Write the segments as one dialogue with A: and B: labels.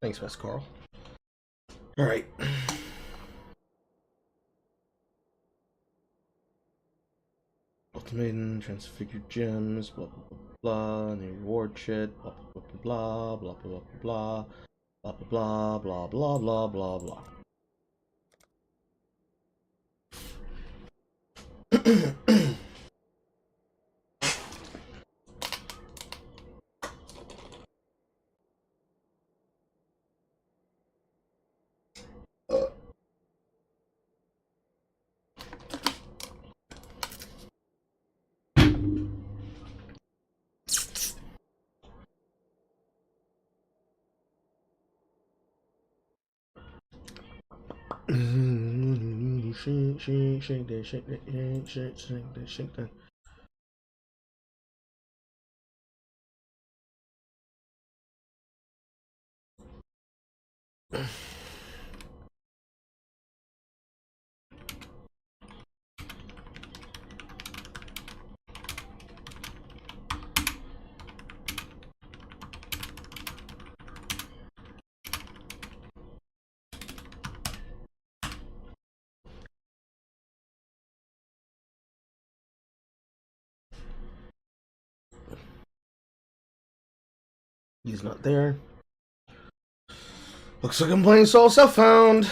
A: Thanks, Wes Carl. All right. Ultimatum, transfigured gems, blah blah blah blah, new reward shit, blah blah blah blah blah blah blah blah blah blah blah blah blah blah. Shake that, shake that, shake that. He's not there. Looks like I'm playing Soul Self-Found.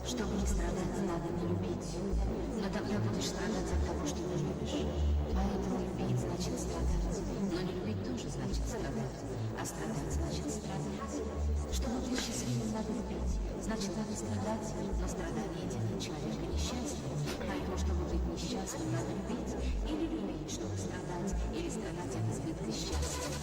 B: Чтобы не страдать, надо не любить. Но тогда будешь страдать от того, что не любишь. Поэтому любить значит страдать. Но не любить тоже значит страдать. А страдать значит страдать. Чтобы быть счастливым, надо любить. Значит, надо страдать. Но страдание делает человека несчастным. Поэтому, чтобы быть несчастным, надо любить. Или любить, чтобы страдать. Или страдать от избытка счастья.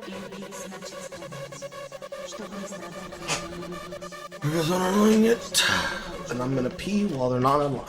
B: Любить значит страдать. Чтобы не страдали, нужно любить.
A: Because I'm online it, and I'm gonna pee while they're not online.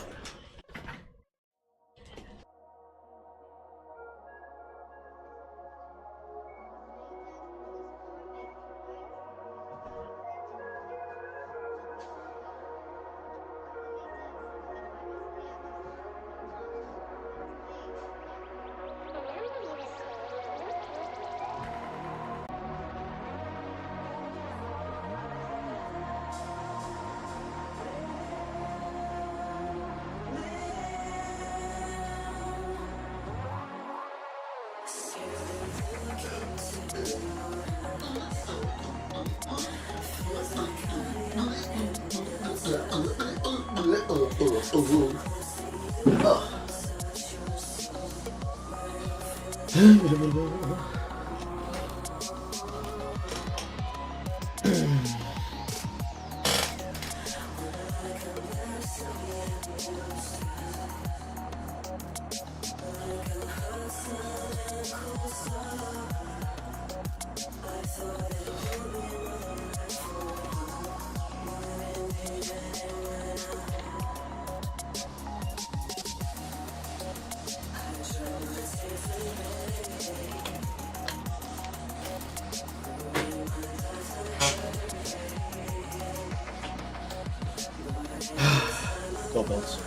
A: Bow builds.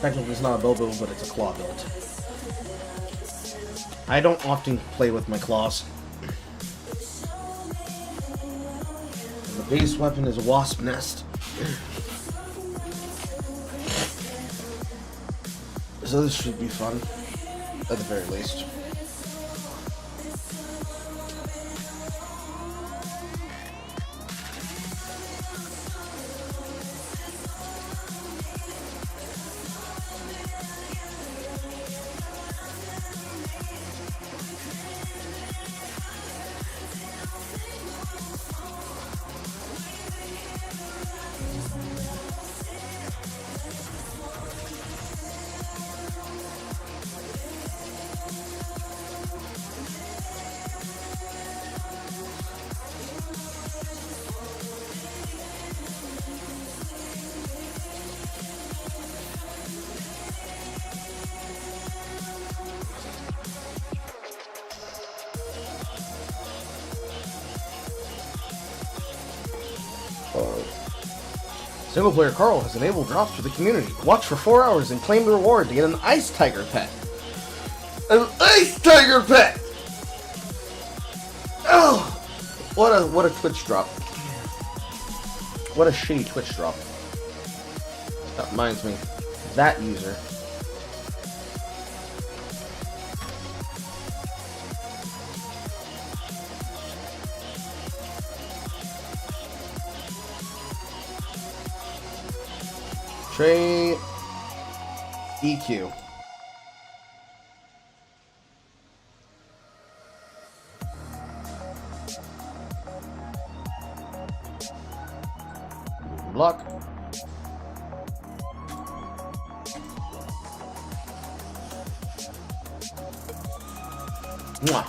A: Technically it's not a bow build, but it's a claw build. I don't often play with my claws. The base weapon is a wasp nest. So this should be fun, at the very least. SinglePlayerCarl has enabled drops for the community. Watch for 4 hours and claim the reward to get an Ice Tiger pet. An Ice Tiger pet! Oh! What a Twitch drop. What a shitty Twitch drop. That reminds me. That user. Trey EQ. Block. Mwah.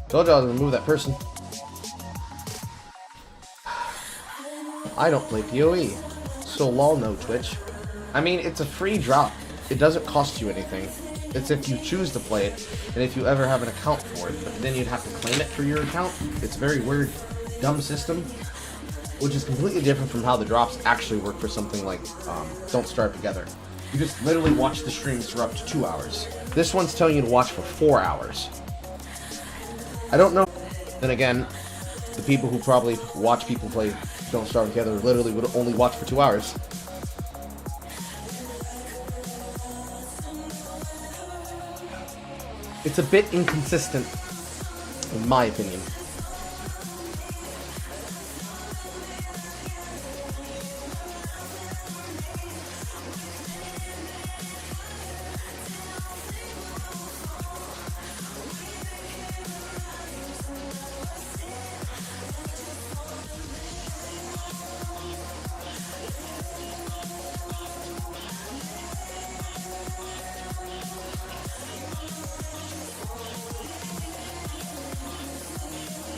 A: Told you I was gonna move that person. I don't play PoE, so lol no Twitch. I mean, it's a free drop. It doesn't cost you anything. It's if you choose to play it, and if you ever have an account for it, but then you'd have to claim it for your account. It's a very weird, dumb system, which is completely different from how the drops actually work for something like Don't Starve Together. You just literally watch the streams for up to 2 hours. This one's telling you to watch for 4 hours. I don't know. Then again, the people who probably watch people play Don't Starve Together literally would only watch for 2 hours. It's a bit inconsistent, in my opinion.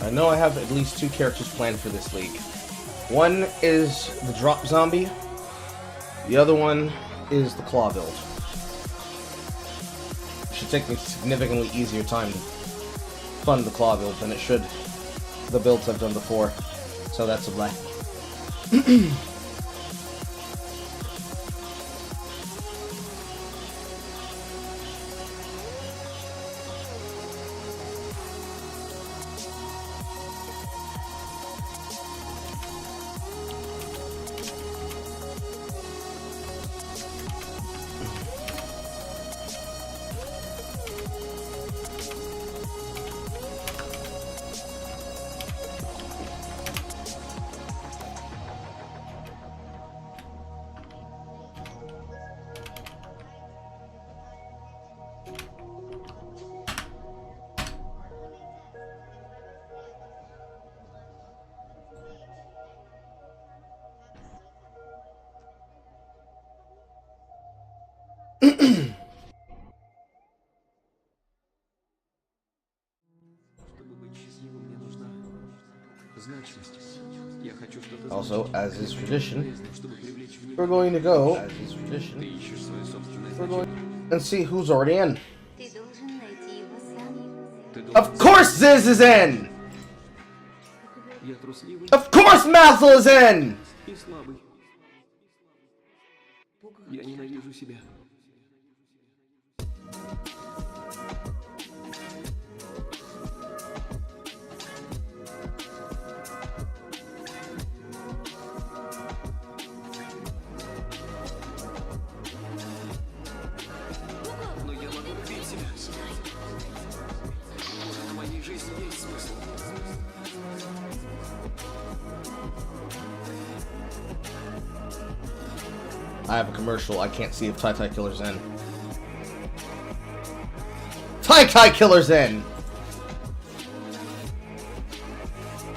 A: I know I have at least 2 characters planned for this league. One is the drop zombie. The other one is the claw build. It should take me significantly easier time to fund the claw build than it should the builds I've done before. So that's a black. Also, as is tradition, we're going to go, we're going and see who's already in. Of course Ziz is in! Of course Mazel is in! I have a commercial. I can't see if Tai Killer's in. Tai Killer's in!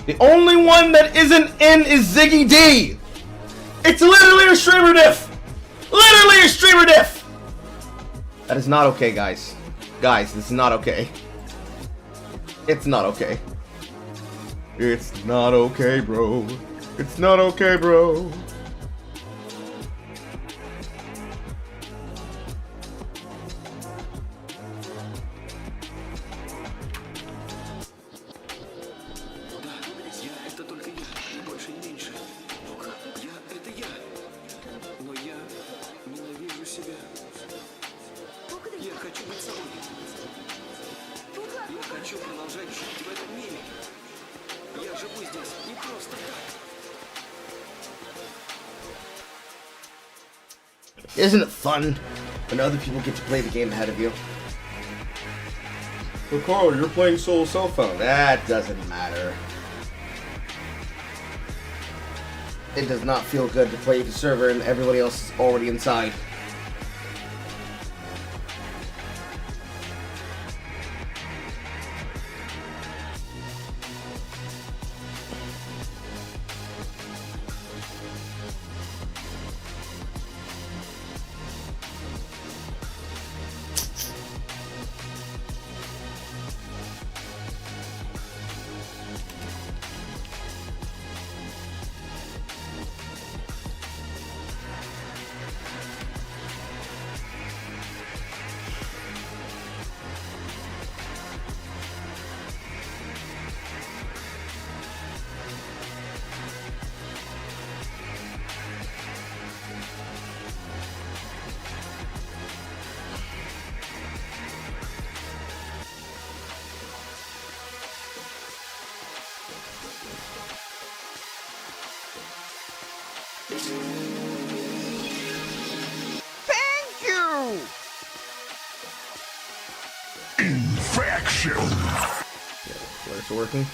A: The only one that isn't in is Ziggy D! It's literally a streamer diff! Literally a streamer diff! That is not okay, guys. Guys, this is not okay. It's not okay. It's not okay, bro. It's not okay, bro. Isn't it fun when other people get to play the game ahead of you? Well, Carl, you're playing solo cell phone. That doesn't matter. It does not feel good to play the server and everybody else is already inside.
C: Thank you! Infection!
A: Yeah, where's it working?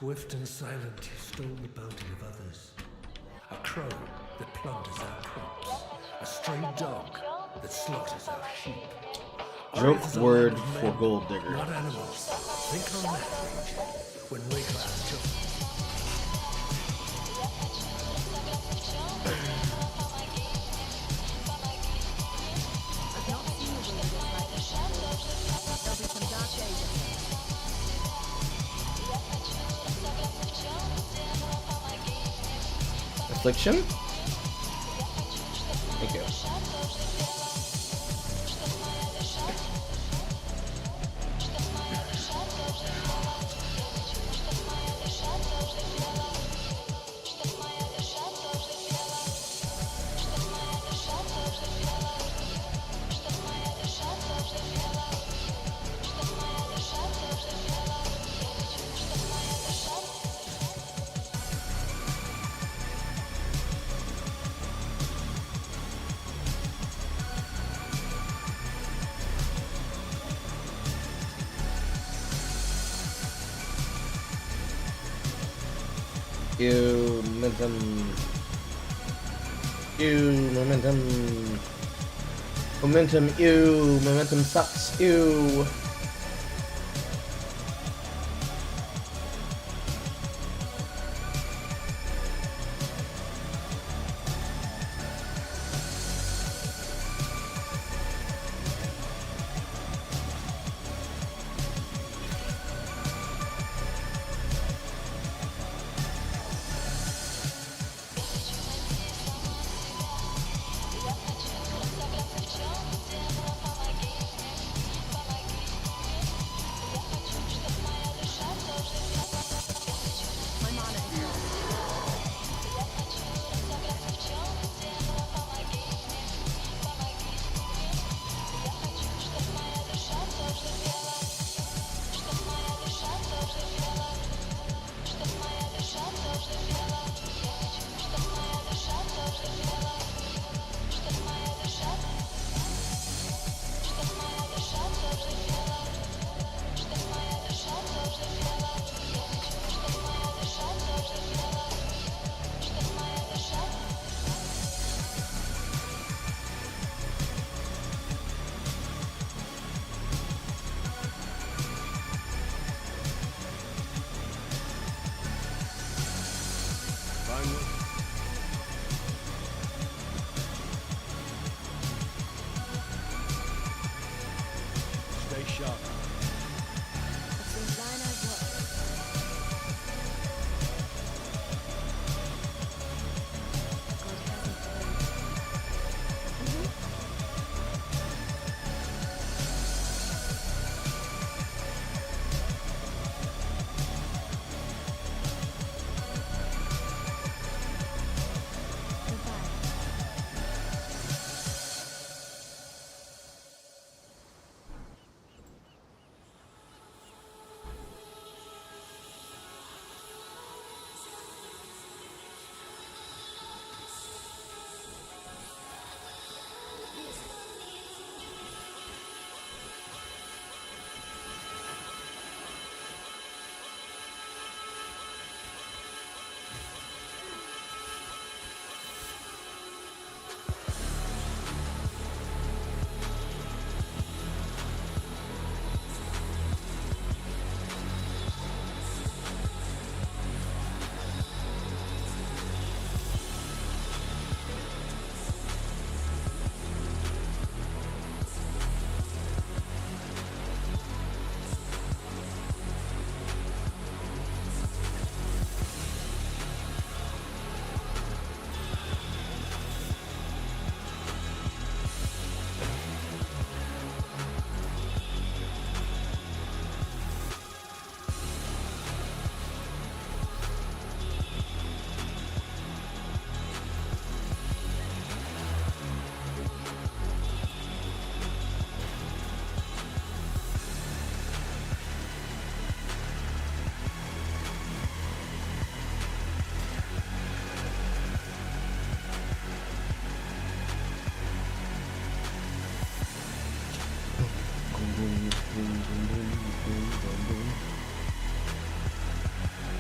D: Swift and silent, you stole the bounty of others. A crow that plunders our crops. A stray dog that slaughters our sheep.
A: Joke word for gold digger.
D: Not animals. Think on that, Ranger. When Waco has justice.
A: Affliction? Thank you. Ew, momentum. Ew, momentum. Momentum, ew. Momentum sucks, ew.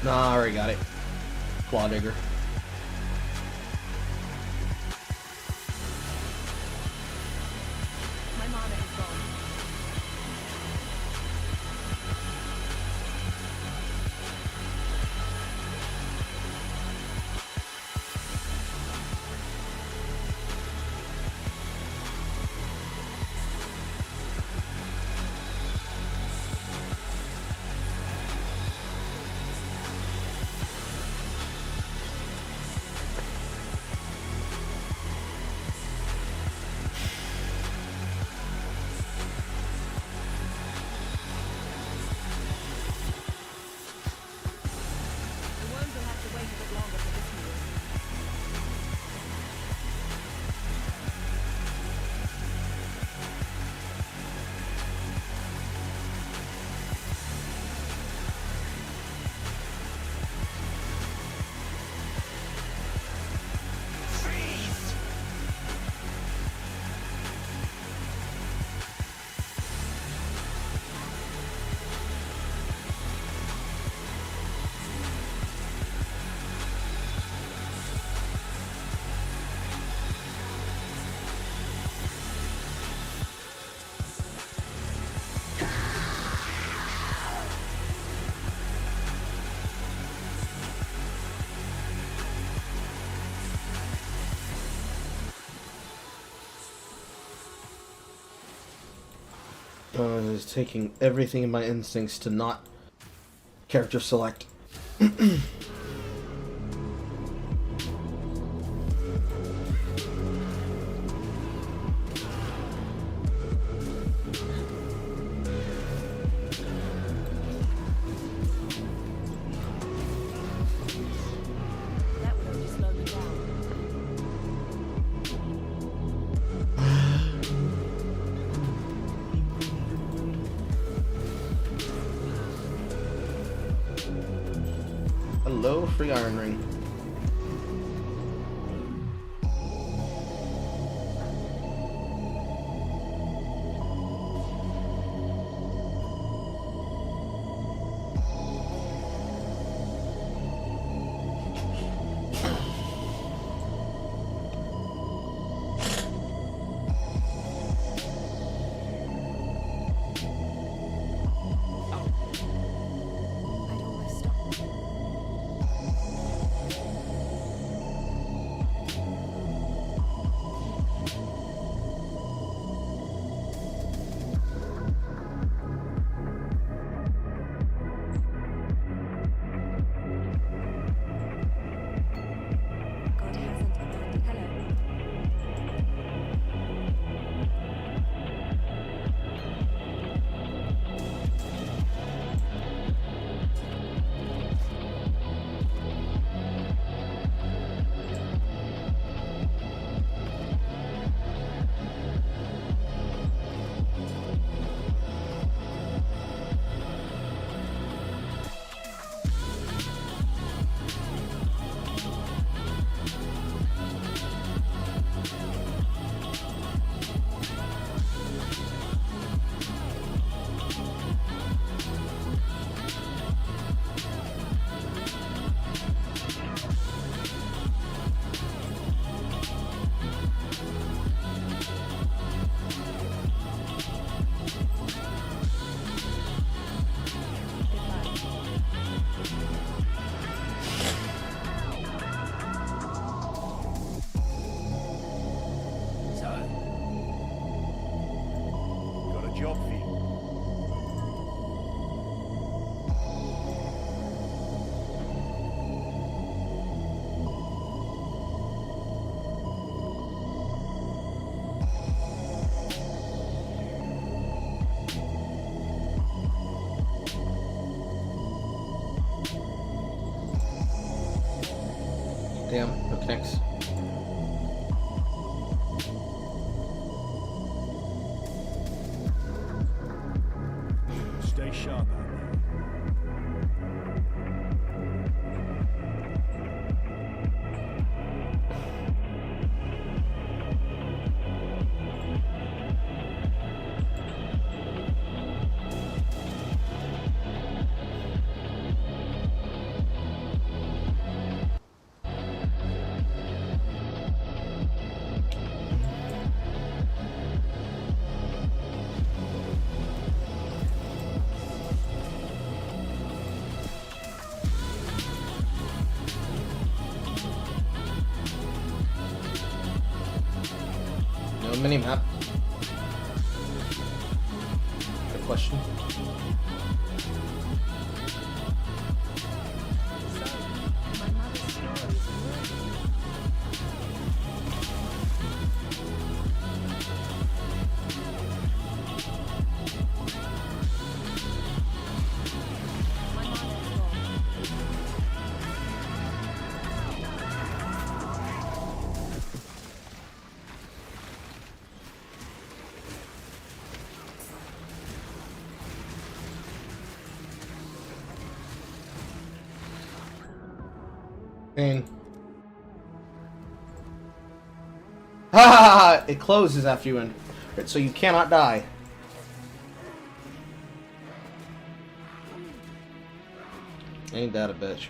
A: Nah, I already got it. Claw digger.
E: My mana is gone. The worms will have to wait a bit longer for this meal.
A: It's taking everything in my instincts to not character select.
E: That would only slow me down.
A: Hello, free iron ring.
E: I'd almost stopped. God hasn't abandoned. Hello.
C: Got a job for you.
A: Damn, no connects.
C: Stay sharp out there.
A: mini-map? Good question. And ha ha ha! It closes after you end, so you cannot die. Ain't that a bitch?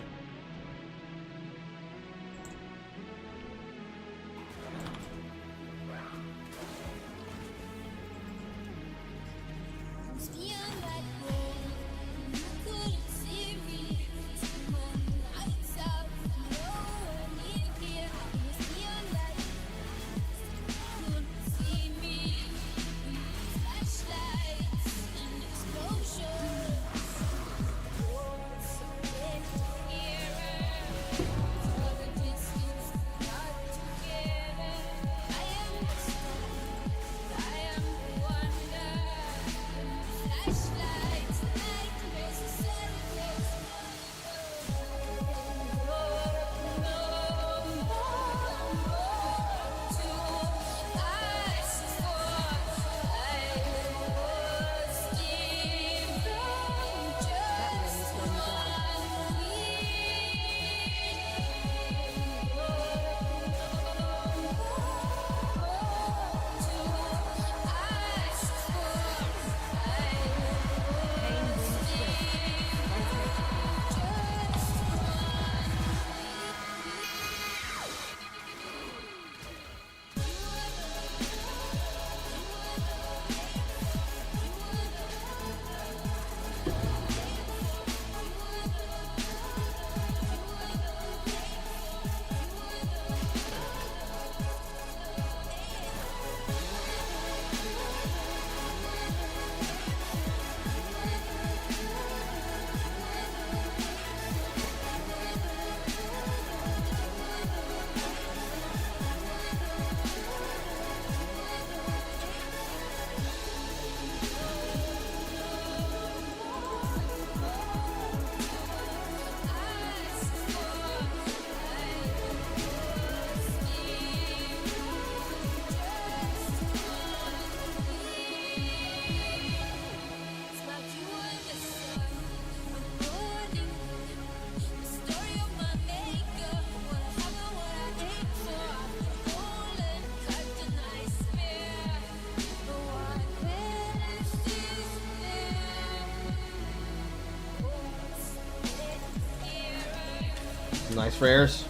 A: Nice rares.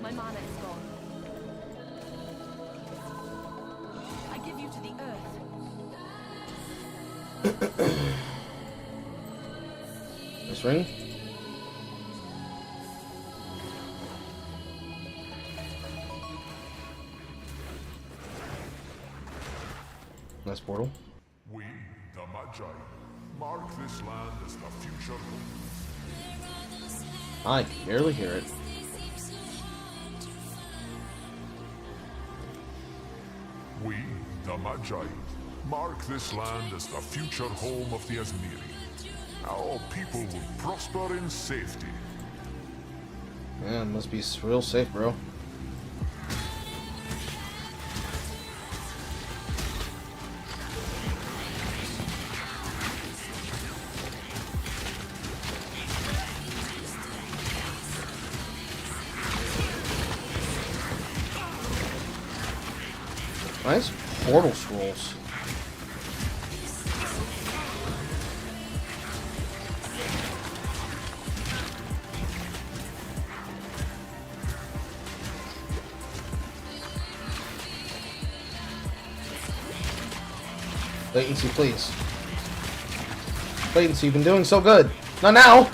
E: My mana is gone. I give you to the earth.
A: This ring? access portal.
F: We, the Magi, mark this land as the future home.
A: I can barely hear it.
F: We, the Magi, mark this land as the future home of the Asmiri. Our people will prosper in safety.
A: Yeah, it must be real safe, bro. Nice portal scrolls. Latency, please. Latency, you've been doing so good. Not now!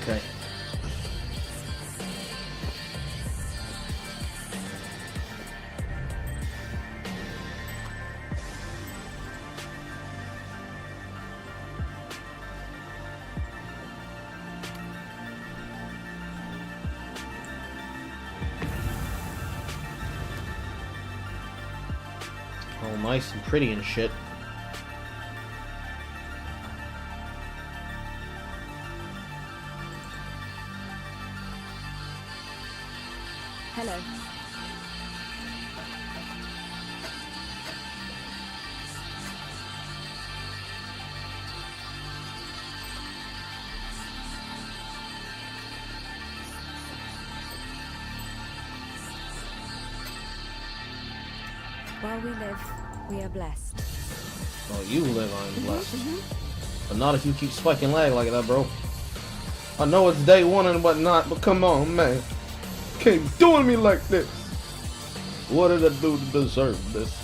A: Okay. All nice and pretty and shit.
E: Hello. While we live, we are blessed.
A: Oh, you live, I'm blessed. But not if you keep spiking lag like that, bro. I know it's day one and whatnot, but come on, man. Can't be doing me like this. What did I do to deserve this?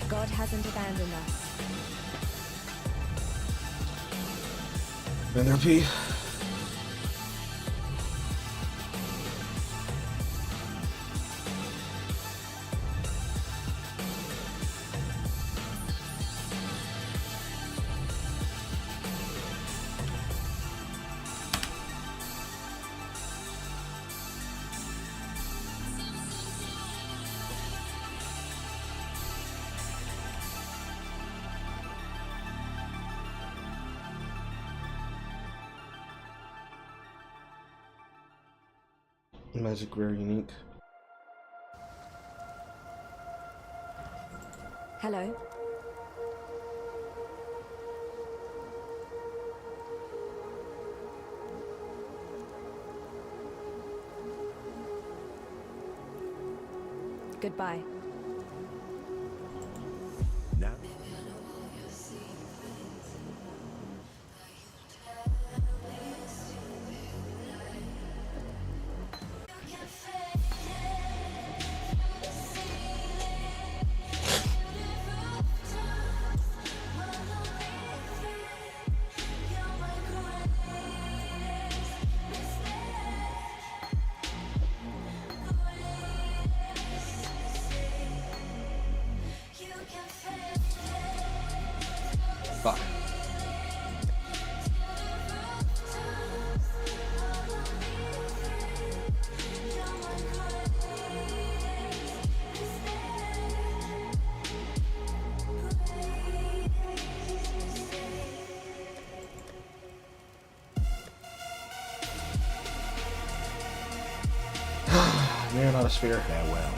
E: God hasn't abandoned us.
A: Been there, P. Magic rare unique.
E: Hello. Goodbye.
C: Now,
A: You're not a sphere.
C: Farewell.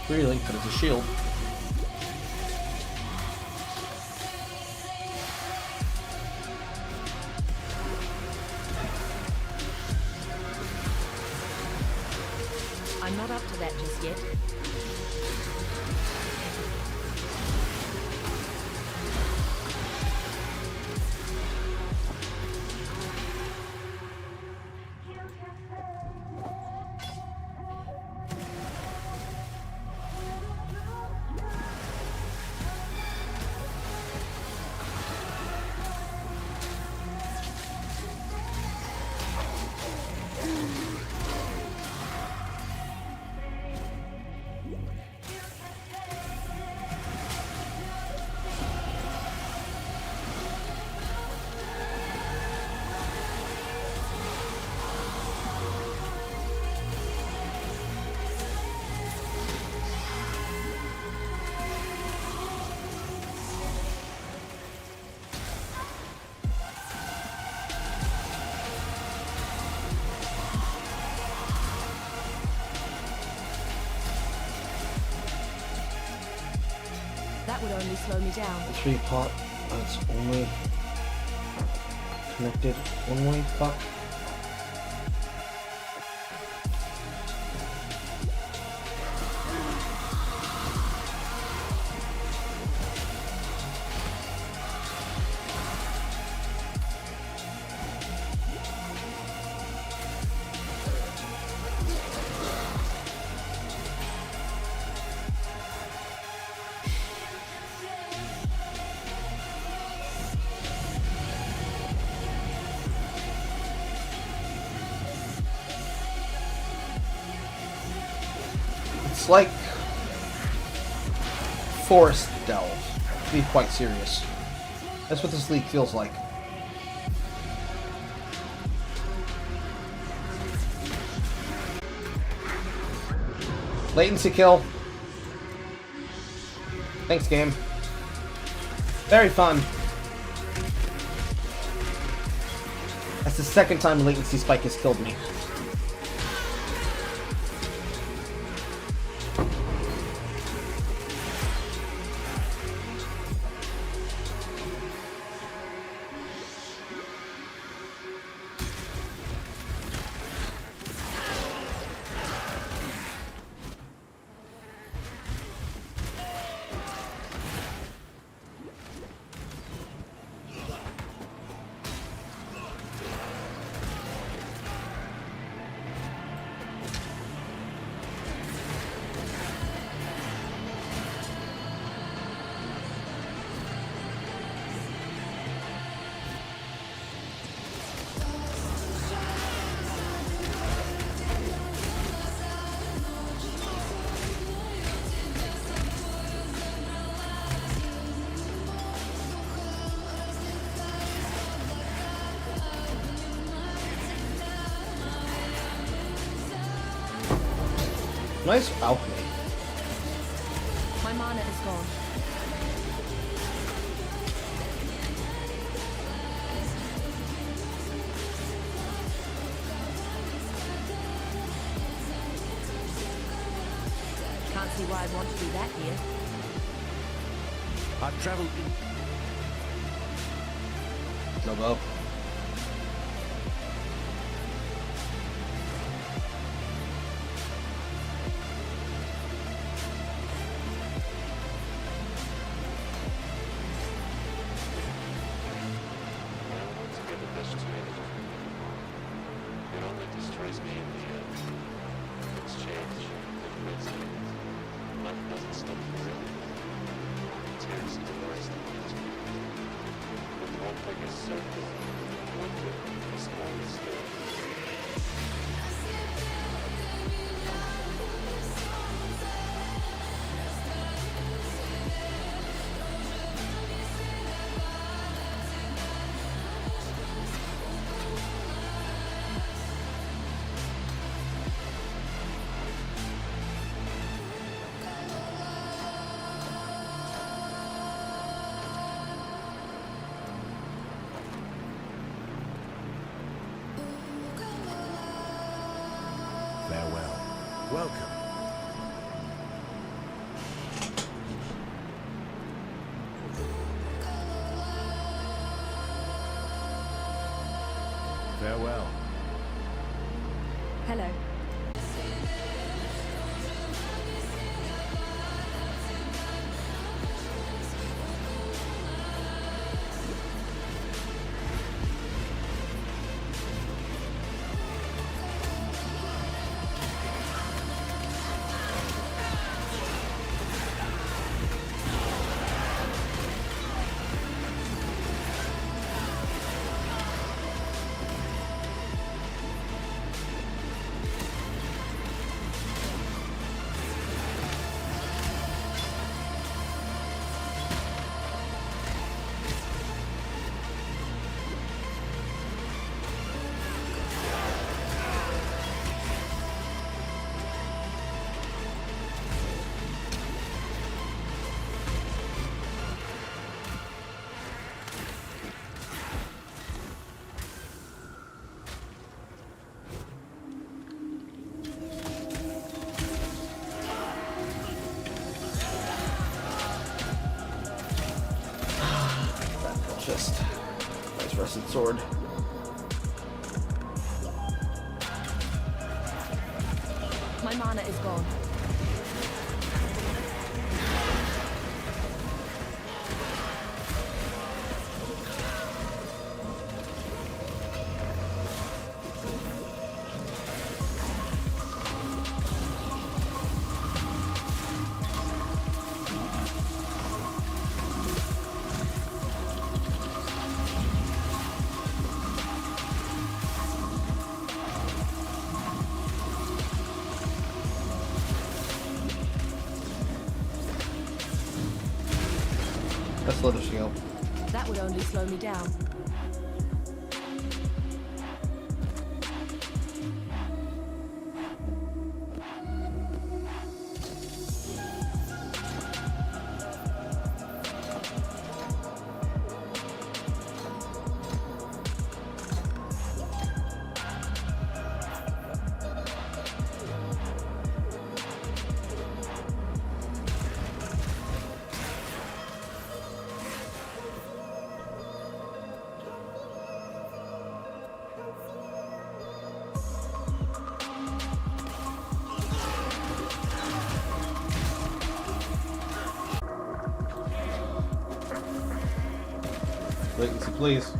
A: Really, but it's a shield.
E: I'm not up to that just yet. That would only slow me down.
A: The tree pot, that's only connected one way. Fuck. It's like forest delve, to be quite serious. That's what this league feels like. Latency kill. Thanks, game. Very fun. That's the second time latency spike has killed me. Nice alchemy.
E: My mana is gone. Can't see why I'd want to do that here.
C: I've traveled in...
A: No bow.
G: To get the best training. You're only stop grinning. Tears in the eyes of the When one thing is certain, one thing is always certain.
C: Farewell. Welcome. Farewell.
E: Hello.
A: Just nice rusted sword.
E: My mana is gone.
A: That's leather shield.
E: That would only slow me down.
A: Latency, please.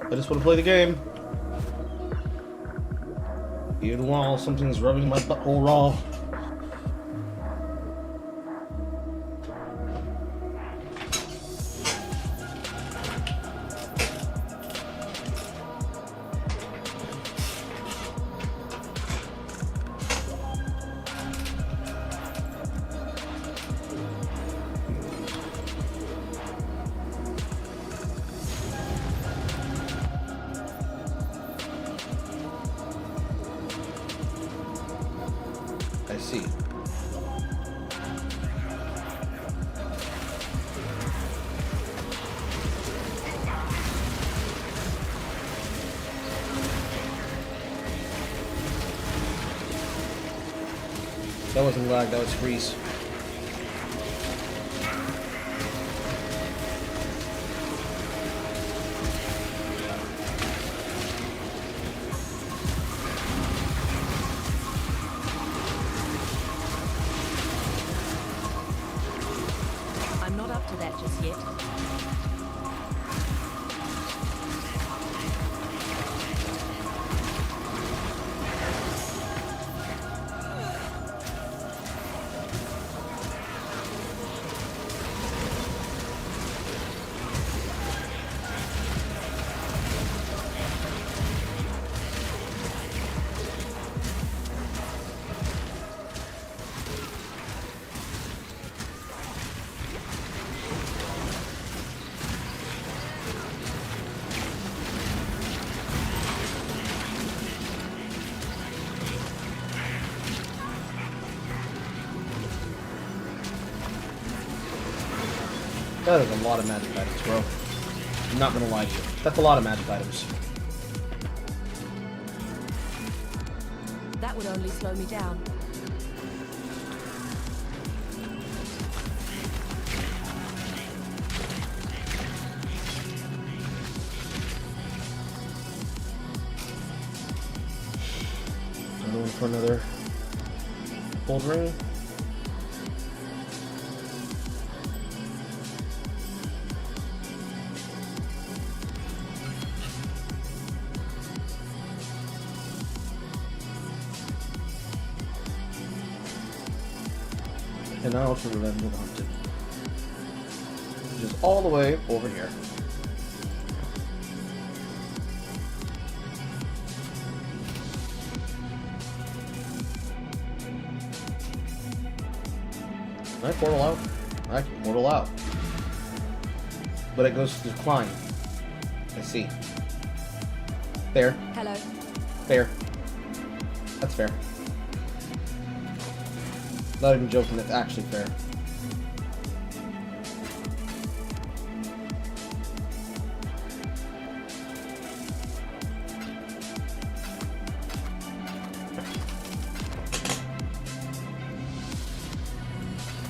A: I just want to play the game. Even while something's rubbing my butthole raw. I see. That wasn't lag, that was freeze.
E: I'm not up to that just yet.
A: That is a lot of magic items, bro. I'm not gonna lie to you. That's a lot of magic items.
E: That would only slow me down.
A: I'm going for another gold ring. And now for Revenge of the Hunted. Which is all the way over here. Can I portal out? I can portal out. But it goes to decline. I see. Fair.
E: Hello.
A: Fair. That's fair. Not even joking, that's actually fair.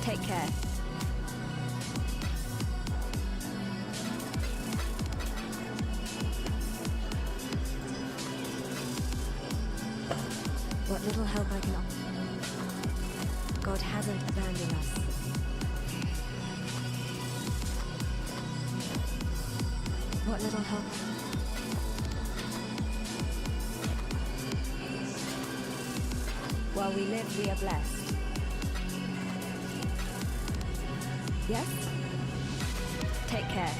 E: Take care.
B: What little help I can offer. God hasn't abandoned us. What little help?
E: While we live, we are blessed. Yes? Take care.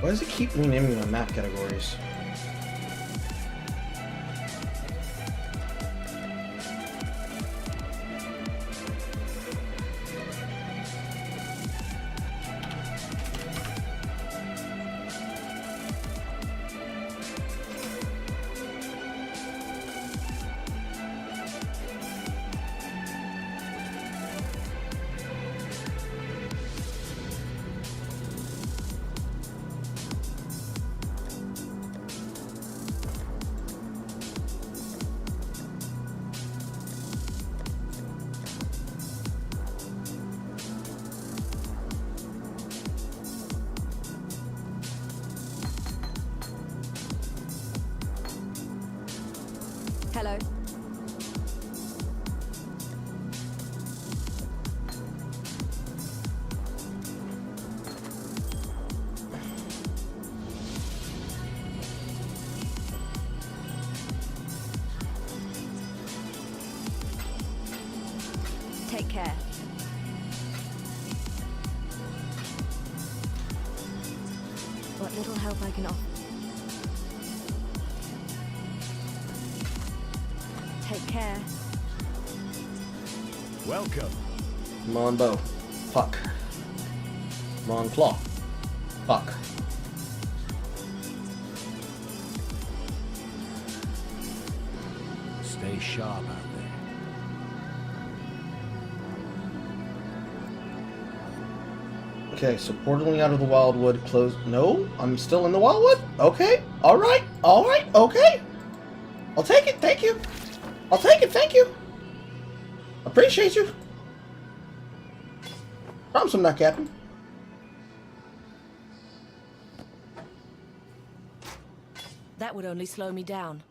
A: Why does it keep renaming the map categories?
E: Hello. Take care.
B: What little help I can offer.
E: Take care.
C: Welcome.
A: Come on, bow. Fuck. Come on, claw. Fuck.
C: Stay sharp out there.
A: Okay, so portaling out of the Wildwood closed. No, I'm still in the Wildwood? Okay, alright, okay. I'll take it, thank you. I'll take it, thank you. Appreciate you. Promise I'm not Captain.
E: That would only slow me down.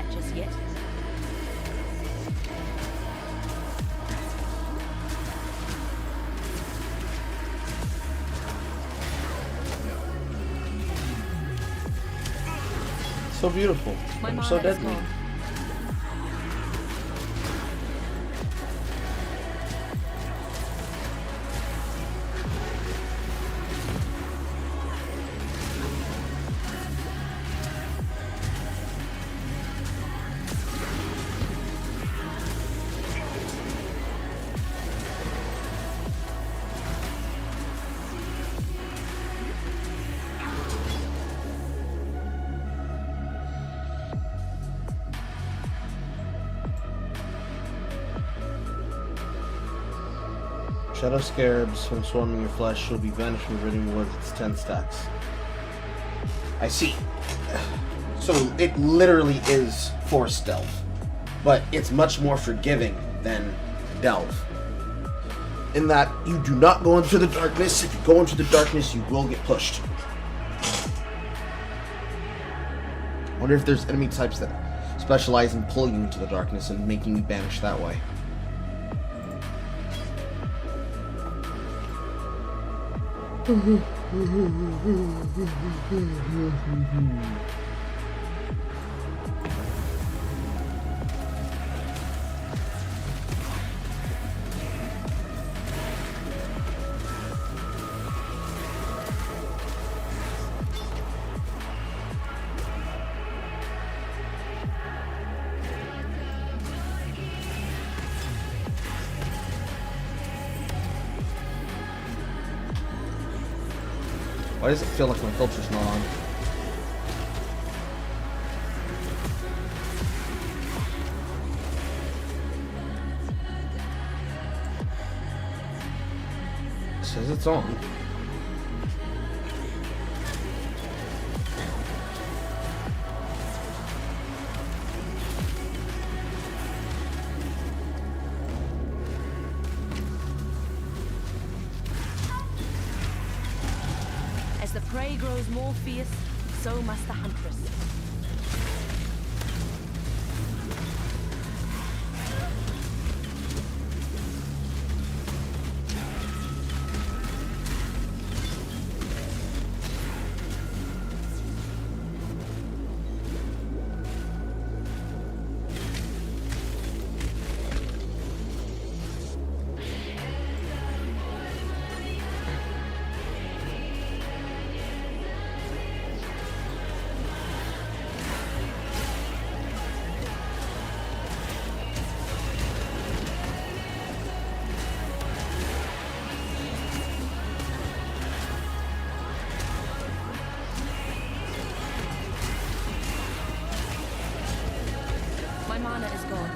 E: that just yet.
A: So beautiful.
E: My
A: I'm
E: mana
A: so
E: is
A: deadly.
E: gone.
A: Shadow Scarabs, when swarming your flesh, will be vanished from Ridding Woods. It's 10 stacks. I see. So it literally is force stealth, but it's much more forgiving than delve. In that you do not go into the darkness. If you go into the darkness, you will get pushed. I wonder if there's enemy types that specialize in pulling you into the darkness and making you banish that way. Why does it feel like my filter's not on? It says it's on.
E: As the prey grows more fierce, so must the huntress. My mana is gone.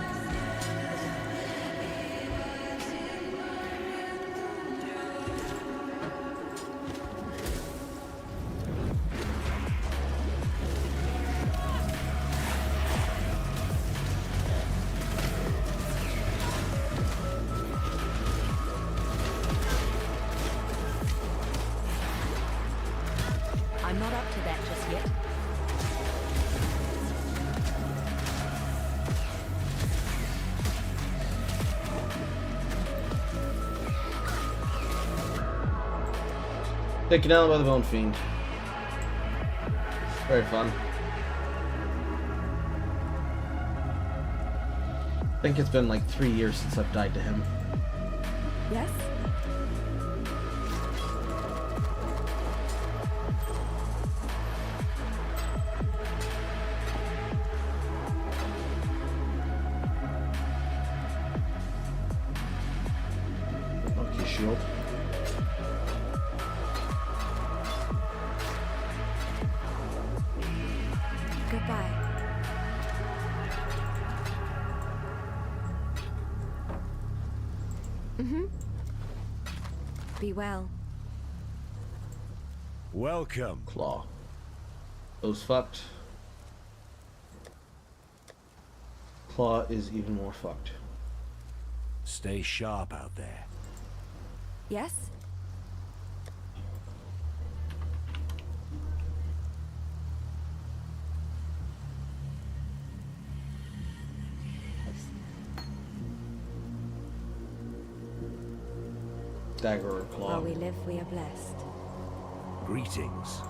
E: I'm not up to that just yet.
A: Taken down by the Bone Fiend. Very fun. I think it's been like 3 years since I've died to him.
E: Yes?
A: Okay, shield.
E: Goodbye. Be well.
C: Welcome.
A: Claw. Those fucked. Claw is even more fucked.
C: Stay sharp out there.
E: Yes?
A: Dagger or
E: While
A: claw.
E: we live, we are blessed.
C: Greetings.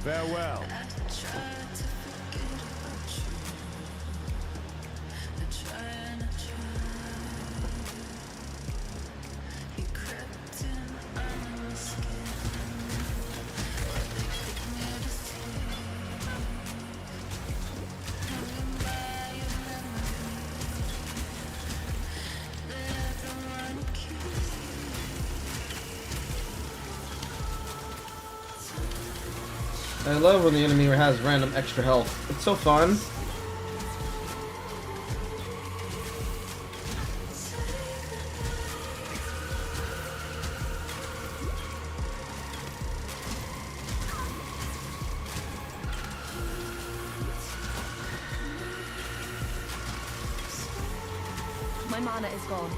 C: Farewell.
A: I love when the enemy has random extra health. It's so fun.
E: My mana is gone.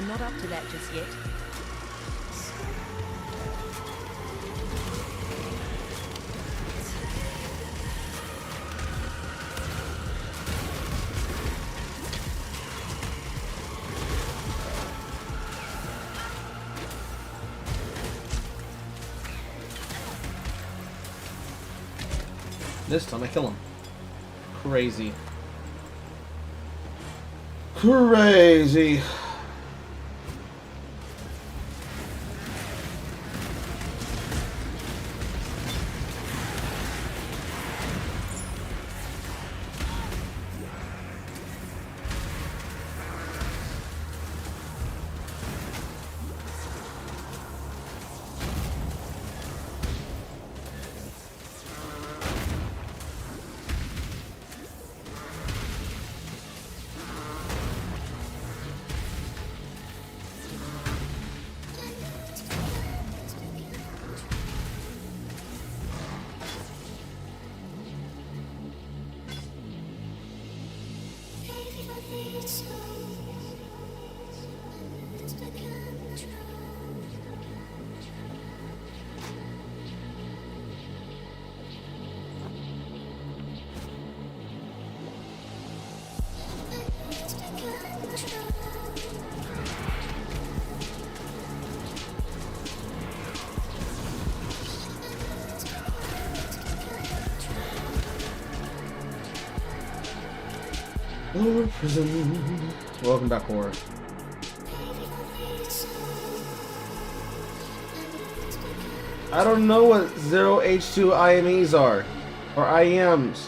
E: I'm not up to that just yet.
A: This time I kill him. Crazy. Crazy. Lower prison. Welcome back, Horror. I don't know what 0H2 IMEs are. Or IEMs.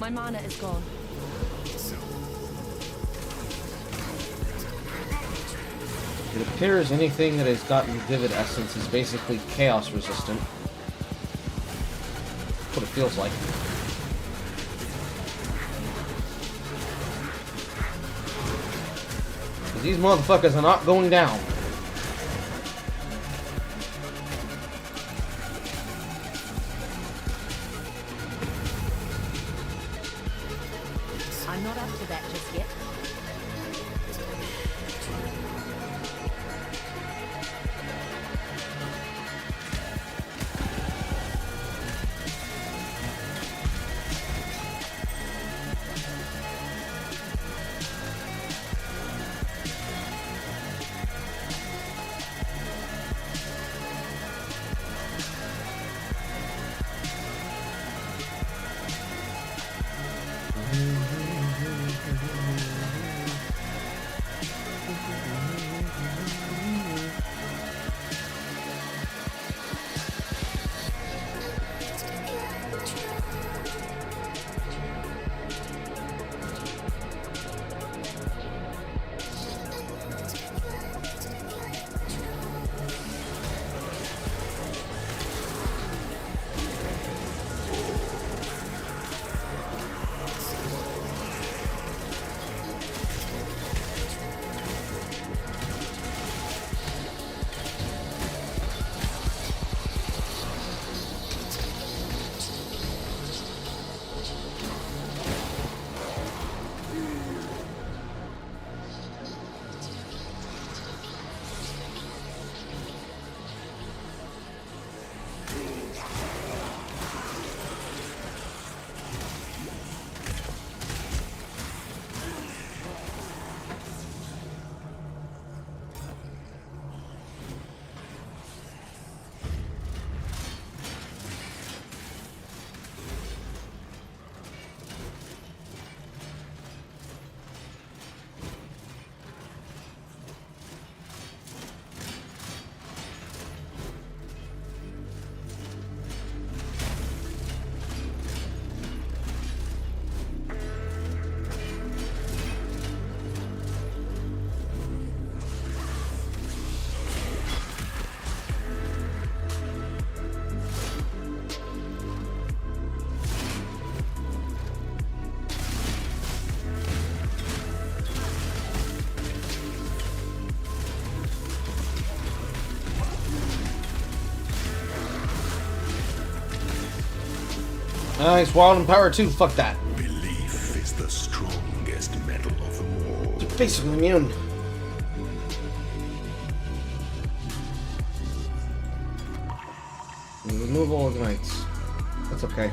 E: My mana is gone.
A: It appears anything that has gotten Vivid Essence is basically chaos resistant. That's what it feels like. Because these motherfuckers are not going down.
E: I'm not up to that just yet.
A: Nice, Wild and Power 2, fuck that.
D: Belief is the strongest metal of them all.
A: You're basically immune. Remove all ignites. That's okay.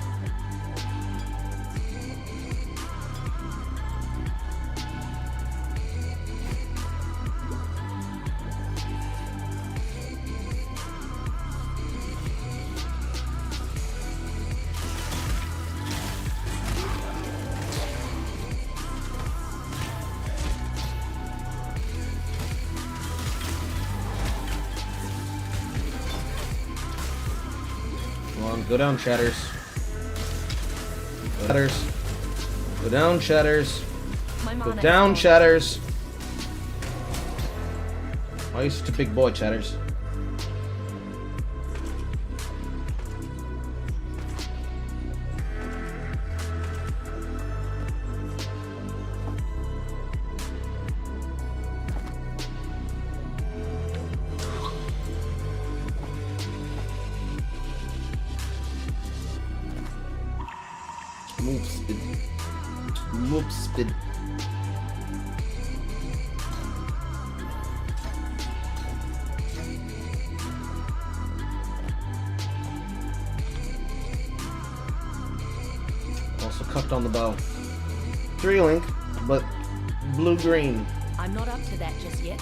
A: Go down, Chatters. Chatters. Go down, Chatters.
E: My
A: Go
E: mana
A: down,
E: is gone.
A: Chatters. Why are you such a big boy, Chatters? Move speed. Move speed. Also cuffed on the bow. 3-link, but blue-green.
E: I'm not up to that just yet.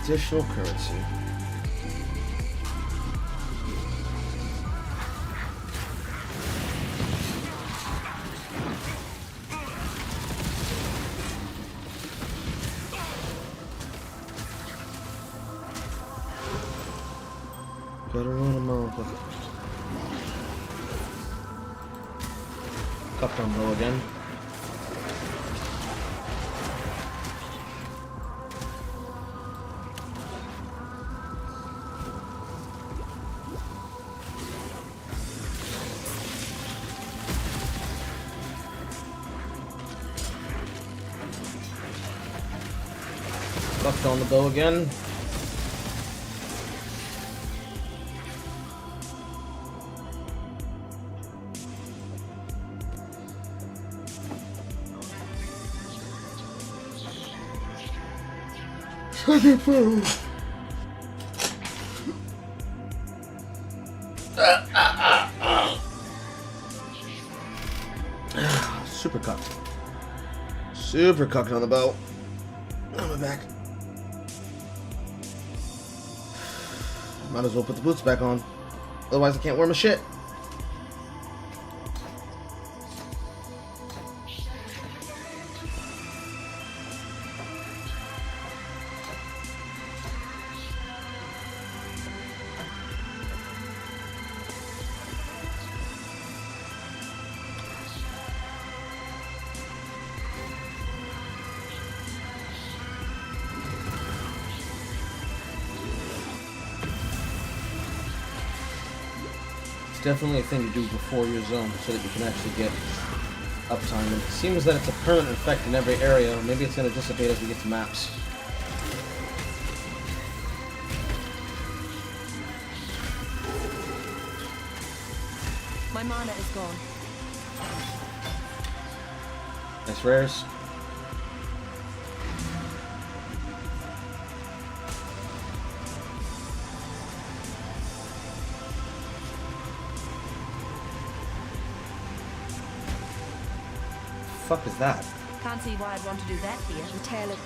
A: Additional currency. Gotta run him over. Cup on low again. Left on the bow again. Second bow. Super cucked. Super cucked on the bow. On my back. Might as well put the boots back on. Otherwise I can't wear my shit. Definitely a thing to do before your zone so that you can actually get uptime. And it seems that it's a permanent effect in every area. Maybe it's going to dissipate as we get to maps.
E: My mana is gone.
A: Nice rares. Fuck is that?
E: Can't see why I'd want to do that here. The tail of...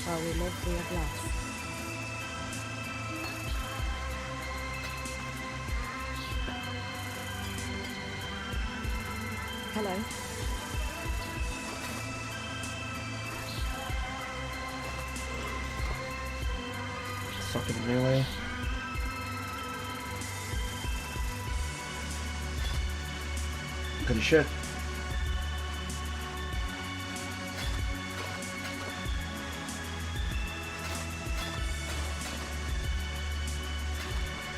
B: While we live, we are blessed.
E: Hello.
A: Suck it melee. Good as shit.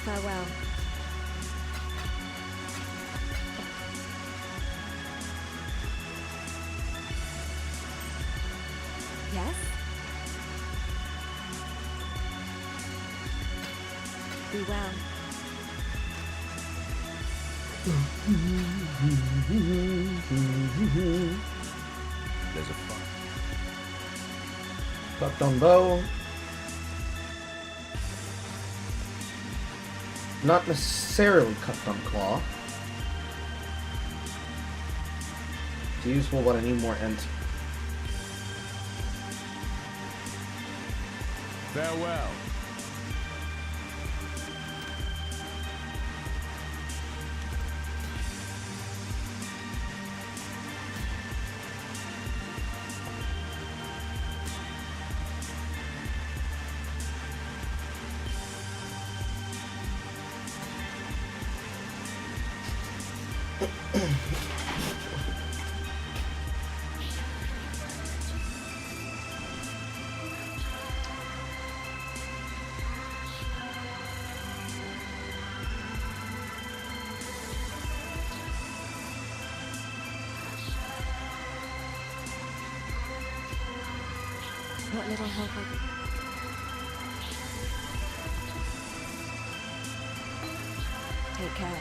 E: Farewell. Yes? Be well.
C: There's a fire.
A: Fucked on bow. Not necessarily cuffed on claw. It's useful, but I need more ent.
C: Farewell.
E: What little help I Take care.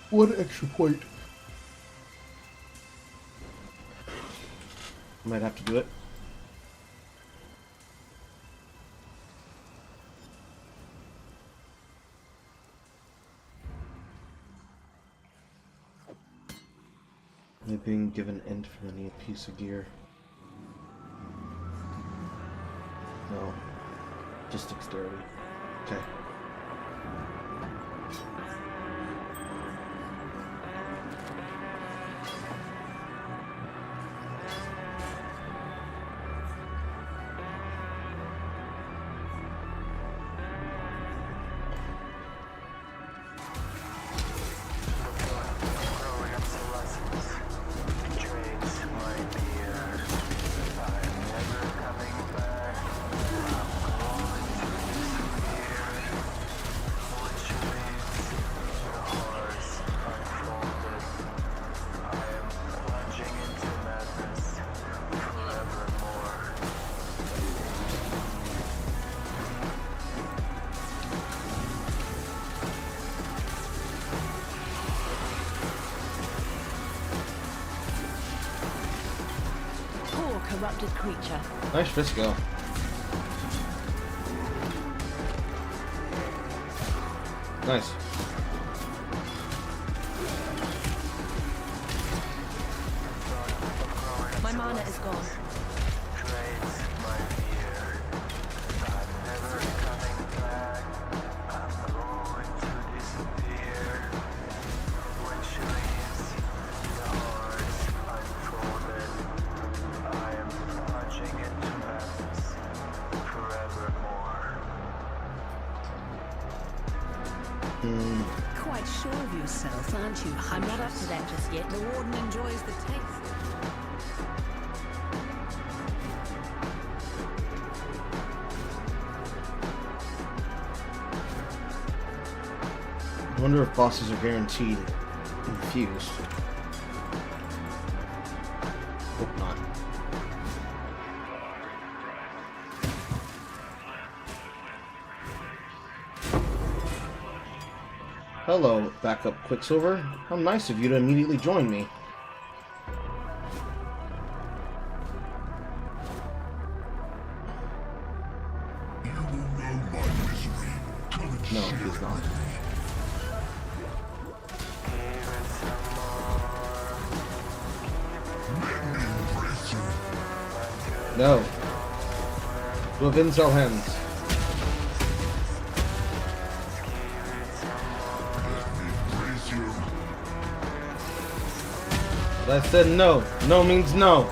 A: One extra point. Might have to do it. They're being given infinitely a piece of gear. No. Just dexterity. Okay.
E: Corrupted creature.
A: Nice Frisco. Nice.
E: My mana is gone.
B: Quite sure of yourself, aren't you?
E: I'm not up to that just yet.
B: The warden enjoys the taste.
A: I wonder if bosses are guaranteed infused. Hope not. Hello, backup Quicksilver. How nice of you to immediately join me. No, he's not. No. To have incel hands. I said no. No means no.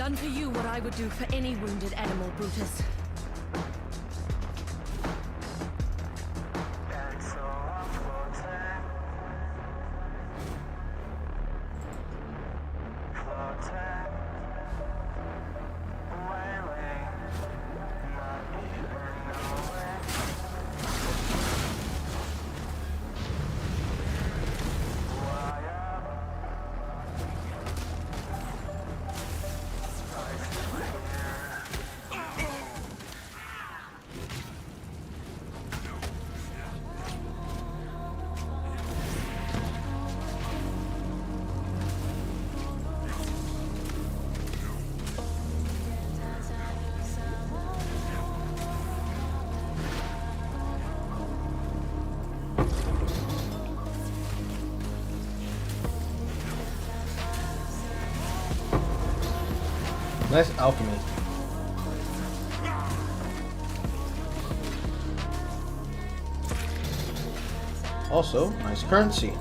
E: done for you what I would do for any wounded animal, Brutus.
A: Nice alchemy. Also, nice currency.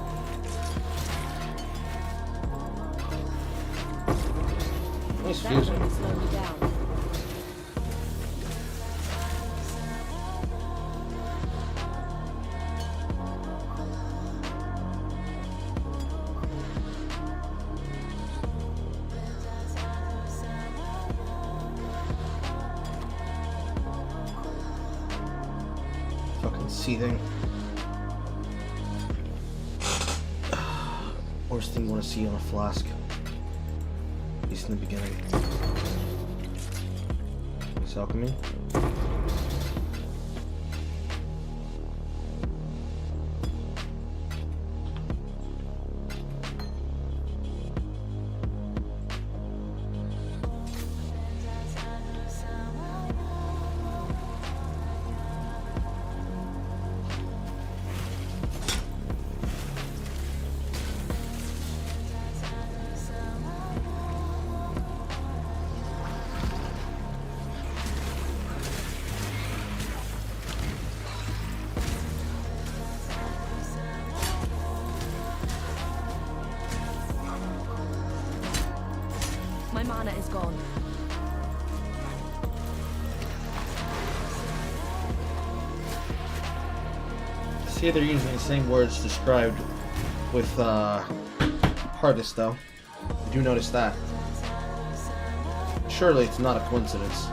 A: Nice
E: That
A: fusion.
E: won't slow me down.
A: Fucking seething. Worst thing you want to see on a flask. At least in the beginning. Nice alchemy.
E: My mana is gone.
A: See, they're using the same words described with hardest though. I do notice that. Surely it's not a coincidence.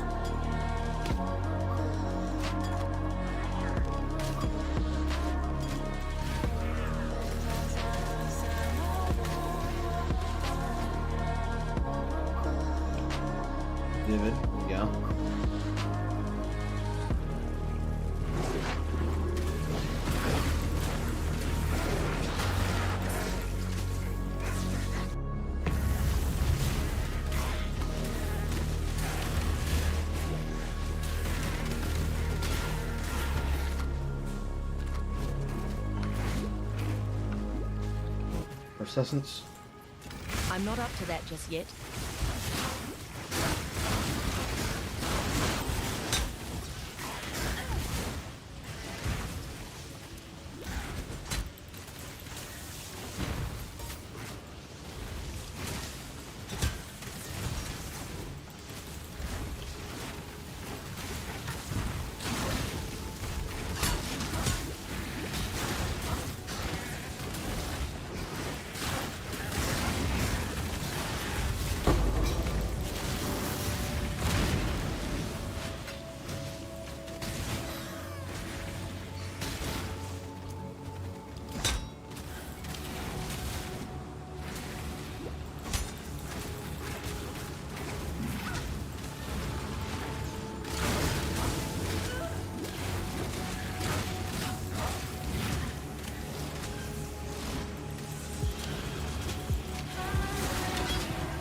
A: Vivid, yeah. Persistence.
E: I'm not up to that just yet.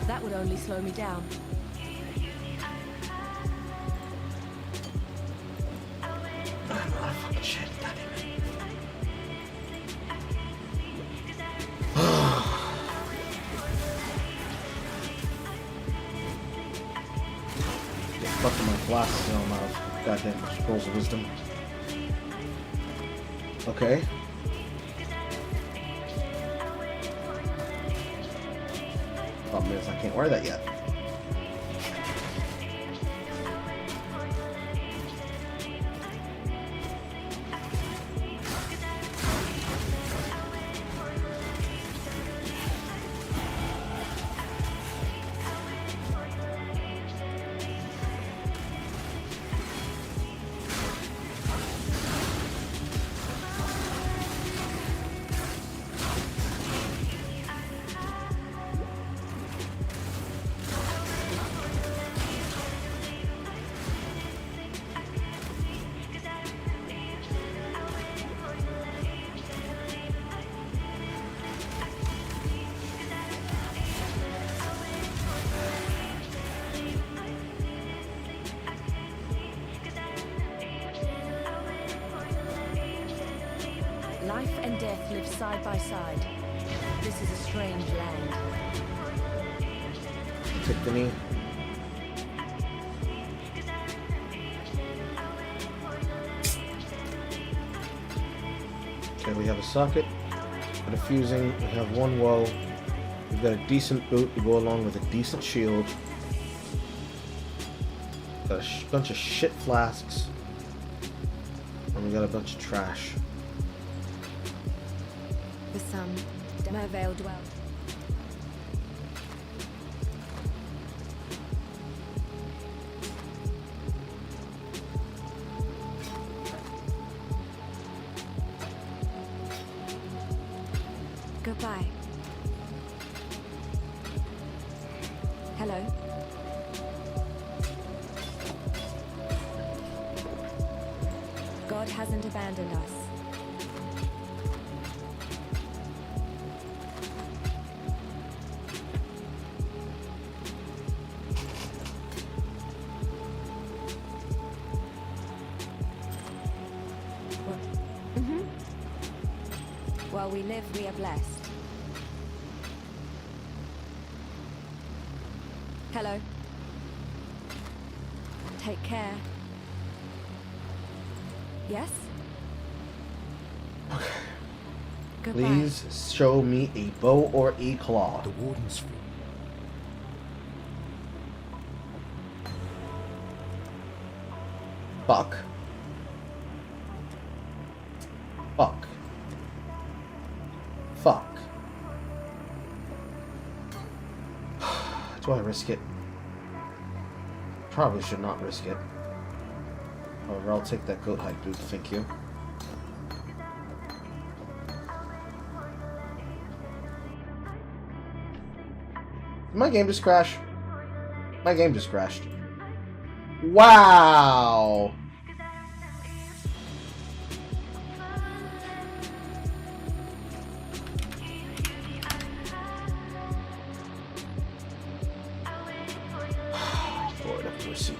E: That would only slow me down.
A: Fucking shit. Get fucked in my glasses and I'm out of goddamn scrolls of wisdom. Okay. Problem is I can't wear that yet.
E: Life and death live side by side. This is a strange land.
A: Take the knee. Okay, we have a socket, a diffusing, we have one woe. We've got a decent boot to go along with a decent shield. Got a bunch of shit flasks. And we got a bunch of trash.
E: The sun, Mervale dwell. Goodbye. Hello. God hasn't abandoned us. While we live, we are blessed. Hello. Take care. Yes?
A: Okay.
E: Goodbye.
A: Please show me a bow or a claw.
D: The warden's free.
A: Fuck. Fuck. Fuck. Do I risk it? Probably should not risk it. However, I'll take that goat hide boot, thank you. Did my game just crash? My game just crashed. Wow! Lord have mercy.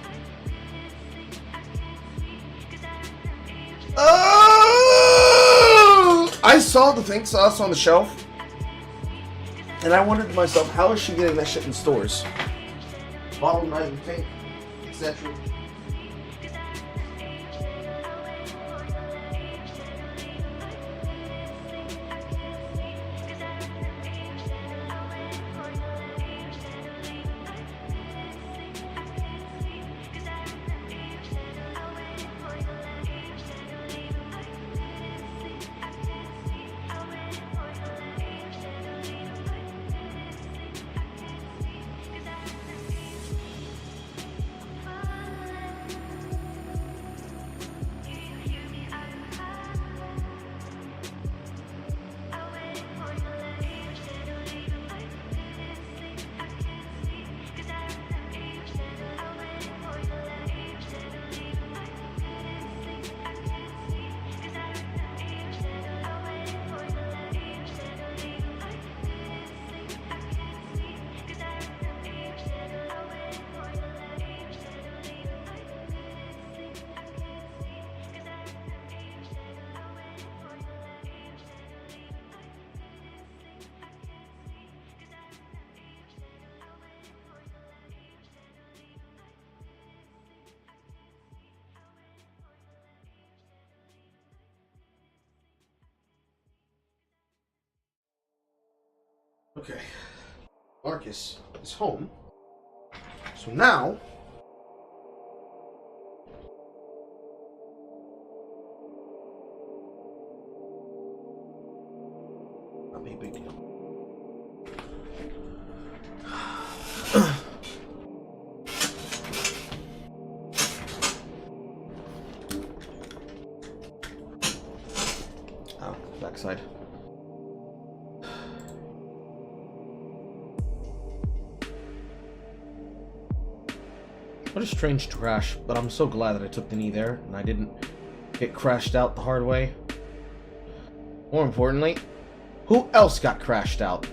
A: Oh! I saw the pink sauce on the shelf, and I wondered to myself, how is she getting that shit in stores? Bottle knife and pink, etc. Okay, Marcus is home, so now not be a big deal. Oh, backside. What a strange crash, but I'm so glad that I took the knee there and I didn't get crashed out the hard way. More importantly, who else got crashed out?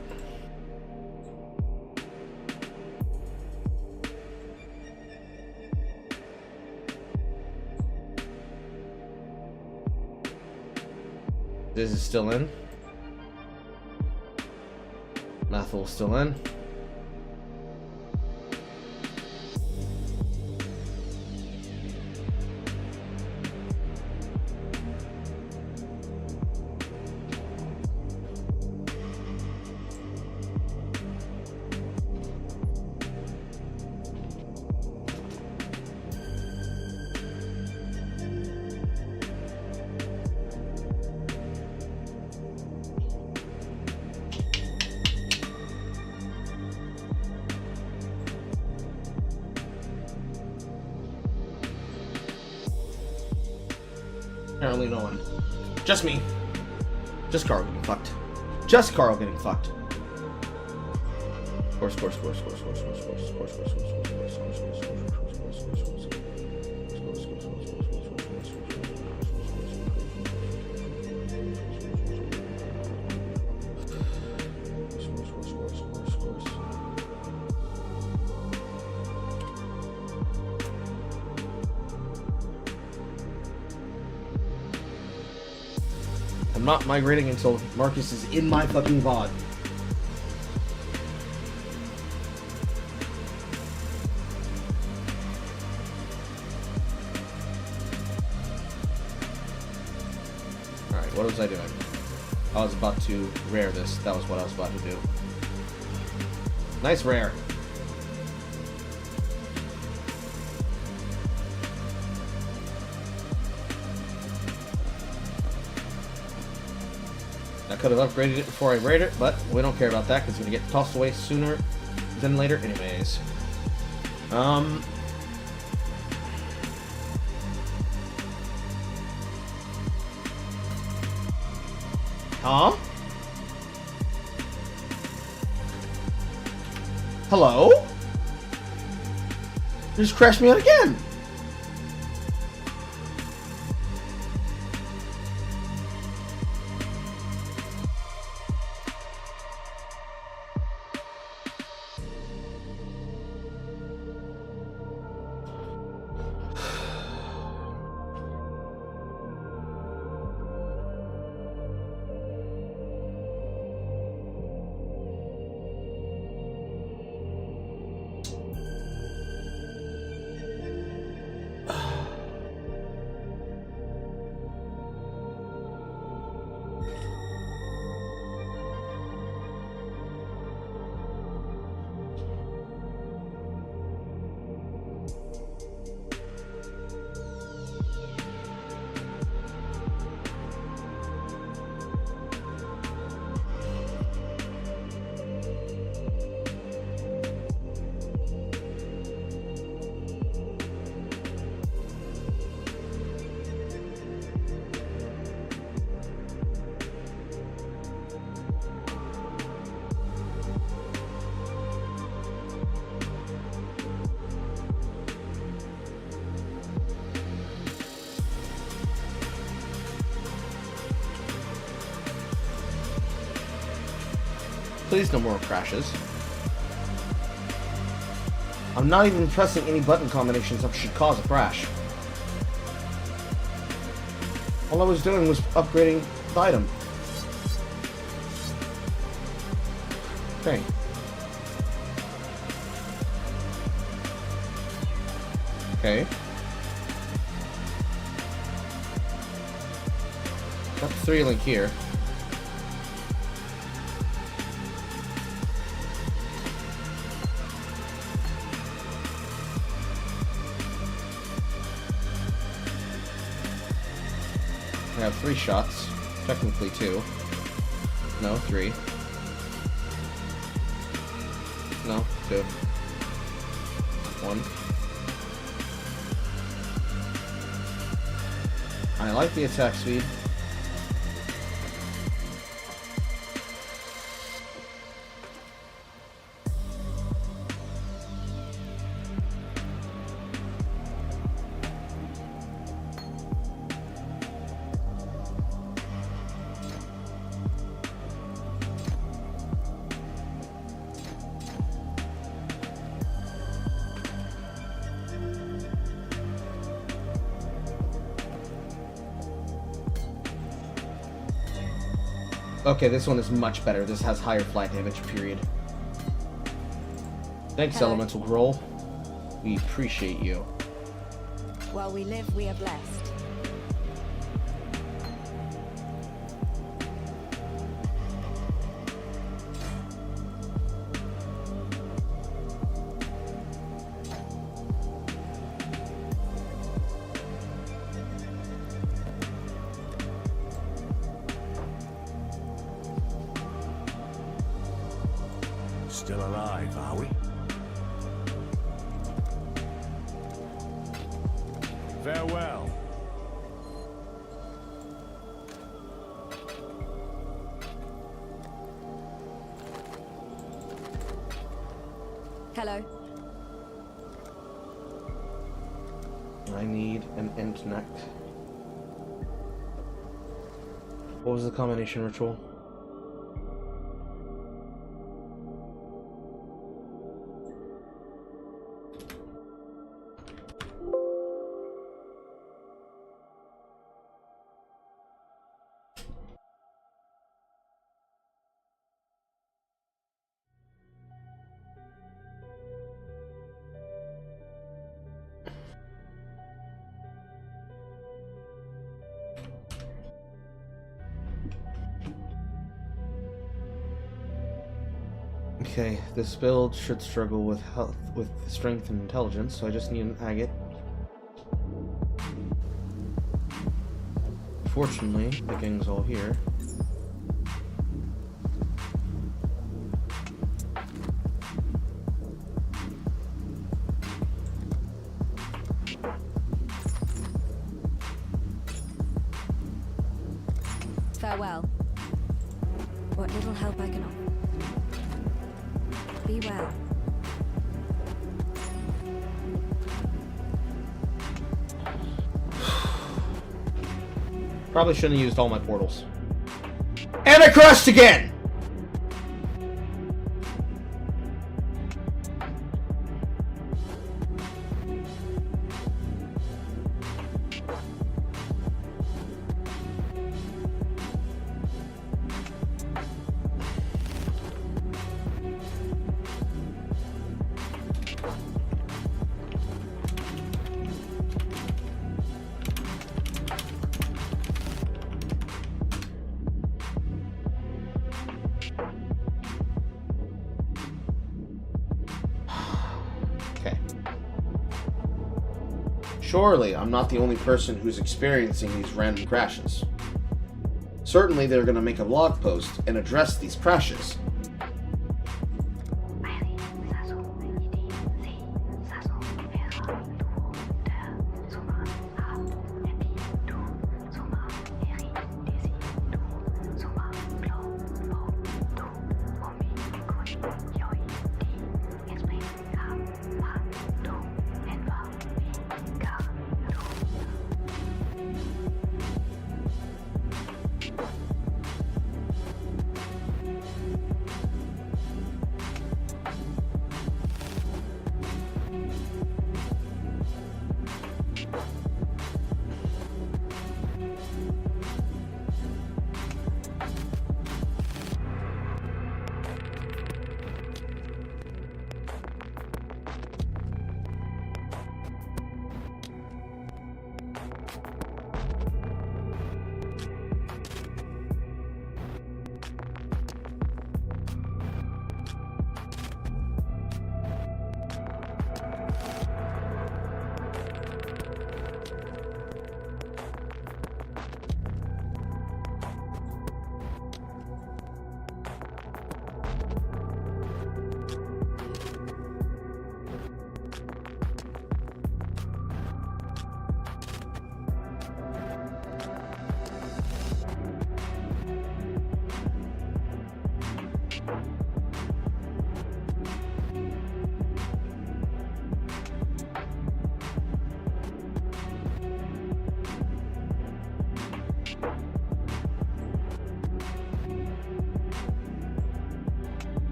A: This is still in. Mathel still in. Apparently no one. Just me. Just Carl getting fucked. Just Carl getting fucked. I'm not migrating until Marcus is in my fucking VOD. Alright, what was I doing? I was about to rare this. That was what I was about to do. Nice rare. I could have upgraded it before I raid it, but we don't care about that because it's going to get tossed away sooner than later anyways. Huh? Hello? You just crashed me out again! Please, no more crashes. I'm not even pressing any button combinations that should cause a crash. All I was doing was upgrading the item. Okay. Okay. Got the 3-link here. I have 3 shots. Technically 2. No, 3. No, 2. 1. I like the attack speed. Okay, this one is much better. This has higher flat damage, period. Thanks,
E: Hello.
A: Elemental Growl. We appreciate you.
E: While we live, we are blessed.
D: Still alive, are we?
C: Farewell.
E: Hello.
A: I need an end neck. What was the combination ritual? Okay, this build should struggle with health, with strength and intelligence, so I just need an agate. Fortunately, the gang's all here.
E: Farewell. What little help I can offer. Be well.
A: Probably shouldn't have used all my portals. And I crashed again! Okay. Surely, I'm not the only person who's experiencing these random crashes. Certainly, they're going to make a blog post and address these crashes.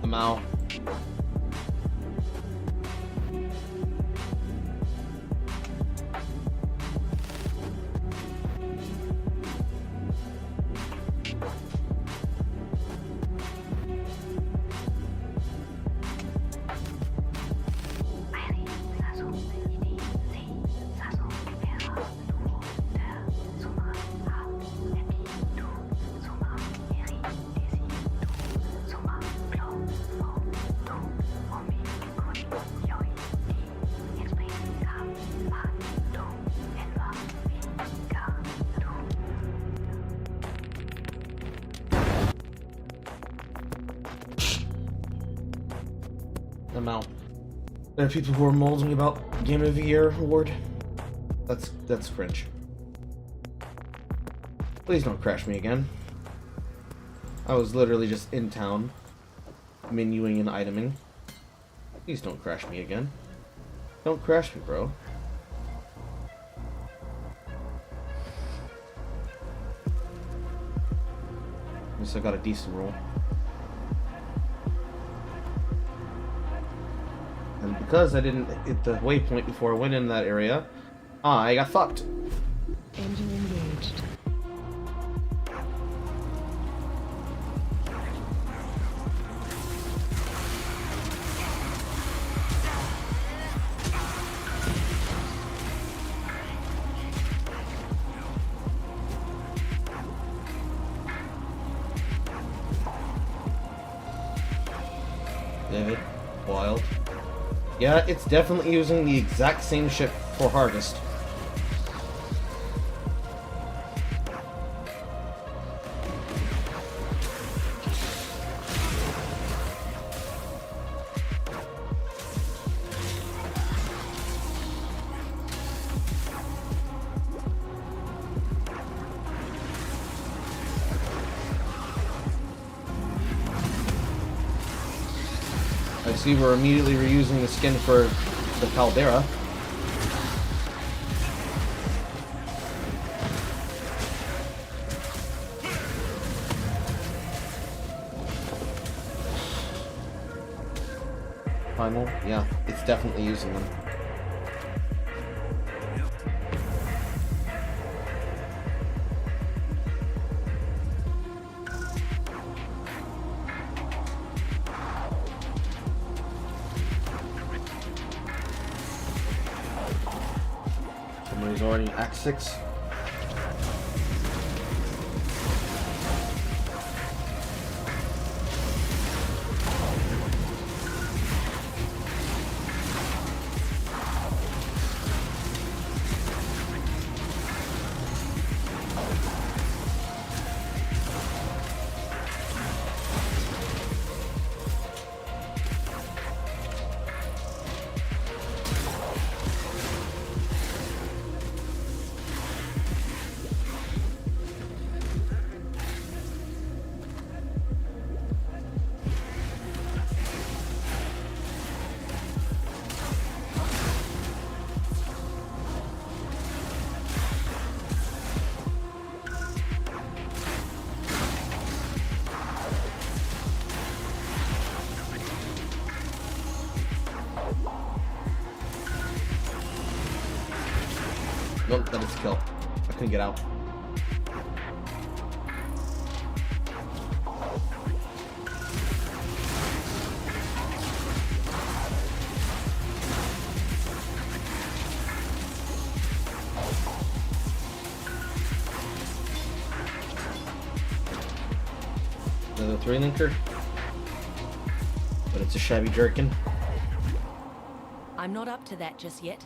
A: I'm out. There are people who are molding about Game of the Year award. That's cringe. Please don't crash me again. I was literally just in town, menuing and iteming. Please don't crash me again. Don't crash me, bro. At least I got a decent roll. And because I didn't hit the waypoint before I went in that area, I got fucked.
E: Engine engaged.
A: David, wild. Yeah, it's definitely using the exact same ship for Harvest. I see we're immediately reusing the skin for the Caldera. Final? Yeah, it's definitely using them. Somebody's already Act 6. Nope, that is a kill. I couldn't get out. Another 3-linker. But it's a shabby jerkin.
E: I'm not up to that just yet.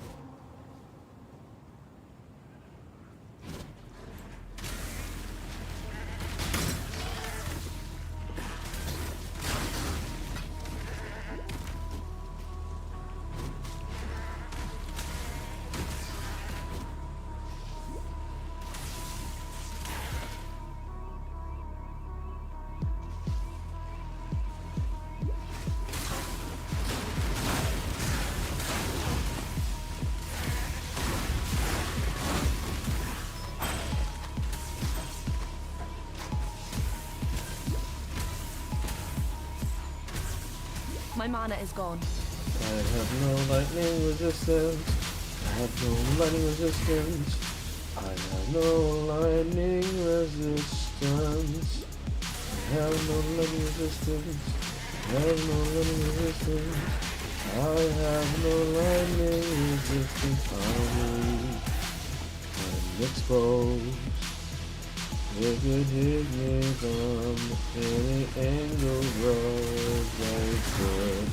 E: My mana is gone.
A: I have no lightning resistance. I have no lightning resistance. I have no lightning resistance. I have no lightning resistance. I have no lightning resistance. I have no lightning resistance. I'm exposed. If you hit me from any angle, road like good,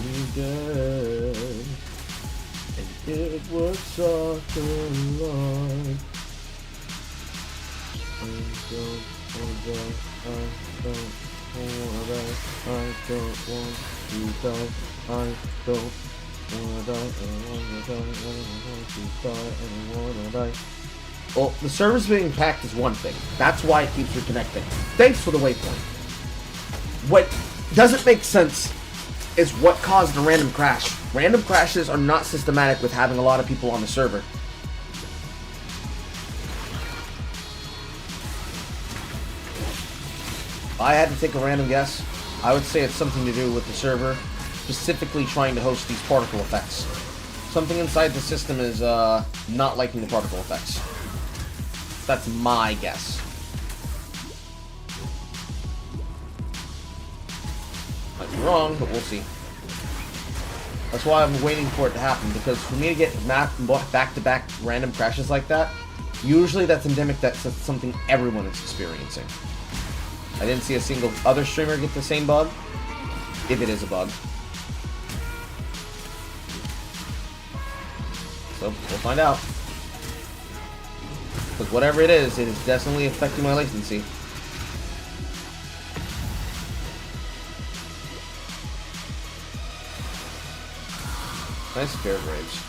A: you dead. And it was such a lot. I don't want to die. I don't want to die. I don't wanna die, wanna die. Well, the servers being packed is one thing. That's why it keeps reconnecting. Thanks for the waypoint. What doesn't make sense is what caused the random crash. Random crashes are not systematic with having a lot of people on the server. If I had to take a random guess, I would say it's something to do with the server specifically trying to host these particle effects. Something inside the system is not liking the particle effects. That's my guess. Might be wrong, but we'll see. That's why I'm waiting for it to happen, because for me to get back-to-back random crashes like that, usually that's endemic, that's something everyone is experiencing. I didn't see a single other streamer get the same bug, if it is a bug. So, we'll find out. Because whatever it is definitely affecting my latency. Nice fair graves.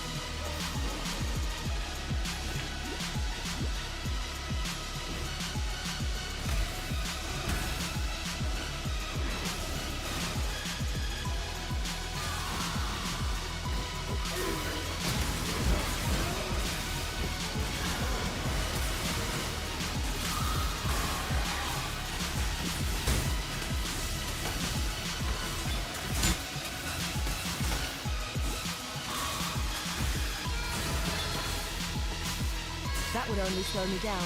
E: That would only slow me down.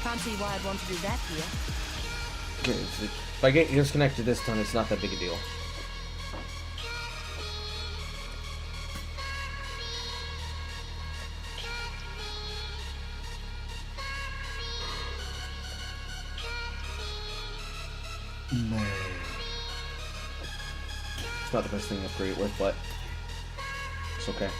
E: Can't see why I'd want to do that here.
A: Okay, so if I get disconnected this time, it's not that big a deal. Man. It's not the best thing to upgrade with, but it's okay.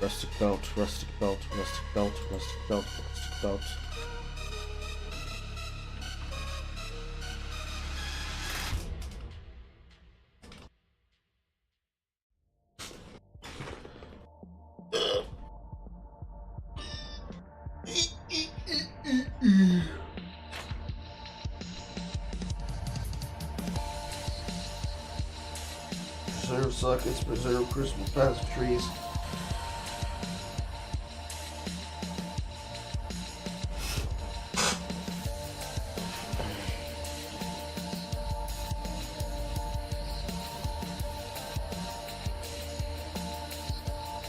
A: Rustic belt, rustic belt, rustic belt, rustic belt, rustic belt. Preserve sockets, preserve Christmas passive trees.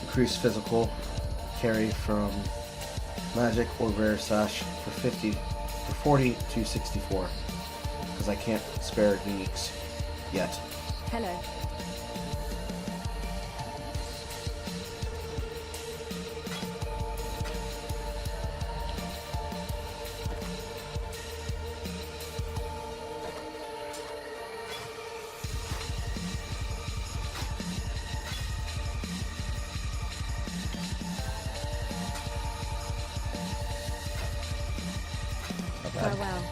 A: Increase physical carry from magic or rare sash for 40 to 64, because I can't spare uniques yet.
E: Hello. Farewell.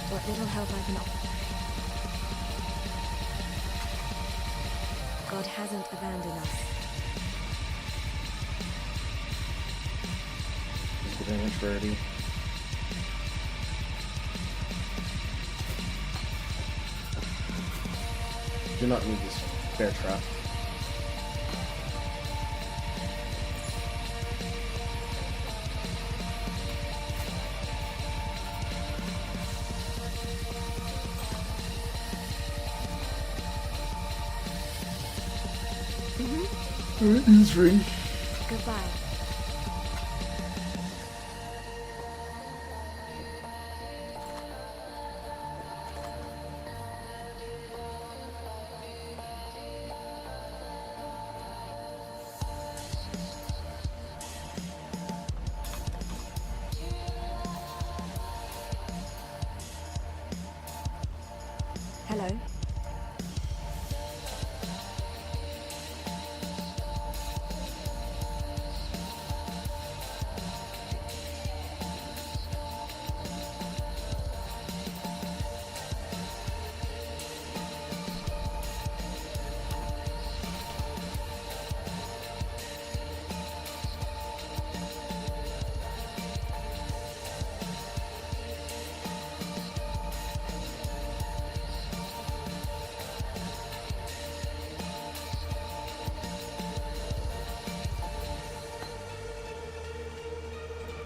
E: What little help I can offer. God hasn't abandoned us.
A: Let's get damage rarity. Do not need this bear trap. Easy.
E: Goodbye. Hello.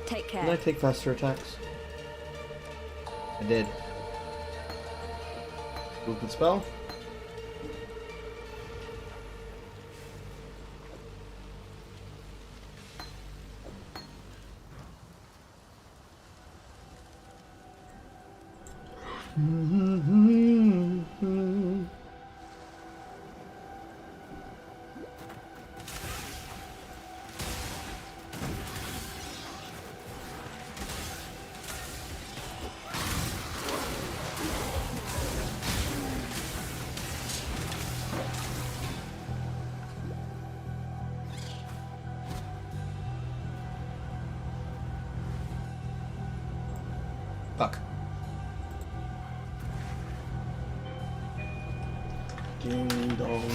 E: Take care.
A: Did I take faster attacks? I did. Movement spell. Fuck. Ding dong.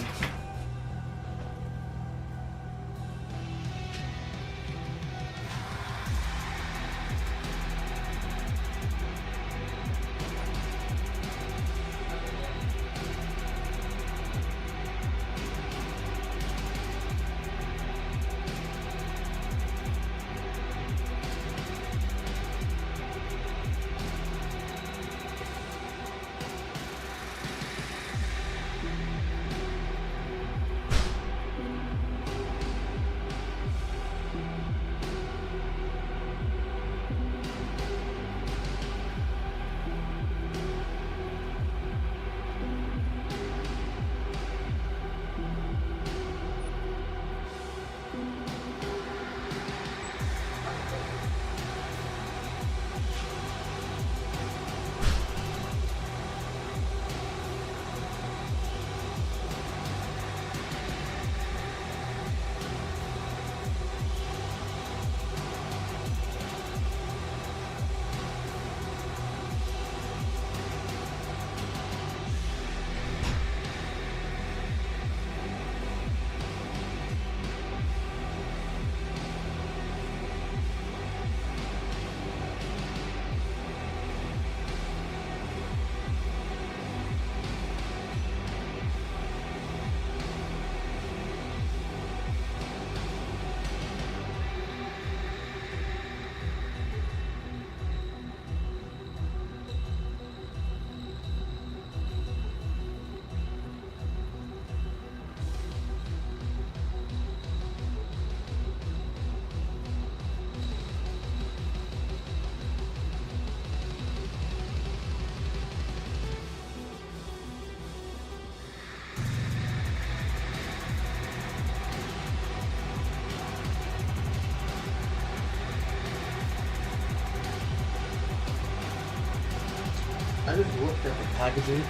A: I just looked at the packaging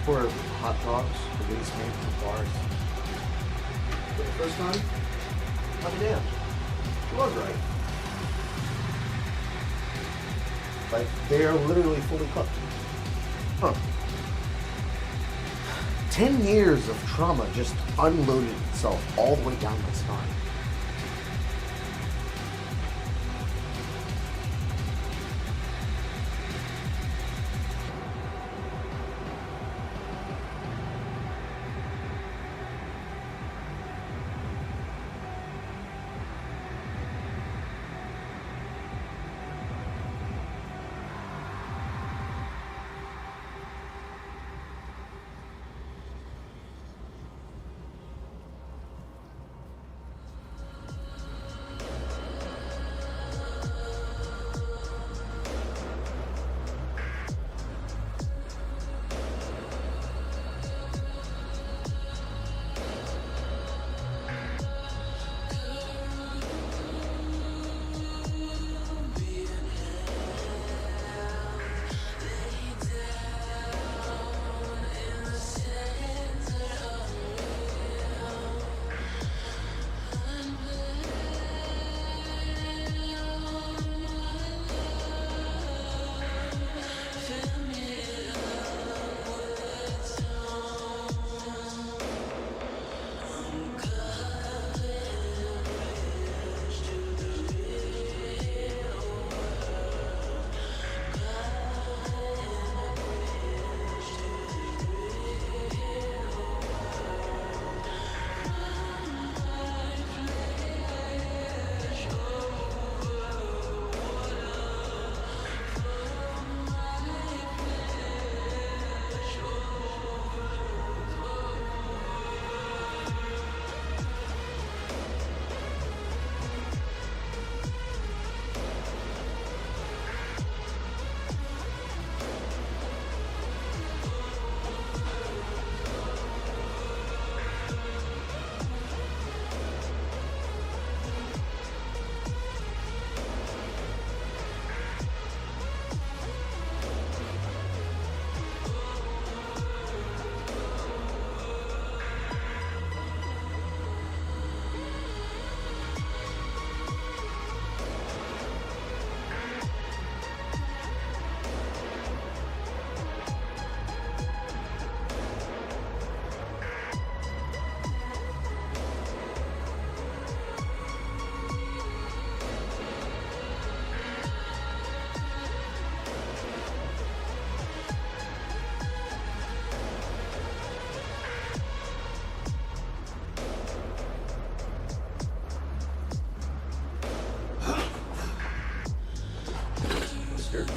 A: for hot dogs, the these made from bars. For the first time, I'll be damned. It was right. Like, they are literally fully cooked. Huh. 10 years of trauma just unloaded itself all the way down my spine. bastard.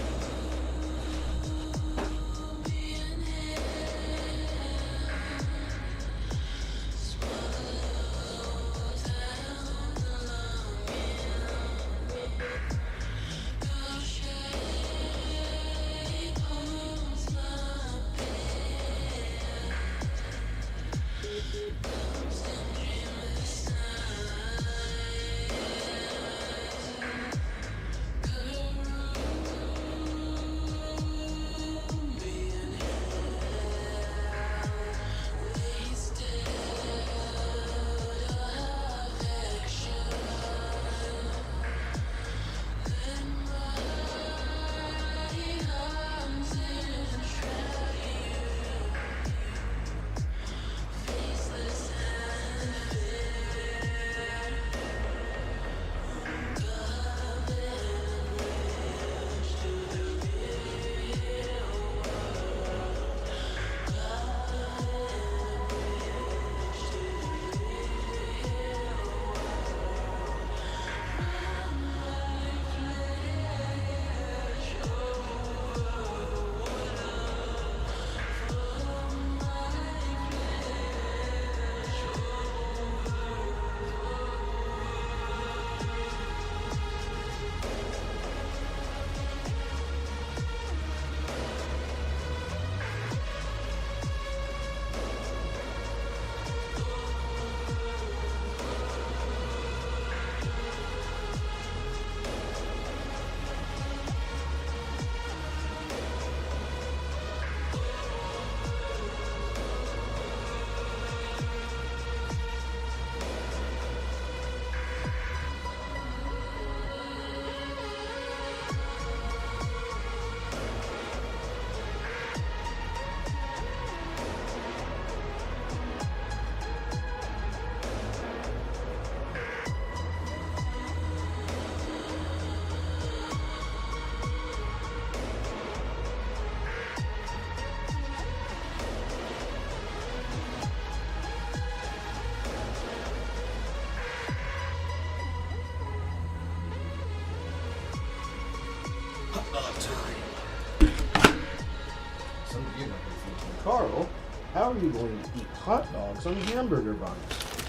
A: Carl, how are you going to eat hot dogs on hamburger buns?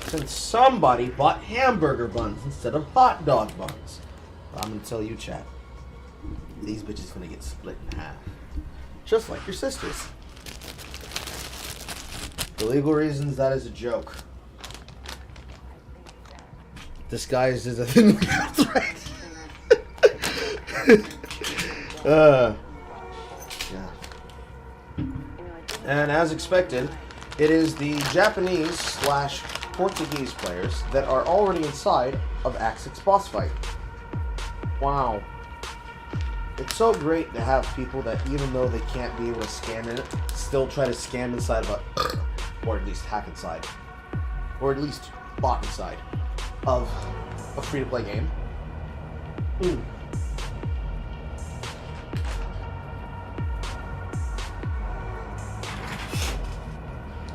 A: Since somebody bought hamburger buns instead of hot dog buns. Well, I'm going to tell you, chat. These bitches going to get split in half. Just like your sisters. For legal reasons, that is a joke. Disguised as a thin threat. Yeah. And as expected, it is the Japanese/Portuguese players that are already inside of Act 6 boss fight. Wow. It's so great to have people that, even though they can't be able to scam in it, still try to scam inside of a, or at least hack inside, or at least bot inside of a free-to-play game.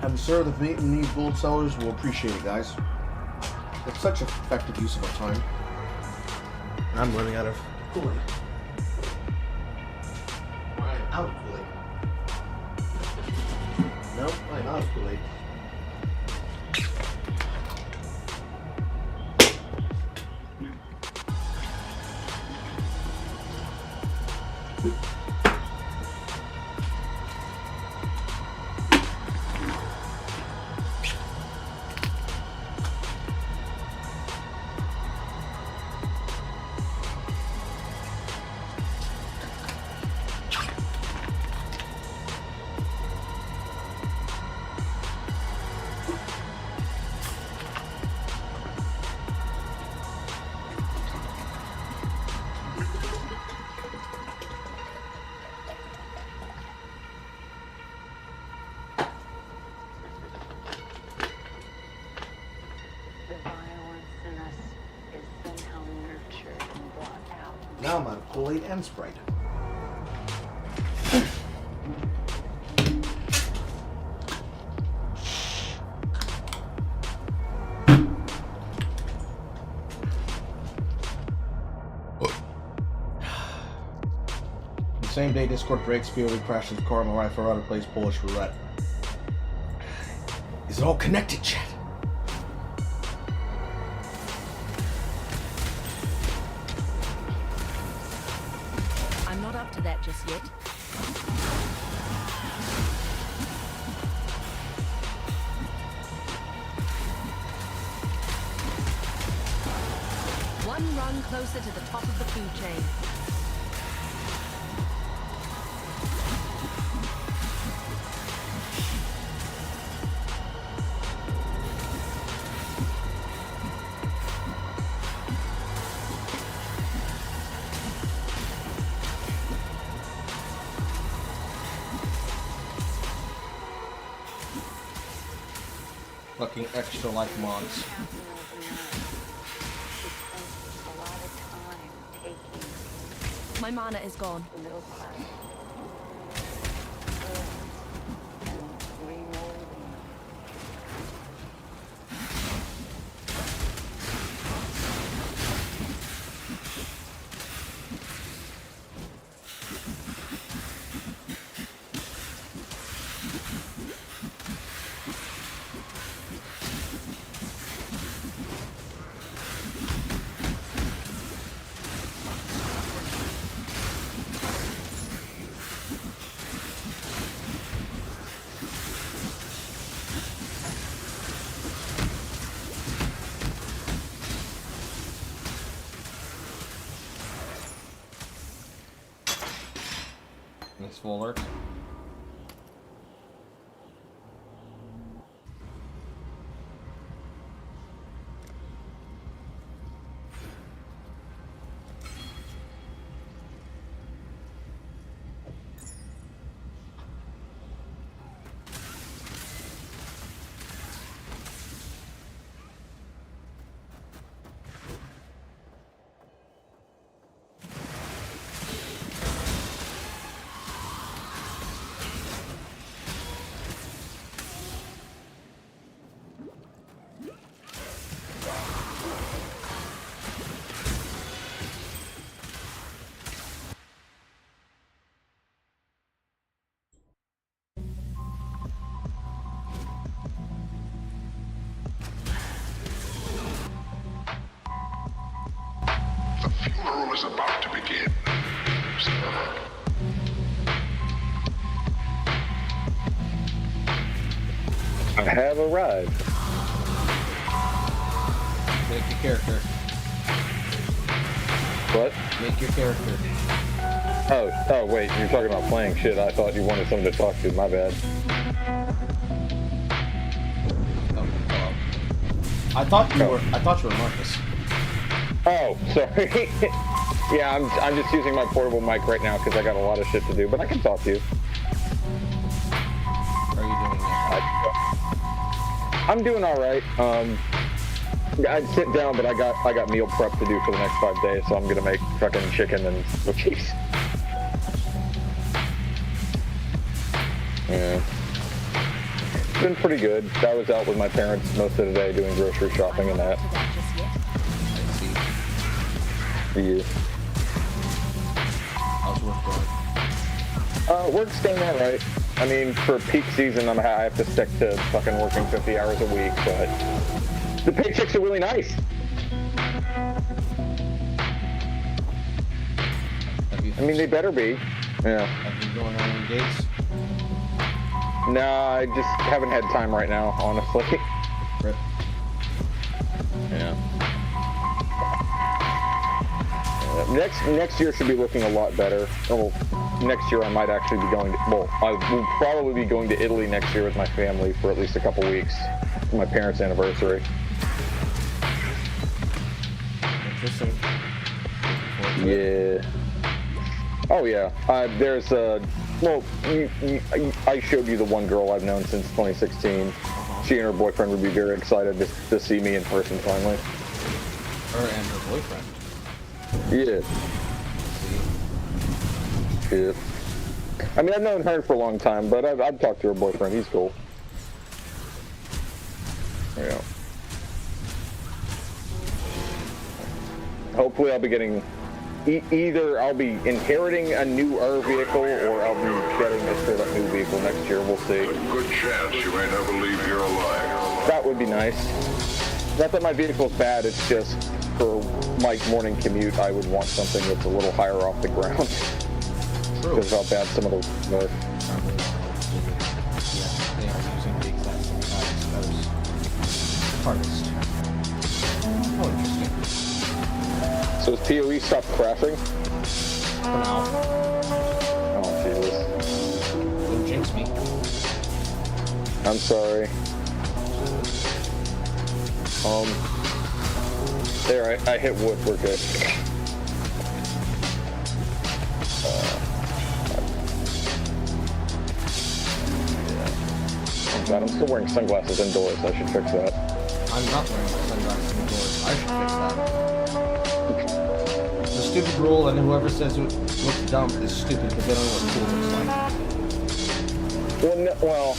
A: I'm sure the Vietnamese gold sellers will appreciate it, guys. It's such an effective use of our time. I'm running out of Kool-Aid. I'm out of Kool-Aid. Nope, I'm out of Kool-Aid. Now I'm out of Kool-Aid and Sprite. Same day Discord breaks, POV crashes, car on the right for other plays Polish roulette. Is it all connected, chat?
E: I'm not up to that just yet. One rung closer to the top of the food chain.
A: Fucking extra life mods.
B: A lot of time taking
E: My mana is gone.
B: the middle class and remolding.
A: It's full alert.
F: The funeral is about to begin.
H: I have arrived.
A: Make your character.
H: What?
A: Make your character.
H: Oh, wait, you're talking about playing shit. I thought you wanted someone to talk to. My bad.
A: Oh, hello. I thought you were Marcus.
H: Oh, sorry. Yeah, I'm just using my portable mic right now because I got a lot of shit to do, but I can talk to you.
A: How are you doing now?
H: I'm doing all right. I'd sit down, but I got meal prep to do for the next 5 days, so I'm gonna make fucking chicken and cookies. Yeah. It's been pretty good. I was out with my parents most of the day doing grocery shopping and that.
E: Up to that just yet.
A: I see.
H: Yeah.
A: How's work going?
H: Work's going all right. I mean, for peak season, I have to stick to fucking working 50 hours a week, but the paychecks are really nice. I mean, they better be. Yeah.
A: Have you going on any dates?
H: Nah, I just haven't had time right now, honestly.
A: Rip.
H: Yeah. Next year should be looking a lot better. Oh, next year I might actually be going to, well, I will probably be going to Italy next year with my family for at least a couple weeks for my parents' anniversary.
A: Interesting.
H: Yeah. Oh yeah. There's well, I showed you the one girl I've known since 2016. She and her boyfriend would be very excited to see me in person finally.
A: Her and her boyfriend.
H: Yeah. Yeah. I mean, I've known her for a long time, but I've talked to her boyfriend. He's cool. Yeah. Hopefully I'll be getting either I'll be inheriting a new R vehicle or I'll be getting a straight up new vehicle next year. We'll see.
F: Good chance you may never leave here alive.
H: That would be nice. Not that my vehicle's bad, it's just for my morning commute, I would want something that's a little higher off the ground.
A: True.
H: Because of how bad some of those are.
A: Yeah, they are using the exact same guys as hardest. Oh, interesting.
H: So has PoE stopped crashing?
A: For now.
H: Oh, Jesus.
A: Don't jinx me.
H: I'm sorry. There, I hit wood, we're good. Oh god, I'm still wearing sunglasses indoors, I should fix that.
A: I'm not wearing my sunglasses indoors. I should fix that. The stupid rule, and whoever says it looks dumb is stupid because they don't know what cool looks like.
H: Well,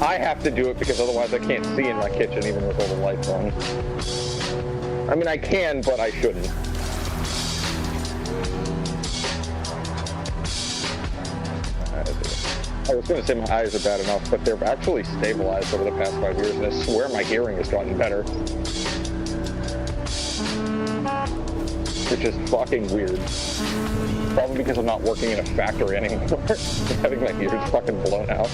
H: I have to do it because otherwise I can't see in my kitchen even with all the lights on. I mean, I can, but I shouldn't. I was going to say my eyes are bad enough, but they're actually stabilized over the past 5 years, and I swear my hearing has gotten better. Which is fucking weird. Probably because I'm not working in a factory anymore. Having my ears fucking blown out.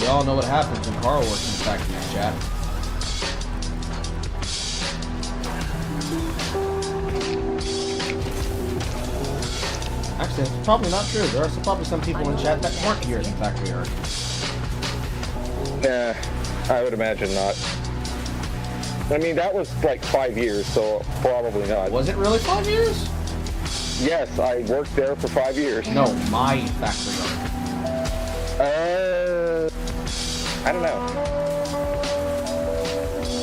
A: We all know what happens when Carl works in the factory, chat. Actually, it's probably not true. There are probably some people in chat that weren't here in the factory art.
H: Yeah, I would imagine not. I mean, that was like 5 years, so probably not.
A: Was it really 5 years?
H: Yes, I worked there for 5 years.
A: No, my factory art.
H: I don't know.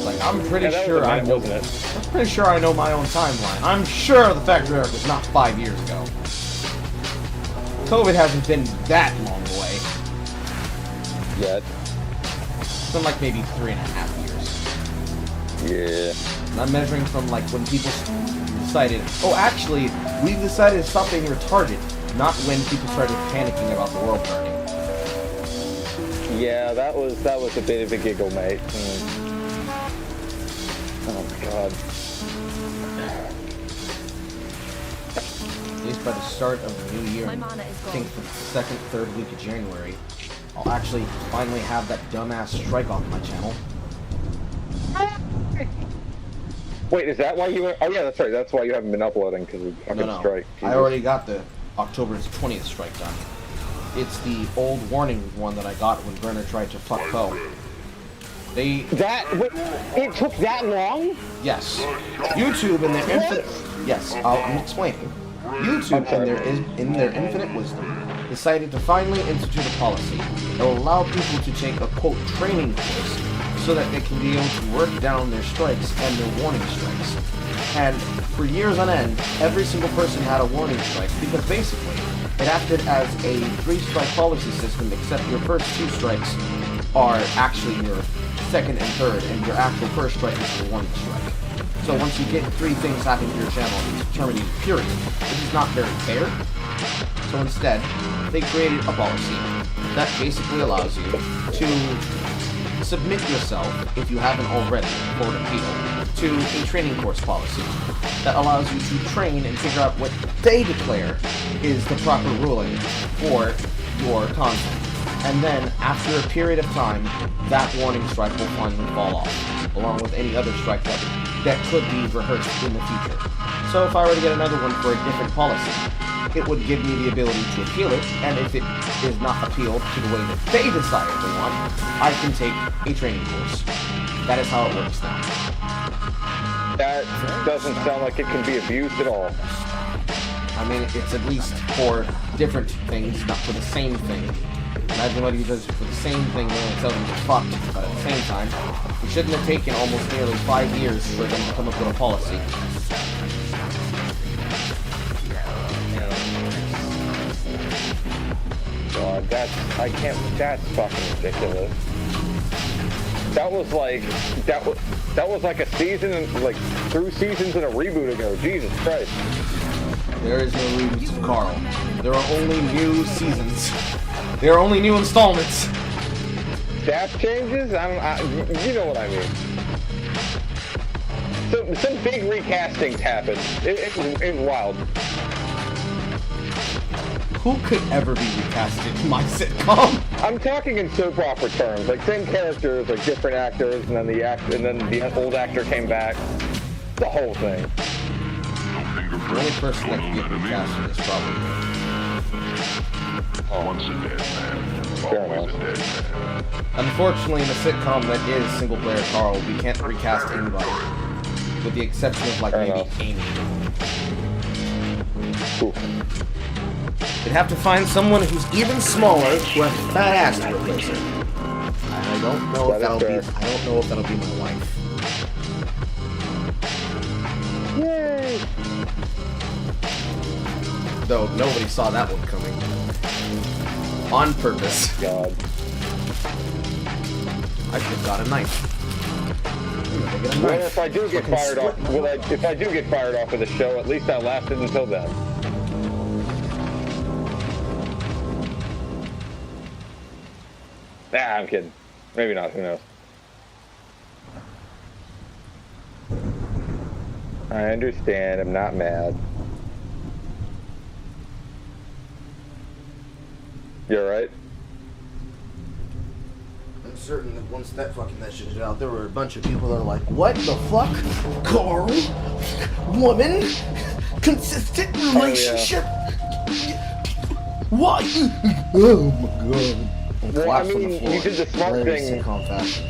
A: Like, I'm pretty
H: Yeah,
A: sure I know.
H: wasn't it?
A: I'm pretty sure I know my own timeline. I'm sure the factory art was not 5 years ago. COVID hasn't been that long away.
H: Yet.
A: It's been like maybe 3.5 years.
H: Yeah.
A: And I'm measuring from like when people decided, oh, actually, we decided to stop being retarded, not when people started panicking about the world burning.
H: Yeah, that was a bit of a giggle, mate. Oh my god.
A: At least by the start of the new year,
E: My
A: I
E: mana is
A: think
E: gone.
A: the second, third week of January, I'll actually finally have that dumbass strike off my channel.
H: Wait, is that why you were... Oh yeah, that's right. That's why you haven't been uploading, because of fucking
A: No.
H: strike.
A: I already got the October 20th strike done. It's the old warning one that I got when Brenner tried to fuck Poe. It
H: took that long?
A: Yes. YouTube in their infinite... Yes, I'm explaining. YouTube in their infinite wisdom decided to finally institute a policy that will allow people to take a, quote, training course so that they can be able to work down their strikes and their warning strikes. And for years on end, every single person had a warning strike because basically it acted as a 3-strike policy system, except your first 2 strikes are actually your second and third, and your actual first strike is your warning strike. So once you get 3 things happening to your channel, it's terminated, period. This is not very fair. So instead, they created a policy that basically allows you to submit yourself, if you haven't already, for an appeal, to a training course policy that allows you to train and figure out what they declare is the proper ruling for your content. And then, after a period of time, that warning strike will finally fall off, along with any other strike that could be rehearsed in the future. So if I were to get another one for a different policy, it would give me the ability to appeal it, and if it is not appealed to the way that they decide they want, I can take a training course. That is how it works now.
H: That doesn't sound like it can be abused at all.
A: I mean, it's at least for different things, not for the same thing. Imagine what he does for the same thing and it tells him to fuck, but at the same time, it shouldn't have taken almost nearly 5 years for them to come up with a policy.
H: God, that's fucking ridiculous. That was like a season, like 3 seasons and a reboot ago. Jesus Christ.
A: There is no reboots of Carl. There are only new seasons. There are only new installments.
H: Staff changes? You know what I mean. Some big recastings happened. It was wild.
A: Who could ever be recasted in my sitcom?
H: I'm talking in soap opera terms, like same characters, like different actors, and then the old actor came back. The whole thing.
A: The only person that can get recasted is probably me.
F: Once a dead man,
H: Fair
F: always a
H: enough.
F: dead man.
A: Unfortunately, in a sitcom that is SinglePlayerCarl, we can't recast anybody. With the exception of, like,
H: Fair
A: maybe
H: enough.
A: Amy.
H: Cool.
A: We'd have to find someone who's even smaller who has a fat ass to replace her. I don't know if
H: That is
A: I don't know if that'll be my wife.
H: Yay!
A: Though nobody saw that one coming. On purpose.
H: God.
A: I should have got a knife.
H: Well, if I do get fired off, if I do get fired off of the show, at least I lasted until then. Nah, I'm kidding. Maybe not. Who knows? I understand. I'm not mad. You alright?
A: I'm certain that once that shit is out, there were a bunch of people that are like, what the fuck? Carl? Woman? Consistent relationship? Why? Oh my god.
H: Well, I mean, you did the smart thing.
A: Sitcom fashion.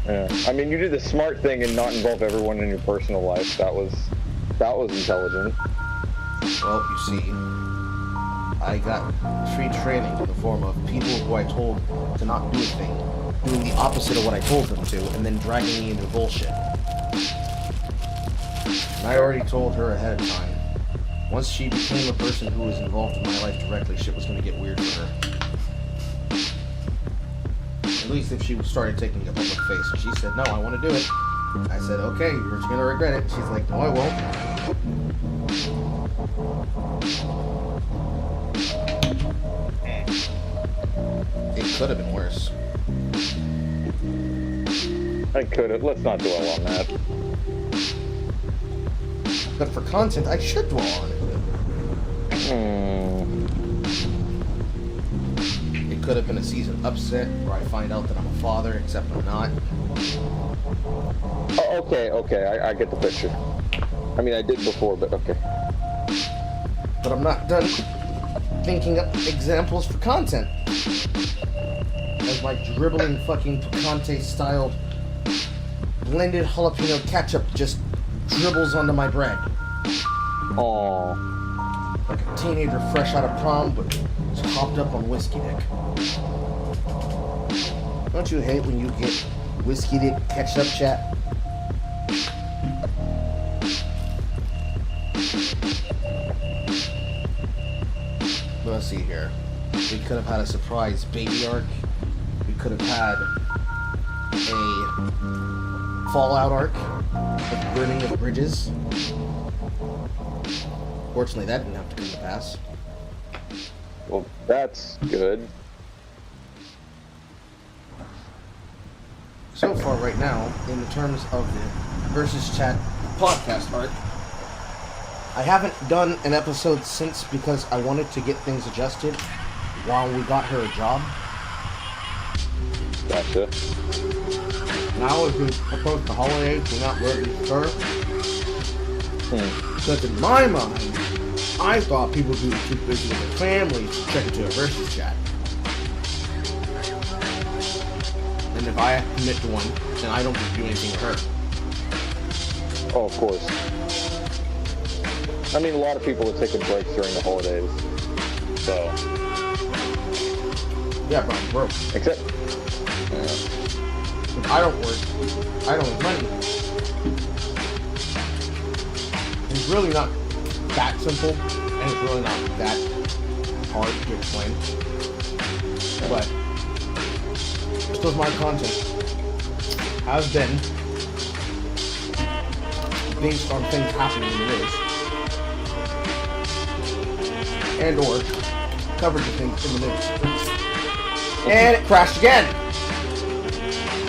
H: Yeah. I mean, you did the smart thing and not involve everyone in your personal life. That was intelligent.
A: Well, you see, I got free training in the form of people who I told to not do a thing, doing the opposite of what I told them to, and then dragging me into bullshit. And I already told her ahead of time. Once she became a person who was involved in my life directly, shit was going to get weird for her. At least if she started taking a public face. And she said, no, I want to do it. I said, okay, you're going to regret it. She's like, no, I won't. It could have been worse.
H: I could have. Let's not dwell on that.
A: But for content, I should dwell on it. It could have been a season upset where I find out that I'm a father, except I'm not.
H: Oh, okay. I get the picture. I mean, I did before, but okay.
A: But I'm not done thinking up examples for content. As my dribbling fucking picante-styled blended jalapeno ketchup just dribbles onto my bread.
H: Aww.
A: Like a teenager fresh out of prom, but it's hopped up on whiskey dick. Don't you hate when you get whiskey dick ketchup chat? Let's see here. We could have had a surprise baby arc. We could have had a Fallout arc with burning of bridges. Fortunately, that didn't have to come to pass.
H: Well, that's good.
A: So far, right now, in the terms of the Versus Chat podcast arc, I haven't done an episode since because I wanted to get things adjusted while we got her a job.
H: Gotcha.
A: Now, as we approach the holidays, we're not working with her. Because in my mind, I thought people would be too busy with their families to check into a Versus Chat. And if I have to commit to one, then I don't get to do anything with her.
H: Oh, of course. I mean, a lot of people are taking breaks during the holidays. So.
A: Yeah, but I'm broke.
H: Except.
A: If I don't work, I don't have money. It's really not that simple, and it's really not that hard to explain. But, this was my content. has been based on things happening in the news and or coverage of things in the news. And it crashed again.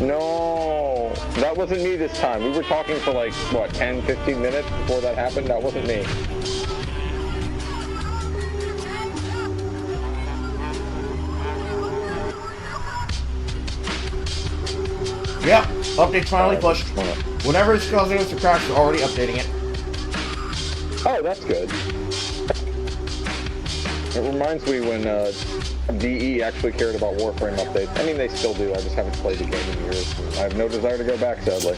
H: No, that wasn't me this time. We were talking for like, what, 10, 15 minutes before that happened? That wasn't me.
A: Yep, update's finally pushed. Whenever it's causing us to crash, we're already updating it.
H: Oh, that's good. It reminds me when DE actually cared about Warframe updates. I mean, they still do. I just haven't played the game in years. I have no desire to go back, sadly.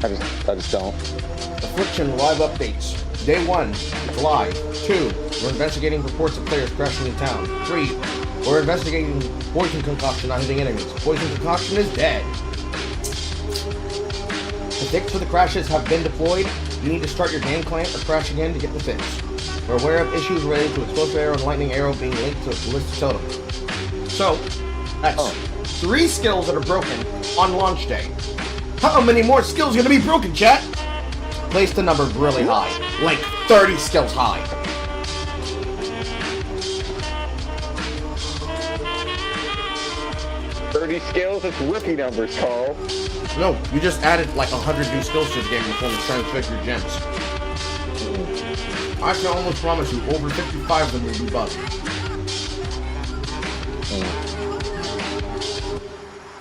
H: I just don't.
A: Affliction live updates. Day 1, it's live. 2, we're investigating reports of players crashing in town. 3, we're investigating poison concoction not hitting enemies. Poison concoction is dead. The fix for the crashes have been deployed. You need to start your game client or crash again to get the fix. We're aware of issues related to explosive arrow and lightning arrow being linked to a ballistic totem. So, that's 3 skills that are broken on launch day. How many more skills are going to be broken, chat? Place the number really high. Like 30 skills high.
H: $30 skills? It's rookie numbers, Carl.
A: No, you just added like 100 new skills to the game before you transfix your gems. I can almost promise you over 55 of them will be bugged.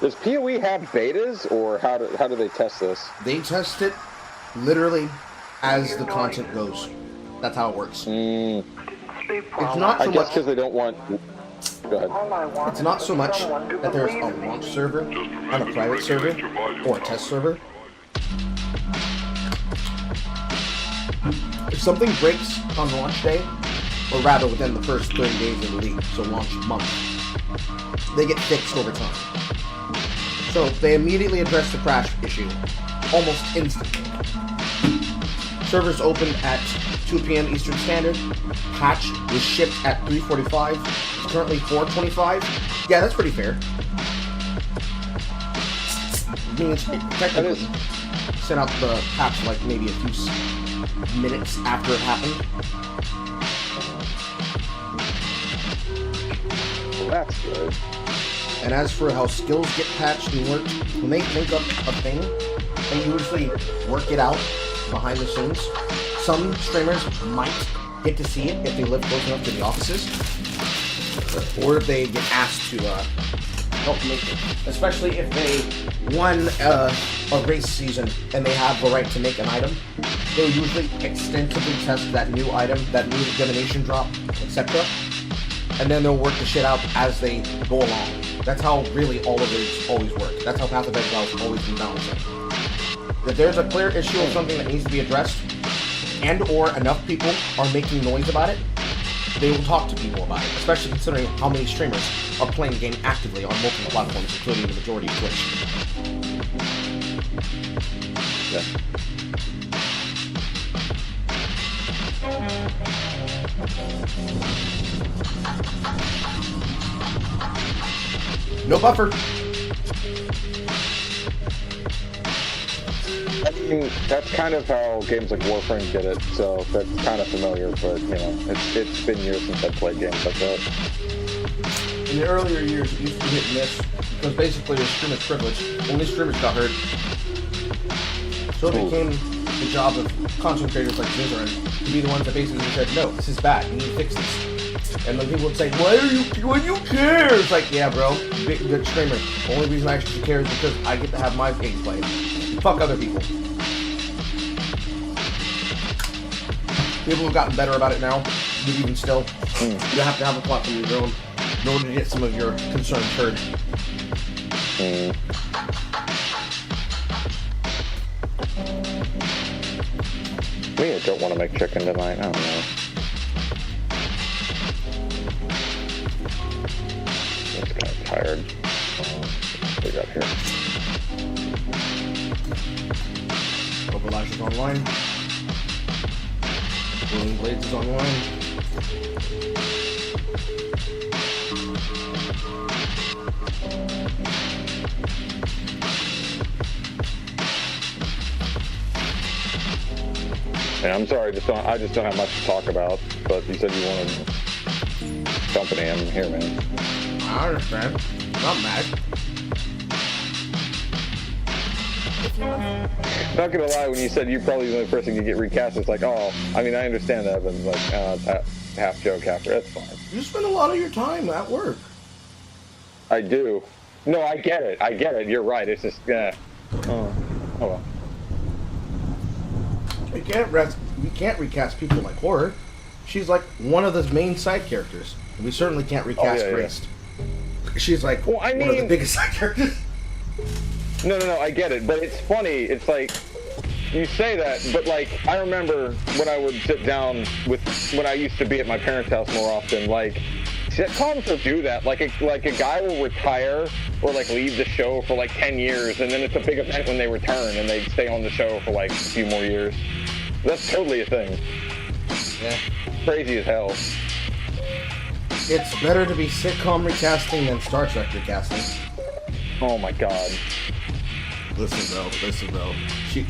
H: Does PoE have betas, or how do they test this?
A: They test it literally as the content goes. That's how it works. It's not so
H: I guess
A: much.
H: because they don't want... Go ahead.
A: It's not so much that there's a launch server and a private server or a test server. If something breaks on launch day, or rather within the first 30 days of the league, so launch month, they get fixed over time. So they immediately address the crash issue, almost instantly. Servers opened at 2 p.m. Eastern Standard. Patch was shipped at 3:45. It's currently 4:25. Yeah, that's pretty fair. I mean, it's technically sent out the patch like maybe a few minutes after it happened.
H: Well, that's good.
A: And as for how skills get patched and worked, when they think up a thing, they usually work it out behind the scenes. Some streamers might get to see it if they live close enough to the offices, or if they get asked to help make it. Especially if they won a race season and they have the right to make an item, they'll usually extensively test that new item, that new divination drop, etc. And then they'll work the shit out as they go along. That's how really all of it always work. That's how Path of Exile has always been balancing. If there's a clear issue of something that needs to be addressed, and or enough people are making noise about it, they will talk to people about it, especially considering how many streamers are playing the game actively on multiple platforms, including the majority of Twitch.
H: Yeah.
A: No buffer.
H: I mean, that's kind of how games like Warframe did it, so that's kind of familiar, but, you know, it's been years since I've played games like that.
A: In the earlier years, it used to be hit and miss, because basically there's streamers privilege. Only streamers got hurt. So it became the job of content creators like Zizaran to be the ones that basically said, no, this is bad, you need to fix this. And then people would say, why you care? It's like, yeah, bro, good streamer. The only reason I actually care is because I get to have my gameplay. Fuck other people. People have gotten better about it now, but even still, you have to have a platform of your own in order to get some of your concerns heard.
H: Maybe I don't want to make chicken tonight, I don't know. It's kind of tired. What we got here?
A: Cobra Lash is online. Rolling Blades is online.
H: Yeah, I'm sorry, I just don't have much to talk about. But you said you wanted company. I'm here, man.
A: I understand. Not mad.
H: Not gonna lie, when you said you're probably the only person to get recast, it's like, oh, I mean, I understand that, but like, half joke, half. That's fine.
A: You spend a lot of your time at work.
H: I do. No, I get it. You're right. It's just, yeah. Oh well.
A: You can't recast people like Horror. She's like one of the main side characters. We certainly can't recast Grace. She's like one of the biggest side characters.
H: No, I get it, but it's funny. It's like, you say that, but like, I remember when I would sit down when I used to be at my parents' house more often, like, sitcoms will do that. Like a guy will retire or like leave the show for like 10 years, and then it's a big event when they return, and they stay on the show for like a few more years. That's totally a thing.
A: Yeah.
H: Crazy as hell.
A: It's better to be sitcom recasting than Star Trek recasting.
H: Oh my god.
A: Listen, bro. She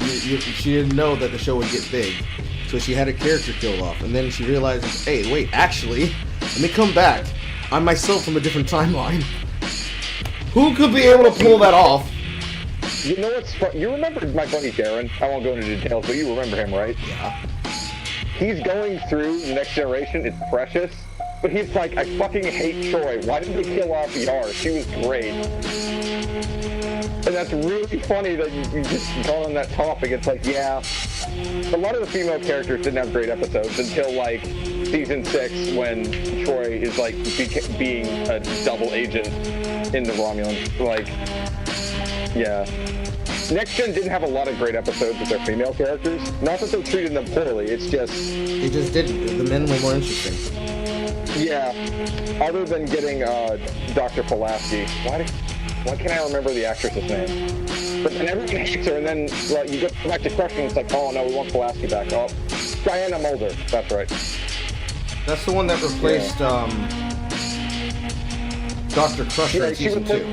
A: didn't know that the show would get big, so she had a character killed off, and then she realizes, hey, wait, actually, let me come back. I'm myself from a different timeline. Who could be able to pull that off?
H: You know what's fun? You remember my buddy Darren? I won't go into details, but you remember him, right?
A: Yeah.
H: He's going through The Next Generation. It's precious. But he's like, I fucking hate Troy. Why did they kill off Yar? She was great. And that's really funny that you just gone on that topic. It's like, yeah, a lot of the female characters didn't have great episodes until like season 6 when Troy is like being a double agent in the Romulans. Like, yeah. Next Gen didn't have a lot of great episodes with their female characters. Not that they treated them poorly, it's just...
A: They just didn't. The men were more interesting.
H: Yeah. Other than getting Dr. Pulaski. Why can't I remember the actress's name? But then everyone hates her, and then you get back to question, it's like, oh no, we want Pulaski back. Oh, Diana Mulder. That's right.
A: That's the one that replaced Dr. Crusher in season 2.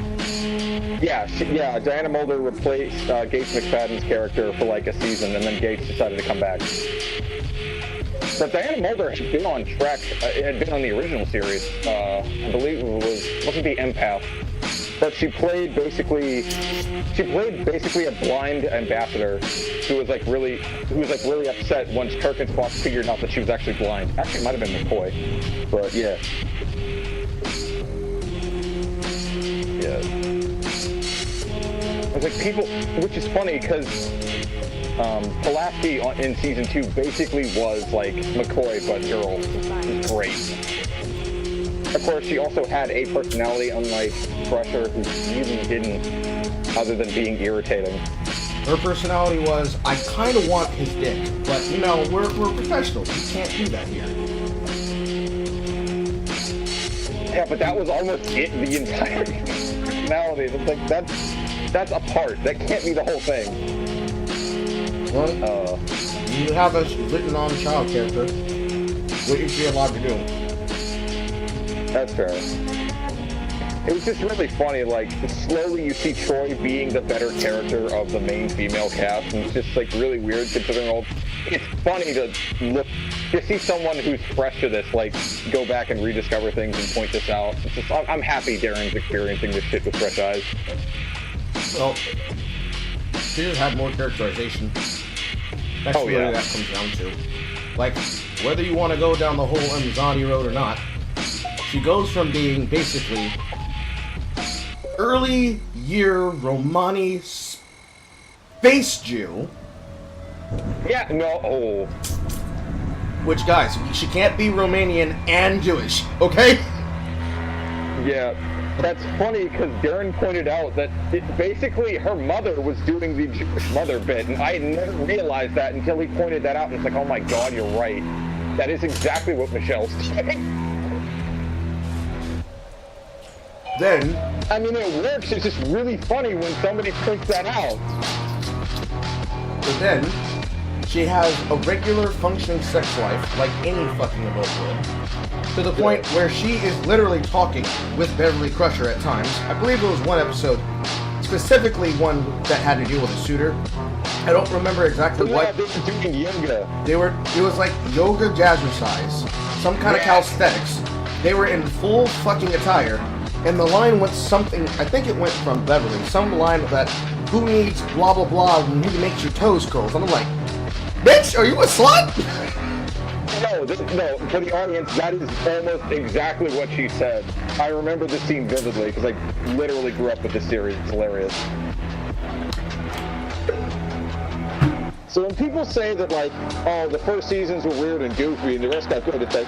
H: Yeah, Diana Mulder replaced Gates McFadden's character for like a season, and then Gates decided to come back. But Diana Mulder had been on Trek, had been on the original series. I believe it wasn't the Empath, but she played basically a blind ambassador who was really upset once Kirk and Spock figured out that she was actually blind. Actually, it might have been McCoy, but yeah. It's like people, which is funny because Pulaski in season 2 basically was like McCoy but girl. It was great. Of course, she also had a personality unlike Crusher, who really didn't, other than being irritating.
A: Her personality was, I kind of want his dick, but you know, we're professionals. We can't do that here.
H: Yeah, but that was almost it, the entire personality. It's like, that's a part. That can't be the whole thing.
A: Well, you have a written on child character. What is she allowed to do?
H: That's fair. It was just really funny, like, slowly you see Troy being the better character of the main female cast, and it's just, like, really weird considering all... It's funny to see someone who's fresh to this, like, go back and rediscover things and point this out. It's just, I'm happy Darren's experiencing this shit with fresh eyes.
A: Well, she just had more characterization. That's really what that comes down to. Like, whether you want to go down the whole Amazani road or not, she goes from being basically early year Romani space Jew.
H: Yeah, no,
A: Which, guys, she can't be Romanian and Jewish, okay?
H: Yeah, that's funny because Darren pointed out that basically her mother was doing the Jewish mother bit, and I had never realized that until he pointed that out, and it's like, oh my god, you're right. That is exactly what Michelle's doing.
A: Then...
H: I mean, it works, it's just really funny when somebody points that out.
A: But then, she has a regular functioning sex life, like any fucking adult would, to the point where she is literally talking with Beverly Crusher at times. I believe there was one episode, specifically one that had to deal with a suitor, I don't remember exactly
H: Yeah,
A: what
H: they were doing yoga.
A: it was like yoga jazzercise, some kind of calisthenics. They were in full fucking attire, and the line went something, I think it went from Beverly, some line that, who needs blah blah blah when he makes your toes curls? And I'm like, bitch, are you a slut?
H: No, no, for the audience, that is almost exactly what she said. I remember this scene vividly, because I literally grew up with this series. It's hilarious. So when people say that, like, oh, the first seasons were weird and goofy and the rest got good, it's like,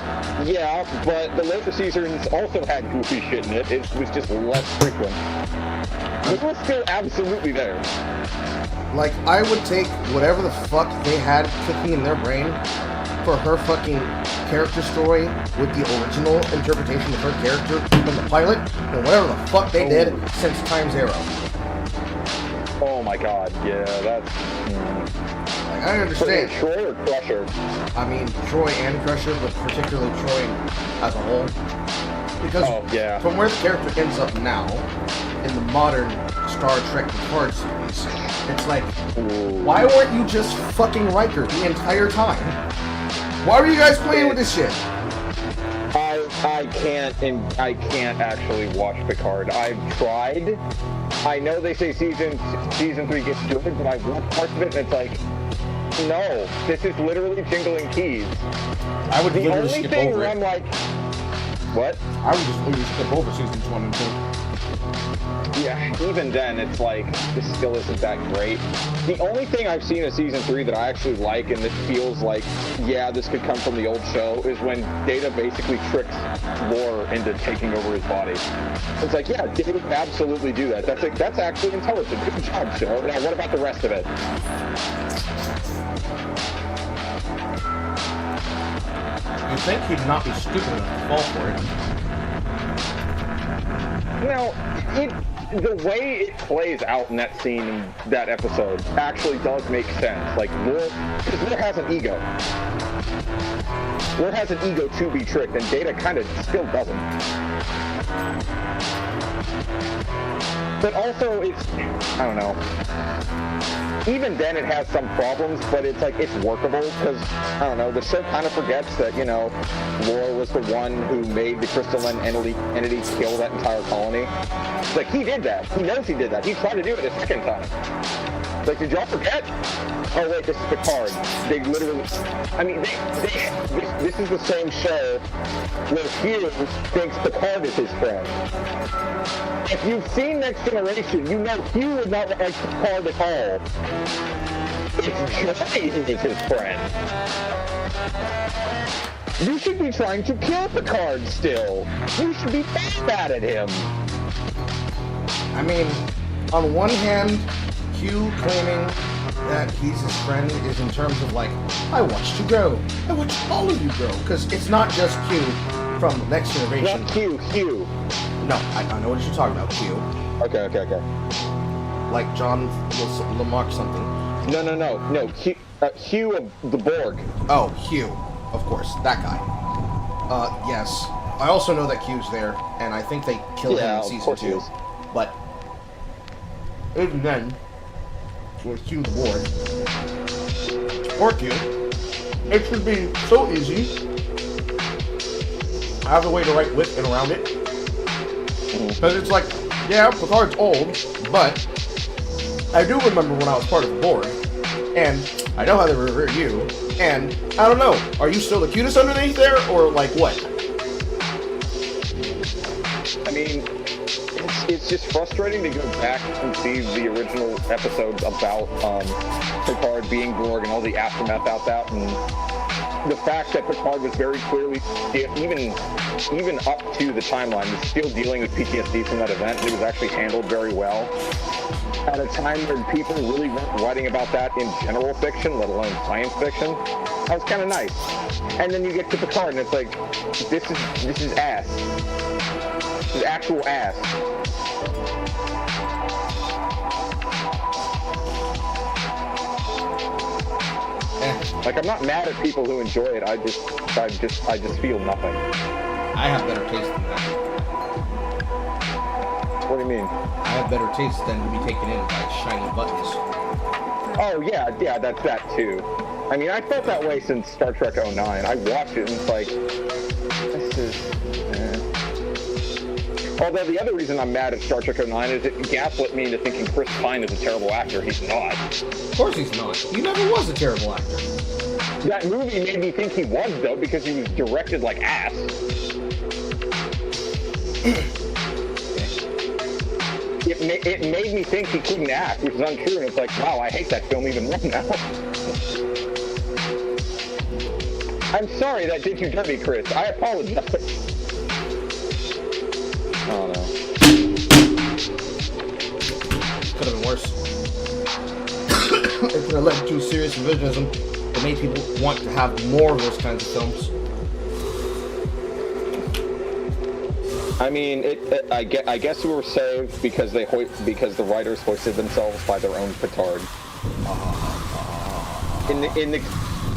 H: yeah, but the later seasons also had goofy shit in it. It was just less frequent. But it was still absolutely there.
A: Like, I would take whatever the fuck they had cooking in their brain for her fucking character story with the original interpretation of her character from the pilot, and whatever the fuck they did since Time Zero.
H: Oh my god, yeah, that's...
A: Like, I understand.
H: Troy or Crusher?
A: I mean, Troy and Crusher, but particularly Troy as a whole. Because from where the character ends up now, in the modern Star Trek Picard series, it's like, why weren't you just fucking Riker the entire time? Why were you guys playing with this shit?
H: I can't actually watch Picard. I've tried. I know they say season 3 gets good, but I've watched parts of it and it's like, no, this is literally jingling keys.
A: I would
H: the
A: literally
H: only
A: skip
H: thing
A: over
H: where
A: it.
H: I'm like, what?
A: I would just literally skip over seasons 1 and 2.
H: Yeah, even then, it's like, this still isn't that great. The only thing I've seen in season 3 that I actually like, and this feels like, yeah, this could come from the old show, is when Data basically tricks Lore into taking over his body. It's like, yeah, Data would absolutely do that. That's actually intelligent. Good job, show. Now, what about the rest of it?
A: You'd think he'd not be stupid enough to fall for it.
H: Now, the way it plays out in that scene, in that episode, actually does make sense. Like, because Lore has an ego. Lore has an ego to be tricked, and Data kind of still doesn't. But also, it's, I don't know. Even then, it has some problems, but it's like, it's workable, because, I don't know, the show kind of forgets that, you know, Lore was the one who made the crystalline entity kill that entire colony. It's like, he did that. He knows he did that. He tried to do it a second time. Like, did y'all forget? Oh, wait, this is Picard. They literally... I mean, this is the same show where Hugh thinks Picard is his friend. If you've seen Next Generation, you know Hugh would not like Picard at all. It's Johnny who is his friend. You should be trying to kill Picard still. You should be mad at him.
A: I mean, on one hand, Q claiming that he's his friend is in terms of like, I watched you grow. I watched all of you grow. Because it's not just Q from the Next Generation.
H: Not Hugh.
A: No, I know what you're talking about, Q.
H: Okay.
A: Like John Lamarck something.
H: No. Hugh of the Borg.
A: Oh, Hugh. Of course, that guy. Yes. I also know that Q's there, and I think they killed him in season 2. But even then, with Q the Borg, or Q, it should be so easy. I have a way to write with and around it. Because it's like, yeah, Picard's old, but I do remember when I was part of the Borg, and I know how they revere you, and I don't know, are you still the cutest underneath there, or like what?
H: I mean, it's just frustrating to go back and see the original episodes about Picard being Borg and all the aftermath out that, and the fact that Picard was very clearly, even up to the timeline, was still dealing with PTSD from that event. It was actually handled very well. At a time when people really weren't writing about that in general fiction, let alone science fiction, that was kind of nice. And then you get to Picard, and it's like, this is ass. This is actual ass. Like, I'm not mad at people who enjoy it. I just feel nothing.
A: I have better taste than that.
H: What do you mean?
A: I have better taste than to be taken in by shiny buttons.
H: Oh yeah, that's that too. I mean, I felt that way since Star Trek 09. I watched it and it's like, this is... Although the other reason I'm mad at Star Trek 09 is it gaslit me into thinking Chris Pine is a terrible actor. He's not.
A: Of course he's not. He never was a terrible actor.
H: That movie made me think he was, though, because he was directed like ass. It made me think he couldn't act, which is untrue, and it's like, wow, I hate that film even more now. I'm sorry that did you dirty, Chris. I apologize. Oh no.
A: Could have been worse. It could have led to serious revisionism that made people want to have more of those kinds of films.
H: I mean, I guess we were saved because the writers hoisted themselves by their own petard.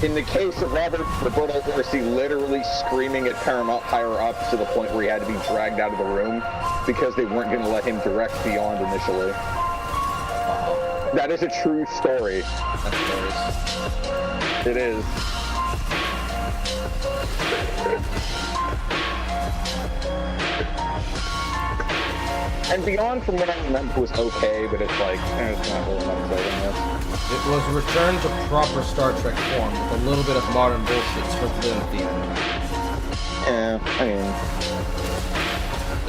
H: In the case of Roberto Orci literally screaming at Paramount higher ups to the point where he had to be dragged out of the room because they weren't going to let him direct Beyond initially. That is a true story.
A: That's hilarious.
H: It is. And Beyond, from what I remember, was okay, but it's like, it's not really that exciting.
A: It was a return to proper Star Trek form with a little bit of modern bullshit sprinkled in at the end.
H: Yeah, I mean...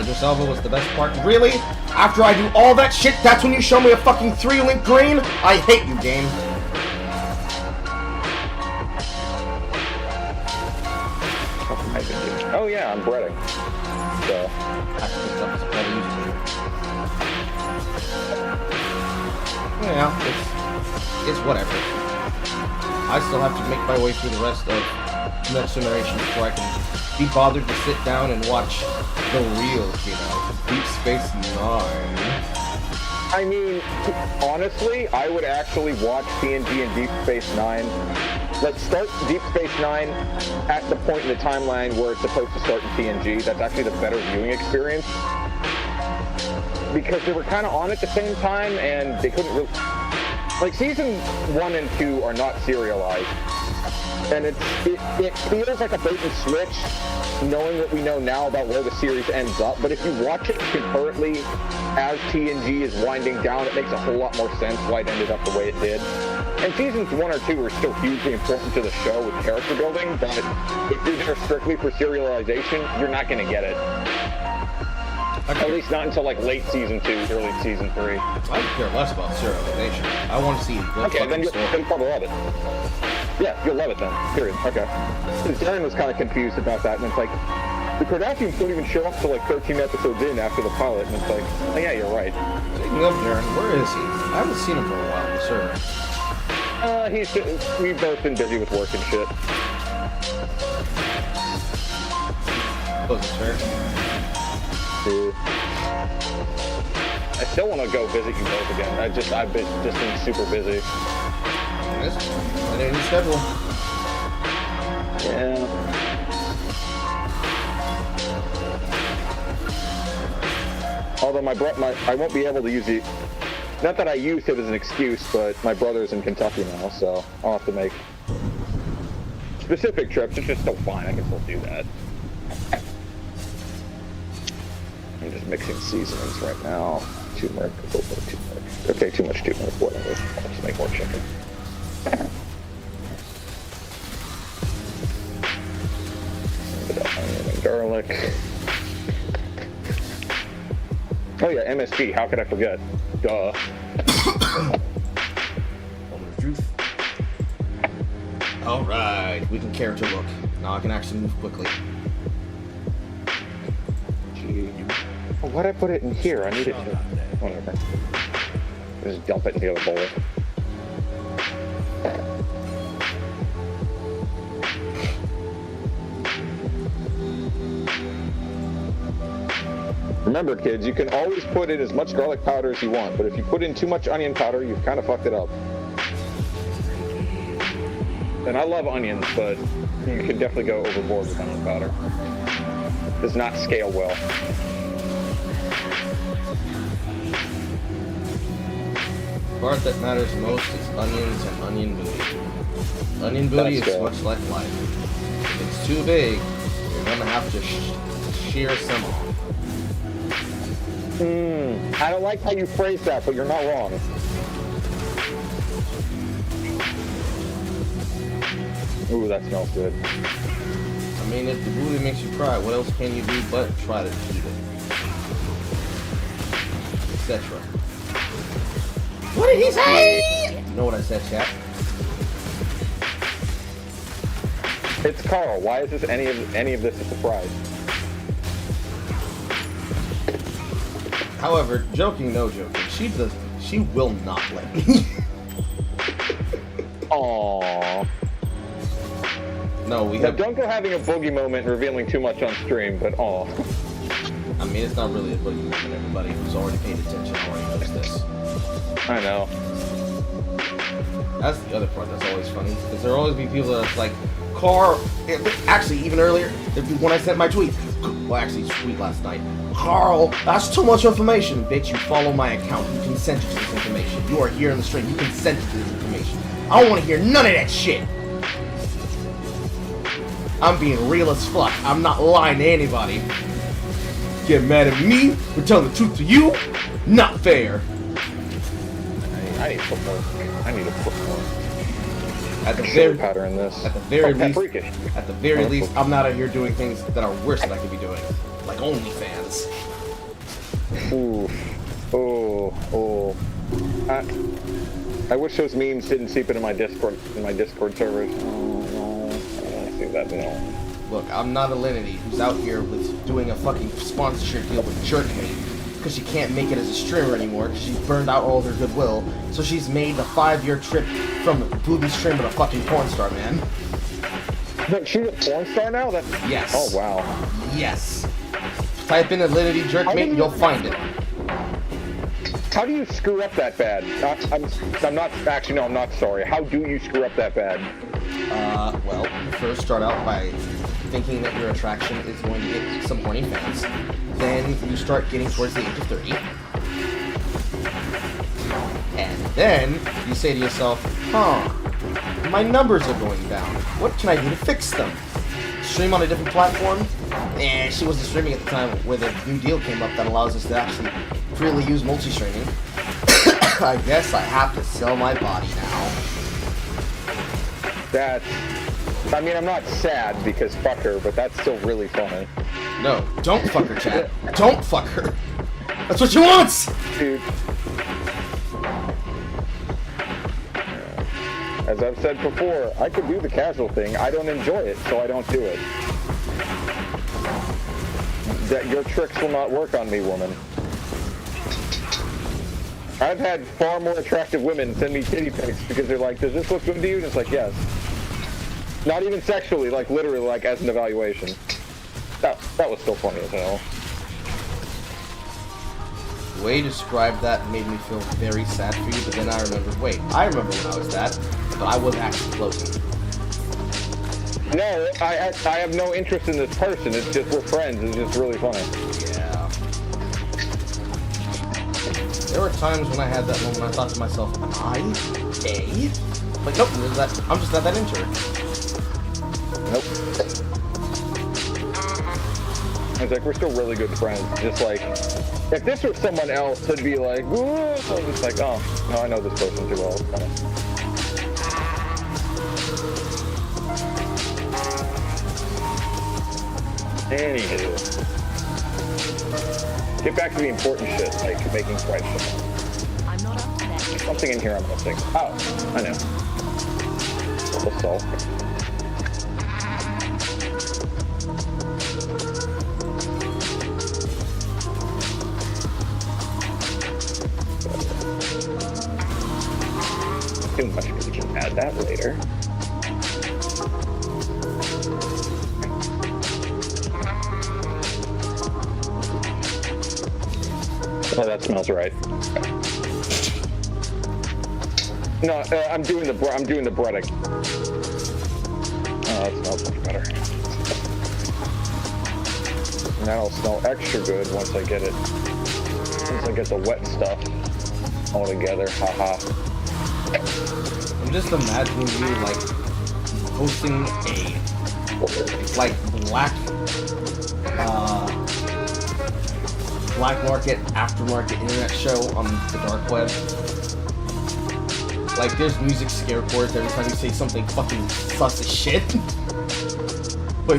A: Idris Elba was the best part. Really? After I do all that shit, that's when you show me a fucking 3-link green? I hate you, game.
H: Oh yeah, I'm breading. So...
A: Yeah, it's whatever. I still have to make my way through the rest of Next Generation before I can be bothered to sit down and watch the real, Deep Space Nine.
H: I mean, honestly, I would actually watch TNG and Deep Space Nine. Let's start Deep Space Nine at the point in the timeline where it's supposed to start in TNG. That's actually the better viewing experience. Because they were kind of on at the same time, and they couldn't really... Like, season 1 and 2 are not serialized. And it feels like a bait and switch, knowing what we know now about where the series ends up. But if you watch it concurrently as TNG is winding down, it makes a whole lot more sense why it ended up the way it did. And seasons 1 or 2 are still hugely important to the show with character building, but if you're there strictly for serialization, you're not going to get it. At least not until like late season 2, early season 3.
A: I don't care less about serialization. I want to see a good
H: okay, then you'll probably love it. Yeah, you'll love it then. Period. Okay. Because Darren was kind of confused about that, and it's like, the Kardashians don't even show up till like 13 episodes in after the pilot, and it's like, oh yeah, you're right.
A: Speaking of Darren, where is he? I haven't seen him for a while, sir.
H: We've both been busy with work and shit.
A: Wasn't fair.
H: I still want to go visit you both again. I've been super busy.
A: Yes, I didn't schedule.
H: Yeah. Although I won't be able to use it. Not that I used it as an excuse, but my brother's in Kentucky now, so I'll have to make specific trips. It's just still fine. I can still do that. I'm just mixing seasonings right now. Turmeric, a little bit of turmeric. Okay, too much turmeric, whatever. I'll just make more chicken. A bit of onion and garlic. Oh yeah, MSG, how could I forget? Duh.
A: Alright, we can character look. Now I can actually move quickly.
H: Oh, why'd I put it in here? I need it to... Whatever. Just dump it in the other bowl. Remember, kids, you can always put in as much garlic powder as you want, but if you put in too much onion powder, you've kind of fucked it up. And I love onions, but you can definitely go overboard with onion powder. It does not scale well.
A: part that matters most is onions and onion booty. Onion booty
H: That's
A: is
H: good.
A: much like life. If it's too big, you're gonna have to shear some off.
H: I don't like how you phrase that, but you're not wrong. Ooh, that smells good.
A: I mean, if the booty makes you cry, what else can you do but try to eat it? Etc. What did he say? You know what I said, chat?
H: It's Carl. Why is this any of this a surprise?
A: However, joking, no joking, she will not let me.
H: Aww.
A: No, we
H: Now,
A: have.
H: don't go having a boogie moment and revealing too much on stream, but aw.
A: I mean, it's not really a boogie moment. Everybody who's already paid attention already knows this.
H: I know.
A: That's the other part that's always funny, because there'll always be people that's like, Carl. Actually, even earlier, when I sent my tweet. Well, actually, tweet last night. Carl, that's too much information. Bitch, you follow my account. You consented to this information. You are here in the stream. You consented to this information. I don't want to hear none of that shit. I'm being real as fuck. I'm not lying to anybody. Get mad at me for telling the truth to you? Not fair.
H: I need to put more. I need to put more.
A: At the
H: Short
A: very,
H: powder in this.
A: at the very least,
H: paprika.
A: at the very least, I'm not out here doing things that are worse than I could be doing, like OnlyFans.
H: Ooh. Oh. I wish those memes didn't seep into my Discord servers. Oh, no. I don't want to see that, no.
A: Look, I'm not a Linity who's out here with doing a fucking sponsorship deal with Jerkmate because she can't make it as a streamer anymore because she's burned out all her goodwill. So she's made a 5-year trip from booby streamer to fucking porn star, man.
H: But she's a porn star now?
A: Yes.
H: Oh, wow.
A: Yes. Type in Linity Jerkmate, you'll find it.
H: How do you screw up that bad? I'm not, actually, no, I'm not sorry. How do you screw up that bad?
A: Well, you first start out by thinking that your attraction is going to get some horny fans. Then you start getting towards the age of 30. And then you say to yourself, my numbers are going down. What can I do to fix them? Stream on a different platform? She wasn't streaming at the time where the new deal came up that allows us to actually freely use multi-streaming. I guess I have to sell my body now.
H: I mean, I'm not sad because fuck her, but that's still really funny.
A: No, don't fuck her, chat. Don't fuck her. That's what she wants!
H: Dude. As I've said before, I could do the casual thing. I don't enjoy it, so I don't do it. That your tricks will not work on me, woman. I've had far more attractive women send me titty pics because they're like, does this look good to you? And it's like, yes. Not even sexually, like literally, like as an evaluation. That was still funny as hell.
A: The way you described that made me feel very sad for you, but then I remembered, wait, I remember when I was that, but I wasn't actually floating.
H: No, I have no interest in this person. It's just we're friends. It's just really funny.
A: Yeah. There were times when I had that moment I thought to myself, am I gay? Like, nope, I'm just not that into her.
H: Nope. It's like, we're still really good friends. Just like, if this was someone else, it'd be like, ooh, it's like, oh, no, I know this person too well. Kind of. Anywho. Get back to the important shit, like making fried shit.
E: I'm not up to that.
H: There's something in here I'm missing. Oh, I know. The salt. Too much, because we can add that later. Oh, that smells right. No, I'm doing the breading. Oh, that smells much better. And that'll smell extra good once I get it. Once I get the wet stuff. all together. Haha.
A: I'm just imagining you like hosting a like black market aftermarket internet show on the dark web. Like there's music scare chords every time you say something fucking sus as shit.
H: I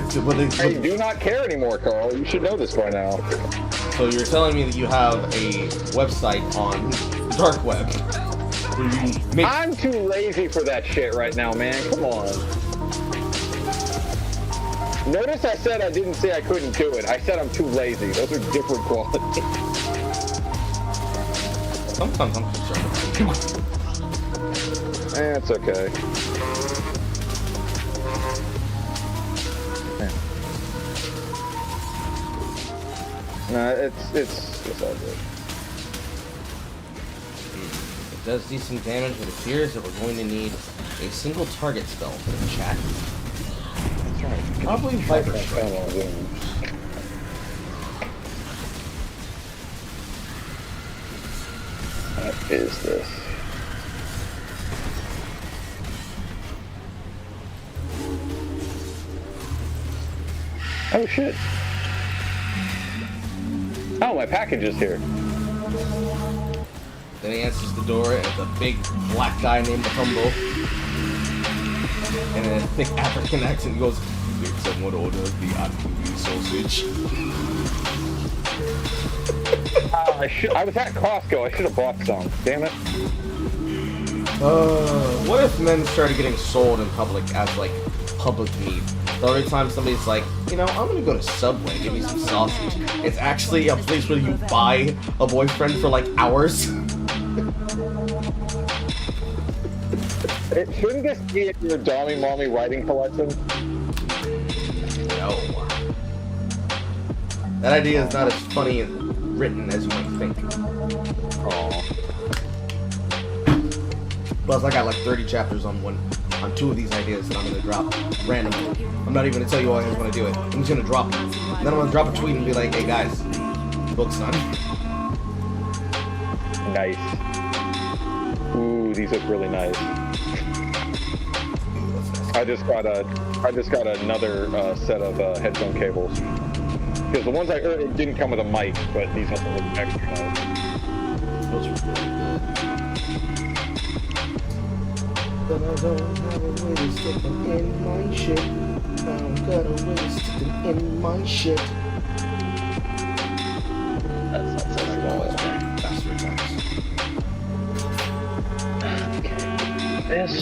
H: do not care anymore, Carl. You should know this by now.
A: So you're telling me that you have a website on the dark web where you make...
H: I'm too lazy for that shit right now, man. Come on. Notice I said I didn't say I couldn't do it. I said I'm too lazy. Those are different qualities.
A: Sometimes I'm concerned.
H: It's okay. No, it's all good.
A: It does decent damage, but it appears that we're going to need a single target spell for the chat.
H: That's right.
A: Probably Viper Strike.
H: What is this? Oh shit. Oh, my package is here.
A: Then he answers the door, and it's a big black guy named Humbo. And in a thick African accent, he goes, "Did someone order the anchovy sausage?"
H: I was at Costco. I should have bought some. Damn it.
A: What if men started getting sold in public as, like, public meat? So every time somebody's like, you know, I'm gonna go to Subway and give me some sausage, it's actually a place where you buy a boyfriend for, like, hours.
H: Shouldn't this be in your Dommy Mommy writing collection?
A: No. That idea is not as funny and written as you might think.
H: Aww.
A: Plus, I got like 30 chapters on two of these ideas that I'm gonna drop randomly. I'm not even gonna tell you all I want to do it. I'm just gonna drop it. And then I'm gonna drop a tweet and be like, "Hey guys, book's done."
H: Nice. Ooh, these look really nice. I just got another set of headphone cables. Because the ones I heard didn't come with a mic, but these have look extra nice.
A: Those are good. But I don't have a way to stick them in my shit. I don't got a way to stick them in my shit.
H: That's not so good.
A: Faster attacks.
H: This.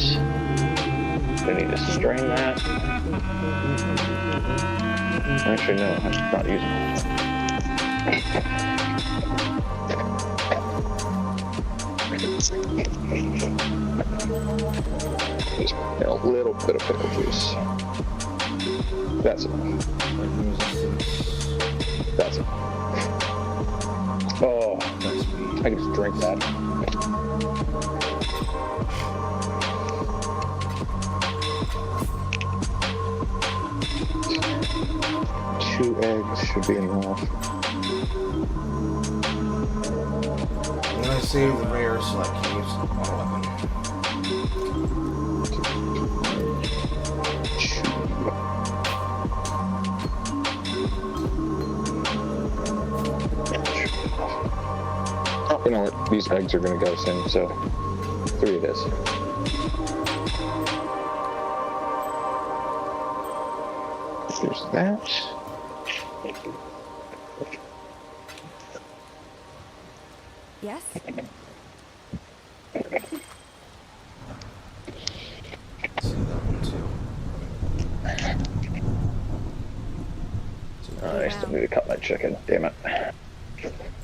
H: I need to strain that. Actually, no, I'm not using it. Just a little bit of pickle juice. That's it. That's it. Oh, I can just drink that. Two eggs should be enough.
A: When I save the rare select keys, auto weapon. Oh, you know what? These eggs are gonna go soon, so 3 it is. There's that.
E: Yes?
A: See that one too.
H: I still need to cut my chicken. Damn it.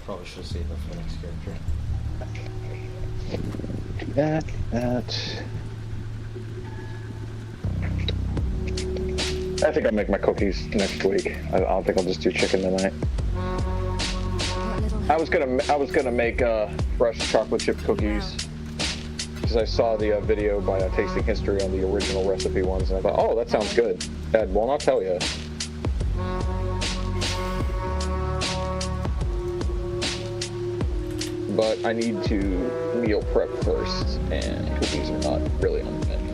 A: Probably should have saved that for the next character.
H: That. I think I'll make my cookies next week. I don't think I'll just do chicken tonight. I was gonna make fresh chocolate chip cookies because I saw the video by Tasting History on the original recipe ones, and I thought, oh, that sounds good. Ed, well, I'll tell you. but I need to meal prep first, and cookies are not really on the menu.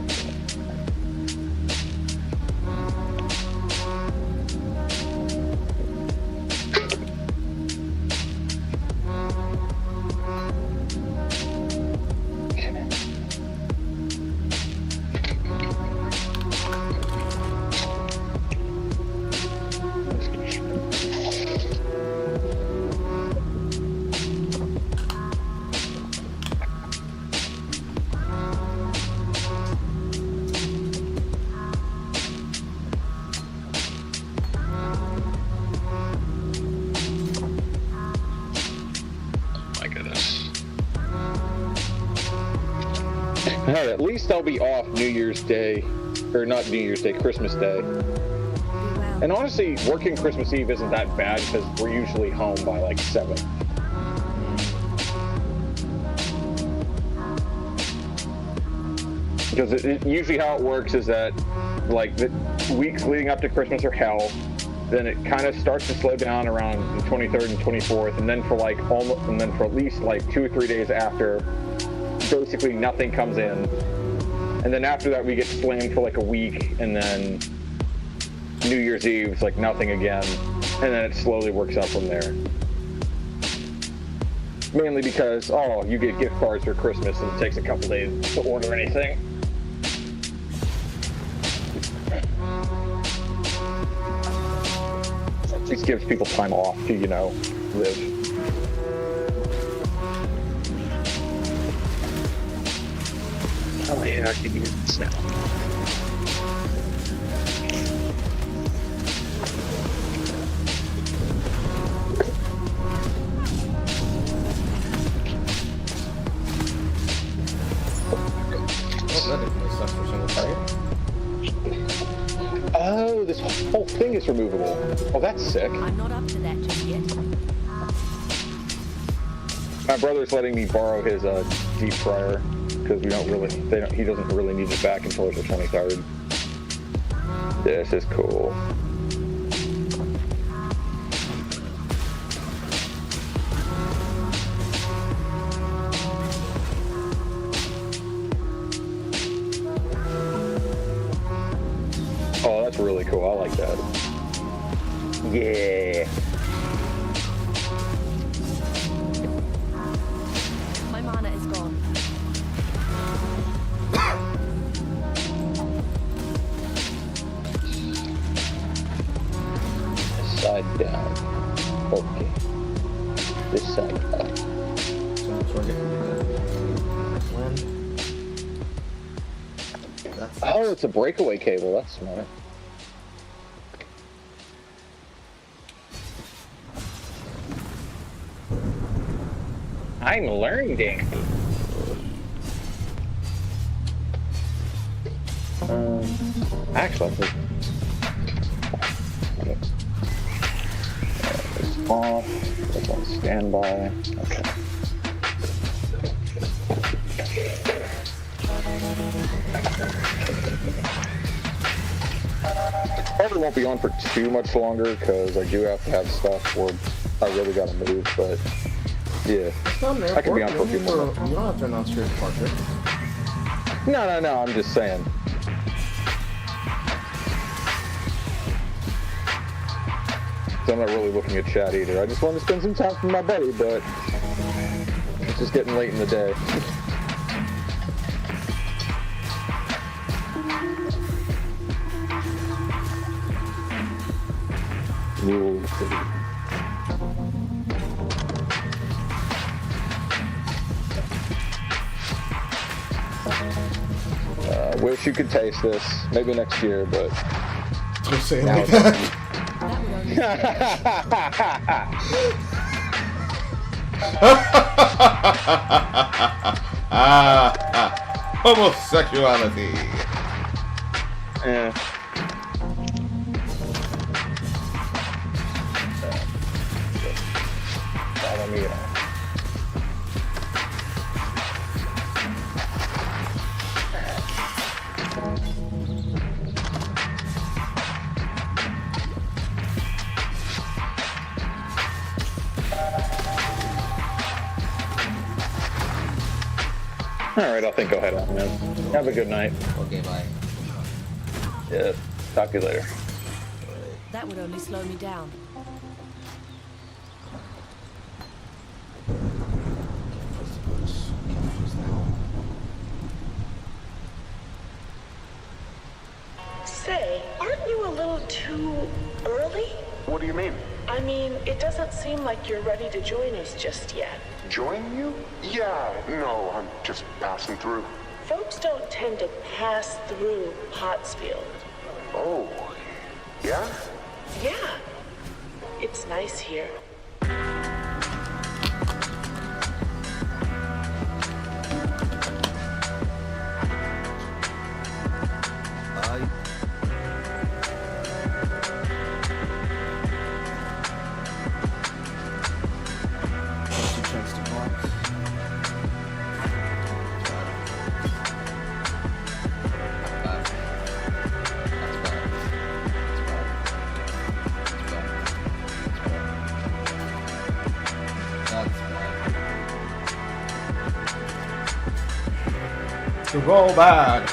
H: Alright, at least I'll be off New Year's Day, or not New Year's Day, Christmas Day. And honestly, working Christmas Eve isn't that bad because we're usually home by like 7. Because usually how it works is that like the weeks leading up to Christmas are hell. Then it kind of starts to slow down around the 23rd and 24th, and then for at least like 2 or 3 days after, basically nothing comes in. And then after that we get slammed for like a week, and then New Year's Eve's like nothing again, and then it slowly works up from there. Mainly because, oh, you get gift cards for Christmas and it takes a couple days to order anything. It just gives people time off to, you know, live. Oh yeah, I can use this now. Oh, this whole thing is removable. Oh, that's sick.
E: I'm not up to that just yet.
H: My brother's letting me borrow his deep fryer because he doesn't really need it back until the 23rd. This is cool. Oh, that's really cool. I like that. Yeah.
E: My mana is gone.
H: This side down. Okay. This side up. Oh, it's a breakaway cable. That's smart. I'm learning. Actually, it's off. It's on standby. Okay. Probably won't be on for too much longer because I do have to have stuff where I really gotta move, but yeah. I can be on for a few more.
A: You don't have to announce your departure.
H: No, I'm just saying. So I'm not really looking at chat either. I just want to spend some time with my buddy, but it's just getting late in the day. Wish you could taste this. Maybe next year, but
A: Don't say it like that. Homosexuality.
H: Yeah. Follow me on. Alright, I'll think I'll head out, man. Have a good night.
A: Okay, bye.
H: Yeah, talk to you later.
E: That would only slow me down.
I: Say, aren't you a little too early?
J: What do you mean?
I: I mean, it doesn't seem like you're ready to join us just yet.
J: Join you? Yeah, no, I'm just passing through.
I: Folks don't tend to pass through Pottsfield.
J: Oh, yeah?
I: Yeah, it's nice here.
A: It's all bad.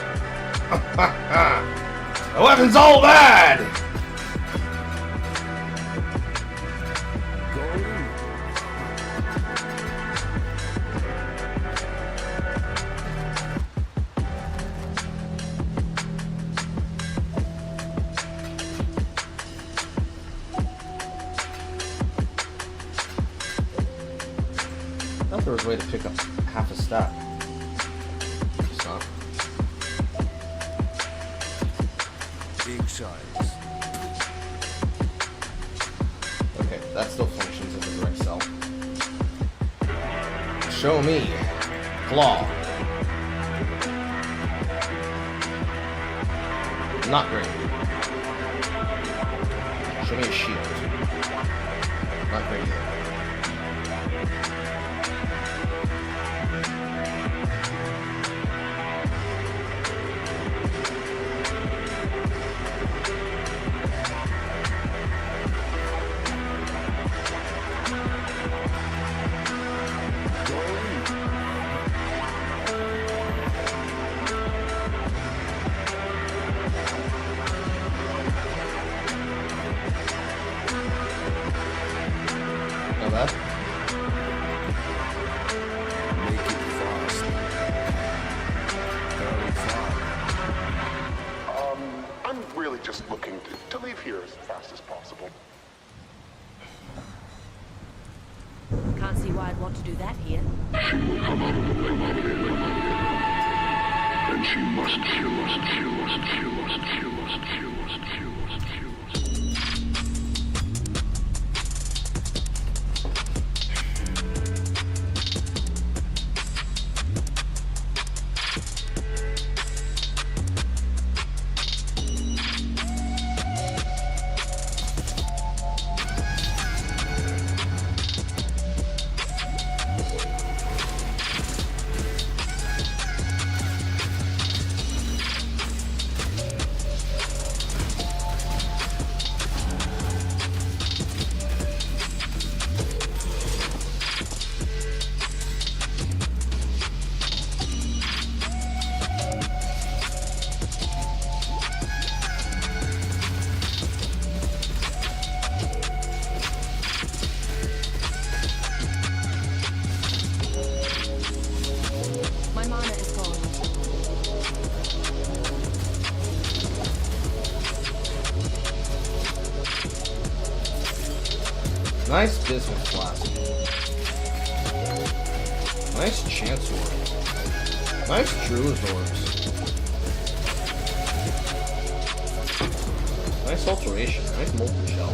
A: The weapon's all bad. I thought there was a way to pick up half a stack. It's not.
D: Big size.
A: Okay, that still functions as a direct sell. Show me. Claw. Not great. Show me a shield. Not great either. Not bad.
D: Make it fast. Very far.
J: I'm really just looking to leave here as fast as possible.
E: Can't see why I'd want to do that here.
F: Then she must.
E: My mana is gone.
A: Nice business class. Nice chance orb. Nice Druid's orbs. Nice alteration. Nice molten shell.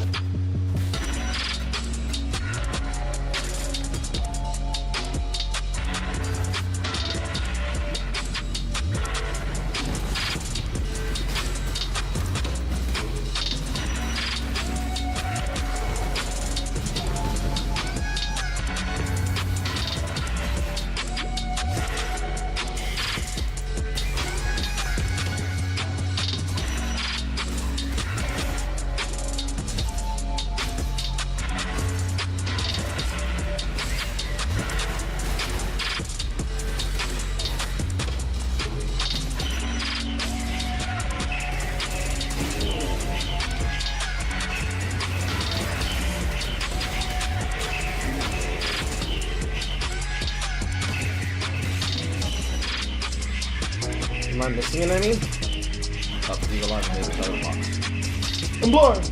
A: I missing an enemy? Oh, these alarms made this other box. I'm blind!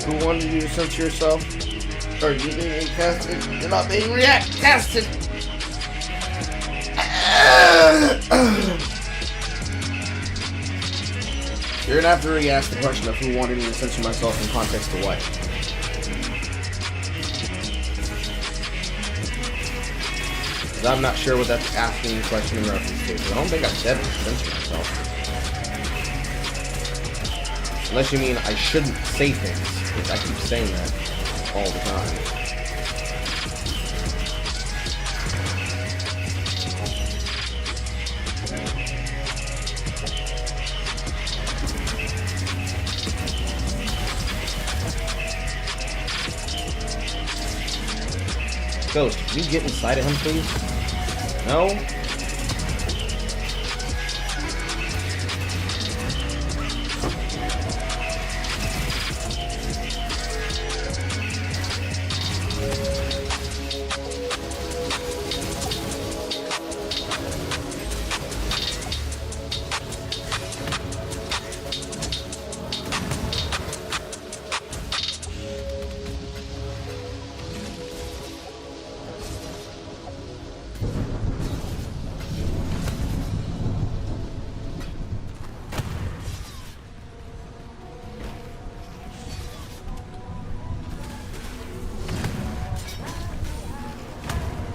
A: Who wanted you to censor yourself? Are you being casted? You're not being casted! You're gonna have to re-ask the question of who wanted me to censor myself in context to what. Because I'm not sure what that's asking the question in reference to. I don't think I've said to censor myself. Unless you mean I shouldn't say things, which I keep saying that all the time. Ghost, can you get inside of him, please? No?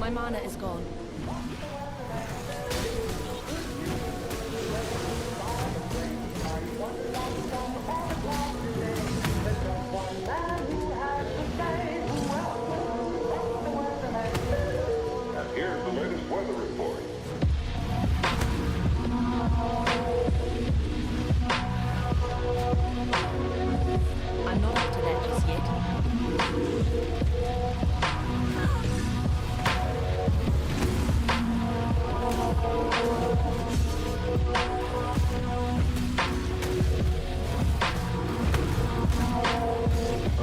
E: My mana is gone.
J: And here's the latest weather report.
E: I'm not up to that just yet.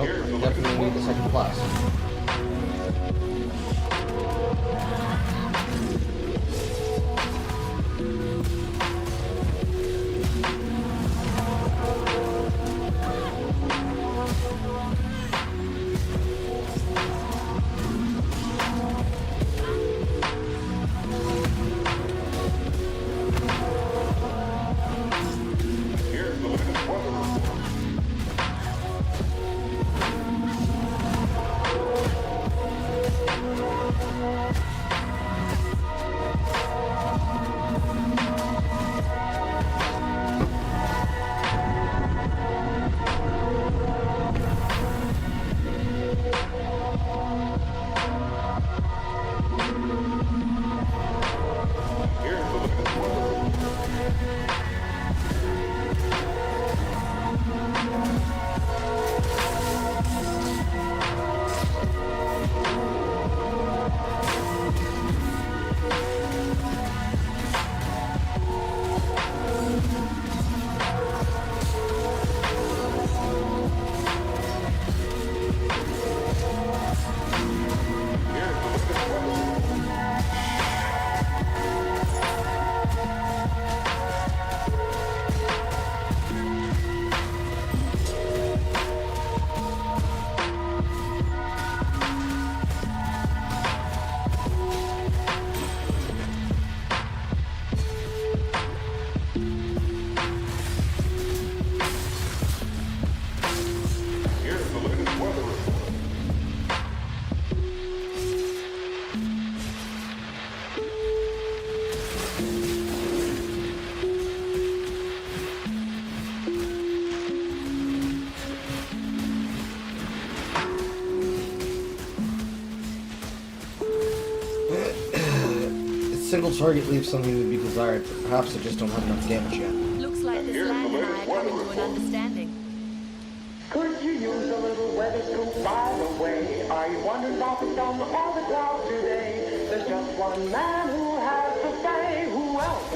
A: Oh, definitely need the second class.
J: Here's the latest weather report. Here's the latest weather report. Here's the latest weather report. Here's the latest weather report.
A: Its single target leaves something to be desired, but perhaps I just don't have enough damage yet.
E: Looks like this
J: Here's the
E: land and I
J: latest
E: are coming
J: weather
E: to an
J: report.
E: understanding.
I: Could you use a little weather scoop by the way? Are you wondering about the storm or the clouds today? There's just one man who has to say. Who else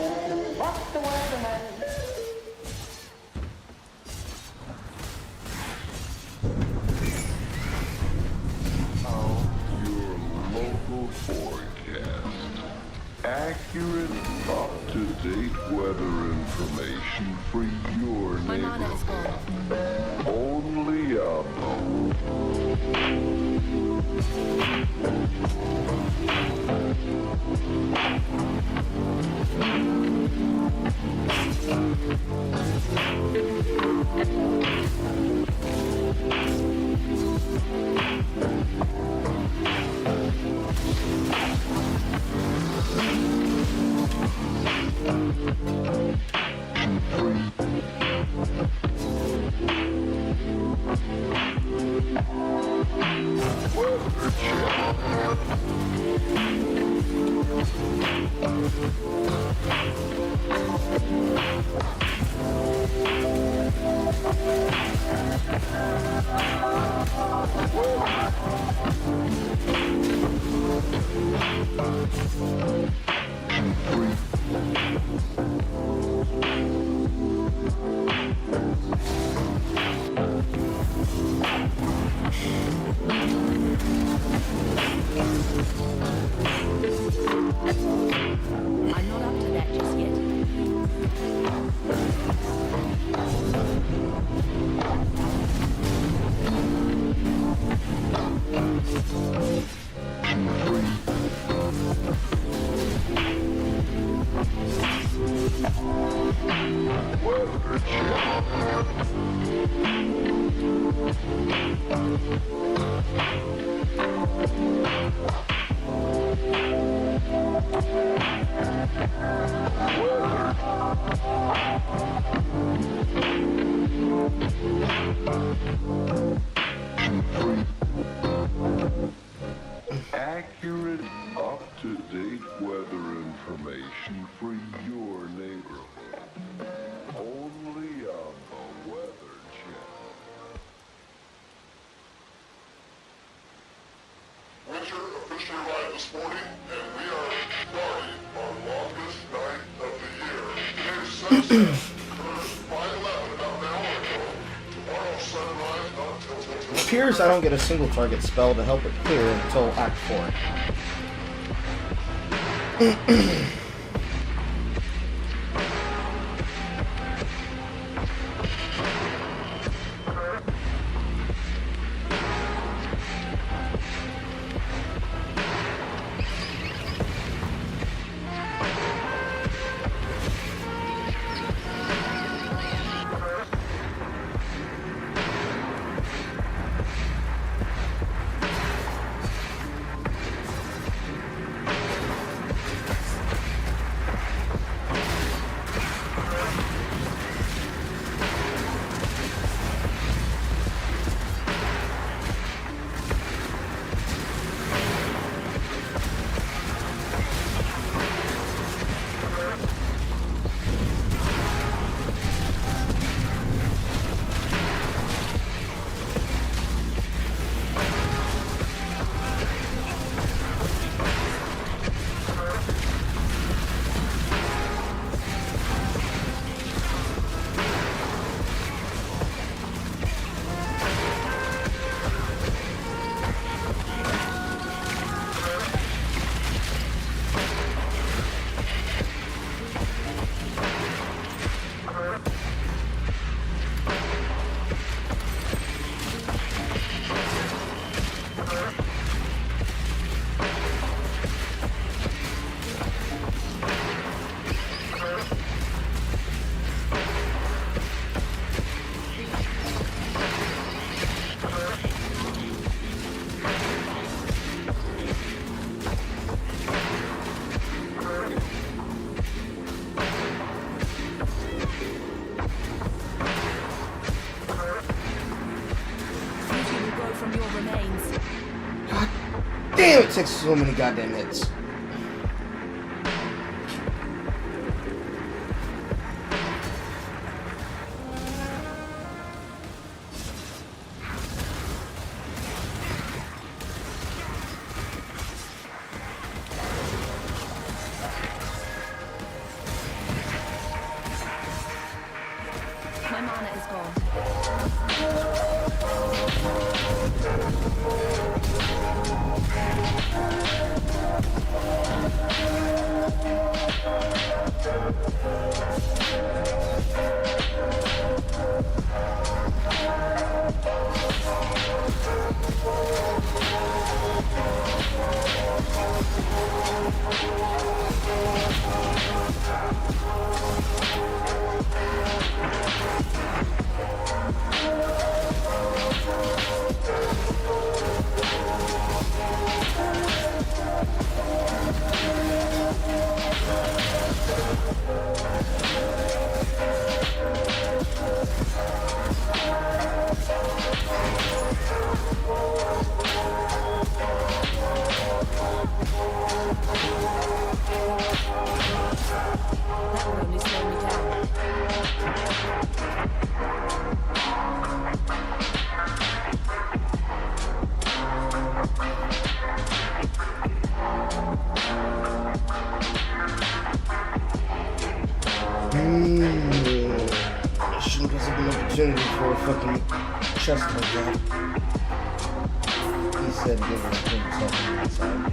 I: but the weatherman?
A: Oh.
K: forecast. Accurate, up-to-date weather information for your
E: My mana is
K: neighborhood.
E: gone.
K: Only
E: I'm not up to that just yet.
K: accurate, up-to-date weather information for your neighborhood. Only on the Weather Channel.
J: Winter officially arrived this morning, and we are starting our longest night of the year. Today's sunset occurs 5:11, about an hour ago. Tomorrow's sunrise not till
A: It appears I don't get a single target spell to help it clear until Act 4. Damn, it takes so many goddamn hits.
E: My mana is gone.
A: opportunity for a fucking chest like that. He said giving himself on the inside.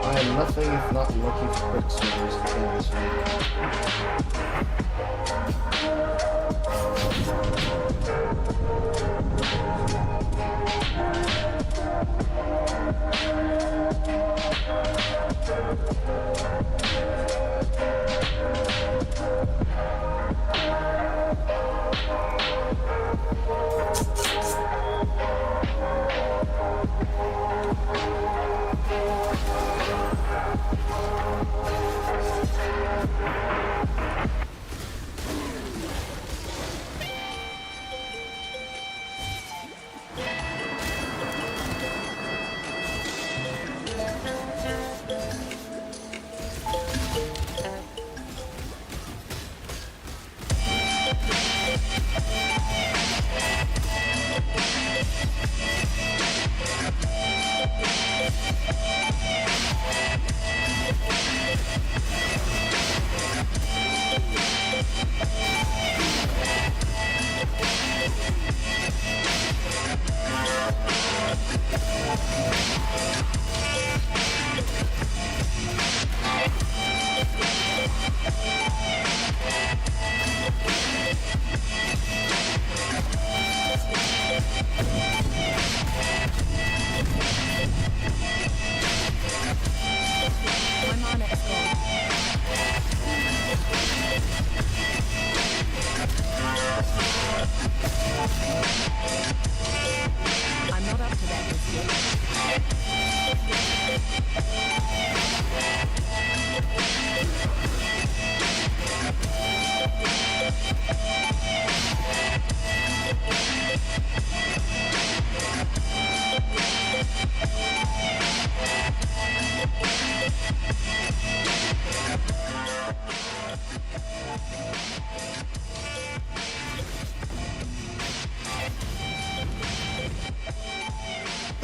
A: I am nothing if not looking for quicksilvers in this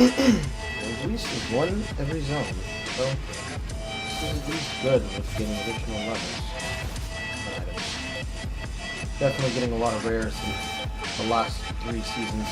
A: At least there's one every zone, so this is at least good with getting additional levels and items. Definitely getting a lot of rares in the last 3 seasons.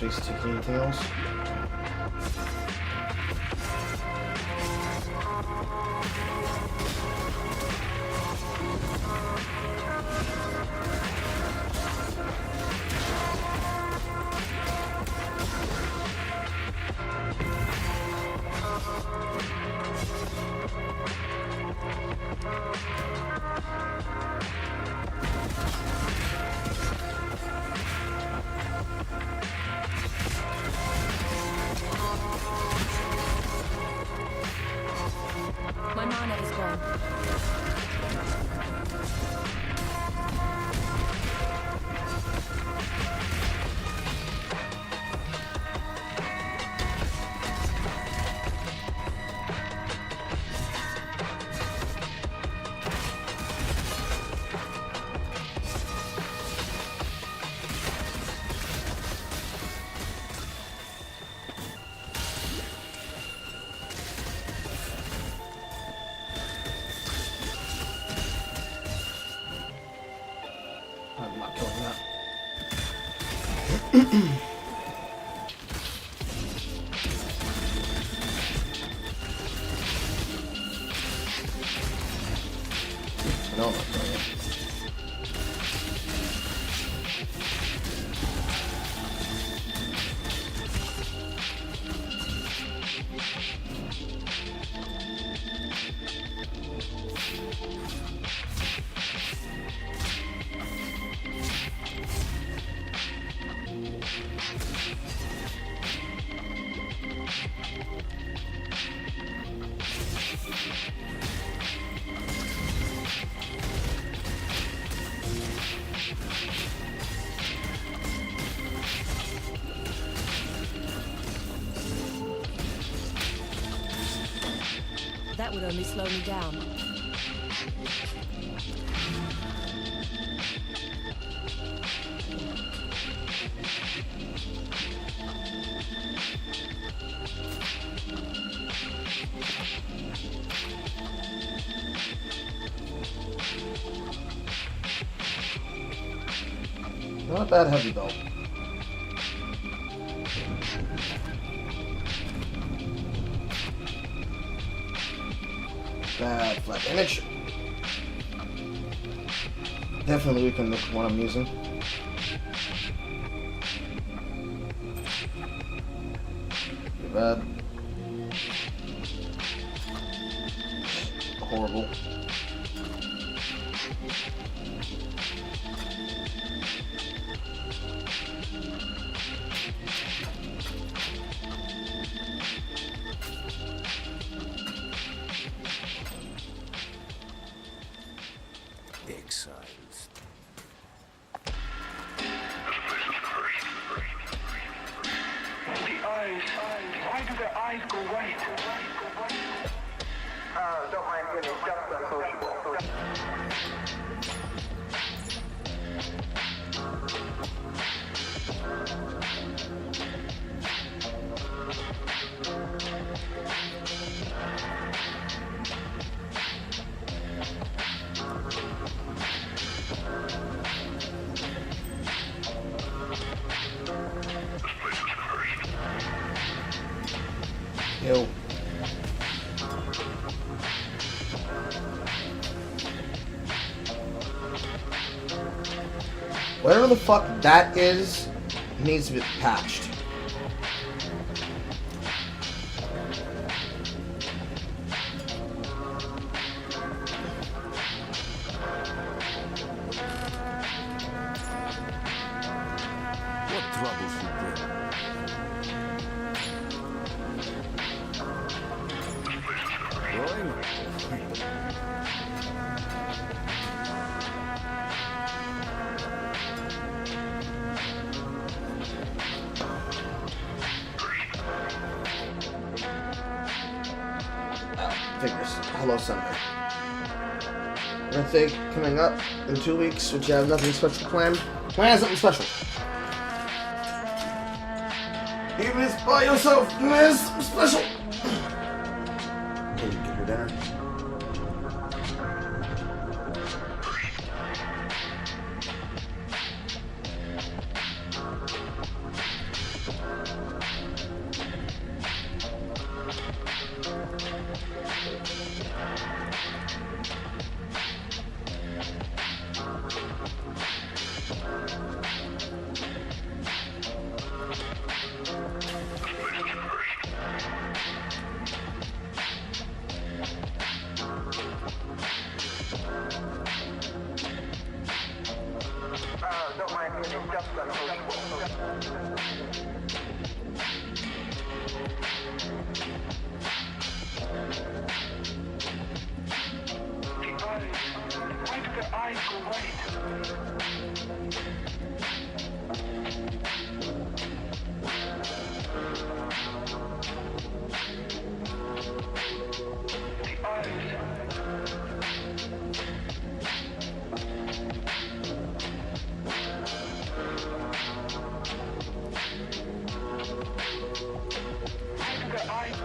A: face taking anything else.
E: My mana is gone.
A: I'm not killing that. No, I'm not killing it.
E: That would only slow me down.
A: Not that heavy though. Bad flat damage. Definitely weaken the one I'm using. Pretty bad. Horrible.
D: Exiles.
I: The eyes. Why do their eyes go white? Don't mind me, just unsociable.
A: Ew. Whatever the fuck that is, needs to be patched.
D: What troubles you bring? Going?
A: Figures. Hello, Sunday. Birthday coming up in 2 weeks, which you have nothing special planned. Plan something special. Even if it's by yourself, plan something special. Hey, you get your dinner.
I: Why do their eyes go white? The eyes. Why do their eyes?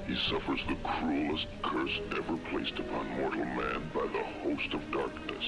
K: He suffers the cruelest curse ever placed upon mortal man by the host of darkness.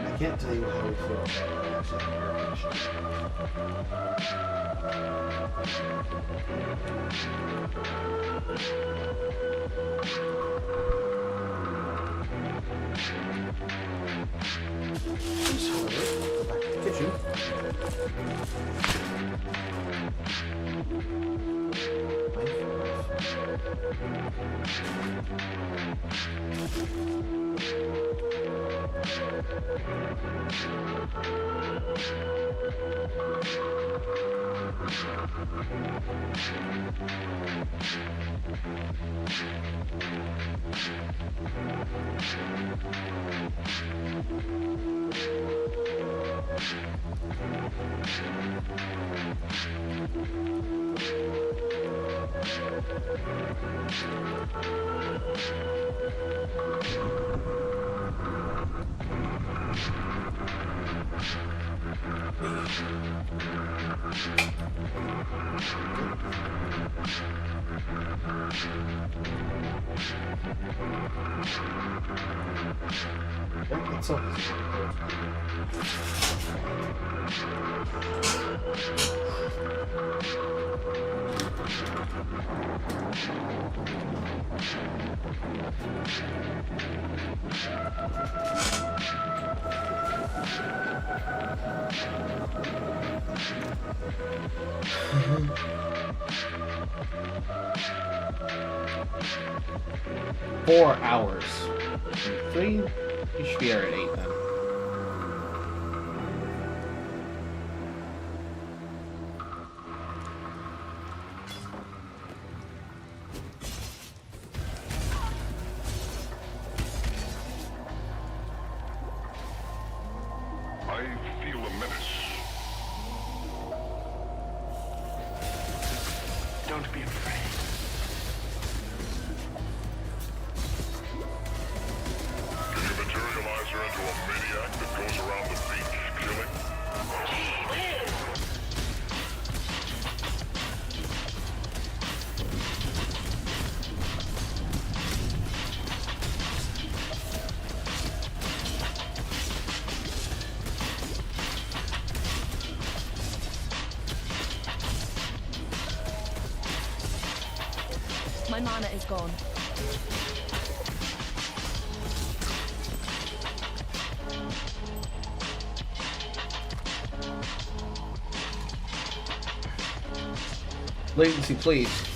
A: I can't tell you how we feel about go back to the kitchen. What's up? Four hours. 3? You should be there at 8 then.
K: I feel a menace.
I: Don't be afraid.
J: Can you materialize her into a maniac that goes around the beach
E: My mana is gone.
A: Latency, please.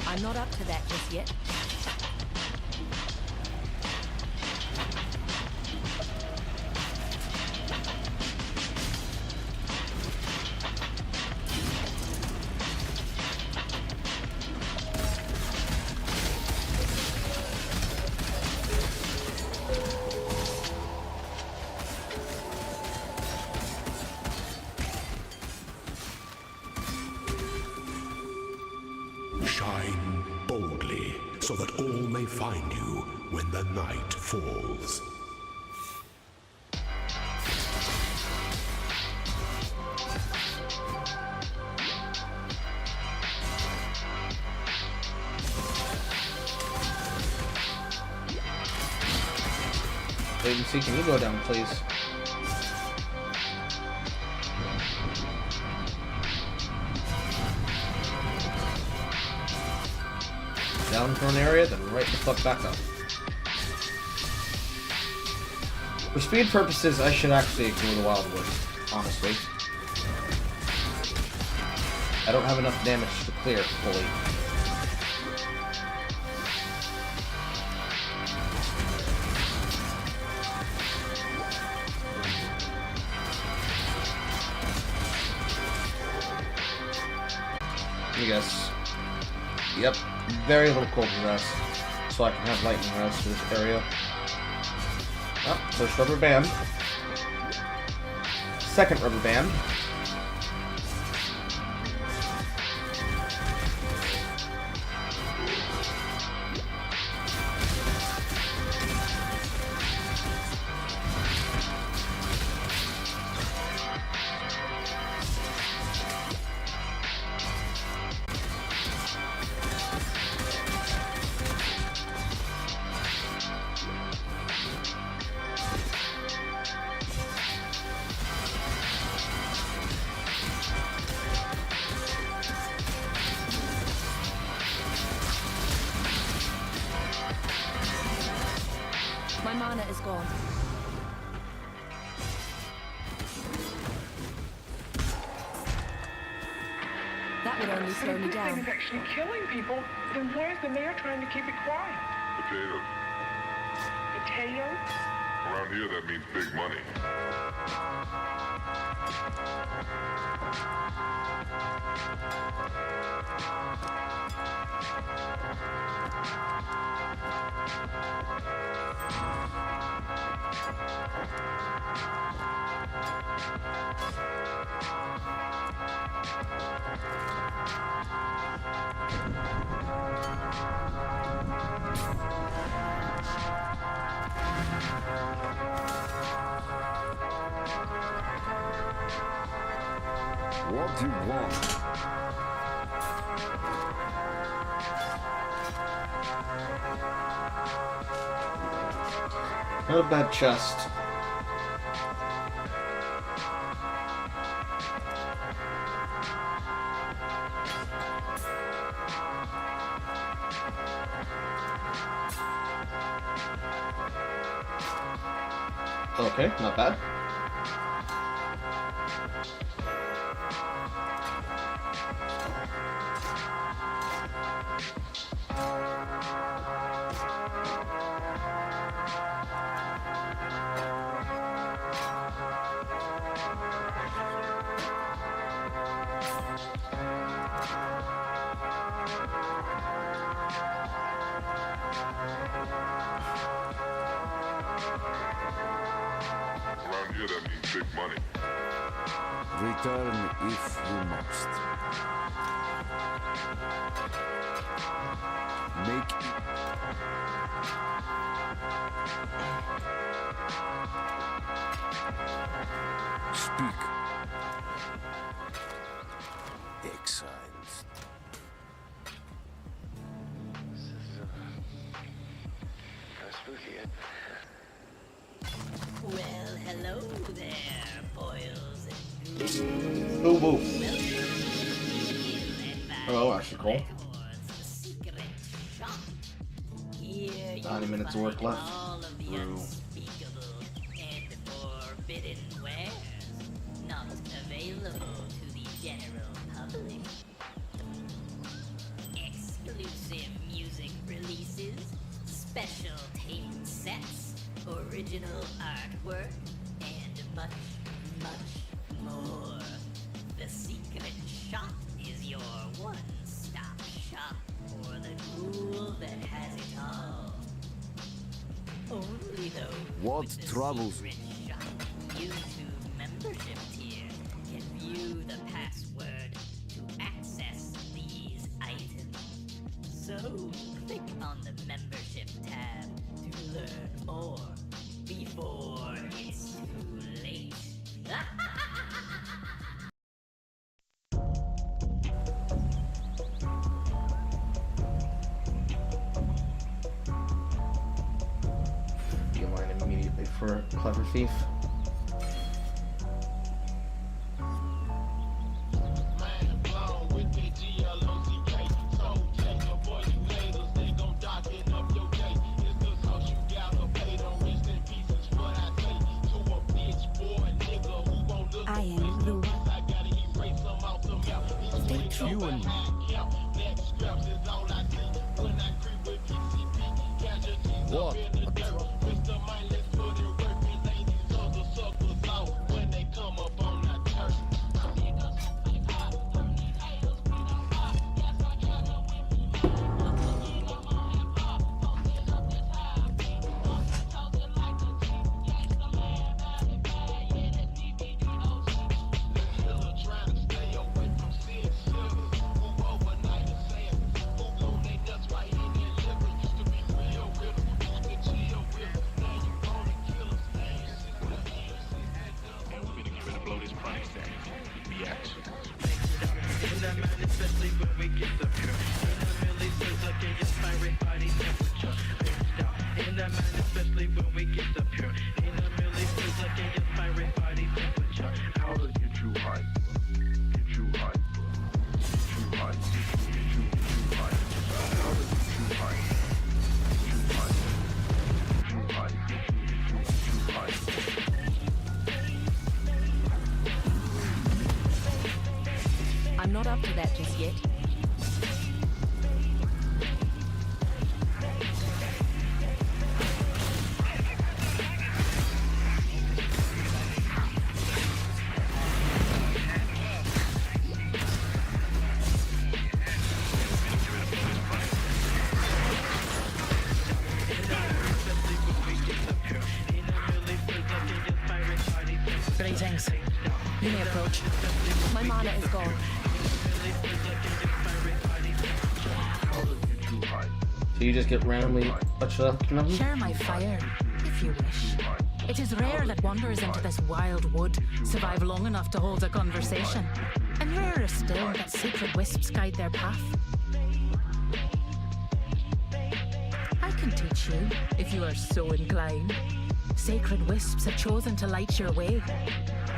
E: I'm not up to that just yet.
D: Shine boldly, so that all may find you when the night falls.
A: Latency, can you go down, please? Down for an area, then right the fuck back up. For speed purposes, I should actually ignore the Wildwood, honestly. I don't have enough damage to clear fully. I guess. Yep. Very little cold rest, so I can have lightning rest for this area. Oh, first rubber band. Second rubber band.
E: My mana is gone. That would only slow me
I: This thing
E: down.
I: is actually killing people. Then why is the mayor trying to keep it quiet?
J: Potatoes.
I: Potatoes?
J: Around here, that means big money.
F: What do you want?
A: Not a bad chest. Okay, not bad.
K: big money.
C: Return if you must. Make Speak. Exiles.
G: This is kind of spooky.
L: Well, hello there, boils and
A: Ooh, woo.
L: ghouls.
A: Oh, actually, cool.
L: The secret shop. Here you
A: 90 minutes of work
L: find
A: left.
L: all of the
A: Ooh.
L: unspeakable and forbidden wares not available to the general public. Exclusive music releases, special tape sets, original artwork, and much, much more. The secret shop is your one-stop shop for the ghoul that has it all. Only those
C: What
L: with the
C: troubles
L: secret shop YouTube membership tier can view the password to access these items. So click on the membership tab to learn more before it's too late.
A: You line immediately for Clever Thief.
E: I am Lou. Stay true.
C: You and me. What?
E: I'm not up to that just yet. Greetings. You may approach. My mana is gone.
A: So you just get randomly touched up to them?
E: Share my fire, if you wish. It is rare that wanderers into this wild wood survive long enough to hold a conversation. And rarer still that sacred wisps guide their path. I can teach you, if you are so inclined. Sacred wisps have chosen to light your way.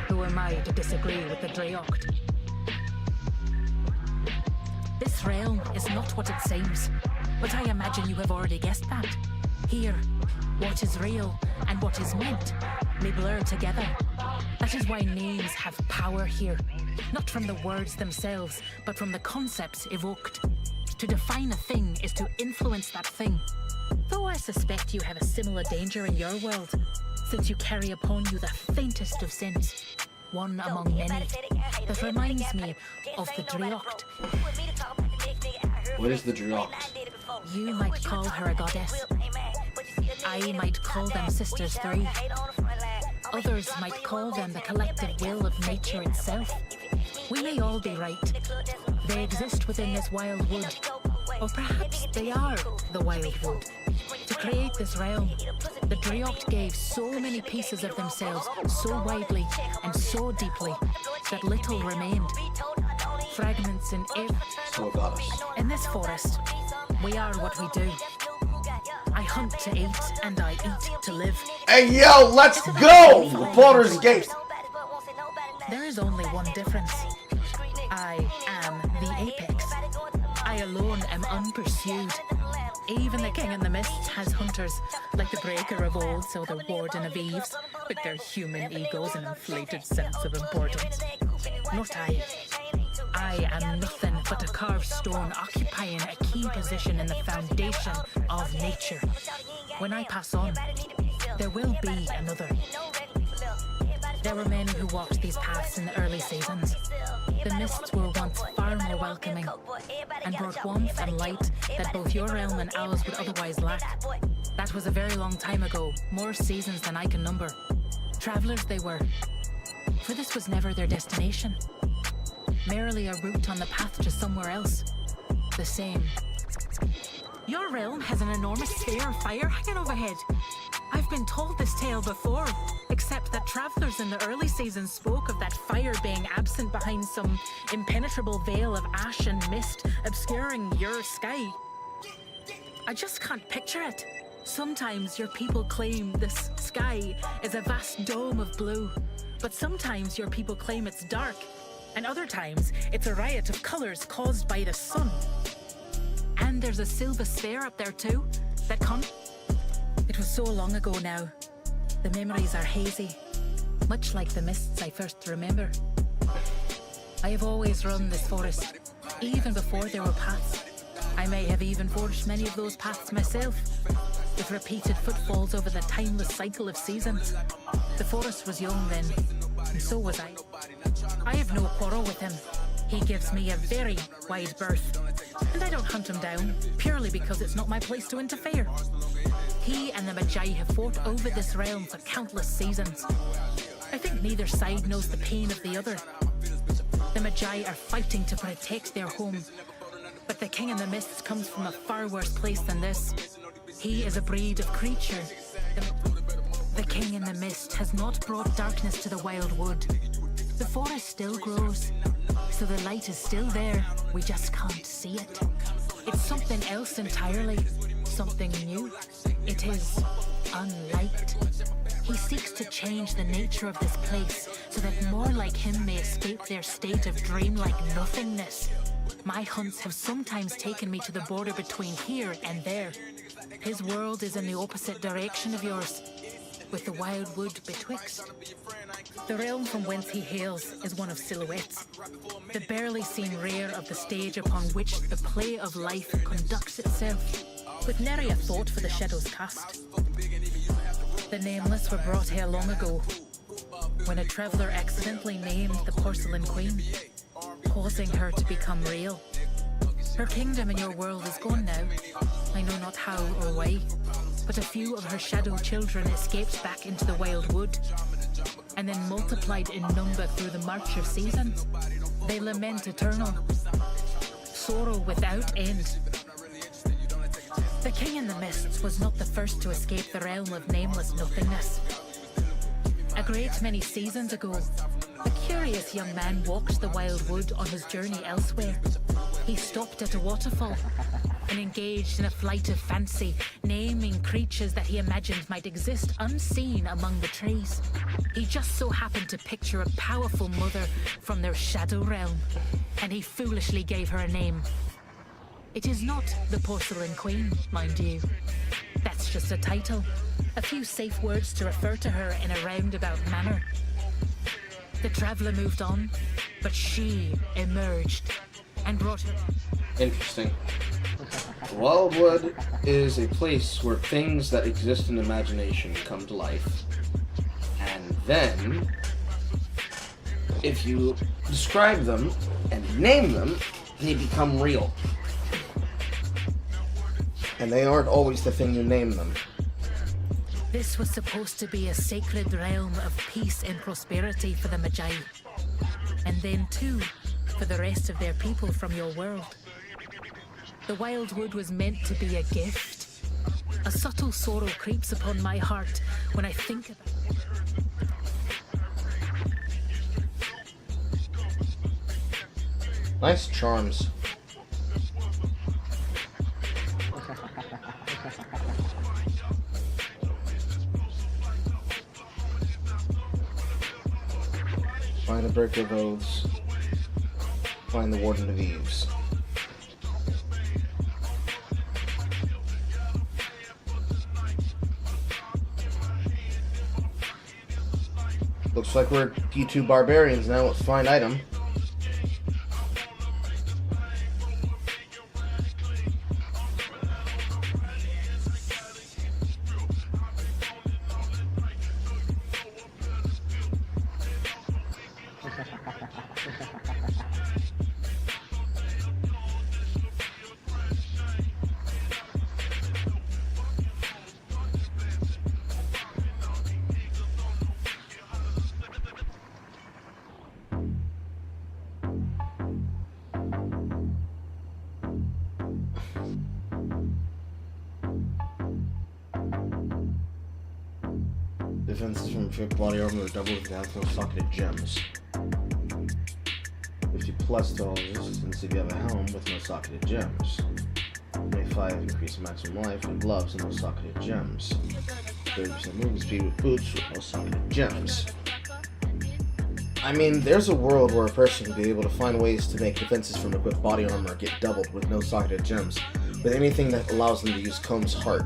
E: Who am I to disagree with the Dreocht? This realm is not what it seems, but I imagine you have already guessed that. Here, what is real and what is meant may blur together. That is why names have power here, not from the words themselves, but from the concepts evoked. To define a thing is to influence that thing. Though I suspect you have a similar danger in your world, since you carry upon you the faintest of sins, one among many, that reminds me of the Dreocht.
A: What is the Dreocht?
E: You might call her a goddess. I might call them sisters three. Others might call them the collective will of nature itself. We may all be right. They exist within this wild wood. Or perhaps they are the wild wood. To create this realm, the Driocht gave so many pieces of themselves so widely and so deeply that little remained. Fragments in every...
A: So it got us.
E: In this forest, we are what we do. I hunt to eat, and I eat to live.
A: Hey yo, let's go! Baldur's Gate!
E: There is only one difference. I am the apex. I alone am unpursued. Even the King in the Mist has hunters, like the Breaker of old, so the Warden of Eves, with their human egos and inflated sense of importance. Not I. I am nothing but a carved stone occupying a key position in the foundation of nature. When I pass on, there will be another. There were many who walked these paths in the early seasons. The mists were once far more welcoming and brought warmth and light that both your realm and ours would otherwise lack. That was a very long time ago, more seasons than I can number. Travelers they were, for this was never their destination. Merely a route on the path to somewhere else. The same. Your realm has an enormous sphere of fire hanging overhead. I've been told this tale before, except that travelers in the early seasons spoke of that fire being absent behind some impenetrable veil of ash and mist obscuring your sky. I just can't picture it. Sometimes your people claim this sky is a vast dome of blue, but sometimes your people claim it's dark, and other times it's a riot of colors caused by the sun. And there's a silver sphere up there too, that It was so long ago now. The memories are hazy, much like the mists I first remember. I have always run this forest, even before there were paths. I may have even forged many of those paths myself, with repeated footfalls over the timeless cycle of seasons. The forest was young then, and so was I. I have no quarrel with him. He gives me a very wide berth, and I don't hunt him down, purely because it's not my place to interfere. He and the Magi have fought over this realm for countless seasons. I think neither side knows the pain of the other. The Magi are fighting to protect their home, but the King in the Mists comes from a far worse place than this. He is a breed of creature. The King in the Mist has not brought darkness to the wild wood. The forest still grows, so the light is still there, we just can't see it. It's something else entirely, something new. It is unliked. He seeks to change the nature of this place so that more like him may escape their state of dreamlike nothingness. My hunts have sometimes taken me to the border between here and there. His world is in the opposite direction of yours, with the wild wood betwixt. The realm from whence he hails is one of silhouettes, the barely seen rear of the stage upon which the play of life conducts itself, with nary a thought for the shadows cast. The nameless were brought here long ago, when a traveller accidentally named the Porcelain Queen, causing her to become real. Her kingdom in your world is gone now, I know not how or why, but a few of her shadow children escaped back into the wild wood, and then multiplied in number through the march of seasons. They lament eternal, sorrow without end. The King in the Mists was not the first to escape the realm of nameless nothingness. A great many seasons ago, a curious young man walked the wild wood on his journey elsewhere. He stopped at a waterfall and engaged in a flight of fancy, naming creatures that he imagined might exist unseen among the trees. He just so happened to picture a powerful mother from their shadow realm, and he foolishly gave her a name. It is not the Porcelain Queen, mind you. That's just a title, a few safe words to refer to her in a roundabout manner. The traveller moved on, but she emerged and brought her...
A: Interesting. Wildwood is a place where things that exist in imagination come to life. And then, if you describe them and name them, they become real. And they aren't always the thing you name them.
E: This was supposed to be a sacred realm of peace and prosperity for the Magi. And then too, for the rest of their people from your world. The Wildwood was meant to be a gift. A subtle sorrow creeps upon my heart when I think about it.
A: Nice charms. Find the Breaker of Oaths. Find the Warden of Eves. Looks like we're P2 Barbarians now. Let's find item. Defenses from fifth body armor are double with natural socketed gems. 50 plus to all resistance if you have a helm with no socketed gems. 25 increase maximum life with gloves and no socketed gems. 30% movement speed with boots with no socketed gems. I mean, there's a world where a person would be able to find ways to make defenses from equipped body armor get doubled with no socketed gems, with anything that allows them to use Comb's Heart.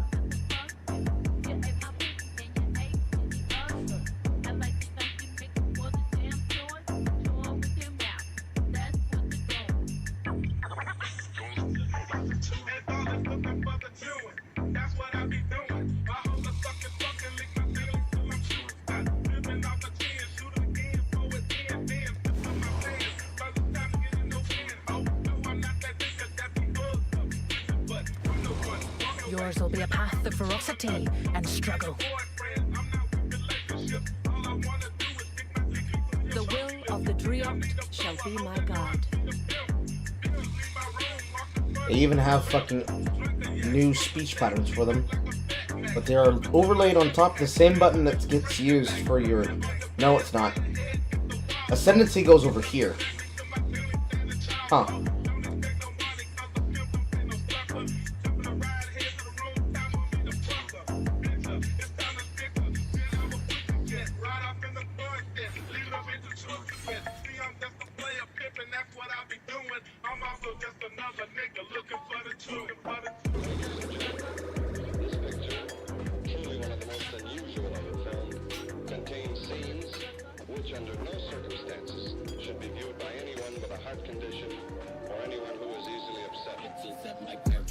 E: Yours will be a path of ferocity and struggle. The will of the Driocht shall be my guide.
A: They even have fucking new speech patterns for them. But they are overlaid on top of the same button that gets used for your... No, it's not. Ascendancy goes over here. Huh.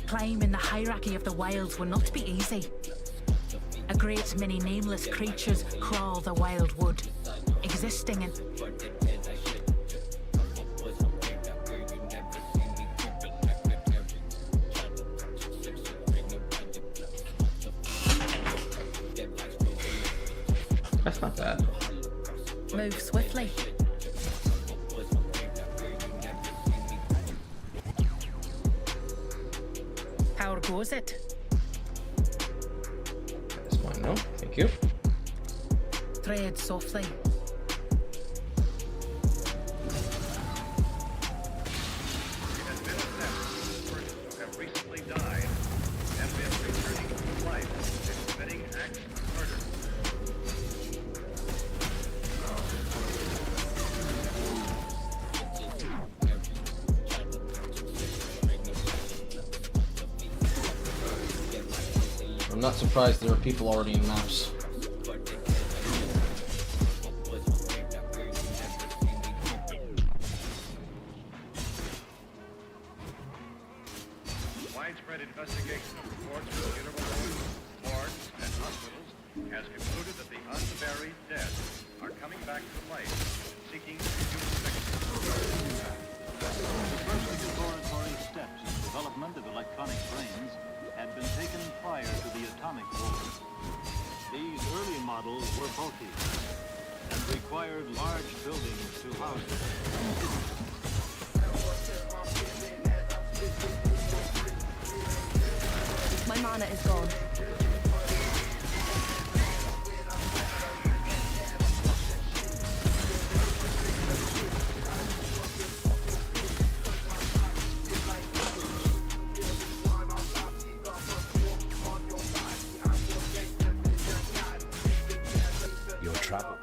E: Climb in the hierarchy of the wilds will not be easy. A great many nameless creatures crawl the wildwood, existing in...
A: That's not bad.
E: Move swiftly. How goes it?
A: That's fine, no? Thank you.
E: Tread softly.
A: I'm not surprised there are people already in maps.
M: Widespread investigation of reports from funeral homes, morgues, and hospitals has concluded that the unburied dead are coming back to life, seeking human victims.
N: The first exploratory steps in the development of electronic brains had been taken prior to the atomic war. These early models were bulky and required large buildings to house them.
O: My mana is gone.
C: Your trouble.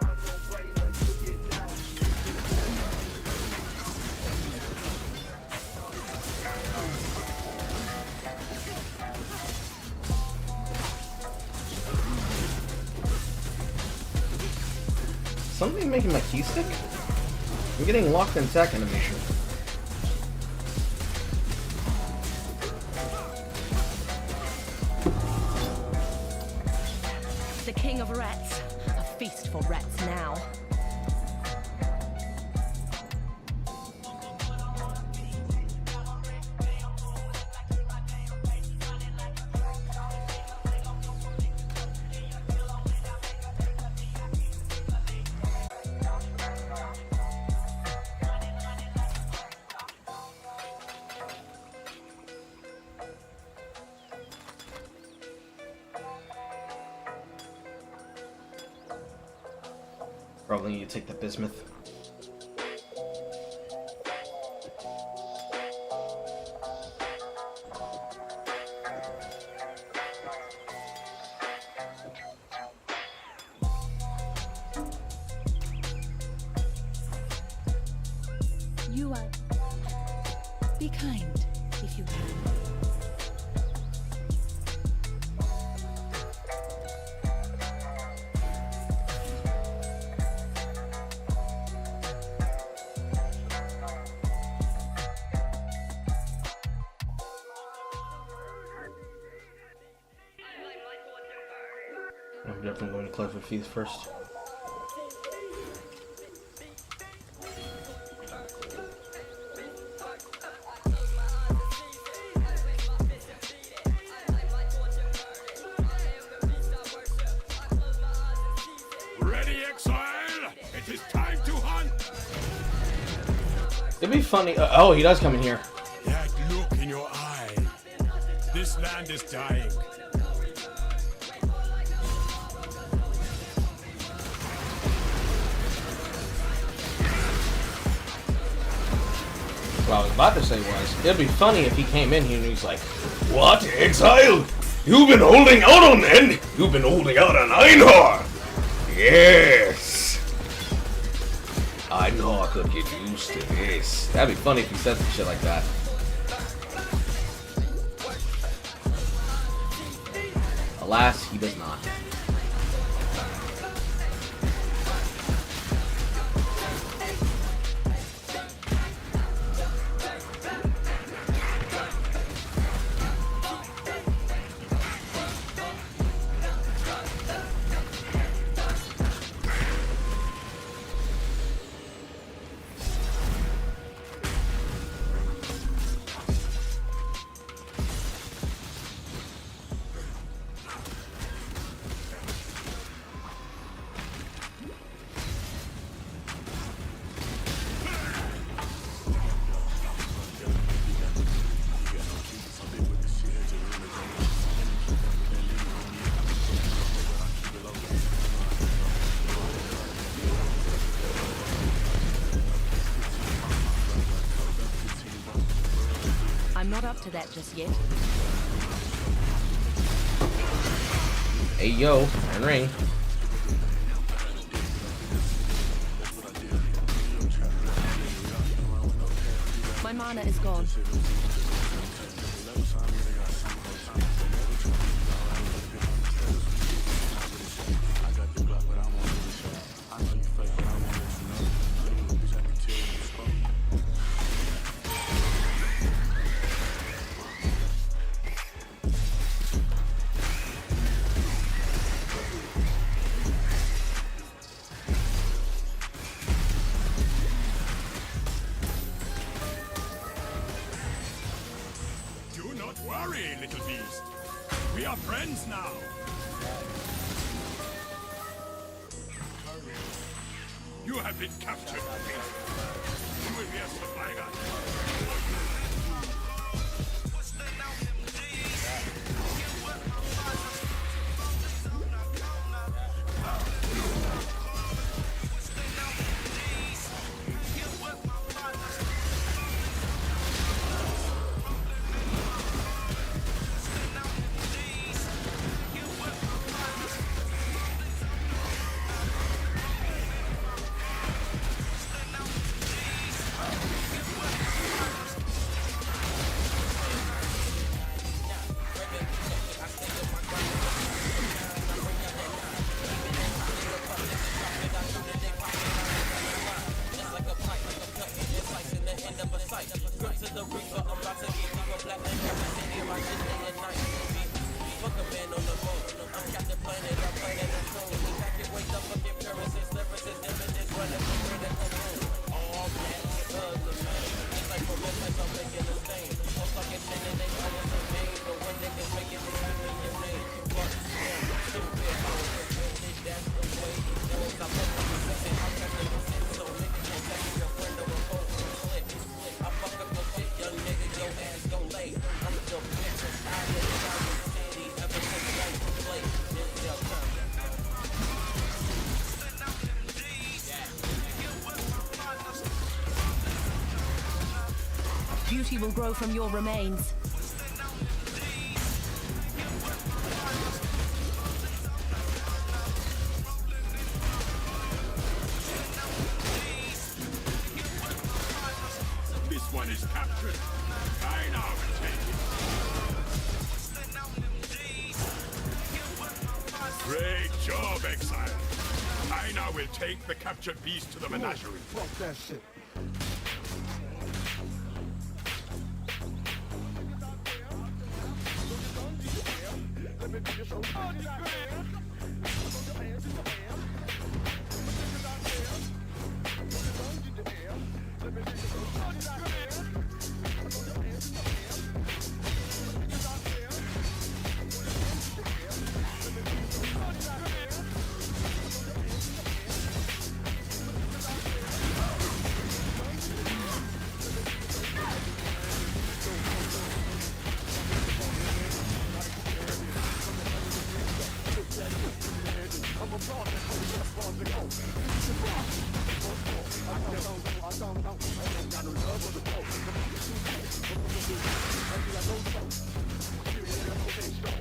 A: Something making my key stick? I'm getting locked in attack animation.
O: The king of rats. A feast for rats now.
A: Probably need to take the bismuth.
O: You are. Be kind, if you can.
A: I'm definitely going to Clever Feast first.
C: Ready, exile? It is time to hunt!
A: It'd be funny. Oh, he does come in here.
C: That look in your eye. This land is dying.
A: What I was about to say was, it'd be funny if he came in here and he's like, "What, exile? You've been holding out on N? You've been holding out on Einhar? Yes. Einhar could get used to this." That'd be funny if he said some shit like that. Alas, he does not.
O: I'm not up to that just yet.
A: Hey yo, and ring.
O: My mana is gone.
C: Worry, little beast. We are friends now. You have been captured, beast. You will be a survivor.
O: Beauty will grow from your remains.
C: This one is captured. I now will take it. Great job, Exile. I now will take the captured beast to the menagerie.
P: Fuck that shit.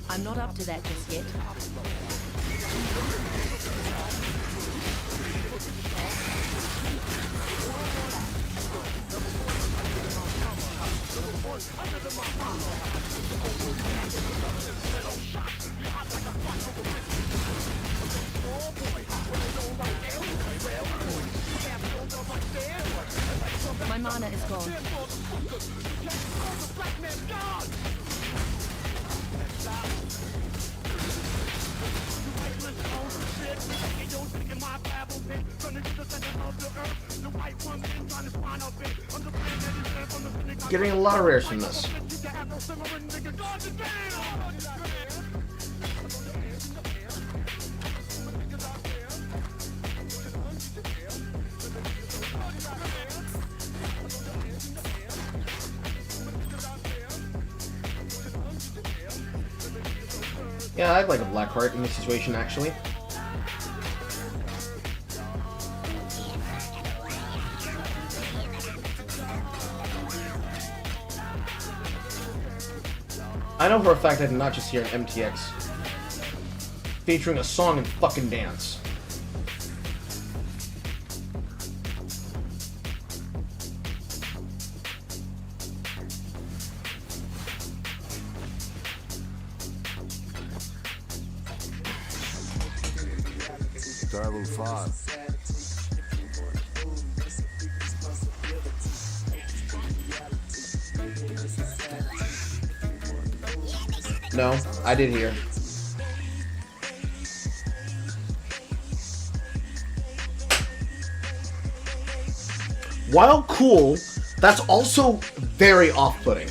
O: I'm not up to that just yet. My mana is gone.
A: Getting a lot of rares from this. Yeah, I'd like a black heart in this situation, actually. I know for a fact I did not just hear an MTX featuring a song and fucking dance.
P: Terrible 5.
A: No, I did hear. While cool, that's also very off-putting.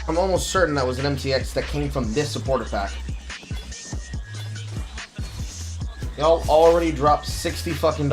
A: I'm almost certain that was an MTX that came from this supporter pack. Y'all already dropped $60 fucking.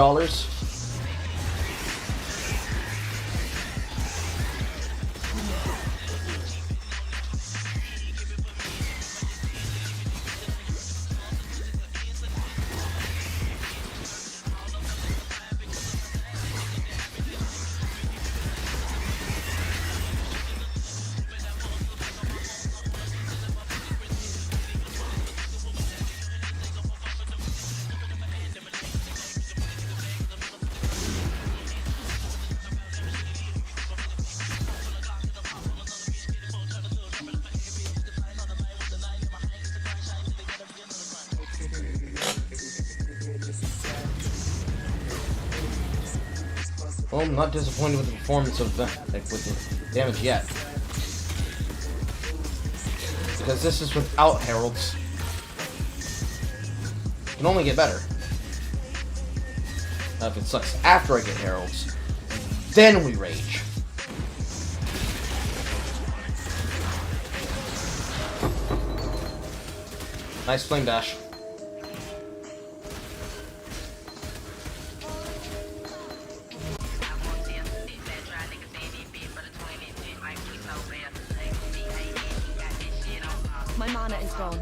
A: Well, I'm not disappointed with the performance of with the damage yet. Because this is without heralds. It can only get better. Now, if it sucks after I get heralds, then we rage. Nice flame dash.
O: My mana is gone.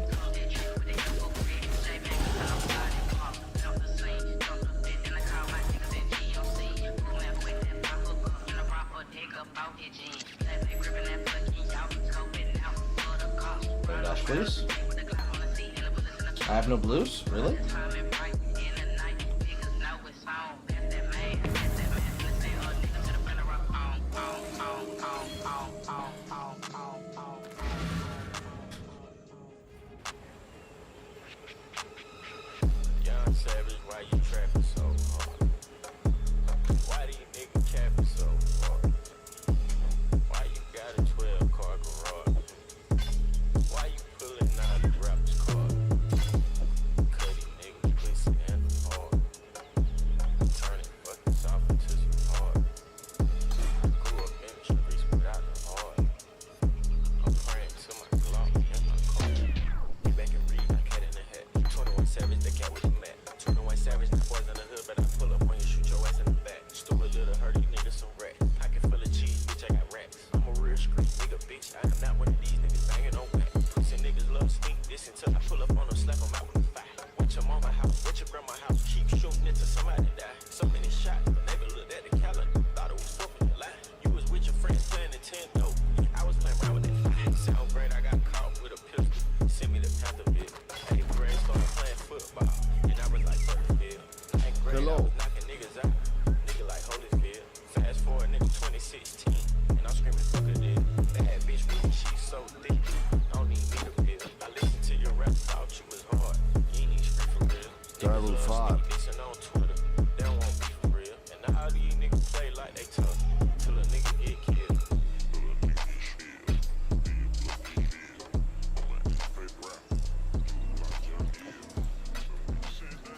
A: Flame dash, please. I have no blues? Really?
Q: Young Savage, why you trapping so hard? Why do you niggas capping so hard? Why you got a 12-car garage? Why you pulling out the rapper's card? Cutty niggas pussy and hard. Turning fucking soft into some hard. Grew up in the streets without the heart. I'm praying to my Glock and my car. Get back and read, I cat in the hat. 21 Savage, the cat with the mat. 21 Savage, the boys in the hood, but I pull up when you shoot your ass in the back. Stupid little hurt, these niggas some rats. Pocket full of cheese, bitch, I got racks. I'm a real street nigga, bitch. I am not one of these niggas banging on whack. Pussy niggas love stink this until I pull up on them, slap them out with a fire. Watch your mama house, watch your grandma house. Keep shooting it till somebody die. So many shots, but never looked at the calendar. Thought it was 4th of July. You was with your friends playing Nintendo. I was playing around with that fire. Sound great, I got caught with a pistol. Send me the Panther bit. Hey, brain started playing football. And I was like, Butterfield. Ain't great, I was knocking niggas out. Nigga like Holyfield. Fast forward, nigga 2016. And I'm screaming, fuck a deal. That bitch with me, she's so thick. Don't need me to pill. I listened to your rap, thought you was hard. You ain't even street for real.
P: Terrible five.
Q: Listen on Twitter. They don't want beef for real. And now how do you niggas play like they tough? Till a nigga get killed.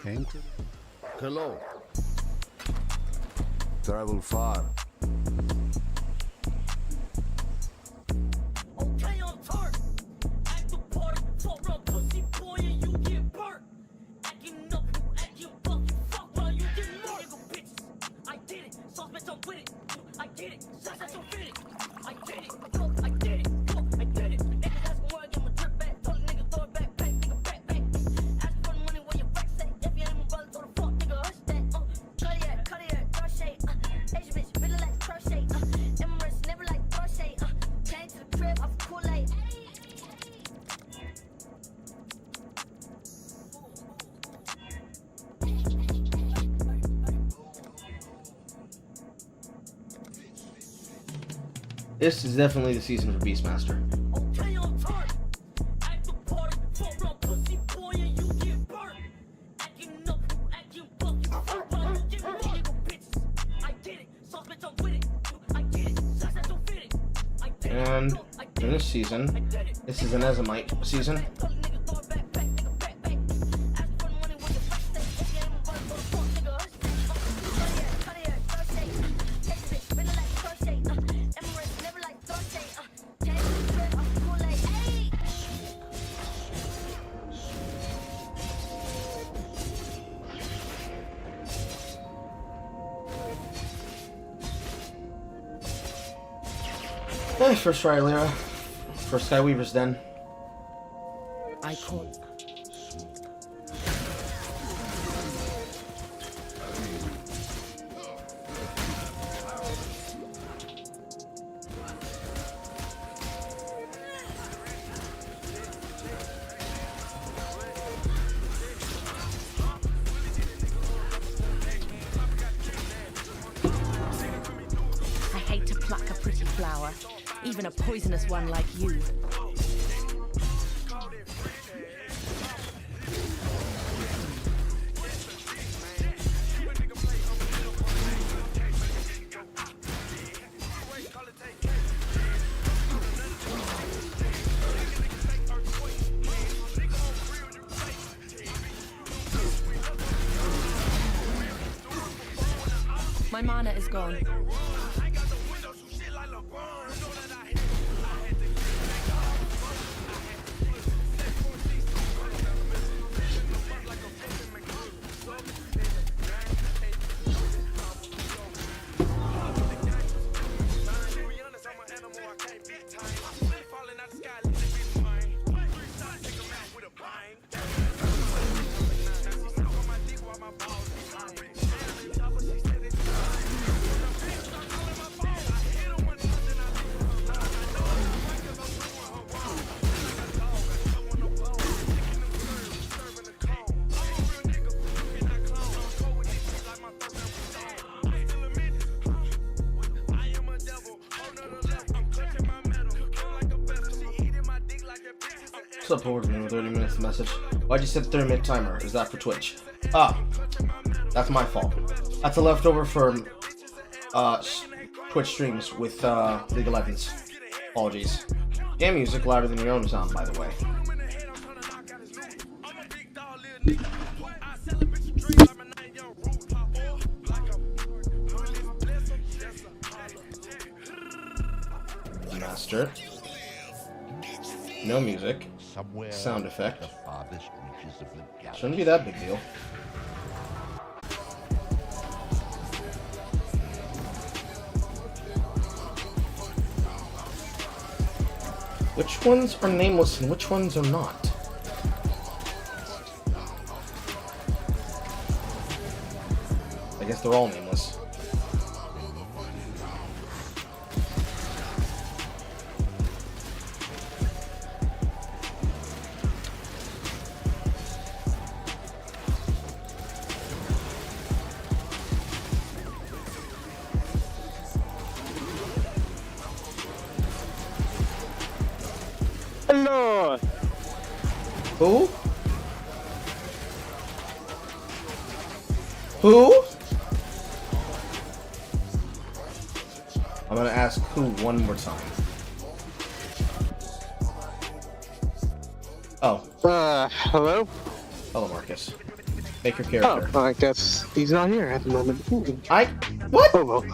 P: Enter. Hello. Travel far.
R: Okay, I'm turned. Act the party, fuck around, pussy boy, and you get burnt. Acting up, you acting buck, you fuck around, you get more. Nigga bitches, I did it. Sauce bitch, I'm with it. I did it. Shots at your fitted. I did it. Go, I did it. Go, I did it. Niggas ask me where I get my drip back. Told a nigga throw it back, back, nigga back, back. Ask for the money where your back say. If you ain't my brother, told the fuck nigga hush that. Cartier, crochet. Asian bitch, really like crochet. Emirates, never like crochet. Came to the crib off Kool-Aid.
A: This is definitely the season for Beastmaster.
R: Okay, I'm turned. Act the party, fuck around, pussy boy, and you get burnt. Acting up, you acting buck, you fuck around, you get more. Nigga bitches, I did it. Sauce bitch, I'm with it. I did it. Shots at your fitted. I did it.
A: And in this season, this is an Ezomite season. First try, Lyra. First Skyweaver's den.
O: I caught. I hate to pluck a pretty flower, even a poisonous one like you. My mana is gone.
A: What's up, Horde? 30 minutes message. Why'd you set the 30-minute timer? Is that for Twitch? Ah, that's my fault. That's a leftover from Twitch streams with League of Legends. Apologies. Game music louder than your own sound, by the way. Master. No music. Sound effect. Shouldn't be that big deal. Which ones are nameless and which ones are not? I guess they're all nameless.
S: Hello.
A: Who? Who? I'm gonna ask who one more time. Oh.
S: Hello?
A: Hello, Marcus. Make your character.
S: Oh, I guess he's not here at the moment.
A: What?
S: Oh, well.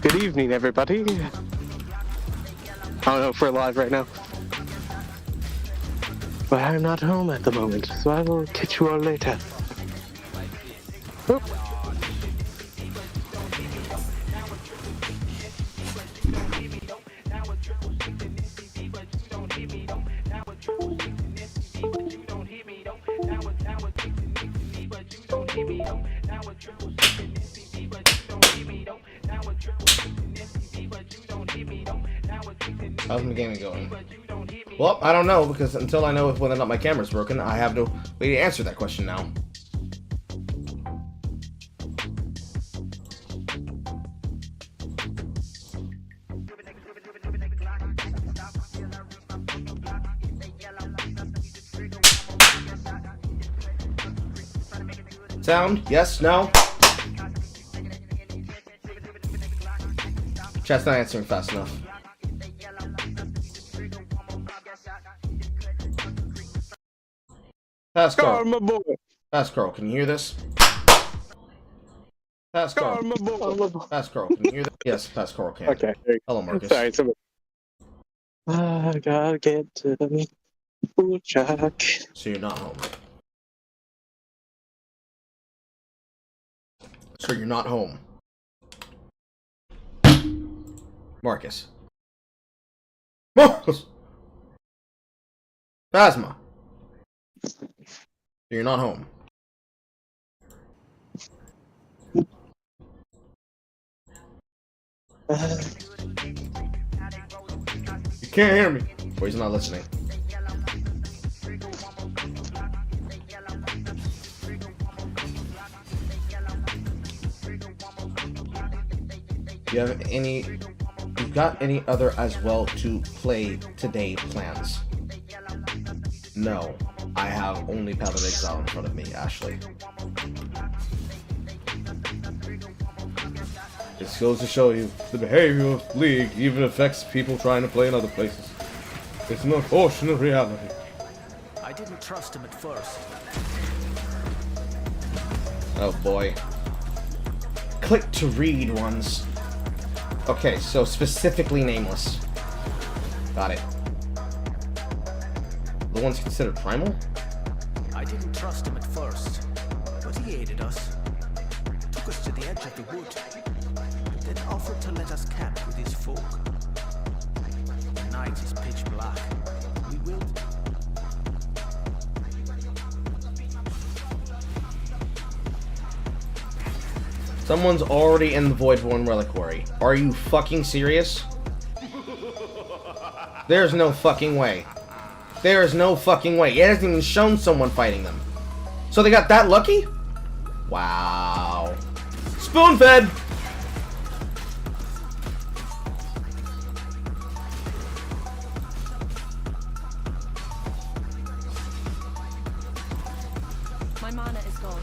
S: Good evening, everybody. I don't know if we're live right now. But I'm not home at the moment, so I will catch you all later. Oh.
A: How's my gaming going? Well, I don't know, because until I know whether or not my camera's broken, I have no way to answer that question now. Sound? Yes? No? Chat's not answering fast enough. Fast Carl, my boy. Fast Carl, can you hear this? Fast Carl, my boy. Fast Carl, can you hear this? Yes, Fast Carl can.
S: Okay.
A: Hello, Marcus.
S: Sorry, I gotta get to the food truck.
A: So you're not home. So you're not home. Marcus. Marcus! Phasma. You're not home. You can't hear me. Or he's not listening. You got any other as well to play today plans? No, I have only Path of Exile in front of me, Ashley. This goes to show you, the behavior of League even affects people trying to play in other places. It's an unfortunate reality.
T: I didn't trust him at first.
A: Oh boy. Click to read ones. Okay, so specifically nameless. Got it. The ones considered primal?
T: I didn't trust him at first, but he aided us. Took us to the edge of the wood, then offered to let us camp with his folk. The night is pitch black. We will.
A: Someone's already in the Voidborn Reliquary. Are you fucking serious? There's no fucking way. There is no fucking way. It hasn't even shown someone fighting them. So they got that lucky? Wow. Spoon-fed!
O: My mana is gone.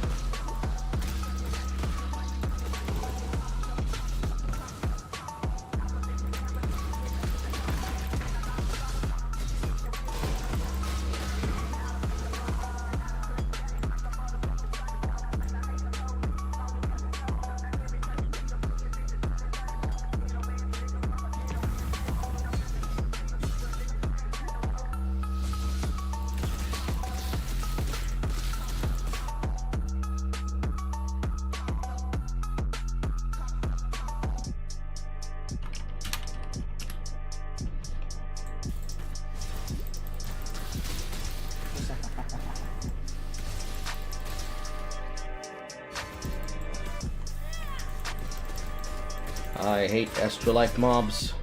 A: I hate Extra Life mobs.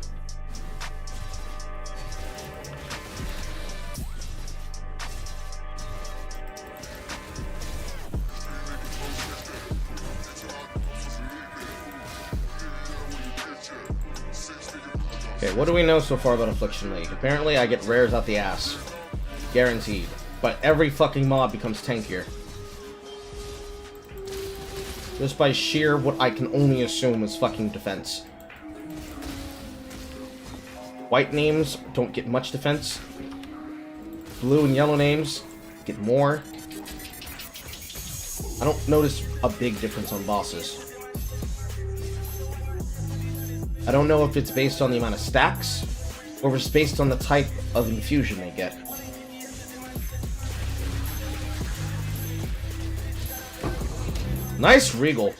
A: Okay, what do we know so far about Affliction League? Apparently I get rares out the ass. Guaranteed. But every fucking mob becomes tankier. Just by sheer what I can only assume is fucking defense. White names don't get much defense. Blue and yellow names get more. I don't notice a big difference on bosses. I don't know if it's based on the amount of stacks, or if it's based on the type of infusion they get. Nice Regal.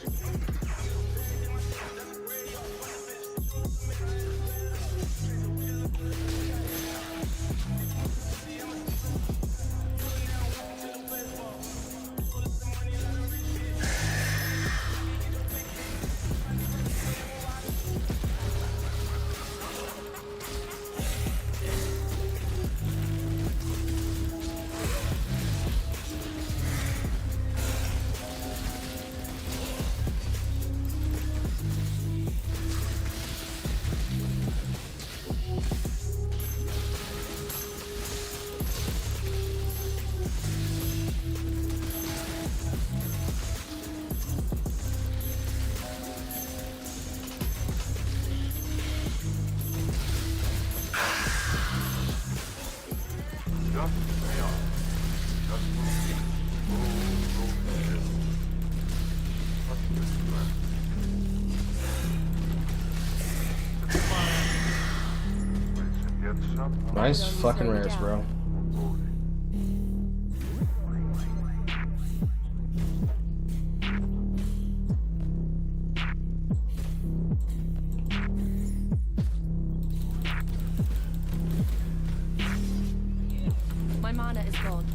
A: Nice fucking rares, bro.
O: god.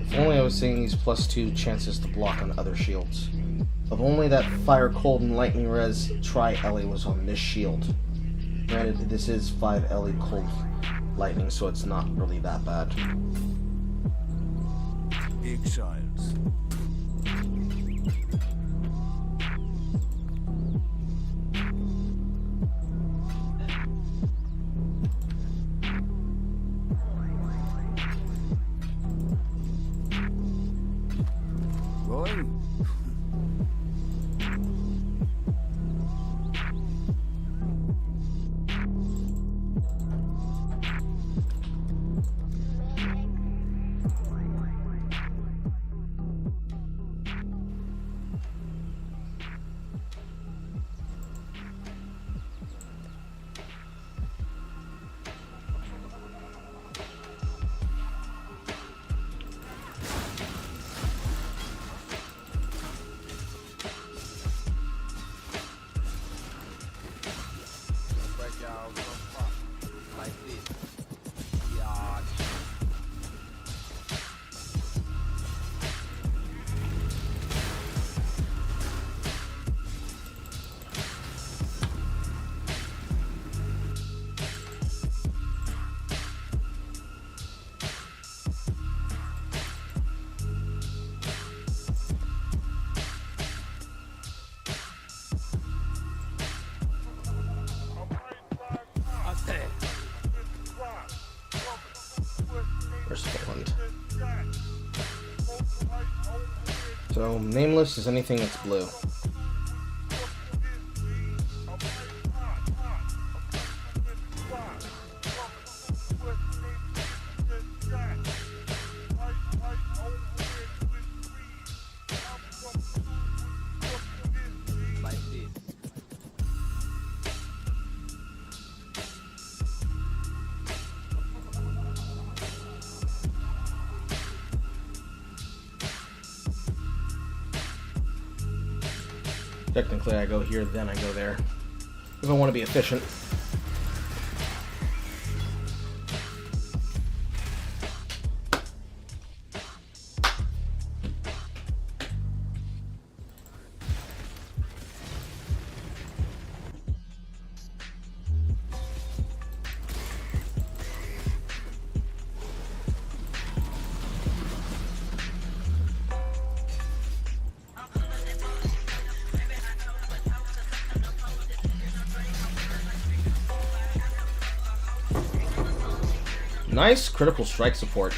A: If only I was seeing these +2 chances to block on other shields. If only that fire, cold, and lightning res tri-Ellie was on this shield. Granted, this is 5 Ellie cold lightning, so it's not really that bad.
P: Exiles. Going?
A: Where's Poland? So, nameless is anything that's blue. Technically, I go here, then I go there. If I want to be efficient. Nice critical strike support.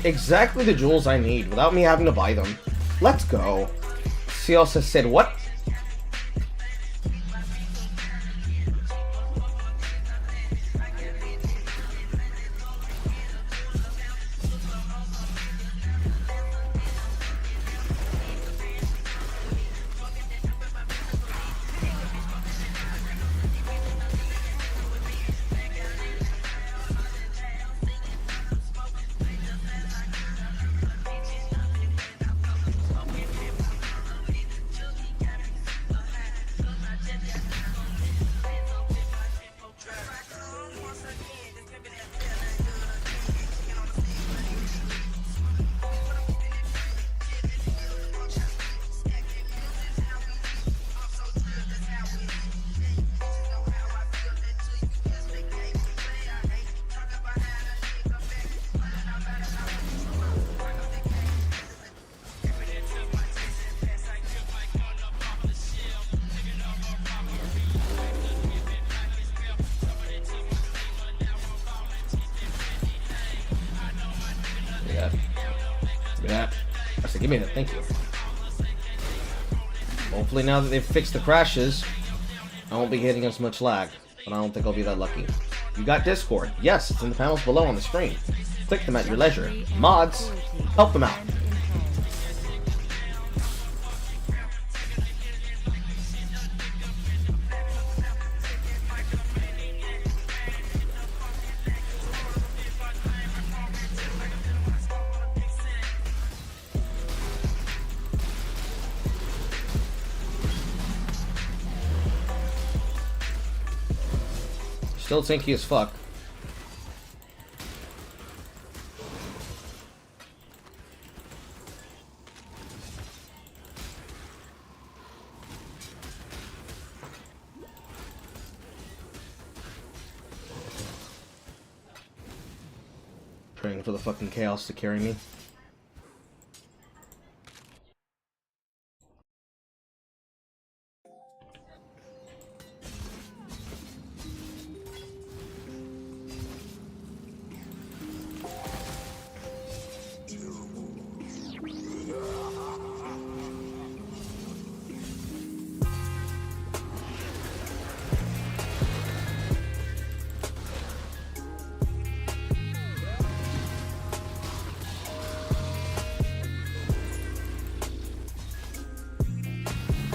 A: Exactly the jewels I need without me having to buy them. Let's go. She also said what? You made it, thank you. Hopefully now that they've fixed the crashes, I won't be getting as much lag, but I don't think I'll be that lucky. You got Discord. Yes, it's in the panels below on the screen. Click them at your leisure. Mods, help them out. Still tanky as fuck. Praying for the fucking chaos to carry me.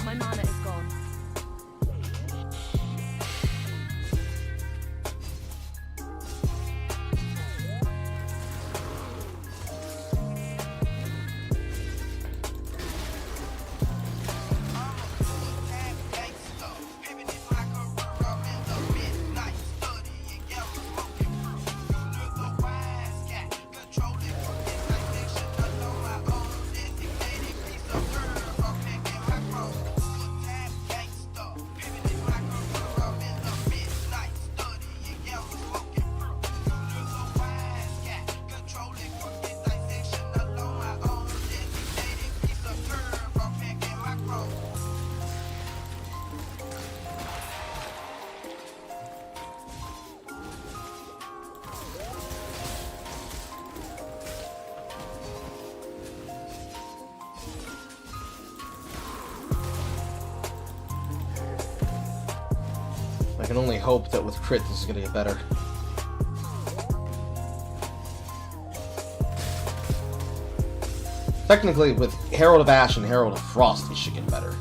O: My mana is gone.
A: I can only hope that with crit this is gonna get better. Technically, with Herald of Ash and Herald of Frost, it should get better.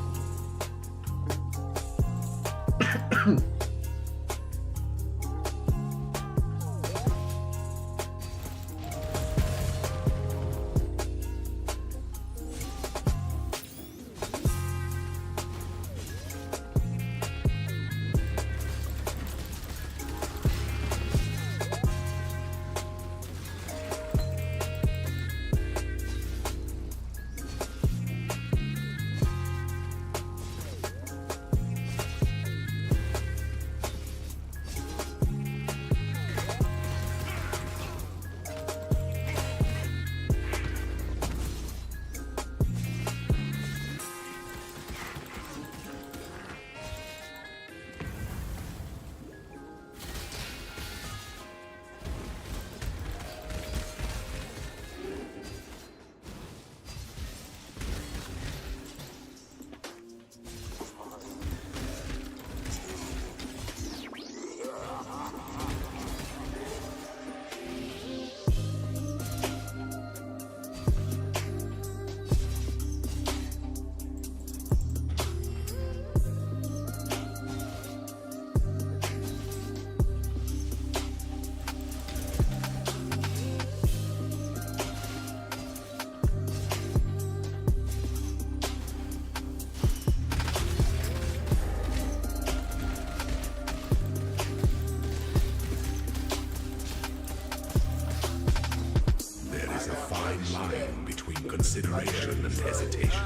D: Consideration and hesitation.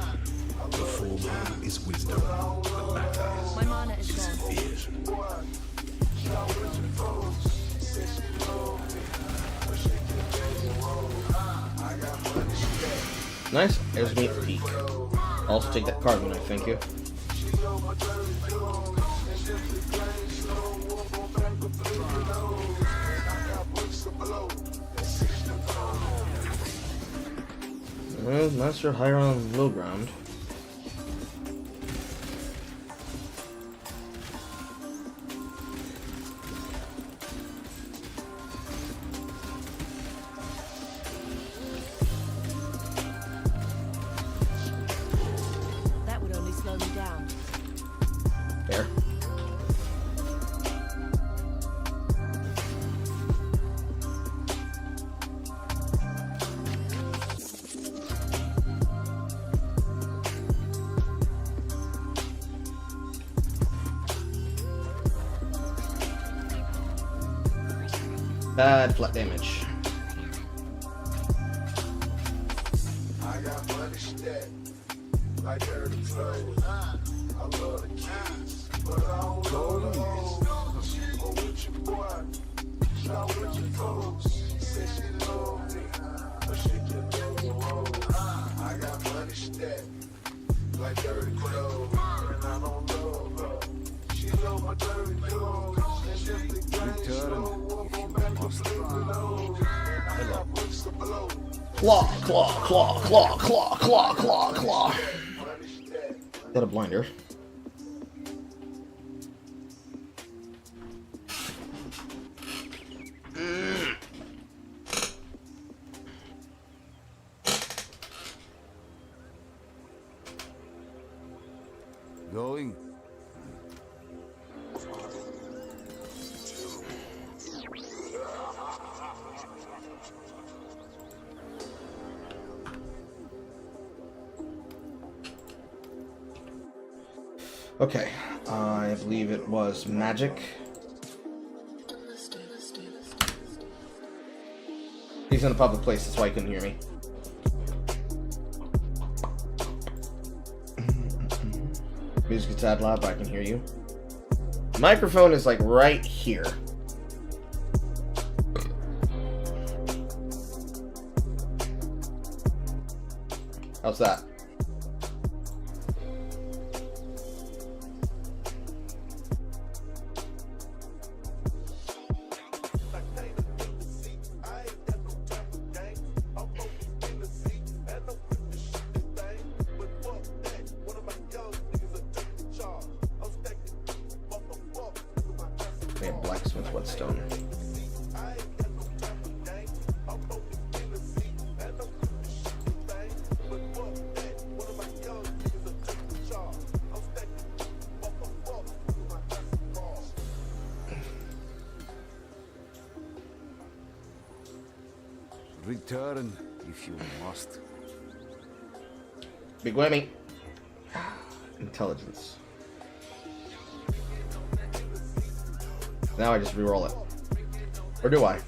D: The former is wisdom, the latter
O: My mana is
D: is
O: gone.
D: fear.
A: Nice. There's me peek. Also take that carbon knife, thank you. Well, unless you're higher on low ground.
O: That would only slow me down.
A: There. Bad flat damage.
J: I got money stacked like dirty clothes. I love the kids, but I don't love the hoes. Go with your boy, shop with your folks. Say she love me, but she can never roll. I got money stacked like dirty clothes, and I don't love her. She love my dirty clothes, and if the game slow, I'm gon' back up sleep alone. And I got books to blow.
A: Claw, claw, claw, claw, claw, claw, claw, claw. Got a blinder.
P: Going.
A: Okay, I believe it was magic. He's in a public place, that's why he couldn't hear me. Music gets that loud, but I can hear you. Microphone is like right here. How's that? Blacksmith whetstone.
P: Return if you must.
A: Big whammy. Intelligence. Now I just re-roll it. Or do I?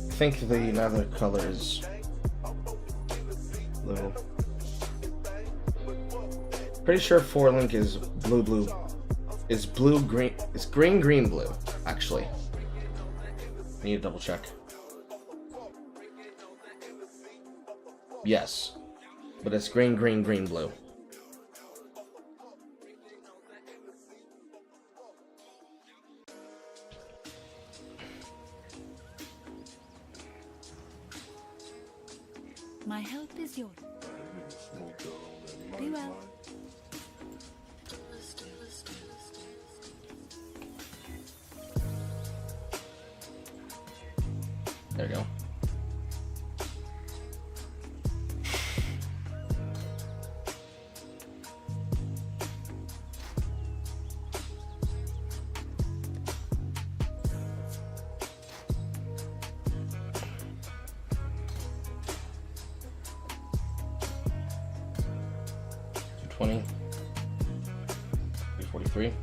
A: I think the nether color is blue. Pretty sure 4-link is blue. Is blue green? It's green blue. Actually, I need to double check. Yes, but it's green blue.
E: My help is yours. Be well.
A: There you go. $20, $43.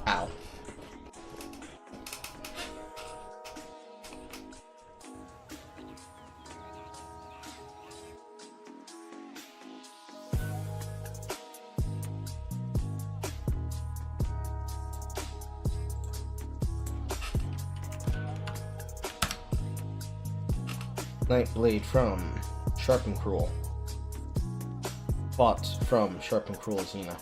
A: Ow. Nightblade from Sharp and Cruel. Bought from Sharp and Cruel Xena.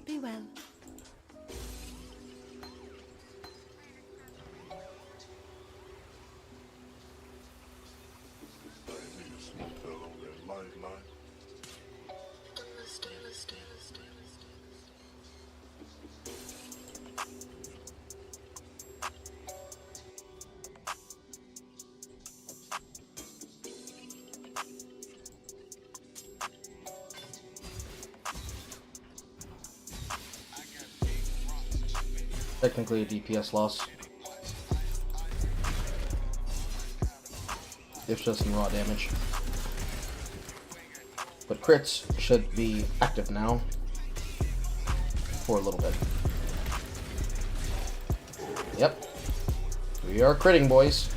O: Be well.
A: Technically a DPS loss. It's just in raw damage. But crits should be active now for a little bit. Yep. We are critting, boys.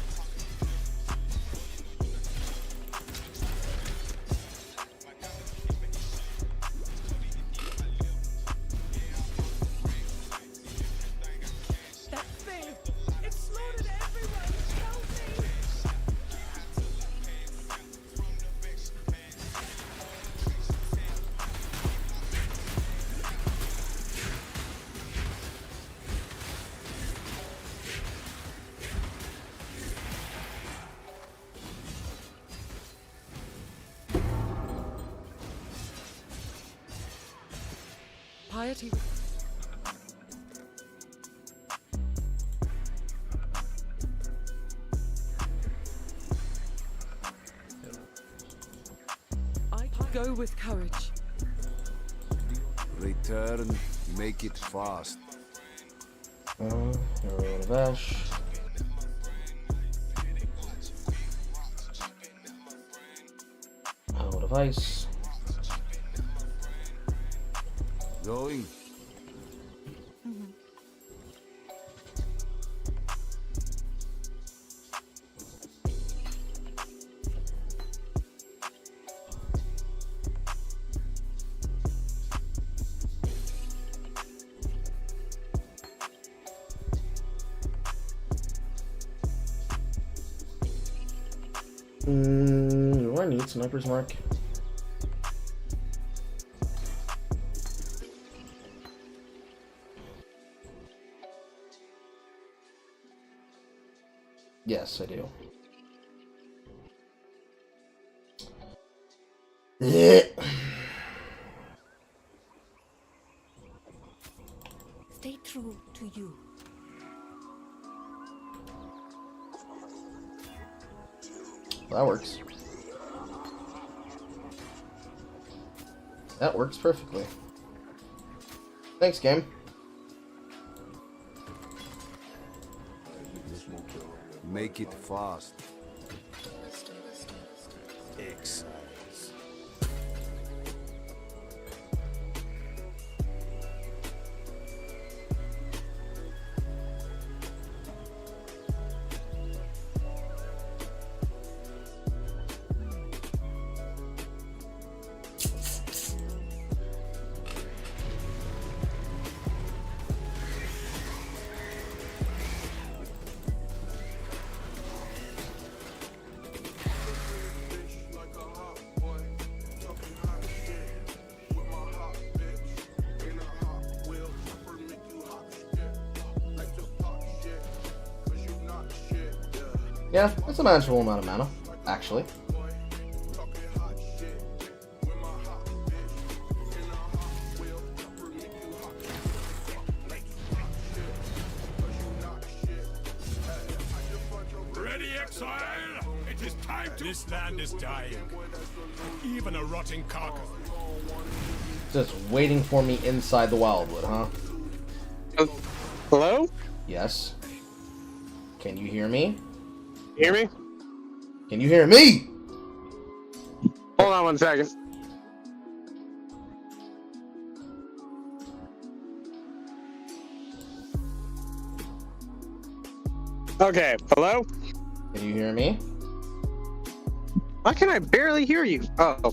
O: Piety. I go with courage.
P: Return, make it fast.
A: Lash. Out of ice.
P: Going.
A: Do I need Sniper's Mark? Yes, I do.
B: Stay true to you.
A: That works. That works perfectly. Thanks, game.
P: Make it fast.
T: Exiles.
A: Yeah, that's a manageable amount of mana, actually.
C: Ready, exile? It is time to... This land is dying. Even a rotting carcass.
A: Just waiting for me inside the Wildwood, huh?
S: Hello?
A: Yes. Can you hear me?
S: Hear me?
A: Can you hear me?
S: Hold on 1 second. Okay, hello?
A: Can you hear me?
S: Why can I barely hear you? Oh.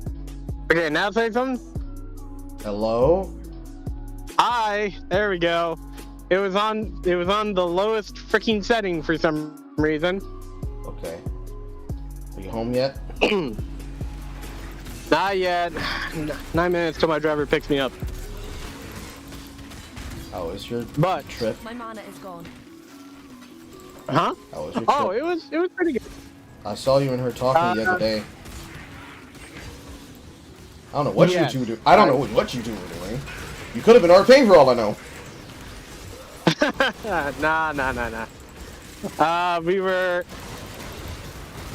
S: Okay, now say something?
A: Hello?
S: Hi, there we go. It was on the lowest freaking setting for some reason.
A: Okay. Are you home yet?
S: Not yet. 9 minutes till my driver picks me up.
A: How was your trip?
O: My mana is gone.
S: Huh?
A: How was your trip?
S: Oh, it was pretty good.
A: I saw you and her talking the other day. I don't know what you two do. I don't know what you two were doing. You could have been RPing for all I know.
S: Nah. We were.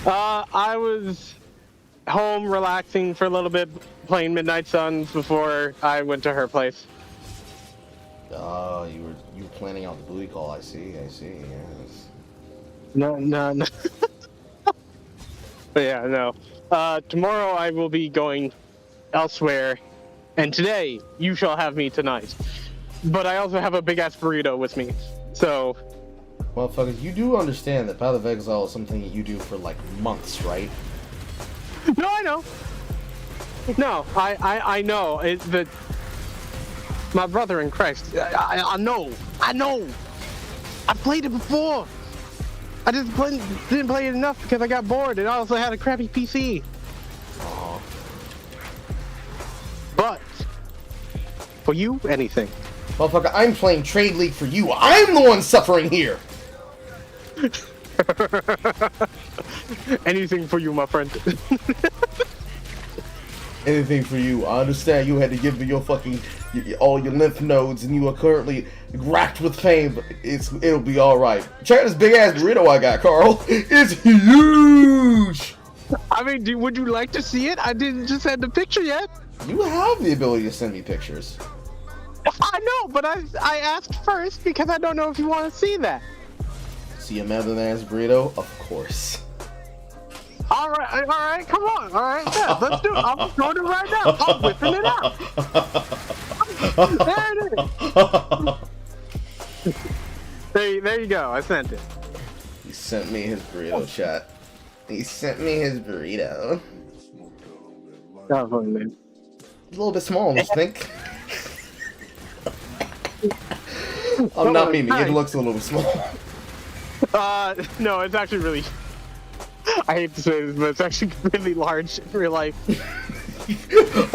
S: I was home relaxing for a little bit, playing Midnight Suns before I went to her place.
A: You were planning out the booty call. I see. Yes.
S: No. But yeah, no. Tomorrow I will be going elsewhere, and today you shall have me tonight. But I also have a big ass burrito with me, so.
A: Motherfuckers, you do understand that Path of Exile is something that you do for like months, right?
S: No, I know. No, I know. It's that my brother in Christ. I know. I played it before. I just didn't play it enough because I got bored and I also had a crappy PC.
A: Aww.
S: But for you, anything.
A: Motherfucker, I'm playing Trade League for you. I'm the one suffering here.
S: Anything for you, my friend.
A: Anything for you. I understand you had to give me your fucking all your lymph nodes, and you are currently racked with pain. But it'll be all right. Check out this big ass burrito I got, Carl. It's huge.
S: I mean, would you like to see it? I didn't just send the picture yet.
A: You have the ability to send me pictures.
S: I know, but I asked first because I don't know if you want to see that.
A: See a man's burrito? Of course.
S: All right, come on. All right, yeah, let's do it. I'm doing it right now. I'm whipping it out. There it is. There you go. I sent it.
A: He sent me his burrito, chat. He sent me his burrito.
S: Oh, man.
A: It's a little bit small, don't you think? I'm not memeing. It looks a little bit small.
S: No, it's actually really. I hate to say this, but it's actually really large in real life.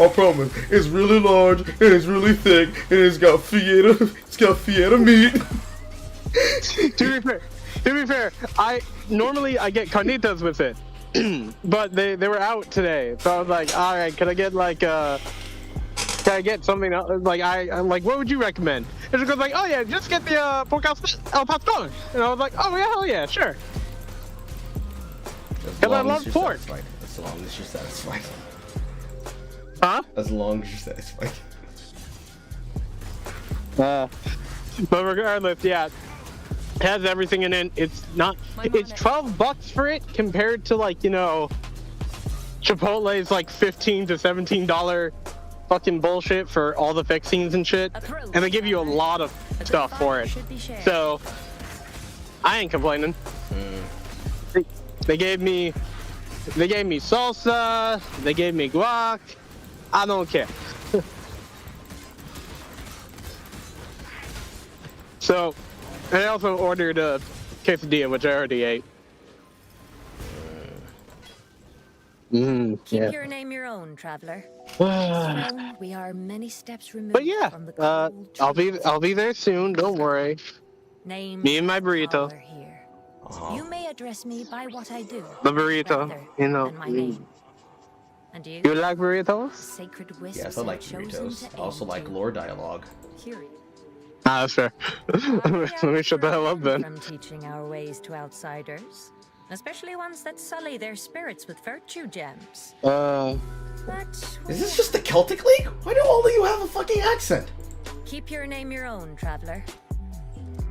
A: I promise. It's really large and it's really thick and it's got feta meat.
S: To be fair, I normally get carnitas with it, but they were out today, so I was like, all right, can I get something else? Like I'm like, what would you recommend? And she goes like, oh yeah, just get the pork al pastor. And I was like, oh yeah, hell yeah, sure. Because I love pork.
A: As long as you're satisfied.
S: Huh?
A: As long as you're satisfied.
S: But regardless, yeah, it has everything in it. It's $12 for it compared to Chipotle's like $15 to $17 fucking bullshit for all the fixings and shit, and they give you a lot of stuff for it. So I ain't complaining. They gave me salsa. They gave me guac. I don't care. So, I also ordered a quesadilla, which I already ate.
B: Keep your name your own, traveler. We are many steps removed
S: But yeah,
B: from the cold
S: I'll be there soon. Don't worry.
B: Name
S: Me and my burrito.
B: You may address me by what I do.
S: The burrito,
B: rather
S: you know.
B: than my name. And you?
S: You like burritos?
B: Sacred wisps
A: Yes, I like
B: are chosen
A: burritos.
B: to
A: I also
B: aim
A: like
B: to.
A: lore dialogue.
B: Curious.
S: Ah, that's fair. Let me shut the hell up then.
B: From teaching our ways to outsiders, especially ones that sully their spirits with virtue gems. But
A: Is this just the Celtic League? Why do all of you have a fucking accent?
B: keep your name your own, traveler.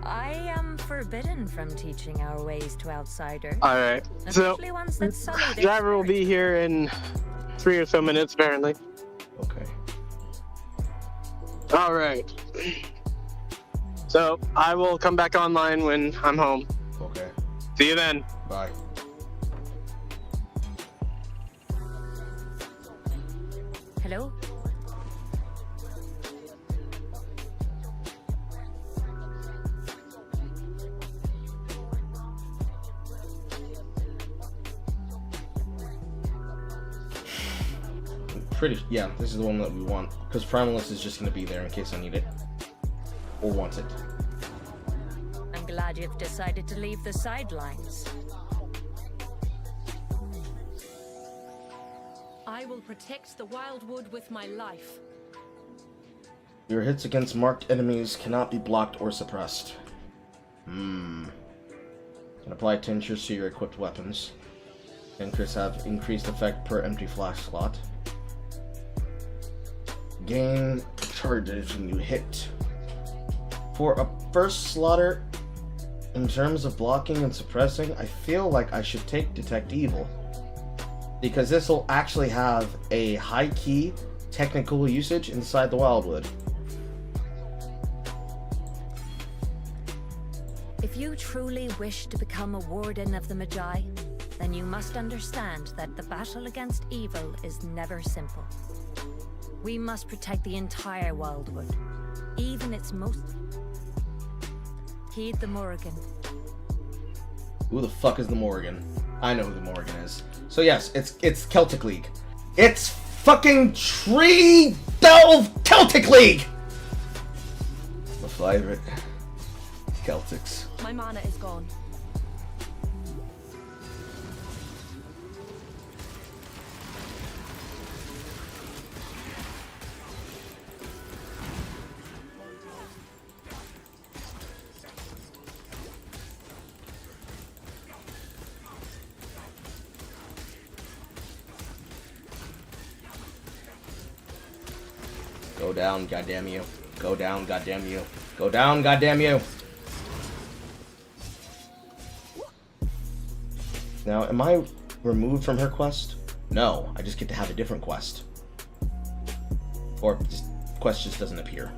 B: I am forbidden from teaching our ways to outsiders.
S: Alright, so
B: Especially ones that sully their
S: driver will be here in 3 or so minutes, apparently.
A: Okay.
S: Alright. So, I will come back online when I'm home.
A: Okay.
S: See you then.
A: Bye.
B: Hello?
A: Yeah, this is the one that we want. Because Primalist is just going to be there in case I need it. Or want it.
B: I'm glad you've decided to leave the sidelines.
O: I will protect the Wildwood with my life.
A: Your hits against marked enemies cannot be blocked or suppressed. Can apply tinctures to your equipped weapons. Tinctures have increased effect per empty flash slot. Gain charges when you hit. For a first slaughter, in terms of blocking and suppressing, I feel like I should take Detect Evil. Because this will actually have a high key technical usage inside the Wildwood.
B: If you truly wish to become a warden of the Magi, then you must understand that the battle against evil is never simple. We must protect the entire Wildwood, even its most... Heed the Morrigan.
A: Who the fuck is the Morrigan? I know who the Morrigan is. So yes, it's Celtic League. It's fucking Tree Delve Celtic League! My favorite. Celtics.
O: My mana is gone.
A: Go down, goddamn you. Go down, goddamn you. Go down, goddamn you. Now, am I removed from her quest? No, I just get to have a different quest. Or just quest just doesn't appear.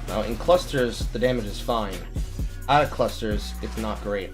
A: Now, in clusters, the damage is fine. Out of clusters, it's not great.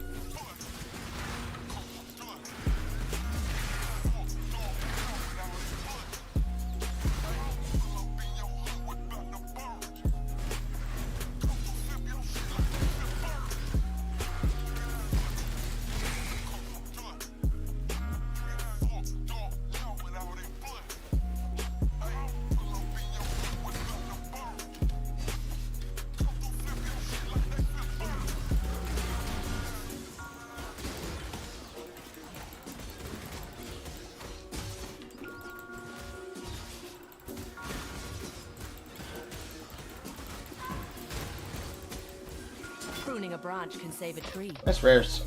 O: Pruning a branch can save a tree.
A: That's rares.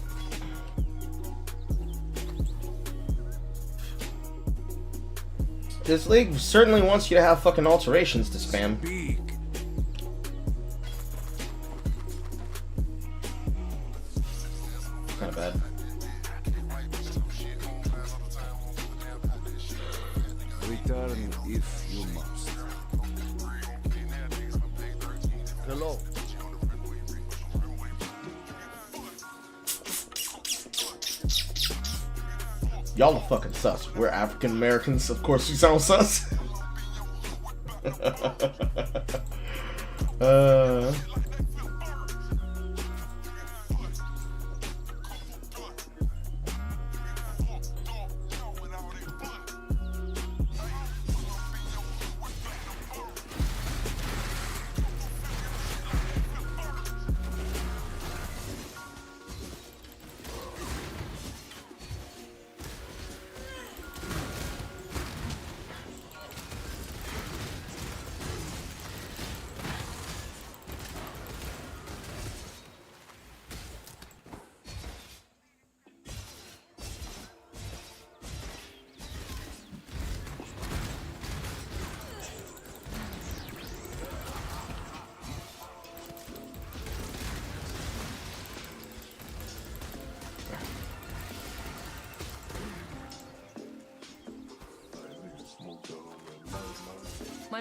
A: This league certainly wants you to have fucking alterations to spam. Kinda bad.
P: Return if you must. Hello.
A: Y'all are fucking sus. We're African Americans, of course we sound sus.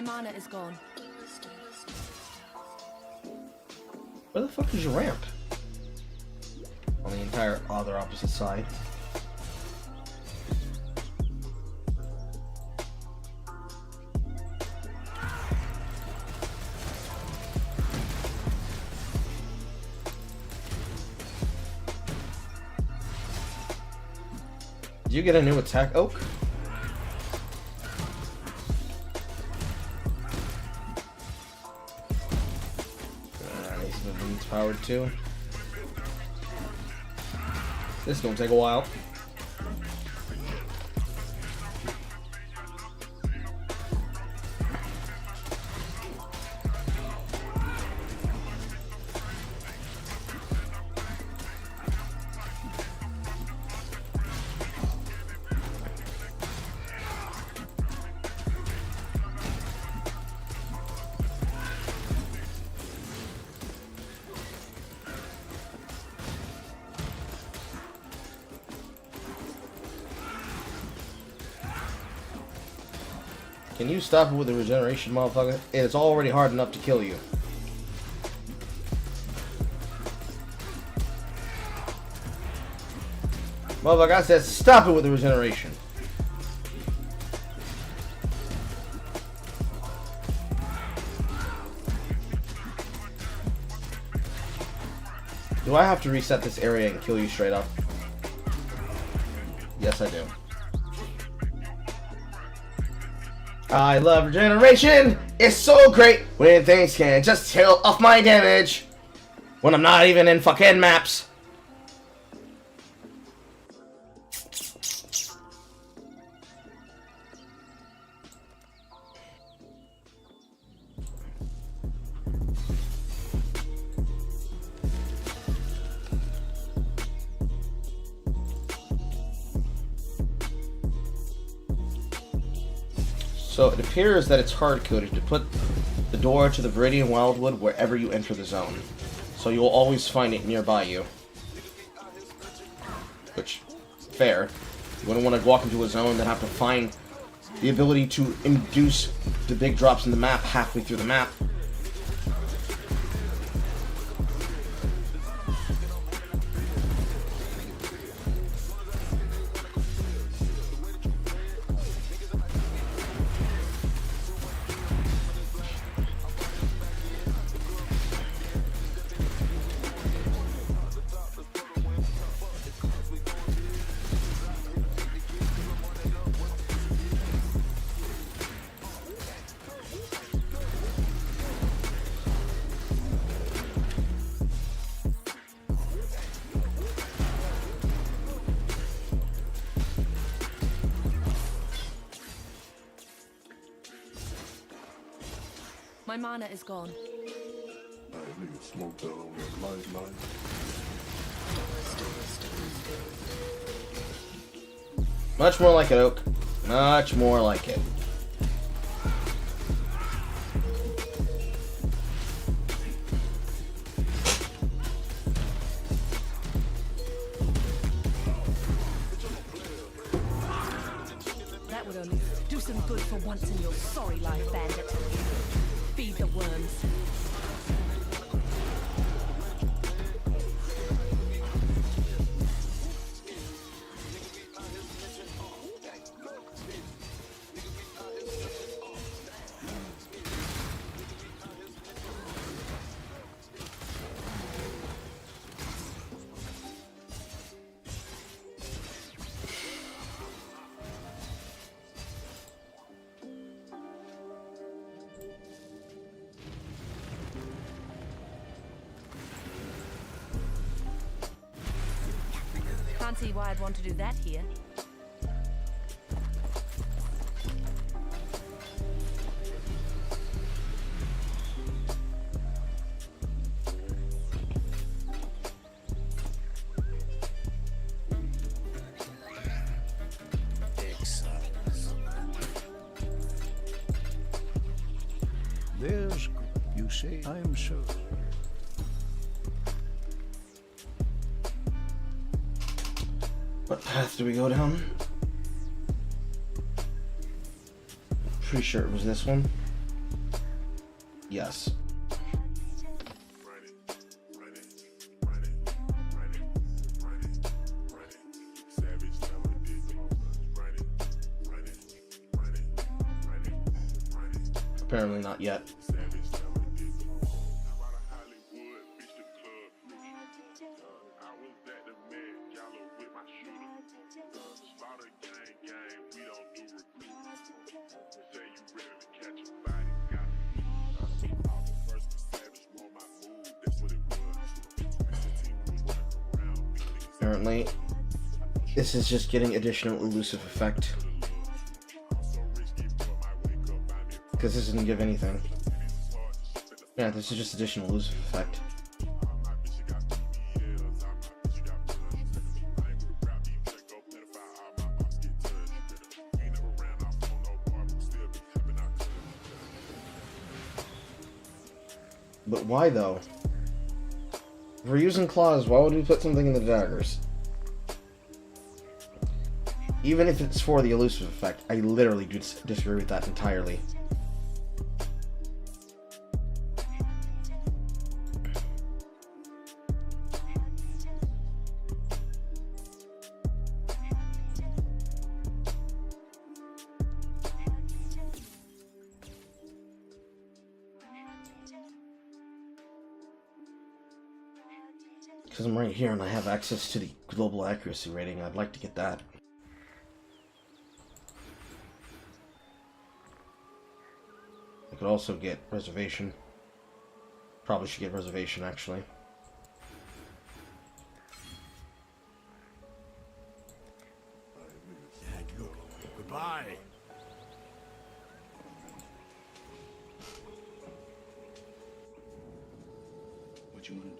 O: My mana is gone.
A: Where the fuck is your ramp? On the entire other opposite side. Did you get a new attack, Oak? Needs powered too. This is gonna take a while. Can you stop it with the regeneration, motherfucker? It's already hard enough to kill you. Motherfucker, I said stop it with the regeneration. Do I have to reset this area and kill you straight up? Yes, I do. I love regeneration! It's so great when things can just heal off my damage when I'm not even in fucking maps. So it appears that it's hard-coded to put the door to the Viridian Wildwood wherever you enter the zone. So you'll always find it nearby you. Which, fair. You wouldn't want to walk into a zone and have to find the ability to induce the big drops in the map halfway through the map.
O: My mana is gone.
A: Much more like it, Oak. Much more like it.
O: That would only do some good for once in your sorry life, bandit. Feed the worms. Can't see why I'd want to do that here.
P: There's, you say, I am sure.
A: What path do we go down? Pretty sure it was this one. Yes. Apparently not yet. Apparently, this is just getting additional elusive effect. Because this doesn't give anything. Yeah, this is just additional elusive effect. But why though? If we're using claws, why would we put something in the daggers? Even if it's for the elusive effect, I literally disagree with that entirely. Because I'm right here and I have access to the global accuracy rating, I'd like to get that. I could also get reservation. Probably should get reservation, actually.
C: Goodbye.
P: What you want to do?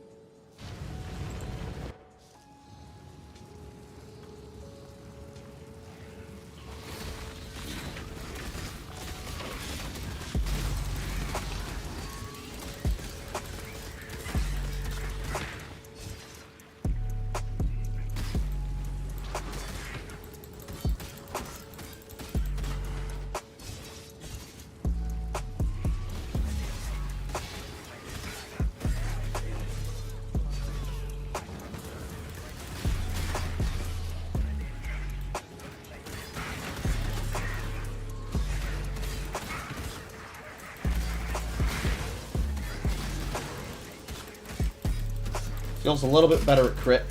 A: Feels a little bit better at crit.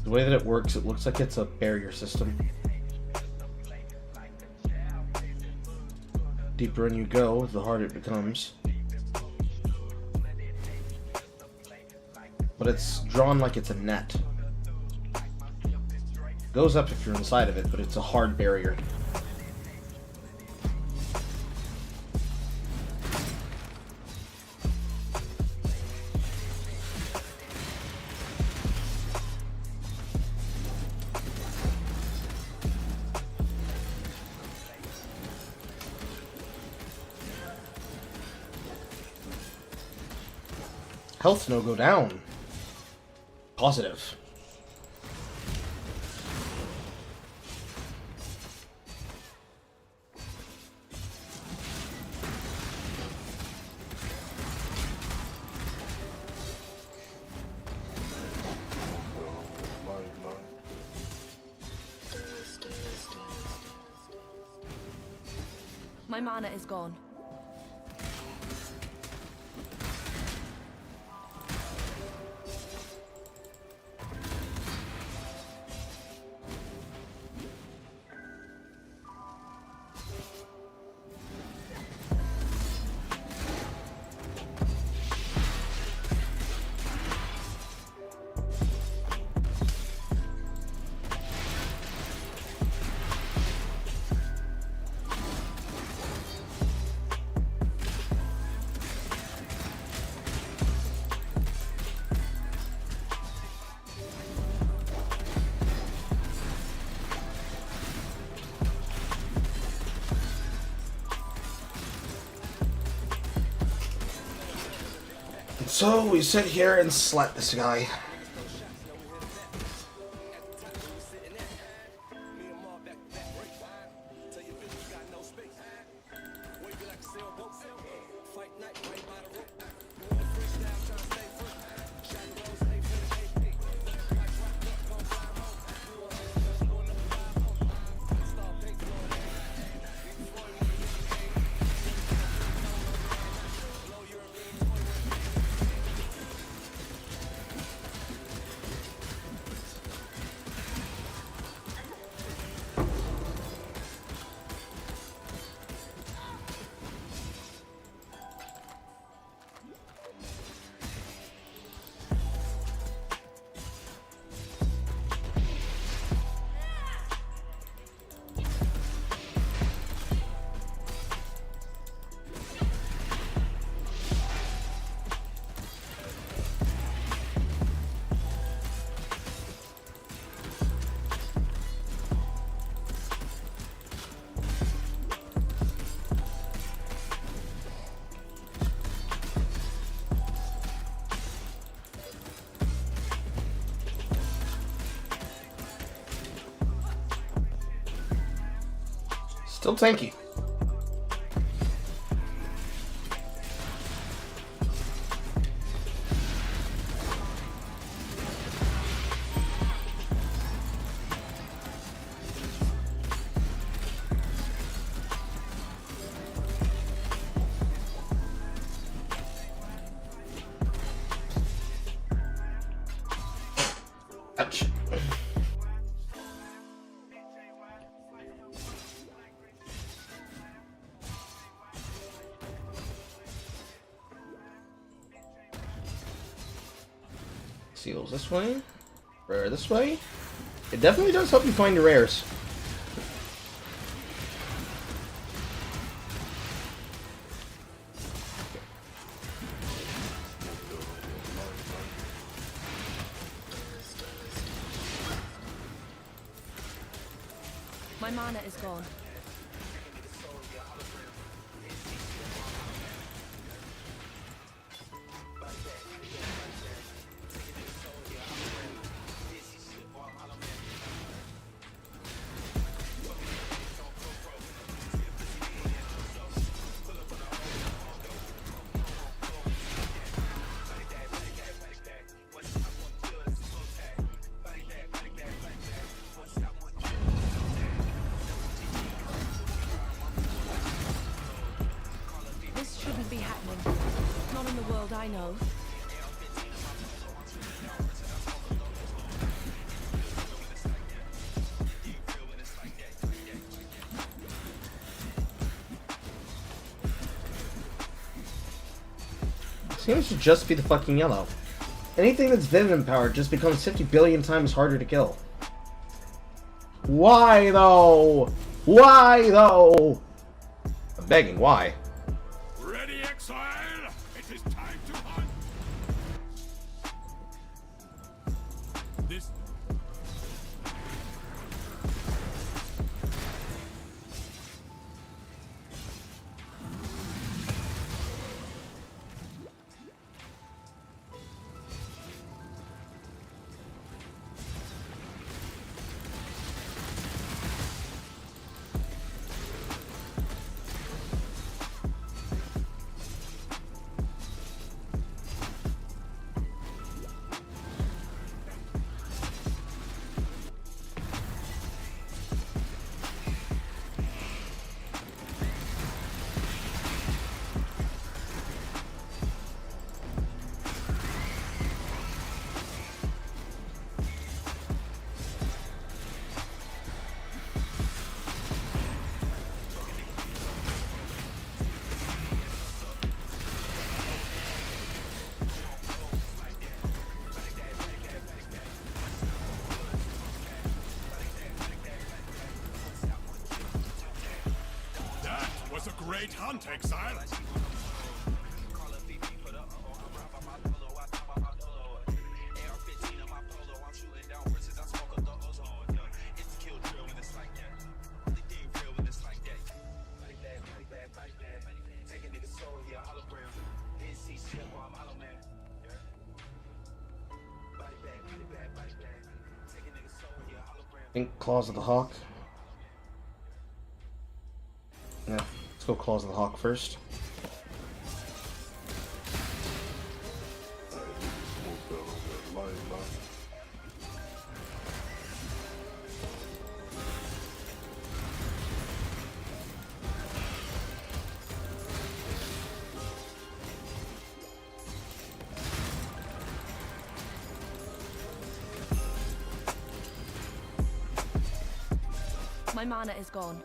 A: The way that it works, it looks like it's a barrier system. Deeper in you go, the harder it becomes. But it's drawn like it's a net. Goes up if you're inside of it, but it's a hard barrier. Health no go down. Positive.
O: My mana is gone.
A: So we sit here and slap this guy. Still tanky. Ouch. Seals this way, rare this way. It definitely does help you find your rares.
O: My mana is gone. Be happening. Not in the world I know.
A: Seems to just be the fucking yellow. Anything that's Vivid empowered just becomes 50 billion times harder to kill. Why though? Why though? I'm begging, why?
C: Ready, exile? It is time to hunt. This. Was a great hunt, exile.
A: Think Claws of the Hawk. Yeah, let's go Claws of the Hawk first.
O: My mana is gone.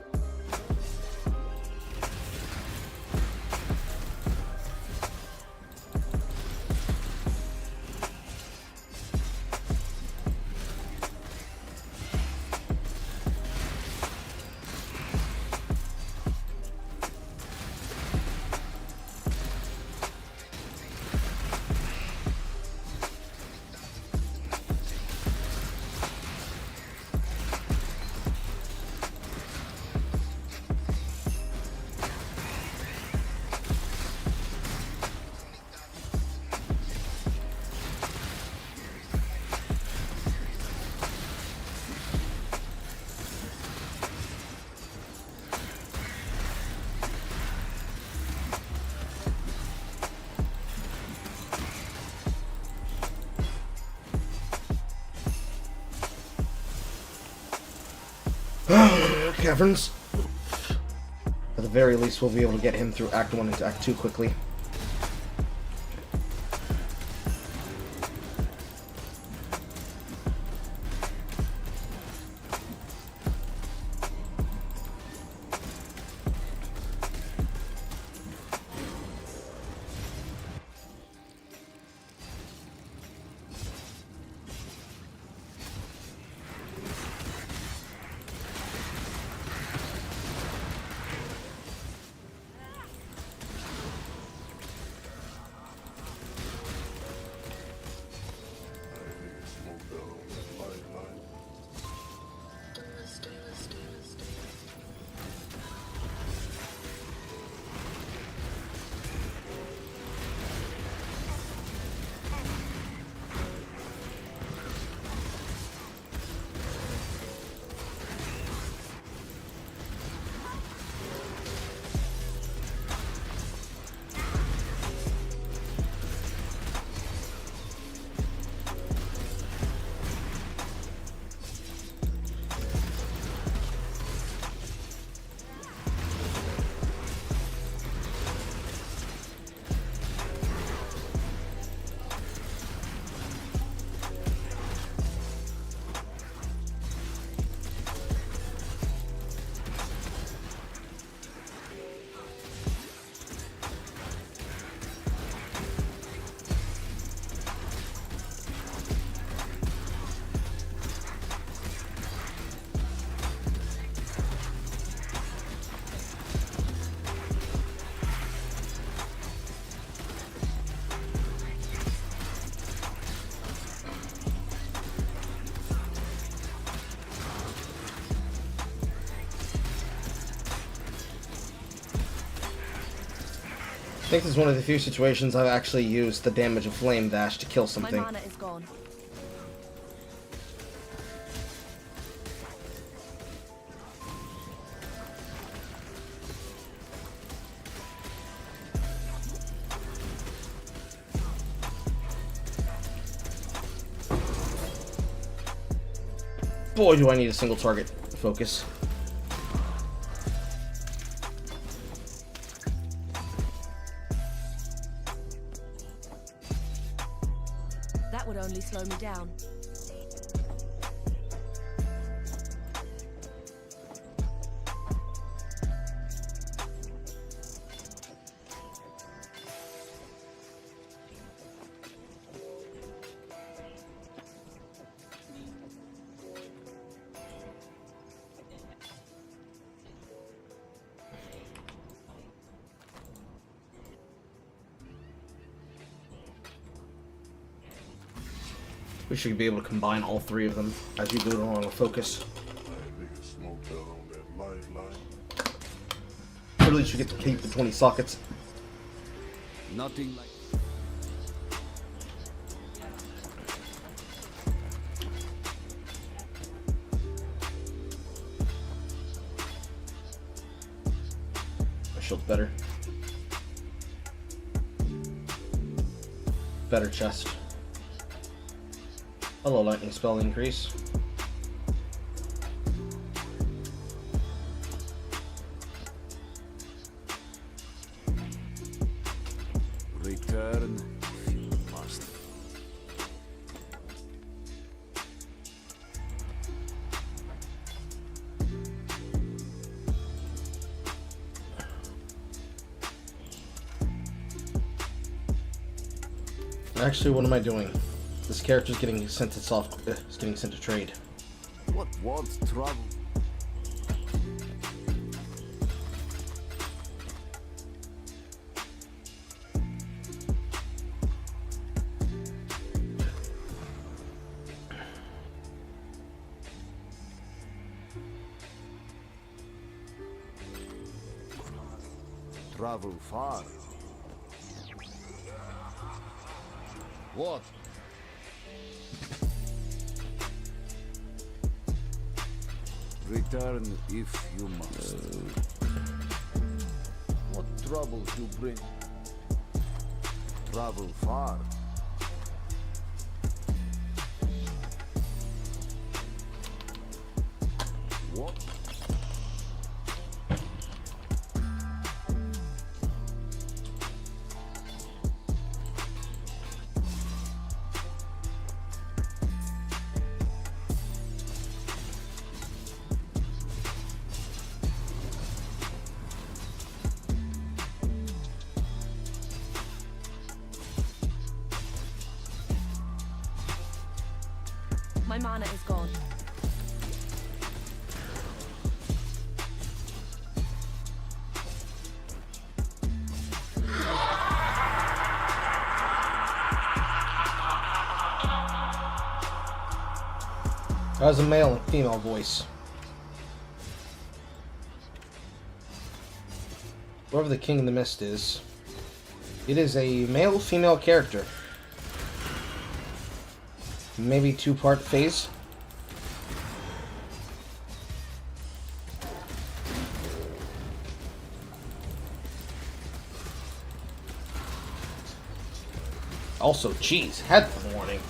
A: Caverns. At the very least, we'll be able to get him through Act 1 into Act 2 quickly. I think this is one of the few situations I've actually used the damage of Flame Dash to kill something.
O: My mana is gone.
A: Boy, do I need a single target focus.
O: That would only slow me down.
A: We should be able to combine all three of them as you do it along with focus. Or at least you get to keep the 20 sockets.
P: Nothing like...
A: shield better. Better chest. Hello, lightning spell increase.
P: Return if you must.
A: Actually, what am I doing? This character's getting sent to it's getting sent to trade.
P: What was trouble? Travel far. What? Return if you must. What troubles you bring? Travel far. What?
O: My mana is gone.
A: That was a male and female voice. Whoever the King of the Mist is, it is a male-female character. Maybe two-part phase. Also, geez, headphone warning.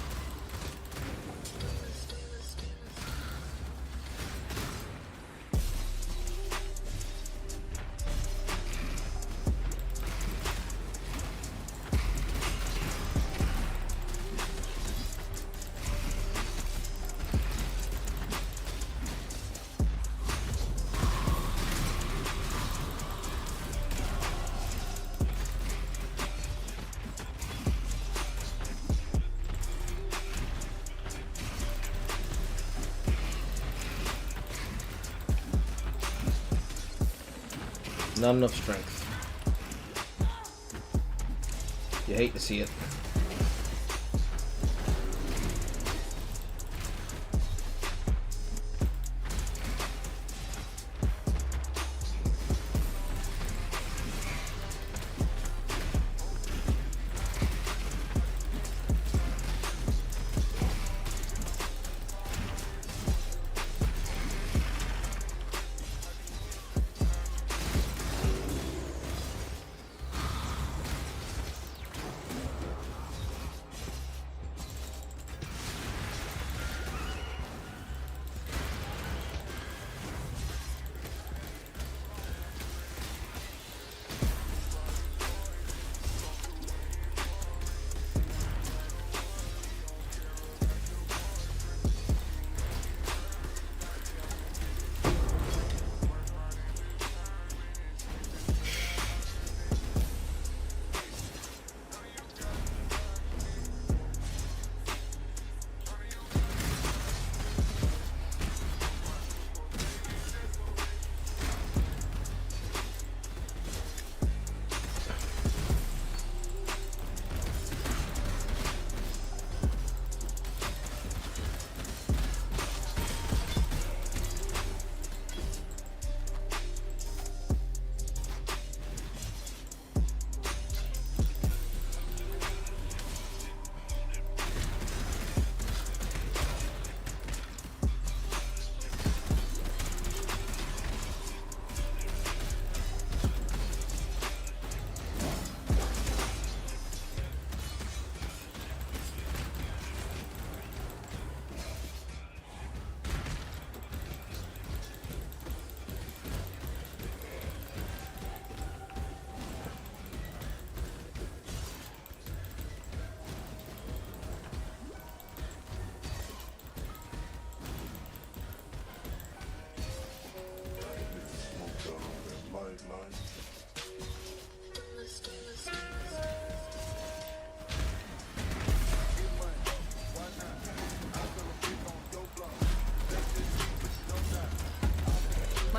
A: Not enough strength. You hate to see it.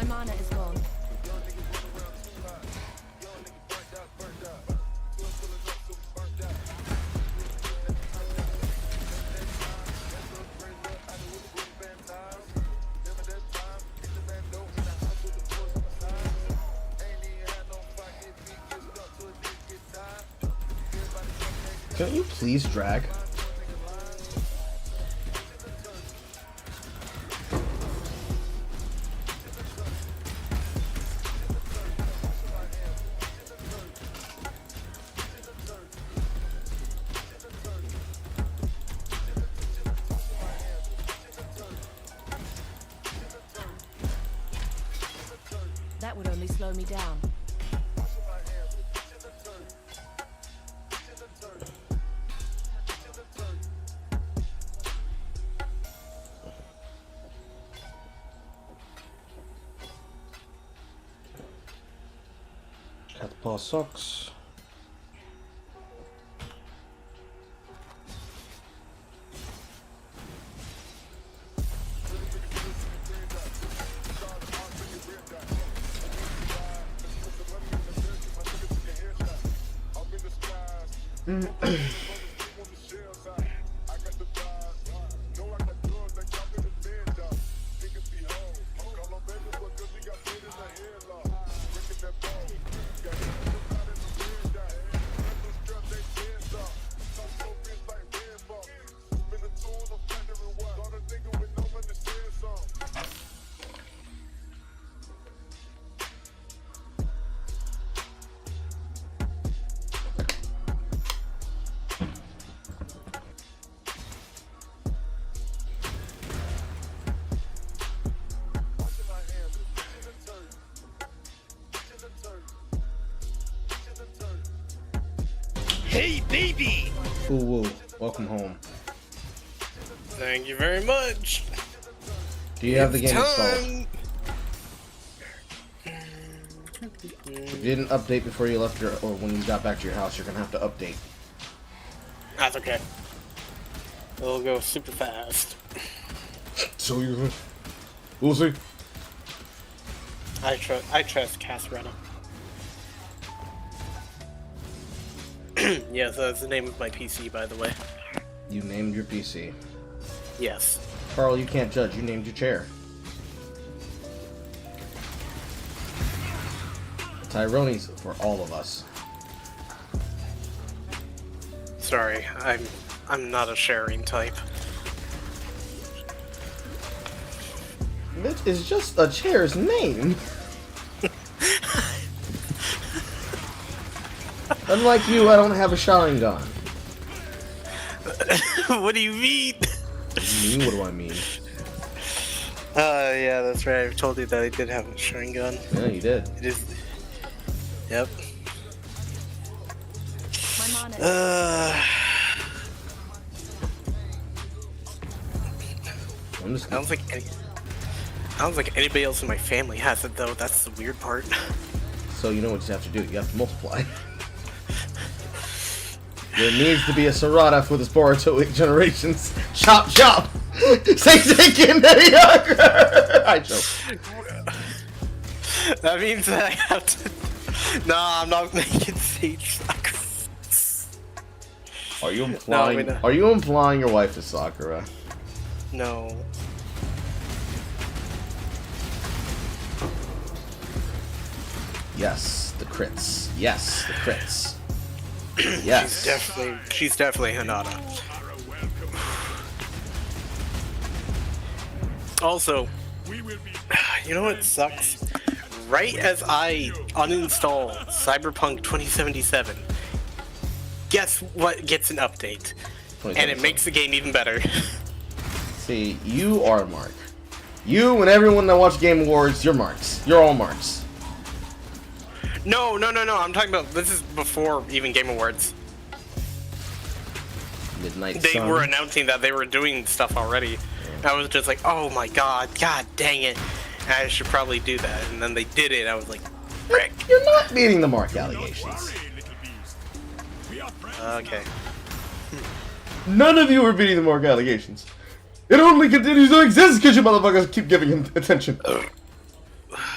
O: mana is gone.
A: Can't you please drag?
O: That would only slow me down.
A: Cat paw socks.
U: Hey, baby!
A: Ooh, woo. Welcome home.
U: Thank you very much.
A: Do you have the game installed?
U: Time.
A: If you didn't update before you left your, or when you got back to your house, you're gonna have to update.
U: That's okay. It'll go super fast.
A: So you, we'll see.
U: I trust Casretta. Yes, that's the name of my PC, by the way.
A: You named your PC.
U: Yes.
A: Carl, you can't judge. You named your chair. Tyrone's for all of us.
U: Sorry, I'm not a sharing type.
A: It is just a chair's name. Unlike you, I don't have a shotgun gun.
U: What do you mean?
A: What do I mean?
U: Yeah, that's right. I've told you that I did have a sharing gun.
A: Yeah, you did.
U: It is. Yep. I don't think anybody else in my family has it though. That's the weird part.
A: So you know what you have to do. You have to multiply. There needs to be a Serata for the Sporatoic generations. Chop, chop! Say, I joke.
U: That means that I have to. Nah, I'm not making Sage sacrifice.
A: Are you implying? Are you implying your wife is Sakura?
U: No.
A: Yes, the crits. Yes, the crits. Yes.
U: She's definitely Hinata. Also, you know what sucks? Right as I uninstall Cyberpunk 2077, guess what gets an update? And it makes the game even better.
A: See, you are Mark. You and everyone that watched Game Awards, you're Marks. You're all Marks.
U: No. I'm talking about this is before even Game Awards.
A: Midnight
U: They
A: Sun.
U: were announcing that they were doing stuff already. I was just like, oh my god dang it. I should probably do that. And then they did it. I was like, frick.
A: You're not meeting the Mark allegations.
U: Okay.
A: None of you are beating the Mark allegations. It only continues to exist because you motherfuckers keep giving him attention.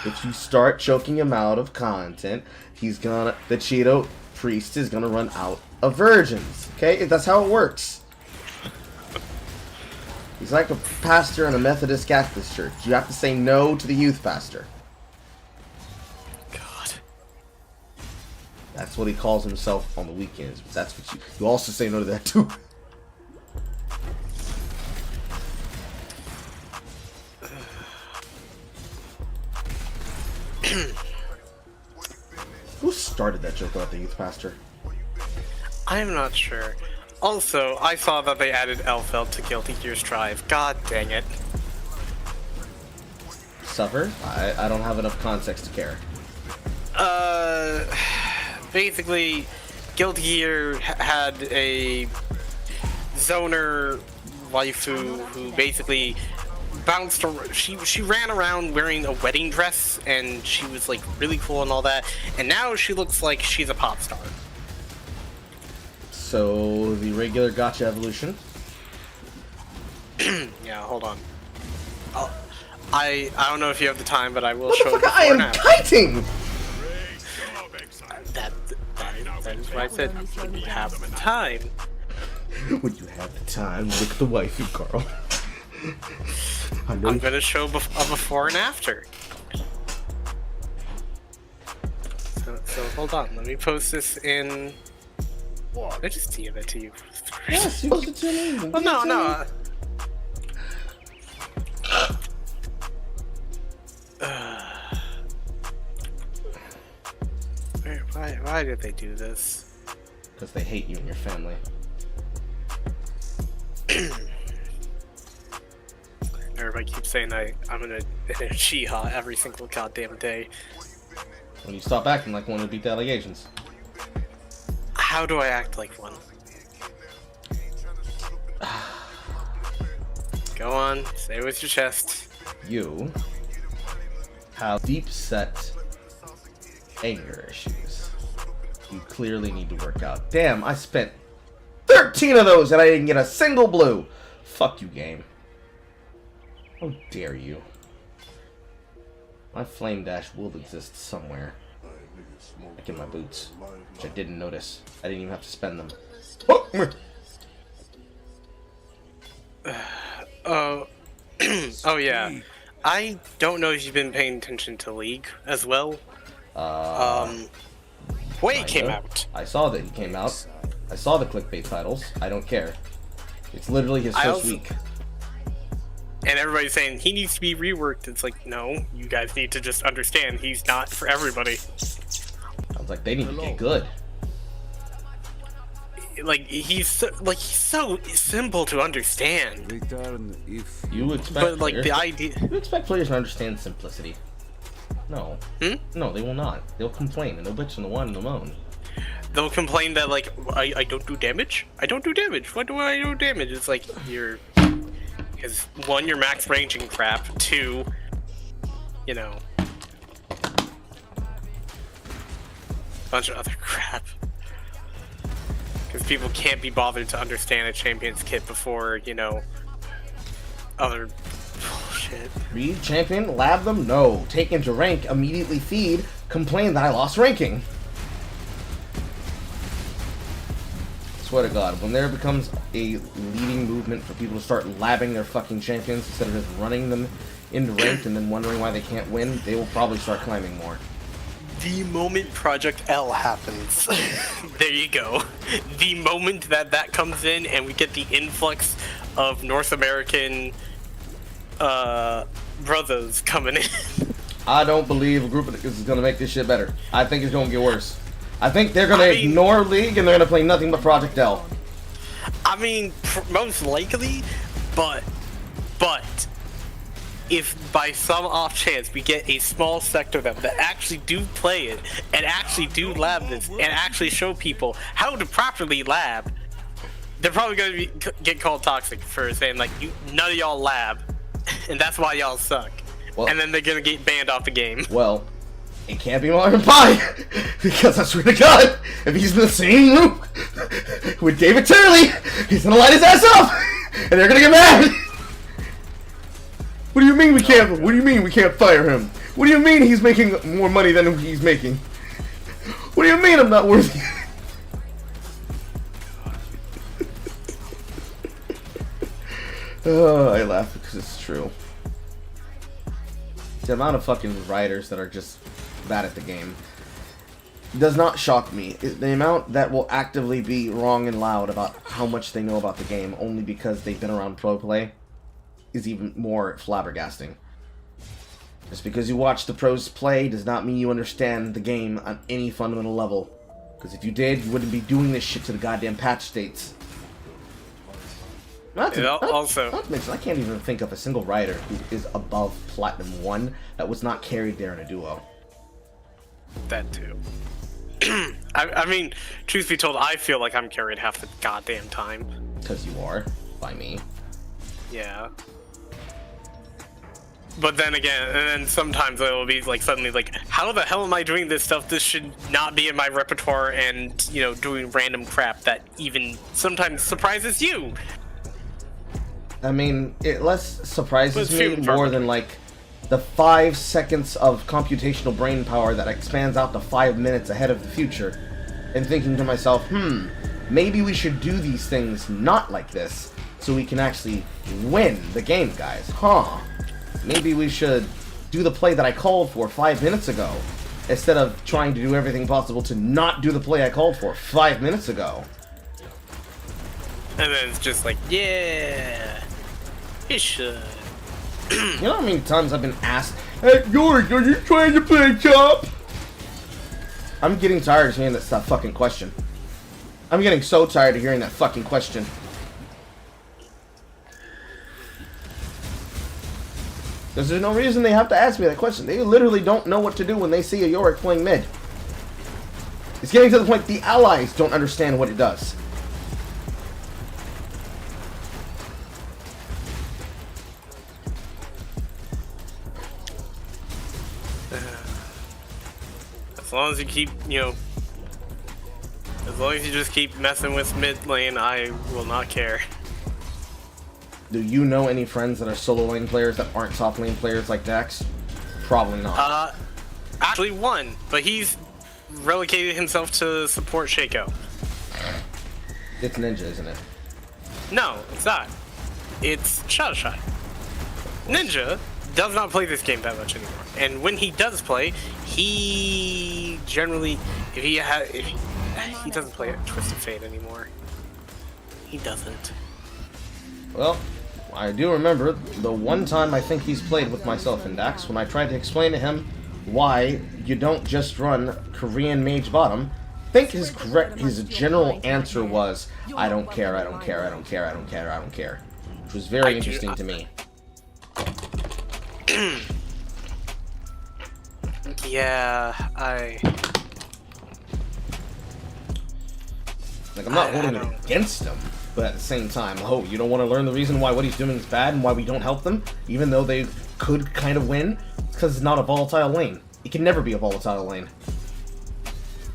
A: If you start choking him out of content, the Cheeto priest is gonna run out of virgins. Okay, that's how it works. He's like a pastor in a Methodist Catholic church. You have to say no to the youth pastor.
U: God.
A: That's what he calls himself on the weekends. But that's what you also say no to that too. Who started that joke about the youth pastor?
U: I'm not sure. Also, I saw that they added Elfeld to Guilty Gear Strive. God dang it.
A: Suffer? I don't have enough context to care.
U: Basically, Guilty Gear had a zoner waifu who basically bounced around. She ran around wearing a wedding dress, and she was like really cool and all that, and now she looks like she's a pop star.
A: So, the regular gacha evolution.
U: Yeah, hold on. I don't know if you have the time, but I will show you.
A: I am kiting!
U: That is why I said when you have the time.
A: When you have the time, look at the waifu, Carl.
U: I'm gonna show a before and after. So hold on, let me post this in. I just DM it to you.
A: Yes, you post it to me.
U: Well, no. Why did they do this?
A: Because they hate you and your family.
U: Everybody keeps saying I'm in a Shiha every single goddamn day.
A: When you stop acting like one to beat the allegations.
U: How do I act like one? Go on, say it with your chest.
A: You have deep-set anger issues. You clearly need to work out. Damn, I spent 13 of those and I didn't get a single blue. Fuck you, game. How dare you? My flame dash will exist somewhere. Like in my boots, which I didn't notice. I didn't even have to spend them.
U: Oh yeah. I don't know if you've been paying attention to League as well. Wei came out.
A: I saw that he came out. I saw the clickbait titles. I don't care. It's literally his first week.
U: And everybody's saying he needs to be reworked. It's like, no, you guys need to just understand he's not for everybody.
A: I was like, they need to get good.
U: Like he's so simple to understand.
A: You expect,
U: but like the idea.
A: You expect players to understand simplicity? No. No, they will not. They'll complain and they'll bitch and they'll whine and they'll moan.
U: They'll complain that like I don't do damage. I don't do damage. Why do I do damage? It's like because one, you're max ranging crap. Two, you know, a bunch of other crap. Because people can't be bothered to understand a champion's kit before, you know, other bullshit.
A: Read champion, lab them? No. Take into rank, immediately feed, complain that I lost ranking. Swear to God, when there becomes a leading movement for people to start labbing their fucking champions instead of just running them into ranked and then wondering why they can't win, they will probably start climbing more.
U: The moment Project L happens, there you go. The moment that comes in and we get the influx of North American brothers coming in.
A: I don't believe a group of niggas is gonna make this shit better. I think it's gonna get worse. I think they're gonna ignore League and they're gonna play nothing but Project L.
U: I mean, most likely, but if by some off chance we get a small sector of them that actually do play it and actually do lab this and actually show people how to properly lab, they're probably going to get called toxic for saying like, none of y'all lab and that's why y'all suck. Well, and then they're going to get banned off the game.
A: Well, it can't be Marvin Pie because I swear to God, if he's in the same room with David Turley, he's going to light his ass up and they're going to get mad. What do you mean we can't? What do you mean we can't fire him? What do you mean he's making more money than he's making? What do you mean I'm not worthy? Oh, I laugh because it's true. The amount of fucking writers that are just bad at the game does not shock me. The amount that will actively be wrong and loud about how much they know about the game only because they've been around pro play is even more flabbergasting. Just because you watch the pros play does not mean you understand the game on any fundamental level. Because if you did, you wouldn't be doing this shit to the goddamn patch states. Not to mention, I can't even think of a single writer who is above Platinum 1 that was not carried there in a duo.
U: That too. I mean, truth be told, I feel like I'm carried half the goddamn time.
A: Because you are, by me.
U: Yeah. But then again, and then sometimes it will be like suddenly like, how the hell am I doing this stuff? This should not be in my repertoire, and you know, doing random crap that even sometimes surprises you.
A: I mean, it less surprises me more than like the 5 seconds of computational brain power that expands out to 5 minutes ahead of the future, and thinking to myself, maybe we should do these things not like this, so we can actually win the game, guys. Maybe we should do the play that I called for 5 minutes ago, instead of trying to do everything possible to not do the play I called for 5 minutes ago.
U: And then it's just like, yeah, it should.
A: You know how many times I've been asked, "Hey, George, are you trying to play chop?" I'm getting tired of hearing that fucking question. I'm getting so tired of hearing that fucking question. Because there's no reason they have to ask me that question. They literally don't know what to do when they see a Yorick playing mid. It's getting to the point the allies don't understand what it does.
U: As long as you keep, you know, as long as you just keep messing with mid lane, I will not care.
A: Do you know any friends that are solo lane players that aren't top lane players like Dax? Probably not.
U: Actually one, but he's relegated himself to support Shaco.
A: It's Ninja, isn't it?
U: No, it's not. It's Shadowshot. Ninja does not play this game that much anymore, and when he does play, he generally, if he doesn't play at Twisted Fate anymore. He doesn't.
A: Well, I do remember the one time I think he's played with myself and Dax when I tried to explain to him why you don't just run Korean Mage Bottom. I think his general answer was, I don't care, I don't care, I don't care, I don't care, I don't care. Which was very interesting to me.
U: Yeah,
A: like, I'm not holding it against him, but at the same time, oh, you don't want to learn the reason why what he's doing is bad and why we don't help them, even though they could kind of win? It's because it's not a volatile lane. It can never be a volatile lane.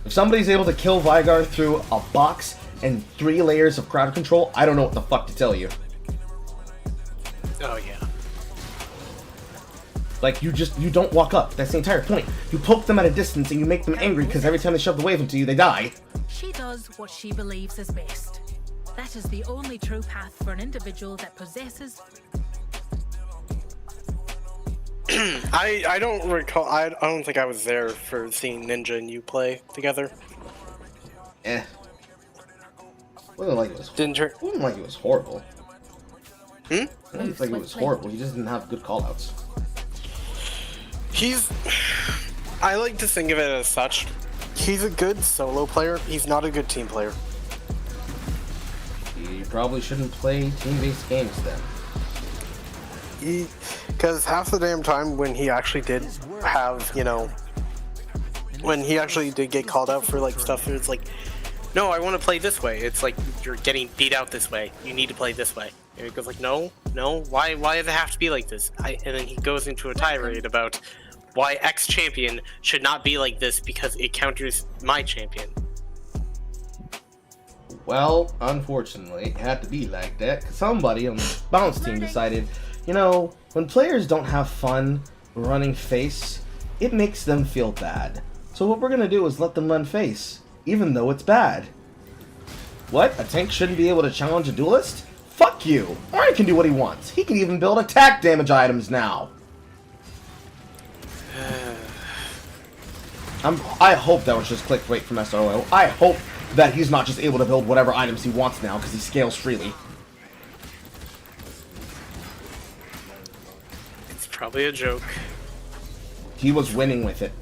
A: If somebody's able to kill Vygar through a box and 3 layers of crowd control, I don't know what the fuck to tell you.
U: Oh, yeah.
A: Like, you don't walk up. That's the entire point. You poke them at a distance and you make them angry because every time they shove the wave into you, they die.
E: She does what she believes is best. That is the only true path for an individual that possesses...
U: I don't recall, I don't think I was there for seeing Ninja and you play together.
A: Wasn't like it was. Wasn't like it was horrible. It wasn't like it was horrible. He just didn't have good callouts.
U: I like to think of it as such. He's a good solo player. He's not a good team player.
A: You probably shouldn't play team-based games then.
U: Because half the damn time when he actually did have, you know, when he actually did get called out for like stuff, it's like, no, I want to play this way. It's like, you're getting beat out this way. You need to play this way. And he goes like, no, why does it have to be like this? And then he goes into a tirade about why X champion should not be like this because it counters my champion.
A: Well, unfortunately, it had to be like that. 'Cause somebody on the bounce team decided, you know, when players don't have fun running face it makes them feel bad. So what we're gonna do is let them run face, even though it's bad. What? A tank shouldn't be able to challenge a duelist? Fuck you! Arn can do what he wants. He can even build attack damage items now. I hope that was just clickbait from SRO. I hope that he's not just able to build whatever items he wants now because he scales freely.
U: It's probably a joke.
A: He was winning with it.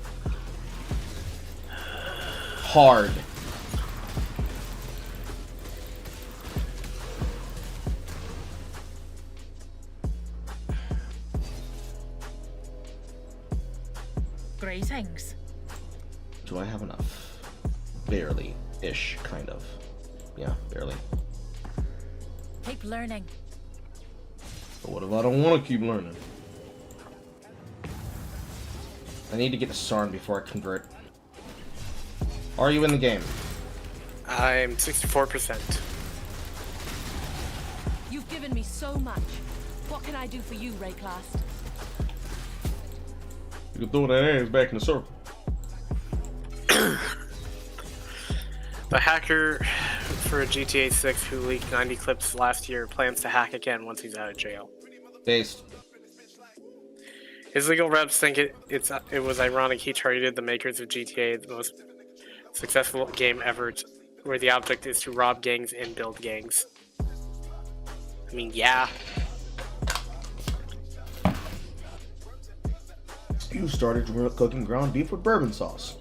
A: Hard.
E: Greetings.
A: Do I have enough? Barely-ish, kind of. Yeah, barely.
E: Keep learning.
A: But what if I don't want to keep learning? I need to get to Sarn before I convert. Are you in the game?
U: I'm 64%.
O: You've given me so much. What can I do for you, Rayclast?
A: You can throw that ass back in the circle.
U: The hacker for GTA 6 who leaked 90 clips last year plans to hack again once he's out of jail.
A: Based.
U: His legal reps think it was ironic he targeted the makers of GTA, the most successful game ever, where the object is to rob gangs and build gangs. I mean, yeah.
A: You started cooking ground beef with bourbon sauce.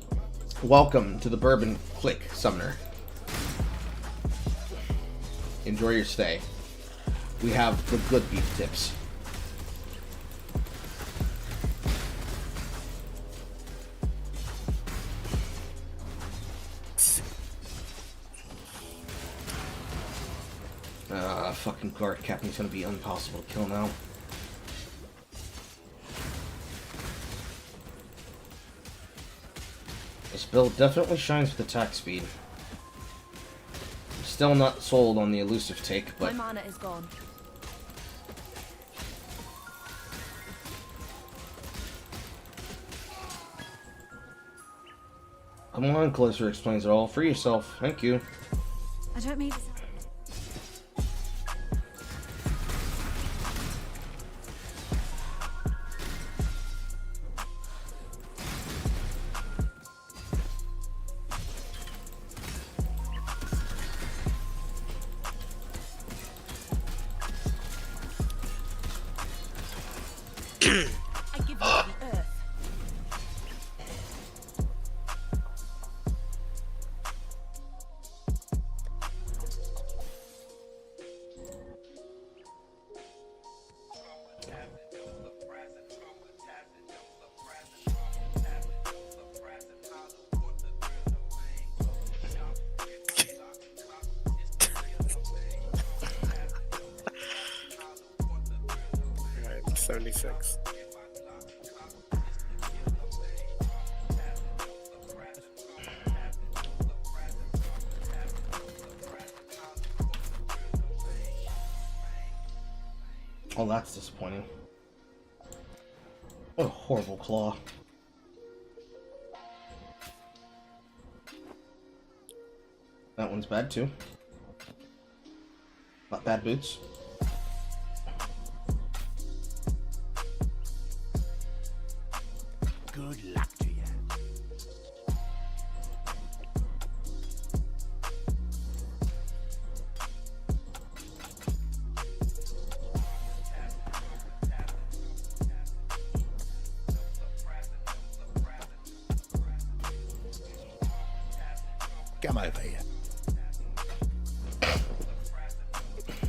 A: Welcome to the Bourbon Click, Summoner. Enjoy your stay. We have the good beef tips. Fucking guard captain's gonna be impossible to kill now. This build definitely shines with attack speed. I'm still not sold on the elusive take, but
O: My mana is gone.
A: come on, Closer explains it all. Free yourself. Thank you.
B: I don't mean...
O: I give you the earth.
U: Alright, 76.
A: Oh, that's disappointing. What a horrible claw. That one's bad too. Not bad boots.
P: Good luck to you. Come over here.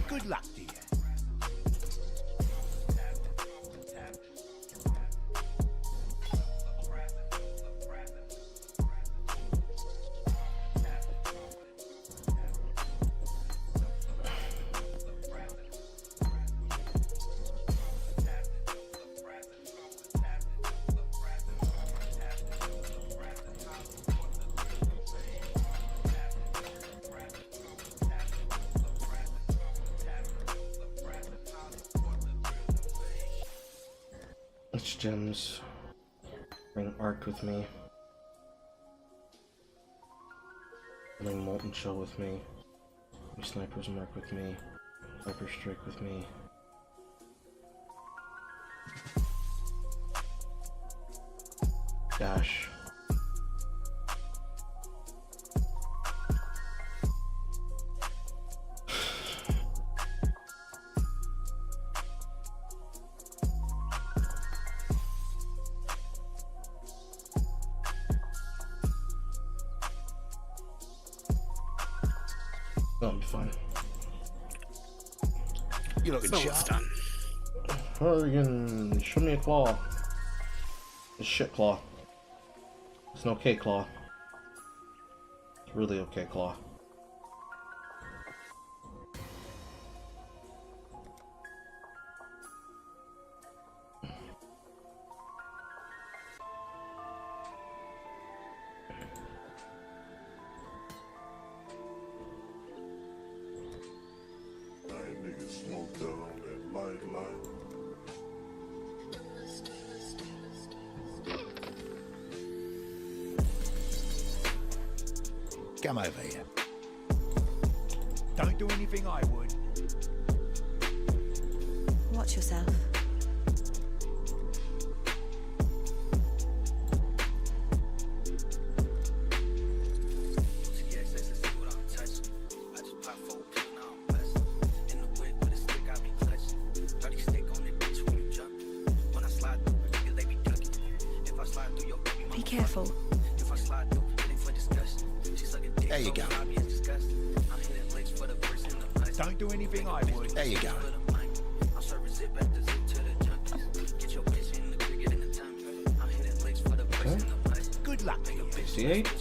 P: Good luck to you.
A: Which gems? Bring Arc with me. Bring Molten Shell with me. Bring Sniper's Mark with me. Hyper Strike with me. Dash. That'll be fine.
P: You looking
U: Almost
P: sharp.
U: done.
A: Hurricane, show me a claw. It's shit claw. It's an okay claw. It's really okay claw.
F: Niggas smoked out on that light.
P: Come over here.
H: Don't do anything I would.
B: Watch yourself. Be careful.
P: There you go.
H: Don't do anything I would.
P: There you go.
A: Okay.
H: Good luck to you.
A: 68.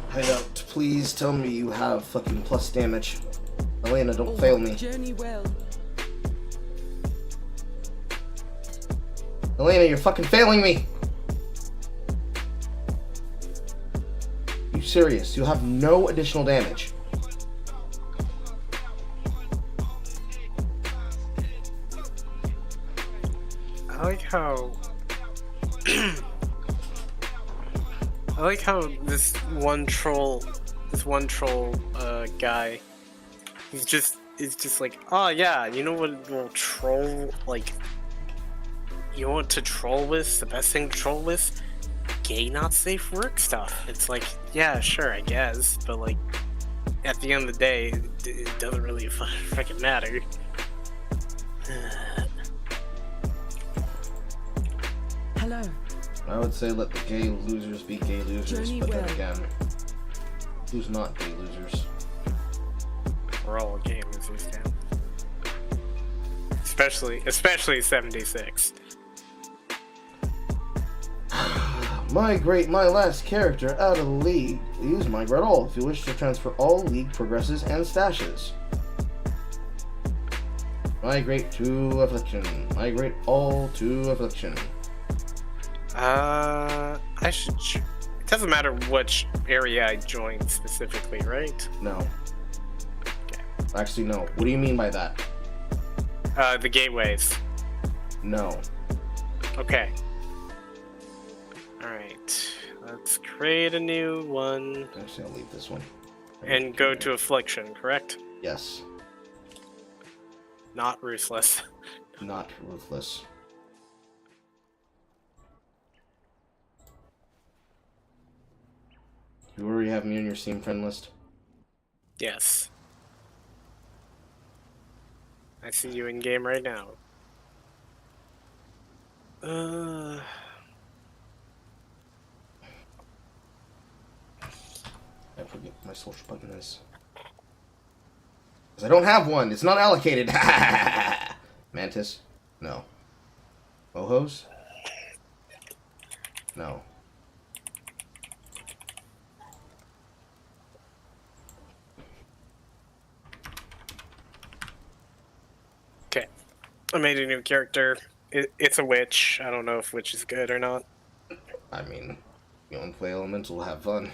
A: Hideout, please tell me you have fucking plus damage. Elena, don't fail me.
O: Journey well.
A: Elena, you're fucking failing me! You serious? You have no additional damage.
U: I like how I like how this one troll guy, he's just like, oh yeah, you know what will troll, like, you want to troll with, the best thing to troll with? Gay not safe work stuff. It's like, yeah, sure, I guess, but like, at the end of the day, it doesn't really fucking matter.
O: Hello.
A: I would say let the gay losers be gay losers,
O: Journey
A: but then
O: well.
A: again, who's not gay losers?
U: We're all gay losers now. Especially 76.
A: Migrate my last character out of the league. Use migrate all if you wish to transfer all league progresses and stashes. Migrate to Affliction. Migrate all to Affliction.
U: I should. It doesn't matter which area I join specifically, right?
A: No. Okay. Actually, no. What do you mean by that?
U: The gateways.
A: No.
U: Okay. Alright. Let's create a new one.
A: Actually, I'll leave this one.
U: And go to Affliction, correct?
A: Yes.
U: Not Ruthless.
A: Not Ruthless. You already have me on your Steam friend list?
U: Yes. I see you in game right now.
A: I forget what my social button is. Because I don't have one. It's not allocated. Mantis? No. Mohos? No.
U: Okay. I made a new character. It's a witch. I don't know if witch is good or not.
A: I mean, you want to play Elemental, have fun.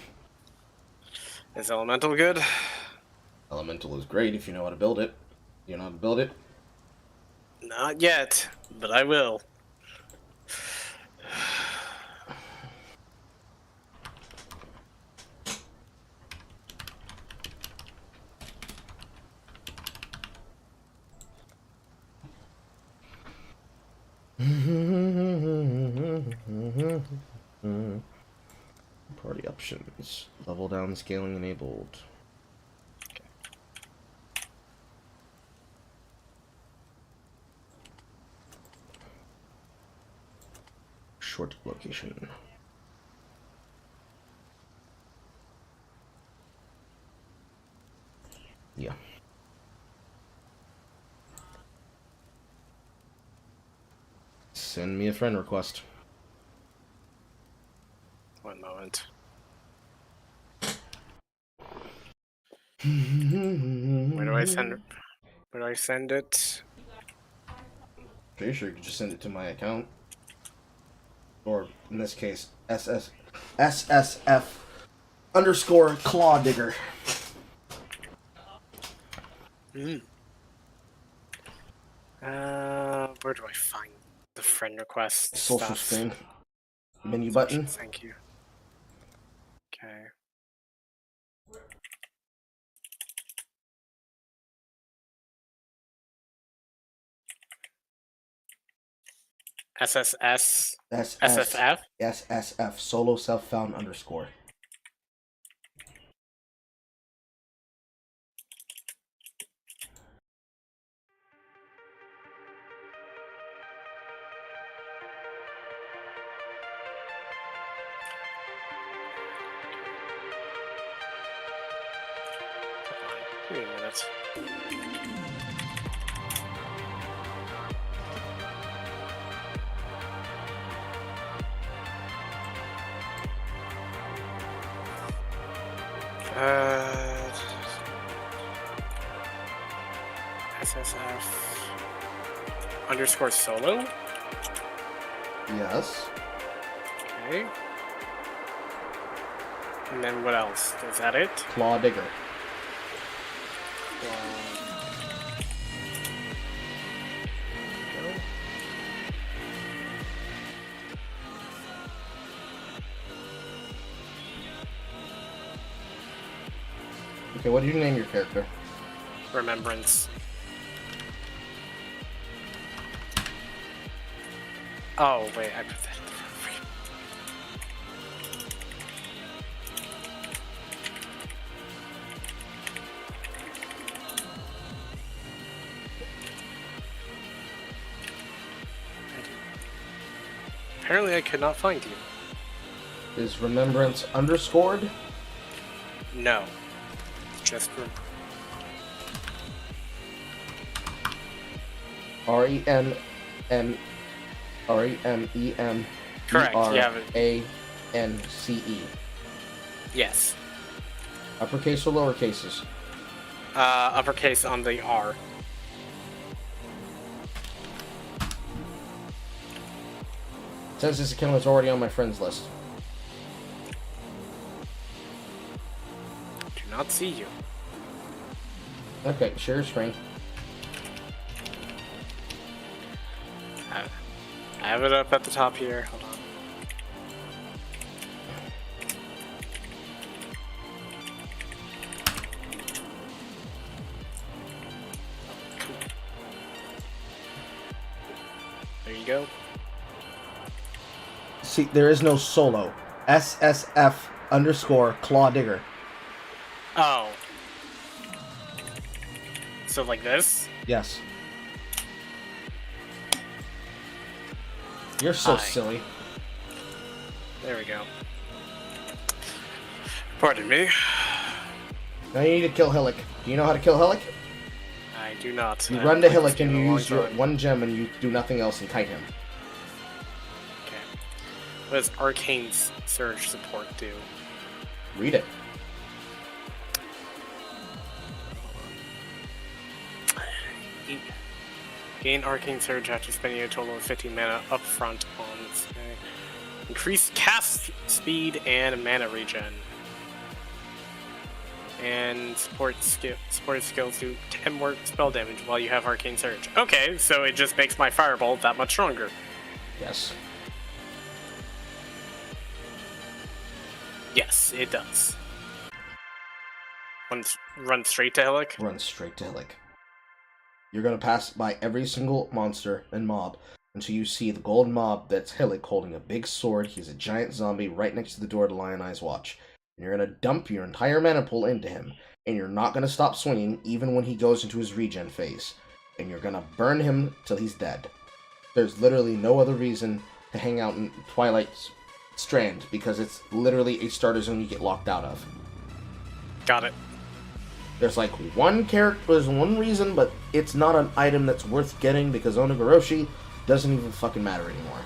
U: Is Elemental good?
A: Elemental is great if you know how to build it. You know how to build it?
U: Not yet, but I will.
A: Party options. Level down scaling enabled. Short location. Yeah. Send me a friend request.
U: One moment. Where do I send it? Where do I send it?
A: Pretty sure you could just send it to my account. Or, in this case, SSF_Claw Digger.
U: Where do I find the friend request
A: Social
U: stuff?
A: screen. Menu button.
U: Thank you. Okay. SSF?
A: SSF, solo self-found _.
U: Wait a minute. SSF_solo?
A: Yes.
U: Okay. And then what else? Is that it?
A: Claw Digger. Okay, what do you name your character?
U: Remembrance. Oh, wait, I put that in the frame. Apparently I could not find you.
A: Is Remembrance underscored?
U: No. Just
A: REMEMBRANCE.
U: Correct, you have it. Yes.
A: Uppercase or lower cases?
U: Uppercase on the R.
A: Since this account is already on my friends list.
U: Do not see you.
A: Okay, share screen.
U: I have it up at the top here. Hold on. There you go.
A: See, there is no solo. SSF_Claw Digger.
U: Oh. So like this?
A: Yes. You're so
U: Hi.
A: silly.
U: There we go. Pardon me.
A: Now you need to kill Hillick. Do you know how to kill Hillick?
U: I do not.
A: You
U: I
A: run to
U: haven't played
A: Hillick
U: this
A: and
U: game
A: you
U: in a long
A: use your
U: time.
A: one gem and you do nothing else and kite him.
U: Okay. What does Arcane Surge support do?
A: Read it.
U: Gain Arcane Surge after spending a total of 15 mana up front on this thing. Increased cast speed and mana regen. And support skills do 10 more spell damage while you have Arcane Surge. Okay, so it just makes my Fireball that much stronger.
A: Yes.
U: Yes, it does. Run straight to Hillock?
A: Run straight to Hillock. You're going to pass by every single monster and mob until you see the golden mob that's Hillock holding a big sword. He's a giant zombie right next to the door to Lion Eye's Watch. And you're going to dump your entire mana pool into him. And you're not going to stop swinging even when he goes into his regen phase. And you're going to burn him till he's dead. There's literally no other reason to hang out in Twilight Strand because it's literally a starter zone you get locked out of.
U: Got it.
A: There's like one character, there's one reason, but it's not an item that's worth getting because Onigoroshi doesn't even fucking matter anymore.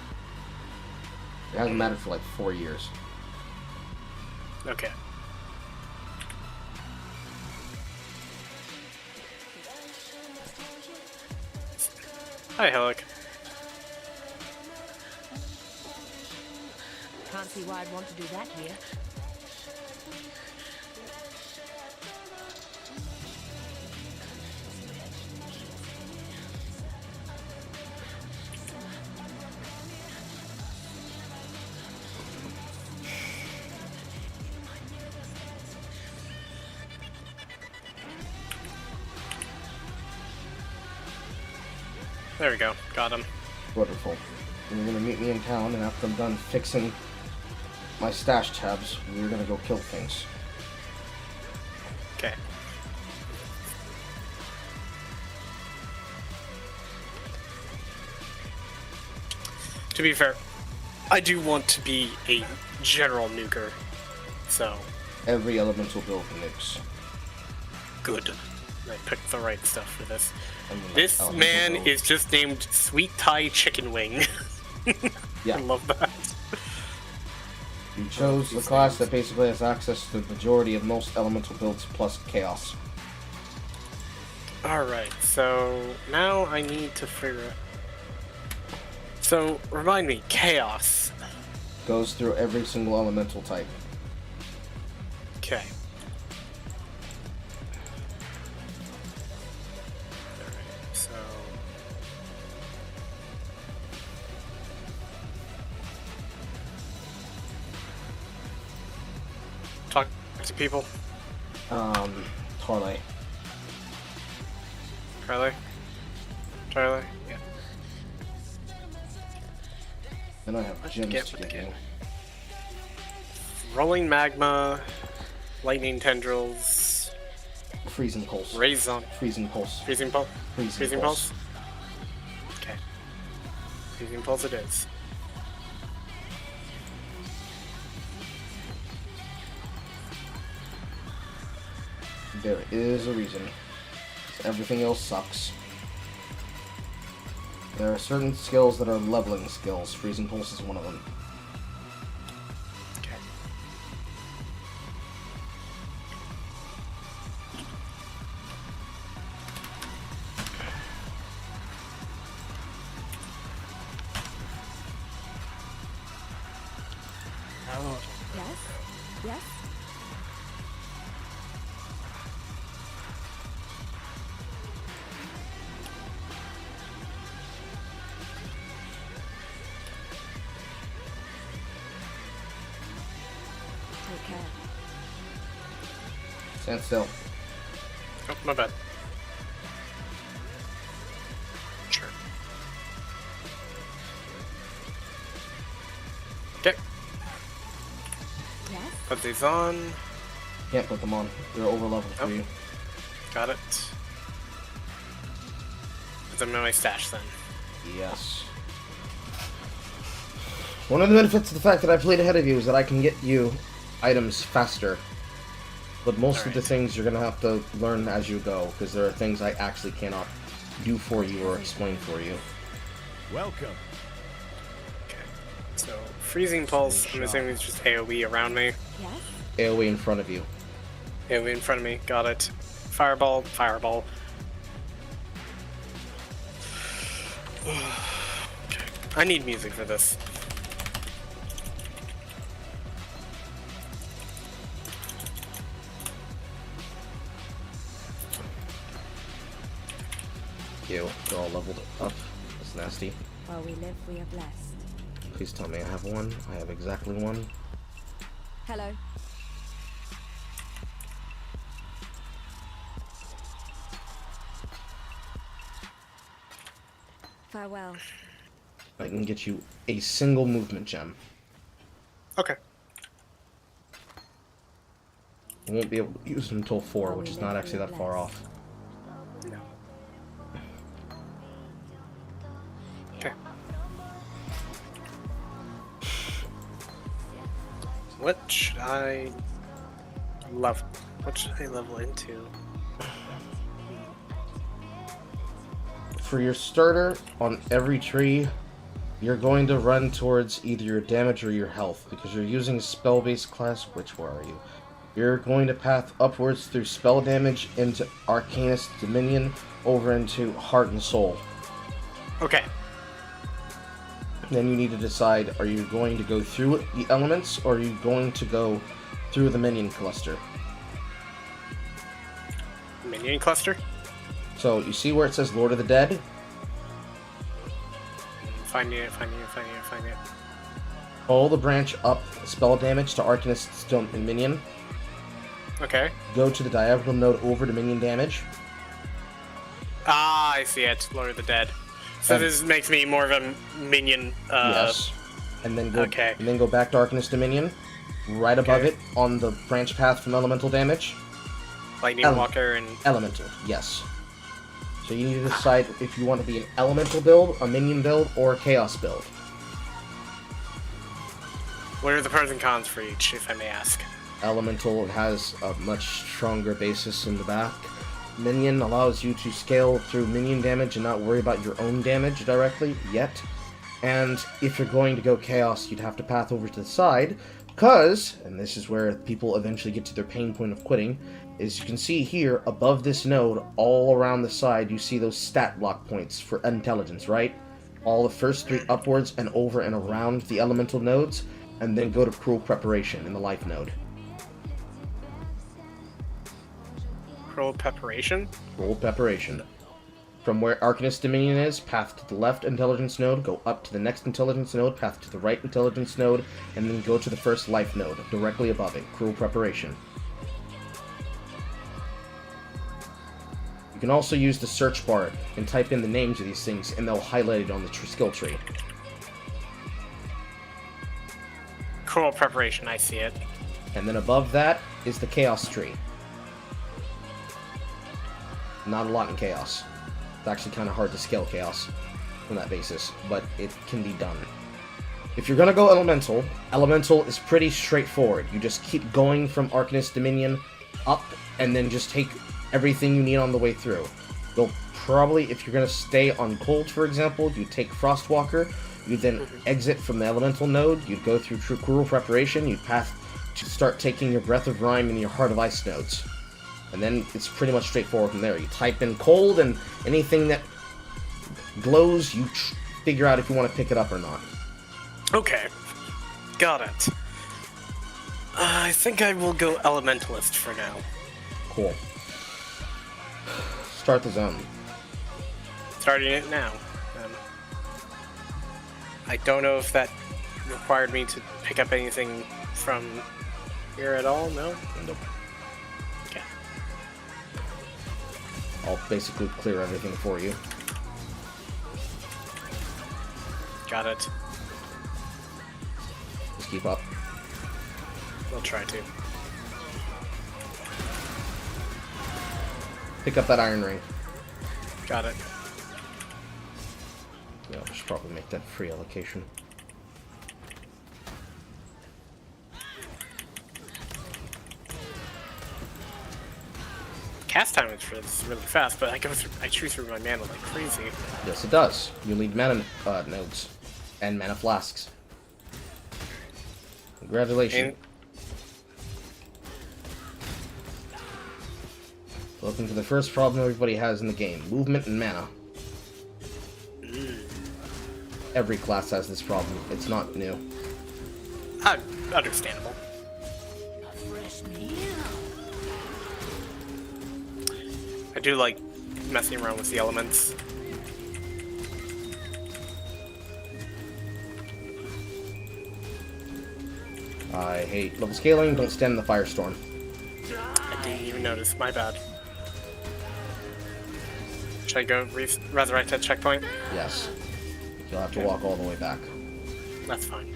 A: It hasn't mattered for like 4 years.
U: Okay. Hi, Hillock.
O: Can't see why I'd want to do that here.
U: There we go. Got him.
A: Wonderful. And you're gonna meet me in town, and after I'm done fixing my stash tabs, we're gonna go kill things.
U: Okay. To be fair, I do want to be a general nuker, so...
A: Every elemental build nukes.
U: Good. I picked the right stuff for this.
A: I mean,
U: This man
A: build.
U: is just named Sweet Thai Chicken Wing.
A: Yeah.
U: I love that.
A: You chose the class that basically has access to the majority of most elemental builds plus chaos.
U: Alright, so now I need to figure out... So, remind me, Chaos.
A: Goes through every single elemental type.
U: Okay. So... Talk to people.
A: Tarley.
U: Charlie? Charlie? Yeah.
A: And I have gems to get you.
U: Rolling Magma, Lightning Tendrils,
A: Freezing Pulse.
U: Raison.
A: Freezing Pulse.
U: Freezing Pulse?
A: Freezing
U: Pulse? Okay. Freezing Pulse it is.
A: There is a reason. Everything else sucks. There are certain skills that are leveling skills. Freezing Pulse is one of them.
U: Okay.
O: Yes? Yes? Take care.
A: Stand still.
U: Oh, my bad. Sure. Okay.
O: Yes?
U: Put these on.
A: Can't put them on. They're over level for you.
U: Got it. Put them in my stash then.
A: Yes. One of the benefits of the fact that I played ahead of you is that I can get you items faster. But most of the things you're going to have to learn as you go, because there are things I actually cannot do for you or explain for you.
H: Welcome.
U: Okay. So, Freezing Pulse, I'm assuming it's just AoE around me.
O: Yes?
A: AoE in front of you.
U: AoE in front of me, got it. Fireball, Fireball. Okay. I need music for this.
A: you. They're all leveled up. That's nasty.
B: While we live, we are blessed.
A: Please tell me I have one. I have exactly one.
B: Hello. Farewell.
A: I can get you a single movement gem.
U: Okay.
A: I won't be able to use them until 4, which is not actually that far off.
U: No. Okay. What should I level? What should I level into?
A: For your starter, on every tree, you're going to run towards either your damage or your health, because you're using a spell-based class. Which one are you? You're going to path upwards through spell damage into Arcanist Dominion, over into Heart and Soul.
U: Okay.
A: Then you need to decide, are you going to go through the elements, or are you going to go through the minion cluster?
U: Minion cluster?
A: So, you see where it says Lord of the Dead?
U: Find it.
A: Follow the branch up, spell damage to Arcanist Stone and Minion.
U: Okay.
A: Go to the diagonal node over to minion damage.
U: Ah, I see it. Lord of the Dead. So this makes me more of a minion.
A: Yes. And then go.
U: Okay.
A: And then go back to Arcanist Dominion. Right above it, on the branch path from elemental damage.
U: Lightning Walker and
A: elemental. Yes. So you need to decide if you want to be an elemental build, a minion build, or a chaos build.
U: What are the pros and cons for each, if I may ask?
A: Elemental has a much stronger basis in the back. Minion allows you to scale through minion damage and not worry about your own damage directly yet. And if you're going to go chaos, you'd have to path over to the side, because, and this is where people eventually get to their pain point of quitting, is you can see here, above this node, all around the side, you see those stat block points for intelligence, right? All the first 3 upwards and over and around the elemental nodes, and then go to Cruel Preparation in the life node.
U: Cruel Preparation?
A: Cruel Preparation. From where Arcanist Dominion is, path to the left intelligence node, go up to the next intelligence node, path to the right intelligence node, and then go to the first life node, directly above it. Cruel Preparation. You can also use the search bar and type in the names of these things, and they'll highlight it on the skill tree.
U: Cruel Preparation, I see it.
A: And then above that is the Chaos tree. Not a lot in Chaos. It's actually kind of hard to scale Chaos on that basis, but it can be done. If you're going to go Elemental, Elemental is pretty straightforward. You just keep going from Arcanist Dominion up, and then just take everything you need on the way through. You'll probably, if you're going to stay on Cold, for example, you take Frostwalker, you then exit from the Elemental node, you'd go through Cruel Preparation, you'd path to start taking your Breath of Rime and your Heart of Ice nodes. And then it's pretty much straightforward from there. You type in Cold, and anything that glows, you figure out if you want to pick it up or not.
U: Okay. Got it. I think I will go Elementalist for now.
A: Cool. Start the zone.
U: Starting it now. I don't know if that required me to pick up anything from here at all, no?
A: Nope.
U: Okay.
A: I'll basically clear everything for you.
U: Got it.
A: Just keep up.
U: I'll try to.
A: Pick up that iron ring.
U: Got it.
A: Yeah, I should probably make that free allocation.
U: Cast time for this is really fast, but I chew through my mana like crazy.
A: Yes, it does. You need mana nodes and mana flasks. Congratulations. Welcome to the first problem everybody has in the game: movement and mana. Every class has this problem. It's not new.
U: Understandable. I do like messing around with the elements.
A: I hate level scaling. Don't stand in the firestorm.
U: I didn't even notice. My bad. Should I go resurrect at checkpoint?
A: Yes. You'll have to walk all the way back.
U: That's fine.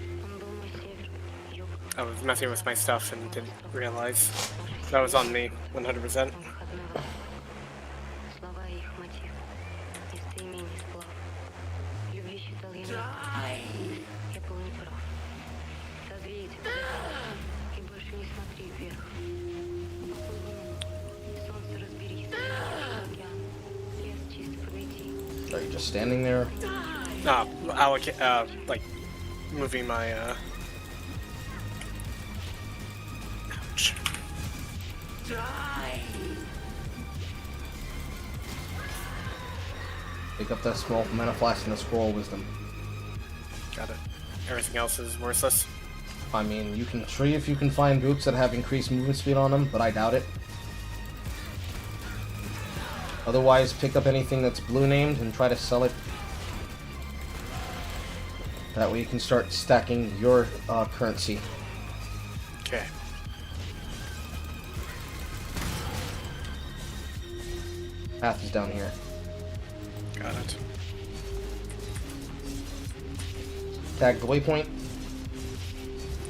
U: I was messing with my stuff and didn't realize. That was on me, 100%.
B: Слова и их мотив. Местоимение сплав. Любви считал я мертвым. Я был неправ. Согрей тебя. И больше не смотри вверх. Поплыв именно. Солнце разберись. Океан. Лес чисто подмети.
A: Are you just standing there?
U: Like, moving my, Ouch.
A: Pick up that small mana flask and the scroll of wisdom.
U: Got it. Everything else is worthless.
A: I mean, you can tree if you can find boots that have increased movement speed on them, but I doubt it. Otherwise, pick up anything that's blue named and try to sell it. That way you can start stacking your currency.
U: Okay.
A: Path is down here.
U: Got it.
A: Tag the waypoint.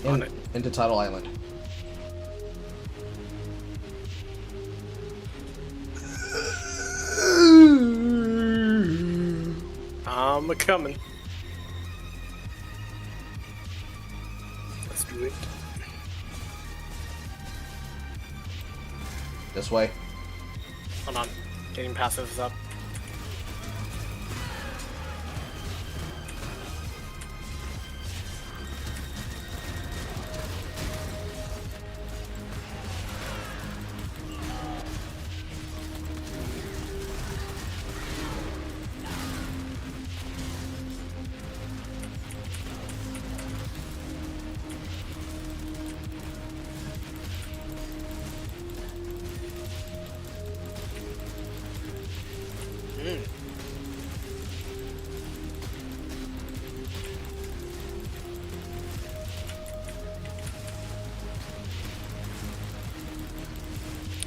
U: On it.
A: Into Tidal Island.
U: I'm a-coming. Let's do it.
A: This way.
U: Hold on. Getting passives up.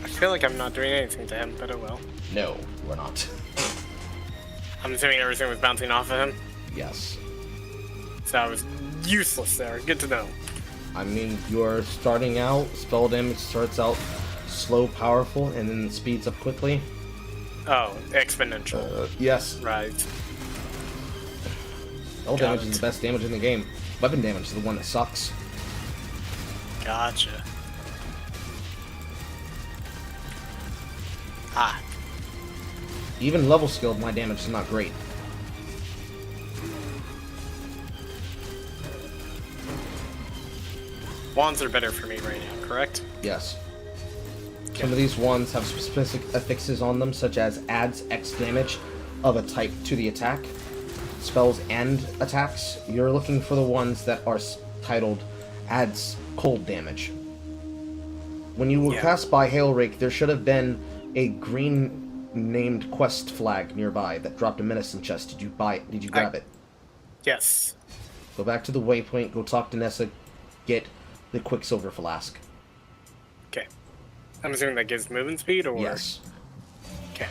U: I feel like I'm not doing anything to him, but oh well.
A: No, we're not.
U: I'm assuming everything was bouncing off of him?
A: Yes.
U: So I was useless there. Good to know.
A: I mean, you're starting out, spell damage starts out slow, powerful, and then it speeds up quickly.
U: Oh, exponential.
A: Yes.
U: Right.
A: Spell damage is the best damage in the game. Weapon damage is the one that sucks.
U: Gotcha. Ah.
A: Even level skilled, my damage is not great.
U: Wands are better for me right now, correct?
A: Yes. Some of these wands have specific affixes on them, such as adds X damage of a type to the attack, spells and attacks. You're looking for the ones that are titled adds cold damage. When you were cast by Hailrake, there should have been a green named quest flag nearby that dropped a medicine chest. Did you buy it? Did you grab it?
U: Yes.
A: Go back to the waypoint, go talk to Nessa, get the Quicksilver Flask.
U: Okay. I'm assuming that gives movement speed, or?
A: Yes.
U: Okay.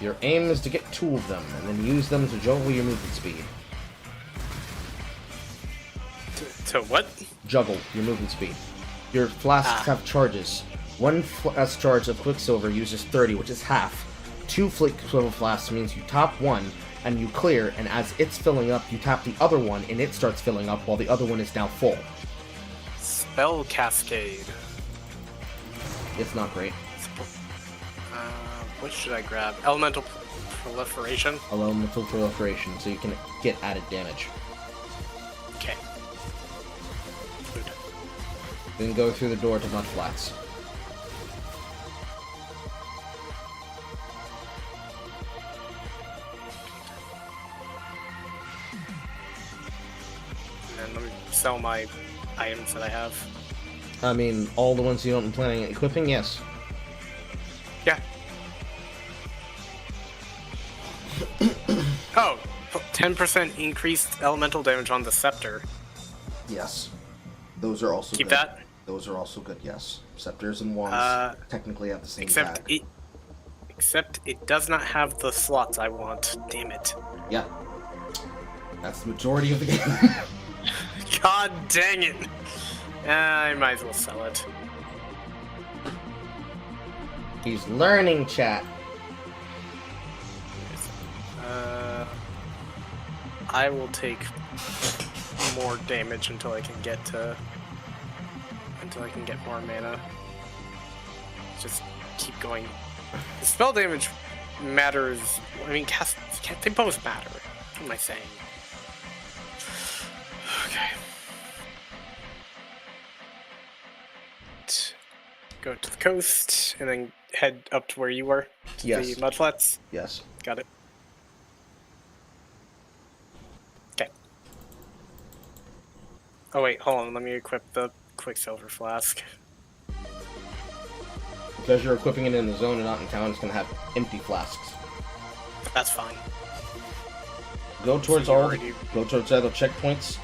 A: Your aim is to get 2 of them, and then use them to juggle your movement speed.
U: To what?
A: Juggle your movement speed. Your flasks have charges. One flask charge of Quicksilver uses 30, which is half. 2 Quicksilver flasks means you top one, and you clear, and as it's filling up, you tap the other one, and it starts filling up while the other one is now full.
U: Spell Cascade.
A: It's not great.
U: What should I grab? Elemental Proliferation?
A: Elemental Proliferation, so you can get added damage.
U: Okay. Good.
A: Then go through the door to Mudflats.
U: And let me sell my items that I have.
A: I mean, all the ones you don't planning on equipping, yes.
U: Yeah. Oh, 10% increased elemental damage on the scepter.
A: Yes. Those are also
U: Keep
A: good.
U: that?
A: Those are also good, yes. Scepters and wands technically have the same tag.
U: Except it does not have the slots I want. Damn it.
A: Yeah. That's the majority of the game.
U: God dang it. I might as well sell it.
A: He's learning, chat.
U: I will take more damage until I can get more mana. Just keep going. The spell damage matters. I mean, they both matter. What am I saying? Okay. Go to the coast and then head up to where you were. To
A: Yes.
U: the mudflats.
A: Yes.
U: Got it. Okay. Oh wait, hold on. Let me equip the Quicksilver Flask.
A: Because you're equipping it in the zone and not in town, it's going to have empty flasks.
U: That's fine.
A: Go towards all other checkpoints.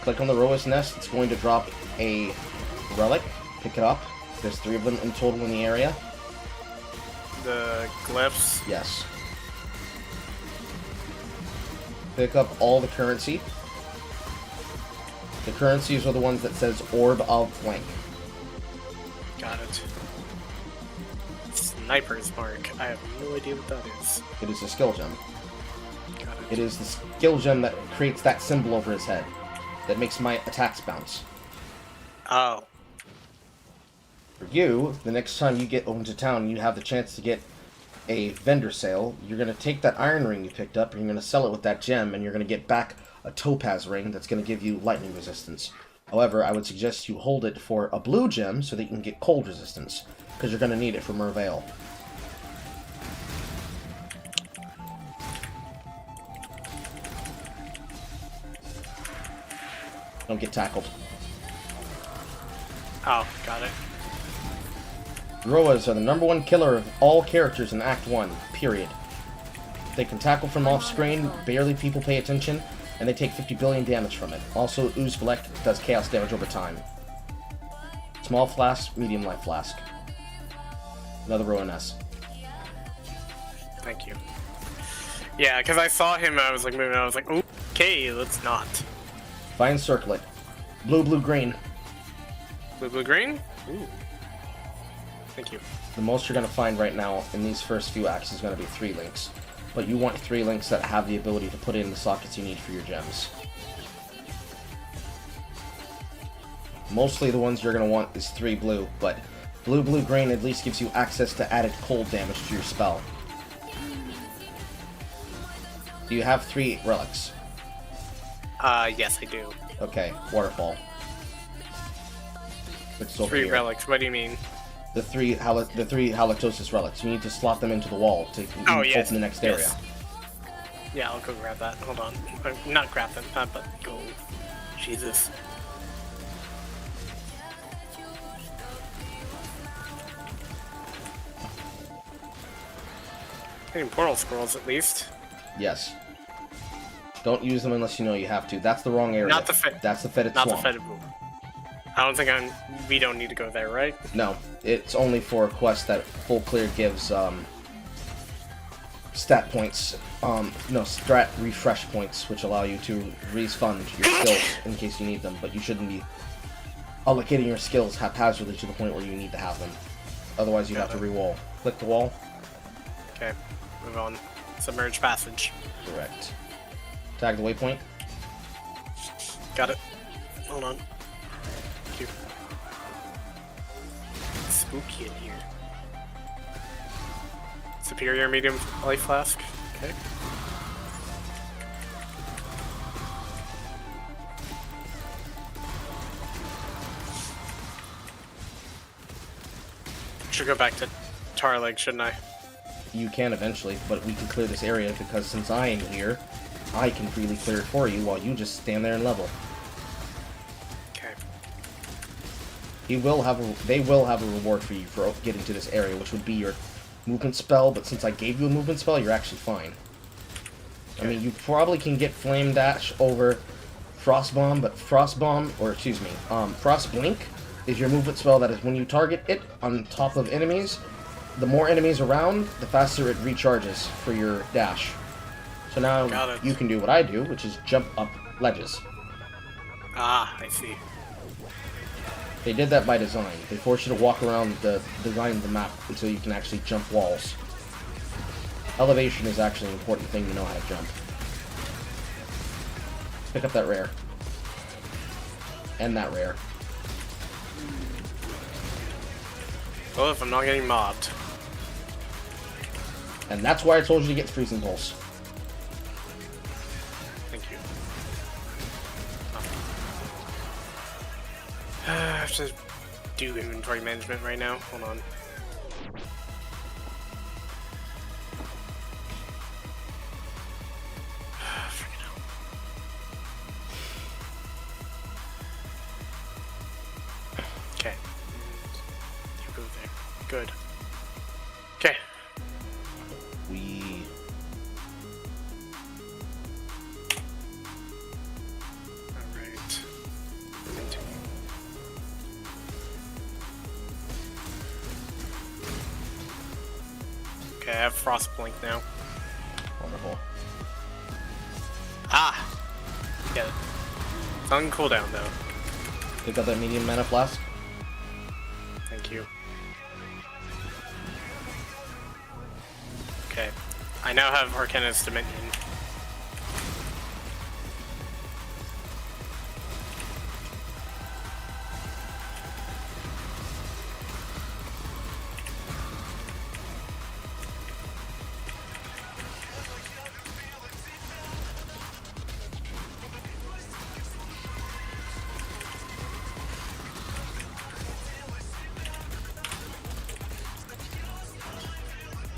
A: Click on the Roa's Nest. It's going to drop a relic. Pick it up. There's 3 of them in total in the area.
U: The glyphs?
A: Yes. Pick up all the currency. The currencies are the ones that says Orb of Blank.
U: Got it. Sniper's Mark. I have no idea what that is.
A: It is a skill gem.
U: Got it.
A: It is the skill gem that creates that symbol over his head. That makes my attacks bounce.
U: Oh.
A: For you, the next time you get into town, you have the chance to get a vendor sale. You're going to take that iron ring you picked up, and you're going to sell it with that gem, and you're going to get back a topaz ring that's going to give you lightning resistance. However, I would suggest you hold it for a blue gem so that you can get cold resistance, because you're going to need it for Merveil. Don't get tackled.
U: Oh, got it.
A: Roas are the #1 killer of all characters in Act 1, period. They can tackle from off-screen, barely people pay attention, and they take 50 billion damage from it. Also, Ooze Black does chaos damage over time. Small flask, medium life flask. Another Rowan S.
U: Thank you. Yeah, because I saw him, I was like moving, I was like, okay, let's not.
A: Find Circlet. Blue, blue, green.
U: Blue, blue, green? Ooh. Thank you.
A: The most you're going to find right now in these first few acts is going to be 3 links. But you want 3 links that have the ability to put in the sockets you need for your gems. Mostly the ones you're going to want is 3 blue, but blue, blue, green at least gives you access to added cold damage to your spell. Do you have 3 relics?
U: Yes, I do.
A: Okay, waterfall. It's over
U: 3
A: here.
U: relics, what do you mean?
A: The three halitosis relics. You need to slot them into the wall to open the next area.
U: Yeah, I'll go grab that. Hold on. Not grab them, but go. Jesus. Getting portal scrolls at least.
A: Yes. Don't use them unless you know you have to. That's the wrong area.
U: Not the fit.
A: That's the fetid
U: Not
A: swamp.
U: the fetid room. I don't think we don't need to go there, right?
A: No, it's only for a quest that full clear gives stat points, strat refresh points, which allow you to refund your skills in case you need them, but you shouldn't be allocating your skills haphazardly to the point where you need to have them. Otherwise you have to re-wall. Click the wall.
U: Okay, move on. Submerged passage.
A: Correct. Tag the waypoint.
U: Got it. Hold on. Thank you. It's spooky in here. Superior medium life flask. Okay. Should go back to Tarleg, shouldn't I?
A: You can eventually, but we can clear this area because since I am here, I can freely clear it for you while you just stand there and level.
U: Okay.
A: They will have a reward for you for getting to this area, which would be your movement spell, but since I gave you a movement spell, you're actually fine. Okay. I mean, you probably can get Flame Dash over Frost Bomb, but Frost Bomb, or excuse me, Frost Blink is your movement spell that is when you target it on top of enemies, the more enemies around, the faster it recharges for your dash. So now you can do what I do, which is jump up ledges.
U: Ah, I see.
A: They did that by design. They force you to walk around the design of the map until you can actually jump walls. Elevation is actually an important thing to know how to jump. Pick up that rare. And that rare.
U: Well, if I'm not getting mobbed.
A: And that's why I told you to get Freezing Pulse.
U: Thank you. I have to do inventory management right now. Hold on. Okay. You go there. Good. Okay. Alright. Continue. Okay, I have Frost Blink now.
A: Wonderful.
U: Ah! Get it. It's on cooldown though.
A: Pick up that medium mana flask.
U: Thank you. Okay. I now have Arcanist Dominion.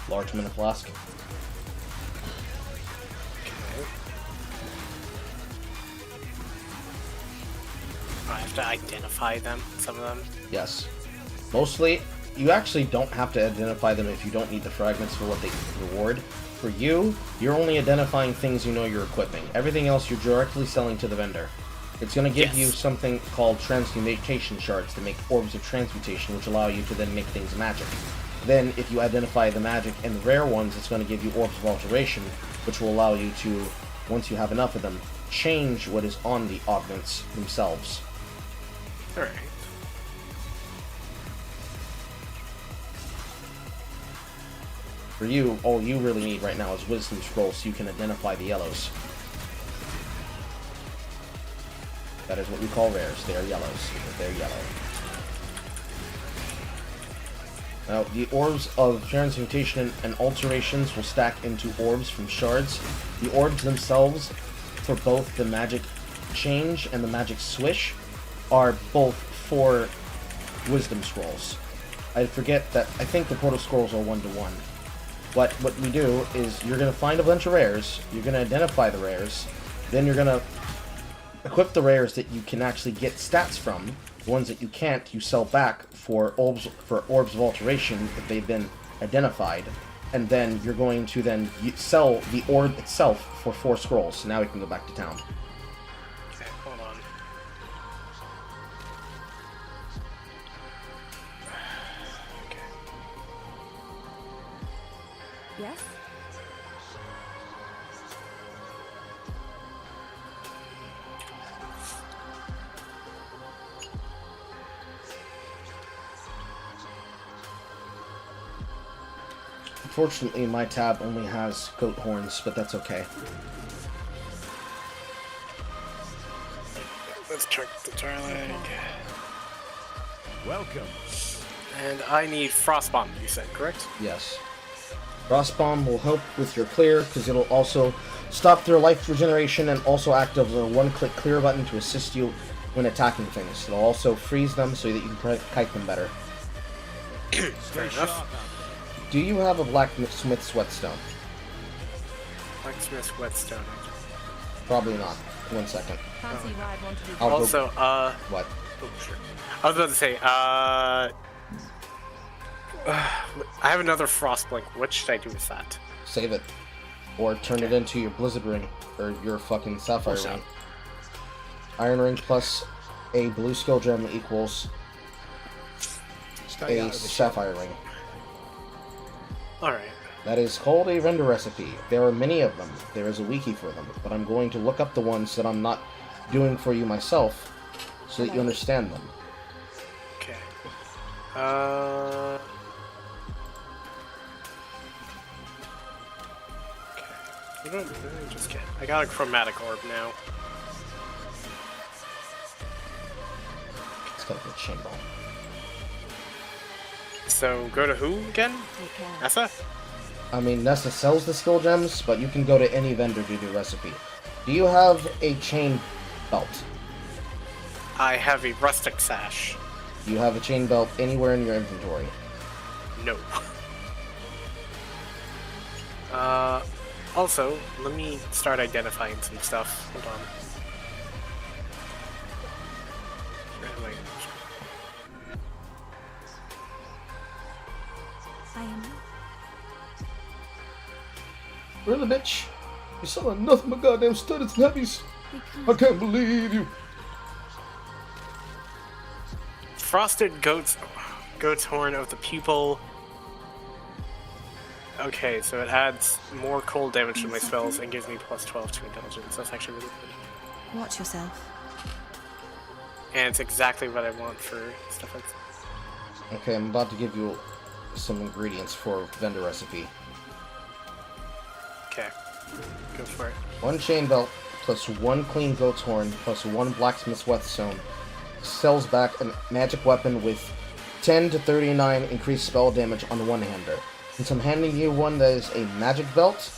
A: Large mana flask.
U: I have to identify them, some of them.
A: Yes. Mostly, you actually don't have to identify them if you don't need the fragments for what they reward. For you, you're only identifying things you know you're equipping. Everything else you're directly selling to the vendor. It's going to give you something called transmutation shards to make orbs of transmutation, which allow you to then make things magic. Then, if you identify the magic and the rare ones, it's going to give you orbs of alteration, which will allow you to, once you have enough of them, change what is on the augments themselves.
U: Alright.
A: For you, all you really need right now is Wisdom Scrolls so you can identify the yellows. That is what we call rares. They are yellows, because they're yellow. Now, the orbs of transmutation and alterations will stack into orbs from shards. The orbs themselves, for both the magic change and the magic swish, are both 4 wisdom scrolls. I forget that, I think the portal scrolls are 1-to-1. But what we do is, you're going to find a bunch of rares, you're going to identify the rares, then you're going to equip the rares that you can actually get stats from. The ones that you can't, you sell back for orbs of alteration if they've been identified. And then you're going to then sell the orb itself for 4 scrolls. So now we can go back to town.
U: Okay, hold on. Okay.
O: Yes?
A: Unfortunately, my tab only has goat horns, but that's okay.
U: Let's check the turn.
H: Welcome.
U: And I need Frost Bomb, you said, correct?
A: Yes. Frost Bomb will help with your clear, because it'll also stop their life regeneration and also act as a one-click clear button to assist you when attacking things. It'll also freeze them so that you can kite them better.
U: Fair enough.
A: Do you have a Blacksmith's Whetstone?
U: Blacksmith's Whetstone.
A: Probably not. 1 second.
O: Fancy ride one to do.
U: Also,
A: What?
U: Oh, sure. I was about to say, I have another Frost Blink. What should I do with that?
A: Save it. Or turn it into your Blizzard Ring. Or your fucking Sapphire Ring. Iron ring plus a blue skill gem equals a sapphire ring.
U: Alright.
A: That is called a vendor recipe. There are many of them. There is a wiki for them, but I'm going to look up the ones that I'm not doing for you myself so that you understand them.
U: Okay. You know what? Just kidding. I got a chromatic orb now.
A: It's got a good chain ball.
U: So go to who again? Nessa?
A: I mean, Nessa sells the skill gems, but you can go to any vendor to do recipe. Do you have a chain belt?
U: I have a rustic sash.
A: Do you have a chain belt anywhere in your inventory?
U: No. Also, let me start identifying some stuff. Hold on. Where am I?
O: I am.
A: Really, bitch? You're selling nothing but goddamn studdeds and heavies. I can't believe you.
U: Frosted goat's horn of the pupil. Okay, so it adds more cold damage to my spells and gives me plus 12 to intelligence. That's actually really good.
O: Watch yourself.
U: And it's exactly what I want for stuff like that.
A: Okay, I'm about to give you some ingredients for a vendor recipe.
U: Okay, go for it.
A: 1 chain belt plus 1 clean goat's horn plus 1 blacksmith's whetstone sells back a magic weapon with 10 to 39 increased spell damage on the one-hander. Since I'm handing you one that is a magic belt,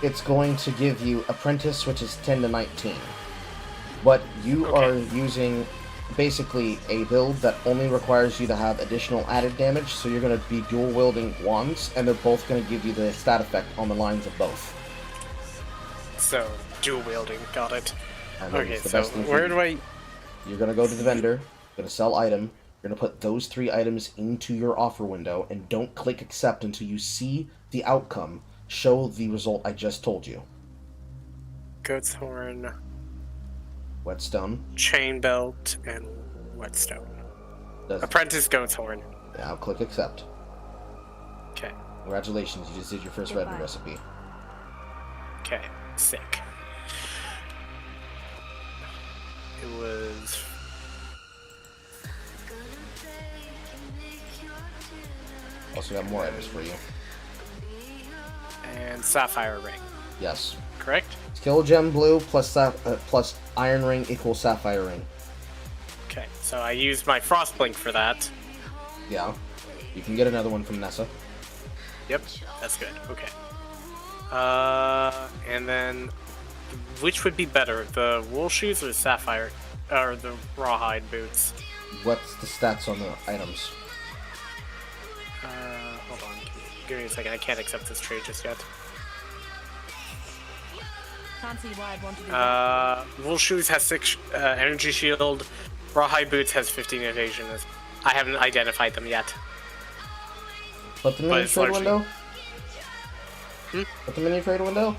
A: it's going to give you apprentice, which is 10 to 19. But you are using basically a build that only requires you to have additional added damage, so you're going to be dual wielding wands, and they're both going to give you the stat effect on the lines of both.
U: So, dual wielding, got it. Okay,
A: the
U: so
A: best thing for
U: where
A: you.
U: do I...
A: You're going to go to the vendor, you're going to sell item, you're going to put those 3 items into your offer window, and don't click accept until you see the outcome show the result I just told you.
U: Goat's horn,
A: Whetstone.
U: chain belt, and whetstone. Apprentice goat's horn.
A: Now click accept.
U: Okay.
A: Congratulations, you just did your first vendor recipe.
U: Okay, sick. It was...
A: Also got more items for you.
U: And sapphire ring.
A: Yes.
U: Correct?
A: Skill gem blue plus plus iron ring equals sapphire ring.
U: Okay, so I used my frost blink for that.
A: Yeah. You can get another one from Nessa.
U: Yep, that's good. Okay. And then, which would be better, the wool shoes or the sapphire, or the rawhide boots?
A: What's the stats on the items?
U: Hold on. Give me a second. I can't accept this trade just yet.
O: Can't see why I'd want to do that.
U: Wool shoes has 6 energy shield. Rawhide boots has 15 evasion. I haven't identified them yet.
A: Put them in your trade window?
U: Hmm?
A: Put them in your trade window?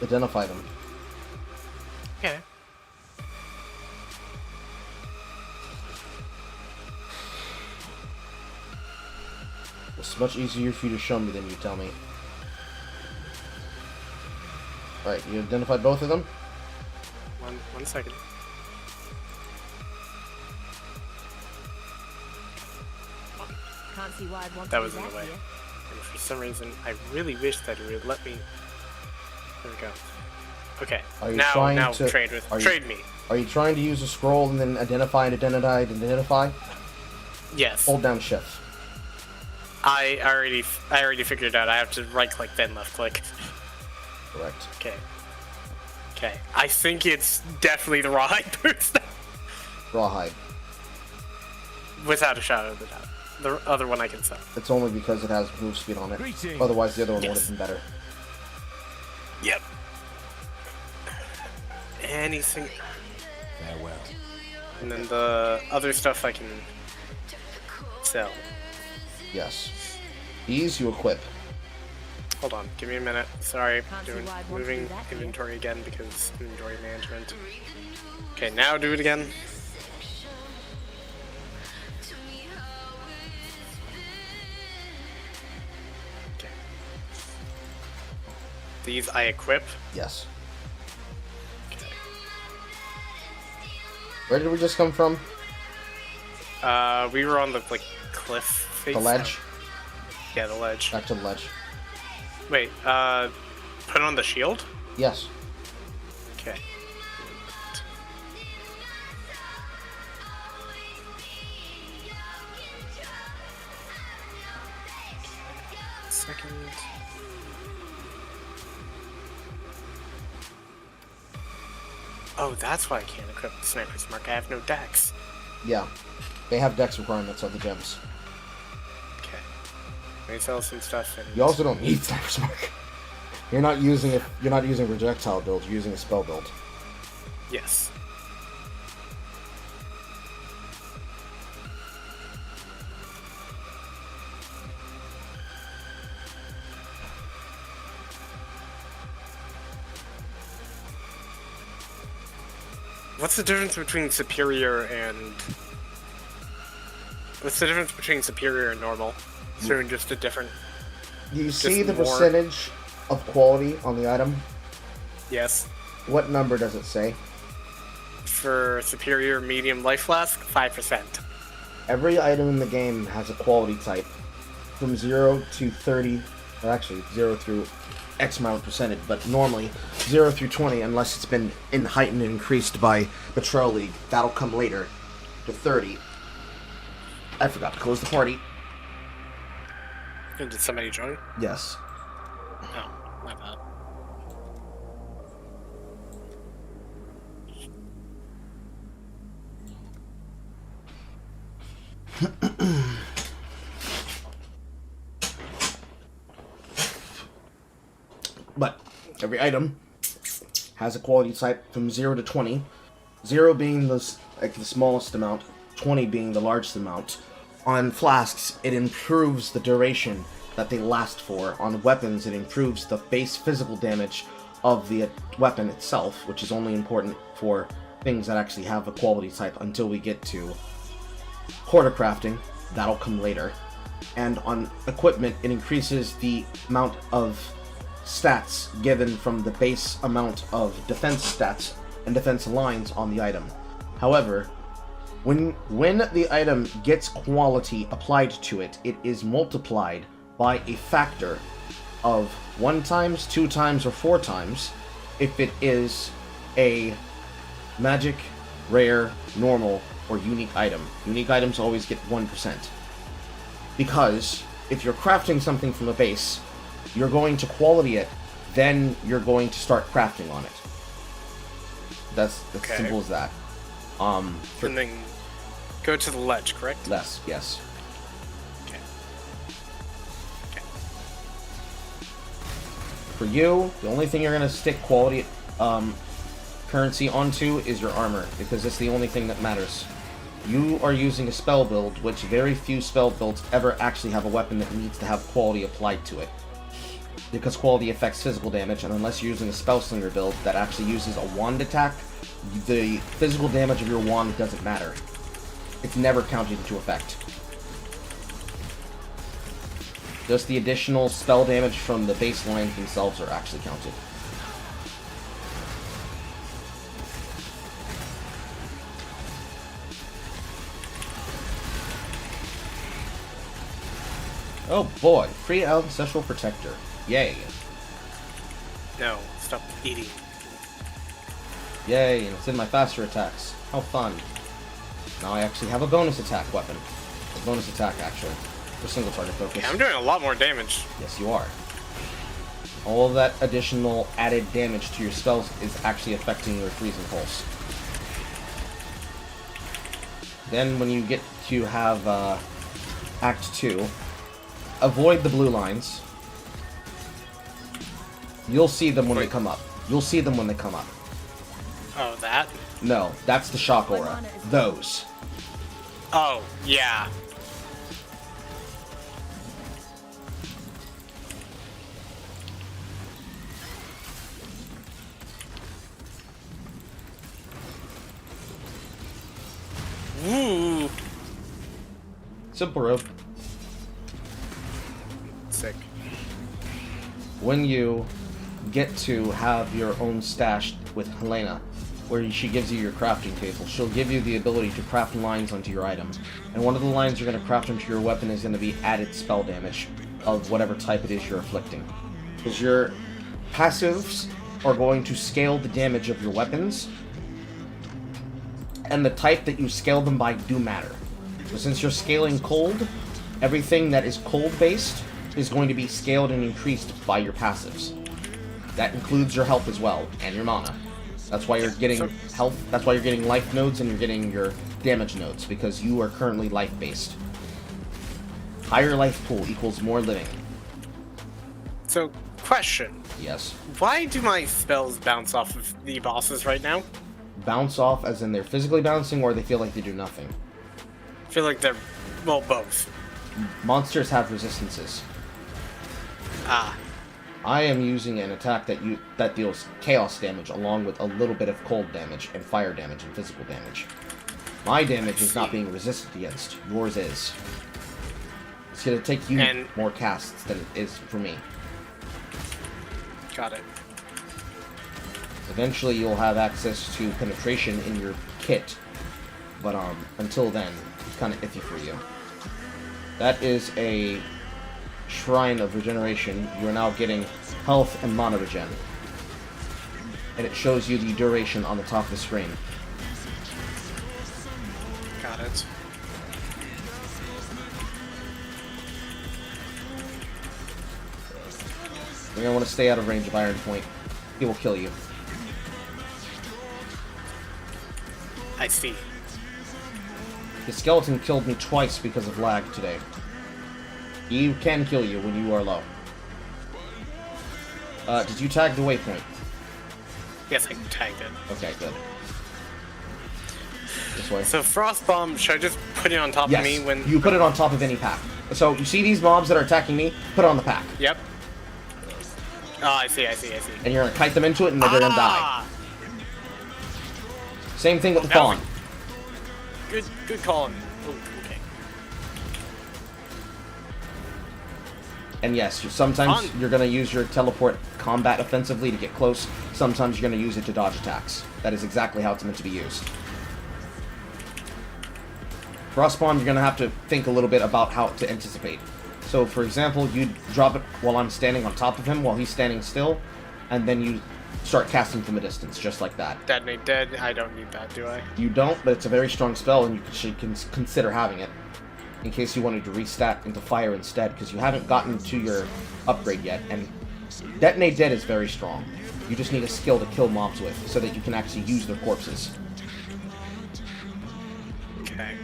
A: Identify them.
U: Okay.
A: It's much easier for you to show me than you tell me. Alright, you identified both of them?
U: One second.
O: Can't see why I'd want
U: That
O: to
U: was
O: do
U: in the
O: that
U: way.
O: here.
U: And for some reason, I really wish that it would let me... There we go. Okay,
A: Are you
U: now
A: trying to
U: trade me.
A: Are you trying to use a scroll and then identify and identify?
U: Yes.
A: Hold down shift.
U: I already figured it out. I have to right click then left click.
A: Correct.
U: Okay. Okay. I think it's definitely the rawhide boots.
A: Rawhide.
U: Without a shadow of a doubt. The other one I can sell.
A: It's only because it has move speed on it.
U: Greetings.
A: Otherwise, the other one would have been better.
U: Yep. Anything.
P: Farewell.
U: And then the other stuff I can sell.
A: Yes. These you equip.
U: Hold on, give me a minute. Sorry,
O: Can't see why I'd want to
U: moving
O: do that here.
U: inventory again because inventory management. Okay, now do it again. Okay. These I equip.
A: Yes. Where did we just come from?
U: We were on the cliff face.
A: The ledge?
U: Yeah, the ledge.
A: Back to the ledge.
U: Wait, put on the shield?
A: Yes.
U: Okay. Second. Oh, that's why I can't equip the sniper's mark. I have no dex.
A: Yeah. They have dex requirements of the gems.
U: Okay. Let me sell some stuff. And...
A: You also don't need sniper's mark. You're not using it. You're not using a projectile build. You're using a spell build.
U: Yes. What's the difference between superior and... What's the difference between superior and normal? Is there just a different...
A: You see the percentage of quality on the item?
U: Yes.
A: What number does it say?
U: For superior medium life flask, 5%.
A: Every item in the game has a quality type. From 0 to 30, or actually 0 through X amount percentage, but normally 0 through 20, unless it's been heightened and increased by Patrol League. That'll come later to 30. I forgot to close the party.
U: And did somebody join?
A: Yes.
U: Oh, my bad.
A: But every item has a quality type from 0 to 20. 0 being the smallest amount, 20 being the largest amount. On flasks, it improves the duration that they last for. On weapons, it improves the base physical damage of the weapon itself, which is only important for things that actually have a quality type until we get to Hoarder crafting. That'll come later. And on equipment, it increases the amount of stats given from the base amount of defense stats and defense lines on the item. However, when the item gets quality applied to it, it is multiplied by a factor of 1 times, 2 times, or 4 times if it is a magic, rare, normal, or unique item. Unique items always get 1%. Because if you're crafting something from a base, you're going to quality it, then you're going to start crafting on it. That's
U: Okay.
A: simple as that.
U: And then go to the ledge, correct?
A: Yes.
U: Okay.
A: For you, the only thing you're going to stick quality currency onto is your armor, because it's the only thing that matters. You are using a spell build, which very few spell builds ever actually have a weapon that needs to have quality applied to it. Because quality affects physical damage, and unless you're using a spell slinger build that actually uses a wand attack, the physical damage of your wand doesn't matter. It's never counted into effect. Just the additional spell damage from the baselines themselves are actually counted. Oh boy, free ancestral protector. Yay.
U: No, stop eating.
A: Yay, and it's in my faster attacks. How fun. Now I actually have a bonus attack weapon. A bonus attack, actually. For single target focus.
U: Yeah, I'm doing a lot more damage.
A: Yes, you are. All of that additional added damage to your spells is actually affecting your freezing pulse. Then when you get to have Act 2, avoid the blue lines. You'll see them when they come up. You'll see them when they come up.
U: Oh, that?
A: No, that's the shock aura. Those.
U: Oh, yeah.
A: Simple rope.
U: Sick.
A: When you get to have your own stash with Helena, where she gives you your crafting table, she'll give you the ability to craft lines onto your item. And one of the lines you're going to craft onto your weapon is going to be added spell damage of whatever type it is you're afflicting. Because your passives are going to scale the damage of your weapons, and the type that you scale them by do matter. So since you're scaling cold, everything that is cold-based is going to be scaled and increased by your passives. That includes your health as well, and your mana. That's why you're getting health, that's why you're getting life nodes and you're getting your damage nodes, because you are currently life-based. Higher life pool equals more living.
U: So, question.
A: Yes.
U: Why do my spells bounce off of the bosses right now?
A: Bounce off as in they're physically bouncing, or they feel like they do nothing?
U: I feel like they're, well, both.
A: Monsters have resistances.
U: Ah.
A: I am using an attack that deals chaos damage along with a little bit of cold damage and fire damage and physical damage. My damage is not being resisted against. Yours is. It's going to take you more casts than it is for me.
U: Got it.
A: Eventually you'll have access to penetration in your kit, but until then, it's kind of iffy for you. That is a Shrine of Regeneration. You are now getting health and mana regen. And it shows you the duration on the top of the screen.
U: Got it.
A: You're going to want to stay out of range of Iron Point. He will kill you.
U: I see.
A: The skeleton killed me twice because of lag today. He can kill you when you are low. Did you tag the waypoint?
U: Yes, I tagged it.
A: Okay, good. This way.
U: So Frost Bomb, should I just put it on top of me when...
A: you put it on top of any pack. So, you see these mobs that are attacking me? Put it on the pack.
U: Yep. Oh, I see.
A: And you're gonna kite them into it and they're gonna die. Same thing with the fawn.
U: Good call. Oh, okay.
A: And yes, sometimes you're going to use your teleport combat offensively to get close. Sometimes you're going to use it to dodge attacks. That is exactly how it's meant to be used. Frostbomb, you're going to have to think a little bit about how to anticipate. So, for example, you drop it while I'm standing on top of him, while he's standing still, and then you start casting from a distance, just like that.
U: Detonate dead. I don't need that, do I?
A: You don't, but it's a very strong spell, and you should consider having it. In case you wanted to restat into fire instead, because you haven't gotten to your upgrade yet, and Detonate Dead is very strong. You just need a skill to kill mobs with, so that you can actually use their corpses.
U: Okay.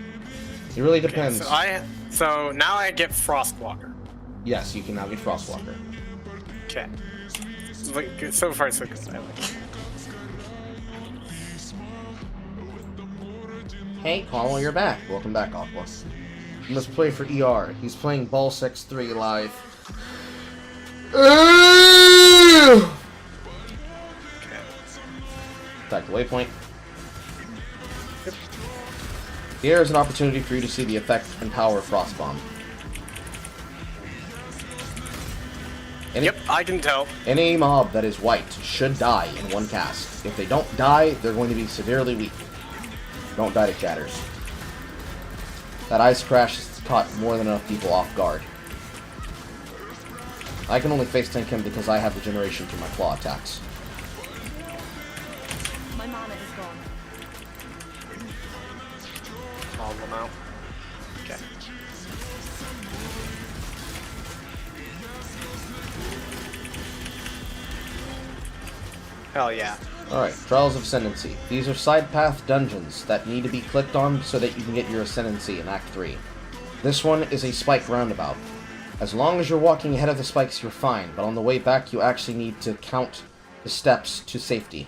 A: It really depends.
U: So now I get Frostwalker.
A: Yes, you can now get Frostwalker.
U: Okay. So far, so good.
A: Hey, Carl, you're back. Welcome back, Aqua. You must play for ER. He's playing Ball Sex 3 live. Okay. Attack the waypoint. Yep. Here is an opportunity for you to see the effect and power of Frostbomb.
U: Yep, I can tell.
A: Any mob that is white should die in one cast. If they don't die, they're going to be severely weak. Don't die to shatters. That ice crash has caught more than enough people off guard. I can only face tank him because I have regeneration through my claw attacks.
O: My mana is gone.
U: All of them out. Okay. Hell yeah.
A: Alright, Trials of Ascendancy. These are side path dungeons that need to be clicked on so that you can get your Ascendancy in Act 3. This one is a spike roundabout. As long as you're walking ahead of the spikes, you're fine, but on the way back, you actually need to count the steps to safety.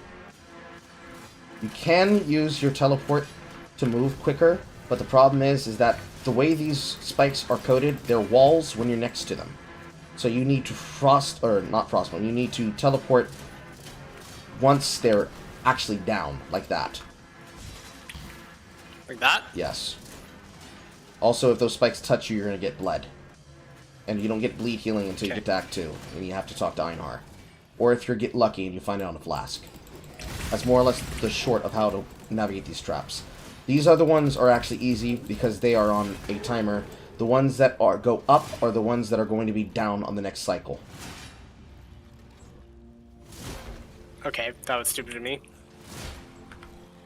A: You can use your teleport to move quicker, but the problem is that the way these spikes are coded, they're walls when you're next to them. So you need to you need to teleport once they're actually down, like that.
U: Like that?
A: Yes. Also, if those spikes touch you, you're going to get bled. And you don't get bleed healing until you get to Act 2, and you have to talk to Einhar. Or if you get lucky and you find it on a flask. That's more or less the short of how to navigate these traps. These other ones are actually easy because they are on a timer. The ones that go up are the ones that are going to be down on the next cycle.
U: Okay, that was stupid of me.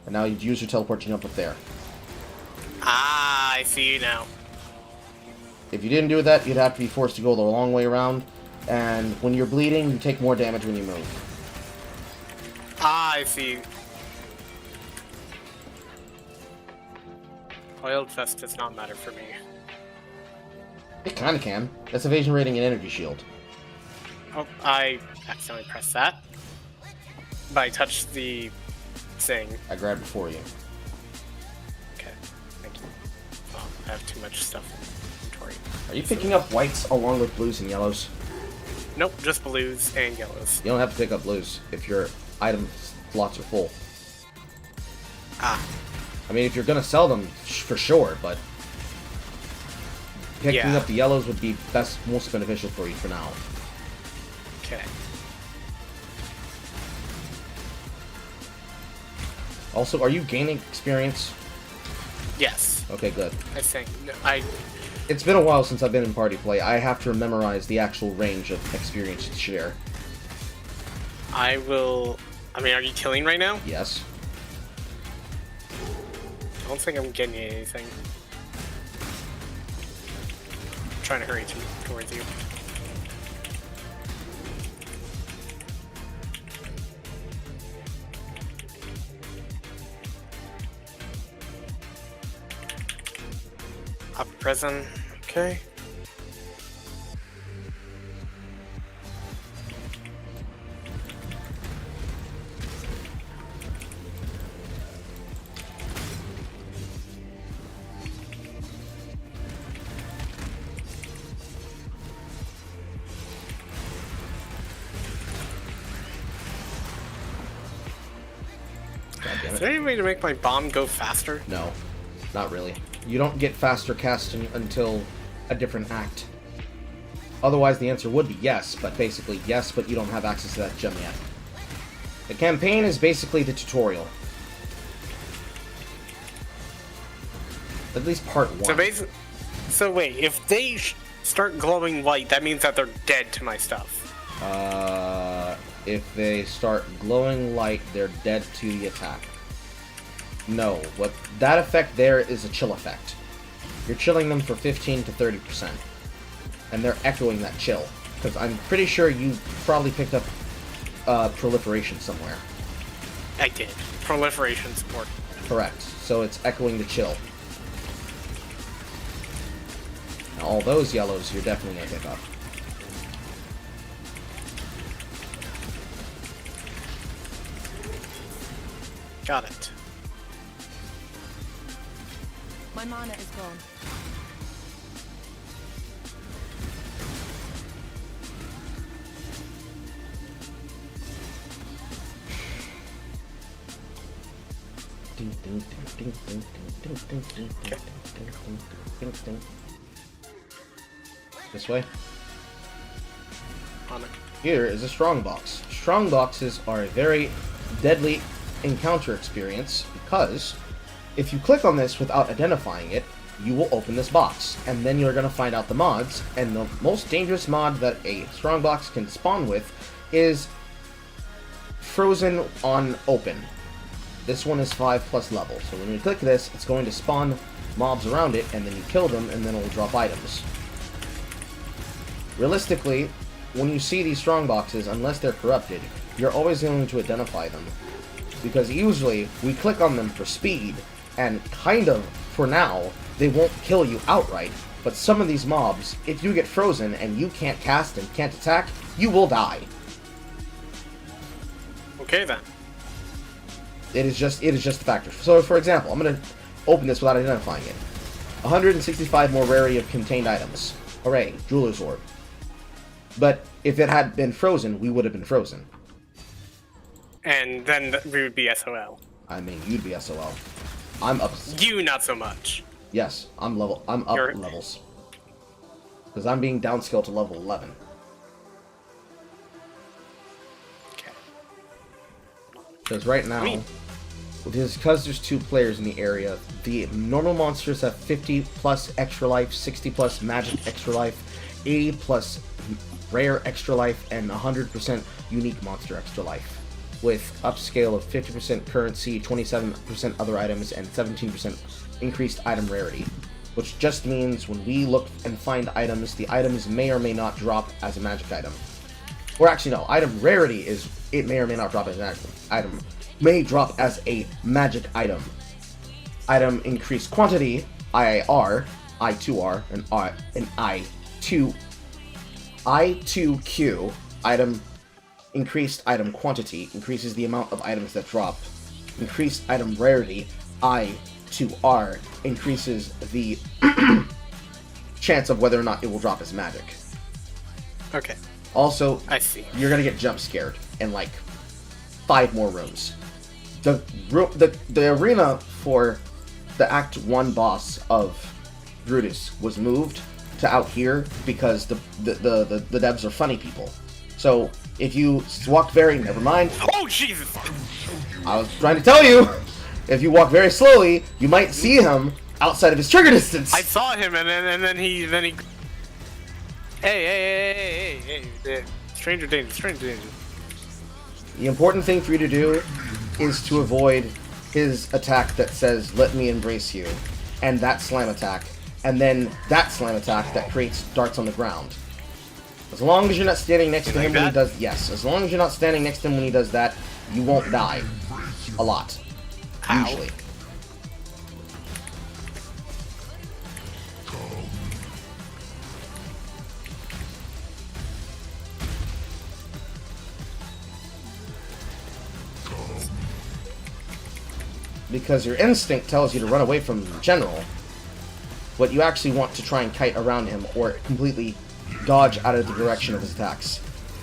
A: And now you'd use your teleport to jump up there.
U: Ah, I see you now.
A: If you didn't do that, you'd have to be forced to go the long way around. And when you're bleeding, you take more damage when you move.
U: Ah, I see. Oiled vest does not matter for me.
A: It kind of can. That's evasion rating and energy shield.
U: Oh, I accidentally pressed that. But I touched the thing.
A: I grabbed it for you.
U: Okay, thank you. Oh, I have too much stuff in inventory.
A: Are you picking up whites along with blues and yellows?
U: Nope, just blues and yellows.
A: You don't have to pick up blues if your item slots are full.
U: Ah.
A: I mean, if you're gonna sell them, for sure, but picking up the yellows would be most beneficial for you for now.
U: Okay.
A: Also, are you gaining experience?
U: Yes.
A: Okay, good.
U: I think.
A: It's been a while since I've been in party play. I have to memorize the actual range of experience to share.
U: I will... I mean, are you killing right now?
A: Yes.
U: I don't think I'm getting anything. I'm trying to hurry towards you. Up prison. Okay. Is there any way to make my bomb go faster?
A: No, not really. You don't get faster casting until a different act. Otherwise, the answer would be yes, but basically yes, but you don't have access to that gem yet. The campaign is basically the tutorial. At least part 1.
U: So wait, if they start glowing white, that means that they're dead to my stuff.
A: If they start glowing light, they're dead to the attack. No, what that effect there is a chill effect. You're chilling them for 15 to 30%. And they're echoing that chill. Because I'm pretty sure you probably picked up proliferation somewhere.
U: I did. Proliferation support.
A: Correct. So it's echoing the chill. Now all those yellows you're definitely going to pick up.
U: Got it.
O: My mana is gone.
A: This way.
U: On it.
A: Here is a strong box. Strong boxes are a very deadly encounter experience because if you click on this without identifying it, you will open this box, and then you're going to find out the mods, and the most dangerous mod that a strong box can spawn with is frozen on open. This one is 5+ level, so when you click this, it's going to spawn mobs around it, and then you kill them, and then it will drop items. Realistically, when you see these strong boxes, unless they're corrupted, you're always going to identify them. Because usually, we click on them for speed, and kind of, for now, they won't kill you outright, but some of these mobs, if you get frozen and you can't cast and can't attack, you will die.
U: Okay then.
A: It is just a factor. So, for example, I'm going to open this without identifying it. 165 more rarity of contained items. Hooray, Jeweler's Orb. But if it had been frozen, we would have been frozen.
U: And then we would be SOL.
A: I mean, you'd be SOL. I'm up.
U: You not so much.
A: Yes, I'm up levels. Because I'm being downscaled to level 11. Because right now, because there's 2 players in the area, the normal monsters have 50 plus extra life, 60 plus magic extra life, 80 plus rare extra life, and 100% unique monster extra life, with upscale of 50% currency, 27% other items, and 17% increased item rarity. Which just means when we look and find items, the items may or may not drop as a magic item. Or actually no, item rarity is, it may or may not drop as an magic item. May drop as a magic item. Item increased quantity, IIR, I2R, and I2Q. Item increased item quantity increases the amount of items that drop. Increased item rarity, I2R, increases the chance of whether or not it will drop as magic.
U: Okay.
A: Also,
U: I see.
A: You're gonna get jump scared in like 5 more rooms. The arena for the Act 1 boss of Brutus was moved to out here because the devs are funny people. So if you walk never mind.
U: Oh Jesus!
A: I was trying to tell you. If you walk very slowly, you might see him outside of his trigger distance.
U: I saw him, and then he. Hey! Stranger danger!
A: The important thing for you to do is to avoid his attack that says, "Let me embrace you," and that slam attack, and then that slam attack that creates darts on the ground. As long as you're not standing next to him when he does, as long as you're not standing next to him when he does that, you won't die. A lot. Usually. Because your instinct tells you to run away from the general, but you actually want to try and kite around him or completely dodge out of the direction of his attacks.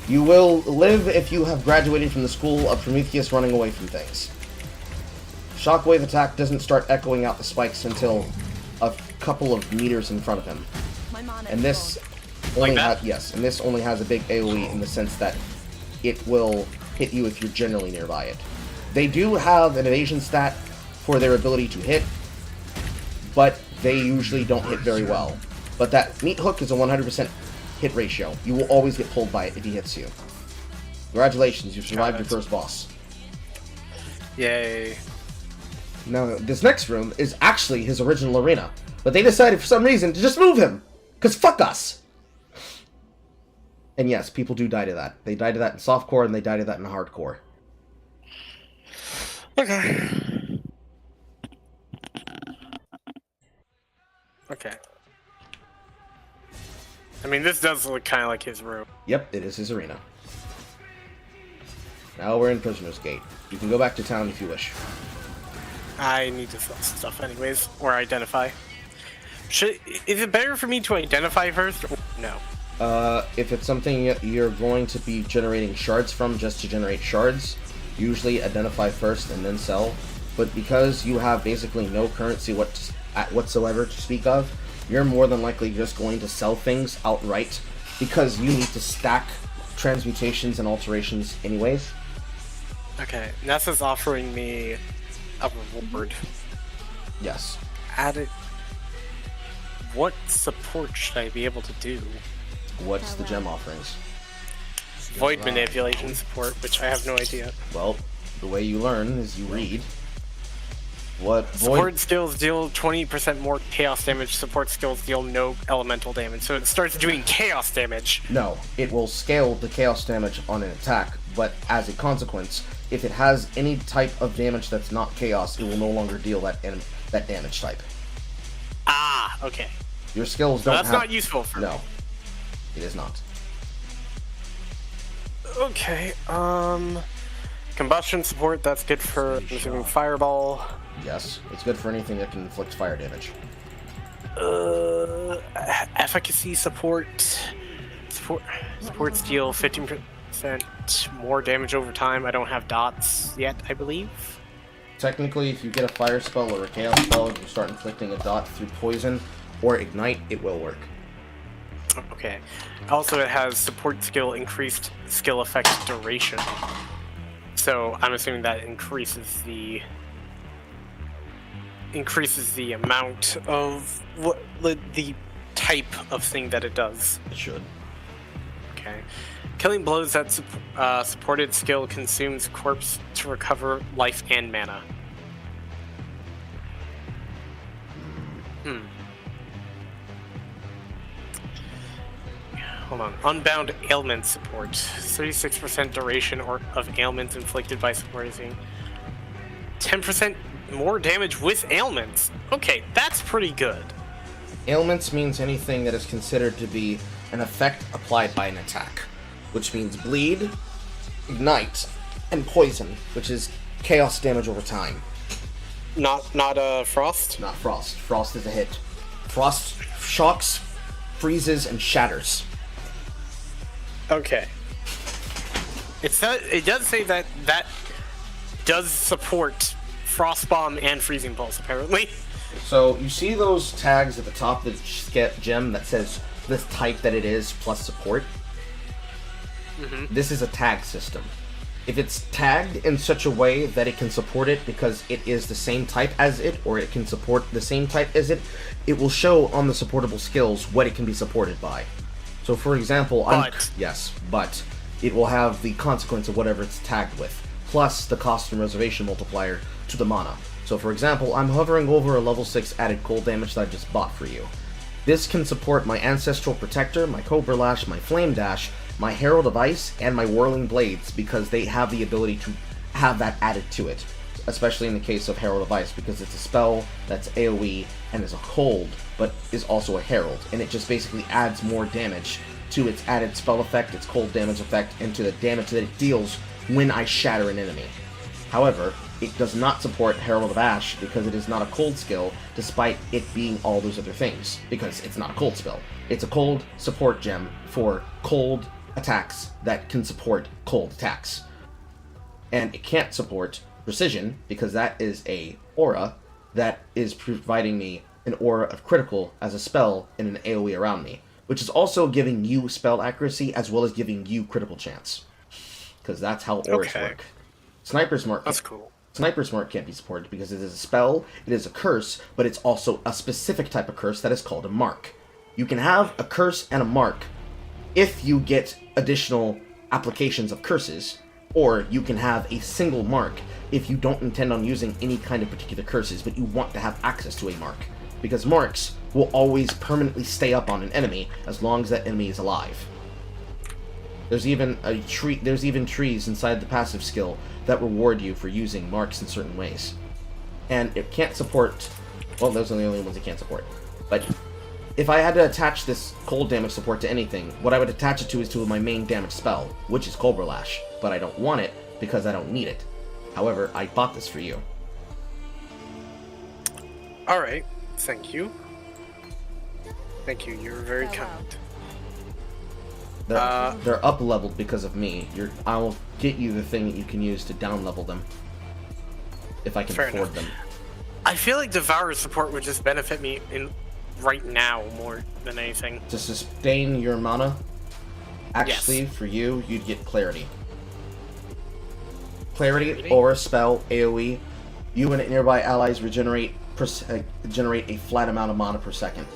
A: You will live if you have graduated from the school of Prometheus running away from things. Shockwave attack doesn't start echoing out the spikes until a couple of meters in front of him. And this only and this only has a big AoE in the sense that it will hit you if you're generally nearby it. They do have an evasion stat for their ability to hit, but they usually don't hit very well. But that meat hook is a 100% hit ratio. You will always get pulled by it if he hits you. Congratulations, you've survived your first boss.
U: Yay.
A: Now, this next room is actually his original arena, but they decided for some reason to just move him, because fuck us! And yes, people do die to that. They die to that in softcore, and they die to that in hardcore.
U: Okay. Okay. I mean, this does look kind of like his room.
A: Yep, it is his arena. Now we're in Prisoner's Gate. You can go back to town if you wish.
U: I need to sell stuff anyways, or identify. Is it better for me to identify first, or no?
A: If it's something you're going to be generating shards from just to generate shards, usually identify first and then sell. But because you have basically no currency whatsoever to speak of, you're more than likely just going to sell things outright because you need to stack transmutations and alterations anyways.
U: Okay, Nessa's offering me a reward.
A: Yes.
U: Add it. What support should I be able to do?
A: What's the gem offerings?
U: Void manipulation support, which I have no idea.
A: Well, the way you learn is you read. What
U: support skills deal 20% more chaos damage. Support skills deal no elemental damage. So it starts doing chaos damage.
A: No, it will scale the chaos damage on an attack, but as a consequence, if it has any type of damage that's not chaos, it will no longer deal that damage type.
U: Ah, okay.
A: Your skills don't.
U: That's not useful for me.
A: No, it is not.
U: Okay. Combustion support. That's good for assuming fireball.
A: Yes, it's good for anything that can inflict fire damage.
U: Efficacy support. Supports deal 15% more damage over time. I don't have dots yet, I believe.
A: Technically, if you get a fire spell or a chaos spell and you start inflicting a dot through poison or ignite, it will work.
U: Okay. Also, it has support skill, increased skill effect duration. So I'm assuming that increases the amount of the type of thing that it does.
A: It should.
U: Okay. Killing blows that supported skill consumes corpse to recover life and mana. Hold on. Unbound ailment support. 36% duration of ailments inflicted by supporting. 10% more damage with ailments. Okay, that's pretty good.
A: Ailments means anything that is considered to be an effect applied by an attack, which means bleed, ignite, and poison, which is chaos damage over time.
U: Not frost?
A: Not frost. Frost is a hit. Frost shocks, freezes, and shatters.
U: Okay. It does say that does support Frostbomb and Freezing Pulse, apparently.
A: So, you see those tags at the top of the gem that says this type that it is plus support?
U: Mm-hmm.
A: This is a tag system. If it's tagged in such a way that it can support it because it is the same type as it, or it can support the same type as it, it will show on the supportable skills what it can be supported by. So, for example, but it will have the consequence of whatever it's tagged with, plus the cost and reservation multiplier to the mana. So, for example, I'm hovering over a level 6 added cold damage that I just bought for you. This can support my Ancestral Protector, my Cobra Lash, my Flame Dash, my Herald of Ice, and my Whirling Blades, because they have the ability to have that added to it. Especially in the case of Herald of Ice, because it's a spell that's AoE and is a cold, but is also a herald, and it just basically adds more damage to its added spell effect, its cold damage effect, and to the damage that it deals when I shatter an enemy. However, it does not support Herald of Ash because it is not a cold skill, despite it being all those other things, because it's not a cold spell. It's a cold support gem for cold attacks that can support cold attacks. And it can't support Precision, because that is a aura that is providing me an aura of critical as a spell in an AoE around me, which is also giving you spell accuracy as well as giving you critical chance. Because that's how auras work. Sniper's Mark.
U: That's cool.
A: Sniper's Mark can't be supported because it is a spell, it is a curse, but it's also a specific type of curse that is called a mark. You can have a curse and a mark if you get additional applications of curses, or you can have a single mark if you don't intend on using any kind of particular curses, but you want to have access to a mark. Because marks will always permanently stay up on an enemy as long as that enemy is alive. There's even trees inside the passive skill that reward you for using marks in certain ways. And it can't support, well, those are the only ones it can't support. But if I had to attach this cold damage support to anything, what I would attach it to is to my main damage spell, which is Cobra Lash. But I don't want it because I don't need it. However, I bought this for you.
U: Alright, thank you. Thank you, you're very kind.
A: They're up leveled because of me. I will get you the thing that you can use to down level them. If I can afford them.
U: I feel like Devour support would just benefit me right now more than anything.
A: To sustain your mana, actually, for you, you'd get Clarity. Clarity or spell AoE. You and nearby allies generate a flat amount of mana per second.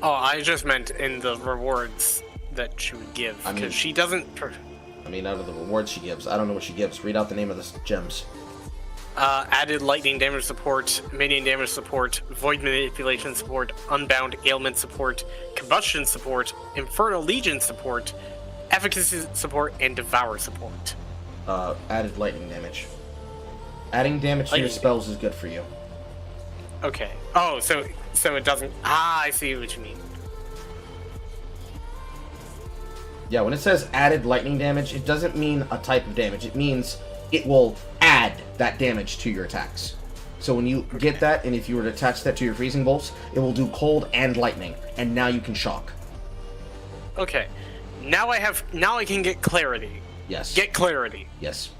U: Oh, I just meant in the rewards that she would give, because she doesn't...
A: I mean, out of the rewards she gives. I don't know what she gives. Read out the name of the gems.
U: Added lightning damage support, minion damage support, void manipulation support, unbound ailment support, combustion support, infernal legion support, efficacy support, and devour support.
A: Added lightning damage. Adding damage to your spells is good for you.
U: Okay. Oh, so it doesn't... I see what you mean.
A: Yeah, when it says added lightning damage, it doesn't mean a type of damage. It means it will add that damage to your attacks. So when you get that, and if you were to attach that to your freezing bolts, it will do cold and lightning, and now you can shock.
U: Okay. Now I can get clarity.
A: Yes.
U: Get clarity.
A: Yes.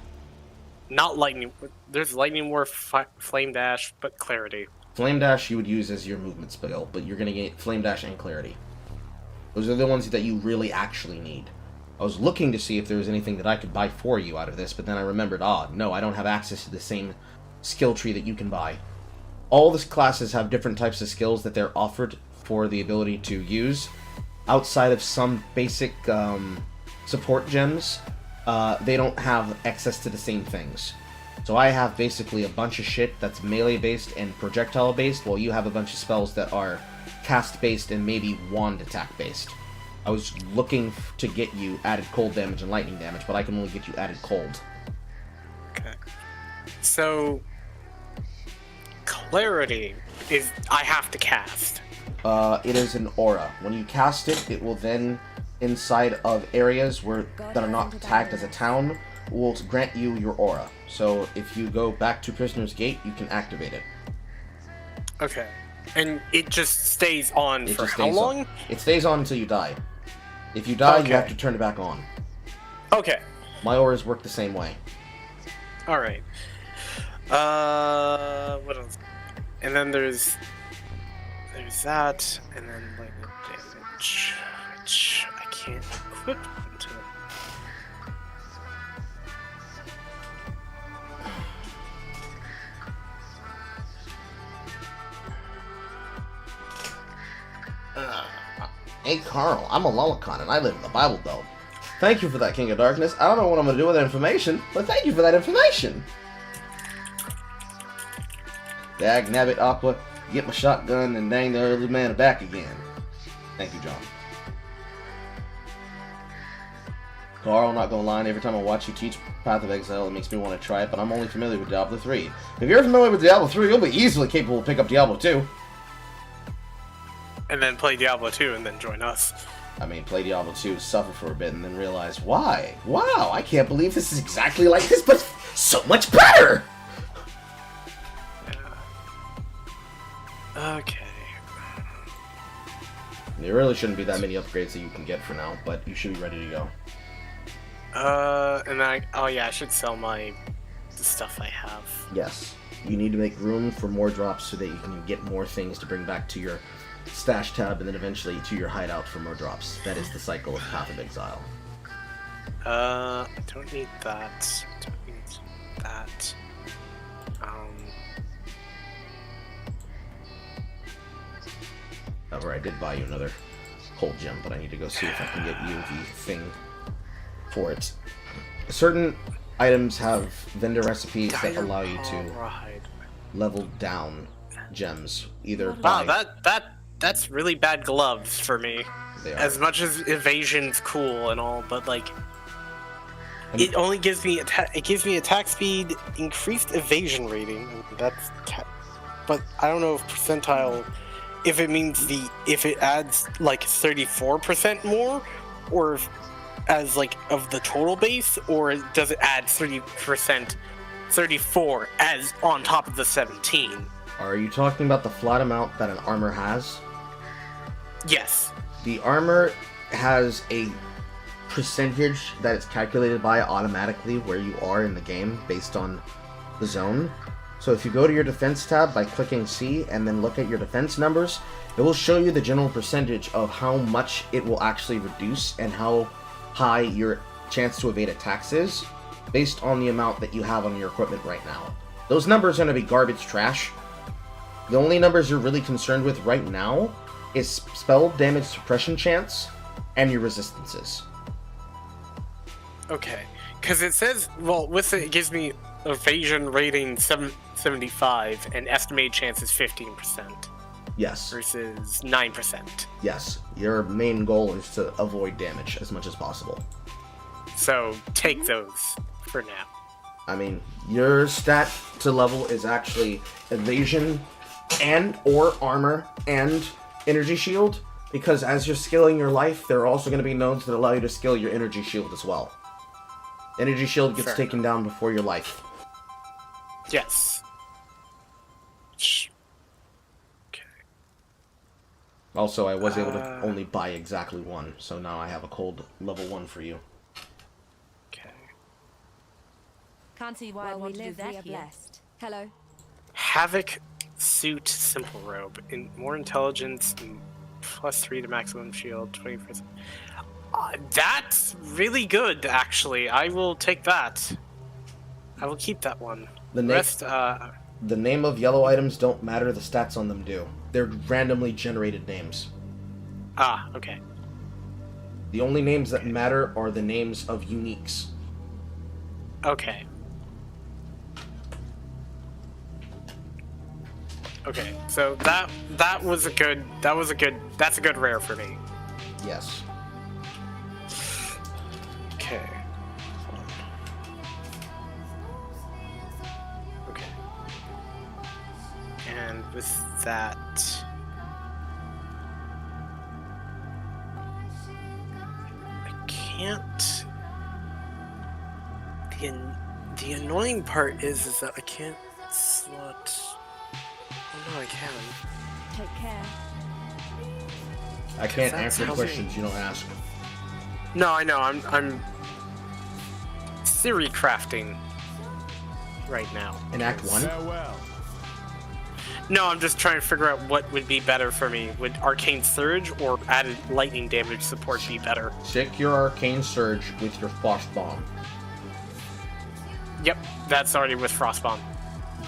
U: not lightning. There's lightning war, flame dash, but clarity.
A: Flame Dash you would use as your movement spell, but you're going to get Flame Dash and Clarity. Those are the ones that you really actually need. I was looking to see if there was anything that I could buy for you out of this, but then I remembered, no, I don't have access to the same skill tree that you can buy. All the classes have different types of skills that they're offered for the ability to use. Outside of some basic support gems, they don't have access to the same things. So I have basically a bunch of shit that's melee-based and projectile-based, while you have a bunch of spells that are cast-based and maybe wand attack-based. I was looking to get you added cold damage and lightning damage, but I can only get you added cold.
U: Okay. So, clarity is I have to cast.
A: It is an aura. When you cast it, it will then, inside of areas that are not tagged as a town, will grant you your aura. So if you go back to Prisoner's Gate, you can activate it.
U: Okay. And it just stays on for how long?
A: It stays on until you die. If you die,
U: Okay.
A: you have to turn it back on.
U: Okay.
A: My auras work the same way.
U: Alright. What else? And then there's that, and then lightning damage, which I can't equip until...
A: Hey Carl, I'm a lolicon and I live in the Bible Belt. Thank you for that, King of Darkness. I don't know what I'm going to do with that information, but thank you for that information. Dag nabbit aqua, get my shotgun and dang the early man back again. Thank you, John. Carl, not gonna lie, every time I watch you teach Path of Exile, it makes me want to try it, but I'm only familiar with Diablo 3. If you're familiar with Diablo 3, you'll be easily capable to pick up Diablo 2.
U: And then play Diablo 2 and then join us.
A: I mean, play Diablo 2, suffer for a bit, and then realize, why? Wow, I can't believe this is exactly like this, but so much better!
U: Yeah. Okay.
A: There really shouldn't be that many upgrades that you can get for now, but you should be ready to go.
U: And then oh yeah, I should sell the stuff I have.
A: Yes. You need to make room for more drops so that you can get more things to bring back to your stash tab and then eventually to your hideout for more drops. That is the cycle of Path of Exile.
U: I don't need that. Don't need that.
A: However, I did buy you another cold gem, but I need to go see if I can get you the thing for it. Certain items have vendor recipes that allow you to level down gems, either by...
U: Wow, that's really bad gloves for me.
A: They are.
U: As much as evasion's cool and all, but like, it only gives me attack speed, increased evasion rating. But I don't know if percentile, if it means if it adds like 34% more, or if, as like of the total base, or does it add 30%, 34 as on top of the 17?
A: Are you talking about the flat amount that an armor has?
U: Yes.
A: The armor has a percentage that it's calculated by automatically where you are in the game based on the zone. So if you go to your defense tab by clicking C and then look at your defense numbers, it will show you the general percentage of how much it will actually reduce and how high your chance to evade attacks is based on the amount that you have on your equipment right now. Those numbers are going to be garbage trash. The only numbers you're really concerned with right now is spell damage suppression chance and your resistances.
U: Okay, because it says, well, with it gives me evasion rating 75 and estimated chance is 15%.
A: Yes.
U: Versus 9%.
A: Yes. Your main goal is to avoid damage as much as possible.
U: So take those for now.
A: I mean, your stat to level is actually evasion and or armor and energy shield, because as you're skilling your life, there are also going to be nodes that allow you to skill your energy shield as well. Energy shield gets taken down before your life.
U: Yes.
A: Also, I was able to only buy exactly one, so now I have a cold level 1 for you.
O: Can't see why I'd want to do that here. Blessed. Hello.
U: Havoc suit simple robe. In more intelligence and +3 to maximum shield, 20%. That's really good, actually. I will take that. I will keep that one.
A: The name of yellow items don't matter, the stats on them do. They're randomly generated names.
U: Ah, okay.
A: The only names that matter are the names of uniques.
U: Okay. Okay, so that's a good rare for me.
A: Yes.
U: Okay. Okay. And with that, I can't. The annoying part is that I can't slot. Oh no, I can.
O: Take care.
A: I can't answer questions you don't ask.
U: No, I know. I'm Siri crafting right now.
A: In Act 1?
C: Farewell.
U: No, I'm just trying to figure out what would be better for me. Would Arcane Surge or added lightning damage support be better?
A: Stick your Arcane Surge with your Frost Bomb.
U: Yep, that's already with Frost Bomb.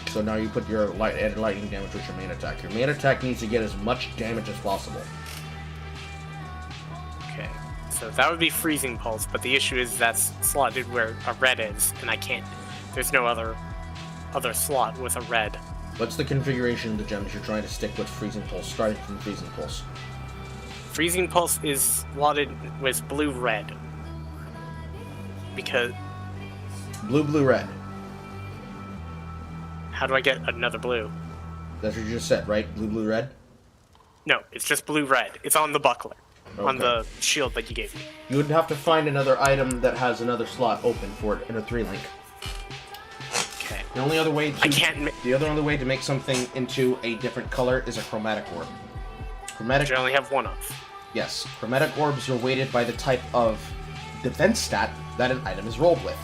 A: So now you put your added lightning damage with your main attack. Your main attack needs to get as much damage as possible.
U: Okay, so that would be Freezing Pulse, but the issue is that's slotted where a red is, and I can't. There's no other slot with a red.
A: What's the configuration of the gems you're trying to stick with Freezing Pulse, starting from Freezing Pulse?
U: Freezing Pulse is slotted with blue-red. Because...
A: Blue-blue-red.
U: How do I get another blue?
A: That's what you just said, right? Blue-blue-red?
U: No, it's just blue-red. It's on the buckler.
A: Okay.
U: On the shield that you gave me.
A: You would have to find another item that has another slot open for it in a 3-link.
U: Okay.
A: The only other way to
U: the
A: other way to make something into a different color is a chromatic orb.
U: Which I only have one of.
A: Yes, chromatic orbs are weighted by the type of defense stat that an item is rolled with.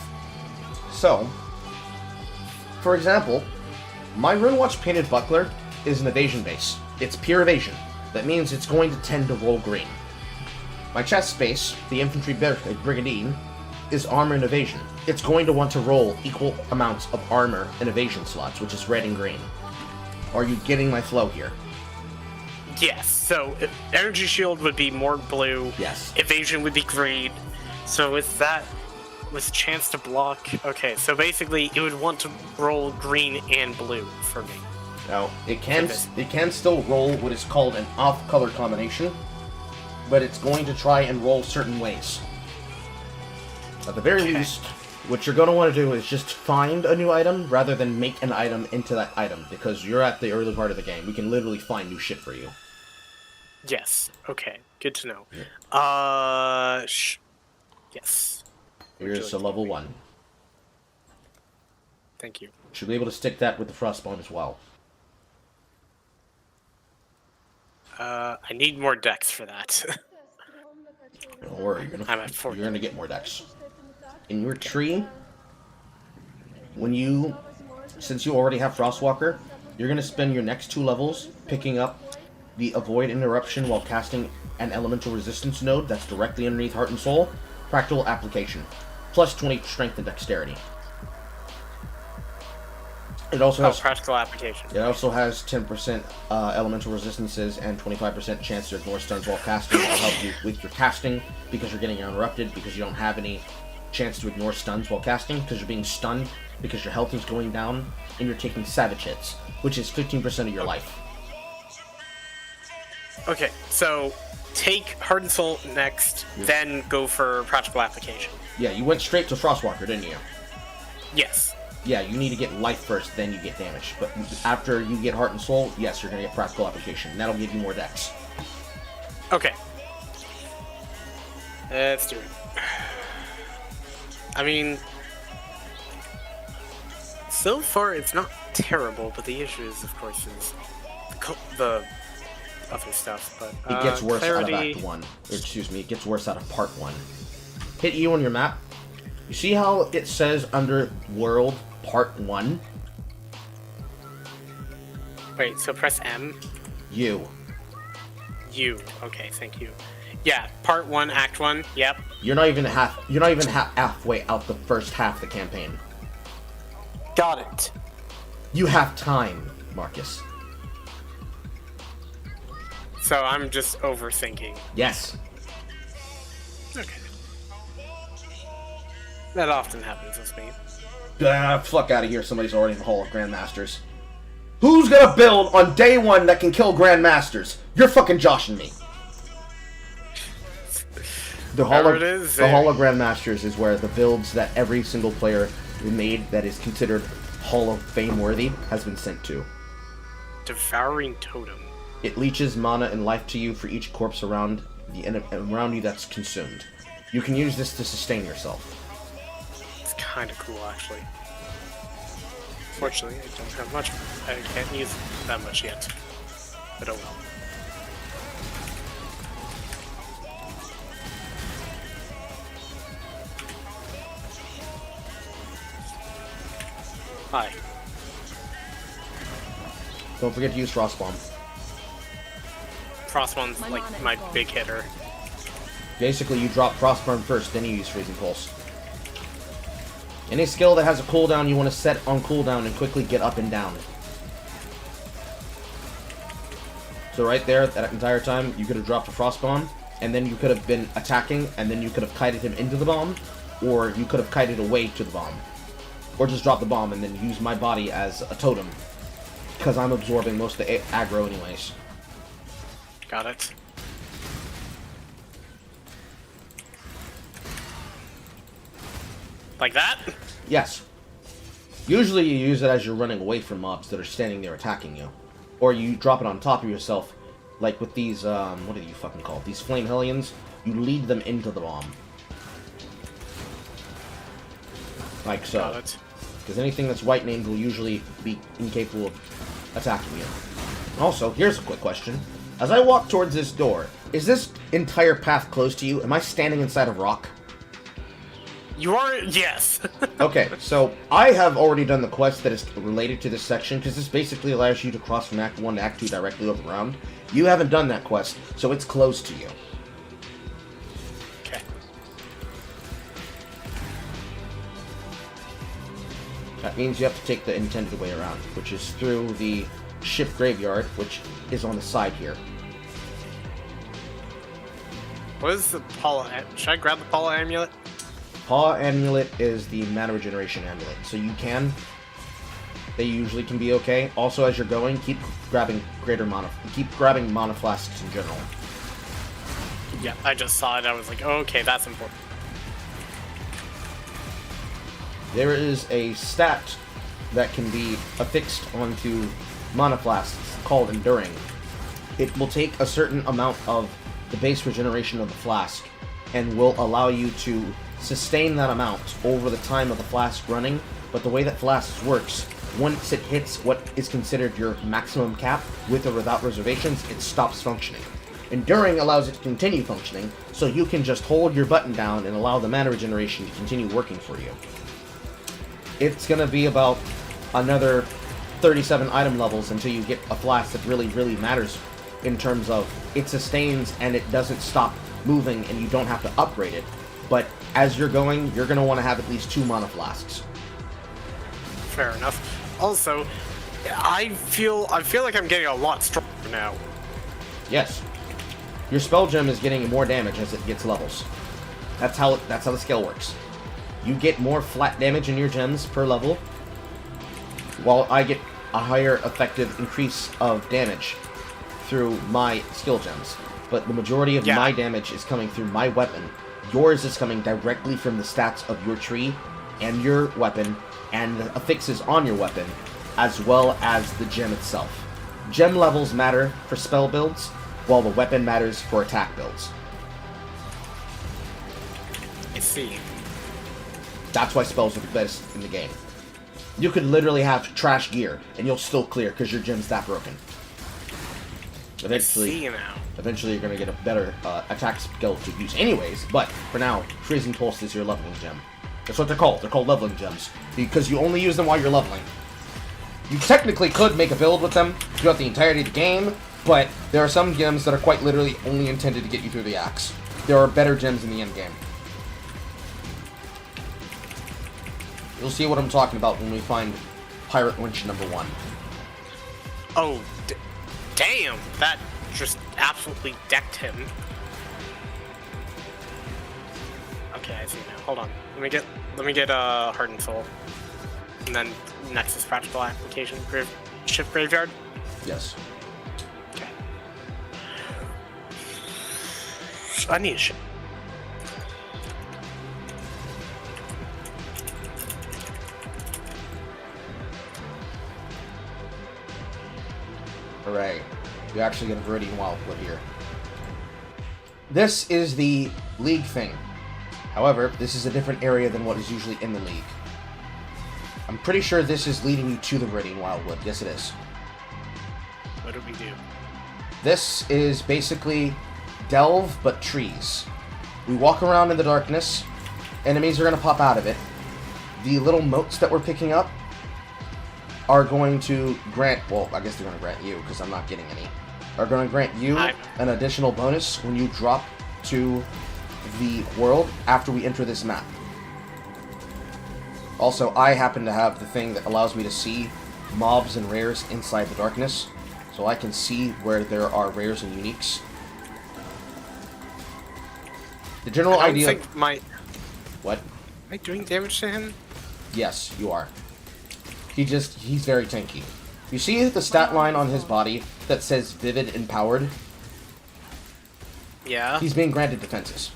A: So, for example, my Runewatch Painted Buckler is an evasion base. It's pure evasion. That means it's going to tend to roll green. My chest base, the Infantry Brigandine, is armor and evasion. It's going to want to roll equal amounts of armor and evasion slots, which is red and green. Are you getting my flow here?
U: Yes, so Energy Shield would be more blue.
A: Yes.
U: Evasion would be green. So with that, with chance to block... Okay, so basically it would want to roll green and blue for me.
A: Now, it can still roll what is called an off-color combination, but it's going to try and roll certain ways. At the very least, what you're going to want to do is just find a new item rather than make an item into that item, because you're at the early part of the game. We can literally find new shit for you.
U: Yes. Okay. Good to know. Yeah. Yes.
A: Here's a level 1.
U: Thank you.
A: Should be able to stick that with the Frostbomb as well.
U: I need more decks for that.
A: Don't worry,
U: I'm at 4.
A: You're gonna get more decks. In your tree, since you already have Frostwalker, you're gonna spend your next 2 levels picking up the Avoid Interruption while casting an Elemental Resistance node that's directly underneath Heart and Soul. Practical Application. Plus 20 Strength and Dexterity. It also has
U: practical application.
A: It also has 10% elemental resistances and 25% chance to ignore stuns while casting. That'll help you with your casting because you're getting interrupted, because you don't have any chance to ignore stuns while casting, because you're being stunned, because your health is going down, and you're taking savage hits, which is 15% of your life.
U: Okay, so take Heart and Soul next, then go for practical application.
A: Yeah, you went straight to Frostwalker, didn't you?
U: Yes.
A: Yeah, you need to get life first, then you get damage. But after you get Heart and Soul, yes, you're going to get Practical Application. That'll give you more dex.
U: Okay. Let's do it. I mean, so far it's not terrible, but the issue is, of course, is the other stuff. But
A: it gets worse
U: clarity...
A: out of Act 1. Or, excuse me, it gets worse out of Part 1. Hit E on your map. You see how it says under World Part 1?
U: Wait, so press M?
A: U.
U: U. Okay, thank you. Yeah, Part 1, Act 1. Yep.
A: You're not even halfway out the first half of the campaign.
U: Got it.
A: You have time, Marcus.
U: So I'm just overthinking.
A: Yes.
U: Okay. That often happens with me.
A: Fuck out of here. Somebody's already in the Hall of Grandmasters. Who's gonna build on day one that can kill Grandmasters? You're fucking joshing me. The Hall of Grandmasters is where the builds that every single player made that is considered Hall of Fame worthy has been sent to.
U: Devouring Totem.
A: It leeches mana and life to you for each corpse around you that's consumed. You can use this to sustain yourself.
U: It's kind of cool, actually. Fortunately, I don't have much. I can't use that much yet. But oh well. Hi.
A: Don't forget to use Frostbomb.
U: Frostbomb's like my big hitter.
A: Basically, you drop Frostburn first, then you use Freezing Pulse. Any skill that has a cooldown you want to set on cooldown and quickly get up and down. So right there, that entire time, you could have dropped a Frostbomb, and then you could have been attacking, and then you could have kited him into the bomb, or you could have kited away to the bomb. Or just drop the bomb and then use my body as a totem. Because I'm absorbing most of the aggro anyways.
U: Got it. Like that?
A: Yes. Usually you use it as you're running away from mobs that are standing there attacking you. Or you drop it on top of yourself, like with these, what do you fucking call it? These Flame Hellions. You lead them into the bomb. Like so.
U: Got it.
A: Because anything that's white named will usually be incapable of attacking you. Also, here's a quick question. As I walk towards this door, is this entire path closed to you? Am I standing inside of rock?
U: You are? Yes.
A: Okay, so I have already done the quest that is related to this section, because this basically allows you to cross from Act 1 to Act 2 directly over ground. You haven't done that quest, so it's closed to you.
U: Okay.
A: That means you have to take the intended way around, which is through the ship graveyard, which is on the side here.
U: What is the Paula? Should I grab the Paula amulet?
A: Paw Amulet is the mana regeneration amulet, so you can. They usually can be okay. Also, as you're going, keep grabbing mana flasks in general.
U: Yeah, I just saw it. I was like, oh, okay, that's important.
A: There is a stat that can be affixed onto mana flasks called Enduring. It will take a certain amount of the base regeneration of the flask and will allow you to sustain that amount over the time of the flask running, but the way that flasks works, once it hits what is considered your maximum cap, with or without reservations, it stops functioning. Enduring allows it to continue functioning, so you can just hold your button down and allow the mana regeneration to continue working for you. It's gonna be about another 37 item levels until you get a flask that really, really matters in terms of it sustains and it doesn't stop moving and you don't have to upgrade it. But as you're going, you're going to want to have at least 2 mana flasks.
U: Fair enough. Also, I feel like I'm getting a lot stronger now.
A: Yes. Your spell gem is getting more damage as it gets levels. That's how the skill works. You get more flat damage in your gems per level, while I get a higher effective increase of damage through my skill gems. But the majority of my damage is coming through my weapon. Yours is coming directly from the stats of your tree and your weapon and the affixes on your weapon, as well as the gem itself. Gem levels matter for spell builds, while the weapon matters for attack builds.
U: I see.
A: That's why spells are the best in the game. You could literally have trash gear, and you'll still clear because your gem's that broken. Eventually you're going to get a better attack skill to use anyways, but for now, Freezing Pulse is your leveling gem. That's what they're called. They're called leveling gems. Because you only use them while you're leveling. You technically could make a build with them throughout the entirety of the game, but there are some gems that are quite literally only intended to get you through the axe. There are better gems in the end game. You'll see what I'm talking about when we find Pirate Winch number 1.
U: Oh, damn! That just absolutely decked him. Okay, I see now. Hold on. Let me get Heart and Soul, and then Nexus Practical Application Shift Graveyard.
A: Yes.
U: Okay. I need a ship.
A: Hooray. You actually get a Viridian Wildwood here. This is the League thing. However, this is a different area than what is usually in the League. I'm pretty sure this is leading you to the Viridian Wildwood. Yes, it is.
U: What do we do?
A: This is basically Delve, but trees. We walk around in the darkness. Enemies are going to pop out of it. The little motes that we're picking up are going to grant, well, I guess they're going to grant you, because I'm not getting any, are going to grant you an additional bonus when you drop to the world after we enter this map. Also, I happen to have the thing that allows me to see mobs and rares inside the darkness, so I can see where there are rares and uniques. The general idea...
U: I think my...
A: What?
U: Am I doing damage to him?
A: Yes, you are. He's very tanky. You see the stat line on his body that says Vivid Empowered?
U: Yeah.
A: He's being granted defenses.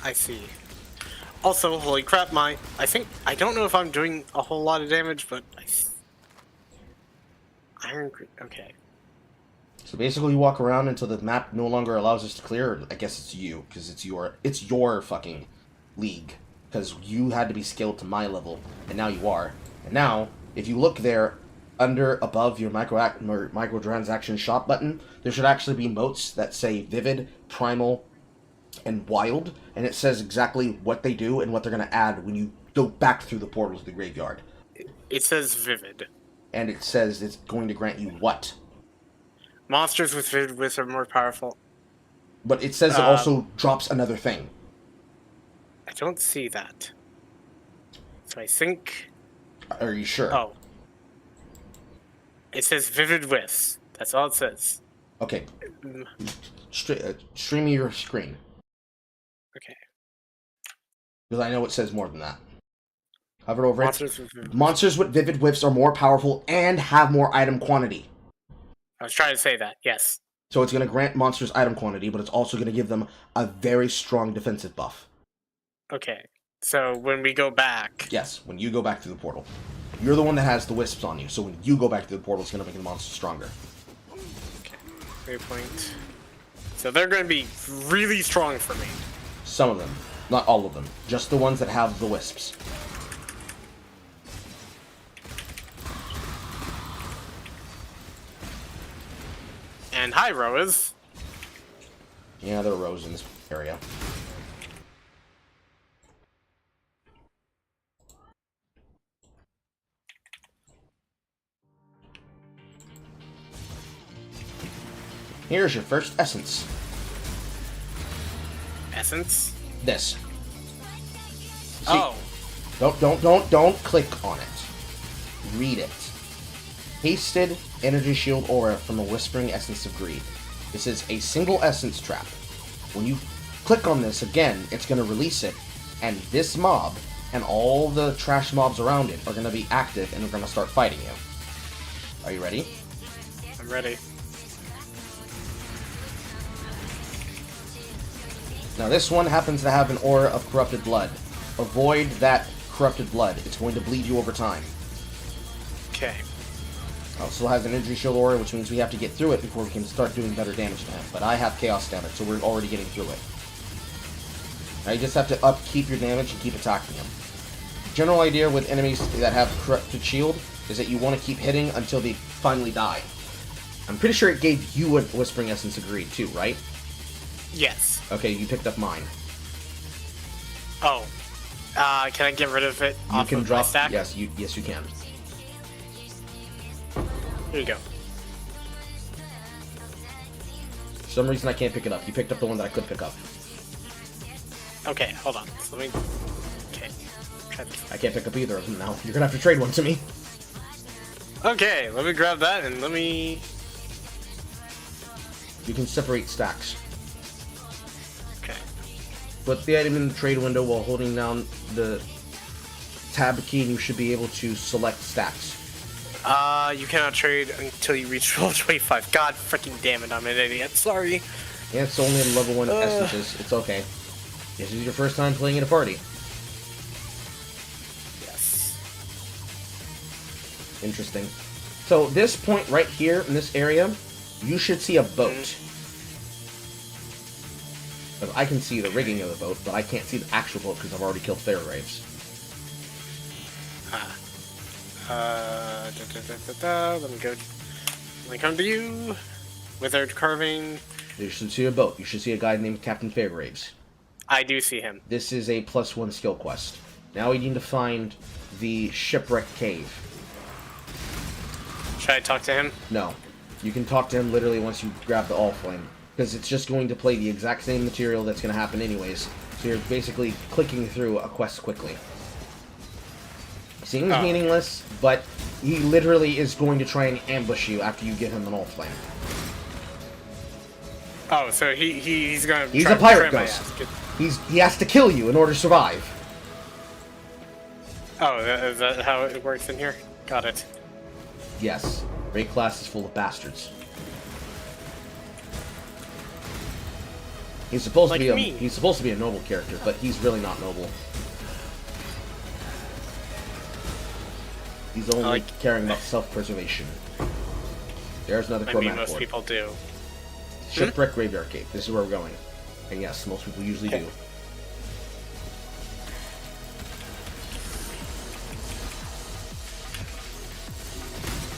U: I see. Also, holy crap, I don't know if I'm doing a whole lot of damage, but okay.
A: So basically you walk around until the map no longer allows us to clear, or I guess it's you, because it's your fucking league. Because you had to be skilled to my level, and now you are. And now, if you look there, above your microtransaction shop button, there should actually be motes that say Vivid, Primal, and Wild, and it says exactly what they do and what they're going to add when you go back through the portal to the graveyard.
U: It says Vivid.
A: And it says it's going to grant you what?
U: Monsters with Vivid Whiffs are more powerful.
A: But it says it also drops another thing.
U: I don't see that. So I think...
A: Are you sure?
U: Oh. It says Vivid Whiffs. That's all it says.
A: Okay. Stream me your screen.
U: Okay.
A: Because I know it says more than that. Hover over it. Monsters with Vivid Whiffs are more powerful and have more item quantity.
U: I was trying to say that, yes.
A: So it's going to grant monsters item quantity, but it's also going to give them a very strong defensive buff.
U: Okay, so when we go back...
A: Yes, when you go back through the portal. You're the one that has the wisps on you, so when you go back through the portal, it's going to make the monster stronger.
U: Okay, waypoint. So they're going to be really strong for me.
A: Some of them. Not all of them. Just the ones that have the wisps.
U: And hi, Roas.
A: Yeah, there are rows in this area. Here's your first essence.
U: Essence?
A: This. See,
U: oh.
A: Don't click on it. Read it. Hasted Energy Shield Aura from a Whispering Essence of Greed. This is a single essence trap. When you click on this again, it's going to release it, and this mob and all the trash mobs around it are going to be active and are going to start fighting you. Are you ready?
U: I'm ready.
A: Now this one happens to have an aura of corrupted blood. Avoid that corrupted blood. It's going to bleed you over time.
U: Okay.
A: Also has an energy shield aura, which means we have to get through it before we can start doing better damage to him. But I have chaos damage, so we're already getting through it. Now you just have to upkeep your damage and keep attacking him. General idea with enemies that have corrupted shield is that you want to keep hitting until they finally die. I'm pretty sure it gave you a Whispering Essence of Greed too, right?
U: Yes.
A: Okay, you picked up mine.
U: Oh. Can I get rid of it
A: You
U: off
A: can
U: of
A: drop.
U: my stack?
A: Yes, you can.
U: Here you go.
A: For some reason I can't pick it up. You picked up the one that I could pick up.
U: Okay, hold on. So let me. Okay. Try this.
A: I can't pick up either of them now. You're gonna have to trade one to me.
U: Okay, let me grab that and let me.
A: You can separate stacks.
U: Okay.
A: Put the item in the trade window while holding down the tab key, and you should be able to select stacks.
U: You cannot trade until you reach level 25. God freaking damn it, I'm an idiot. Sorry.
A: Yeah, it's only level 1 essences. It's okay. This is your first time playing in a party.
U: Yes.
A: Interesting. So this point right here in this area, you should see a boat. I can see the rigging of the boat, but I can't see the actual boat because I've already killed Fair Graves.
U: Let me go. Let me come to you. Withered carving.
A: You should see a boat. You should see a guy named Captain Fairgraves.
U: I do see him.
A: This is a +1 skill quest. Now we need to find the shipwreck cave.
U: Should I talk to him?
A: No. You can talk to him literally once you grab the all flame. Because it's just going to play the exact same material that's going to happen anyways. So you're basically clicking through a quest quickly. Seems meaningless, but he literally is going to try and ambush you after you give him an all flame.
U: Oh, so he's gonna.
A: He's a pirate ghost. He has to kill you in order to survive.
U: Oh, is that how it works in here? Got it.
A: Yes. Raid class is full of bastards. He's supposed to be a noble character, but he's really not noble. He's only caring about self-preservation. There's another
U: I mean,
A: chromatic
U: most
A: orb.
U: people do.
A: Shipwreck Graveyard Cave. This is where we're going. And yes, most people usually do.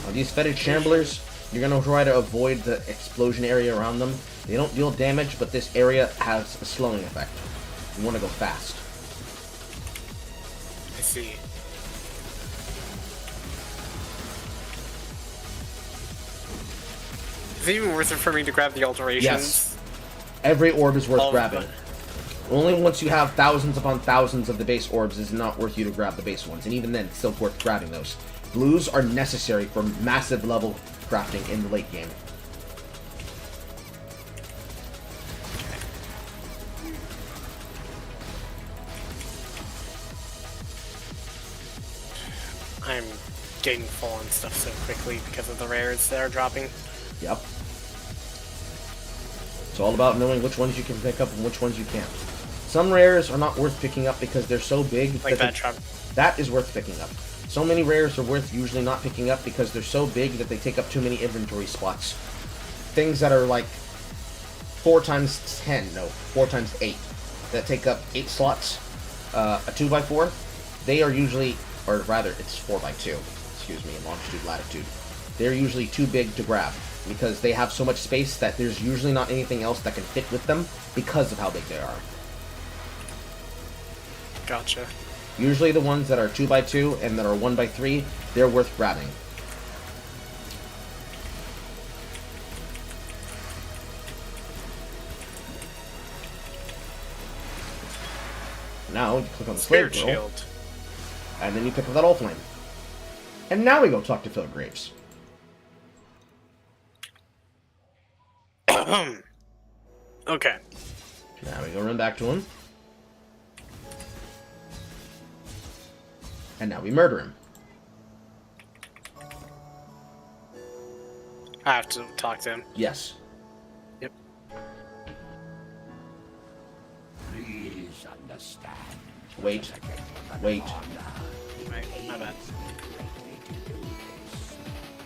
A: Now, these fetid shamblers, you're going to try to avoid the explosion area around them. They don't deal damage, but this area has a slowing effect. You want to go fast.
U: I see. Is it even worth it for me to grab the alterations?
A: Yes. Every orb is worth grabbing. Only once you have thousands upon thousands of the base orbs is it not worth you to grab the base ones. And even then, it's still worth grabbing those. Blues are necessary for massive level crafting in the late game.
U: I'm getting full on stuff so quickly because of the rares that are dropping.
A: Yep. It's all about knowing which ones you can pick up and which ones you can't. Some rares are not worth picking up because they're so big.
U: Like that truck.
A: That is worth picking up. So many rares are worth usually not picking up because they're so big that they take up too many inventory spots. Things that are like 4 times 10, no, 4 times 8, that take up 8 slots, a 2x4, they are usually, or rather, it's 4x2, excuse me, in longitude, latitude. They're usually too big to grab because they have so much space that there's usually not anything else that can fit with them because of how big they are.
U: Gotcha.
A: Usually the ones that are 2x2 and that are 1x3, they're worth grabbing. Now, you click on the Slave Girl,
U: Shield.
A: and then you pick up that all flame. And now we go talk to Phil Graves.
U: Okay.
A: Now we go run back to him. And now we murder him.
U: I have to talk to him.
A: Yes.
U: Yep.
P: Please understand.
A: Wait. Wait.
U: My bad.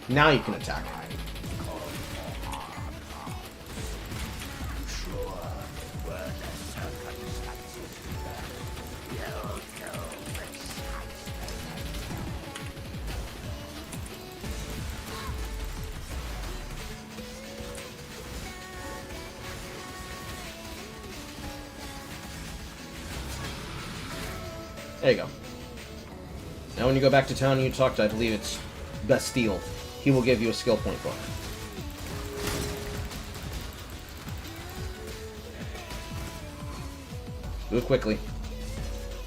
A: Now you can attack. There you go. Now when you go back to town and you talk to, I believe it's Bastille, he will give you a skill point book. Do it quickly.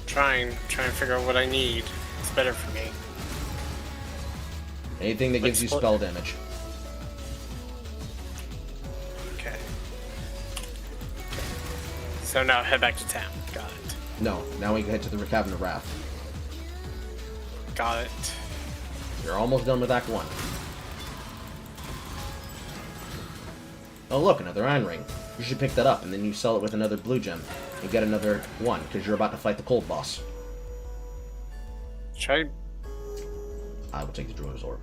U: Trying to figure out what I need. It's better for me.
A: Anything that gives you spell damage.
U: Okay. So now head back to town. Got it.
A: No, now we head to the Cavern of Wrath.
U: Got it.
A: You're almost done with Act 1. Oh look, another iron ring. You should pick that up, and then you sell it with another blue gem. You get another one, because you're about to fight the cold boss.
U: Try.
A: I will take the Druid's Orb.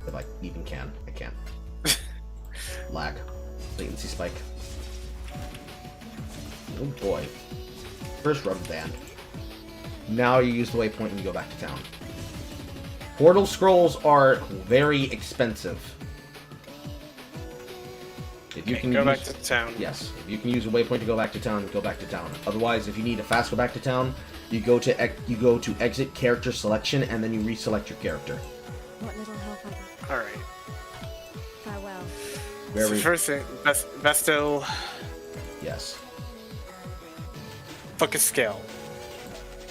A: If I even can. I can't. Lag. Latency spike. Oh boy. First rubber band. Now you use the waypoint and you go back to town. Portal scrolls are very expensive. If you can
U: go back to town.
A: Yes, if you can use a waypoint to go back to town, go back to town. Otherwise, if you need to fast go back to town, you go to exit character selection and then you reselect your character.
O: What little help I can.
U: All right.
O: Farewell.
A: Very.
U: So first thing, Besto.
A: Yes.
U: Focus skill.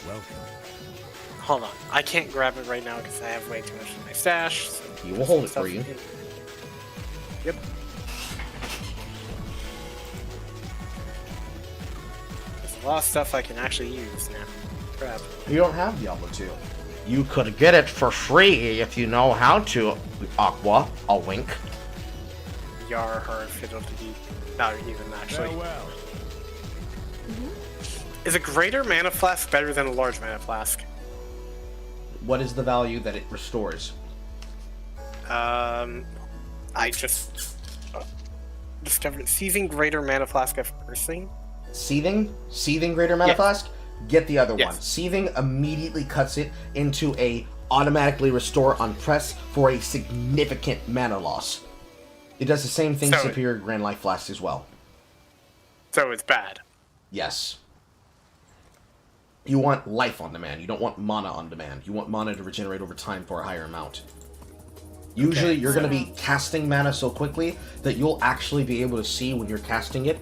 P: Welcome.
U: Hold on, I can't grab it right now because I have way too much in my stash. So
A: He will hold it for you.
U: Yep. There's a lot of stuff I can actually use now. Crap.
A: You don't have Diablo 2. You could get it for free if you know how to, Aqua. A wink.
U: Yar her fiddle-dee. Not even actually.
C: Farewell.
U: Is a greater mana flask better than a large mana flask?
A: What is the value that it restores?
U: I just discovered seething greater mana flask at first thing.
A: Seething greater mana flask. Get the other one. Seething immediately cuts it into a automatically restore on press for a significant mana loss. It does the same thing Superior Grand Life Flask as well.
U: So it's bad.
A: Yes. You want life on demand. You don't want mana on demand. You want mana to regenerate over time for a higher amount. Usually you're going to be casting mana so quickly that you'll actually be able to see when you're casting it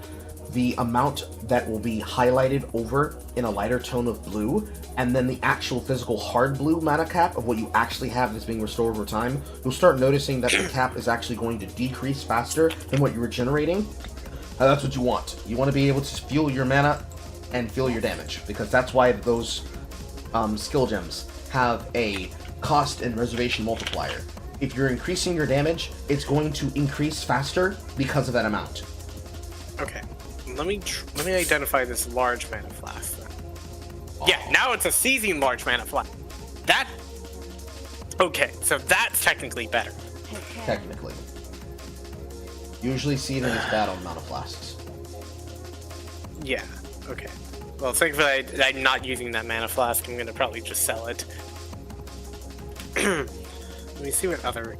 A: the amount that will be highlighted over in a lighter tone of blue, and then the actual physical hard blue mana cap of what you actually have that's being restored over time. You'll start noticing that the cap is actually going to decrease faster than what you're regenerating. And that's what you want. You want to be able to fuel your mana and feel your damage, because that's why those skill gems have a cost and reservation multiplier. If you're increasing your damage, it's going to increase faster because of that amount.
U: Okay, let me identify this large mana flask. Yeah, now it's a seething large mana flask. That. Okay, so that's technically better.
A: Technically. Usually seething is bad on mana flasks.
U: Yeah. Okay. Well, thankfully I'm not using that mana flask. I'm gonna probably just sell it. Let me see what other.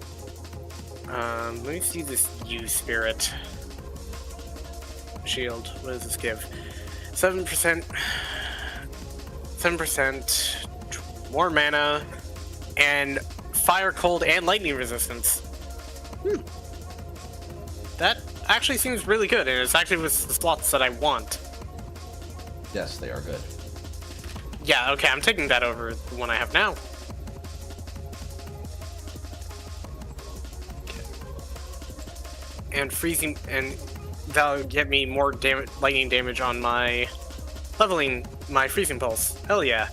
U: Let me see this U spirit shield. What does this give? 7%. 7% more mana and fire, cold, and lightning resistance. That actually seems really good, and it's actually with the slots that I want.
A: Yes, they are good.
U: Yeah, okay, I'm taking that over the one I have now. Okay. And freezing, and that'll get me more lightning damage on my leveling my freezing pulse. Hell yeah.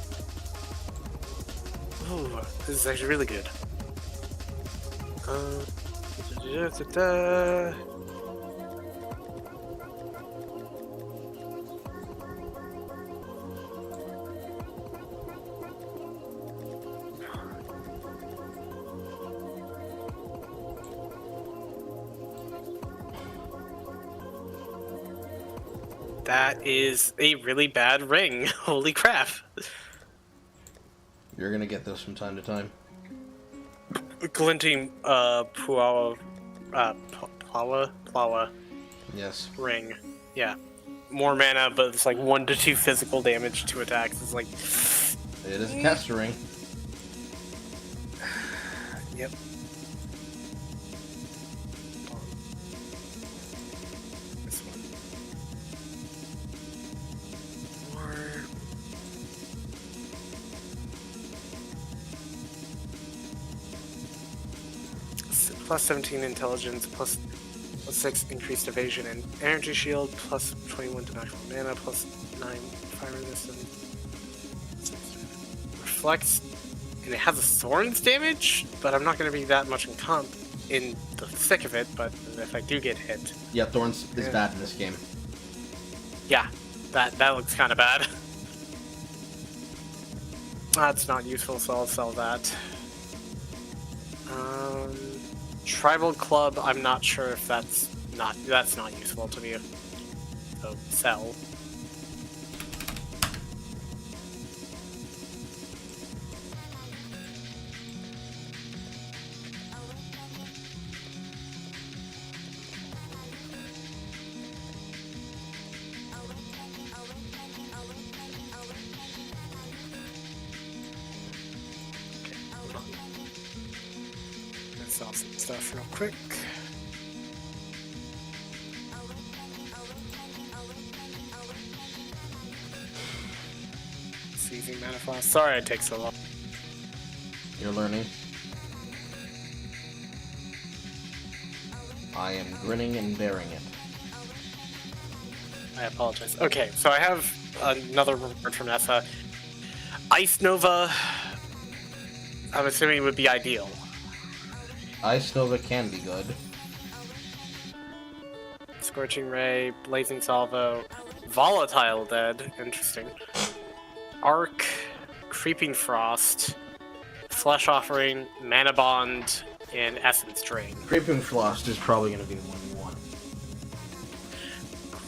U: Ooh, this is actually really good. That is a really bad ring. Holy crap.
A: You're gonna get those from time to time.
U: Glinting, Plawa
A: Yes.
U: ring. Yeah. More mana, but it's like 1 to 2 physical damage to attacks. It's like,
A: It is a caster ring.
U: Yep. This one. More. Plus 17 intelligence, plus 6 increased evasion and energy shield, plus 21 to natural mana, plus 9 fire resistance. Reflects, and it has a thorns damage, but I'm not going to be that much in the thick of it, but if I do get hit.
A: Yeah, thorns is bad in this game.
U: Yeah, that looks kind of bad. That's not useful, so I'll sell that. Tribal Club, I'm not sure if that's not useful to me. So sell. Sell some stuff real quick. Seizing mana flash. Sorry it takes so long.
A: You're learning. I am grinning and bearing it.
U: I apologize. Okay, so I have another report from Nessa. Ice Nova, I'm assuming would be ideal.
A: Ice Nova can be good.
U: Scorching Ray, Blazing Salvo, Volatile Dead, interesting. Arc, Creeping Frost, Flesh Offering, Mana Bond, and Essence Drain.
A: Creeping Frost is probably going to be the one you want.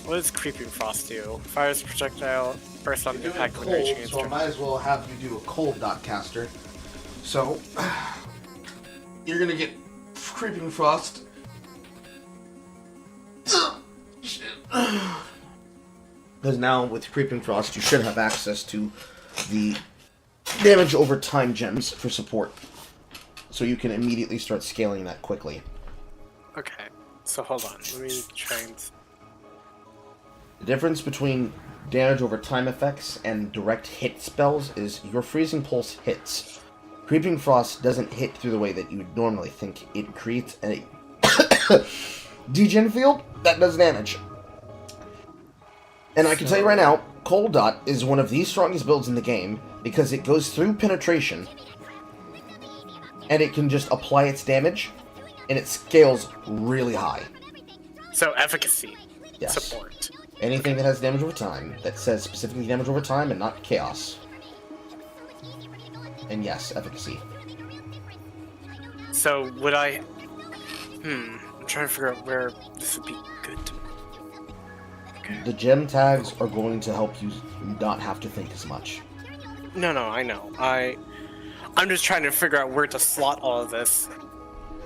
U: What does Creeping Frost do? Fires projectile, burst on impact when
A: cold,
U: raging against
A: so I might as well have you do a cold dot caster. So, you're going to get Creeping Frost. Because now with Creeping Frost, you should have access to the damage over time gems for support. So you can immediately start scaling that quickly.
U: Okay, so hold on. Let me try and...
A: The difference between damage over time effects and direct hit spells is your Freezing Pulse hits. Creeping Frost doesn't hit through the way that you would normally think. It creates a degen field that does damage. And I can tell you right now, Cold Dot is one of the strongest builds in the game because it goes through penetration and it can just apply its damage and it scales really high.
U: So efficacy.
A: Yes.
U: Support.
A: Anything that has damage over time, that says specifically damage over time and not chaos. And yes, efficacy.
U: So would I... I'm trying to figure out where this would be good. Okay.
A: The gem tags are going to help you not have to think as much.
U: No, I know. I'm just trying to figure out where to slot all of this.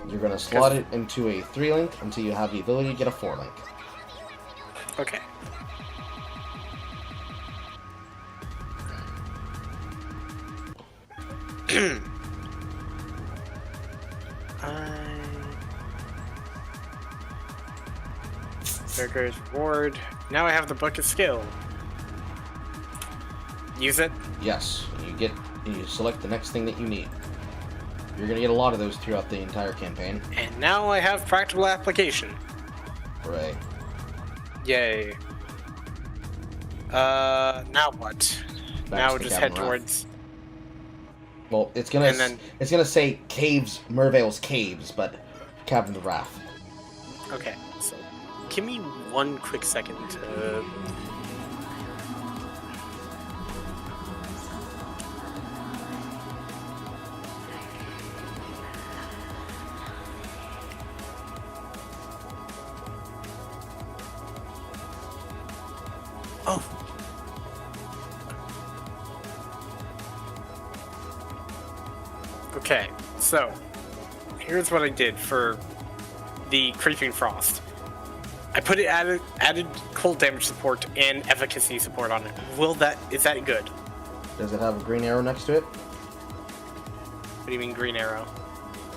A: You're going to slot it into a 3-link until you have the ability to get a 4-link.
U: Okay. There goes reward. Now I have the Book of Skill. Use it?
A: Yes. You select the next thing that you need. You're going to get a lot of those throughout the entire campaign.
U: And now I have Practical Application.
A: Hooray.
U: Yay. Now what? Now we'll just head towards...
A: Well, it's gonna say Caves, Mervale's Caves, but Cavern of Wrath.
U: Okay, so give me one quick second to... Oh. Okay, so here's what I did for the Creeping Frost. I put it added cold damage support and efficacy support on it. Is that good?
A: Does it have a green arrow next to it?
U: What do you mean green arrow?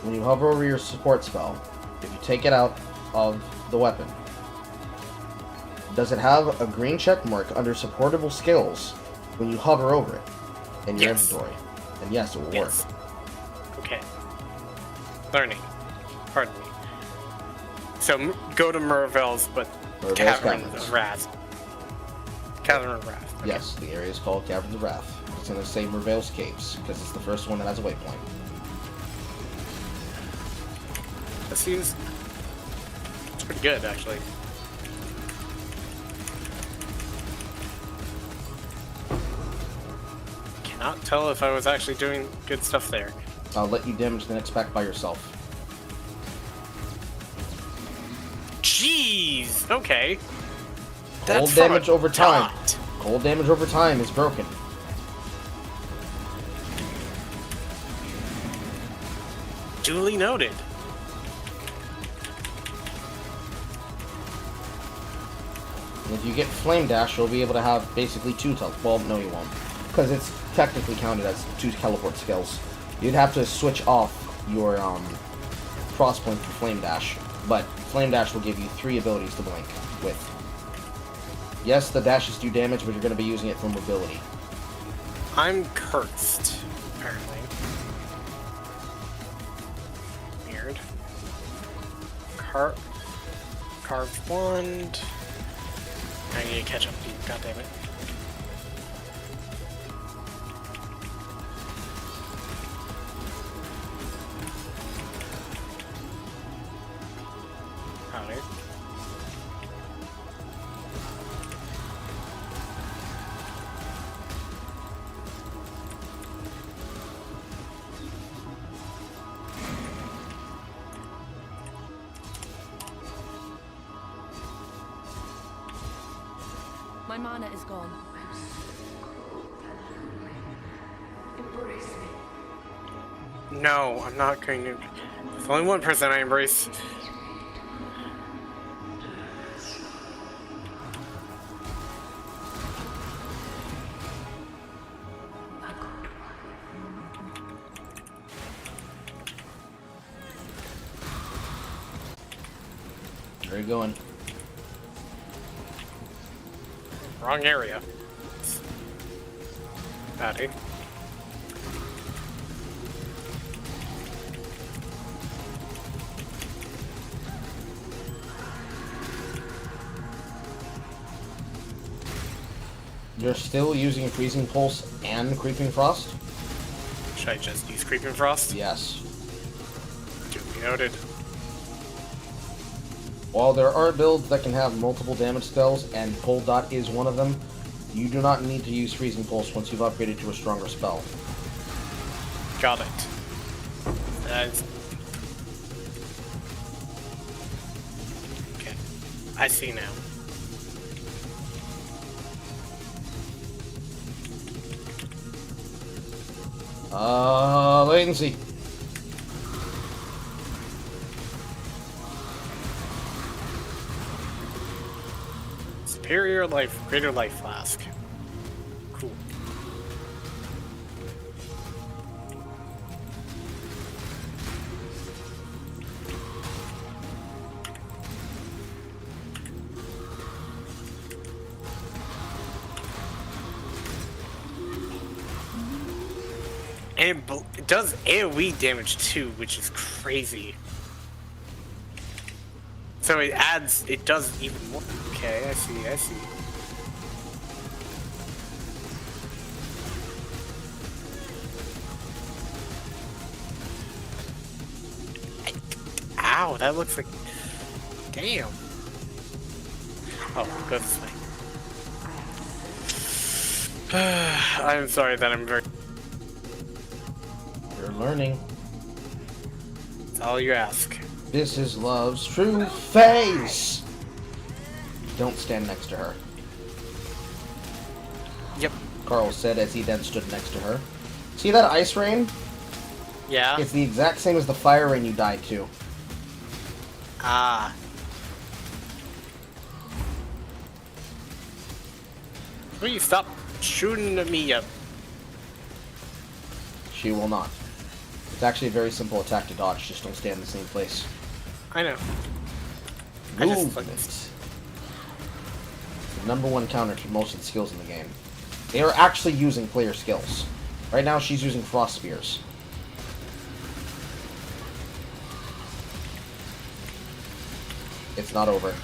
A: When you hover over your support spell, if you take it out of the weapon, does it have a green check mark under supportable skills when you hover over it in your inventory? And yes, it will work.
U: Okay. Learning. Pardon me. So go to Mervel's, but
A: Mervel's
U: Cavern
A: Caverns.
U: of Wrath. Cavern of Wrath. Okay.
A: Yes, the area is called Caverns of Wrath. It's going to say Merveil's Caves, because it's the first one that has a waypoint.
U: That seems... It's pretty good, actually. Cannot tell if I was actually doing good stuff there.
A: I'll let you damage the next pack by yourself.
U: Jeez! Okay.
A: Cold
U: That's
A: damage
U: from a
A: over time.
U: dot.
A: Cold damage over time is broken.
U: Duly noted.
A: And if you get Flame Dash, you'll be able to have basically 2 teleport. Well, no, you won't. Because it's technically counted as 2 teleport skills. You'd have to switch off your crosspoint for Flame Dash. But Flame Dash will give you 3 abilities to blink with. Yes, the dashes do damage, but you're going to be using it for mobility.
U: I'm cursed, apparently. Weird. Carved wand. I need to catch up to you, goddammit. Howdy.
O: My mana is gone.
U: No, I'm not going to. There's only one person I embrace.
A: Where are you going?
U: Wrong area. Howdy.
A: You're still using Freezing Pulse and Creeping Frost?
U: Should I just use Creeping Frost?
A: Yes.
U: Duly noted.
A: While there are builds that can have multiple damage spells, and Cold Dot is one of them, you do not need to use Freezing Pulse once you've upgraded to a stronger spell.
U: Got it. That's... Okay. I see now.
A: Latency.
U: Superior life, greater life flask. Cool. And it does AoE damage too, which is crazy. So it adds, it does even more. Okay, I see, I see. Ow, that looks like... Damn. Oh, go this way. I'm sorry that I'm very...
A: You're learning.
U: That's all you ask.
A: This is love's true face! Don't stand next to her.
U: Yep.
A: Carl said as he then stood next to her. See that ice rain?
U: Yeah?
A: It's the exact same as the fire rain you died to.
U: Ah. Will you stop shooting at me, you
A: She will not. It's actually a very simple attack to dodge, just don't stay in the same place.
U: I know.
A: Movement. The number one counter to most of the skills in the game. They are actually using player skills. Right now she's using Frost Spears. It's not over.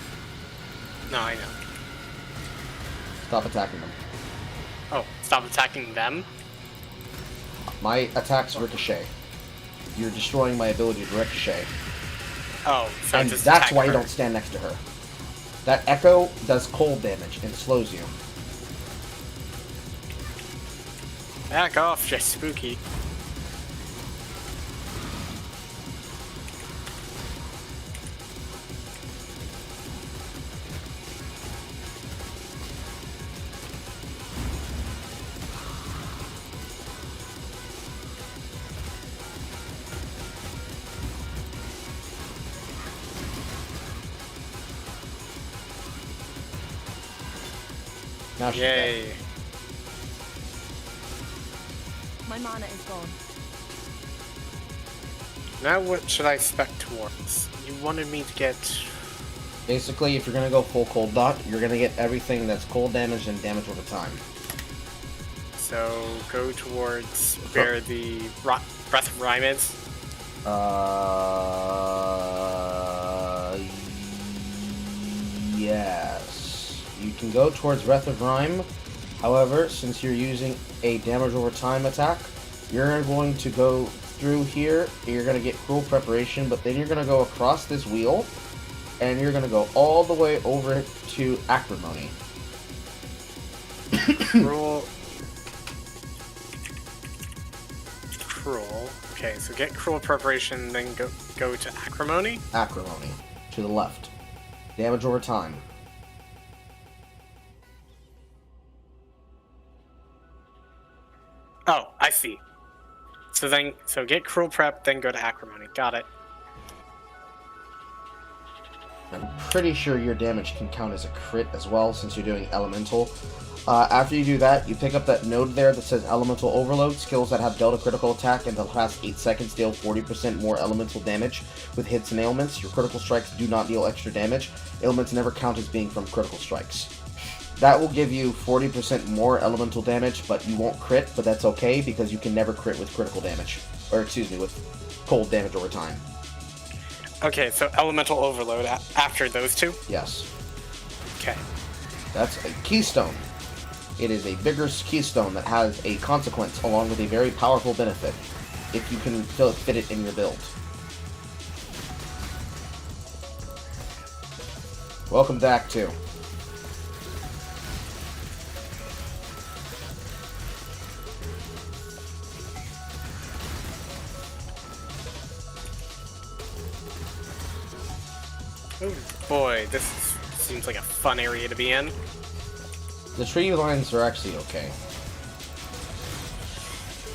U: No, I know.
A: Stop attacking them.
U: Oh, stop attacking them?
A: My attacks ricochet. You're destroying my ability to ricochet.
U: Oh, so
A: and
U: just
A: that's
U: attack
A: why
U: her.
A: you don't stand next to her. That echo does cold damage and slows you.
U: Back off, just spooky.
A: Now she's dead.
U: Yay.
O: My mana is gone.
U: Now what should I spec towards? You wanted me to get...
A: Basically, if you're gonna go full cold dot, you're gonna get everything that's cold damage and damage over time.
U: So, go towards where the Breath of Rhyme is?
A: Yes. You can go towards Breath of Rhyme. However, since you're using a damage over time attack, you're going to go through here. You're going to get Cruel Preparation, but then you're going to go across this wheel, and you're going to go all the way over to Acrimony.
U: Cruel. Okay, so get Cruel Preparation, then go to Acrimony?
A: Acrimony. To the left. Damage over time.
U: Oh, I see. So get Cruel Prep, then go to Acrimony. Got it.
A: I'm pretty sure your damage can count as a crit as well, since you're doing Elemental. After you do that, you pick up that node there that says Elemental Overload. Skills that have dealt a critical attack in the last 8 seconds deal 40% more elemental damage with hits and ailments. Your critical strikes do not deal extra damage. Ailments never count as being from critical strikes. That will give you 40% more elemental damage, but you won't crit, but that's okay, because you can never crit with critical damage. Or, excuse me, with cold damage over time.
U: Okay, so Elemental Overload after those two?
A: Yes.
U: Okay.
A: That's a Keystone. It is a bigger Keystone that has a consequence, along with a very powerful benefit, if you can fit it in your build. Welcome to Act 2.
U: Oh boy, this seems like a fun area to be in.
A: The tree lines are actually okay.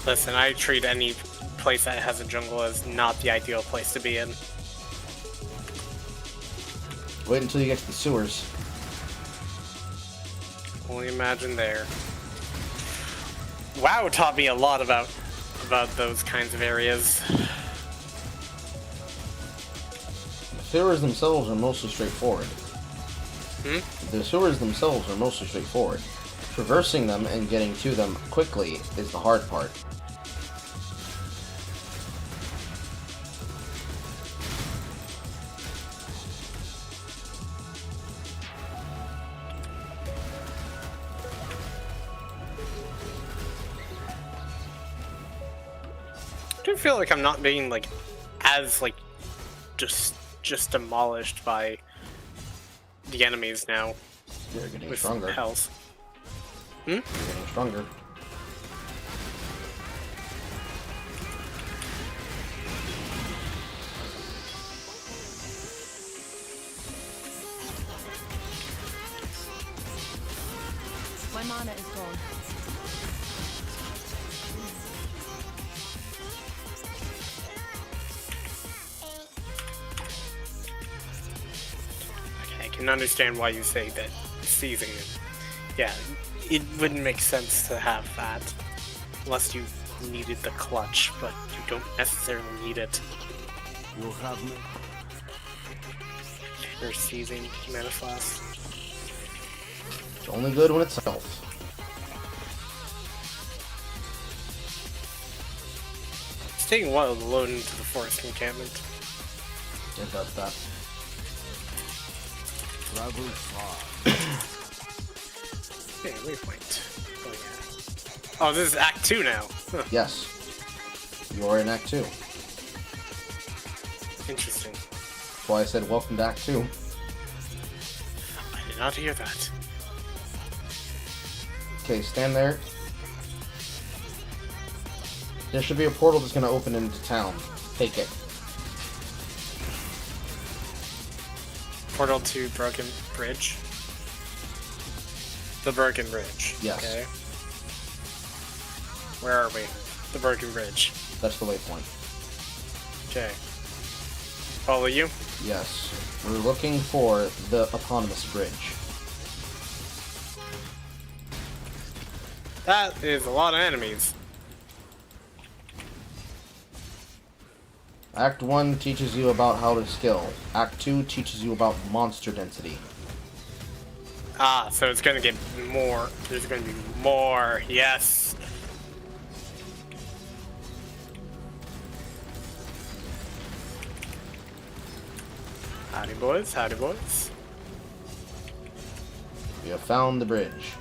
U: Listen, I treat any place that has a jungle as not the ideal place to be in.
A: Wait until you get to the sewers.
U: Only imagine there. WoW taught me a lot about those kinds of areas.
A: The sewers themselves are mostly straightforward. The sewers themselves are mostly straightforward. Traversing them and getting to them quickly is the hard part.
U: I do feel like I'm not being as just demolished by the enemies now.
A: You're getting
U: with
A: stronger.
U: Health.
A: You're getting stronger.
O: My mana is gone.
U: Okay, I can understand why you say that seizing it. Yeah, it wouldn't make sense to have that unless you needed the clutch, but you don't necessarily need it.
P: You have me.
U: You're seizing Mana Flask.
A: It's only good when it's stealth.
U: It's taking a while to load into the forest encampment.
A: It does that.
P: Travel far.
U: Okay, waypoint. Oh yeah. Oh, this is Act 2 now. Huh.
A: Yes. You're in Act 2.
U: Interesting.
A: That's why I said welcome to Act 2.
U: I did not hear that.
A: Okay, stand there. There should be a portal that's going to open into town. Take it.
U: Portal to Broken Bridge. The Broken Bridge.
A: Yes.
U: Okay. Where are we? The Broken Bridge.
A: That's the waypoint.
U: Okay. Follow you?
A: Yes. We're looking for the eponymous bridge.
U: That is a lot of enemies.
A: Act 1 teaches you about how to skill. Act 2 teaches you about monster density.
U: Ah, so it's gonna get more. There's gonna be more. Yes. Howdy, boys. Howdy, boys.
A: We have found the bridge.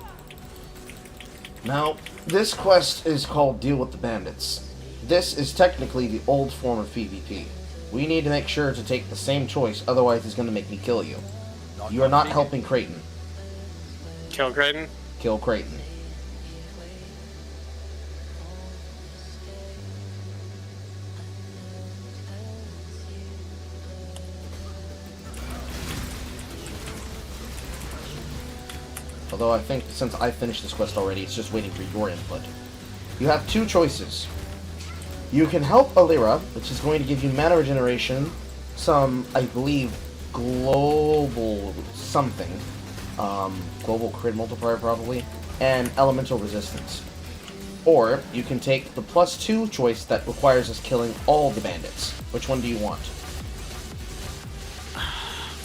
A: Now, this quest is called Deal with the Bandits. This is technically the old form of PvP. We need to make sure to take the same choice, otherwise it's going to make me kill you. You are not helping Creighton.
U: Kill Creighton?
A: Kill Creighton. Although I think since I finished this quest already, it's just waiting for your input. You have two choices. You can help Alira, which is going to give you mana regeneration, some, I believe, global something. Global crit multiplier probably, and elemental resistance. Or you can take the +2 choice that requires us killing all the bandits. Which one do you want?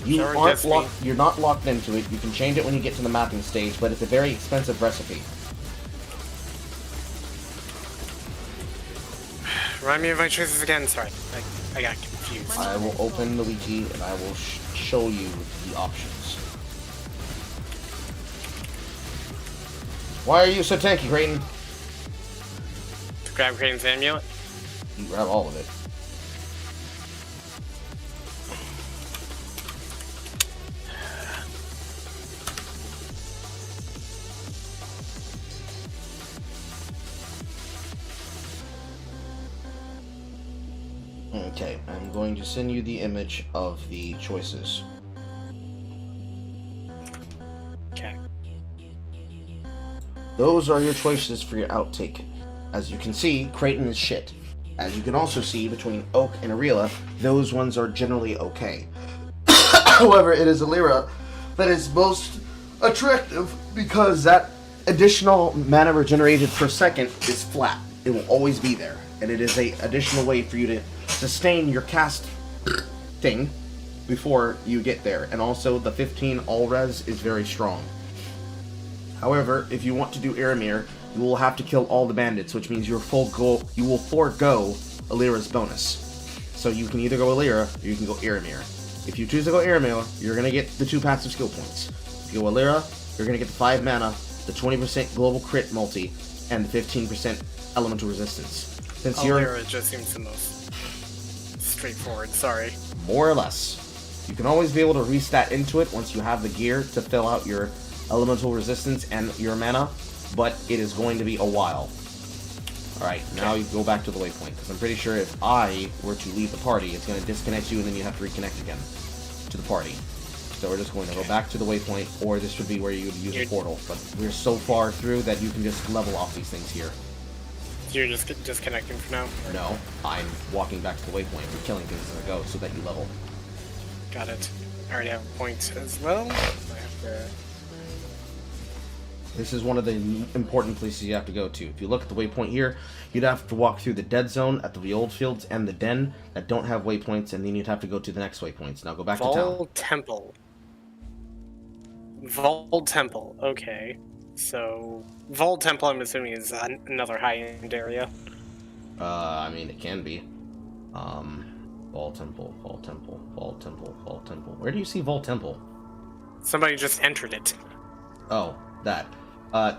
A: You're not locked into it. You can change it when you get to the mapping stage, but it's a very expensive recipe.
U: Remind me of my choices again. Sorry, I got confused.
A: I will open the wiki and I will show you the options. Why are you so tanky, Creighton?
U: Grab Creighton's amulet.
A: You grab all of it. Okay, I'm going to send you the image of the choices.
U: Okay.
A: Those are your choices for your outtake. As you can see, Creighton is shit. As you can also see, between Oak and Arila, those ones are generally okay. However, it is Alira that is most attractive because that additional mana regenerated per second is flat. It will always be there. And it is a additional way for you to sustain your cast thing before you get there. And also, the 15 all-res is very strong. However, if you want to do Aramir, you will have to kill all the bandits, which means you will forego Alira's bonus. So you can either go Alira, or you can go Aramir. If you choose to go Aramir, you're going to get the 2 passive skill points. If you go Alira, you're going to get the 5 mana, the 20% global crit multi, and the 15% elemental resistance. Since
U: Alira just seems the most straightforward, sorry.
A: More or less. You can always be able to restat into it once you have the gear to fill out your elemental resistance and your mana, but it is going to be a while. Alright, now you go back to the waypoint, because I'm pretty sure if I were to leave the party, it's going to disconnect you and then you have to reconnect again to the party. So we're just going to go back to the waypoint, or this would be where you would use a portal, but we're so far through that you can just level off these things here.
U: You're just disconnecting for now?
A: No, I'm walking back to the waypoint. We're killing things as I go so that you level.
U: Got it. I already have a point as well. I have to...
A: This is one of the important places you have to go to. If you look at the waypoint here, you'd have to walk through the dead zone at the old fields and the den that don't have waypoints, and then you'd have to go to the next waypoints. Now go back to town.
U: Vol Temple. Vol Temple, okay. So, Vol Temple, I'm assuming, is another high-end area.
A: I mean, it can be. Vol Temple, Vol Temple, Vol Temple, Vol Temple. Where do you see Vol Temple?
U: Somebody just entered it.
A: Oh, that.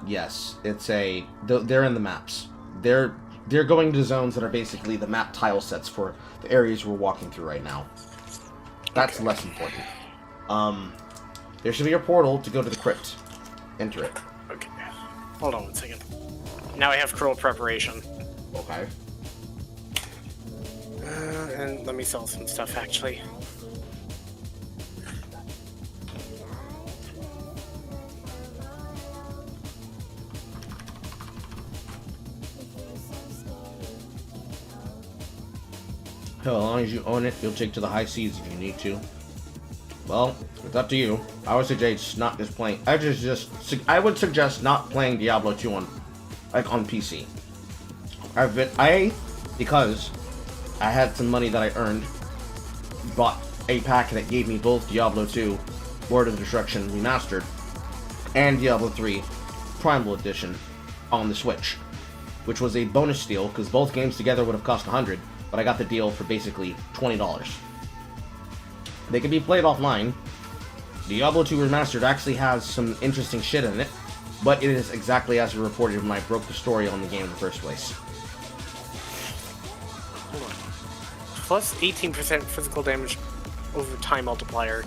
A: Yes, it's a. They're in the maps. They're going to zones that are basically the map tile sets for the areas we're walking through right now. That's less important. There should be a portal to go to the crypt. Enter it.
U: Okay. Hold on 1 second. Now I have cruel preparation.
A: Okay.
U: And let me sell some stuff, actually.
A: Hell, as long as you own it, you'll take to the high seas if you need to. Well, it's up to you. I would suggest not just playing. I would suggest not playing Diablo 2 on PC. Because I had some money that I earned, bought a pack that gave me both Diablo 2, Lord of Destruction Remastered, and Diablo 3 Primal Edition on the Switch, which was a bonus deal because both games together would have cost $100, but I got the deal for basically $20. They can be played offline. Diablo 2 Remastered actually has some interesting shit in it, but it is exactly as reported when I broke the story on the game in the first place.
U: Plus 18% physical damage over time multiplier.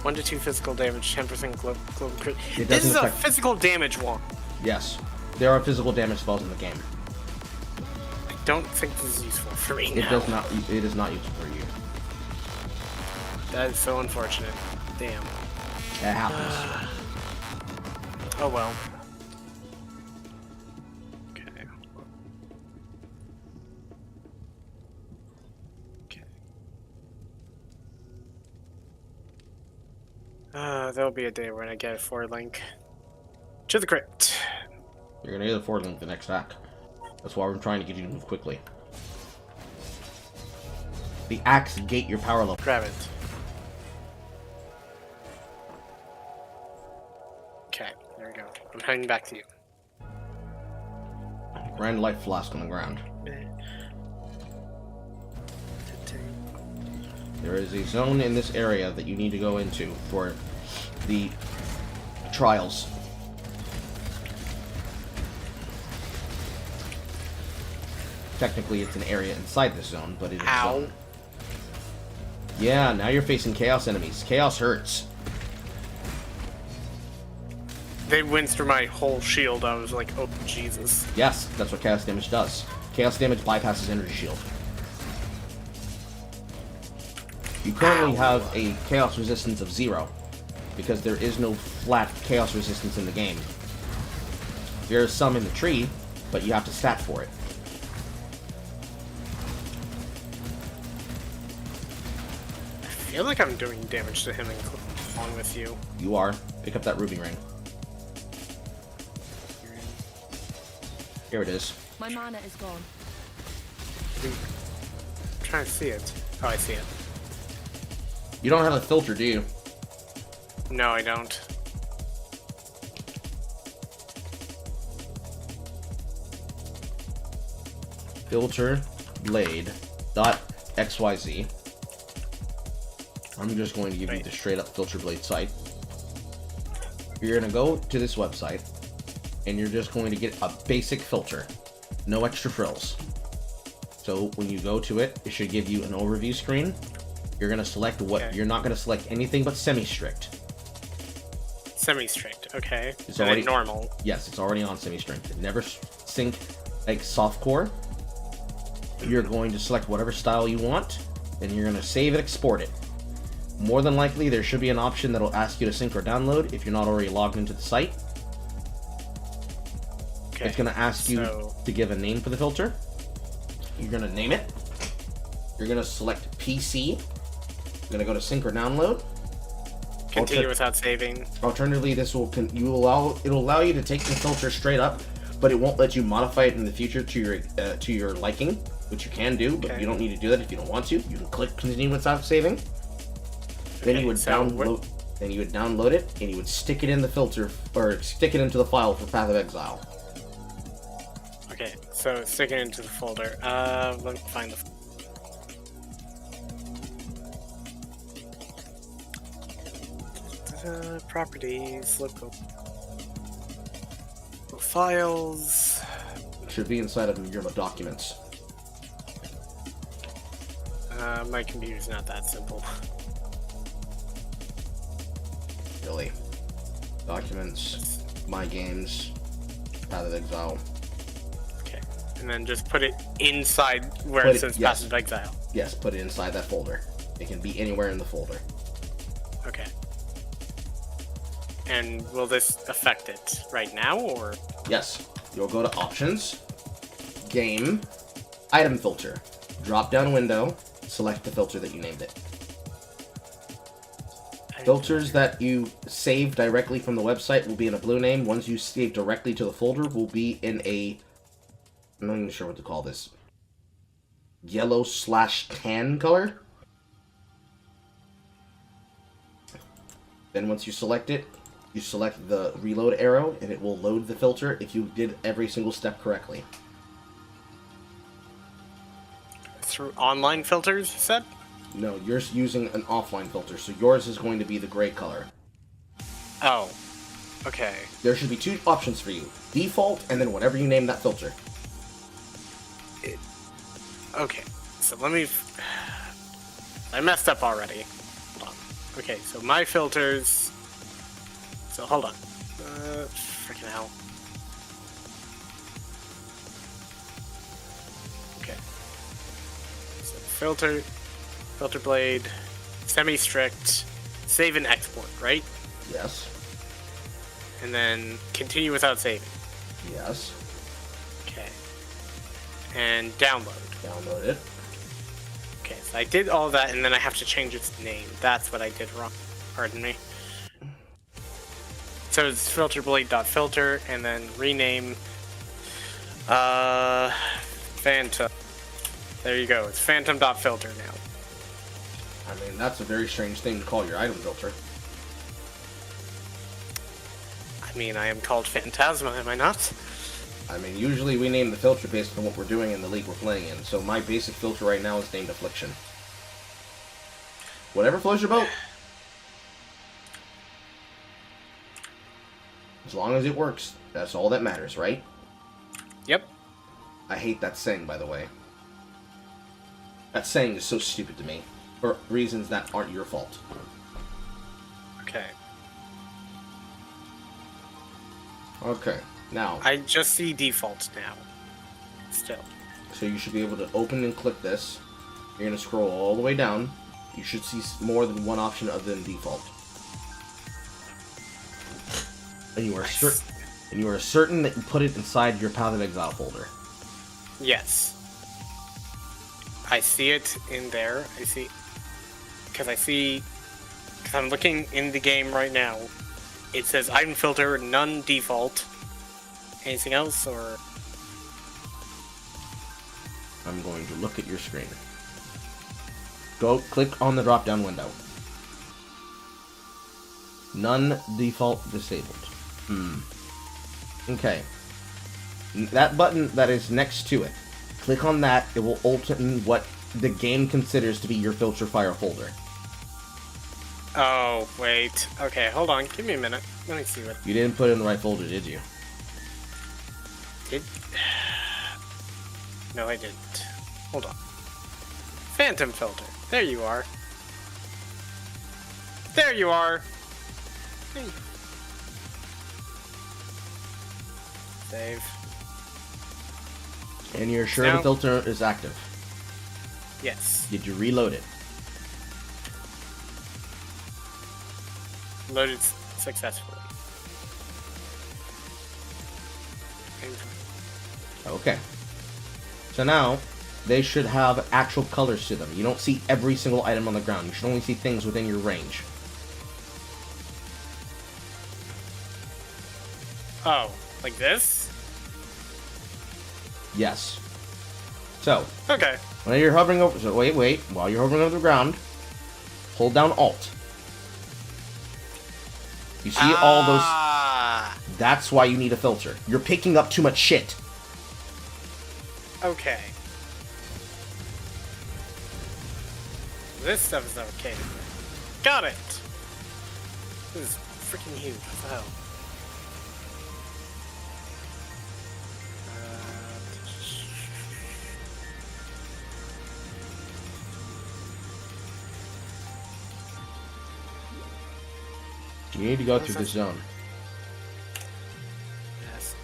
U: 1 to 2 physical damage, 10% global crit. This is a physical damage one.
A: Yes. There are physical damage spells in the game.
U: I don't think this is useful for me now.
A: It is not useful for you.
U: That is so unfortunate. Damn.
A: It happens.
U: Oh well. There'll be a day when I get a forward link to the crypt.
A: You're gonna get a forward link the next act. That's why we're trying to get you to move quickly. The axe gate your power level.
U: Grab it. Okay, there we go. I'm heading back to you.
A: Grand life flask on the ground. There is a zone in this area that you need to go into for the trials. Technically, it's an area inside this zone, but it is a zone. Yeah, now you're facing chaos enemies. Chaos hurts.
U: They went through my whole shield. I was like, oh, Jesus.
A: Yes, that's what chaos damage does. Chaos damage bypasses energy shield. You currently have a chaos resistance of 0, because there is no flat chaos resistance in the game. There is some in the tree, but you have to stat for it.
U: I feel like I'm doing damage to him along with you.
A: You are. Pick up that ruby ring. Here it is.
O: My mana is gone.
U: I'm trying to see it. Oh, I see it.
A: You don't have a filter, do you?
U: No, I don't.
A: Filter blade dot XYZ. I'm just going to give you the straight up filter blade site. You're going to go to this website and you're just going to get a basic filter. No extra frills. So when you go to it, it should give you an overview screen. You're going to select what you're not going to select anything but semi-strict.
U: Semi-strict, okay.
A: It's already
U: normal.
A: Yes, it's already on semi-strict. Never sync like softcore. You're going to select whatever style you want, and you're going to save and export it. More than likely, there should be an option that'll ask you to sync or download if you're not already logged into the site. Okay, it's going to ask you to give a name for the filter. You're going to name it. You're going to select PC. You're going to go to sync or download.
U: Continue without saving.
A: Alternatively, this will it'll allow you to take the filter straight up, but it won't let you modify it in the future to your liking, which you can do, but you don't need to do that if you don't want to. You can click continue without saving. Then you would download. Then you would download it, and you would stick it in the filter, or stick it into the file for Path of Exile.
U: Okay, so stick it into the folder. Let me find the properties, local files.
A: It should be inside of your documents.
U: My computer's not that simple.
A: Really. Documents, My Games, Path of Exile.
U: Okay, and then just put it inside where it says Path of Exile.
A: Yes, put it inside that folder. It can be anywhere in the folder.
U: Okay. And will this affect it right now, or?
A: Yes. You'll go to Options, Game, Item Filter, drop-down window, select the filter that you named it. Filters that you save directly from the website will be in a blue name. Ones you save directly to the folder will be in a... I'm not even sure what to call this. Yellow/tan color. Then once you select it, you select the reload arrow, and it will load the filter if you did every single step correctly.
U: Through online filters, you said?
A: No, you're using an offline filter, so yours is going to be the gray color.
U: Oh, okay.
A: There should be two options for you. Default, and then whatever you name that filter.
U: Okay, so let me... I messed up already. Hold on. Okay, so my filters... So, hold on. Freaking hell. Okay. So, filter blade, semi-strict, save and export, right?
A: Yes.
U: And then continue without saving.
A: Yes.
U: Okay. And download.
A: Download it.
U: Okay, so I did all that, and then I have to change its name. That's what I did wrong. Pardon me. So it's filterblade.filter, and then rename Phantom. There you go. It's phantom.filter now.
A: I mean, that's a very strange thing to call your item filter.
U: I mean, I am called Phantasma, am I not?
A: I mean, usually we name the filter based on what we're doing in the league we're playing in, so my basic filter right now is named Affliction. Whatever floats your boat. As long as it works, that's all that matters, right?
U: Yep.
A: I hate that saying, by the way. That saying is so stupid to me. For reasons that aren't your fault.
U: Okay.
A: Okay, now...
U: I just see default now. Still.
A: So you should be able to open and click this. You're going to scroll all the way down. You should see more than one option other than default. And you are certain that you put it inside your Path of Exile folder.
U: Yes. I see it in there. I see... Because I'm looking in the game right now. It says item filter, none default. Anything else, or...
A: I'm going to look at your screen. Go click on the drop-down window. None default disabled. Okay. That button that is next to it. Click on that. It will open what the game considers to be your filter file folder.
U: Oh, wait. Okay, hold on. Give me a minute. Let me see what...
A: You didn't put it in the right folder, did you?
U: No, I didn't. Hold on. Phantom filter. There you are. There you are! Hey. Save.
A: And you're sure the filter is active?
U: Yes.
A: Did you reload it?
U: Loaded successfully.
A: Okay. So now, they should have actual colors to them. You don't see every single item on the ground. You should only see things within your range.
U: Oh, like this?
A: Yes. So.
U: Okay.
A: When you're hovering over... So wait. While you're hovering over the ground, hold down Alt. You see all those... That's why you need a filter. You're picking up too much shit.
U: Okay. This stuff is okay. Got it! This is freaking huge. What the hell?
A: You need to go through this zone.
U: Yes.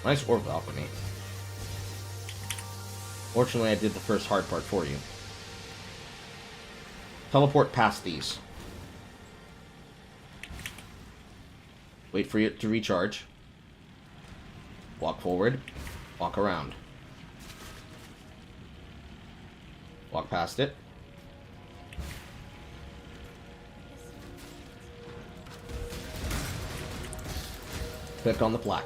A: Nice orb balcony. Fortunately, I did the first hard part for you. Teleport past these. Wait for it to recharge. Walk forward. Walk around. Walk past it. Click on the plaque.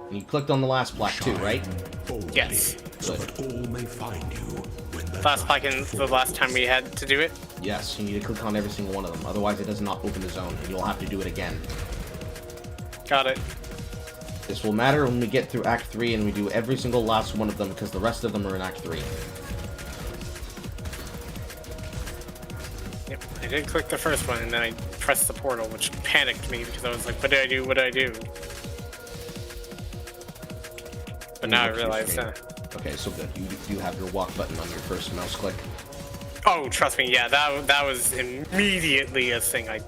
A: And you clicked on the last plaque too, right?
U: Yes.
A: Good.
U: Last plaque in the last time we had to do it?
A: Yes, you need to click on every single one of them. Otherwise, it does not open the zone, and you'll have to do it again.
U: Got it.
A: This will matter when we get through Act 3 and we do every single last one of them, because the rest of them are in Act 3.
U: Yep, I did click the first one, and then I pressed the portal, which panicked me, because I was like, what did I do? What did I do? But now I realize that.
A: Okay, so good. You do have your walk button on your first mouse click.
U: Oh, trust me, yeah, that was immediately a thing. I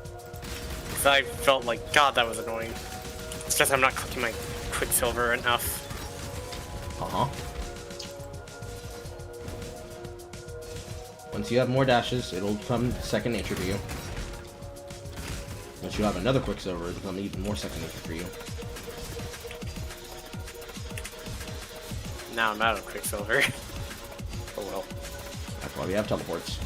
U: felt like, God, that was annoying. It's just I'm not clicking my Quicksilver enough.
A: Once you have more dashes, it'll become second nature to you. Once you have another Quicksilver, it'll become even more second nature for you.
U: Now I'm out of Quicksilver. Oh well.
A: That's why we have teleports.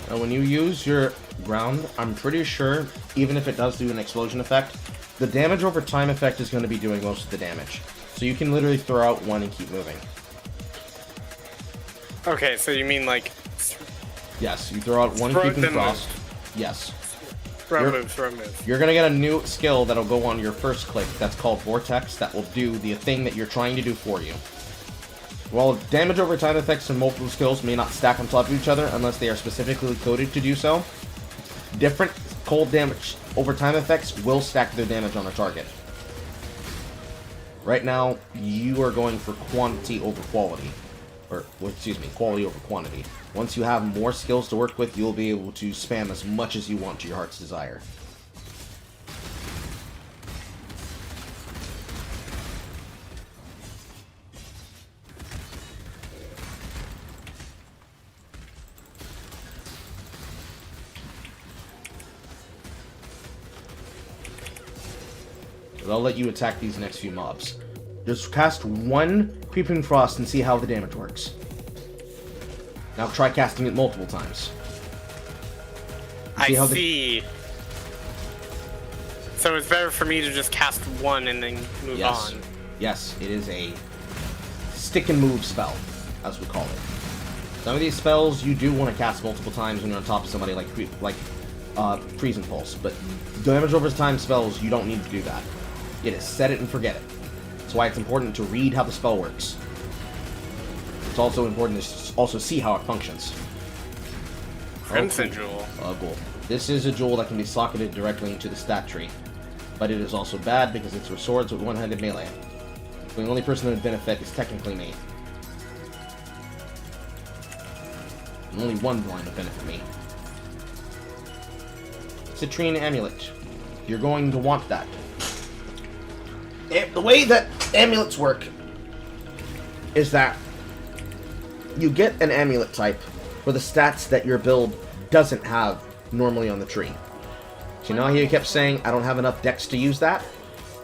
A: Now when you use your ground, I'm pretty sure, even if it does do an explosion effect, the damage over time effect is going to be doing most of the damage. So you can literally throw out one and keep moving.
U: Okay, so you mean like...
A: Yes, you throw out one creeping frost. Yes.
U: Throw moves.
A: You're going to get a new skill that'll go on your first click that's called Vortex that will do the thing that you're trying to do for you. While damage over time effects and multiple skills may not stack on top of each other unless they are specifically coded to do so, different cold damage over time effects will stack their damage on a target. Right now, you are going for quantity over quality. Or, excuse me, quality over quantity. Once you have more skills to work with, you'll be able to spam as much as you want to your heart's desire. But I'll let you attack these next few mobs. Just cast one Creeping Frost and see how the damage works. Now try casting it multiple times.
U: I see. So it's better for me to just cast one and then move on.
A: Yes, it is a stick and move spell, as we call it. Some of these spells you do want to cast multiple times when you're on top of somebody like Freeze and Pulse, but damage over time spells, you don't need to do that. You just set it and forget it. That's why it's important to read how the spell works. It's also important to also see how it functions.
U: Crimson Jewel.
A: Cool. This is a jewel that can be socketed directly into the stat tree, but it is also bad because it's for swords with one-handed melee. The only person that would benefit is technically me. And only one blind would benefit me. Citrine Amulet. You're going to want that. The way that amulets work is that you get an amulet type for the stats that your build doesn't have normally on the tree. So you know how you kept saying, I don't have enough dex to use that?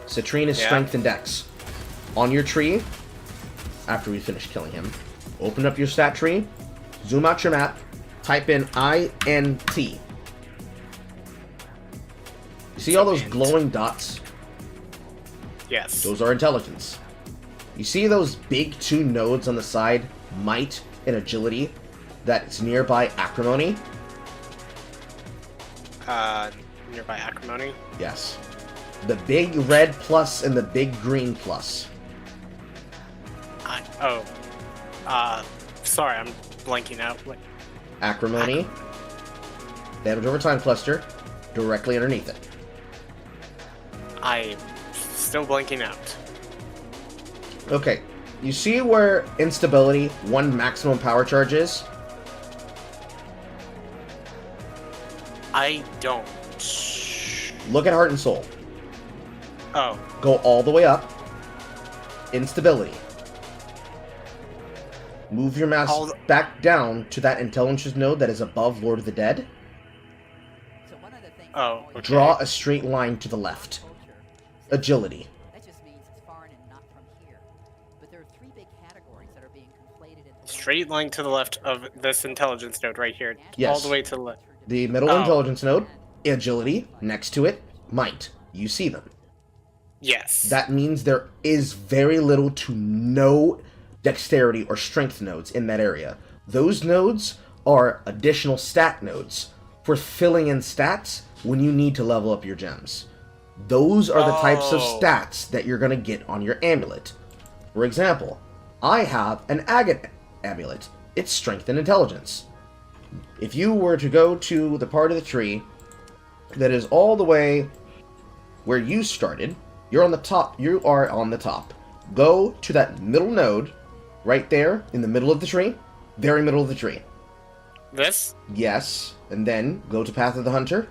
A: Citrine is strength and dex. On your tree, after we finish killing him, open up your stat tree, zoom out your map, type in INT. You see all those glowing dots?
U: Yes.
A: Those are intelligence. You see those big 2 nodes on the side, might and agility, that's nearby acrimony?
U: Nearby acrimony?
A: Yes. The big red plus and the big green plus.
U: Sorry, I'm blanking out. What?
A: Acrimony. Damage over time cluster, directly underneath it.
U: I'm still blanking out.
A: Okay, you see where instability, 1 maximum power charge is?
U: I don't.
A: Look at Heart and Soul.
U: Oh.
A: Go all the way up. Instability. Move your mouse back down to that intelligence node that is above Lord of the Dead.
U: Oh, okay.
A: Draw a straight line to the left. Agility.
U: Straight line to the left of this intelligence node right here.
A: Yes.
U: All the way to the left.
A: The middle intelligence node, agility, next to it, might. You see them.
U: Yes.
A: That means there is very little to no dexterity or strength nodes in that area. Those nodes are additional stat nodes for filling in stats when you need to level up your gems. Those are the types of stats that you're going to get on your amulet. For example, I have an agate amulet. It's strength and intelligence. If you were to go to the part of the tree that is all the way where you started, you're on the top. You are on the top. Go to that middle node, right there, in the middle of the tree. Very middle of the tree.
U: This?
A: Yes. And then go to Path of the Hunter.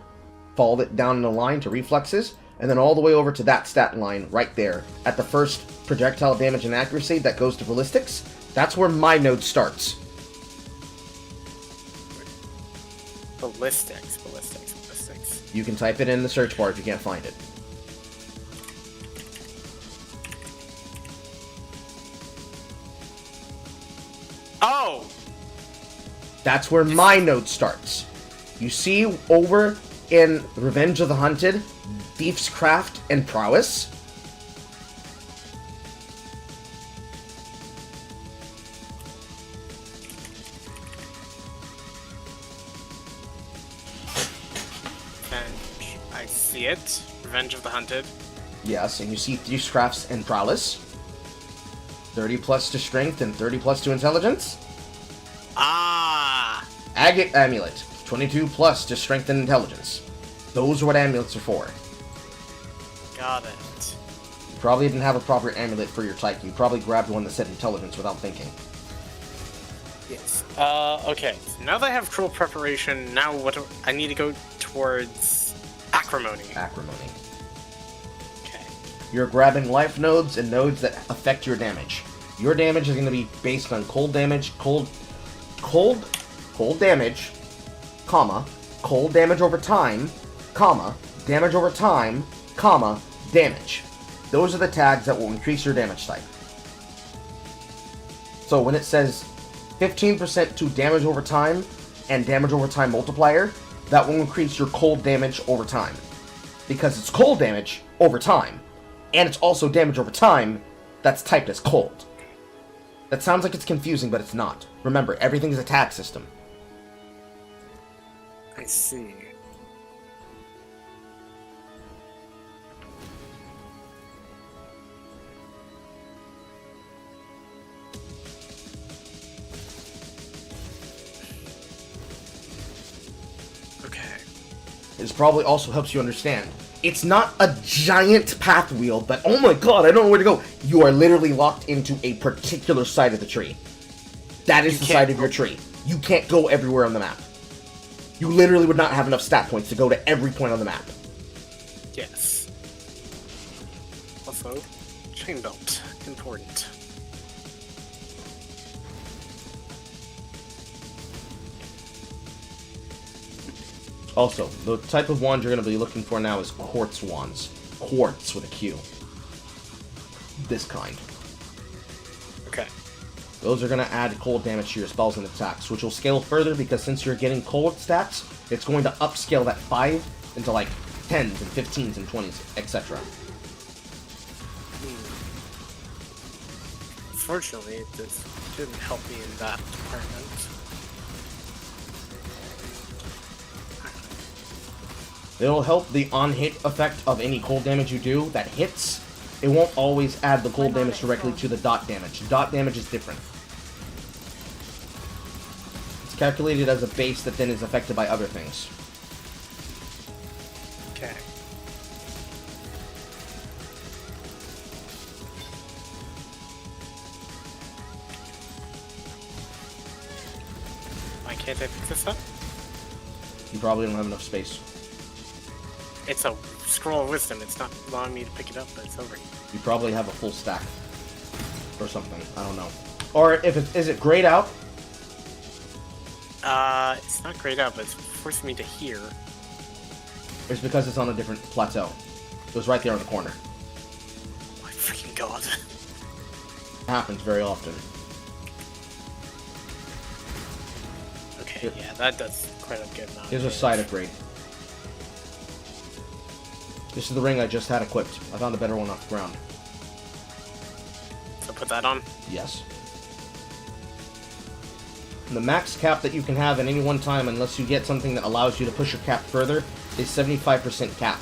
A: Follow it down in a line to reflexes. And then all the way over to that stat line right there. At the first projectile damage and accuracy that goes to ballistics. That's where my node starts.
U: Ballistics.
A: You can type it in the search bar if you can't find it.
U: Oh!
A: That's where my node starts. You see over in Revenge of the Hunted, Thief's Craft and Prowess?
U: I see it. Revenge of the Hunted.
A: Yes, and you see Thief's Crafts and Prowess. 30 plus to Strength and 30 plus to Intelligence.
U: Ah!
A: Agate Amulet. 22 plus to Strength and Intelligence. Those are what amulets are for.
U: Got it.
A: You probably didn't have a proper amulet for your type. You probably grabbed one that said Intelligence without thinking.
U: Yes. Okay. So now that I have Cruel Preparation, now what do I need to go towards Acrimony.
A: Acrimony.
U: Okay.
A: You're grabbing life nodes and nodes that affect your damage. Your damage is going to be based on cold damage, cold damage, comma, cold damage over time, comma, damage over time, comma, damage. Those are the tags that will increase your damage type. So when it says 15% to damage over time and damage over time multiplier, that will increase your cold damage over time. Because it's cold damage over time, and it's also damage over time that's typed as cold. That sounds like it's confusing, but it's not. Remember, everything's a tag system.
U: I see. Okay.
A: This probably also helps you understand. It's not a giant path wheel, but oh my god, I don't know where to go. You are literally locked into a particular side of the tree. That is the side of your tree. You can't go everywhere on the map. You literally would not have enough stat points to go to every point on the map.
U: Yes. Also, Toon belt. Important.
A: Also, the type of wand you're going to be looking for now is quartz wands. Quartz with a Q. This kind.
U: Okay.
A: Those are going to add cold damage to your spells and attacks, which will scale further because since you're getting cold stats, it's going to upscale that 5 into like 10s and 15s and 20s, etc.
U: Fortunately, it just didn't help me in that department.
A: It'll help the on-hit effect of any cold damage you do that hits. It won't always add the cold damage directly to the dot damage. Dot damage is different. It's calculated as a base that then is affected by other things.
U: Okay. Why can't I pick this up?
A: You probably don't have enough space.
U: It's a scroll of wisdom. It's not allowing me to pick it up, but it's over here.
A: You probably have a full stack. Or something. I don't know. Or if it is it grayed out?
U: It's not grayed out, but it's forcing me to hear.
A: It's because it's on a different plateau. It was right there in the corner.
U: Oh my freaking god.
A: It happens very often.
U: Okay, yeah, that does quite a good amount.
A: Here's a side upgrade. This is the ring I just had equipped. I found a better one off the ground.
U: So put that on?
A: Yes. The max cap that you can have at any one time, unless you get something that allows you to push your cap further, is 75% cap.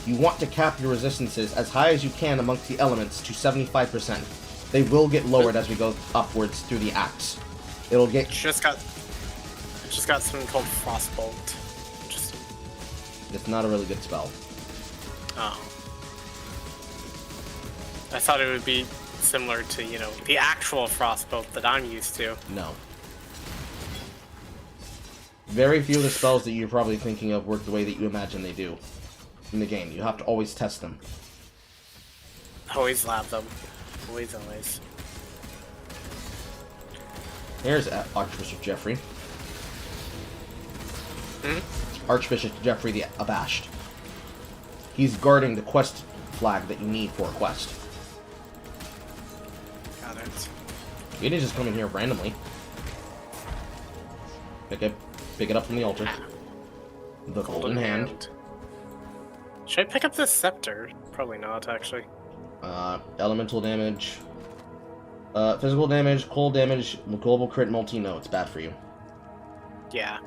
A: You want to cap your resistances as high as you can amongst the elements to 75%. They will get lowered as we go upwards through the axe. It'll get...
U: I just got something called Frostbolt. Interesting.
A: It's not a really good spell.
U: Oh. I thought it would be similar to, you know, the actual Frostbolt that I'm used to.
A: No. Very few of the spells that you're probably thinking of work the way that you imagine they do in the game. You have to always test them.
U: Always lab them. Always, always.
A: Here's Archbishop Jeffrey. Archbishop Jeffrey the Abashed. He's guarding the quest flag that you need for a quest.
U: Got it.
A: You didn't just come in here randomly. Pick it up from the altar. The golden hand.
U: Should I pick up this scepter? Probably not, actually.
A: Elemental damage. Physical damage, cold damage, global crit, multi. No, it's bad for you.
U: Yeah.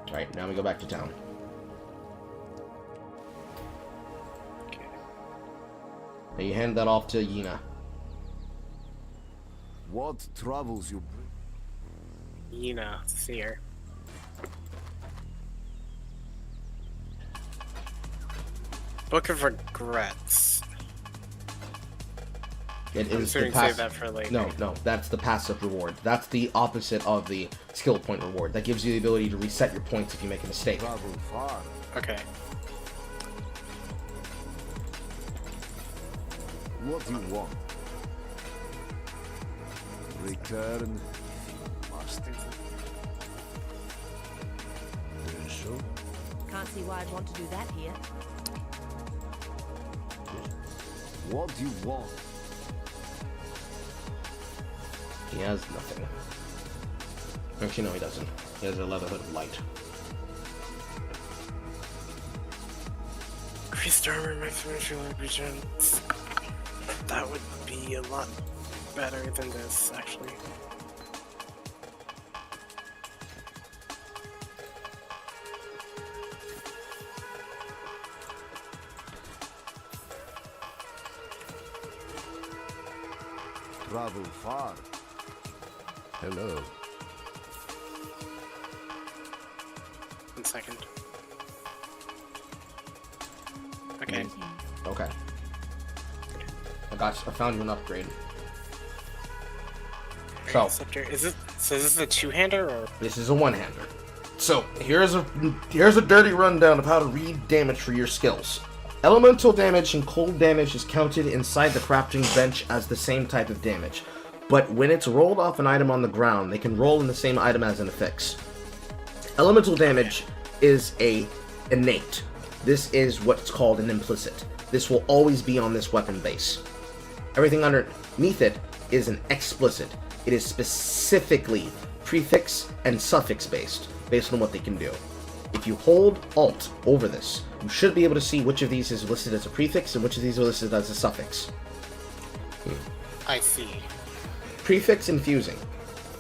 A: Alright, now we go back to town.
U: Okay.
A: Now you hand that off to Yina.
P: What troubles you bring?
U: Yina, see her. Book of Regrets.
A: It
U: I'm
A: is
U: assuming
A: the
U: save that for later.
A: No, that's the passive reward. That's the opposite of the skill point reward. That gives you the ability to reset your points if you make a mistake.
U: Okay.
P: What do you want? Return. So?
O: Can't see why I'd want to do that here.
P: What do you want?
A: He has nothing. Actually, no, he doesn't. He has a leather hood of light.
U: Increased armor, maximum regenerations. That would be a lot better than this, actually.
P: Travel far. Hello.
U: 1 second. Okay.
A: Okay. I found you an upgrade. So,
U: Is this a two-hander or?
A: This is a one-hander. So here's a dirty rundown of how to read damage for your skills. Elemental damage and cold damage is counted inside the crafting bench as the same type of damage. But when it's rolled off an item on the ground, they can roll in the same item as an affix. Elemental damage is a innate. This is what's called an implicit. This will always be on this weapon base. Everything underneath it is an explicit. It is specifically prefix and suffix based on what they can do. If you hold Alt over this, you should be able to see which of these is listed as a prefix and which of these are listed as a suffix.
U: I see.
A: Prefix infusing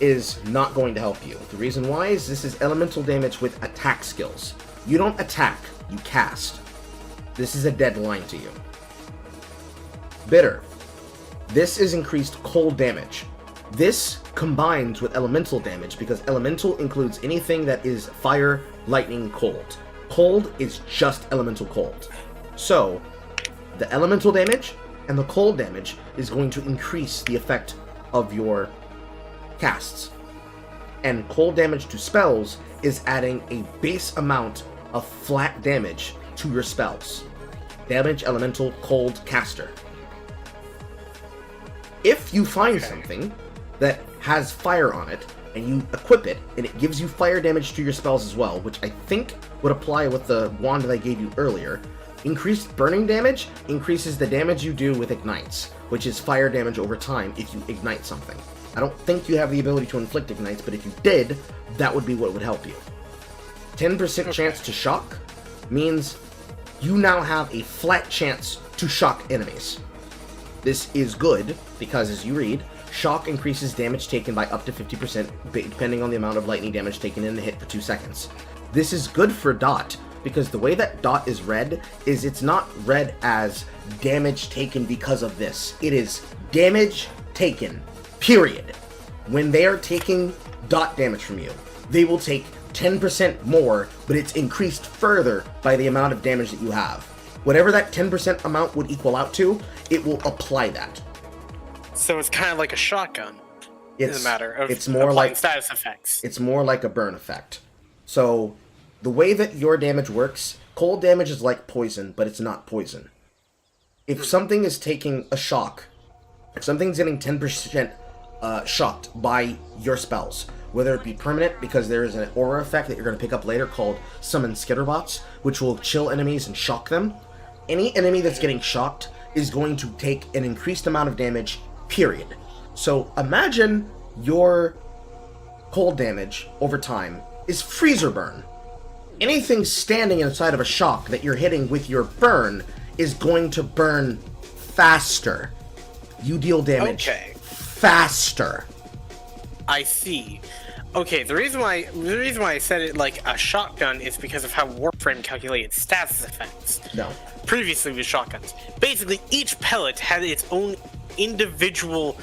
A: is not going to help you. The reason why is this is elemental damage with attack skills. You don't attack, you cast. This is a dead line to you. Bitter. This is increased cold damage. This combines with elemental damage because elemental includes anything that is fire, lightning, cold. Cold is just elemental cold. So, the elemental damage and the cold damage is going to increase the effect of your casts. And cold damage to spells is adding a base amount of flat damage to your spells. Damage, elemental, cold, caster. If you find something that has fire on it, and you equip it, and it gives you fire damage to your spells as well, which I think would apply with the wand that I gave you earlier, increased burning damage increases the damage you do with ignites, which is fire damage over time if you ignite something. I don't think you have the ability to inflict ignites, but if you did, that would be what would help you. 10% chance to shock means you now have a flat chance to shock enemies. This is good, because as you read, shock increases damage taken by up to 50% depending on the amount of lightning damage taken in the hit for 2 seconds. This is good for dot, because the way that dot is read is it's not read as damage taken because of this. It is damage taken, period. When they are taking dot damage from you, they will take 10% more, but it's increased further by the amount of damage that you have. Whatever that 10% amount would equal out to, it will apply that.
U: So it's kind of like a shotgun. It's a matter of
A: it's more like
U: status effects.
A: It's more like a burn effect. So the way that your damage works, cold damage is like poison, but it's not poison. If something is taking a shock, if something's getting 10% shocked by your spells, whether it be permanent because there is an aura effect that you're going to pick up later called Summon Skitterbots, which will chill enemies and shock them. Any enemy that's getting shocked is going to take an increased amount of damage, period. So imagine your cold damage over time is freezer burn. Anything standing inside of a shock that you're hitting with your burn is going to burn faster. You deal damage faster.
U: I see. Okay, the reason why I said it like a shotgun is because of how Warframe calculated status effects.
A: No.
U: Previously with shotguns. Basically, each pellet had its own individual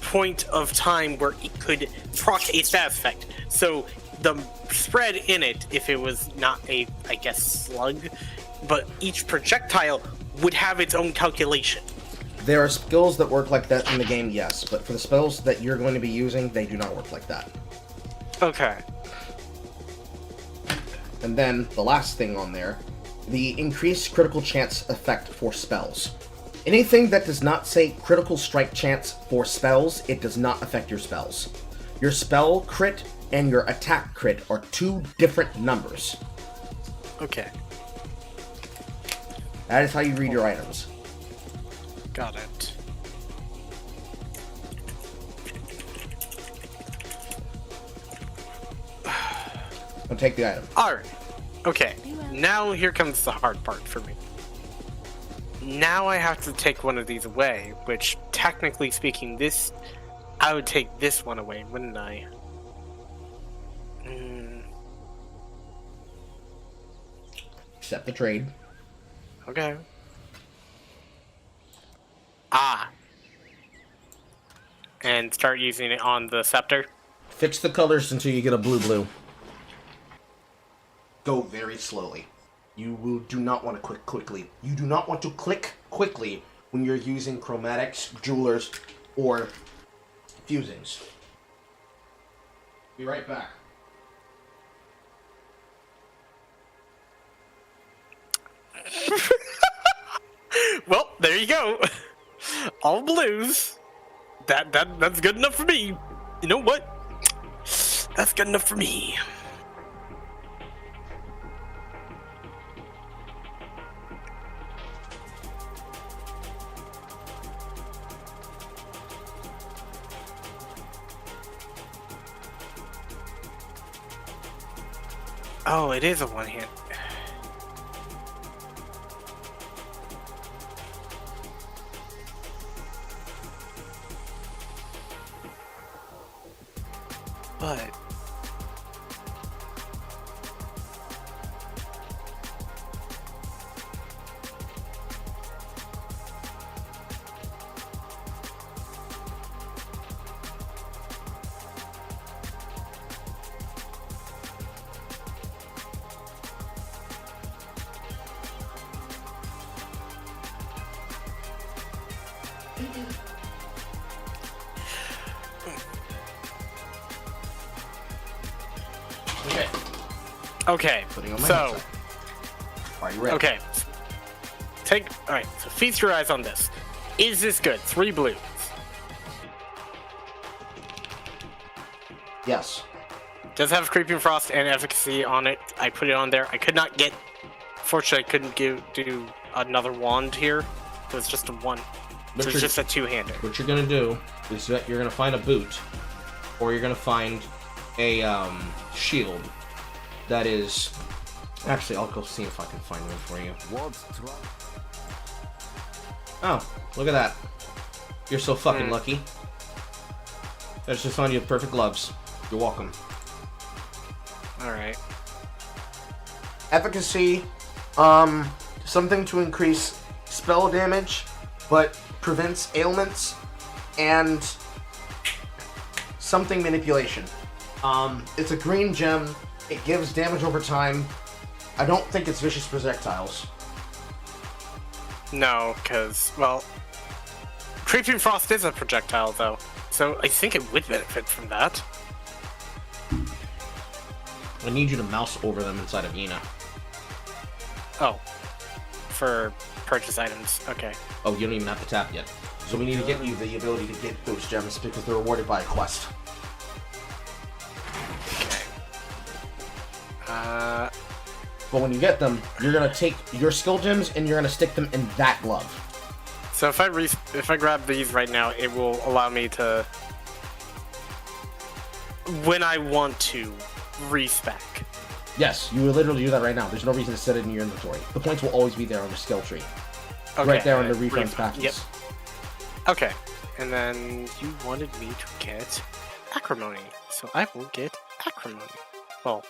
U: point of time where it could proc a status effect. So the spread in it, if it was not a, I guess, slug, but each projectile would have its own calculation.
A: There are skills that work like that in the game, yes, but for the spells that you're going to be using, they do not work like that.
U: Okay.
A: And then, the last thing on there, the increased critical chance effect for spells. Anything that does not say critical strike chance for spells, it does not affect your spells. Your spell crit and your attack crit are two different numbers.
U: Okay.
A: That is how you read your items.
U: Got it.
A: I'll take the item.
U: Alright. Okay. Now here comes the hard part for me. Now I have to take one of these away, which technically speaking, I would take this one away, wouldn't I?
A: Accept the trade.
U: Okay. And start using it on the scepter?
A: Fix the colors until you get a blue. Go very slowly. You do not want to click quickly. You do not want to click quickly when you're using chromatics, jewelers, or fusings. Be right back.
U: there you go. All blues. That's good enough for me. You know what? That's good enough for me. Oh, it is a one-hit. But okay,
A: Putting on my
U: so
A: headset. Are you ready?
U: okay, all right. So feast your eyes on this. Is this good? 3 blues.
A: Yes.
U: Does have Creeping Frost and Efficacy on it. I put it on there. I could not get. Fortunately, I couldn't do another wand here. So it's just a one.
A: But
U: So it's just a two-hander.
A: What you're gonna do is that you're gonna find a boot, or you're gonna find a shield that is. Actually, I'll go see if I can find one for you. Oh, look at that! You're so fucking lucky. I just found you perfect gloves. You're welcome.
U: All right.
A: Efficacy, something to increase spell damage, but prevents ailments, and something manipulation. It's a green gem. It gives damage over time. I don't think it's vicious projectiles.
U: No, because, well, Creeping Frost is a projectile, though. So I think it would benefit from that.
A: I need you to mouse over them inside of Ina.
U: Oh. For purchase items. Okay.
A: Oh, you don't even have to tap yet. So we need to get you the ability to get those gems because they're rewarded by a quest.
U: Okay.
A: But when you get them, you're gonna take your skill gems and you're gonna stick them in that glove.
U: So if I grab these right now, it will allow me to, when I want to, respec.
A: Yes, you will literally do that right now. There's no reason to set it in your inventory. The points will always be there on the skill tree.
U: Okay.
A: Right there on the refunds patches.
U: Yep. Okay. And then you wanted me to get acrimony, so I will get acrimony. Well,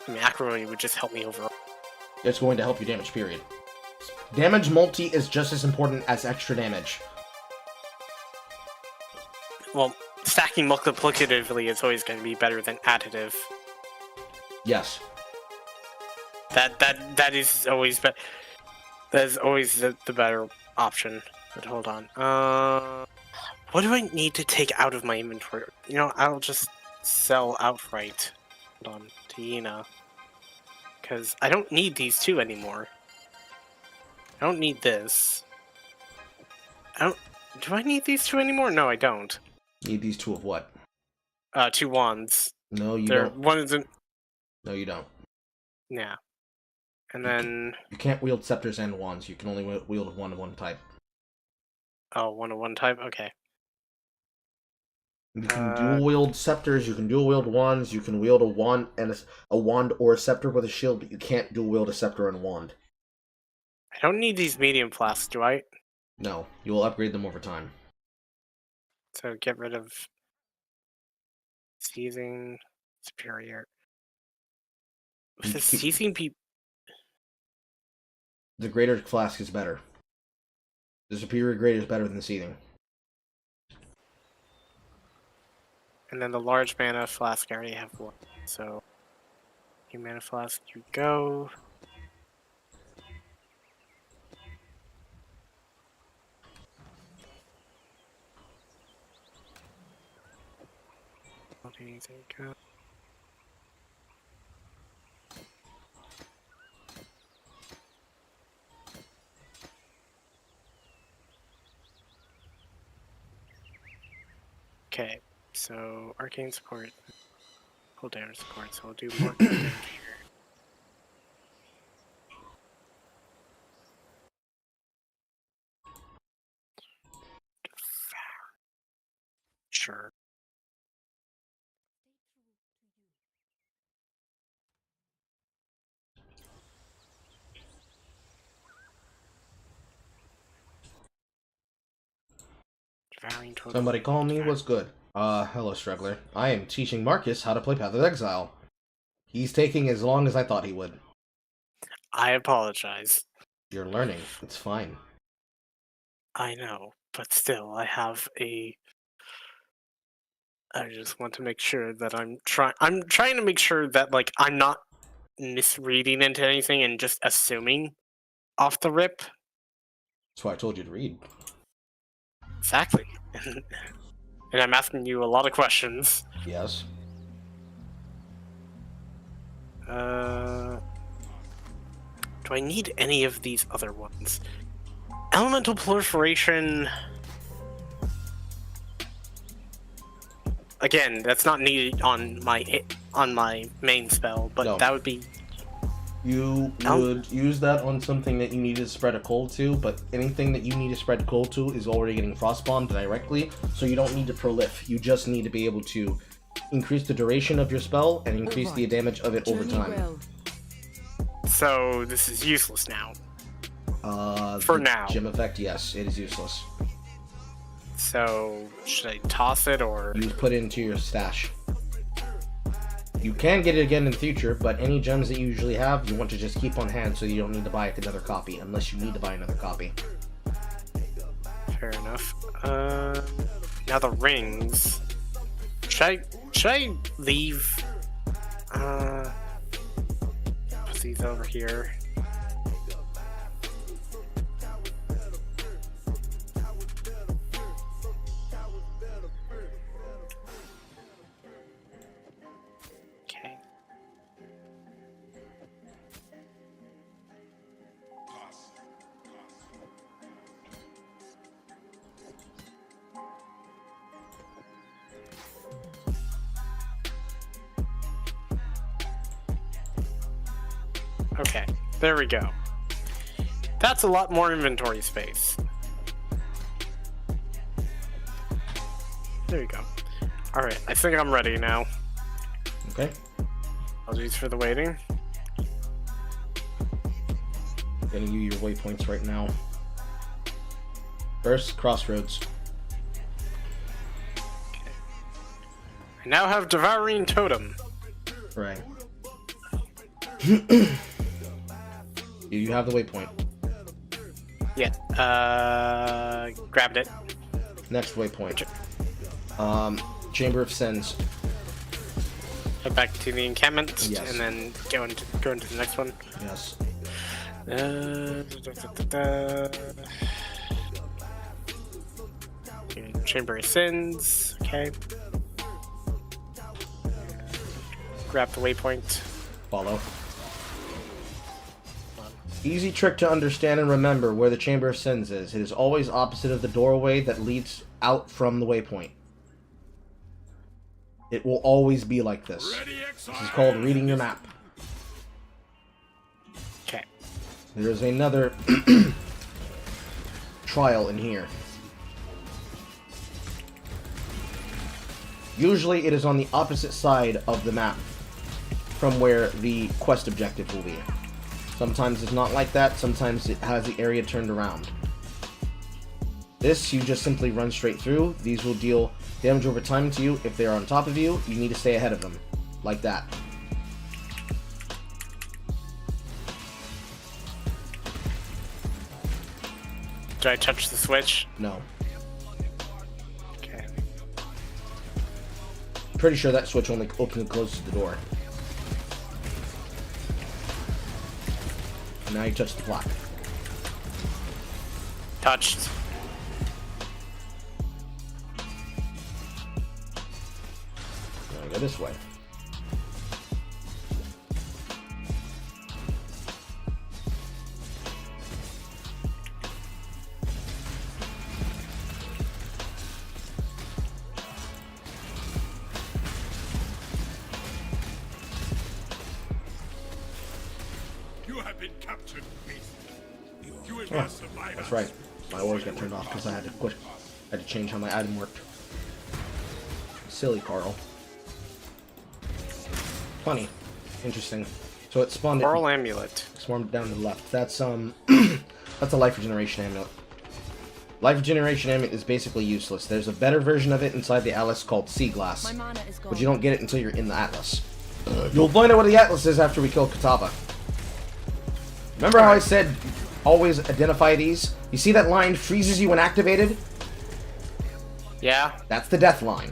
U: I mean, acrimony would just help me overall.
A: It's going to help you damage, period. Damage multi is just as important as extra damage.
U: Well, stacking multiplicatively is always going to be better than additive.
A: Yes.
U: That is always that is always the better option. But hold on. What do I need to take out of my inventory? You know, I'll just sell outright. Hold on, to Yina. Because I don't need these two anymore. I don't need this. Do I need these two anymore? No, I don't.
A: Need these two of what?
U: 2 wands.
A: No, you don't.
U: One isn't.
A: No, you don't.
U: Yeah. And then...
A: You can't wield scepters and wands. You can only wield one type.
U: Oh, one type? Okay.
A: You can dual wield scepters, you can dual wield wands, you can wield a wand and a wand or a scepter with a shield, but you can't dual wield a scepter and a wand.
U: I don't need these medium flasks, do I?
A: No, you will upgrade them over time.
U: So get rid of seizing superior. The seizing people.
A: The greater flask is better. The superior grade is better than the seething.
U: And then the large mana flask, I already have one. So, new mana flask, you go. Okay, there you go. So arcane support, full damage support. So I'll do more damage here. Sure.
A: Somebody call me, what's good? Hello, Struggler. I am teaching Marcus how to play Path of Exile. He's taking as long as I thought he would.
U: I apologize.
A: You're learning. It's fine.
U: I know, but still, I have a... I just want to make sure that I'm trying to make sure that, like, I'm not misreading into anything and just assuming off the rip.
A: That's why I told you to read.
U: Exactly. And I'm asking you a lot of questions.
A: Yes.
U: Do I need any of these other ones? Elemental proliferation... Again, that's not needed on my main spell, but
A: No.
U: that would be...
A: You would use that on something that you need to spread a cold to, but anything that you need to spread cold to is already getting frostbombed directly, so you don't need to prolif. You just need to be able to increase the duration of your spell and increase the damage of it over time.
U: So this is useless now.
A: For
U: now.
A: Gem effect, yes, it is useless.
U: So should I toss it or...
A: You put it into your stash. You can get it again in the future, but any gems that you usually have, you want to just keep on hand so you don't need to buy another copy, unless you need to buy another copy.
U: Fair enough. Now the rings. Should I leave? Put these over here. Okay, there we go. That's a lot more inventory space. There you go. Alright, I think I'm ready now.
A: Okay.
U: Apologies for the waiting.
A: Getting you your waypoints right now. First, Crossroads.
U: Okay. I now have Devouring Totem.
A: Right. You have the waypoint.
U: Yeah. Grabbed it.
A: Next waypoint. Chamber of Sins.
U: Head back to the encampment,
A: Yes.
U: and then go into the next one.
A: Yes.
U: Chamber of Sins. Okay. Grab the waypoint.
A: Follow. Easy trick to understand and remember where the Chamber of Sins is. It is always opposite of the doorway that leads out from the waypoint. It will always be like this. This is called reading your map.
U: Okay.
A: There is another trial in here. Usually it is on the opposite side of the map from where the quest objective will be. Sometimes it's not like that, sometimes it has the area turned around. This, you just simply run straight through. These will deal damage over time to you. If they're on top of you, you need to stay ahead of them. Like that.
U: Do I touch the switch?
A: No.
U: Okay.
A: Pretty sure that switch only opens and closes the door. Now you touch the clock.
U: Touched.
A: Now I go this way.
C: have been captured, beast. You will
A: Oh,
C: not survive.
A: that's right. My orders got turned off because I had to quit. I had to change how my item worked. Silly Carl. Funny. Interesting. So it spawned
U: Coral amulet.
A: Swarmed down to the left. That's that's a life regeneration amulet. Life regeneration amulet is basically useless. There's a better version of it inside the Atlas called Sea Glass, but you don't get it until you're in the Atlas. You'll find out what the Atlas is after we kill Kataba. Remember how I said always identify these? You see that line freezes you when activated?
U: Yeah.
A: That's the death line.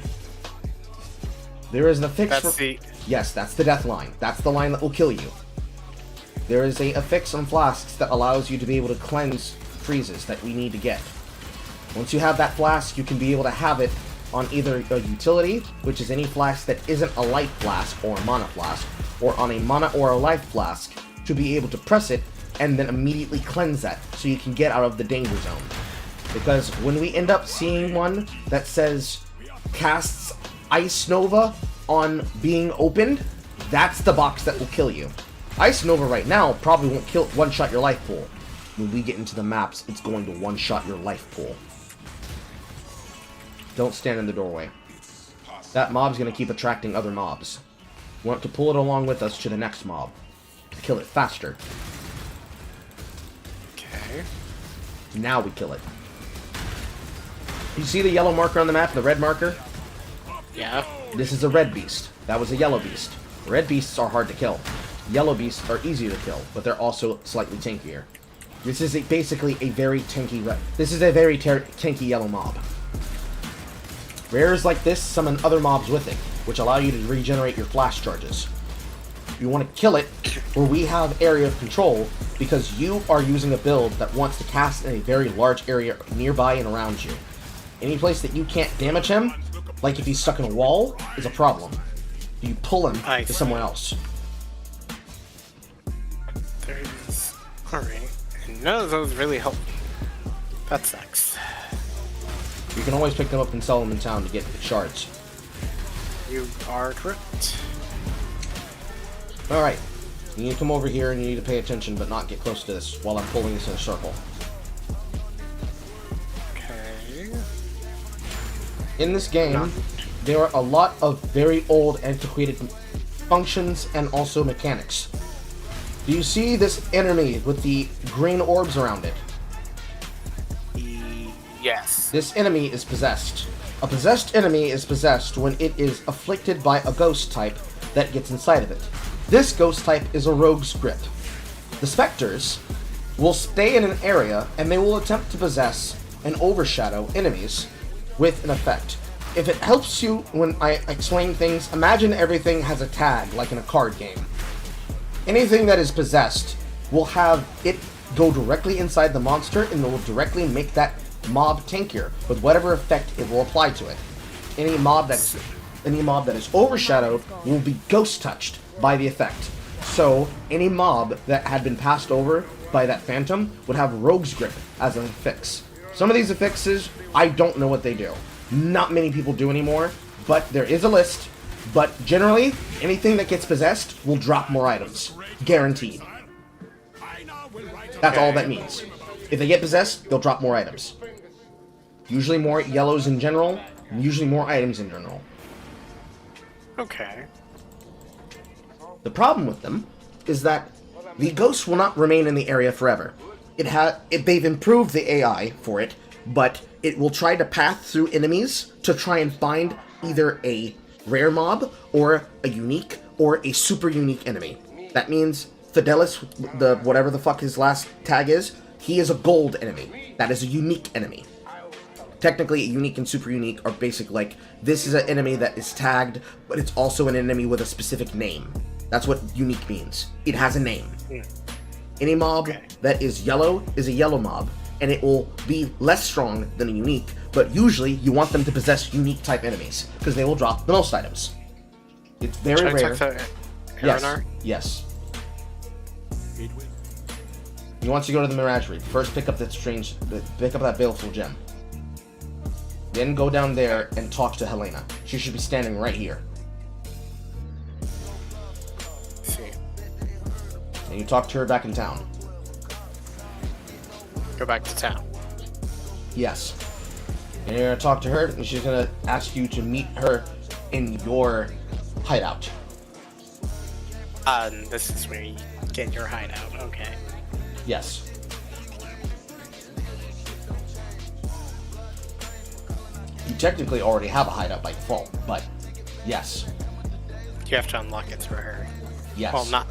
A: There is an affix
U: That's the...
A: Yes, that's the death line. That's the line that will kill you. There is a affix on flasks that allows you to be able to cleanse freezes that we need to get. Once you have that flask, you can be able to have it on either a utility, which is any flask that isn't a life flask or a mana flask, or on a mana or a life flask, to be able to press it and then immediately cleanse that so you can get out of the danger zone. Because when we end up seeing one that says casts Ice Nova on being opened, that's the box that will kill you. Ice Nova right now probably won't kill one-shot your life pool. When we get into the maps, it's going to one-shot your life pool. Don't stand in the doorway. That mob's going to keep attracting other mobs. We want to pull it along with us to the next mob. To kill it faster.
U: Okay.
A: Now we kill it. You see the yellow marker on the map, the red marker?
U: Yeah.
A: This is a red beast. That was a yellow beast. Red beasts are hard to kill. Yellow beasts are easier to kill, but they're also slightly tankier. This is basically a very tanky red. This is a very tanky yellow mob. Rares like this summon other mobs with it, which allow you to regenerate your flash charges. You want to kill it where we have area of control, because you are using a build that wants to cast in a very large area nearby and around you. Any place that you can't damage him, like if he's stuck in a wall, is a problem. You pull him to somewhere else.
U: There it is. Alright. And none of those really help me. That sucks.
A: You can always pick them up and sell them in town to get shards.
U: You are correct.
A: Alright. You need to come over here and you need to pay attention but not get close to this while I'm pulling this in a circle.
U: Okay.
A: In this game, there are a lot of very old, antiquated functions and also mechanics. Do you see this enemy with the green orbs around it?
U: Yes.
A: This enemy is possessed. A possessed enemy is possessed when it is afflicted by a ghost type that gets inside of it. This ghost type is a rogue script. The specters will stay in an area and they will attempt to possess and overshadow enemies with an effect. If it helps you when I explain things, imagine everything has a tag like in a card game. Anything that is possessed will have it go directly inside the monster and it will directly make that mob tankier with whatever effect it will apply to it. Any mob that is overshadowed will be ghost touched by the effect. So any mob that had been passed over by that phantom would have Rogue's Grip as an affix. Some of these affixes, I don't know what they do. Not many people do anymore, but there is a list. But generally, anything that gets possessed will drop more items. Guaranteed. That's all that means. If they get possessed, they'll drop more items. Usually more yellows in general, and usually more items in general.
U: Okay.
A: The problem with them is that the ghosts will not remain in the area forever. They've improved the AI for it, but it will try to path through enemies to try and find either a rare mob or a unique or a super unique enemy. That means Fidelis, whatever the fuck his last tag is, he is a gold enemy. That is a unique enemy. Technically, unique and super unique are basically like, this is an enemy that is tagged, but it's also an enemy with a specific name. That's what unique means. It has a name. Any mob that is a yellow mob, and it will be less strong than a unique, but usually you want them to possess unique type enemies, because they will drop the most items. It's very rare. Yes. You want to go to the Menagerie. First pick up that baleful gem. Then go down there and talk to Helena. She should be standing right here. and you talk to her back in town.
U: Go back to town.
A: Yes. And you're gonna talk to her, and she's gonna ask you to meet her in your hideout.
U: This is where you get your hideout. Okay.
A: Yes. You technically already have a hideout by default, but yes.
U: You have to unlock it through her.
A: Yes.
U: Well, not.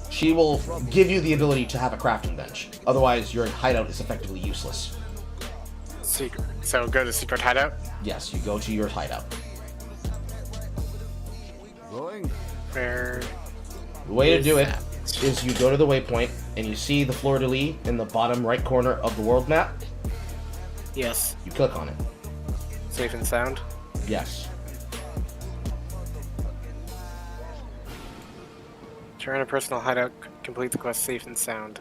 A: She will give you the ability to have a crafting bench. Otherwise, your hideout is effectively useless.
U: Secret. So go to secret hideout?
A: Yes, you go to your hideout.
P: Going?
U: Where?
A: The way to do it is you go to the waypoint, and you see the fleur-de-lis in the bottom right corner of the world map.
U: Yes.
A: You click on it.
U: Safe and sound?
A: Yes.
U: Turn a personal hideout, complete the quest safe and sound.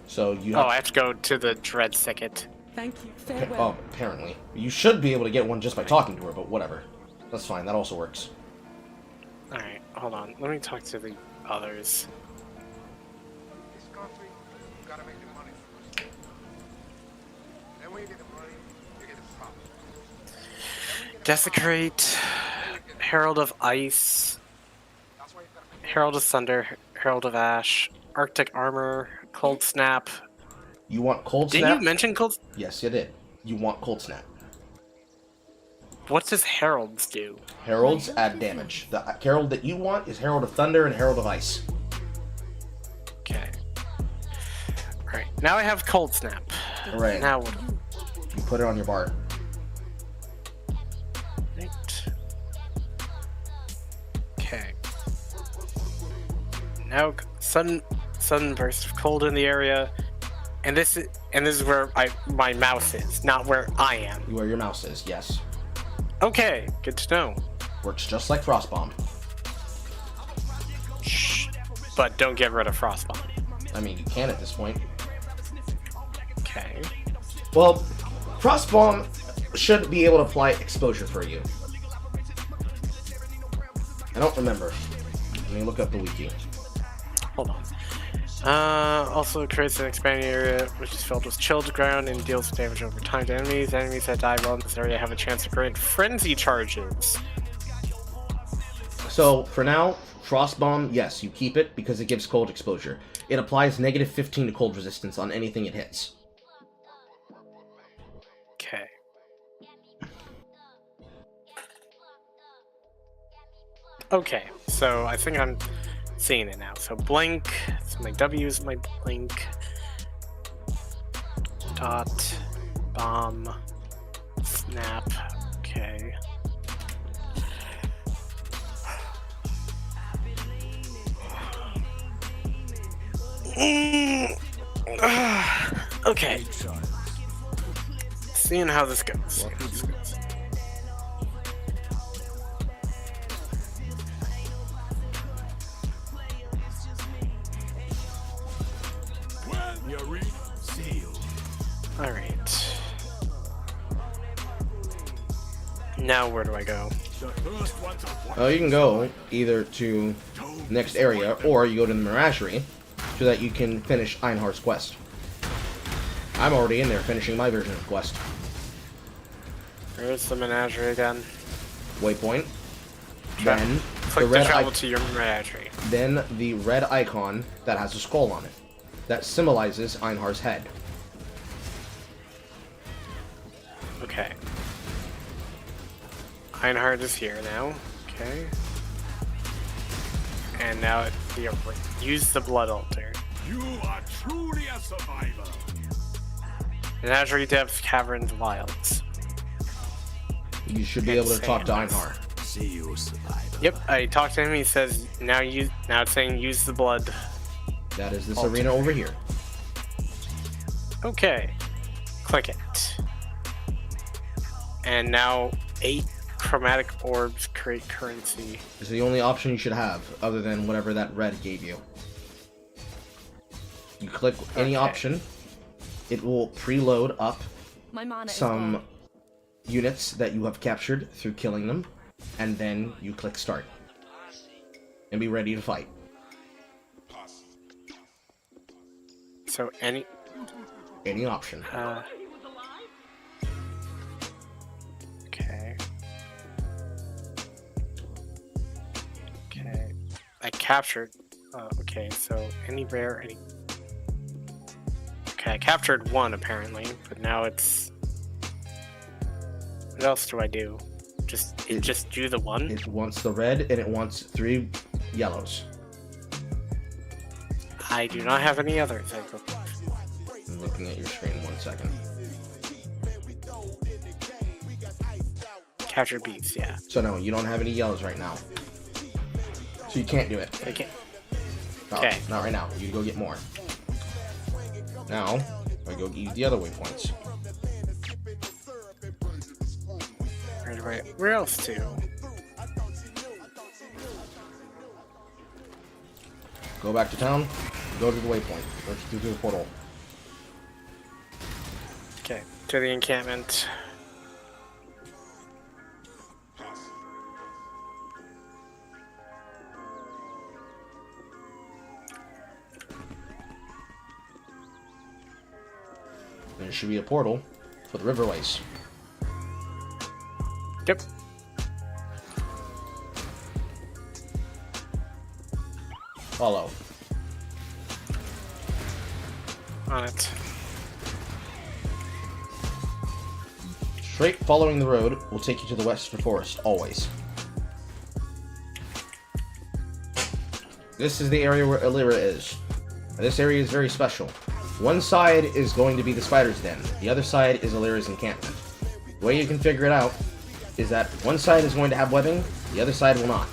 A: So you
U: I have to go to the dread thicket.
O: Thank you. Farewell.
A: Oh, apparently. You should be able to get one just by talking to her, but whatever. That's fine, that also works.
U: Alright, hold on. Let me talk to the others. Desecrate, Herald of Ice, Herald of Thunder, Herald of Ash, Arctic Armor, Cold Snap.
A: You want Cold Snap?
U: Did you mention Cold?
A: Yes, you did. You want Cold Snap.
U: What does Heralds do?
A: Heralds add damage. The Herald that you want is Herald of Thunder and Herald of Ice.
U: Okay. Alright, now I have Cold Snap.
A: Alright.
U: Now what?
A: You put it on your bar.
U: Right. Okay. Now sudden burst of cold in the area, and this is where my mouse is, not where I am.
A: Where your mouse is, yes.
U: Okay, good to know.
A: Works just like Frostbomb.
U: Shh. But don't get rid of Frostbomb.
A: I mean, you can at this point.
U: Okay.
A: Well, Frostbomb should be able to apply exposure for you. I don't remember. Let me look up the wiki.
U: Hold on. Also creates an expanding area which is filled with chilled ground and deals damage over time to enemies. Enemies that die well in this area have a chance to grant frenzy charges.
A: So, for now, Frostbomb, yes, you keep it because it gives cold exposure. It applies negative 15 to cold resistance on anything it hits.
U: Okay. Okay, so I think I'm seeing it now. So blink, so my W is my blink. Dot, bomb, snap, okay. Okay. Seeing how this goes. Alright. Now where do I go?
A: You can go either to next area, or you go to the Menagerie, so that you can finish Einhar's quest. I'm already in there finishing my version of the quest.
U: Where's the Menagerie again?
A: Waypoint. Then
U: click
A: the red
U: to travel to your Menagerie.
A: Then the red icon that has a skull on it. That symbolizes Einhar's head.
U: Okay. Einhard is here now. Okay. And now use the blood altar.
C: You are truly a survivor.
U: Menagerie Depths, Caverns, Wilds.
A: You should be able to talk to Einhar.
H: See you, survivor.
U: Yep, I talked to him. He says now it's saying use the blood.
A: That is this
U: altar.
A: arena over here.
U: Okay. Click it. And now 8 chromatic orbs create currency.
A: It's the only option you should have, other than whatever that red gave you. You click any option, it will preload up some units that you have captured through killing them, and then you click start. And be ready to fight.
U: So any
A: option.
U: Okay. Okay. I captured. Okay, so anywhere, any. Okay, I captured one apparently, but now it's. What else do I do? Just do the one?
A: It wants the red and it wants 3 yellows.
U: I do not have any others.
A: I'm looking at your screen 1 second.
U: Capture beats, yeah.
A: So no, you don't have any yellows right now. So you can't do it.
U: I can't.
A: No,
U: Okay.
A: not right now. You go get more. Now, I go use the other waypoints.
U: Where else to?
A: Go back to town. Go to the waypoint. Or to the portal.
U: Okay, to the encampment.
A: There should be a portal for the riverways.
U: Yep.
A: Follow.
U: On it.
A: Straight following the road will take you to the western forest, always. This is the area where Illyra is. This area is very special. One side is going to be the spider's den. The other side is Illyra's encampment. The way you can figure it out is that one side is going to have webbing, the other side will not.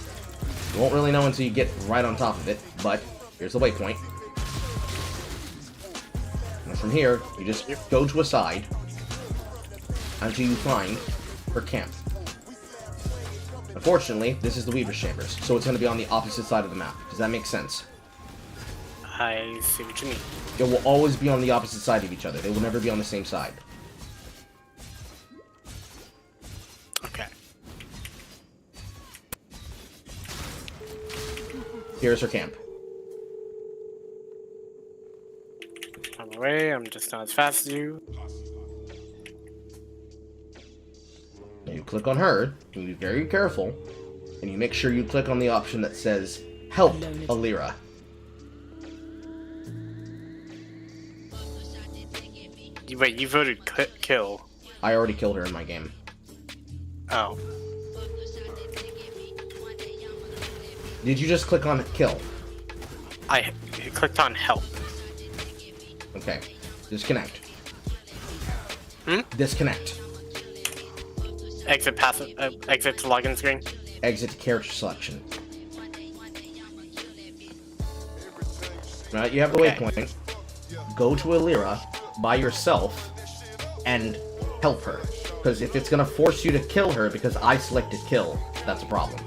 A: You won't really know until you get right on top of it, but here's the waypoint. And from here, you just go to a side until you find her camp. Unfortunately, this is the Weaver's Chambers, so it's going to be on the opposite side of the map. Does that make sense?
U: I see what you mean.
A: It will always be on the opposite side of each other. They will never be on the same side.
U: Okay.
A: Here's her camp.
U: On the way, I'm just not as fast as you.
A: Now you click on her, and you be very careful, and you make sure you click on the option that says, Help Illyra.
U: Wait, you voted kill.
A: I already killed her in my game.
U: Oh.
A: Did you just click on kill?
U: I clicked on help.
A: Okay. Disconnect.
U: Hmm?
A: Disconnect.
U: Exit passive. Exit to login screen.
A: Exit to character selection. Right, you have the waypoint. Go to Illyra by yourself and help her. Because if it's gonna force you to kill her because I selected kill, that's a problem.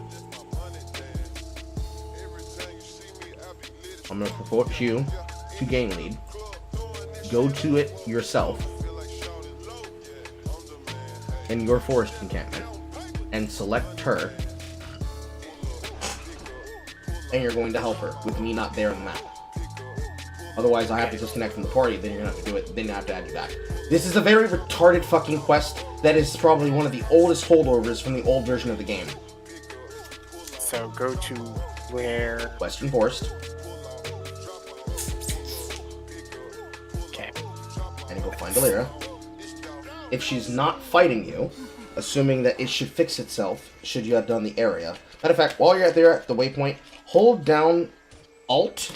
A: I'm gonna promote you to game lead. Go to it yourself in your forest encampment and select her, and you're going to help her with me not there on the map. Otherwise, I have to disconnect from the party, then you're gonna have to do it, then I have to add you back. This is a very retarded fucking quest that is probably one of the oldest holdovers from the old version of the game.
U: So go to where?
A: Western Forest.
U: Okay.
A: And go find Illyra. If she's not fighting you, assuming that it should fix itself, should you have done the area. Matter of fact, while you're there at the waypoint, hold down Alt.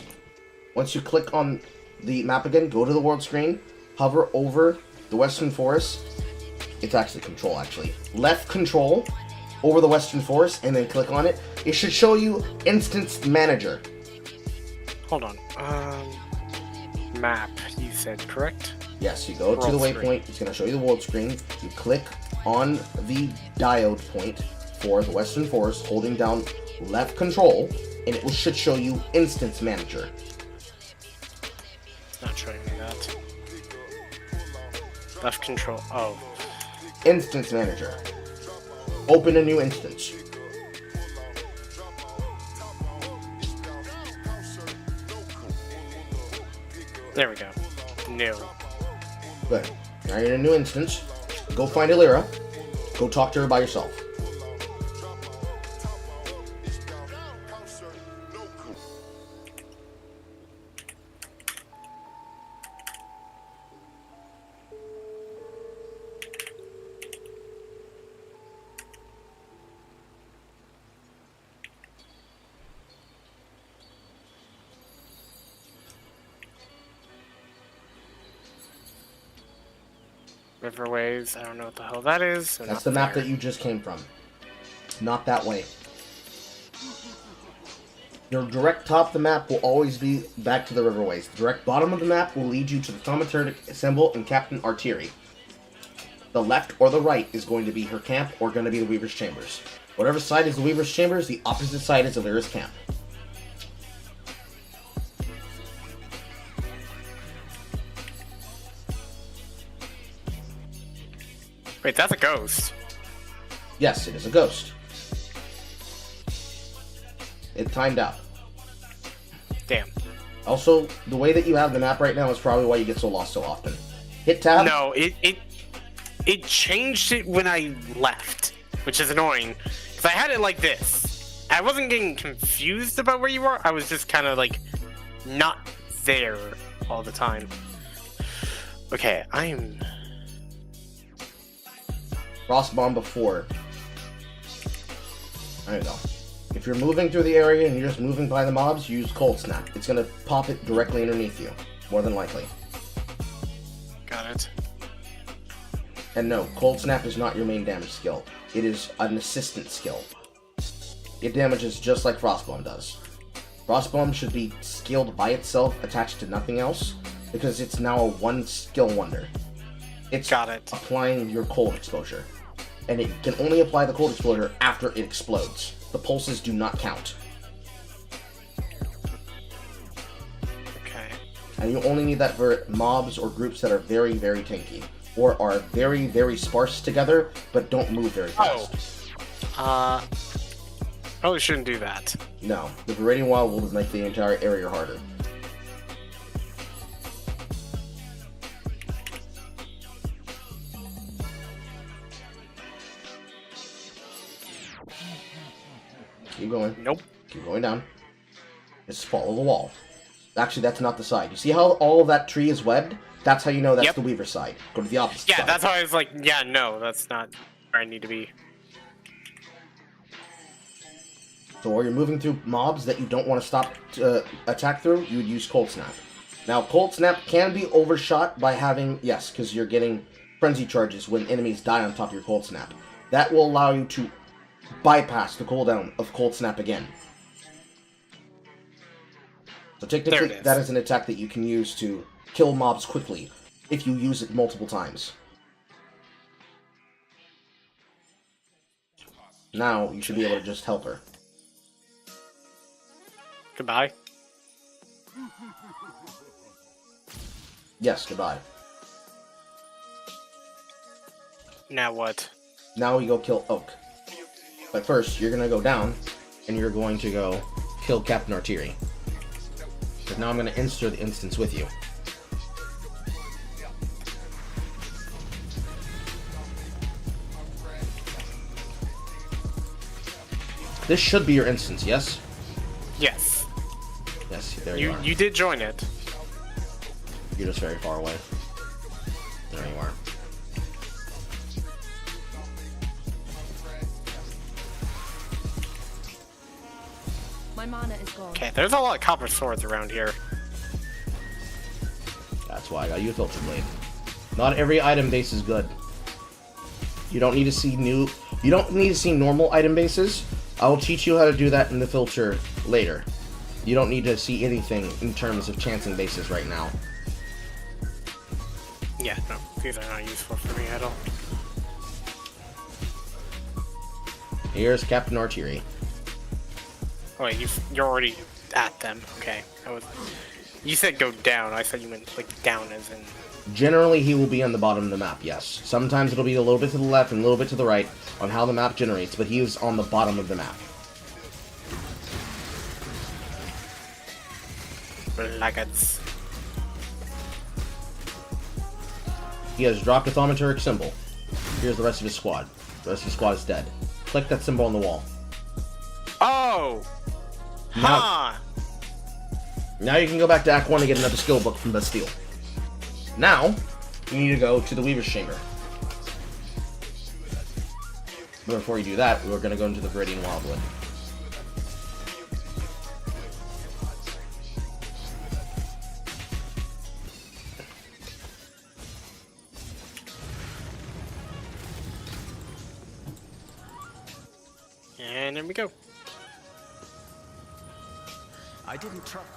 A: Once you click on the map again, go to the world screen, hover over the Western Forest. It's actually Control, actually. Left Control over the Western Forest, and then click on it. It should show you Instance Manager.
U: Hold on. Map, you said, correct?
A: Yes, you go to the waypoint, it's going to show you the world screen. You click on the diode point for the Western Forest, holding down left control, and it should show you Instance Manager.
U: It's not showing me that. Left control, oh.
A: Instance Manager. Open a new instance.
U: There we go. New.
A: Good. Now you're in a new instance. Go find Illyra. Go talk to her by yourself.
U: Riverways, I don't know what the hell that is. So
A: That's the map that you just came from. Not that way. Your direct top of the map will always be back to the Riverways. The direct bottom of the map will lead you to the thaumaturgic symbol and Captain Artillery. The left or the right is going to be her camp or going to be the Weaver's Chambers. Whatever side is the Weaver's Chambers, the opposite side is Illyra's camp.
U: Wait, that's a ghost.
A: Yes, it is a ghost. It timed out.
U: Damn.
A: Also, the way that you have the map right now is probably why you get so lost so often. Hit tab.
U: No, it changed it when I left, which is annoying. Because I had it like this. I wasn't getting confused about where you are. I was just kind of like not there all the time. Okay, I'm...
A: Frostbomb before. There you go. If you're moving through the area and you're just moving by the mobs, use Cold Snap. It's going to pop it directly underneath you, more than likely.
U: Got it.
A: And no, Cold Snap is not your main damage skill. It is an assistant skill. It damages just like Frostbomb does. Frostbomb should be skilled by itself, attached to nothing else, because it's now a one skill wonder. It's applying your cold exposure. And it can only apply the cold exposure after it explodes. The pulses do not count.
U: Okay.
A: And you only need that for mobs or groups that are very, very tanky. Or are very, very sparse together, but don't move very fast.
U: Probably shouldn't do that.
A: No, the Viridian Wall will make the entire area harder. Keep going.
U: Nope.
A: Keep going down. Just follow the wall. Actually, that's not the side. You see how all of that tree is webbed? That's how you know that's the Weaver side. Go to the opposite side.
U: Yeah, that's how I was like, yeah, no, that's not where I need to be.
A: So while you're moving through mobs that you don't want to stop to attack through, you would use Cold Snap. Now, Cold Snap can be overshot by having, yes, because you're getting frenzy charges when enemies die on top of your Cold Snap. That will allow you to bypass the cooldown of Cold Snap again. So technically, that is an attack that you can use to kill mobs quickly, if you use it multiple times. Now, you should be able to just help her.
U: Goodbye.
A: Yes, goodbye.
U: Now what?
A: Now we go kill Oak. But first, you're gonna go down, and you're going to go kill Captain Artillery. But now I'm gonna insert the instance with you. This should be your instance, yes?
U: Yes.
A: Yes, there you are.
U: You did join it.
A: You're just very far away. There you are.
O: My mana is gone.
U: Okay, there's a lot of copper swords around here.
A: That's why I got you a filter blade. Not every item base is good. You don't need to see normal item bases. I will teach you how to do that in the filter later. You don't need to see anything in terms of chancing bases right now.
U: Yeah, no, these are not useful for me at all.
A: Here's Captain Artillery.
U: Oh wait, you're already at them. Okay, you said go down. I thought you meant like down as in...
A: Generally, he will be on the bottom of the map, yes. Sometimes it'll be a little bit to the left and a little bit to the right on how the map generates, but he is on the bottom of the map.
U: Blackguards.
A: He has dropped a thaumaturgic symbol. Here's the rest of his squad. The rest of his squad is dead. Click that symbol on the wall.
U: Oh!
A: Now, now you can go back to Act 1 and get another skill book from Bastille. Now, you need to go to the Weaver's Chamber. But before you do that, we're going to go into the Viridian Wildwood.
U: And there we go.
T: I didn't trust.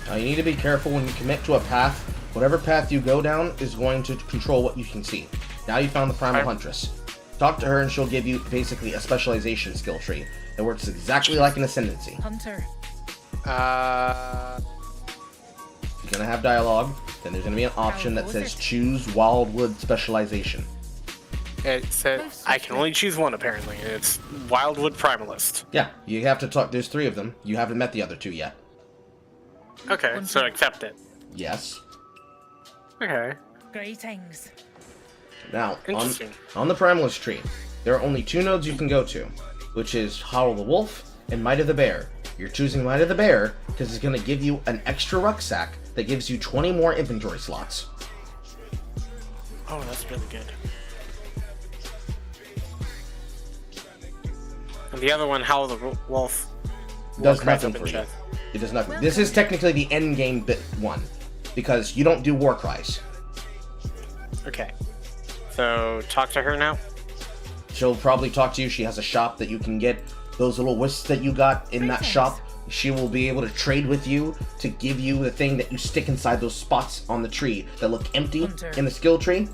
A: Now you need to be careful when you commit to a path. Whatever path you go down is going to control what you can see. Now you found the Primal Huntress. Talk to her and she'll give you basically a specialization skill tree. It works exactly like an Ascendancy.
E: Hunter.
A: You're gonna have dialogue, then there's gonna be an option that says choose Wildwood Specialization.
U: It says I can only choose one apparently, and it's Wildwood Primalist.
A: Yeah, you have to talk. There's 3 of them. You haven't met the other 2 yet.
U: Okay, so accept it.
A: Yes.
U: Okay.
E: Greetings.
A: Now,
U: Interesting.
A: on the Primalist tree, there are only 2 nodes you can go to, which is Howl the Wolf and Might of the Bear. You're choosing Might of the Bear because it's going to give you an extra rucksack that gives you 20 more inventory slots.
U: Oh, that's really good. And the other one, Howl the Wolf,
A: Does nothing for you. It does nothing. This is technically the end game bit 1, because you don't do war cries.
U: Okay. So, talk to her now?
A: She'll probably talk to you. She has a shop that you can get those little wisps that you got in that shop. She will be able to trade with you to give you the thing that you stick inside those spots on the tree that look empty in the skill tree.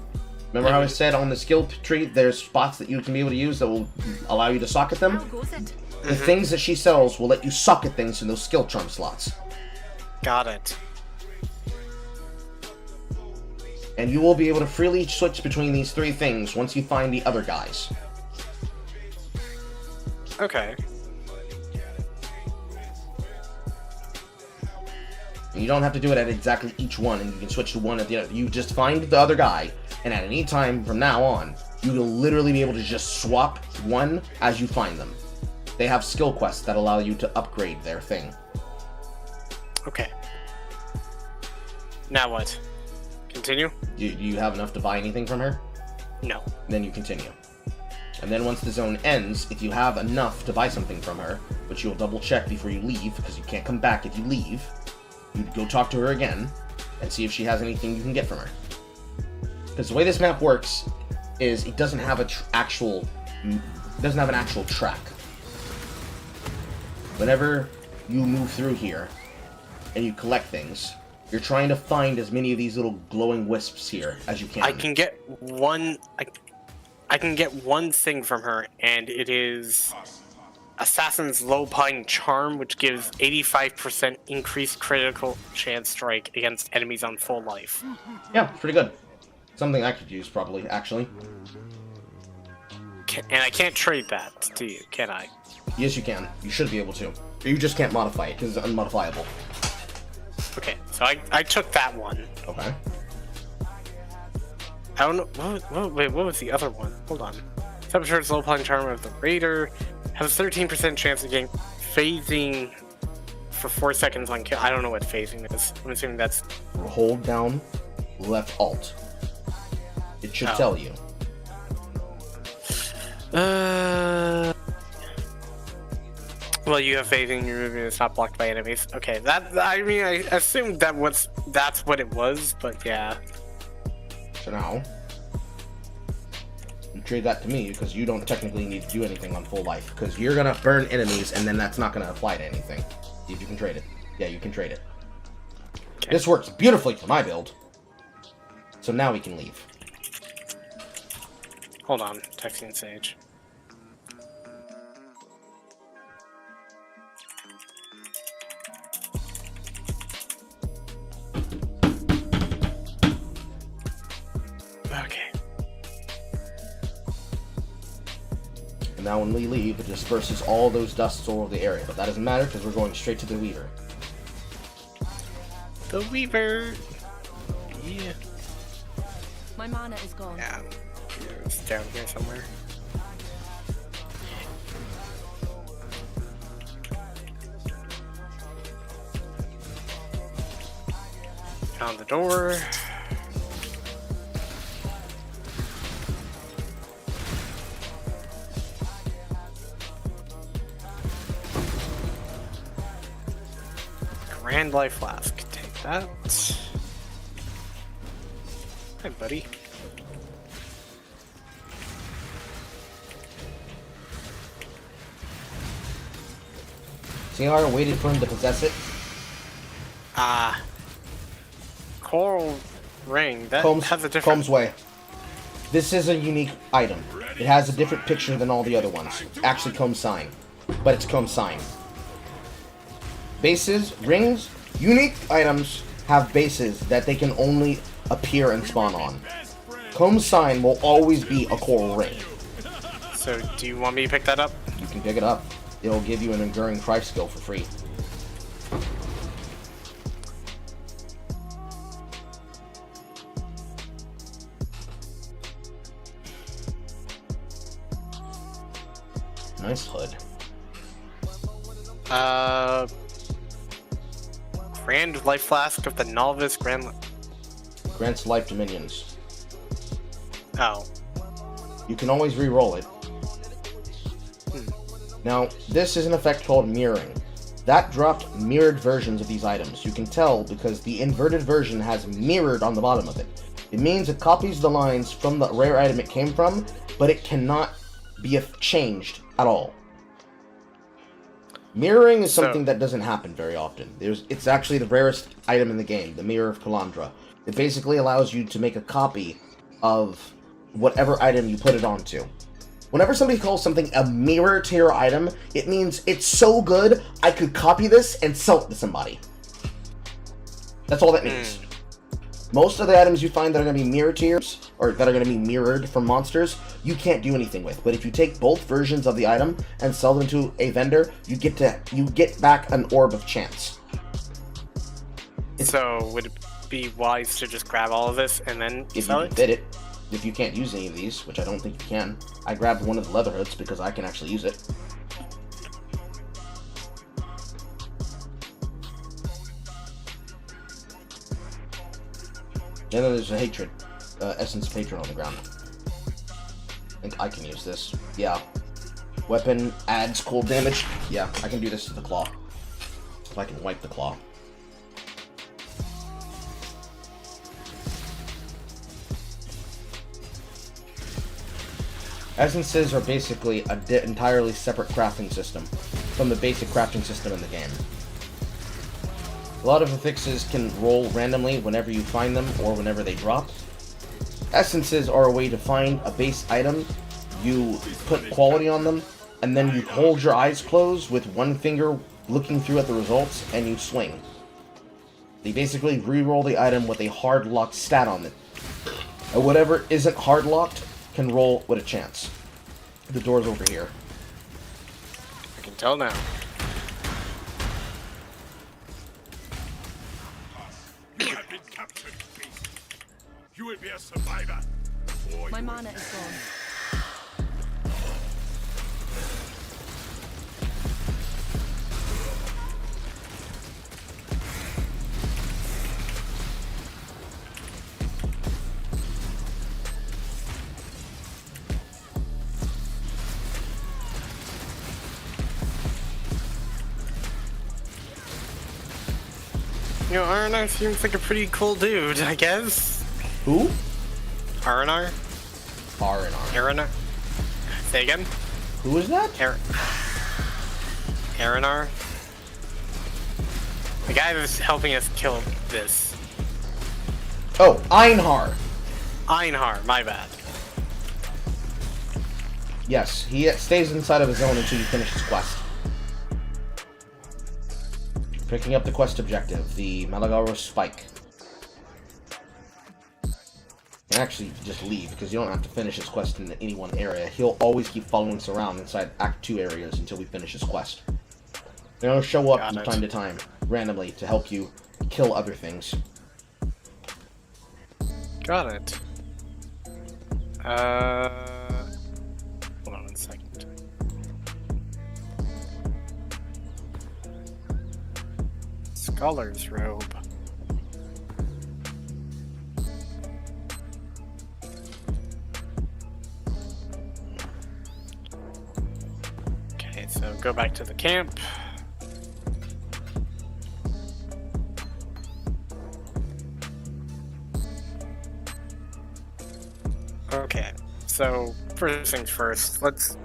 A: Remember how I said on the skill tree there's spots that you can be able to use that will allow you to socket them? The things that she sells will let you socket things in those skill charm slots.
U: Got it.
A: And you will be able to freely switch between these 3 things once you find the other guys.
U: Okay.
A: And you don't have to do it at exactly each one, and you can switch to one at the other. You just find the other guy, and at any time from now on, you will literally be able to just swap one as you find them. They have skill quests that allow you to upgrade their thing.
U: Okay. Now what? Continue?
A: Do you have enough to buy anything from her?
U: No.
A: Then you continue. And then once the zone ends, if you have enough to buy something from her, which you'll double check before you leave, because you can't come back if you leave, you go talk to her again, and see if she has anything you can get from her. Because the way this map works is it doesn't have an actual track. Whenever you move through here and you collect things, you're trying to find as many of these little glowing wisps here as you can.
U: I can get one. I can get one thing from her, and it is Assassin's Low Pine Charm, which gives 85% increased critical chance strike against enemies on full life.
A: Yeah, it's pretty good. Something I could use probably, actually.
U: And I can't trade that to you, can I?
A: Yes, you can. You should be able to. You just can't modify it because it's unmodifiable.
U: Okay, so I took that one.
A: Okay.
U: I don't know. Wait, what was the other one? Hold on. Saboteur's Low Pine Charm of the Raider has a 13% chance of getting phasing for 4 seconds on kill. I don't know what phasing is. I'm assuming that's.
A: Hold down left alt. It should tell you.
U: Well, you have phasing. Your movement is not blocked by enemies. Okay, I mean, I assumed that's what it was, but yeah.
A: So now, you trade that to me because you don't technically need to do anything on full life because you're gonna burn enemies and then that's not gonna apply to anything. See if you can trade it. Yeah, you can trade it. Okay. This works beautifully for my build. So now we can leave.
U: Hold on, texting Sage. Okay.
A: now when we leave, it disperses all those dusts all over the area. But that doesn't matter because we're going straight to the Weaver.
U: The Weaver. Yeah.
O: My mana is gone.
U: Yeah. It's down here somewhere. Found the door. Grand Life Flask. Take that. Hi, buddy.
A: See how I waited for him to possess it?
U: Coral ring. That has a different...
A: Combs Way. This is a unique item. It has a different picture than all the other ones. Actually, Combs Sign. But it's Combs Sign. Bases, rings, unique items have bases that they can only appear and spawn on. Combs Sign will always be a coral ring.
U: So, do you want me to pick that up?
A: You can pick it up. It'll give you an Enduring Cry skill for free. Nice hood.
U: Grand Life Flask of the Novice
A: Grants life to minions.
U: Oh.
A: You can always re-roll it. Now, this is an effect called mirroring. That dropped mirrored versions of these items. You can tell because the inverted version has mirrored on the bottom of it. It means it copies the lines from the rare item it came from, but it cannot be changed at all. Mirroring is something that doesn't happen very often. It's actually the rarest item in the game, the Mirror of Kalandra. It basically allows you to make a copy of whatever item you put it onto. Whenever somebody calls something a mirror to your item, it means it's so good, I could copy this and sell it to somebody. That's all that means. Most of the items you find that are going to be mirror tiers, or that are going to be mirrored from monsters, you can't do anything with. But if you take both versions of the item and sell them to a vendor, you get back an orb of chance.
U: So would it be wise to just grab all of this and then sell it?
A: If you fit it. If you can't use any of these, which I don't think you can. I grabbed one of the leather hoods because I can actually use it. And then there's a hatred, essence patron on the ground. I think I can use this. Yeah. Weapon adds cold damage. Yeah, I can do this to the claw. If I can wipe the claw. Essences are basically an entirely separate crafting system from the basic crafting system in the game. A lot of affixes can roll randomly whenever you find them or whenever they drop. Essences are a way to find a base item, you put quality on them, and then you hold your eyes closed with one finger looking through at the results, and you swing. They basically re-roll the item with a hard-locked stat on it. And whatever isn't hard-locked can roll with a chance. The door's over here.
U: I can tell now.
C: You have been captured, beast. You will be a survivor.
O: My mana is gone.
U: You know, R&R seems like a pretty cool dude, I guess.
A: Who?
U: R&R?
A: R&R.
U: R&R? Say again?
A: Who is that?
U: R&R? The guy that's helping us kill this.
A: Oh, Einhar.
U: Einhar, my bad.
A: Yes, he stays inside of his zone until you finish his quest. Picking up the quest objective, the Malagaro Spike. actually just leave, because you don't have to finish his quest in any one area. He'll always keep following us around inside Act 2 areas until we finish his quest. They'll show up from time to time, randomly, to help you kill other things.
U: Got it. Hold on 1 second. Scholar's robe. Okay, so go back to the camp. Okay, so first things first, let's...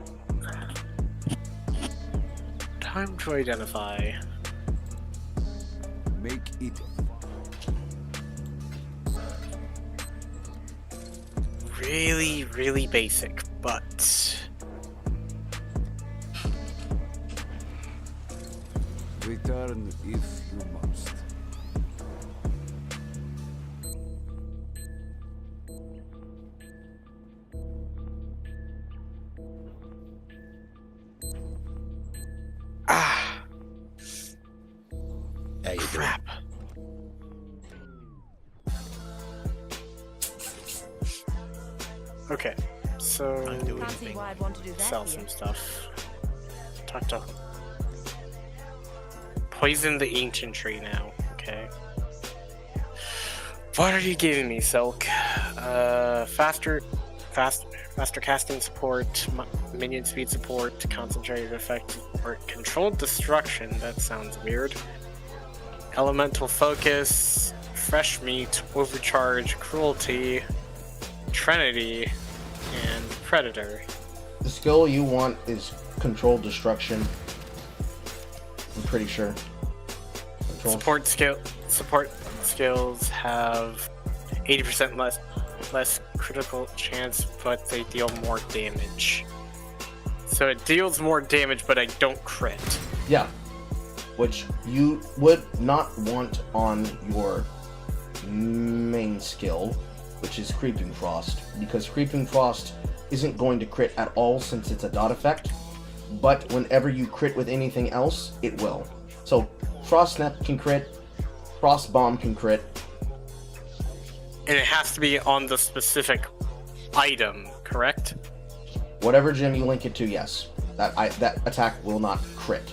U: Time to identify.
P: Make it
U: Really, really basic, but...
P: return if you must.
U: Crap. Okay, so
O: Can't see why I'd want to do that
U: sell
O: here.
U: some stuff. Talk to poison the ancient tree now. Okay. What are you giving me, Silk? Faster casting support, minion speed support, concentrated effect support, controlled destruction. That sounds weird. Elemental focus, fresh meat, overcharge, cruelty, trinity, and predator.
A: The skill you want is controlled destruction. I'm pretty sure.
U: Support skills have 80% less critical chance, but they deal more damage. So it deals more damage, but I don't crit.
A: Yeah. Which you would not want on your main skill, which is Creeping Frost, because Creeping Frost isn't going to crit at all since it's a dot effect, but whenever you crit with anything else, it will. So Frost Snap can crit, Frost Bomb can crit.
U: And it has to be on the specific item, correct?
A: Whatever gem you link it to, yes. That attack will not crit.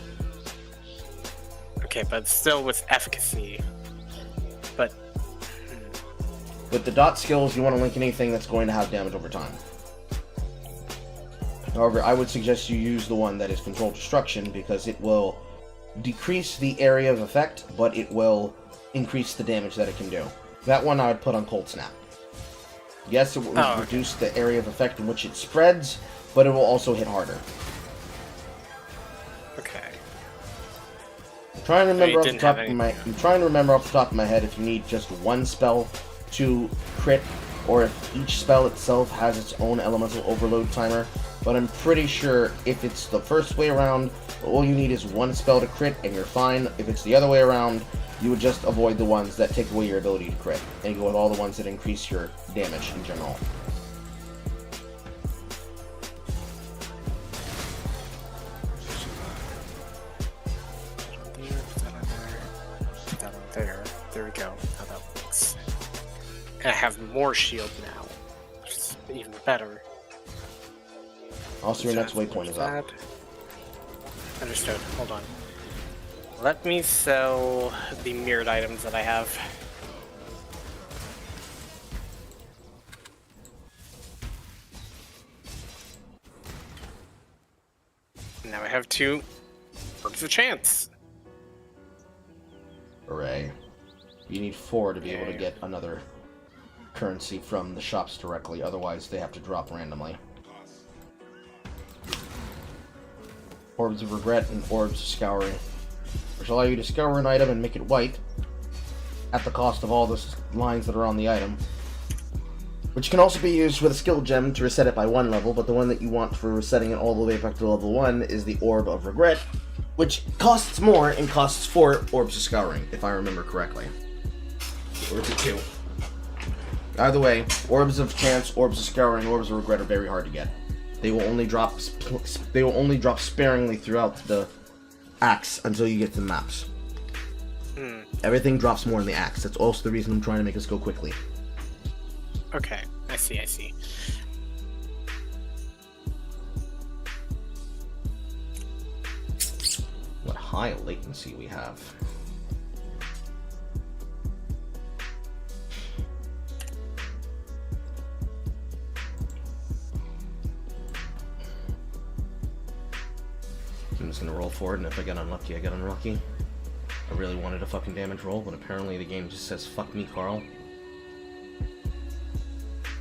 U: Okay, but still with efficacy. But
A: with the dot skills, you want to link anything that's going to have damage over time. However, I would suggest you use the one that is Controlled Destruction, because it will decrease the area of effect, but it will increase the damage that it can do. That one I would put on Cold Snap. Yes, it will reduce the area of effect in which it spreads, but it will also hit harder.
U: Okay.
A: I'm trying to remember off the top of my head if you need just one spell to crit, or if each spell itself has its own elemental overload timer. But I'm pretty sure if it's the first way around, all you need is one spell to crit and you're fine. If it's the other way around, you would just avoid the ones that take away your ability to crit, and go with all the ones that increase your damage in general.
U: There we go. How that works. And I have more shield now, which is even better.
A: Also, your next waypoint is up.
U: Understood. Hold on. Let me sell the mirrored items that I have. Now I have 2 Orbs of Chance.
A: Hooray. You need 4 to be able to get another currency from the shops directly, otherwise they have to drop randomly. Orbs of Regret and Orbs of Scouring, which allow you to scour an item and make it white at the cost of all the lines that are on the item, which can also be used with a skill gem to reset it by 1 level, but the one that you want for resetting it all the way back to level 1 is the Orb of Regret, which costs more and costs 4 Orbs of Scouring, if I remember correctly. Or is it 2? Either way, Orbs of Chance, Orbs of Scouring, Orbs of Regret are very hard to get. They will only drop sparingly throughout the acts until you get to the maps. Everything drops more in the acts. That's also the reason I'm trying to make us go quickly.
U: Okay, I see.
A: What high latency we have. I'm just gonna roll forward, and if I get unlucky, I get unlucky. I really wanted a fucking damage roll, but apparently the game just says, fuck me, Carl.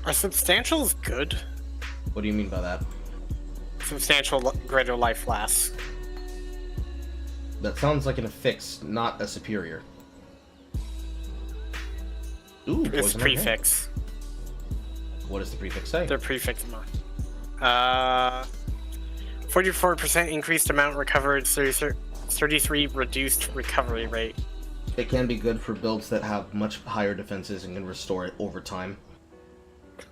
U: Are substantials good?
A: What do you mean by that?
U: Substantial greater life lasts.
A: That sounds like an affix, not a superior. Ooh,
U: It's
A: poison
U: prefix.
A: What does the prefix say?
U: Their prefix amount. 44% increased amount recovered, 33 reduced recovery rate.
A: It can be good for builds that have much higher defenses and can restore it over time.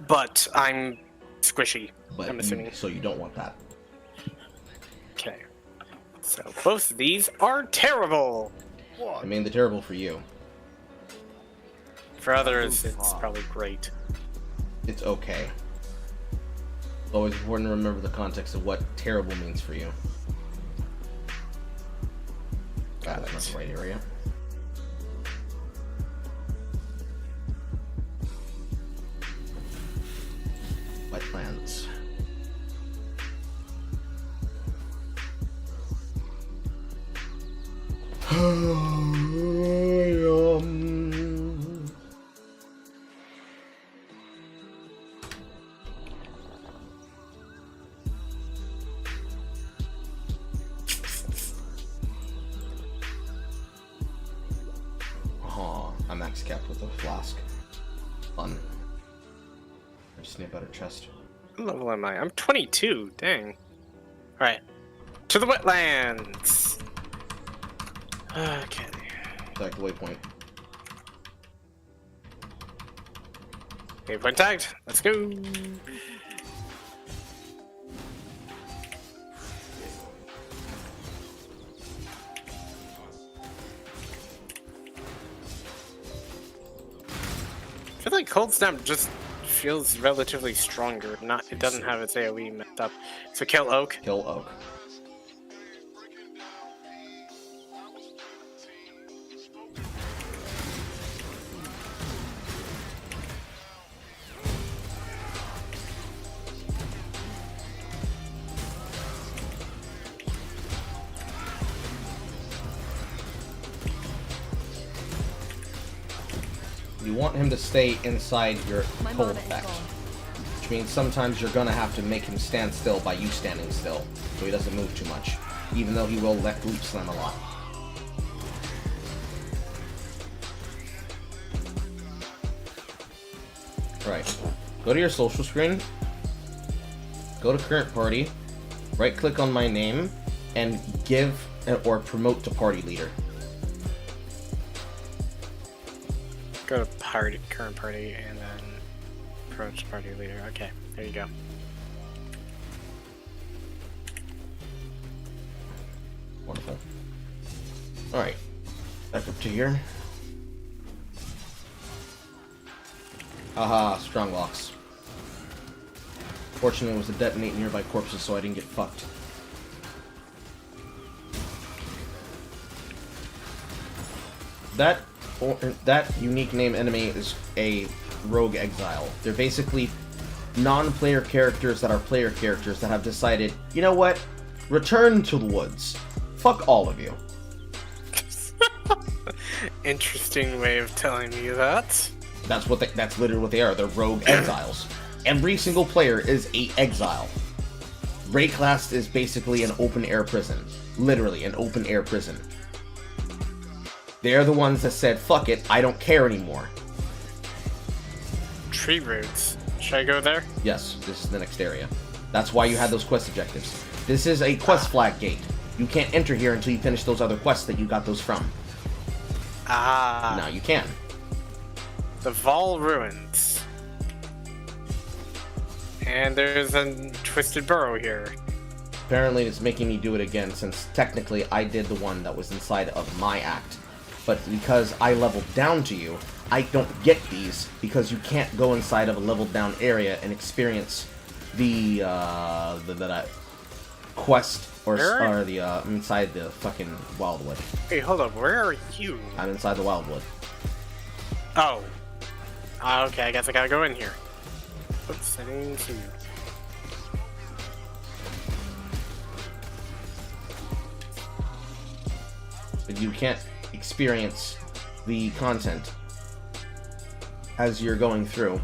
U: But I'm squishy, I'm assuming.
A: So you don't want that.
U: Okay. So both of these are terrible!
A: I mean, they're terrible for you.
U: For others, it's probably great.
A: It's okay. It's always important to remember the context of what terrible means for you. That's not the right area. Wetlands. I'm max capped with a flask. Fun. I just need a better chest.
U: What level am I? I'm 22, dang. Alright. To the wetlands! Okay.
A: Back to waypoint.
U: Waypoint tagged. Let's go! I feel like Cold Snap just feels relatively stronger. It doesn't have its AoE messed up. So kill Oak.
A: Kill Oak. You want him to stay inside your cold effect, which means sometimes you're gonna have to make him stand still by you standing still, so he doesn't move too much, even though he will let loop slam a lot. Right. Go to your social screen, go to current party, right click on my name, and give or promote to party leader.
U: Go to current party, and then approach party leader. Okay, there you go.
A: Wonderful. Alright. Back up to here. Haha, strong locks. Fortunately, it was to detonate nearby corpses, so I didn't get fucked. That unique name enemy is a rogue exile. They're basically non-player characters that are player characters that have decided, you know what? Return to the woods. Fuck all of you.
U: Interesting way of telling me that.
A: That's literally what they are. They're rogue exiles. Every single player is a exile. Rayclast is basically an open-air prison. Literally, an open-air prison. They're the ones that said, fuck it, I don't care anymore.
U: Tree roots. Should I go there?
A: Yes, this is the next area. That's why you had those quest objectives. This is a quest flag gate. You can't enter here until you finish those other quests that you got those from.
U: Ah.
A: Now you can.
U: The Vol Ruins. And there's a twisted burrow here.
A: Apparently it's making me do it again, since technically I did the one that was inside of my act. But because I leveled down to you, I don't get these, because you can't go inside of a leveled down area and experience the quest, or the, inside the fucking Wildwood.
U: Hey, hold up, where are you?
A: I'm inside the Wildwood.
U: Oh. Okay, I guess I gotta go in here. Oops, settings.
A: But you can't experience the content as you're going through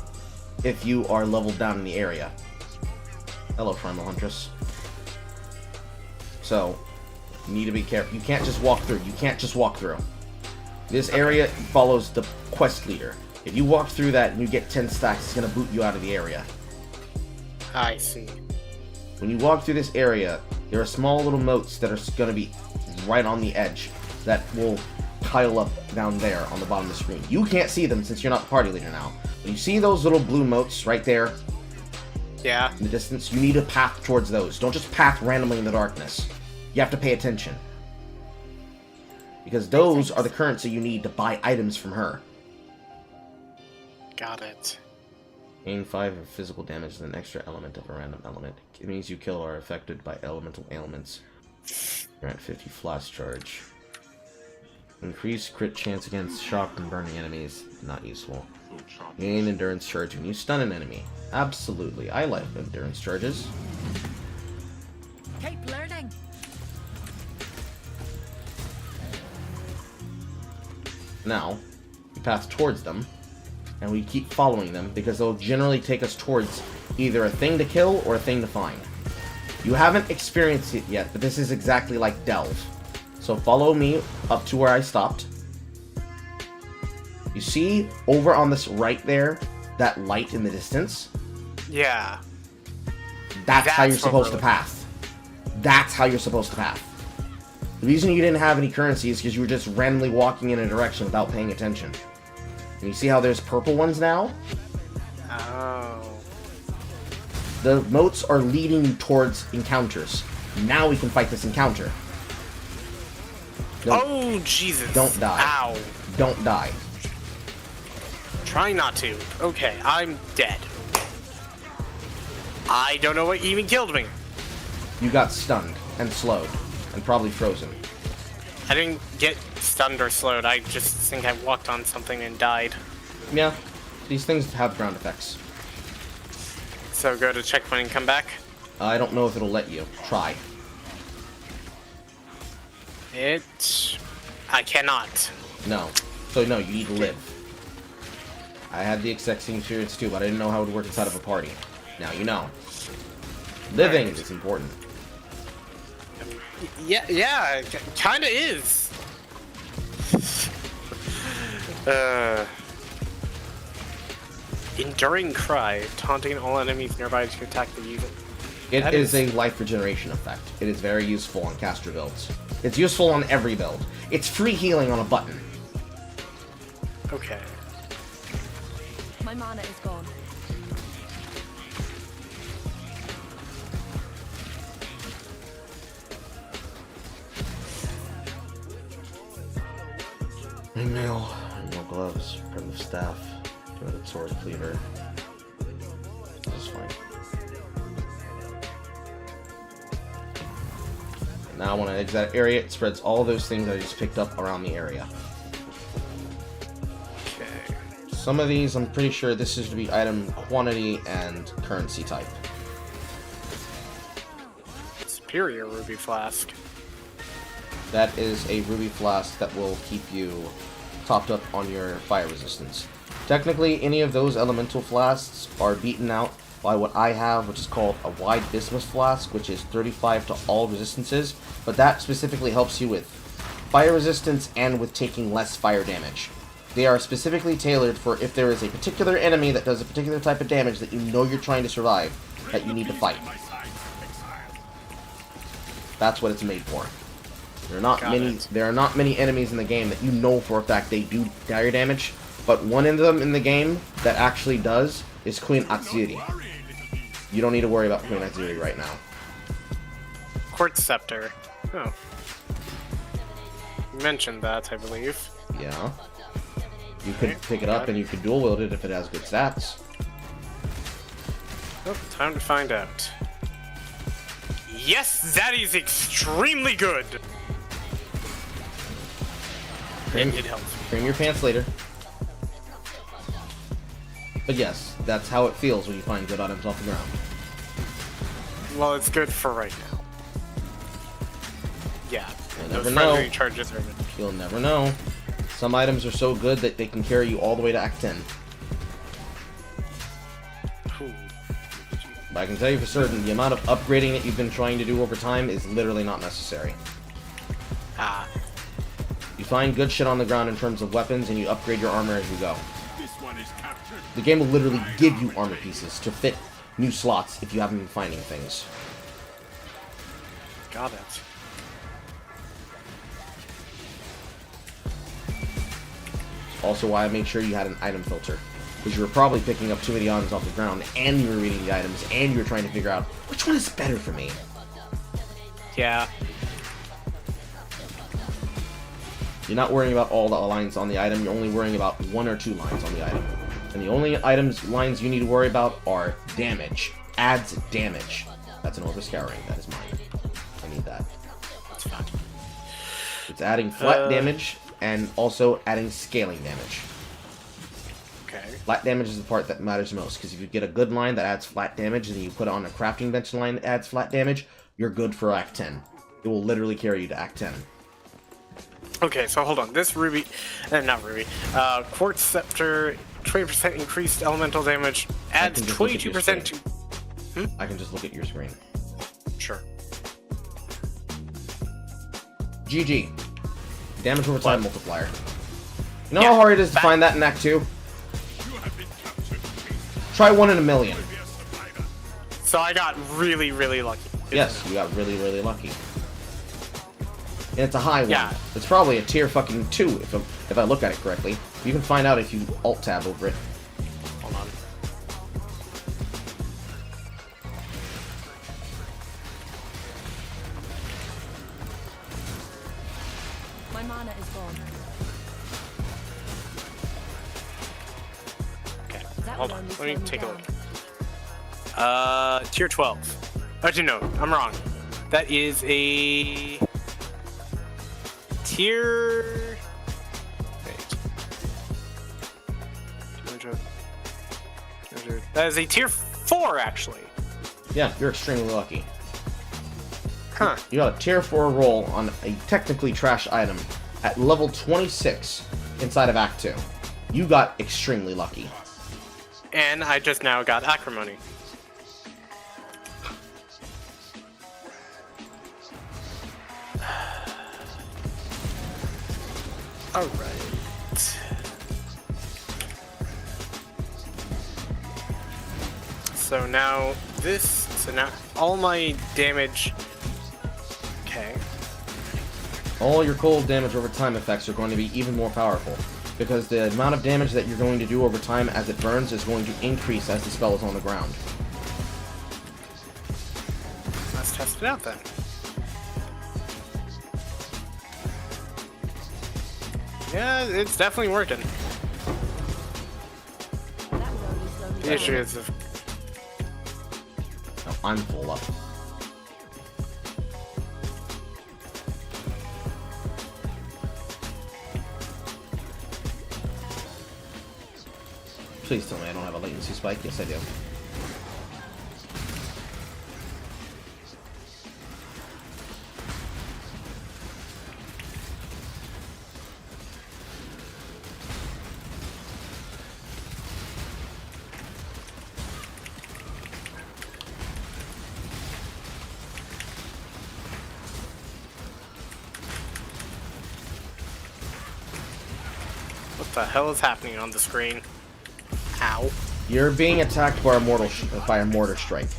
A: if you are leveled down in the area. Hello, Primal Huntress. So, you need to be careful. You can't just walk through. You can't just walk through. This area follows the quest leader. If you walk through that and you get 10 stacks, it's going to boot you out of the area.
U: I see.
A: When you walk through this area, there are small little moats that are going to be right on the edge that will pile up down there on the bottom of the screen. You can't see them since you're not the party leader now. When you see those little blue moats right there,
U: yeah,
A: in the distance, you need a path towards those. Don't just path randomly in the darkness. You have to pay attention. Because those are the currency you need to buy items from her.
U: Got it.
A: Gain 5 of physical damage is an extra element of a random element. It means you kill or are affected by elemental ailments. Grant 50 flash charge. Increase crit chance against shock and burning enemies. Not useful. Gain endurance charge when you stun an enemy. Absolutely. I like endurance charges.
E: Keep learning.
A: Now, we path towards them, and we keep following them, because they'll generally take us towards either a thing to kill or a thing to find. You haven't experienced it yet, but this is exactly like Delve. So follow me up to where I stopped. You see over on this right there, that light in the distance?
U: Yeah.
A: That's how you're supposed to path. That's how you're supposed to path. The reason you didn't have any currency is because you were just randomly walking in a direction without paying attention. And you see how there's purple ones now?
U: Oh.
A: The moats are leading you towards encounters. Now we can fight this encounter.
U: Oh, Jesus.
A: Don't die.
U: Ow.
A: Don't die.
U: Try not to. Okay, I'm dead. I don't know what even killed me.
A: You got stunned and slowed and probably frozen.
U: I didn't get stunned or slowed. I just think I walked on something and died.
A: Yeah, these things have ground effects.
U: So go to checkpoint and come back?
A: I don't know if it'll let you. Try.
U: I cannot.
A: No. So no, you need to live. I had the exact same experience too, but I didn't know how it would work inside of a party. Now you know. Living is important.
U: Yeah, it kinda is. Enduring Cry, taunting all enemies nearby to attack the user.
A: It is a life regeneration effect. It is very useful on caster builds. It's useful on every build. It's free healing on a button.
U: Okay.
O: My mana is gone.
A: Nail, no gloves, primitive staff, primitive sword cleaver. This is fine. Now when I exit that area, it spreads all those things I just picked up around the area.
U: Okay.
A: Some of these, I'm pretty sure this is to be item quantity and currency type.
U: Superior Ruby Flask.
A: That is a ruby flask that will keep you topped up on your fire resistance. Technically, any of those elemental flasks are beaten out by what I have, which is called a wide bismuth flask, which is 35 to all resistances, but that specifically helps you with fire resistance and with taking less fire damage. They are specifically tailored for if there is a particular enemy that does a particular type of damage that you know you're trying to survive, that you need to fight. That's what it's made for. There are not many enemies in the game that you know for a fact they do dire damage, but one of them in the game that actually does is Queen Atsiri. You don't need to worry about Queen Azuri right now.
U: Quartz Scepter. Oh. You mentioned that, I believe.
A: Yeah. You could pick it up and you could dual wield it if it has good stats.
U: Oh, time to find out. Yes, that is extremely good! It helps.
A: Cream your pants later. But yes, that's how it feels when you find good items off the ground.
U: Well, it's good for right now. Yeah.
A: You'll never know.
U: Charges are good.
A: You'll never know. Some items are so good that they can carry you all the way to Act 10. But I can tell you for certain, the amount of upgrading that you've been trying to do over time is literally not necessary.
U: Ah.
A: You find good shit on the ground in terms of weapons, and you upgrade your armor as you go.
C: This one is captured.
A: The game will literally give you armor pieces to fit new slots if you haven't been finding things.
U: Got it.
A: Also why I made sure you had an item filter. Because you were probably picking up too many items off the ground, and you were reading the items, and you were trying to figure out, which one is better for me?
U: Yeah.
A: You're not worrying about all the lines on the item, you're only worrying about 1 or 2 lines on the item. And the only lines you need to worry about are damage. Adds damage. That's an Orbis Scouring, that is mine. I need that.
U: That's fine.
A: It's adding flat damage, and also adding scaling damage.
U: Okay.
A: Flat damage is the part that matters most, because if you get a good line that adds flat damage, and you put it on a crafting bench line that adds flat damage, you're good for Act 10. It will literally carry you to Act 10.
U: Okay, so hold on. This Ruby... not Ruby. Quartz Scepter, 20% increased elemental damage, adds 22% to...
A: I can just look at your screen.
U: Sure.
A: GG. Damage over time multiplier. You know how hard it is to find that in Act 2? Try 1 in a million.
U: So I got really, really lucky.
A: Yes, you got really, really lucky. And it's a high one.
U: Yeah.
A: It's probably a tier fucking 2 if I look at it correctly. You can find out if you alt-tab over it.
U: Hold on.
O: My mana is gone.
U: Okay,
O: That
U: hold
O: would
U: on.
O: only
U: Let me
O: slow me
U: take a look.
O: down.
U: Tier 12. Actually, no, I'm wrong. That is a... Tier... That is a tier 4, actually.
A: Yeah, you're extremely lucky.
U: Huh.
A: You got a tier 4 roll on a technically trash item at level 26 inside of Act 2. You got extremely lucky.
U: And I just now got Acrimony. Alright. So now all my damage... Okay.
A: All your cold damage over time effects are going to be even more powerful, because the amount of damage that you're going to do over time as it burns is going to increase as the spell is on the ground.
U: Let's test it out then. Yeah, it's definitely working. The issue is if...
A: No, I'm full up. Please tell me I don't have a latency spike. Yes, I do.
U: What the hell is happening on the screen? Ow.
A: You're being attacked by a mortar strike.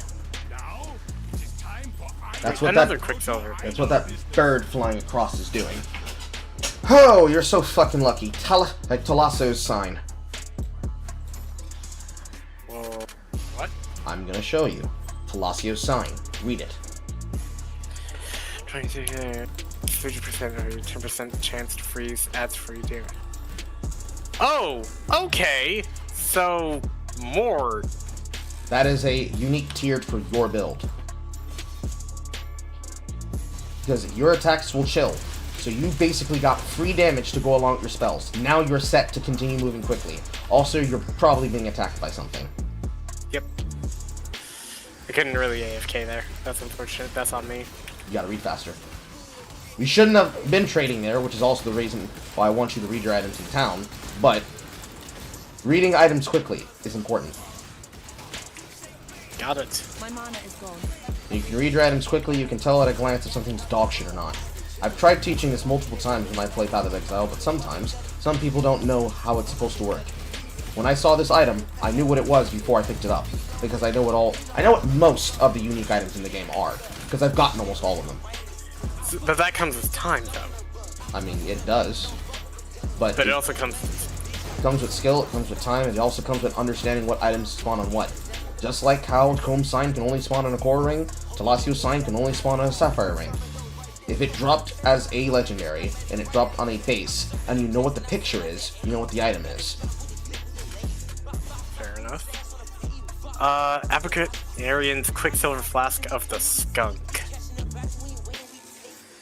A: That's what
U: Another Quicksilver.
A: That's what that bird flying across is doing. Oh, you're so fucking lucky. Like Talasso's sign.
U: Well, what?
A: I'm gonna show you. Palacio's sign. Read it.
U: 22, 30% or 10% chance to freeze, adds free damage. Oh, okay. So, more.
A: That is a unique tiered for your build. Because your attacks will chill. So you basically got free damage to go along with your spells. Now you're set to continue moving quickly. Also, you're probably being attacked by something.
U: Yep. I couldn't really AFK there. That's unfortunate. That's on me.
A: You gotta read faster. We shouldn't have been trading there, which is also the reason why I want you to read your items in town, but reading items quickly is important.
U: Got it.
O: My mana is gone.
A: You can read your items quickly, you can tell at a glance if something's dog shit or not. I've tried teaching this multiple times when I play Path of Exile, but sometimes, some people don't know how it's supposed to work. When I saw this item, I knew what it was before I picked it up, because I know what most of the unique items in the game are, because I've gotten almost all of them.
U: But that comes with time, though.
A: I mean, it does. But
U: it also comes
A: with skill, it comes with time, and it also comes with understanding what items spawn on what. Just like how Comb's sign can only spawn on a core ring, Talacio's sign can only spawn on a sapphire ring. If it dropped as a legendary, and it dropped on a base, and you know what the picture is, you know what the item is.
U: Fair enough. Advocate Arian's Quicksilver Flask of the Skunk.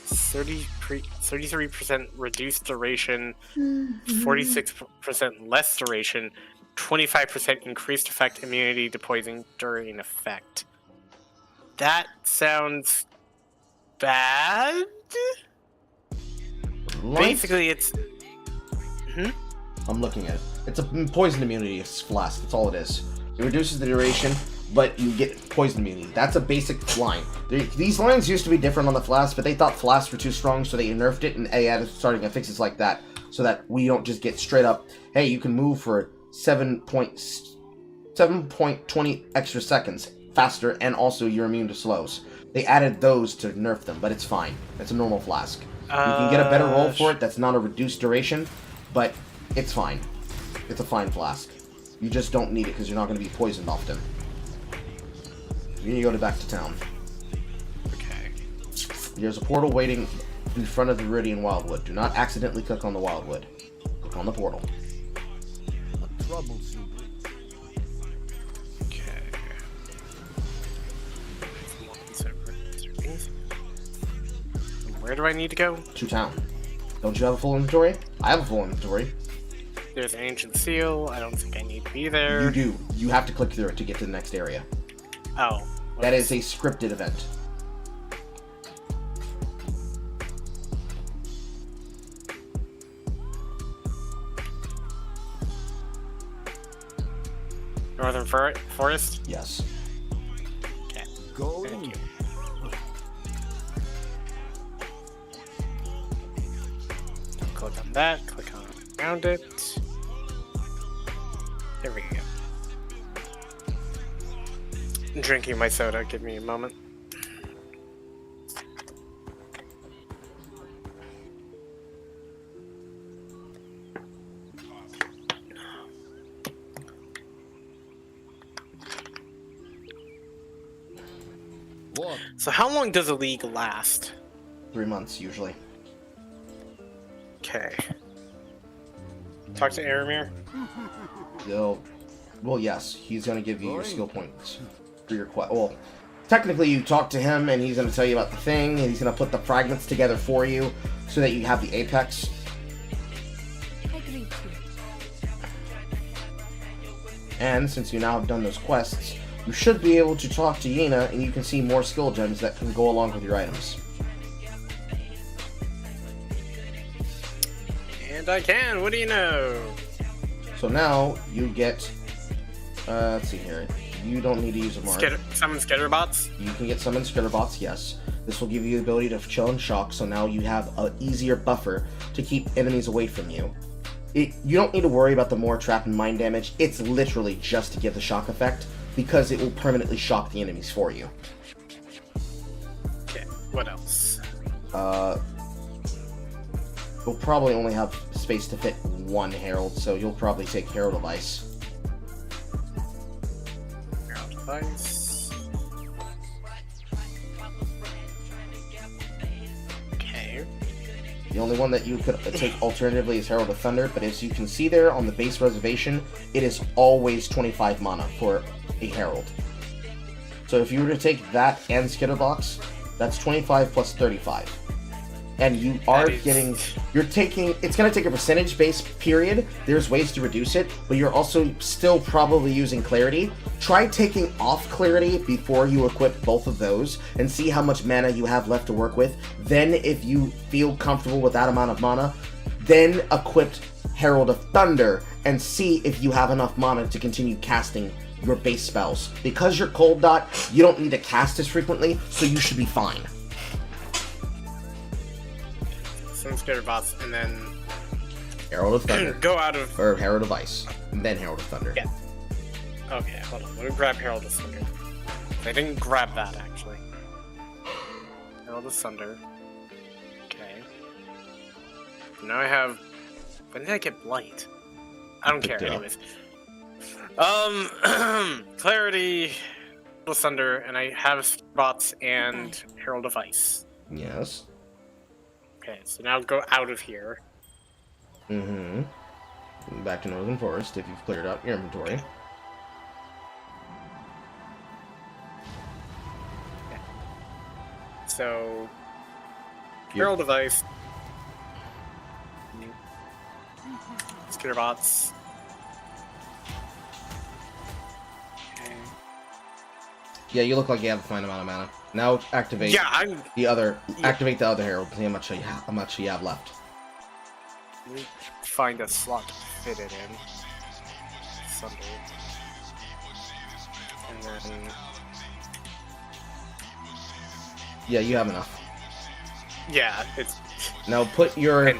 U: 33% reduced duration, 46% less duration, 25% increased effect immunity to poison during effect. That sounds bad? Basically, it's...
A: I'm looking at it. It's a poison immunity flask, that's all it is. It reduces the duration, but you get poison immunity. That's a basic line. These lines used to be different on the flask, but they thought flasks were too strong, so they nerfed it, and they added starting fixes like that, so that we don't just get straight up, hey, you can move for 7.20 extra seconds faster, and also you're immune to slows. They added those to nerf them, but it's fine. It's a normal flask. You can get a better roll for it that's not a reduced duration, but it's fine. It's a fine flask. You just don't need it because you're not going to be poisoned often. You're going to go back to town.
U: Okay.
A: There's a portal waiting in front of the Viridian Wildwood. Do not accidentally click on the Wildwood. Click on the portal.
P: What troubles you?
U: Okay. Where do I need to go?
A: To town. Don't you have a full inventory? I have a full inventory.
U: There's an ancient seal. I don't think I need to be there.
A: You do. You have to click through it to get to the next area.
U: Oh.
A: That is a scripted event.
U: Northern Forest?
A: Yes.
U: Okay.
P: Go.
U: Thank you. Click on that. Click on around it. There we go. I'm drinking my soda. Give me a moment.
P: What?
U: So how long does a league last?
A: 3 months, usually.
U: Okay. Talk to Aramir.
A: Well, yes, he's going to give you your skill points for your quest. Well, technically, you talk to him, and he's going to tell you about the thing, and he's going to put the fragments together for you, so that you have the apex. And since you now have done those quests, you should be able to talk to Yena, and you can see more skill gems that can go along with your items.
U: And I can. What do you know?
A: So now you get. Let's see here. You don't need to use a mark.
U: Summon Skitterbots?
A: You can get summon Skitterbots, yes. This will give you the ability to chill and shock, so now you have an easier buffer to keep enemies away from you. You don't need to worry about the more trap and mind damage. It's literally just to give the shock effect, because it will permanently shock the enemies for you.
U: Okay, what else?
A: You'll probably only have space to fit one Herald, so you'll probably take Herald of Ice.
U: Herald of Ice.
A: The only one that you could take alternatively is Herald of Thunder, but as you can see there on the base reservation, it is always 25 mana for a Herald. So if you were to take that and Skitterbox, that's 25 plus 35. And you are getting, you're taking, it's going to take a percentage base period. There's ways to reduce it, but you're also still probably using Clarity. Try taking off Clarity before you equip both of those and see how much mana you have left to work with. Then if you feel comfortable with that amount of mana, then equip Herald of Thunder and see if you have enough mana to continue casting your base spells. Because you're Cold Dot, you don't need to cast as frequently, so you should be fine.
U: Some Skitterbots, and then
A: Herald of Thunder.
U: Go out of...
A: Or Herald of Ice, and then Herald of Thunder.
U: Yeah. Okay, hold on. Let me grab Herald of Thunder. I didn't grab that, actually. Herald of Thunder. Okay. Now I have... When did I get Blight? I don't care, anyways. Clarity, Herald of Thunder, and I have Skitterbots and Herald of Ice.
A: Yes.
U: Okay, so now go out of here.
A: Back to Northern Forest if you've cleared out your inventory.
U: Okay. So, Herald of Ice. Skitterbots. Okay.
A: Yeah, you look like you have a fine amount of mana. Now activate activate the other Herald. See how much you have left.
U: Let me find a slot to fit it in. Sunday. And then...
A: Yeah, you have enough.
U: Yeah, it's...
A: Now put your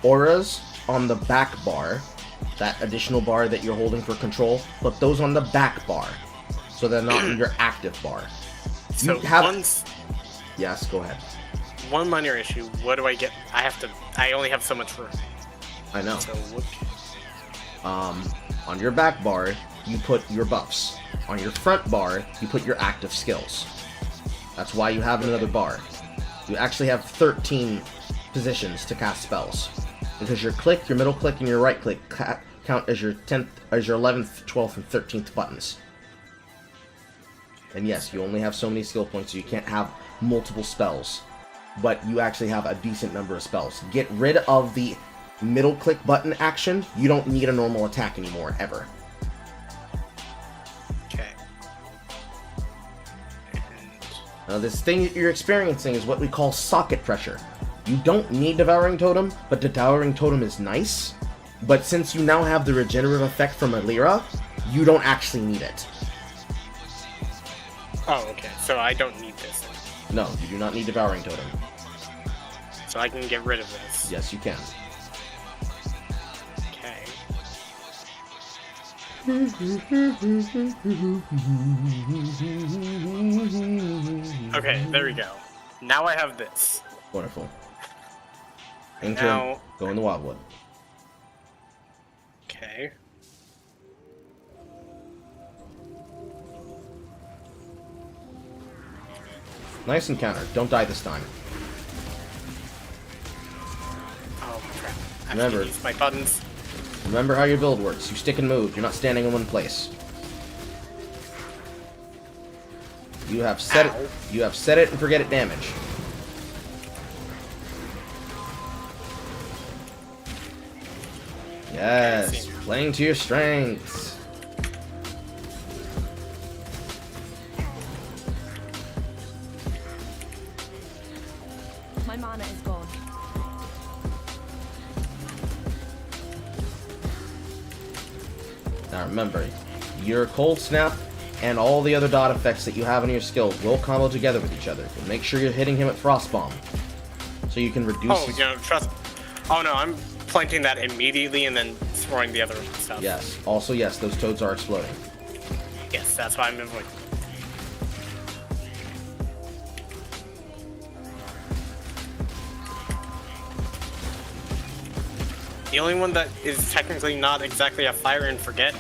A: auras on the back bar. That additional bar that you're holding for control. Put those on the back bar. So they're not in your active bar.
U: So
A: Yes, go ahead.
U: One minor issue. What do I get? I only have so much room.
A: I know.
U: So what?
A: On your back bar, you put your buffs. On your front bar, you put your active skills. That's why you have another bar. You actually have 13 positions to cast spells. Because your click, your middle click, and your right click count as your 11th, 12th, and 13th buttons. And yes, you only have so many skill points, so you can't have multiple spells. But you actually have a decent number of spells. Get rid of the middle click button action. You don't need a normal attack anymore, ever.
U: Okay.
A: Now this thing that you're experiencing is what we call socket pressure. You don't need Devouring Totem, but Devouring Totem is nice. But since you now have the regenerative effect from Alira, you don't actually need it.
U: Oh, okay. So I don't need this.
A: No, you do not need Devouring Totem.
U: So I can get rid of this.
A: Yes, you can.
U: Okay. Okay, there we go. Now I have this.
A: Wonderful.
U: Now...
A: Go in the Wildwood.
U: Okay.
A: Nice encounter. Don't die this time.
U: Oh crap. I
A: Remember,
U: use my buttons.
A: Remember how your build works. You stick and move. You're not standing in one place. You have set it. You have set it and forget it damage. Yes, playing to your strengths.
O: My mana is gone.
A: Now remember, your Cold Snap and all the other dot effects that you have in your skills will combo together with each other. So make sure you're hitting him at Frost Bomb, so you can reduce.
U: Oh, you know, trust. Oh no, I'm planting that immediately and then throwing the other stuff.
A: Yes. Also, yes, those toads are exploding.
U: Yes, that's why I'm avoiding. The only one that is technically not exactly a fire and forget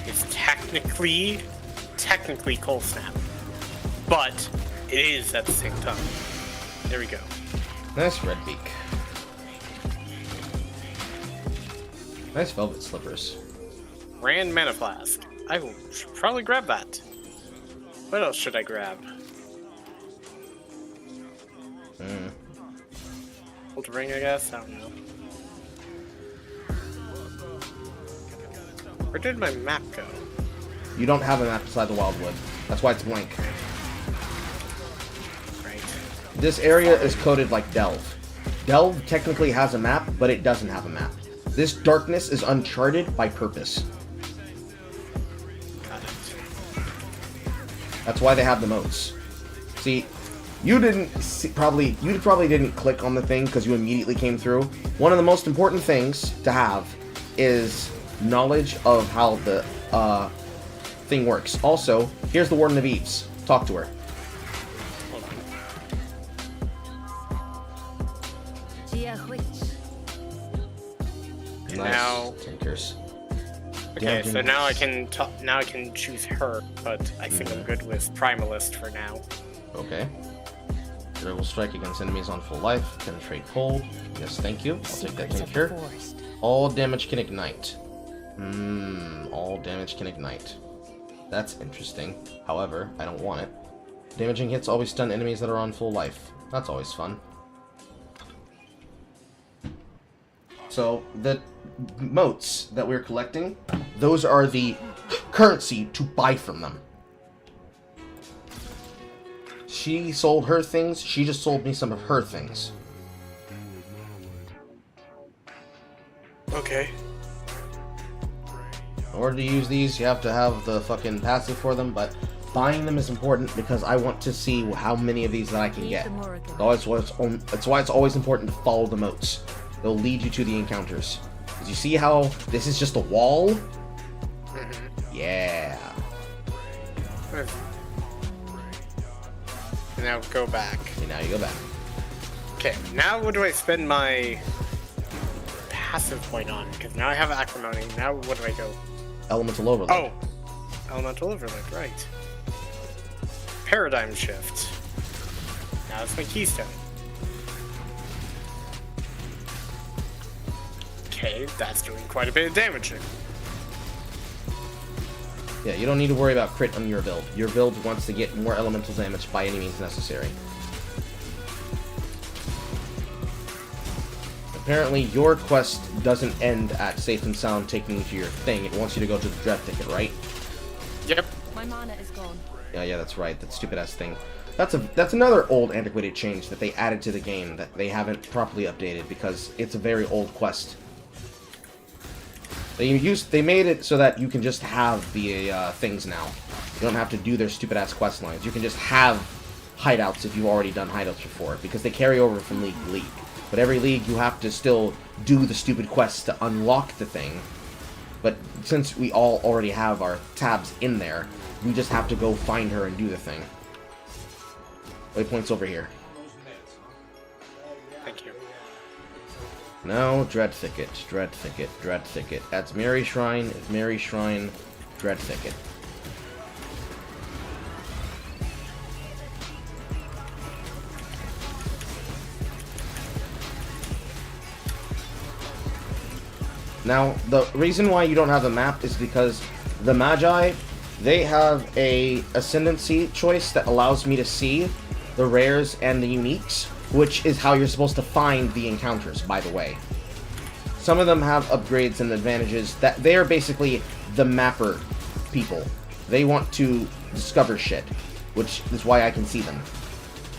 U: is technically Cold Snap. But it is at the same time. There we go.
A: Nice red beak. Nice velvet slippers.
U: Grand Mana Flask. I will probably grab that. What else should I grab? Old ring, I guess? I don't know. Where did my map go?
A: You don't have a map beside the Wildwood. That's why it's blank.
U: Right.
A: This area is coded like Delve. Delve technically has a map, but it doesn't have a map. This darkness is uncharted by purpose.
U: Got it.
A: That's why they have the moats. See, you probably didn't click on the thing because you immediately came through. One of the most important things to have is knowledge of how the thing works. Also, here's the Warden of Eves. Talk to her.
U: Hold on.
A: Nice.
U: Now,
A: Tinkers.
U: okay, so now I can choose her, but I think I'm good with Primalist for now.
A: Okay. It will strike against enemies on full life. Penetrate cold. Yes, thank you. I'll take that tinker. All damage can ignite. All damage can ignite. That's interesting. However, I don't want it. Damaging hits always stun enemies that are on full life. That's always fun. So, the moats that we're collecting, those are the currency to buy from them. She sold her things, she just sold me some of her things.
U: Okay.
A: In order to use these, you have to have the fucking passive for them, but buying them is important because I want to see how many of these that I can get. That's why it's always important to follow the moats. They'll lead you to the encounters. Because you see how this is just a wall? Yeah.
U: Now go back.
A: Okay, now you go back.
U: Okay, now what do I spend my passive point on? Because now I have Acrimony. Now what do I go?
A: Elemental Overload.
U: Oh! Elemental Overload, right. Paradigm Shift. Now it's my Keystone. Okay, that's doing quite a bit of damage.
A: Yeah, you don't need to worry about crit on your build. Your build wants to get more elemental damage by any means necessary. Apparently, your quest doesn't end at safe and sound taking you to your thing. It wants you to go to the Dread Ticket, right?
U: Yep.
O: My mana is gone.
A: Yeah, that's right. That stupid-ass thing. That's another old antiquated change that they added to the game that they haven't properly updated because it's a very old quest. They made it so that you can just have the things now. You don't have to do their stupid-ass quest lines. You can just have hideouts if you've already done hideouts before, because they carry over from league to league. But every league, you have to still do the stupid quests to unlock the thing. But since we all already have our tabs in there, we just have to go find her and do the thing. Waypoint's over here.
U: Thank you.
A: Now, Dread Thicket, Dread Thicket, Dread Thicket. That's Mary Shrine, Mary Shrine, Dread Thicket. Now, the reason why you don't have a map is because the Magi, they have a ascendancy choice that allows me to see the rares and the uniques, which is how you're supposed to find the encounters, by the way. Some of them have upgrades and advantages that they are basically the mapper people. They want to discover shit, which is why I can see them.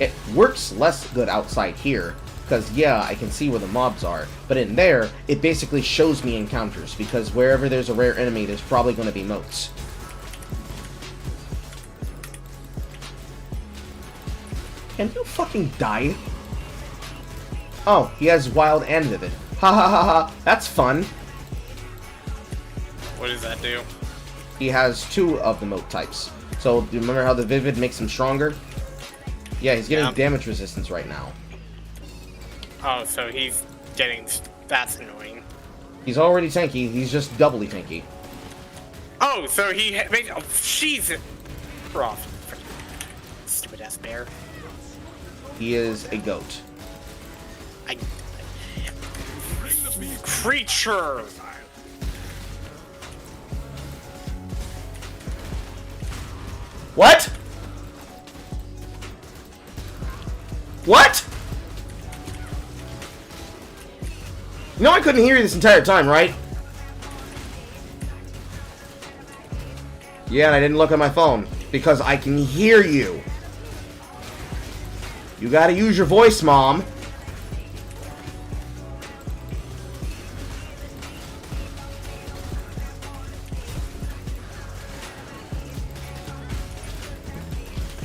A: It works less good outside here, because yeah, I can see where the mobs are, but in there, it basically shows me encounters, because wherever there's a rare enemy, there's probably going to be moats. Can you fucking die? Oh, he has Wild and Vivid. Ha ha ha ha, that's fun.
U: What does that do?
A: He has 2 of the moat types. So, do you remember how the Vivid makes him stronger? Yeah, he's getting damage resistance right now.
U: Oh, so he's getting... That's annoying.
A: He's already tanky, he's just doubly tanky.
U: Oh, so he... Oh, jeez! We're off. Stupid-ass bear.
A: He is a goat.
U: Creature!
A: What? What? You know I couldn't hear you this entire time, right? Yeah, and I didn't look at my phone because I can hear you. You gotta use your voice, Mom.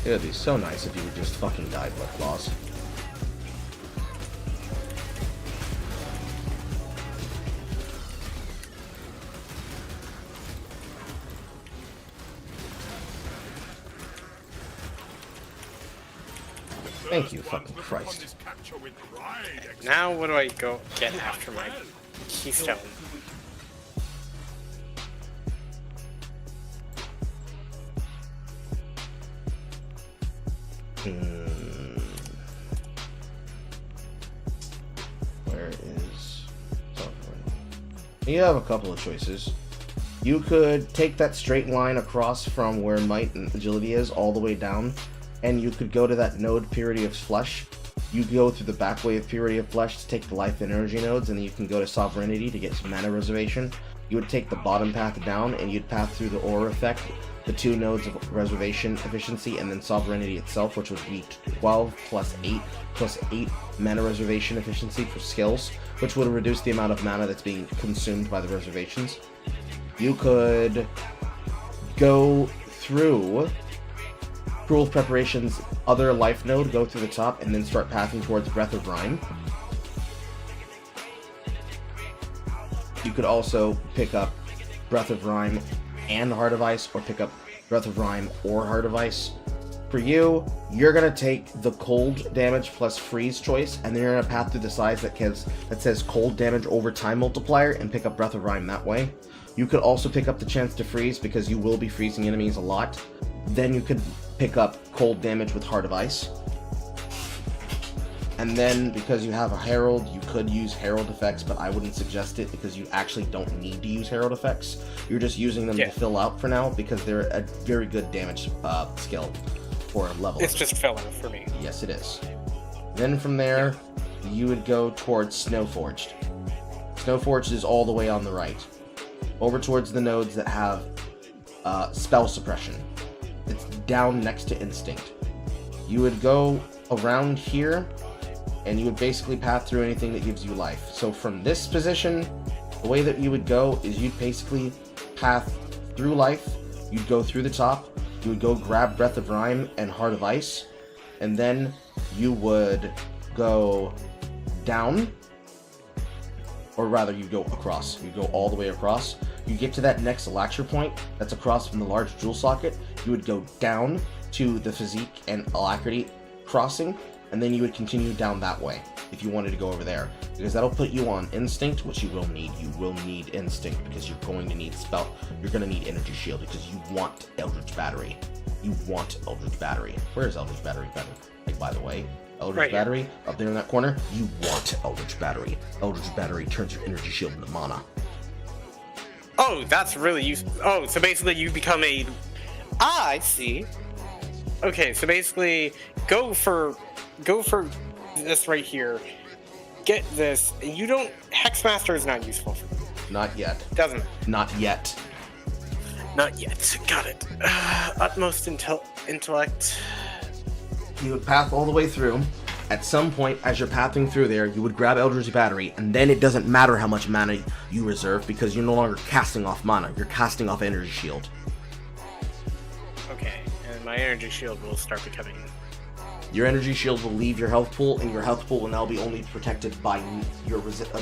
A: It would be so nice if you would just fucking die, Blood Claws. Thank you, fucking Christ.
U: Now what do I go get after my keystone?
A: Where is... You have a couple of choices. You could take that straight line across from where Might and Agility is all the way down, and you could go to that node Purity of Flesh. You go through the back way of Purity of Flesh to take the Life and Energy nodes, and then you can go to Sovereignty to get some mana reservation. You would take the bottom path down, and you'd path through the Aura Effect, the 2 nodes of Reservation Efficiency, and then Sovereignty itself, which would be 12 plus 8 plus 8 mana reservation efficiency for skills, which would reduce the amount of mana that's being consumed by the reservations. You could go through Cruel Preparation's other life node, go through the top, and then start pathing towards Breath of Rime. You could also pick up Breath of Rime and Heart of Ice, or pick up Breath of Rime or Heart of Ice. For you, you're gonna take the cold damage plus freeze choice, and then you're gonna path through the sides that says cold damage over time multiplier and pick up Breath of Rime that way. You could also pick up the chance to freeze because you will be freezing enemies a lot. Then you could pick up cold damage with Heart of Ice. And then, because you have a Herald, you could use Herald effects, but I wouldn't suggest it because you actually don't need to use Herald effects. You're just using them to fill out for now because they're a very good damage skill for a level.
U: It's just filler for me.
A: Yes, it is. Then from there, you would go towards Snowforged. Snowforged is all the way on the right. Over towards the nodes that have spell suppression. It's down next to Instinct. You would go around here, and you would basically path through anything that gives you life. So from this position, the way that you would go is you'd basically path through life, you'd go through the top, you would go grab Breath of Rime and Heart of Ice, and then you would go down, or rather you go across. You go all the way across. You get to that next Elixir point that's across from the large jewel socket. You would go down to the Physique and Alacrity crossing, and then you would continue down that way if you wanted to go over there, because that'll put you on Instinct, which you will need. You will need Instinct because you're going to need spell. You're going to need Energy Shield because you want Eldritch Battery. You want Eldritch Battery. Where's Eldritch Battery better? Like, by the way, Eldritch Battery up there in that corner. You want Eldritch Battery. Eldritch Battery turns your Energy Shield into mana.
U: Oh, that's really useful. Oh, so basically you become a... Ah, I see. Okay, so basically go for this right here. Get this. You don't... Hexmaster is not useful for me.
A: Not yet.
U: Doesn't.
A: Not yet.
U: Not yet. Got it. Utmost intellect.
A: You would path all the way through. At some point, as you're pathing through there, you would grab Eldritch Battery, and then it doesn't matter how much mana you reserve because you're no longer casting off mana. You're casting off Energy Shield.
U: Okay, and my Energy Shield will start becoming...
A: Your Energy Shield will leave your health pool, and your health pool will now be only protected by your defensive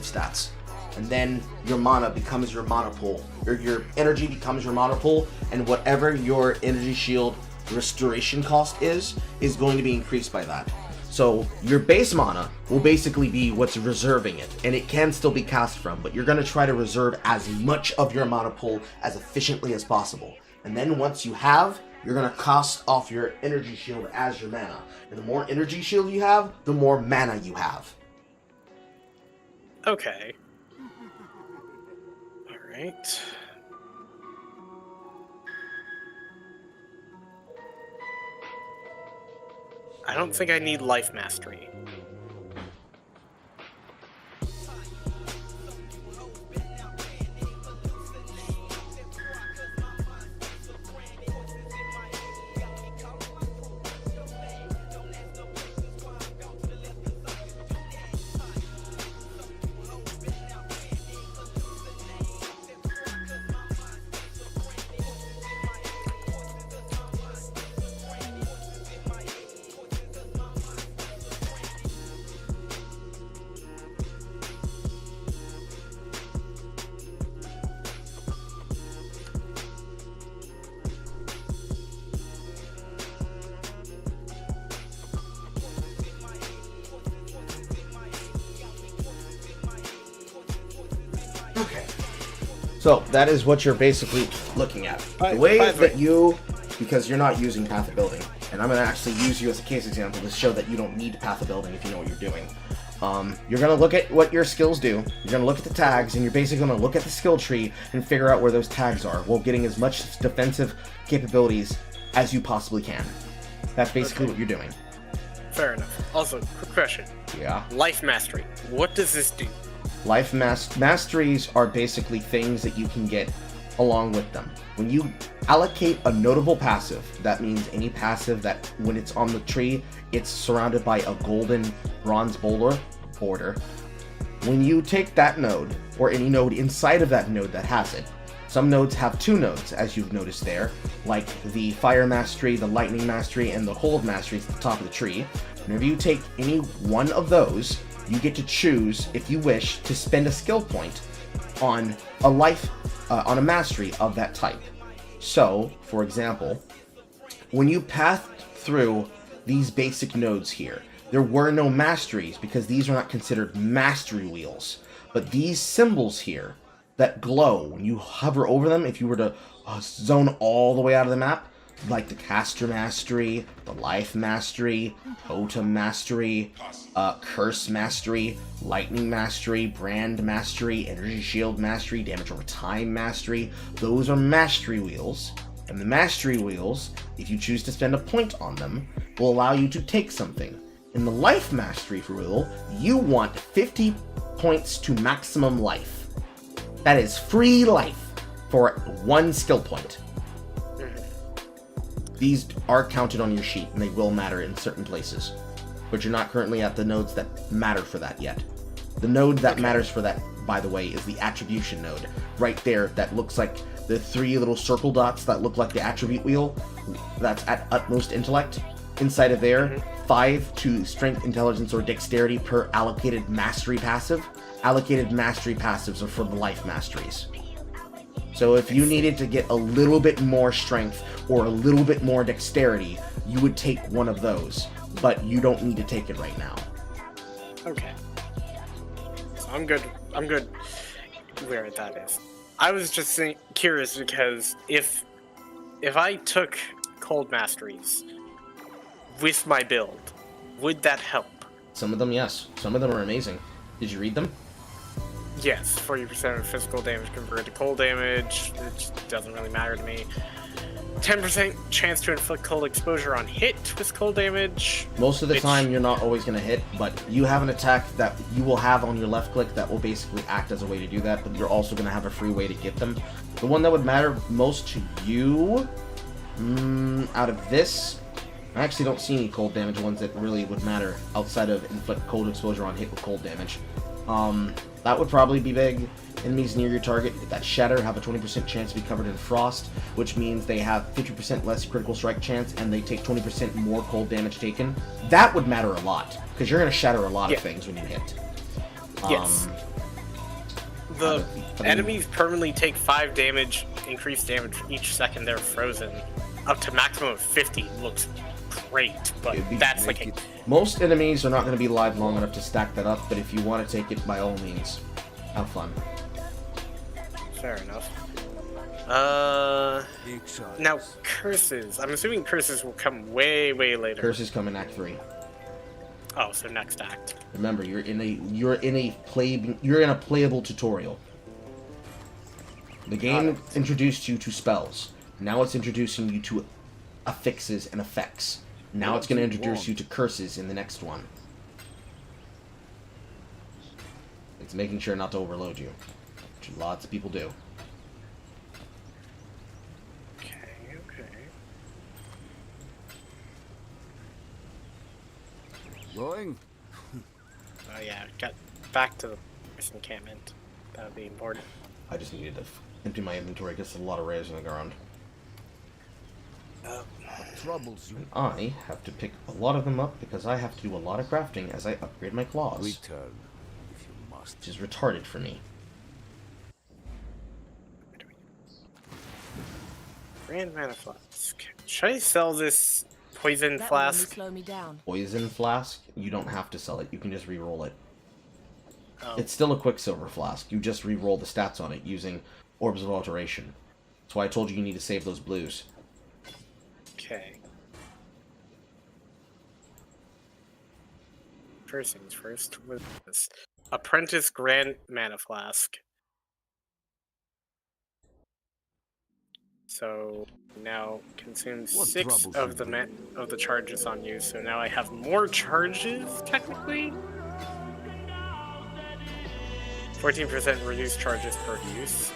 A: stats. And then your mana becomes your mana pool. Your energy becomes your mana pool, and whatever your Energy Shield restoration cost is going to be increased by that. So your base mana will basically be what's reserving it, and it can still be cast from, but you're going to try to reserve as much of your mana pool as efficiently as possible. And then once you have you're gonna cost off your energy shield as your mana. And the more energy shield you have, the more mana you have.
U: Okay. Alright. I don't think I need life mastery.
A: Okay. So that is what you're basically looking at. The way that you, because you're not using path of building, and I'm going to actually use you as a case example to show that you don't need path of building if you know what you're doing. You're going to look at what your skills do, you're going to look at the tags, and you're basically going to look at the skill tree and figure out where those tags are, while getting as much defensive capabilities as you possibly can. That's basically what you're doing.
U: Fair enough. Also, quick question.
A: Yeah.
U: Life mastery. What does this do?
A: Life masteries are basically things that you can get along with them. When you allocate a notable passive, that means any passive that when it's on the tree, it's surrounded by a golden bronze border. When you take that node, or any node inside of that node that has it, some nodes have two nodes, as you've noticed there, like the fire mastery, the lightning mastery, and the cold mastery at the top of the tree. Whenever you take any one of those, you get to choose, if you wish, to spend a skill point on a mastery of that type. So, for example, when you path through these basic nodes here, there were no masteries because these are not considered mastery wheels. But these symbols here that glow, when you hover over them, if you were to zone all the way out of the map, like the caster mastery, the life mastery, totem mastery, curse mastery, lightning mastery, brand mastery, energy shield mastery, damage over time mastery, those are mastery wheels. And the mastery wheels, if you choose to spend a point on them, will allow you to take something. In the life mastery wheel, you want 50 points to maximum life. That is free life for one skill point. These are counted on your sheet, and they will matter in certain places. But you're not currently at the nodes that matter for that yet. The node that matters for that, by the way, is the attribution node. Right there, that looks like the three little circle dots that look like the attribute wheel. That's at utmost intellect. Inside of there, 5 to strength, intelligence, or dexterity per allocated mastery passive. Allocated mastery passives are for the life masteries. So if you needed to get a little bit more strength or a little bit more dexterity, you would take one of those, but you don't need to take it right now.
U: Okay. So I'm good where that is. I was just curious because if I took cold masteries with my build, would that help?
A: Some of them, yes. Some of them are amazing. Did you read them?
U: Yes, 40% of physical damage converted to cold damage, which doesn't really matter to me. 10% chance to inflict cold exposure on hit with cold damage.
A: Most of the time, you're not always going to hit, but you have an attack that you will have on your left click that will basically act as a way to do that, but you're also going to have a free way to get them. The one that would matter most to you, out of this, I actually don't see any cold damage ones that really would matter outside of inflict cold exposure on hit with cold damage. That would probably be big. Enemies near your target that shatter have a 20% chance to be covered in frost, which means they have 50% less critical strike chance and they take 20% more cold damage taken. That would matter a lot, because you're going to shatter a lot of things when you hit.
U: Yes. The enemies permanently take 5 damage, increased damage each second they're frozen. Up to maximum of 50 looks great, but that's like a...
A: Most enemies are not going to be live long enough to stack that up, but if you want to take it, by all means, have fun.
U: Fair enough. Now curses. I'm assuming curses will come way later.
A: Curses come in Act 3.
U: Oh, so next act.
A: Remember, you're in a playable tutorial. The game introduced you to spells. Now it's introducing you to affixes and effects. Now it's going to introduce you to curses in the next one. It's making sure not to overload you, which lots of people do.
P: Going?
U: Oh yeah, got back to the encampment. That would be important.
A: I just needed to empty my inventory because there's a lot of rares on the ground.
P: Troubles you.
A: And I have to pick a lot of them up because I have to do a lot of crafting as I upgrade my claws.
P: Return, if you must.
A: Which is retarded for me.
U: Grand Mana Flask. Should I sell this poison
O: That will only
U: flask?
O: slow me down.
A: Poison flask, you don't have to sell it. You can just re-roll it.
U: Oh.
A: It's still a Quicksilver flask. You just re-roll the stats on it using Orbs of Alteration. That's why I told you need to save those blues.
U: Okay. First things first. What is this? Apprentice Grand Mana Flask. So now consumes 6 of the charges on you. So now I have more charges technically. 14% reduced charges per use.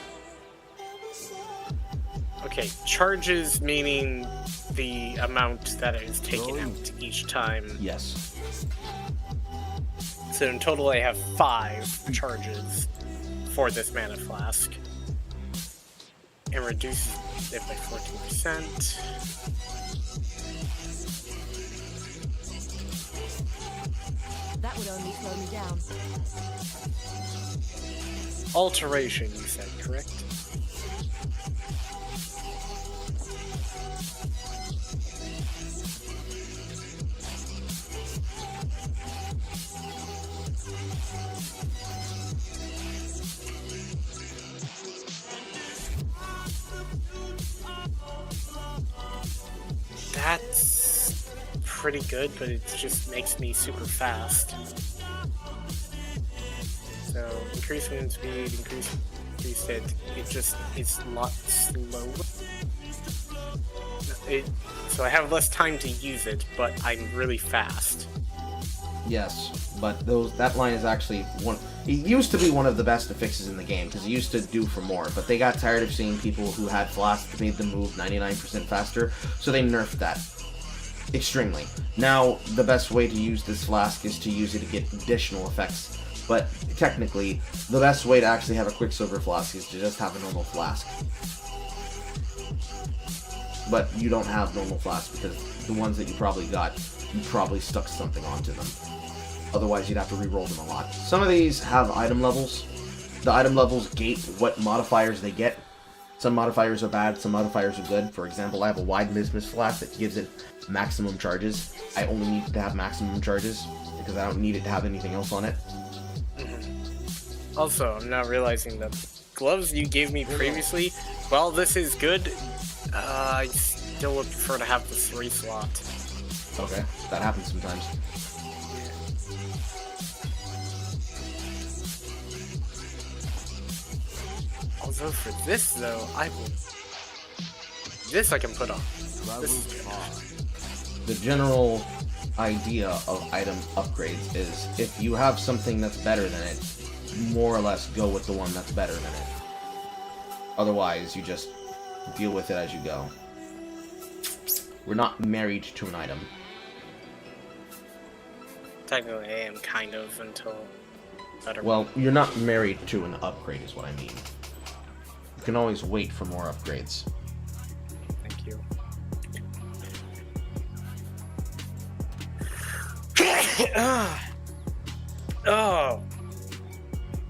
U: Okay, charges meaning the amount that is taken out each time.
A: Yes.
U: So in total I have 5 charges for this mana flask. And reduces it by 14%.
O: That would only slow me down.
U: Alteration, you said, correct? That's pretty good, but it just makes me super fast. So increase movement speed, increase it. It just is a lot slower. So I have less time to use it, but I'm really fast.
A: Yes, but that line is actually one. It used to be one of the best affixes in the game because it used to do for more, but they got tired of seeing people who had flasks that made them move 99% faster, so they nerfed that extremely. Now the best way to use this flask is to use it to get additional effects, but technically the best way to actually have a Quicksilver flask is to just have a normal flask. But you don't have normal flasks because the ones that you probably got, you probably stuck something onto them. Otherwise, you'd have to re-roll them a lot. Some of these have item levels. The item levels gate what modifiers they get. Some modifiers are bad, some modifiers are good. For example, I have a wide Mismus flask that gives it maximum charges. I only need it to have maximum charges because I don't need it to have anything else on it.
U: Also, I'm now realizing that the gloves you gave me previously, while this is good, I still would prefer to have the 3 slot.
A: Okay, that happens sometimes.
U: Although for this though, this I can put on.
A: The general idea of item upgrades is if you have something that's better than it, more or less go with the one that's better than it. Otherwise, you just deal with it as you go. We're not married to an item.
U: Technically, I am kind of until better.
A: Well, you're not married to an upgrade is what I mean. You can always wait for more upgrades.
U: Thank you. Oh.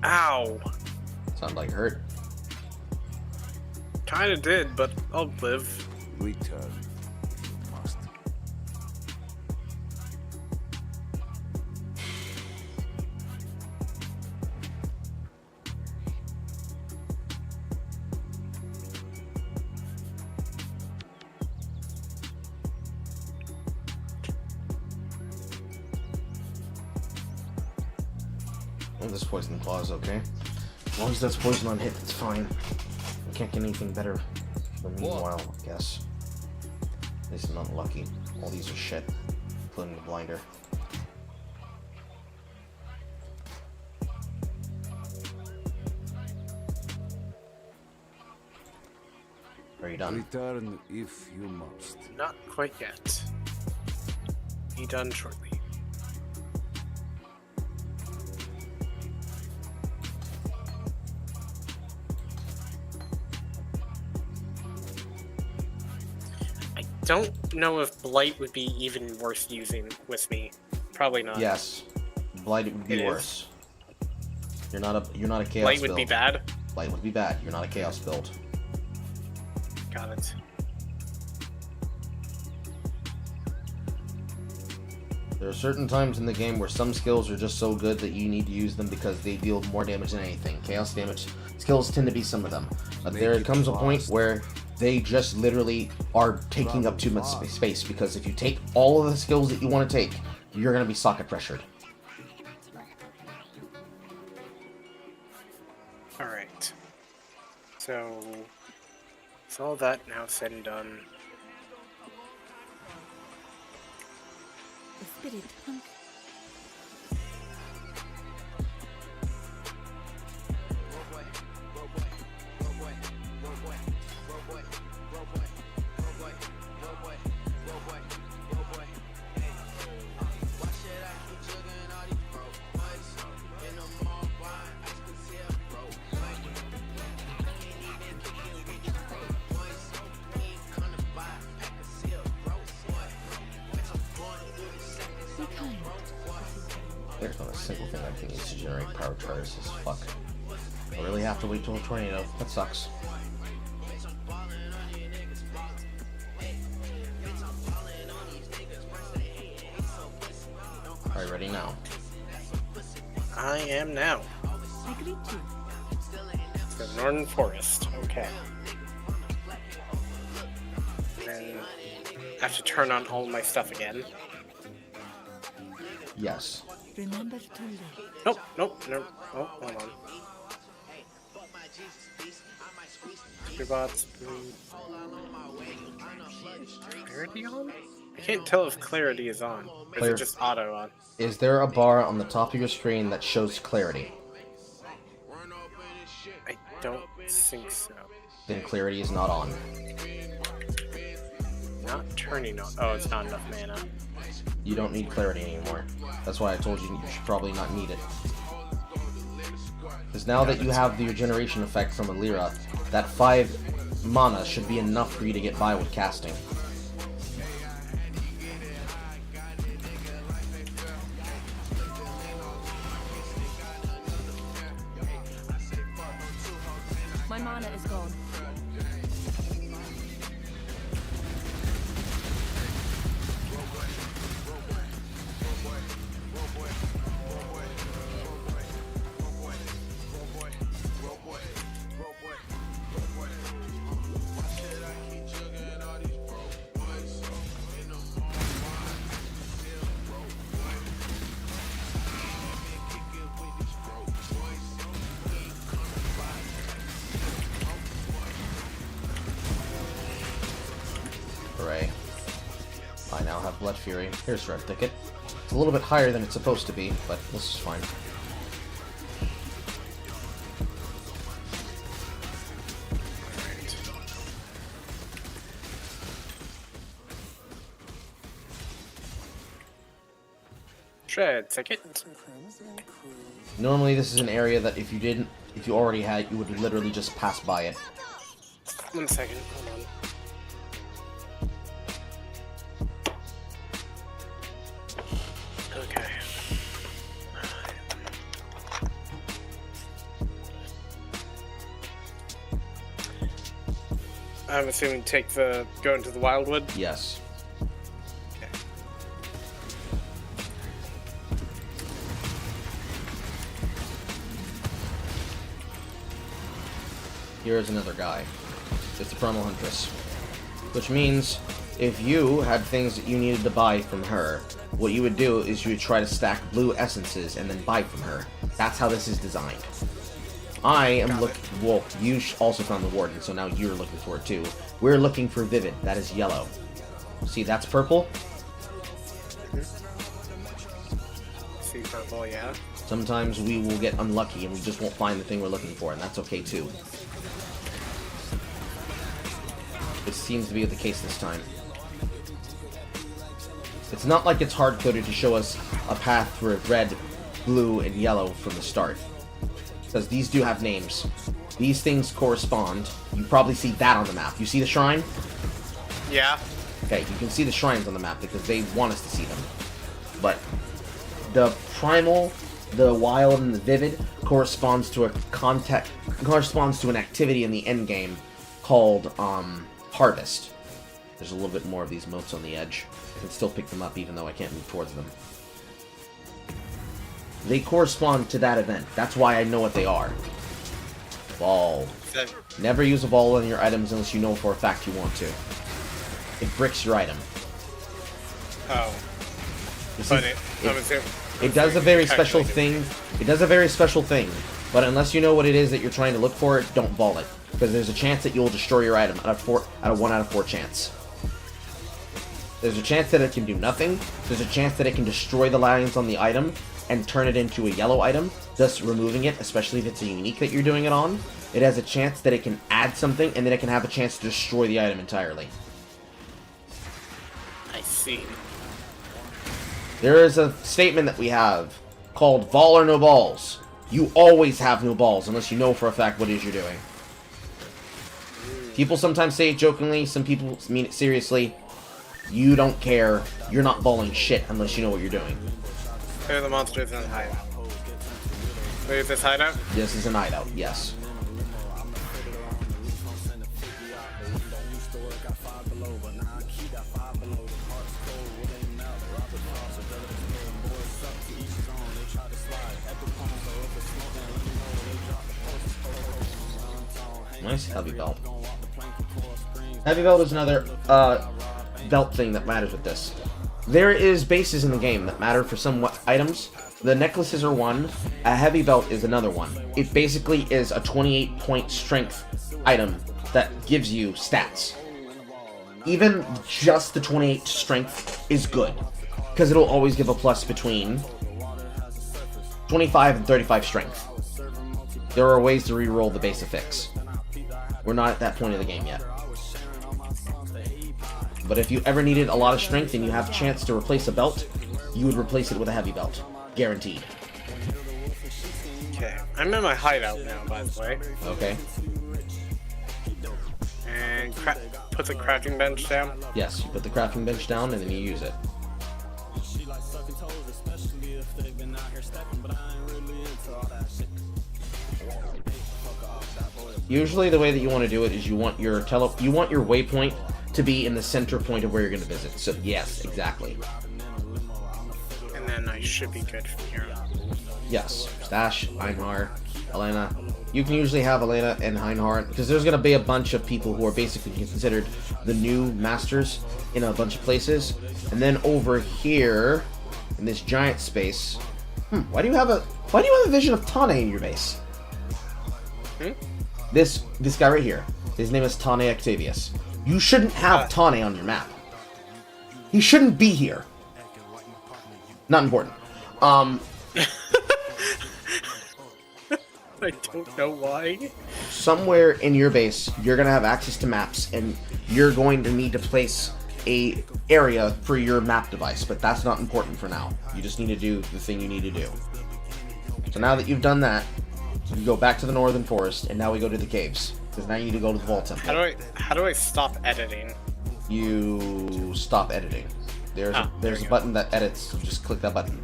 U: Ow.
A: Sound like hurt?
U: Kinda did, but I'll live.
P: Return. Must.
A: Well, this poison claw is okay. As long as that's poison on hit, it's fine. I can't get anything better. But meanwhile, I guess. At least I'm not lucky. All these are shit, including the blinder. Are you done?
P: Return if you must.
U: Not quite yet. Be done shortly. I don't know if Blight would be even worth using with me. Probably not.
A: Yes. Blight would be worse. You're not a chaos
U: Blight
A: build.
U: would be bad?
A: Blight would be bad. You're not a chaos build.
U: Got it.
A: There are certain times in the game where some skills are just so good that you need to use them because they deal more damage than anything. Chaos damage skills tend to be some of them. But there comes a point where they just literally are taking up too much space, because if you take all of the skills that you want to take, you're going to be socket pressured.
U: Alright. So, with all that now said and done,
O: The spirit hunt.
A: There's not a single thing I can use to generate power charges. Fuck. I really have to wait till a tornado. That sucks. Are you ready now?
U: I am now.
O: I greet you.
U: The Northern Forest. Okay. Then I have to turn on all my stuff again.
A: Yes.
O: Remember to live.
U: Nope, nope, nope. Oh, hold on. Bots. Clarity on? I can't tell if clarity is on. Or is it just auto on?
A: Is there a bar on the top of your screen that shows clarity?
U: I don't think so.
A: Then clarity is not on.
U: Not turning on. Oh, it's not enough mana.
A: You don't need clarity anymore. That's why I told you you should probably not need it. Because now that you have the regeneration effect from Alira, that 5 mana should be enough for you to get by with casting.
O: My mana is gone.
A: Hooray. I now have Blood Fury. Here's Red Thicket. It's a little bit higher than it's supposed to be, but this is fine.
U: Shred Thicket.
A: Normally this is an area that if you already had, you would literally just pass by it.
U: 1 second, hold on. Okay. I'm assuming go into the Wildwood?
A: Yes.
U: Okay.
A: Here's another guy. It's the Primal Huntress. Which means, if you had things that you needed to buy from her, what you would do is you would try to stack blue essences and then buy from her. That's how this is designed. I am looking... Well, you also found the Warden, so now you're looking for it too. We're looking for Vivid. That is yellow. See, that's purple.
U: See purple, yeah.
A: Sometimes we will get unlucky and we just won't find the thing we're looking for, and that's okay too. This seems to be the case this time. It's not like it's hard-coded to show us a path for red, blue, and yellow from the start. Because these do have names. These things correspond. You probably see that on the map. You see the shrine?
U: Yeah.
A: Okay, you can see the shrines on the map because they want us to see them. But the primal, the wild, and the vivid corresponds to an activity in the end game called harvest. There's a little bit more of these motes on the edge. I can still pick them up even though I can't move towards them. They correspond to that event. That's why I know what they are. Ball. Never use a ball on your items unless you know for a fact you want to. It bricks your item.
U: Oh.
A: But it does a very special thing. It does a very special thing. But unless you know what it is that you're trying to look for, don't ball it. Because there's a chance that you'll destroy your item out of 1 out of 4 chance. There's a chance that it can do nothing. There's a chance that it can destroy the lines on the item and turn it into a yellow item, thus removing it, especially if it's a unique that you're doing it on. It has a chance that it can add something, and then it can have a chance to destroy the item entirely.
U: I see.
A: There is a statement that we have called "Ball or no balls." You always have no balls unless you know for a fact what it is you're doing. People sometimes say it jokingly, some people mean it seriously. You don't care. You're not balling shit unless you know what you're doing.
U: Where are the monsters in the hideout? Where is this hideout?
A: This is an hideout, yes. Nice heavy belt. Heavy belt is another belt thing that matters with this. There is bases in the game that matter for some items. The necklaces are one. A heavy belt is another one. It basically is a 28-point strength item that gives you stats. Even just the 28 strength is good, because it'll always give a plus between 25 and 35 strength. There are ways to re-roll the base affix. We're not at that point of the game yet. But if you ever needed a lot of strength and you have a chance to replace a belt, you would replace it with a heavy belt. Guaranteed.
U: Okay, I'm in my hideout now, by the way.
A: Okay.
U: And put the crafting bench down?
A: Yes, you put the crafting bench down and then you use it. Usually the way that you want to do it is you want your waypoint to be in the center point of where you're going to visit. So yes, exactly.
U: And then I should be good from here.
A: Yes, Stash, Einhar, Elena. You can usually have Elena and Einhar because there's going to be a bunch of people who are basically considered the new masters in a bunch of places. And then over here in this giant space, why do you have a vision of Tane in your base? This guy right here. His name is Tane Octavius. You shouldn't have Tane on your map. He shouldn't be here. Not important.
U: I don't know why.
A: Somewhere in your base, you're going to have access to maps, and you're going to need to place a area for your map device, but that's not important for now. You just need to do the thing you need to do. So now that you've done that, you go back to the northern forest, and now we go to the caves. Because now you need to go to the vault temple.
U: How do I stop editing?
A: You stop editing. There's a button that edits. You just click that button.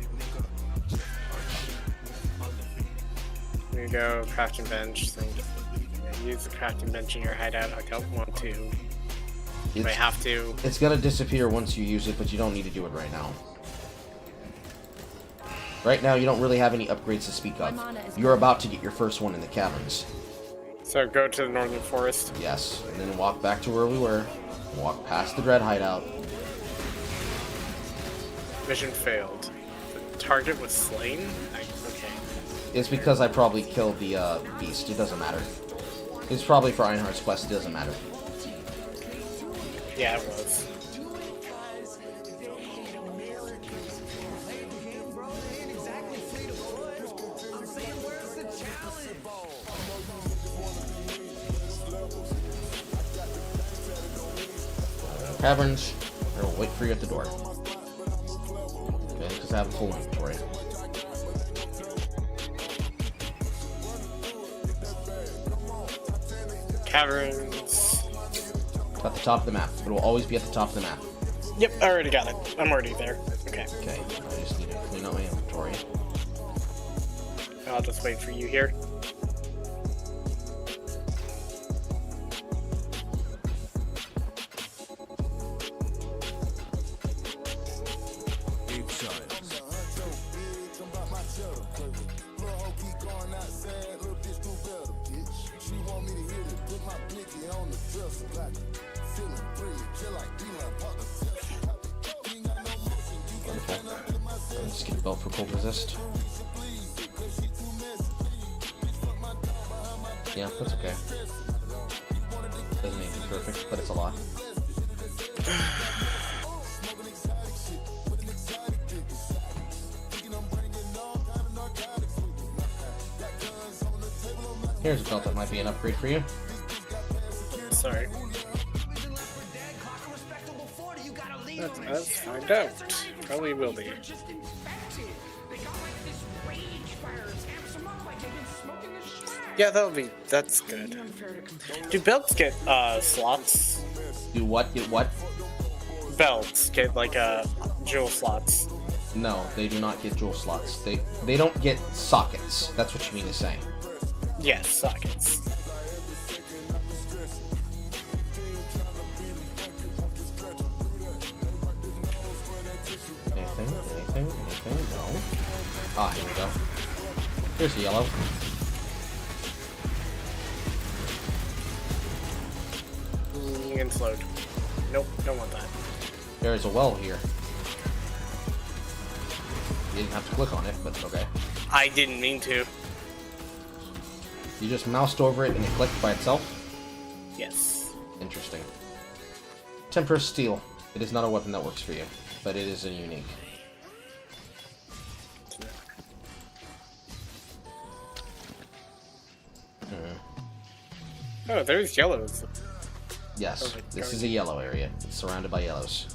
U: Here you go, crafting bench thing. Yeah, use the crafting bench in your hideout. I don't want to. Do I have to?
A: It's gonna disappear once you use it, but you don't need to do it right now. Right now, you don't really have any upgrades to speak of. You're about to get your first one in the caverns.
U: So go to the northern forest?
A: Yes, and then walk back to where we were. Walk past the Dread hideout.
U: Mission failed. The target was slain? Okay.
A: It's because I probably killed the beast. It doesn't matter. It's probably for Einhardt's quest. It doesn't matter.
U: Yeah, it was.
A: Caverns. I'll wait for you at the door. Okay, because I have a full inventory.
U: Caverns.
A: At the top of the map. It will always be at the top of the map.
U: Yep, I already got it. I'm already there. Okay.
A: Okay, I just need to clean out my inventory.
U: I'll just wait for you here.
A: Let's get a belt for cold resist. Yeah, that's okay. Doesn't need to be perfect, but it's a lot. Here's a belt that might be an upgrade for you.
U: Sorry. Let's find out. Probably will be. Yeah, that's good. Do belts get, slots?
A: Do what? Get what?
U: Belts get, like, jewel slots.
A: No, they do not get jewel slots. They don't get sockets. That's what you mean to say.
U: Yes, sockets.
A: Anything? No. Ah, here we go. Here's the yellow.
U: Inflode. Nope, don't want that.
A: There is a well here. You didn't have to click on it, but okay.
U: I didn't mean to.
A: You just moused over it and it clicked by itself?
U: Yes.
A: Interesting. Temperous Steel. It is not a weapon that works for you, but it is a unique.
U: Oh, there's yellows.
A: Yes, this is a yellow area. It's surrounded by yellows.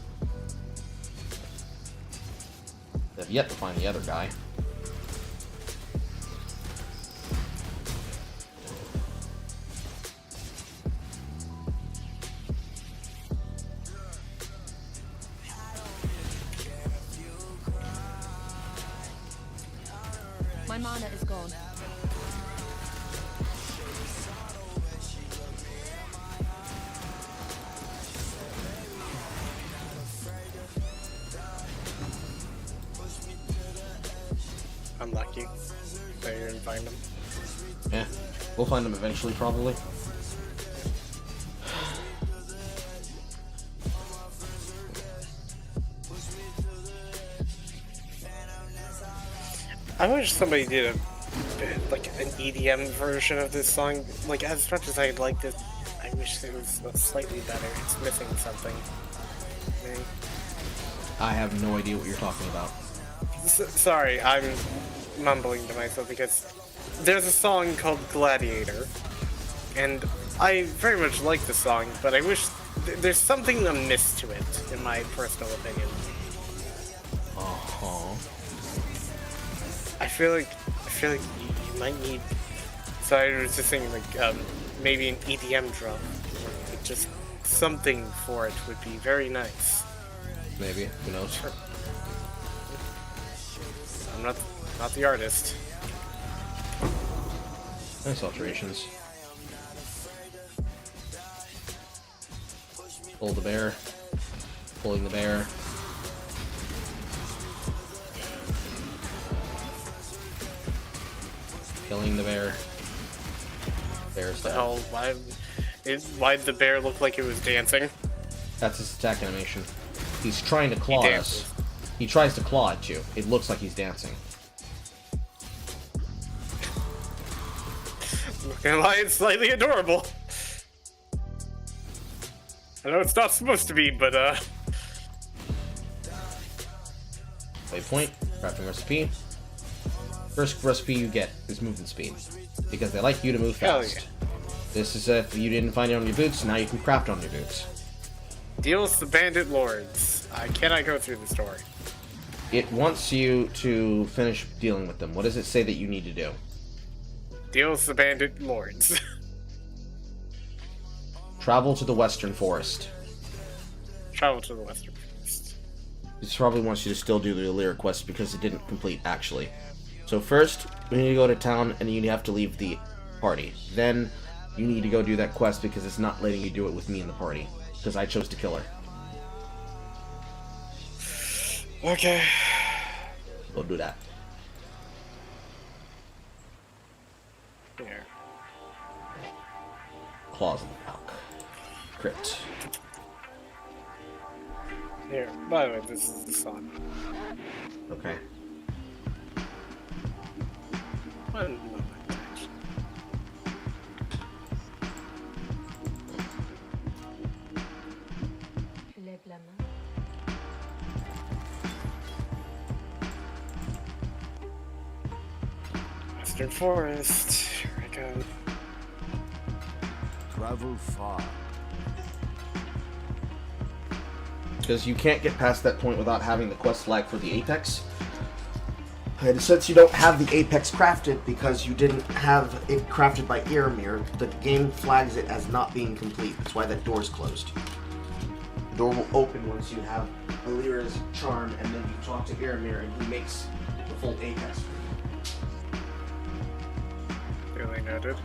A: They've yet to find the other guy.
O: My mana is gone.
U: Unlucky. That you didn't find them.
A: Yeah, we'll find them eventually, probably.
U: I wish somebody did like an EDM version of this song. Like, as much as I liked it, I wish it was slightly better. It's missing something.
A: I have no idea what you're talking about.
U: Sorry, I'm mumbling to myself because there's a song called Gladiator, and I very much like the song, but I wish there's something amiss to it, in my personal opinion. I feel like you might need. So I was just thinking, like, maybe an EDM drum, or just something for it would be very nice.
A: Maybe, who knows?
U: I'm not the artist.
A: Nice alterations. Pull the bear. Pulling the bear. Killing the bear. Bear's dead.
U: Oh, why did the bear look like it was dancing?
A: That's his attack animation. He's trying to claw us. He tries to claw at you. It looks like he's dancing.
U: Looking like it's slightly adorable. I know it's not supposed to be, but
A: Waypoint, crafting recipe. First recipe you get is movement speed, because they like you to move fast.
U: Yeah.
A: This is if you didn't find it on your boots, now you can craft on your boots.
U: Deals the bandit lords. I cannot go through the story.
A: It wants you to finish dealing with them. What does it say that you need to do?
U: Deals the bandit lords.
A: Travel to the Western Forest.
U: Travel to the Western Forest.
A: This probably wants you to still do the lyric quest because it didn't complete, actually. So first, we need to go to town and you have to leave the party. Then, you need to go do that quest because it's not letting you do it with me in the party. Because I chose to kill her.
U: Okay.
A: Go do that.
U: Here.
A: Claws in the palk. Crit.
U: Here. By the way, this is the sun.
A: Okay.
U: One moment.
B: Lève la main.
U: Western Forest. Here we go.
P: Travel far.
A: Because you can't get past that point without having the quest flag for the Apex. And since you don't have the Apex crafted because you didn't have it crafted by Earmere, the game flags it as not being complete. That's why that door's closed. The door will open once you have Alira's charm, and then you talk to Earmere, and he makes the full Apex for you.
U: Duly noted.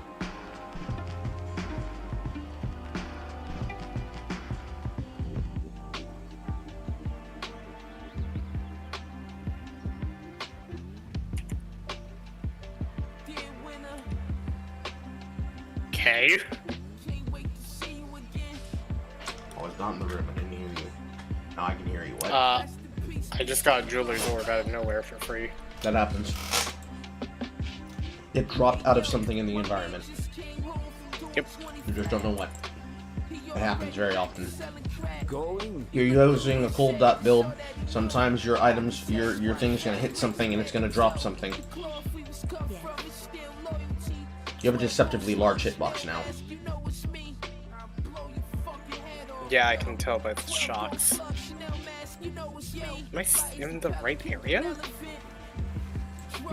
U: Okay.
A: I was not in the room. I didn't hear you. Now I can hear you. What?
U: I just got a jeweler's orb out of nowhere for free.
A: That happens. It dropped out of something in the environment.
U: Yep.
A: You just don't know what. It happens very often.
P: Going.
A: You're using a cold dot build. Sometimes your items, your thing's gonna hit something and it's gonna drop something. You have a deceptively large hitbox now.
U: Yeah, I can tell by the shocks. Am I in the right area?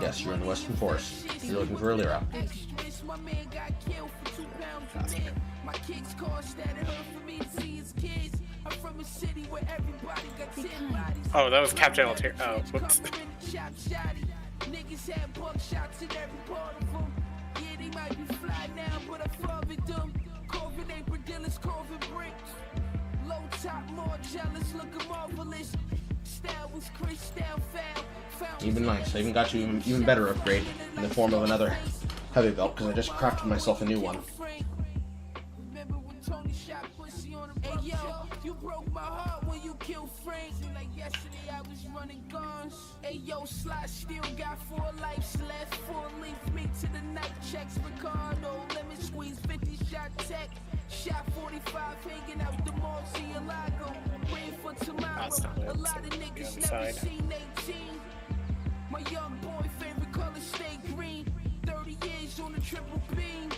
A: Yes, you're in the Western Forest. You're looking for Alira.
U: Oh, that was Captain Altair. Oh, whoops.
R: Niggas had buckshots in every part of them. Yeah, they might be fly now, but I flooded them. Corvin apron dealers, Corvin bricks. Low top, more jealous, looking marvelous. Style was Chris, style foul.
A: Even nice. I even got you an even better upgrade in the form of another heavy belt because I just crafted myself a new one.
R: Remember when Tony shot pussy on him? Hey yo, you broke my heart when you killed Frank. Like yesterday I was running guns. Hey yo, Sly still got 4 lives left. 4 leaf me to the night checks. Ricardo, lemon squeeze, 50 shot tech. Shot 45 hanging out the Murcielago. Praying for tomorrow. A lot of niggas never seen 18. My young boy favorite color stay green. 30 years on the triple beam.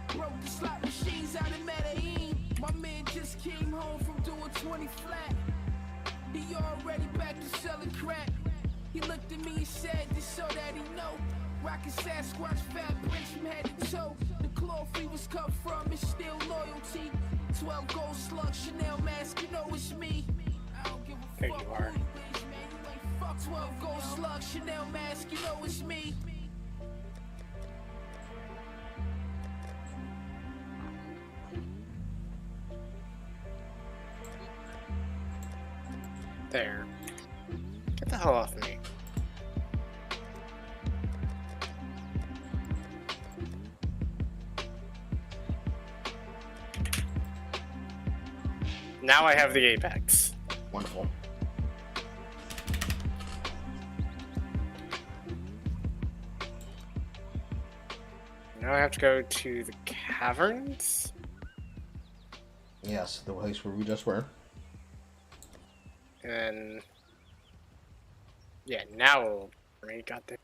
R: Broke the slot machines out in Medellin. My man just came home from doing 20 flat. He already back to selling crack. He looked at me and said this so that he know. Rockin' Sasquatch fat prints from head to toe. The cloth he was cut from is still loyalty. 12 gold slug Chanel mask, you know it's me. I don't give a
U: There
R: fuck
U: you are.
R: who he is, man. You ain't fuck 12 gold slug Chanel mask, you know it's me.
U: There. Get the hell off me. Now I have the Apex.
A: Wonderful.
U: Now I have to go to the caverns?
A: Yes, the place where we just were.
U: And... yeah, now we got there.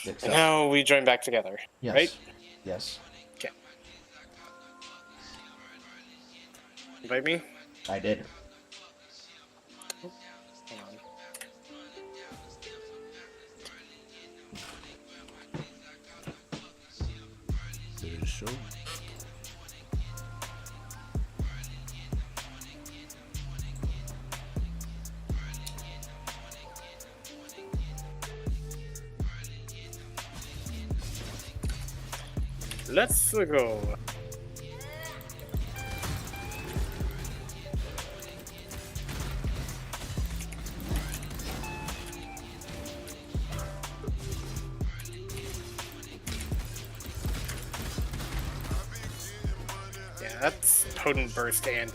U: And now we join back together,
A: Yes.
U: right?
A: Yes.
U: Okay. Invite me?
A: I did.
U: Hold on.
P: It is so.
U: Let's go. Yeah, that's potent burst and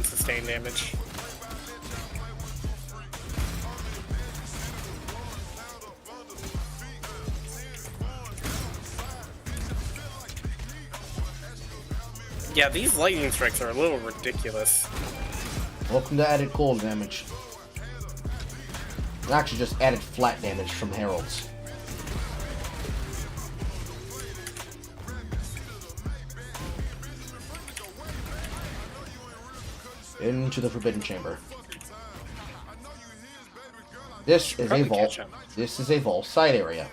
U: sustain damage. Yeah, these lightning strikes are a little ridiculous.
A: Welcome to added cold damage. It actually just added flat damage from heralds. Into the Forbidden Chamber. This is a vault. This is a vault side area.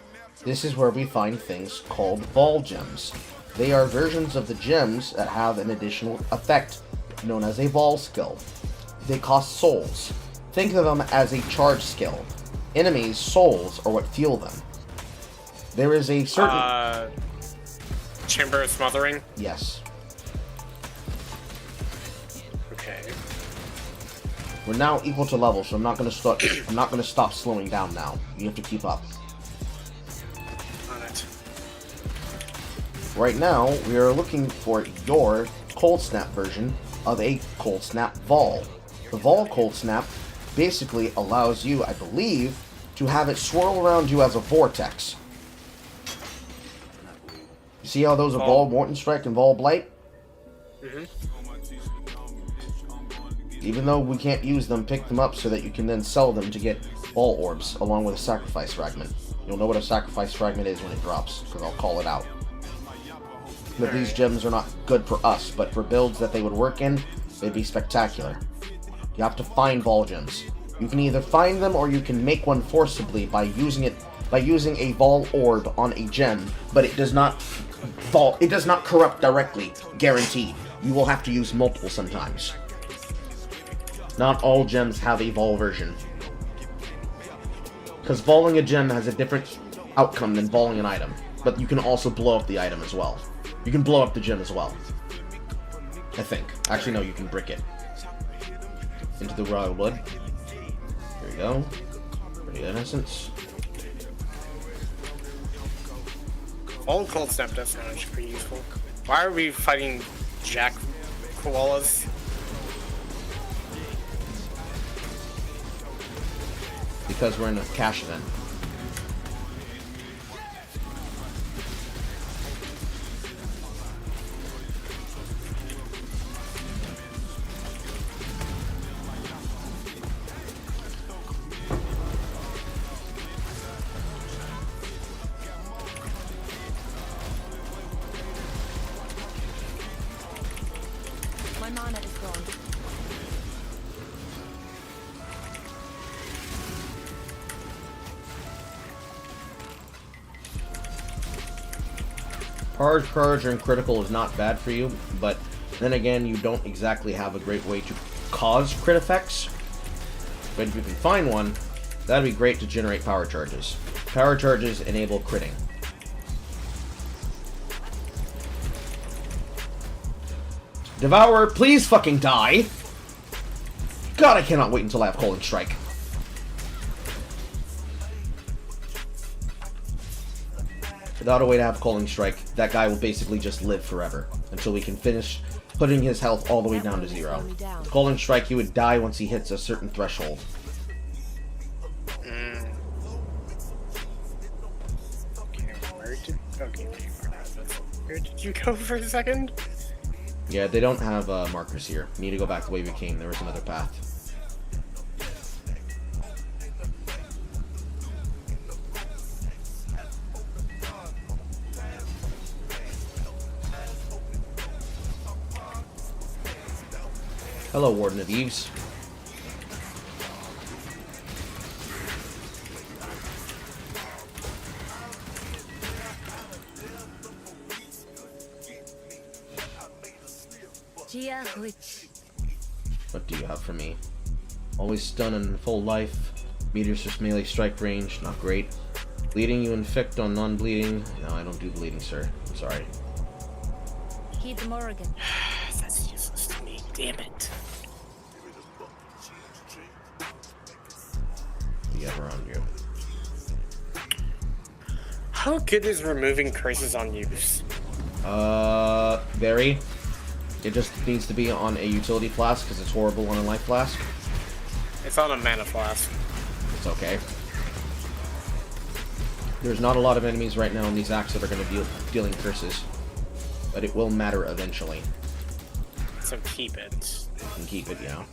A: This is where we find things called Vol Gems. They are versions of the gems that have an additional effect, known as a Vol skill. They cost souls. Think of them as a charge skill. Enemies' souls are what fuel them. There is a certain...
U: Chamber of Smothering?
A: Yes.
U: Okay.
A: We're now equal to level, so I'm not gonna stop. I'm not gonna stop slowing down now. You have to keep up.
U: On it.
A: Right now, we are looking for your Cold Snap version of a Cold Snap Vol. The Vol Cold Snap basically allows you, I believe, to have it swirl around you as a vortex. You see how those are Vol Morton Strike and Vol Blight?
U: Mm-hmm.
A: Even though we can't use them, pick them up so that you can then sell them to get Vol Orbs along with a Sacrifice Fragment. You'll know what a Sacrifice Fragment is when it drops, because I'll call it out. But these gems are not good for us, but for builds that they would work in, they'd be spectacular. You have to find Vol Gems. You can either find them or you can make one forcibly by using a Vol Orb on a gem, but it does not corrupt directly, guaranteed. You will have to use multiple sometimes. Not all gems have a Vol version. Because voling a gem has a different outcome than voling an item, but you can also blow up the item as well. You can blow up the gem as well. I think. Actually, no, you can brick it. Into the Royal Blood. Here we go. Radiant Essence.
U: All Cold Snap does sound pretty useful. Why are we fighting Jack Koalas?
A: Because we're in a cash event.
O: My mana is gone.
A: Charge, courage, and critical is not bad for you, but then again, you don't exactly have a great way to cause crit effects. But if you can find one, that'd be great to generate power charges. Power charges enable critting. Devourer, please fucking die! God, I cannot wait until I have Colon Strike. Without a way to have Colon Strike, that guy will basically just live forever until we can finish putting his health all the way down to 0. With Colon Strike, he would die once he hits a certain threshold.
U: Okay, where did Okay, where did you go for a second?
A: Yeah, they don't have markers here. We need to go back the way we came. There was another path. Hello, Warden of Eves. What do you have for me? Always stun and full life. Meters just melee strike range, not great. Bleeding you inflict on non-bleeding. No, I don't do bleeding, sir. I'm sorry.
E: Keith Morrigan.
U: That's useless to me. Damn it.
A: What do you have around you?
U: How good is removing curses on use?
A: Very. It just needs to be on a utility flask because it's horrible on a life flask.
U: It's on a mana flask.
A: It's okay. There's not a lot of enemies right now in these acts that are going to be dealing curses, but it will matter eventually.
U: So keep it.
A: You can keep it, yeah.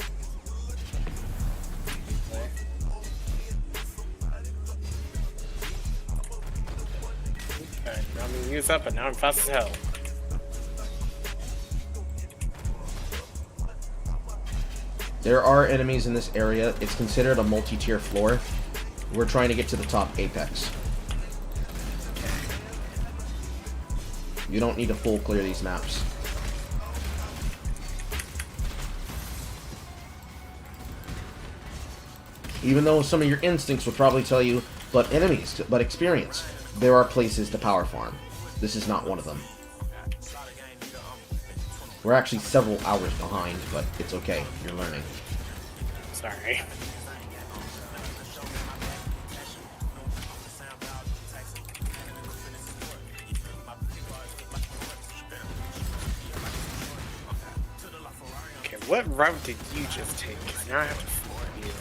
U: Okay, now I'm gonna use up, but now I'm fast as hell.
A: There are enemies in this area. It's considered a multi-tier floor. We're trying to get to the top apex. You don't need to full clear these maps. Even though some of your instincts would probably tell you, but enemies, but experience. There are places to power farm. This is not one of them. We're actually several hours behind, but it's okay. You're learning.
U: Sorry. Okay, what route did you just take? Now I have to follow you.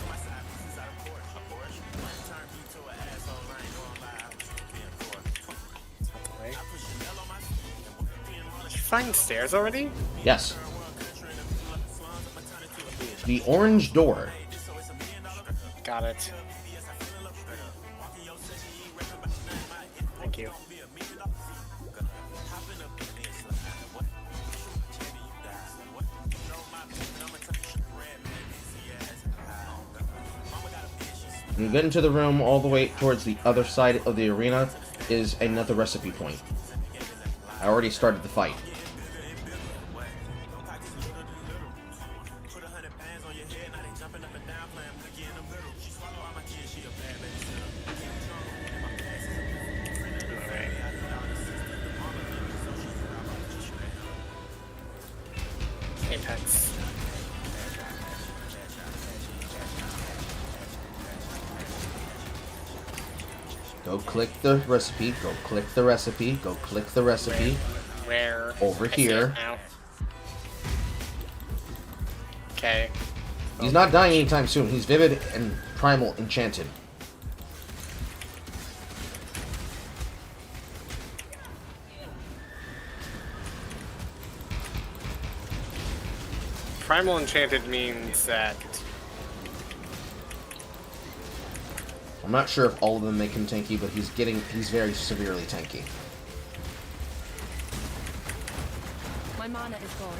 U: Did you find stairs already?
A: Yes. The orange door.
U: Got it. Thank you.
A: When you get into the room all the way towards the other side of the arena is another recipe point. I already started the fight.
U: Apex.
A: Go click the recipe, go click the recipe, go click the recipe.
U: Where?
A: Over here.
U: Okay.
A: He's not dying anytime soon. He's vivid and primal enchanted.
U: Primal enchanted means that
A: I'm not sure if all of them make him tanky, but he's very severely tanky.
O: My mana is gone.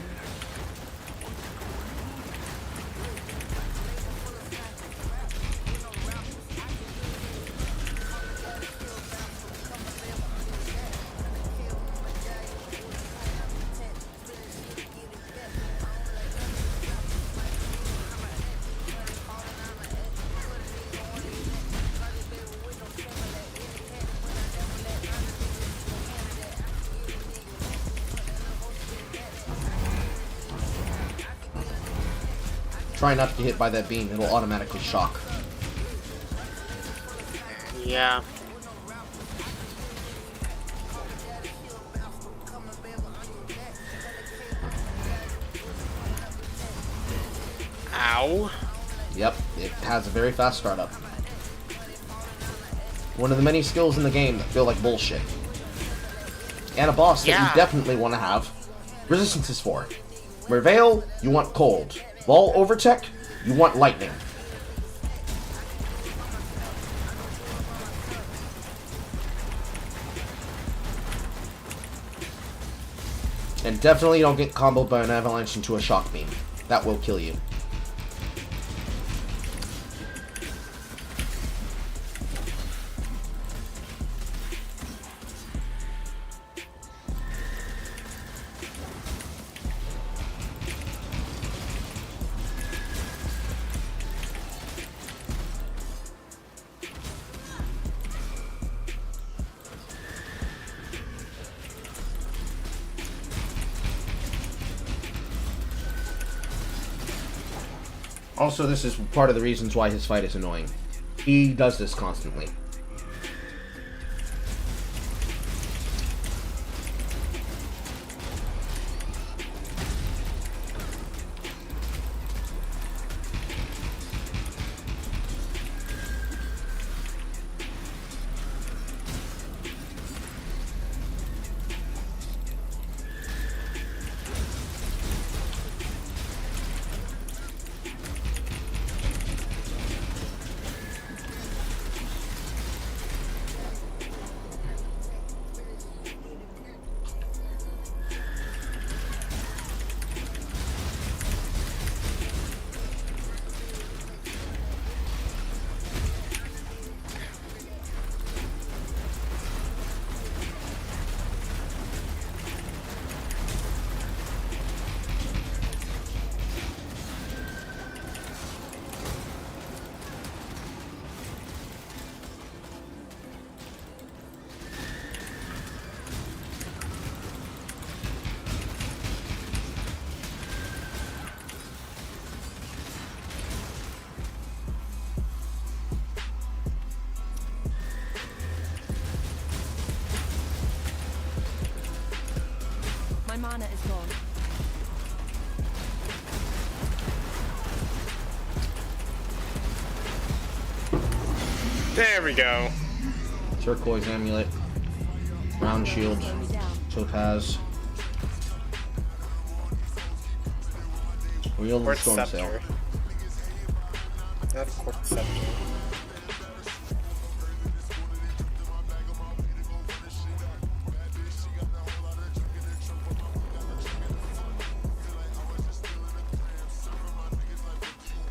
A: Try not to get hit by that beam, it'll automatically shock.
U: yeah. Ow.
A: Yep, it has a very fast startup. One of the many skills in the game that feel like bullshit. and a boss that
U: Yeah.
A: you definitely want to have resistances for. Merveil, you want cold. Vol Overtech, you want lightning. And definitely don't get comboed by an avalanche into a shock beam. That will kill you. Also, this is part of the reasons why his fight is annoying. He does this constantly.
O: My mana is gone.
U: There we go.
A: Turquoise amulet, round shield, topaz. Wheel of the
U: Quartz
A: storm
U: scepter.
A: sail.
U: Not a quartz scepter.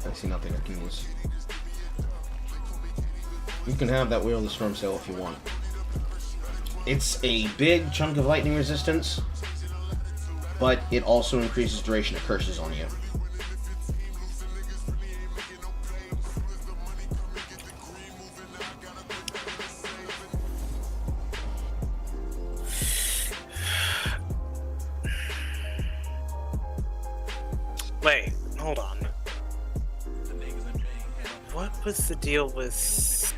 A: I see nothing I can use. You can have that Wheel of the Storm Sail if you want. It's a big chunk of lightning resistance, but it also increases duration of curses on you.
U: Wait, hold on. What was the deal with...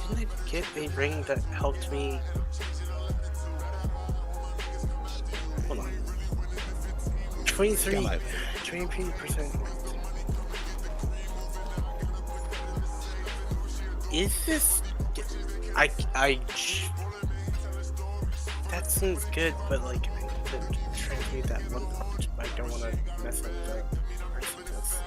U: Didn't I get a ring that helped me? Hold on. 23%. Is this... That seems good, but like, I need to transmute that one punch. I don't want to mess up the rest of this.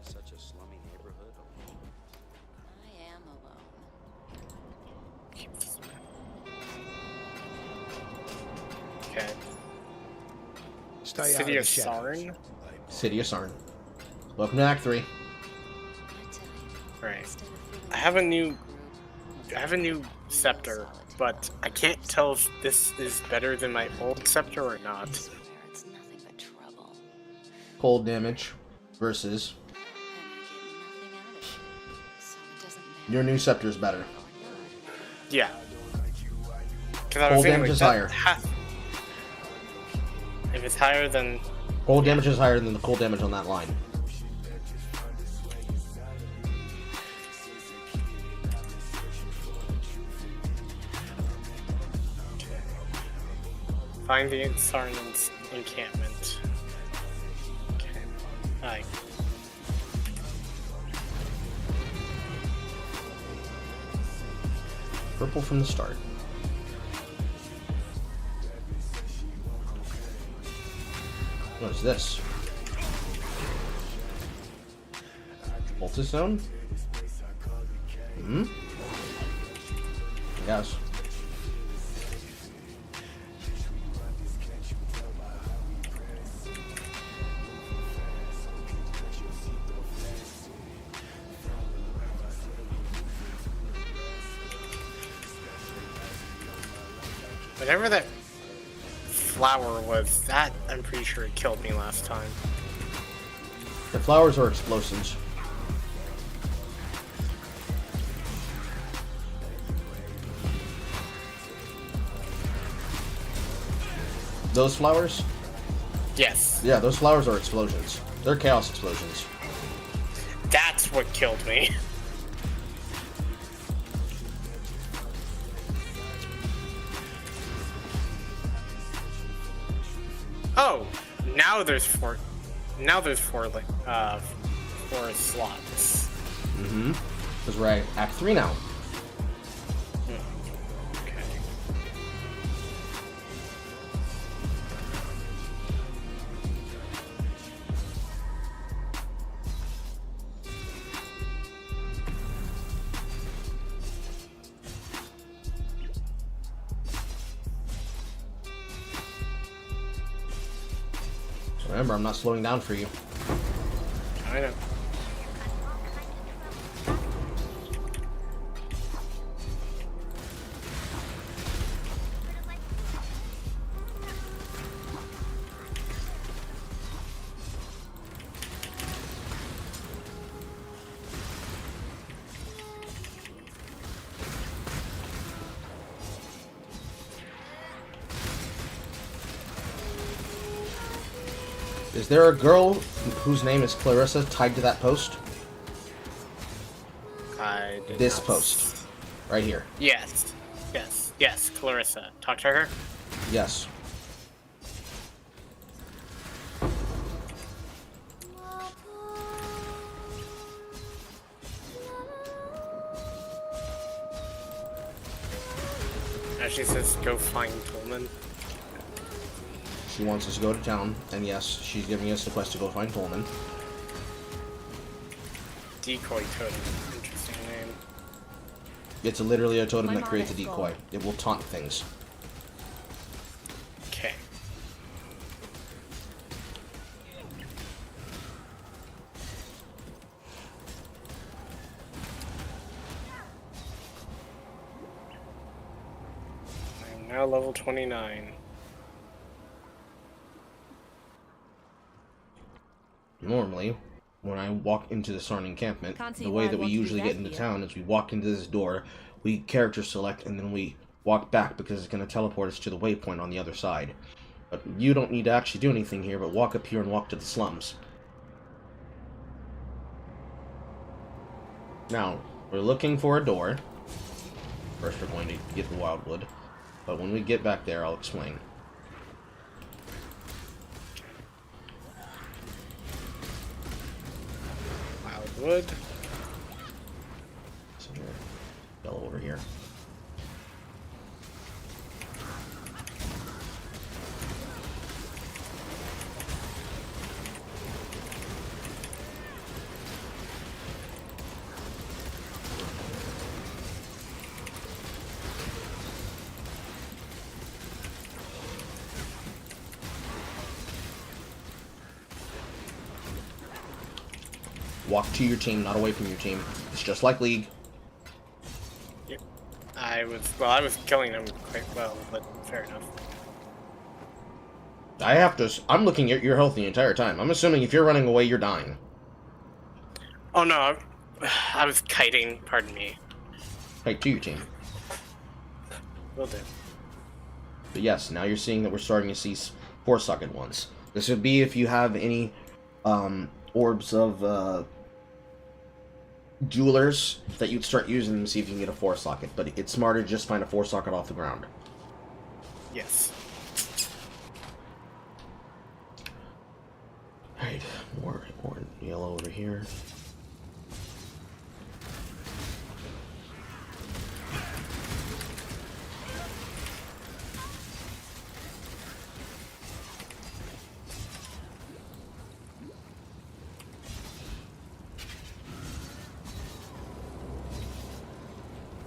I: Such a slummy neighborhood.
B: I am alone.
U: Okay.
H: Stay
U: City
H: out
U: of
H: of the shadows.
U: Sarn?
A: City of Sarn. Welcome to Act 3.
U: Right. I have a new scepter, but I can't tell if this is better than my old scepter or not.
B: It's nothing but trouble.
A: Cold damage versus your new scepter is better.
U: Yeah. 'Cause I was
A: Cold
U: thinking,
A: damage
U: like,
A: is
U: that
A: higher.
U: If it's higher than...
A: Cold damage is higher than the cold damage on that line.
U: Find the Sarnan's encampment. Okay. Hi.
A: Purple from the start. What is this? Voltage zone? Hmm? I guess.
U: Whatever that flower was, that I'm pretty sure it killed me last time.
A: The flowers are explosions. Those flowers?
U: Yes.
A: Yeah, those flowers are explosions. They're chaos explosions.
U: That's what killed me. Oh, now there's four slots.
A: Mm-hmm. Because we're at Act 3 now.
U: Okay.
A: Remember, I'm not slowing down for you.
U: I know.
A: Is there a girl whose name is Clarissa tied to that post?
U: I did
A: This
U: not
A: post. Right here.
U: Yes. Yes, Clarissa. Talk to her?
A: Yes.
U: She says go find Pullman.
A: She wants us to go to town, and yes, she's giving us the quest to go find Pullman.
U: Decoy totem. Interesting name.
A: It's literally a totem that creates a decoy. It will taunt things.
U: Okay. I'm now level 29.
A: Normally, when I walk into the Sarn encampment, the way that we usually get into town is we walk into this door, we character select, and then we walk back because it's going to teleport us to the waypoint on the other side. But you don't need to actually do anything here, but walk up here and walk to the slums. Now, we're looking for a door. First we're going to get the wildwood, but when we get back there, I'll explain.
U: Wood.
A: So here, yellow over here. Walk to your team, not away from your team. It's just like League.
U: Yep. I was killing them quite well, but fair enough.
A: I'm looking at your health the entire time. I'm assuming if you're running away, you're dying.
U: Oh no, I was kiting, pardon me.
A: Hey, to your team.
U: Will do.
A: But yes, now you're seeing that we're starting to see 4-socket ones. This would be if you have any orbs of jewelers that you'd start using them, see if you can get a 4-socket. But it's smarter to just find a 4-socket off the ground.
U: Yes.
A: Alright, more yellow over here.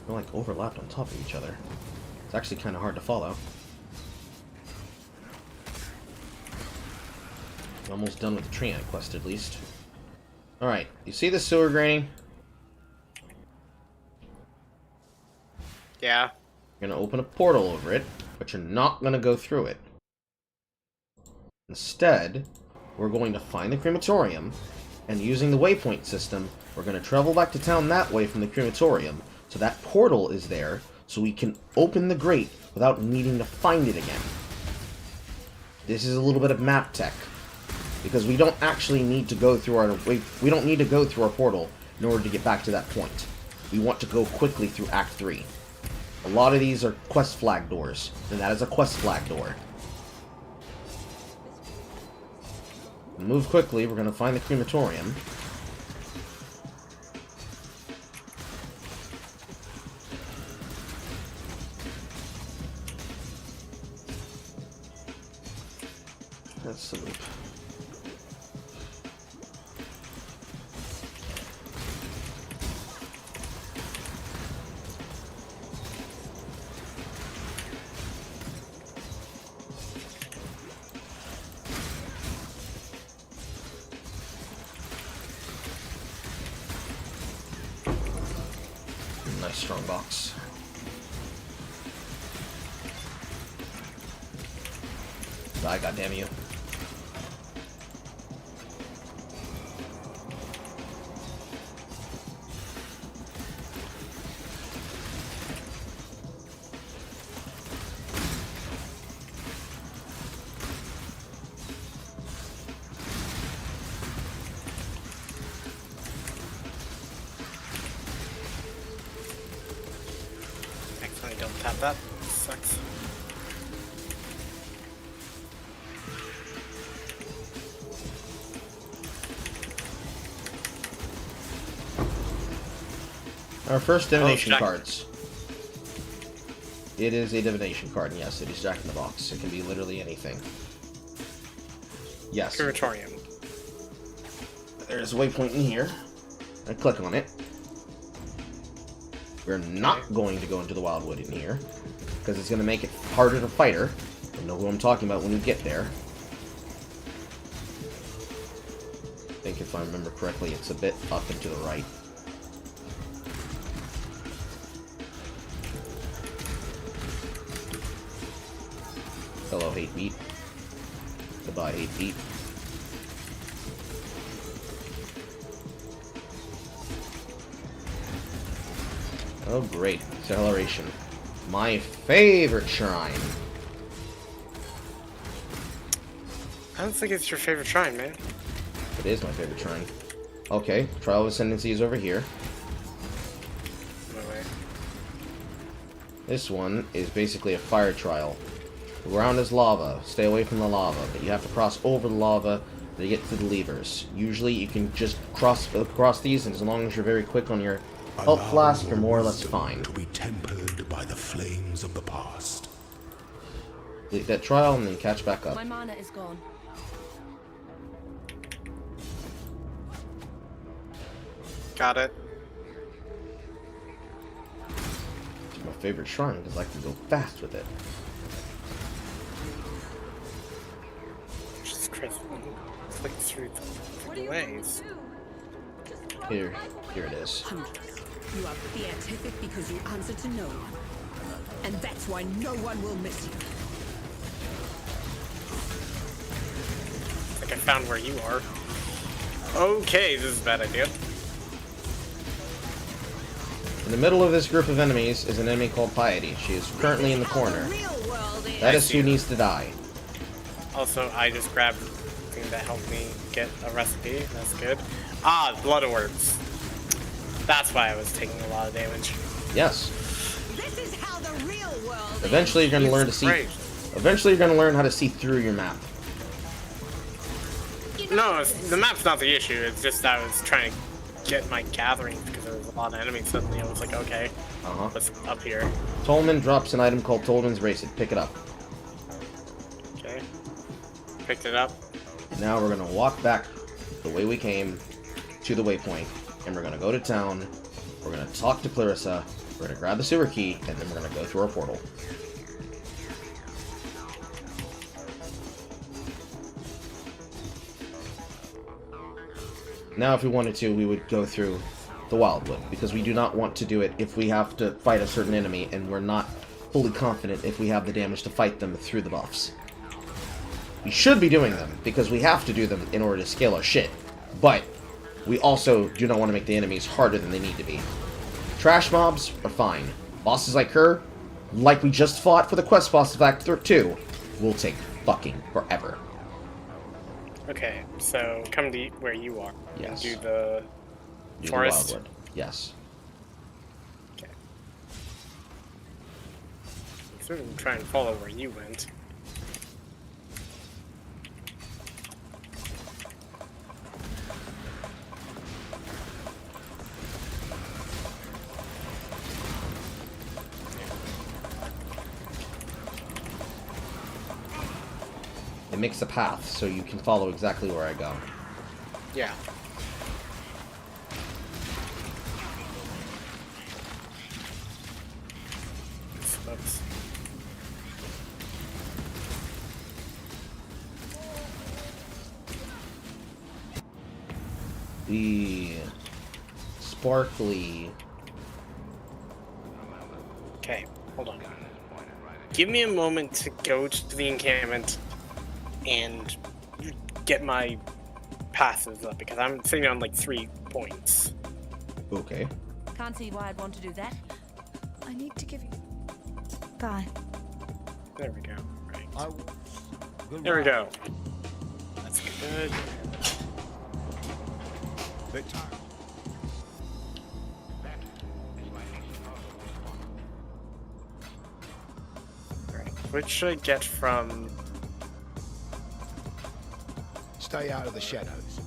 A: They're like overlapped on top of each other. It's actually kind of hard to follow. I'm almost done with the tree quest, at least. Alright, you see the sewer graining?
U: Yeah.
A: You're going to open a portal over it, but you're not going to go through it. Instead, we're going to find the crematorium, and using the waypoint system, we're going to travel back to town that way from the crematorium, so that portal is there, so we can open the grate without needing to find it again. This is a little bit of map tech, because we don't actually need to go through we don't need to go through our portal in order to get back to that point. We want to go quickly through Act 3. A lot of these are quest flag doors, and that is a quest flag door. Move quickly, we're going to find the crematorium. That's the loop. Nice strong box. Die, goddamn you.
U: Actually, don't tap that. Sucks.
A: Our first divination
U: Jack.
A: cards. It is a divination card, and yes, it is Jack in the Box. It can be literally anything. Yes.
U: Crematorium.
A: There's a waypoint in here. I click on it. We're not going to go into the Wildwood in here, because it's going to make it harder to fight her. You know who I'm talking about when we get there. I think if I remember correctly, it's a bit up and to the right. Hello, hate beat. Goodbye, hate beat. Oh, great. Acceleration. My favorite shrine.
U: I don't think it's your favorite shrine, man.
A: It is my favorite shrine. Okay, Trial of Ascendancy is over here.
U: No way.
A: This one is basically a fire trial. The ground is lava. Stay away from the lava, but you have to cross over the lava to get to the levers. Usually you can just cross these, and as long as you're very quick on your health flask, you're more or less fine.
F: To be tempered by the flames of the past.
A: Complete that trial and then catch back up.
O: My mana is gone.
U: Got it.
A: It's my favorite shrine because I can go fast with it.
U: Jesus Christ. Click through the ways.
A: Here it is.
O: You are beatific because you answer to no one. And that's why no one will miss you.
U: I think I found where you are. Okay, this is a bad idea.
A: In the middle of this group of enemies is an enemy called Piety. She is currently in the corner. That is who needs to die.
U: Also, I just grabbed the thing that helped me get a recipe. That's good. Ah, blood orbs. That's why I was taking a lot of damage.
A: Yes.
O: This is how the real world
A: Eventually, you're gonna learn to see.
U: Great.
A: Eventually, you're gonna learn how to see through your map.
U: No, the map's not the issue. It's just I was trying to get my gatherings because there was a lot of enemies. Suddenly, I was like, okay, what's up here?
A: Tolman drops an item called Tolman's Race It. Pick it up.
U: Okay. Picked it up.
A: Now we're gonna walk back the way we came to the waypoint, and we're gonna go to town. We're gonna talk to Clarissa. We're gonna grab the sewer key, and then we're gonna go through our portal. Now, if we wanted to, we would go through the Wildwood, because we do not want to do it if we have to fight a certain enemy, and we're not fully confident if we have the damage to fight them through the buffs. We should be doing them, because we have to do them in order to scale our shit, but we also do not want to make the enemies harder than they need to be. Trash mobs are fine. Bosses like her, like we just fought for the quest boss of Act 2, will take fucking forever.
U: Okay, so come to where you are.
A: Yes.
U: Do the
A: Do the
U: forest.
A: Wildwood. Yes.
U: Okay. So I'm trying to follow where you went.
A: It makes a path, so you can follow exactly where I go.
U: Yeah. Oops.
A: The sparkly.
U: Okay, hold on. Give me a moment to go to the encampment and get my passes up, because I'm sitting on like 3 points.
A: Okay.
O: Can't see why I'd want to do that. I need to give you... Bye.
U: There we go. Right. There we go. That's good. Alright, what should I get from...
H: Stay out of the shadows.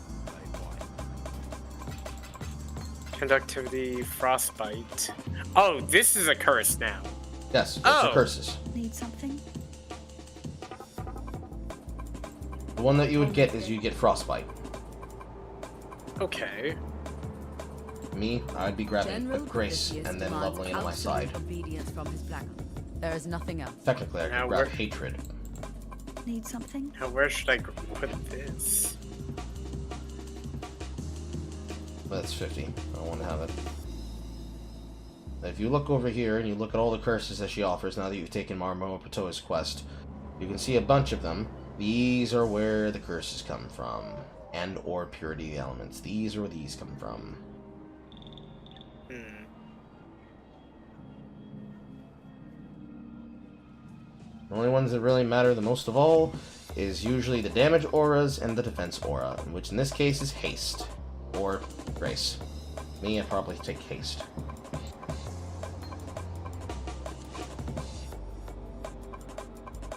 U: Conductivity, frostbite. Oh, this is a curse now.
A: Yes, those are curses.
O: Need something?
A: The one that you would get is you get frostbite.
U: Okay.
A: Me, I'd be grabbing
K: General
A: Grace
K: Odysseus
A: and then
K: demands
A: leveling on my
K: absolute
A: side.
K: obedience from his black. There is nothing else.
A: Technically, I
U: Now
A: could grab
U: we're-
A: Hatred.
O: Need something?
U: Now, where should I put this?
A: But that's 50. I don't want to have it. If you look over here and you look at all the curses that she offers now that you've taken Marmo Patoa's quest, you can see a bunch of them. These are where the curses come from. And or purity of the elements. These are where these come from. The only ones that really matter the most of all is usually the damage auras and the defense aura, which in this case is haste. Or grace. Me, I'd probably take haste.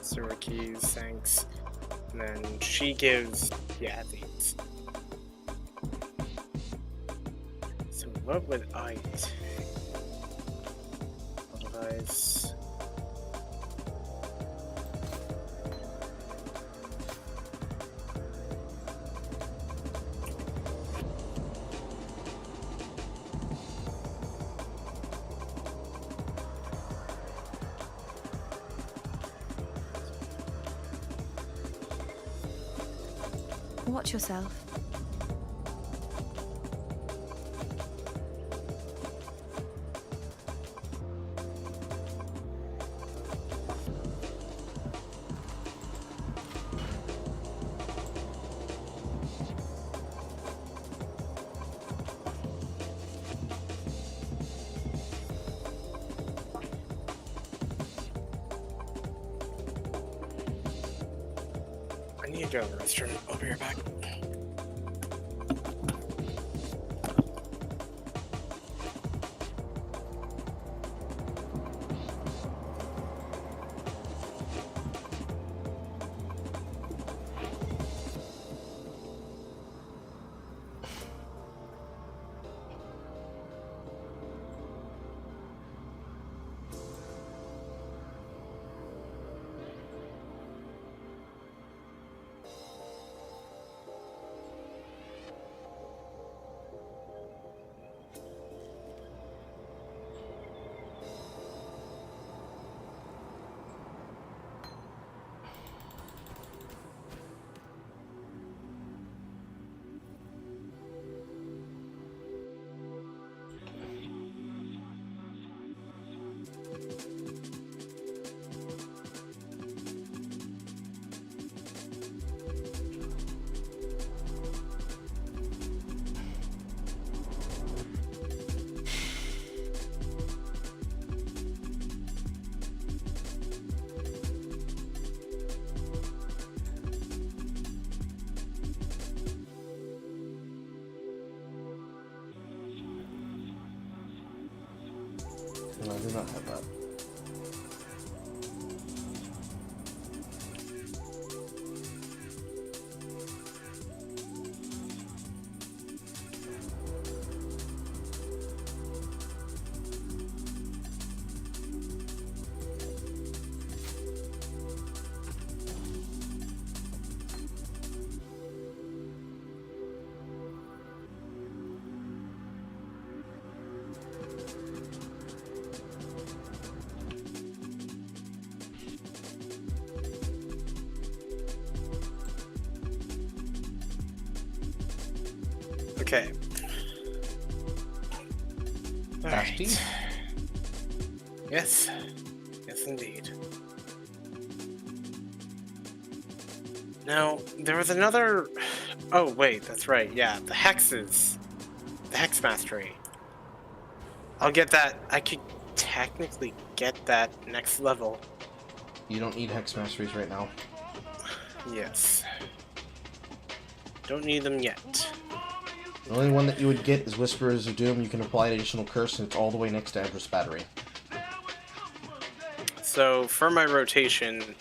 U: Sewer keys, thanks. And then she gives, yeah, these. So what would I take? Otherwise...
O: Watch yourself.
U: need to go to the restroom. I'll be right back.
A: No, I do not have that.
U: Okay.
A: Nasty?
U: Alright. Yes. Yes, indeed. Now, there was another... Oh, wait, that's right. Yeah, the hexes. The hex mastery. I'll get that. I could technically get that next level.
A: You don't need hex masteries right now.
U: Yes. Don't need them yet.
A: The only one that you would get is Whisperers of Doom. You can apply an additional curse, and it's all the way next to Address Battery.
U: So, for my rotation,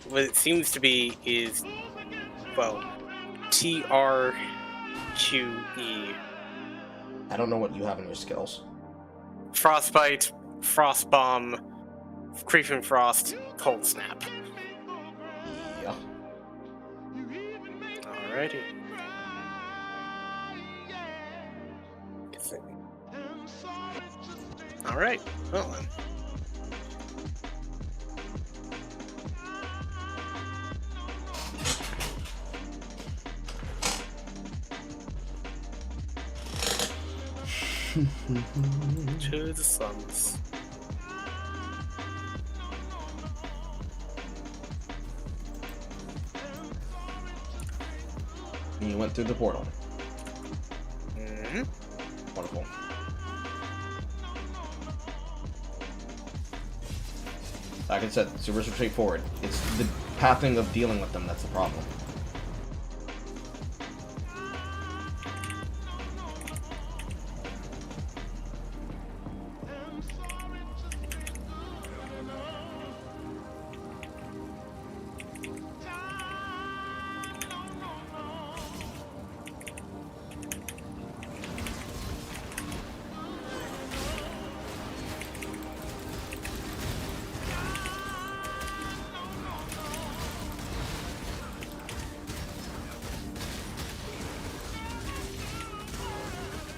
U: what it seems to be is, well, TRQE.
A: I don't know what you have in your skills.
U: Frostbite, Frostbomb, Creeping Frost, Cold Snap.
A: Yeah.
U: Alrighty. Alright, well then. To the slums.
A: You went through the portal.
U: Mm-hmm.
A: Wonderful. Like I said, super straightforward. It's the pathing of dealing with them that's the problem.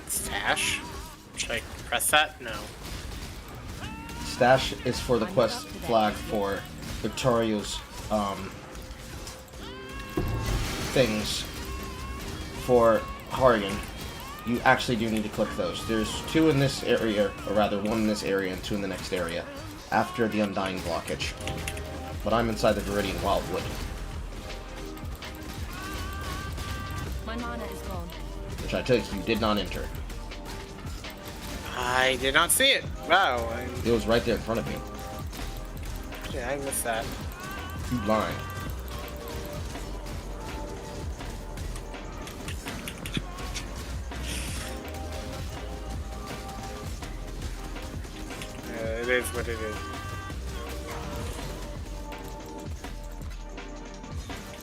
U: Stash? Should I press that? No.
A: Stash is for the quest flag for Victorio's things for Harrigan. You actually do need to click those. There's 2 in this area, or rather 1 in this area and 2 in the next area, after the Undying blockage. But I'm inside the Viridian Wildwood.
O: My mana is gone.
A: Which I tell you did not enter.
U: I did not see it. Wow.
A: It was right there in front of me.
U: Yeah, I missed that.
A: You lying.
U: is what it is.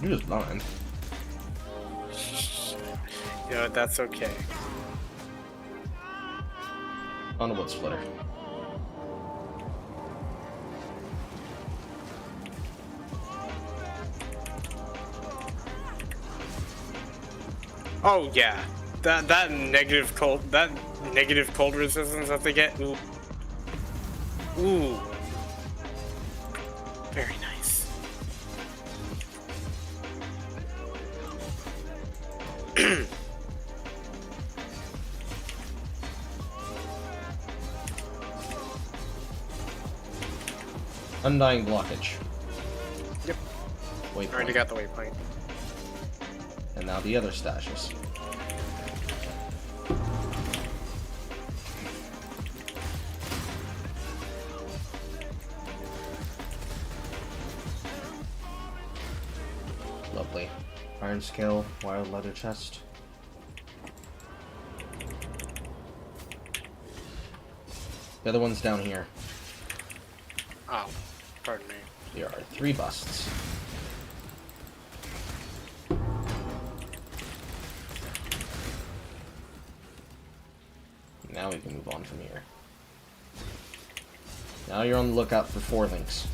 A: You're just blind.
U: You know, that's okay.
A: On a wood splitter.
U: Oh yeah, that negative cold resistance that they get. Ooh, ooh, very nice.
A: Undying blockage.
U: Yep.
A: Waypoint.
U: Already got the waypoint.
A: And now the other stashes. Lovely. Iron scale, wild leather chest. The other one's down here.
U: Oh, pardon me.
A: There are 3 busts. Now we can move on from here. Now you're on the lookout for 4 links.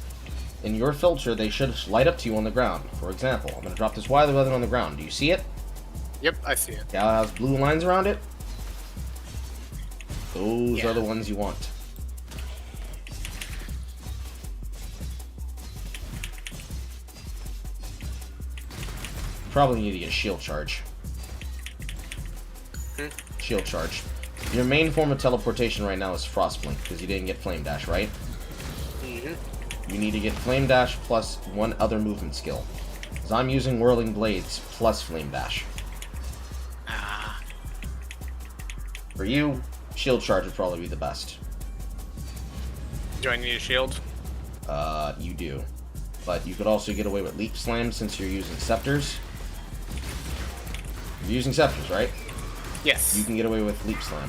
A: In your filter, they should light up to you on the ground. For example, I'm going to drop this wild leather on the ground. Do you see it?
U: Yep, I see it.
A: Yeah, it has blue lines around it? Those are the ones you want. Probably need to get a shield charge. Shield charge. Your main form of teleportation right now is Frostblink, because you didn't get Flame Dash, right? You need to get Flame Dash plus 1 other movement skill. Because I'm using Whirling Blades plus Flame Dash. For you, Shield Charge would probably be the best.
U: Do I need a shield?
A: You do. But you could also get away with Leap Slam since you're using Scepters. You're using Scepters, right?
U: Yes.
A: You can get away with Leap Slam.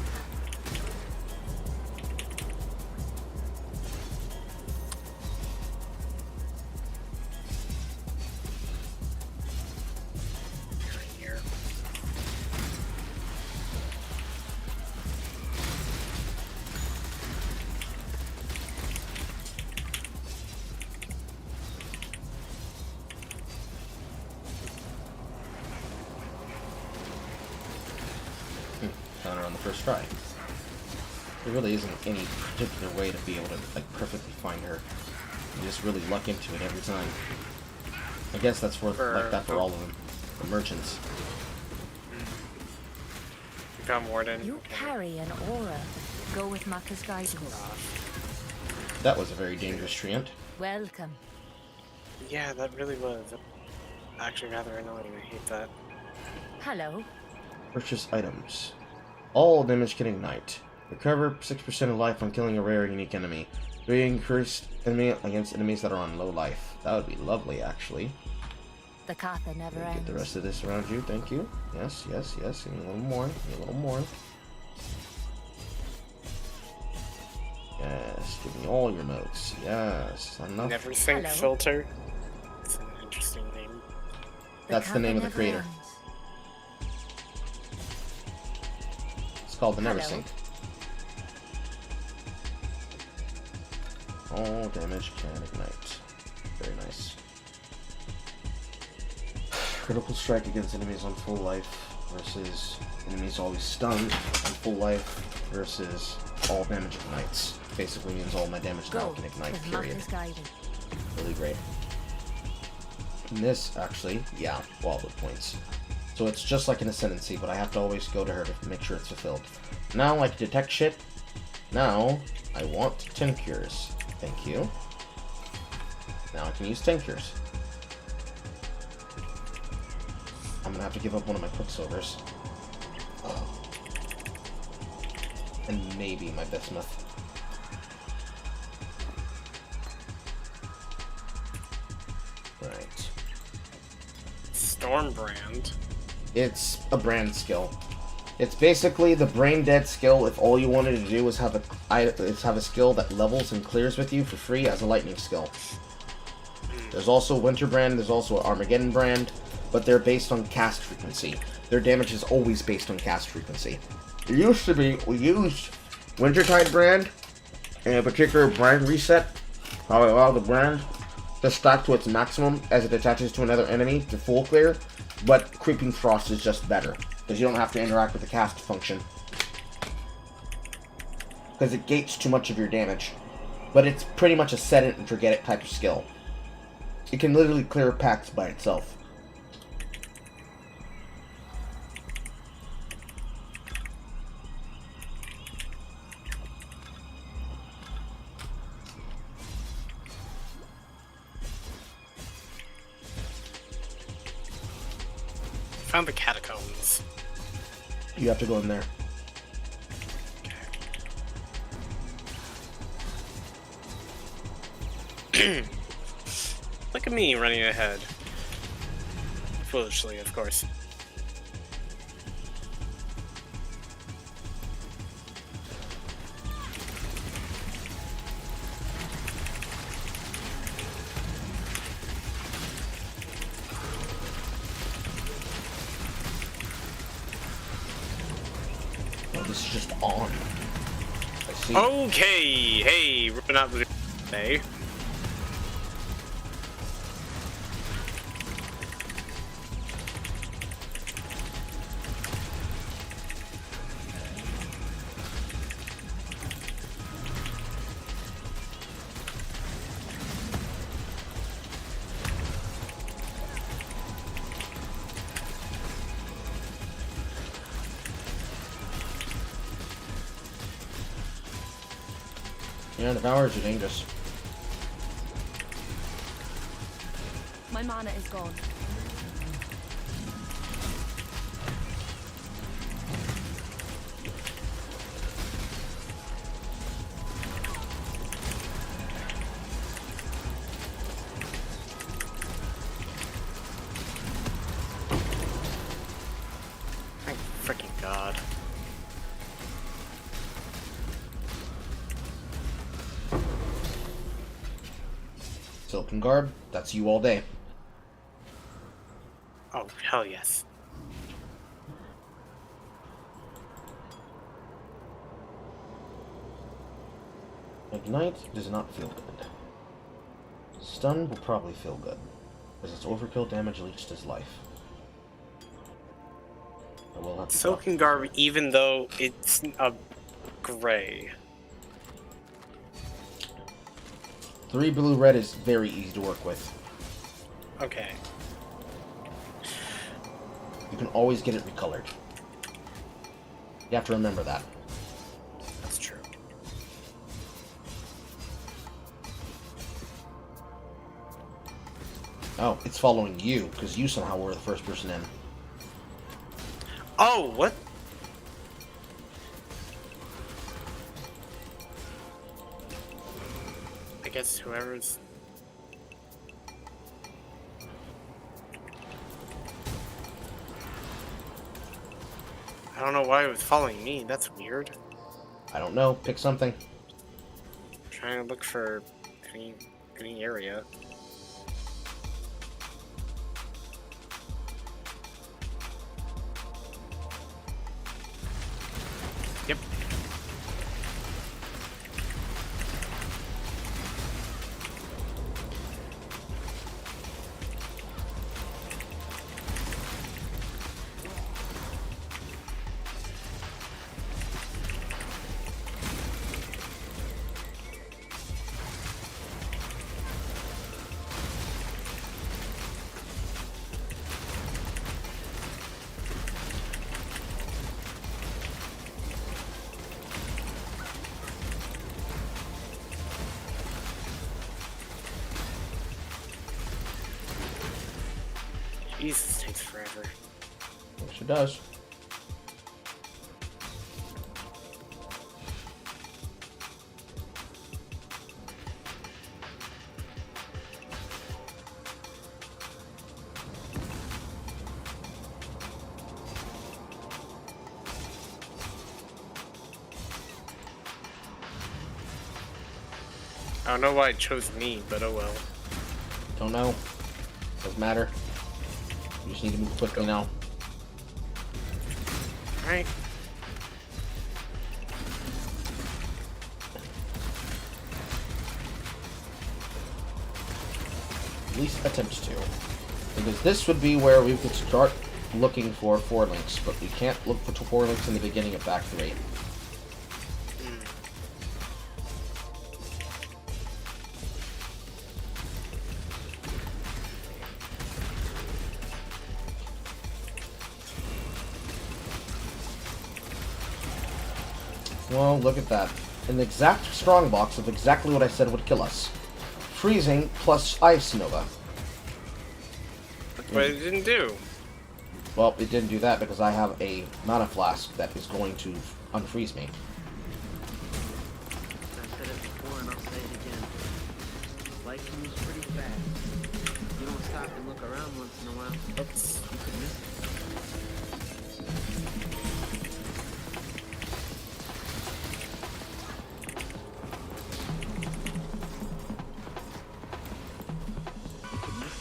A: Counter on the first try. There really isn't any particular way to be able to like perfectly find her. You just really luck into it every time. I guess that's like that for all of them. The merchants.
U: You found Warden.
E: You carry an aura. Go with Maka's guidance.
A: That was a very dangerous treant.
E: Welcome.
U: Yeah, that really was. Actually rather annoying. I hate that.
E: Hello.
A: Purchase items. All damage can ignite. Recover 6% of life on killing a rare or unique enemy. 3 increased enemy against enemies that are on low life. That would be lovely, actually.
E: The Katha never ends.
A: Get the rest of this around you, thank you. Yes, yes, yes. Give me a little more. Give me a little more. Yes, give me all your notes. Yes, enough.
U: Never Think Filter. It's an interesting name.
A: That's the name of the creator. It's called the Never Sink. All damage can ignite. Very nice. Critical strike against enemies on full life versus enemies always stunned on full life versus all damage ignites. Basically means all my damage now can ignite, period. Really great. And this, actually, yeah, wildwood points. So it's just like an Ascendancy, but I have to always go to her to make sure it's fulfilled. Now I can detect shit. Now I want 10 cures. Thank you. Now I can use 10 cures. I'm gonna have to give up one of my Quicksilvers. And maybe my Bismuth. Right.
U: Stormbrand.
A: It's a brand skill. It's basically the brain dead skill if all you wanted to do was have a skill that levels and clears with you for free as a lightning skill. There's also Winter Brand, there's also Armageddon Brand, but they're based on cast frequency. Their damage is always based on cast frequency. It used to be, we used Wintertide Brand and a particular brand reset, how it allowed the brand to stack to its maximum as it attaches to another enemy to full clear, but Creeping Frost is just better, because you don't have to interact with the cast function. Because it gates too much of your damage. But it's pretty much a set it and forget it type of skill. It can literally clear packs by itself.
U: Found the catacombs.
A: You have to go in there.
U: Look at me running ahead. Foolishly, of course.
A: Oh, this is just on. I see.
U: Okay, hey, ripping out the day.
A: Yeah, Devourers are dangerous.
O: My mana is gone.
U: Thank freaking God.
A: Silken Garb, that's you all day.
U: Oh, hell yes.
A: Ignite does not feel good. Stun will probably feel good, as its overkill damage leached his life. I will have to
U: Silken Garb, even though it's a gray.
A: 3 blue-red is very easy to work with.
U: Okay.
A: You can always get it recolored. You have to remember that.
U: That's true.
A: Oh, it's following you, because you somehow were the first person in.
U: Oh, what? I guess whoever's... I don't know why it was following me. That's weird.
A: I don't know. Pick something.
U: Trying to look for any area. Yep. Jesus, takes forever.
A: Yes, it does.
U: I don't know why it chose me, but oh well.
A: Don't know. Doesn't matter. You just need to move quickly now.
U: Alright.
A: At least attempt to. Because this would be where we could start looking for 4 links, but we can't look for 4 links in the beginning of Back 3. Well, look at that. An exact strongbox of exactly what I said would kill us. Freezing plus Ice Nova.
U: But it didn't do.
A: Well, it didn't do that because I have a mana flask that is going to unfreeze me.
G: I said it before and I'll say it again. Life moves pretty fast. You don't stop and look around once in a while.
U: Oops.
G: You could miss it.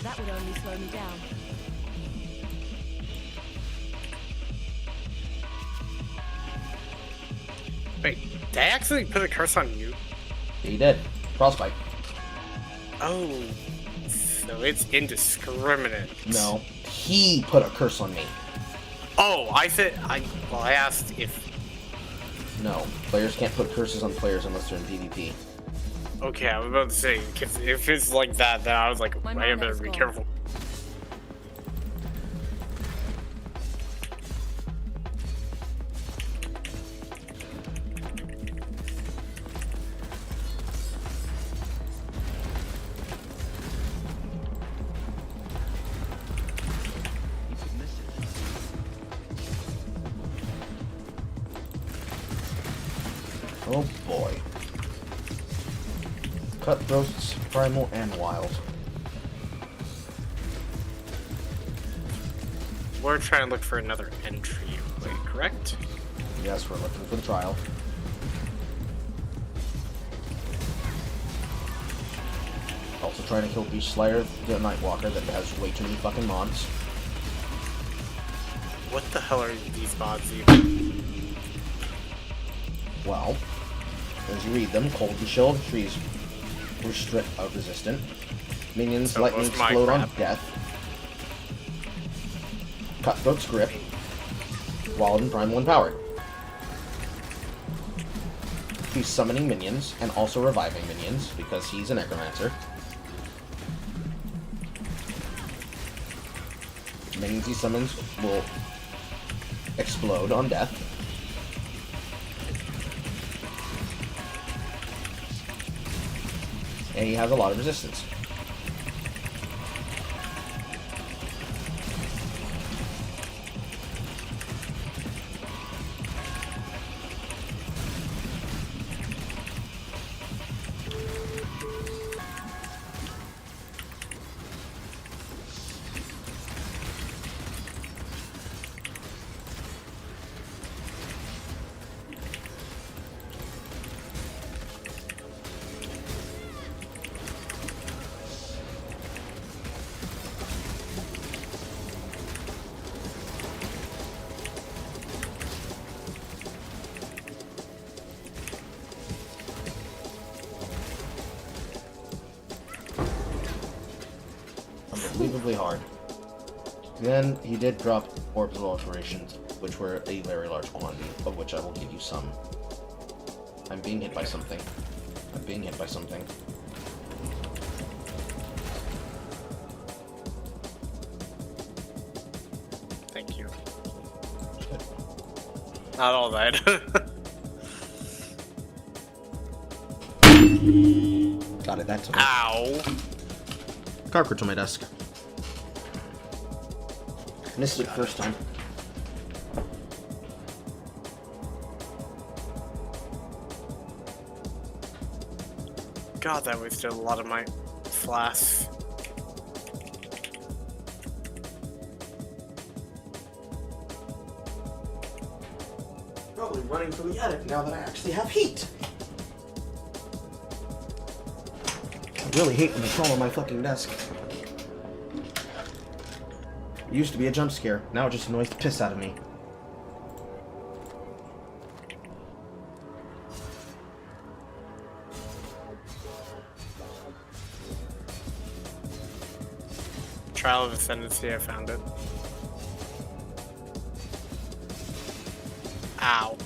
O: That would only slow me down.
U: Wait, did I actually put a curse on you?
A: He did. Frostbite.
U: Oh, so it's indiscriminate.
A: No, he put a curse on me.
U: Oh, I asked if...
A: No, players can't put curses on players unless they're in PvP.
U: Okay, I was about to say, if it's like that, then I was like, I better be careful.
A: Oh boy. Cutthroats, Primal, and Wild.
U: We're trying to look for another entry, correct?
A: Yes, we're looking for the trial. Also trying to kill Beast Slayer, the Nightwalker that has way too many fucking mods.
U: What the hell are these mods even?
A: Well, as you read them, Cold and Shield, Trees resistant. Minions,
U: So
A: Lightning
U: most of my
A: Explode on
U: crap.
A: Death. Cutthroat's Grip. Wild and Primal Empowered. He's summoning minions and also reviving minions because he's a necromancer. Minions he summons will explode on death. And he has a lot of resistance. Unbelievably hard. Then he did drop Orbs of Alterations, which were a very large quantity, of which I will give you some. I'm being hit by something. I'm being hit by something.
U: Thank you. Not all that.
A: Got it, that's okay.
U: Ow.
A: Carpet to my desk. Missed it first time.
U: God, that wasted a lot of my flasks.
A: Probably running from the attic now that I actually have heat. really hate when they crawl on my fucking desk. It used to be a jump scare. Now it just annoys the piss out of me.
U: Trial of Ascendancy, I found it. Ow.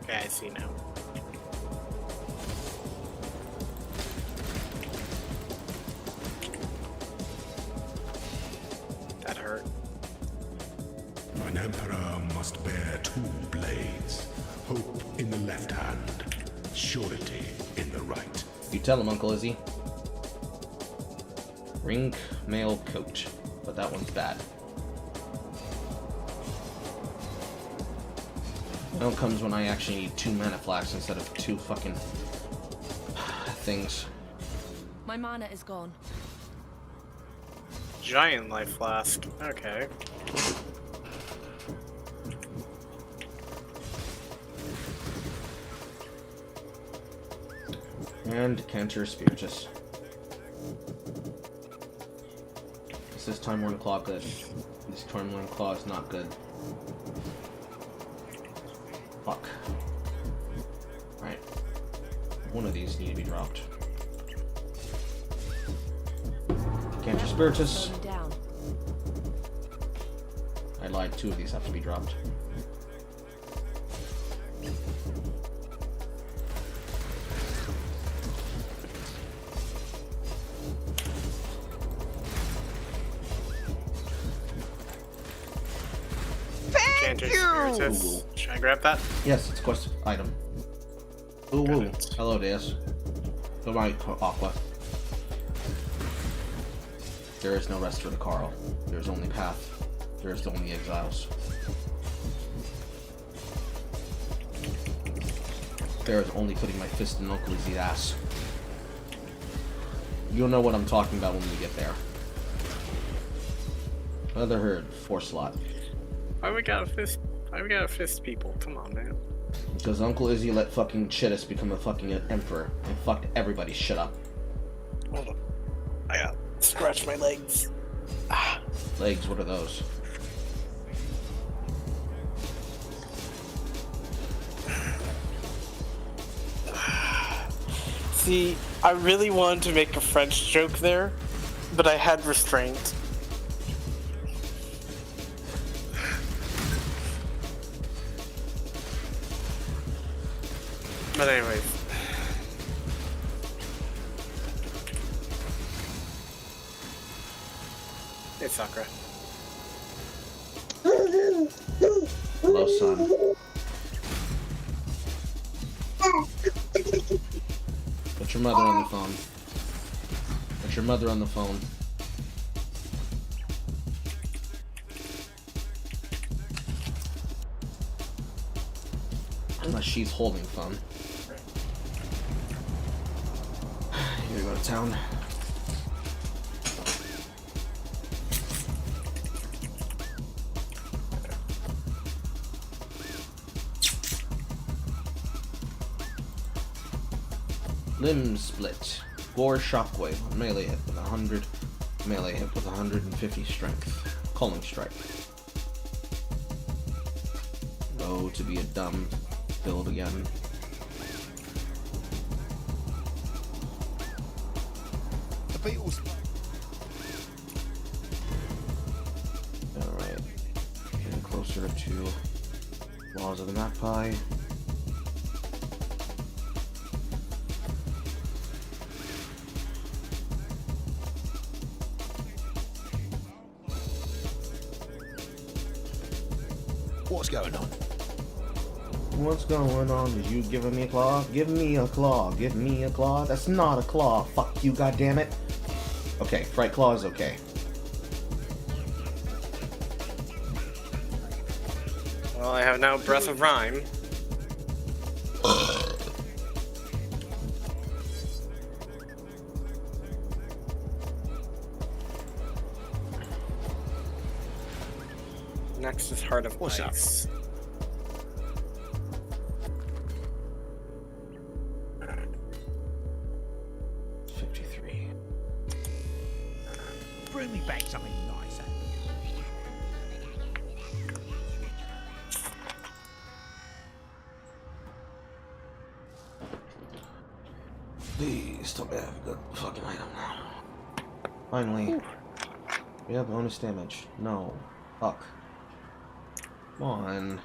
U: Okay, I see now. That hurt.
F: An emperor must bear two blades. Hope in the left hand, surety in the right.
A: You tell him, Uncle Izzy. Ring mail coat, but that one's bad. Mail comes when I actually need 2 mana flasks instead of 2 fucking things.
O: My mana is gone.
U: Giant life flask. Okay.
A: And Cantor Spiritus. This is Time Worn Claw good. This Time Worn Claw is not good. Fuck. Right. One of these need to be dropped. Cantor Spiritus. I lied, 2 of these have to be dropped.
U: Spiritus. Should I grab that?
A: Yes, it's a quest item. Ooh, woo. Hello, Deus. Good night, Aqua. There is no rest for the Carl. There is only path. There is only exiles. There is only putting my fist in Uncle Izzy's ass. You'll know what I'm talking about when we get there. Another herd, 4 slot.
U: Why we gotta fist people? Come on, man.
A: Because Uncle Izzy let fucking Chittis become a fucking emperor and fucked everybody's shit up.
U: Hold on. I gotta scratch my legs.
A: Legs, what are those?
U: See, I really wanted to make a French joke there, but I had restraint. But anyways. Hey, Sakura.
A: Hello, son. Put your mother on the phone. Put your mother on the phone. Unless she's holding phone. You gonna go to town? Limb split. Gore shockwave. Melee hit with 100. Melee hit with 150 strength. Calling strike. Oh, to be a dumb build again.
H: The Beatles.
A: Alright. Getting closer to Laws of the Magpie.
H: What's going on?
A: What's going on? Is you giving me a claw? Give me a claw. Give me a claw. That's not a claw. Fuck you, goddammit. Okay, Fright Claw is okay.
U: Well, I have now Breath of Rhyme. Next is Heart of
H: What's
U: Ice.
T: 53.
P: Bring me back something nicer.
A: Please tell me I have a good fucking item now. Finally. We have bonus damage. No. Fuck. Come on.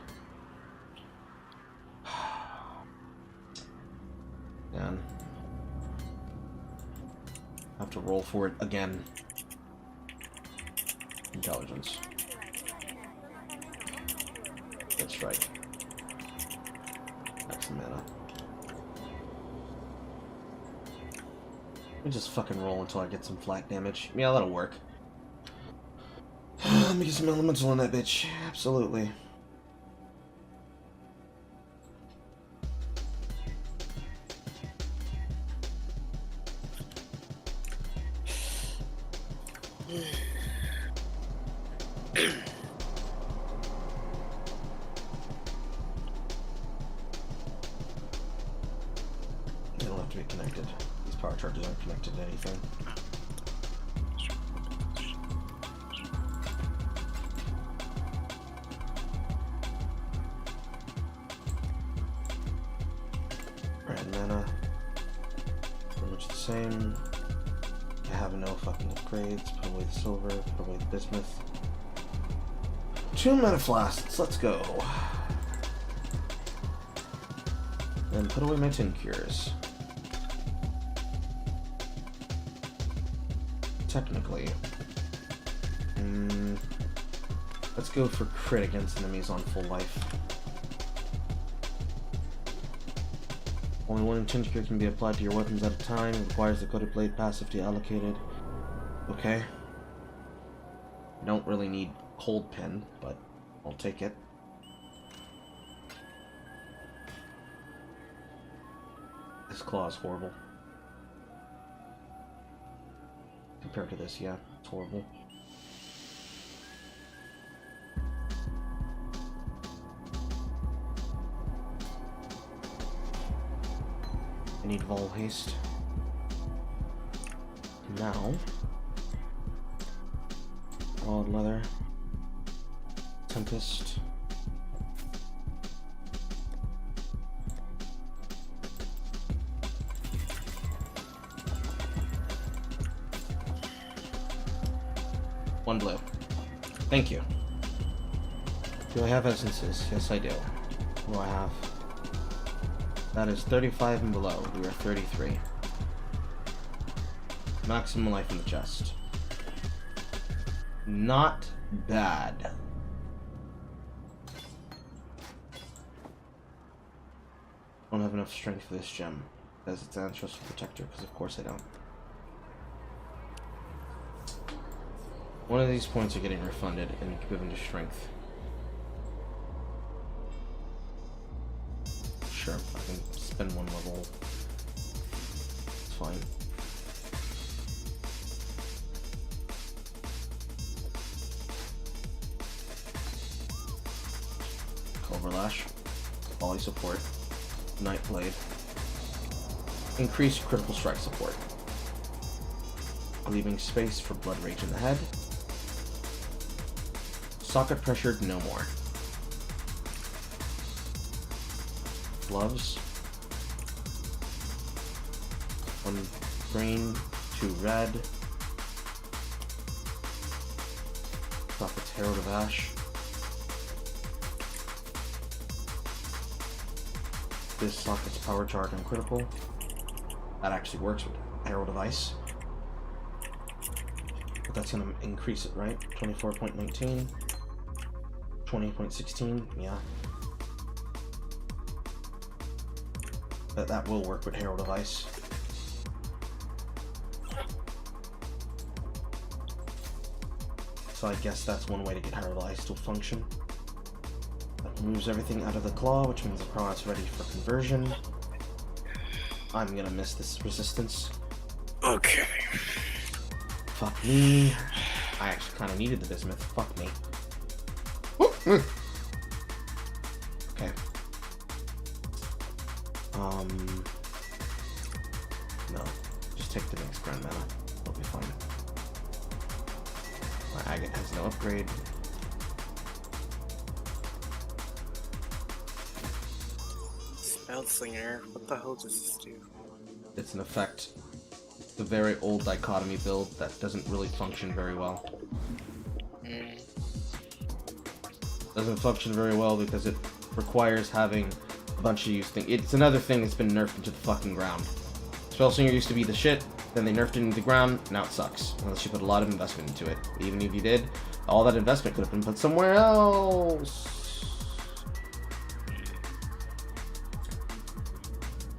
A: Man. I have to roll for it again. Intelligence. That's right. That's mana. Let me just fucking roll until I get some flat damage. Yeah, that'll work. Let me get some elemental in that bitch. Absolutely. They don't have to be connected. These power charges aren't connected to anything. Red mana. Pretty much the same. I have no fucking upgrades. Put away the silver, put away the bismuth. 2 mana flasks, let's go. Then put away my tin cures. Technically. Let's go for crit against enemies on full life. Only one tin cure can be applied to your weapons at a time. It requires the coated blade passive to be allocated. Okay. I don't really need cold pin, but I'll take it. This claw is horrible. Compared to this, yeah, it's horrible. I need Vol Haste. Now, Odd Leather, Tempest, one blue. Thank you. Do I have essences? Yes, I do. What do I have? That is 35 and below. We are 33. Maximum life in the chest. Not bad. Don't have enough strength for this gem as its ancestral protector, because of course I don't. One of these points are getting refunded and given to strength. Sure, I can spend one level. It's fine. Cobra Lash, volley support, Night Blade, increased critical strike support, leaving space for Blood Rage in the head, socket pressured no more, gloves, 1 green, 2 red, socket's Herald of Ash. This socket's power charge and critical. That actually works with Herald of Ice. But that's gonna increase it, right? 24.19. 20.16, yeah. That will work with Herald of Ice. So I guess that's one way to get Herald of Ice to function. That moves everything out of the claw, which means the claw is ready for conversion. I'm gonna miss this resistance.
U: Okay.
A: Fuck me. I actually kind of needed the bismuth. Fuck me. Okay. No. Just take the next grand medal. It'll be fine. My agate has no upgrade.
U: Spellslinger. What the hell does this do?
A: It's an effect. It's a very old dichotomy build that doesn't really function very well. Doesn't function very well because it requires having a bunch of use things. It's another thing that's been nerfed into the fucking ground. Spellslinger used to be the shit, then they nerfed it into the ground, now it sucks. Unless you put a lot of investment into it. Even if you did, all that investment could have been put somewhere else.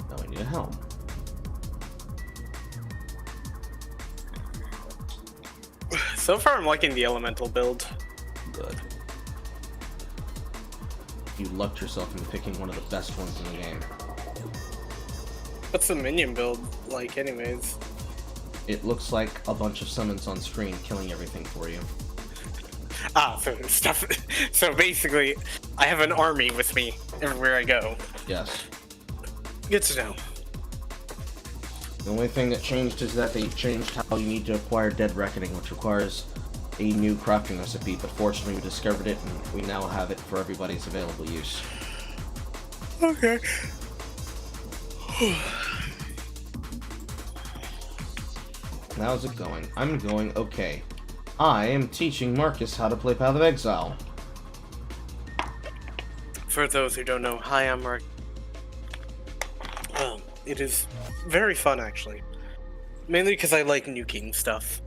A: Now we need a helm.
U: So far, I'm liking the elemental build.
A: Good. You lucked yourself into picking one of the best ones in the game.
U: What's the minion build like, anyways?
A: It looks like a bunch of summons on screen killing everything for you.
U: So basically, I have an army with me everywhere I go.
A: Yes.
U: Good to know.
A: The only thing that changed is that they changed how you need to acquire Dead Reckoning, which requires a new crafting recipe, but fortunately we discovered it and we now have it for everybody's available use.
U: Okay.
A: How's it going? I'm going okay. I am teaching Marcus how to play Path of Exile.
U: For those who don't know, hi, I'm Mark. It is very fun, actually. Mainly because I like nuking stuff.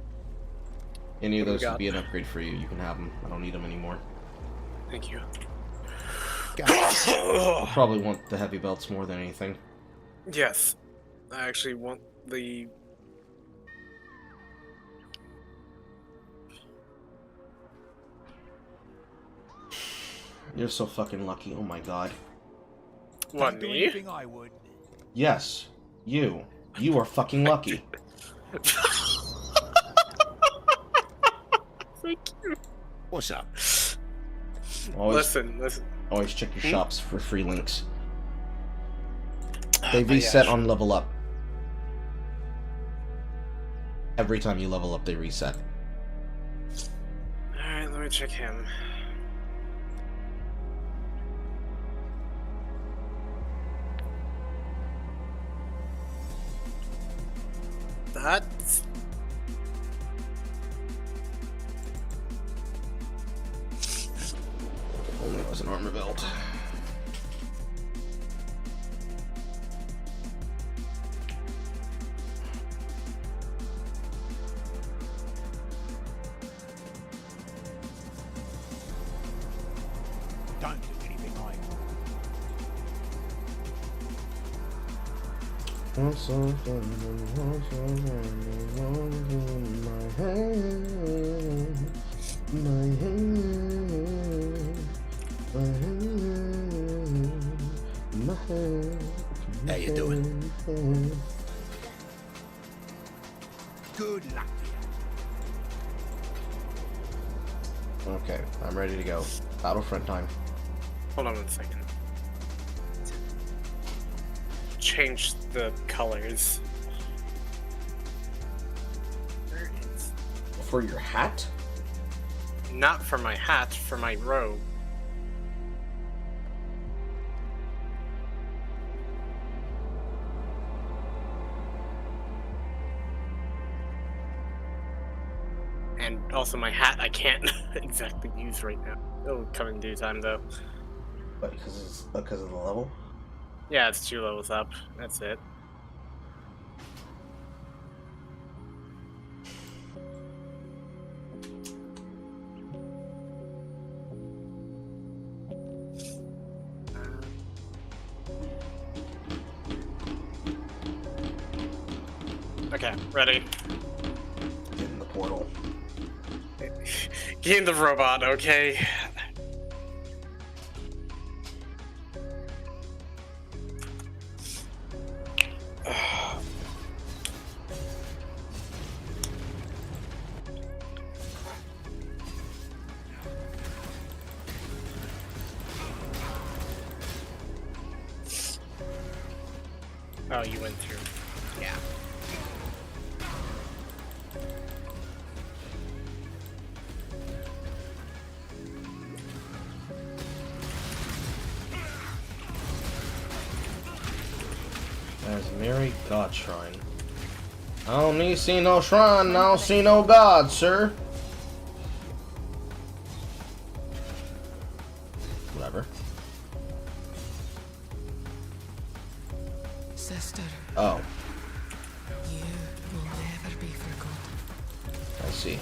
A: Any of those would be an upgrade for you. You can have them. I don't need them anymore.
U: Thank you.
A: I probably want the heavy belts more than anything.
U: Yes. I actually want the...
A: You're so fucking lucky. Oh my god.
U: What, me?
H: I would.
A: Yes. You. You are fucking lucky.
U: Thank you.
H: What's up?
U: Listen.
A: Always check your shops for free links. They reset on level up. Every time you level up, they reset.
U: Alright, let me check him. That's...
A: Only it was an armor belt.
H: Don't do anything I How you doing? Good luck.
A: Okay, I'm ready to go. Battlefront time.
U: Hold on 1 second. Change the colors. Where is...
A: For your hat?
U: Not for my hat, for my robe. And also my hat I can't exactly use right now. It'll come in due time though.
A: But because of the level?
U: Yeah, it's 2 levels up. That's it. Okay, ready.
A: Get in the portal.
U: Get in the robot, okay? Oh, you went through. Yeah.
A: Mary God Shrine. I don't need see no shrine, I don't see no god, sir. Whatever.
B: Sister,
A: Oh,
B: you will never be forgotten.
A: I see.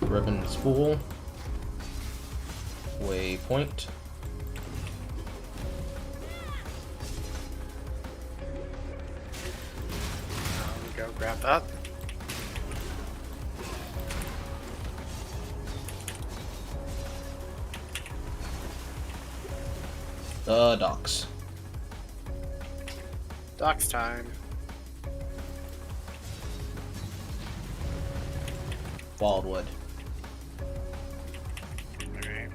A: Ribbon spool. Waypoint.
U: Go grab that.
A: Docks.
U: Docks time.
A: Baldwood.
U: Alright.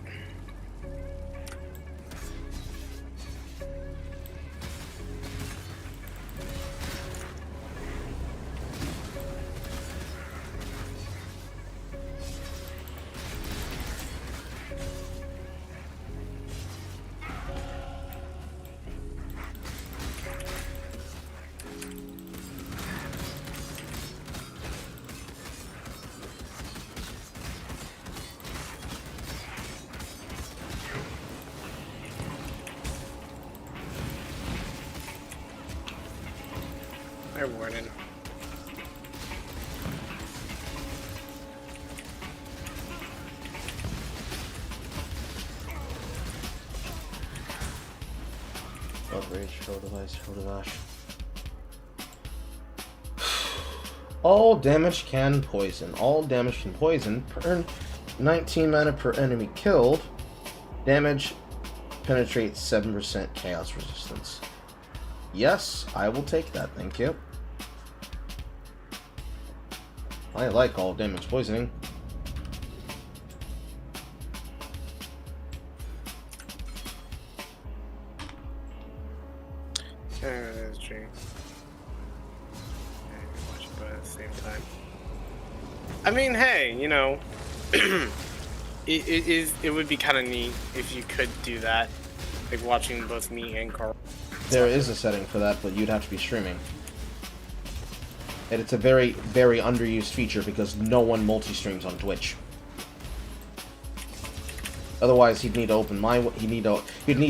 U: They're warning.
A: Outrage, show device, show device. All damage can poison. All damage can poison. Per 19 mana per enemy killed. Damage penetrates 7% chaos resistance. Yes, I will take that, thank you. I like all damage poisoning.
U: That's true. Watch it both at the same time. I mean, hey, you know, it would be kind of neat if you could do that, like watching both me and Carl.
A: There is a setting for that, but you'd have to be streaming. And it's a very, very underused feature because no one multi-streams on Twitch. Otherwise, he'd need to open my... He'd need to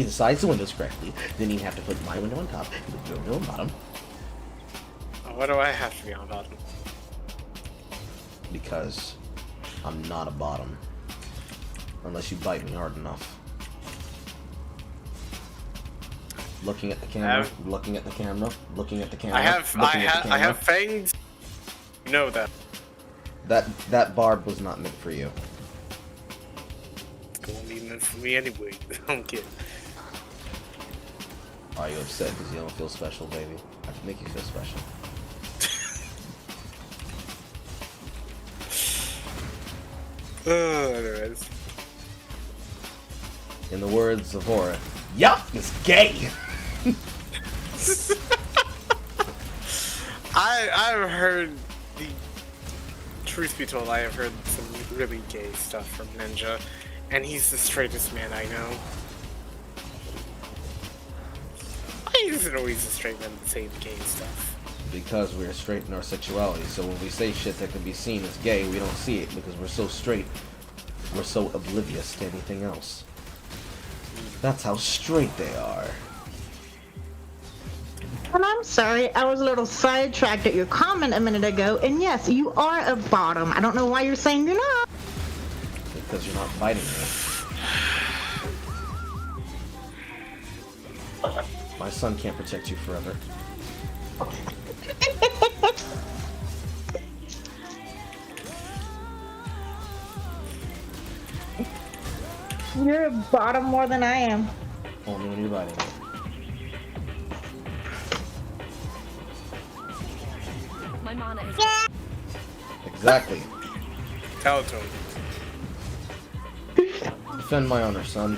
A: size the windows correctly. Then he'd have to put my window on top, your window on bottom.
U: Why do I have to be on bottom?
A: Because I'm not a bottom. Unless you bite me hard enough. Looking at the camera, looking at the camera, looking at the camera.
U: I have fangs. You know that.
A: That barb was not meant for you.
U: It won't be meant for me anyway. I'm kidding.
A: Are you upset because you don't feel special, baby? I can make you feel special.
U: Anyways.
A: In the words of Horror, yup, it's gay!
U: I've heard the truth be told, I have heard some really gay stuff from Ninja, and he's the straightest man I know. isn't always a straight man that saying gay stuff?
A: Because we're straight in our sexuality, so when we say shit that can be seen as gay, we don't see it because we're so straight. We're so oblivious to anything else. That's how straight they are.
L: And I'm sorry, I was a little sidetracked at your comment a minute ago, and yes, you are a bottom. I don't know why you're saying you're not.
A: Because you're not biting me. My son can't protect you forever.
L: You're a bottom more than I am.
A: Only when you're biting me.
O: My mana is...
A: Exactly.
U: Tell it to him.
A: Defend my honor, son.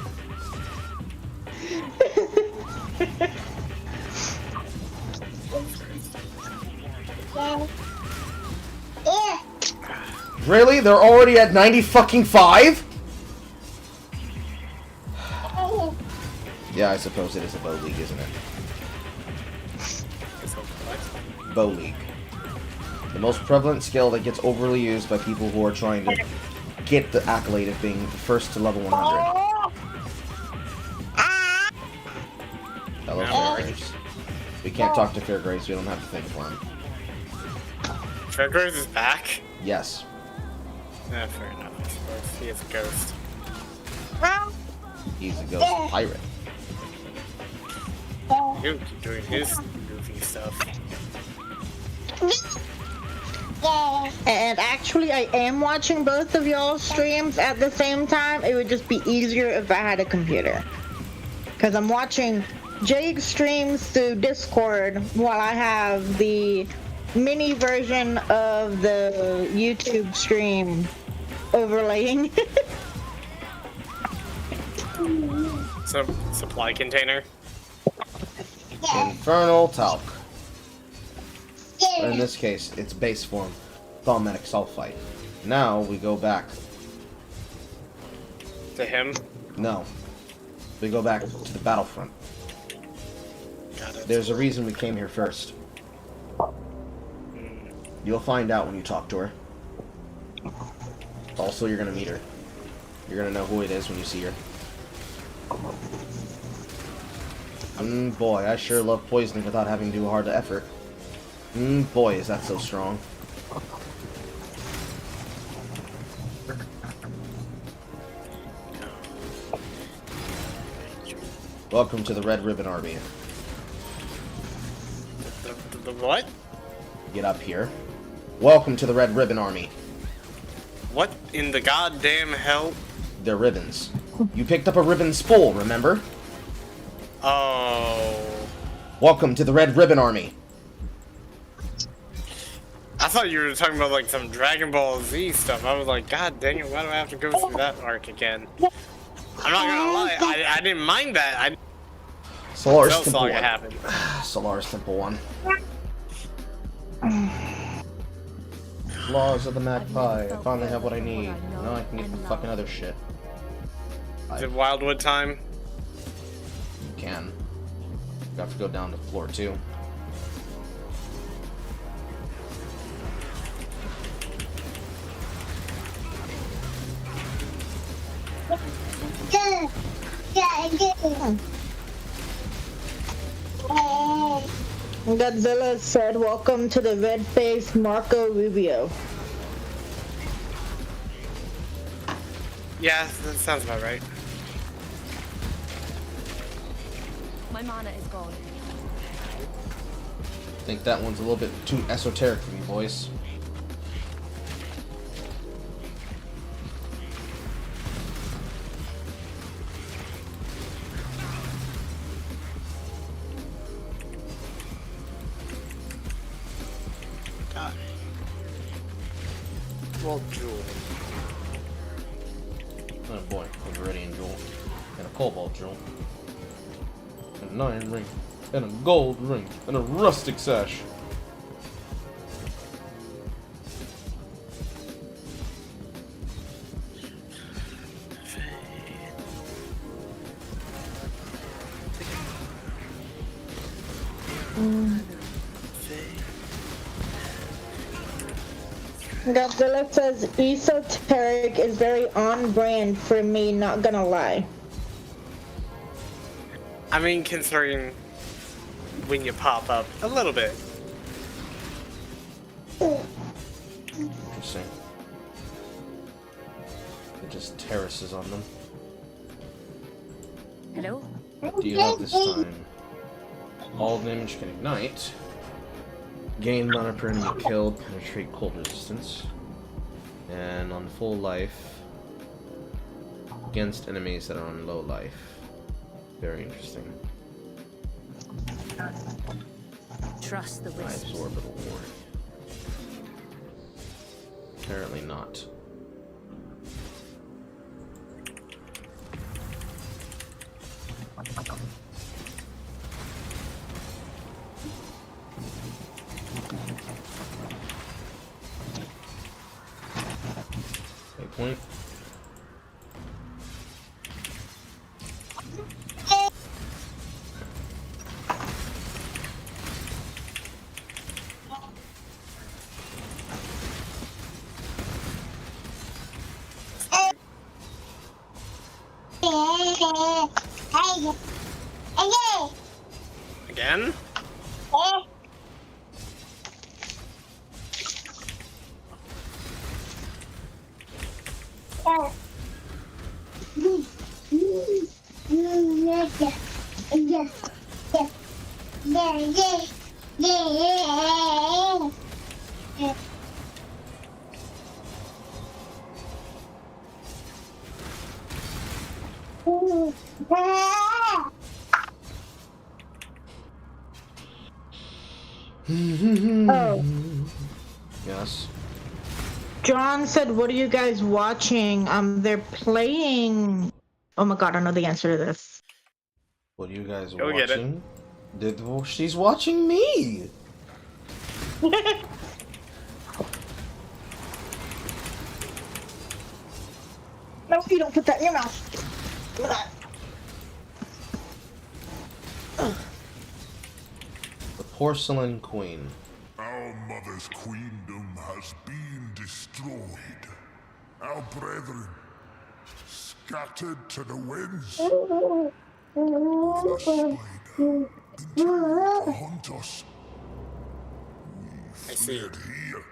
A: Really? They're already at 90 fucking 5? Yeah, I suppose it is a bow league, isn't it? Bow league. The most prevalent skill that gets overly used by people who are trying to get the accolade of being first to level 100. Hello, Fairgraves. We can't talk to Fairgraves, we don't have the thing for him.
U: Fairgraves is back?
A: Yes.
U: Yeah, fair enough, I suppose. He is a ghost.
A: He's a ghost pirate.
U: He'll keep doing his goofy stuff.
L: And actually, I am watching both of y'all's streams at the same time. It would just be easier if I had a computer. Because I'm watching Jake's streams through Discord while I have the mini version of the YouTube stream overlaying.
U: So, supply container?
A: Infernal talc. In this case, it's base form, thaumatic sulfite. Now we go back.
U: To him?
A: No. We go back to the battlefront.
U: Got it.
A: There's a reason we came here first. You'll find out when you talk to her. Also, you're gonna meet her. You're gonna know who it is when you see her. Boy, I sure love poisoning without having to do a hard effort. Boy, is that so strong. Welcome to the Red Ribbon Army.
U: The what?
A: Get up here. Welcome to the Red Ribbon Army.
U: What in the goddamn hell?
A: They're ribbons. You picked up a ribbon spool, remember?
U: Oh.
A: Welcome to the Red Ribbon Army.
U: I thought you were talking about like some Dragon Ball Z stuff. I was like, God dang it, why do I have to go through that arc again? I'm not gonna lie, I didn't mind that.
A: Solar's Temple 1.
U: Happened.
A: Solar's Temple 1. Laws of the Magpie. I finally have what I need. Now I can get the fucking other shit.
U: Is it Wildwood time?
A: You can. You have to go down to floor 2.
L: Godzilla said, "Welcome to the red-faced Marco Rubio."
U: Yeah, that sounds about right.
O: My mana is gone.
A: I think that one's a little bit too esoteric for me, boys.
U: Well, jewel.
A: Oh boy, a Viridian jewel. And a cobalt jewel. And an iron ring. And a gold ring. And a rustic sash.
L: Godzilla says esoteric is very on brand for me, not gonna lie.
U: I mean, considering when you pop up, a little bit.
A: Interesting. It just terraces on them.
E: Hello?
A: What do you have this time? All damage can ignite. Gain mana per enemy killed, penetrate cold resistance. And on full life, against enemies that are on low life. Very interesting.
E: Trust the
A: I
E: wisps.
A: absorb a warning. Apparently not. Point.
U: Again?
L: Oh.
A: Yes.
L: John said, what are you guys watching? They're playing... Oh my god, I know the answer to this.
A: What are you guys
U: Go get it.
A: watching? Well, she's watching me!
L: No, you don't put that in your mouth. Give me that.
A: The Porcelain Queen.
F: Our mother's queendom has been destroyed. Our brethren scattered to the winds. The spider continued to hunt us. We fled here,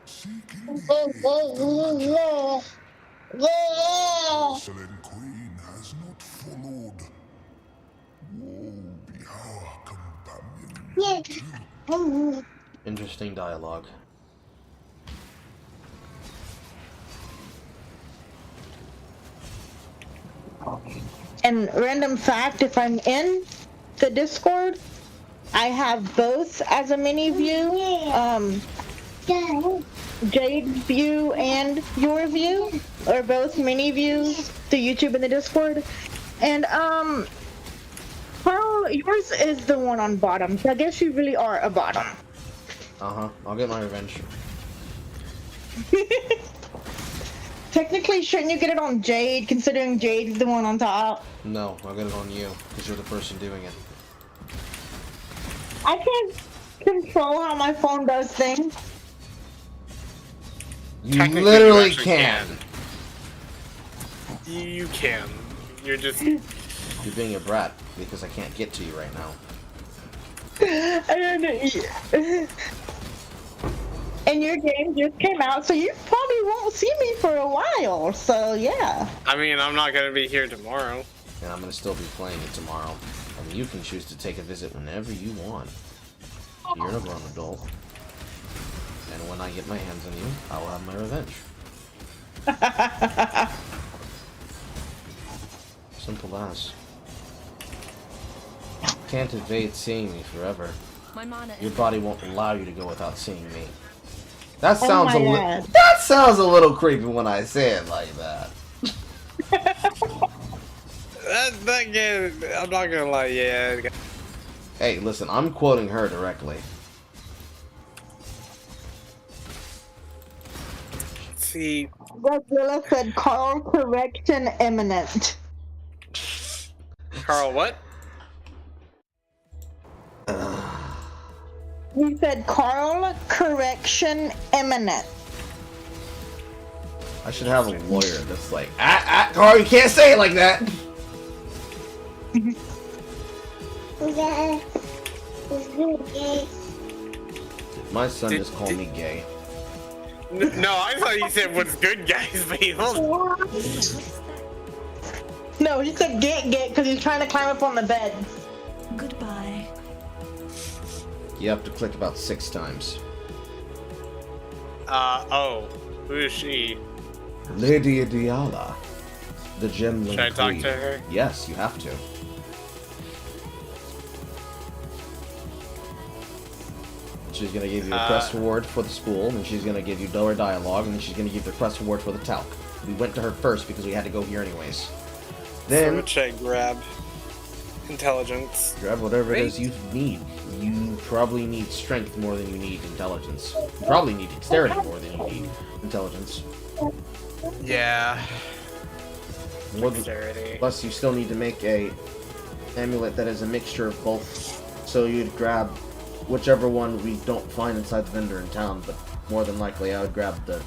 F: seeking the aid of the Magi. Porcelain Queen has not followed. Woe be our companion.
A: Interesting dialogue.
L: And random fact, if I'm in the Discord, I have both as a mini view. Jade's view and your view are both mini views, the YouTube and the Discord. And Carl, yours is the one on bottom, so I guess you really are a bottom.
A: I'll get my revenge.
L: Technically, shouldn't you get it on Jade, considering Jade's the one on top?
A: No, I'll get it on you, because you're the person doing it.
L: I can't control how my phone does things.
A: You literally can.
U: You can. You're just...
A: You're being a brat, because I can't get to you right now.
L: And your game just came out, so you probably won't see me for a while, so yeah.
U: I mean, I'm not gonna be here tomorrow.
A: And I'm gonna still be playing it tomorrow. I mean, you can choose to take a visit whenever you want. You're a grown adult. And when I get my hands on you, I will have my revenge. Simple as. Can't evade seeing me forever. Your body won't allow you to go without seeing me. That sounds that sounds a little creepy when I say it like that.
U: That game, I'm not gonna lie, yeah.
A: Hey, listen, I'm quoting her directly.
U: See,
L: Godzilla said, Carl, correction imminent.
U: Carl, what?
L: You said, Carl, correction imminent.
A: I should have a lawyer that's like, Carl, you can't say it like that! My son just called me gay.
U: No, I thought you said what's good, guys, but
L: No, he said get because he's trying to climb up on the bed.
O: Goodbye.
A: You have to click about 6 times.
U: Oh. Who is she?
A: Lady Diala. The gem
U: Should I talk
A: queen.
U: to her?
A: Yes, you have to. She's gonna give you a quest reward for the spool, and she's gonna give you lower dialogue, and then she's gonna give you the quest reward for the talc. We went to her first because we had to go here anyways. Then
U: So what should I grab? Intelligence.
A: grab whatever it is you need. You probably need strength more than you need intelligence. You probably need dexterity more than you need intelligence.
U: Yeah.
A: More than,
U: Dexterity.
A: plus, you still need to make a amulet that is a mixture of both. So you'd grab whichever one we don't find inside the vendor in town, but more than likely I would grab the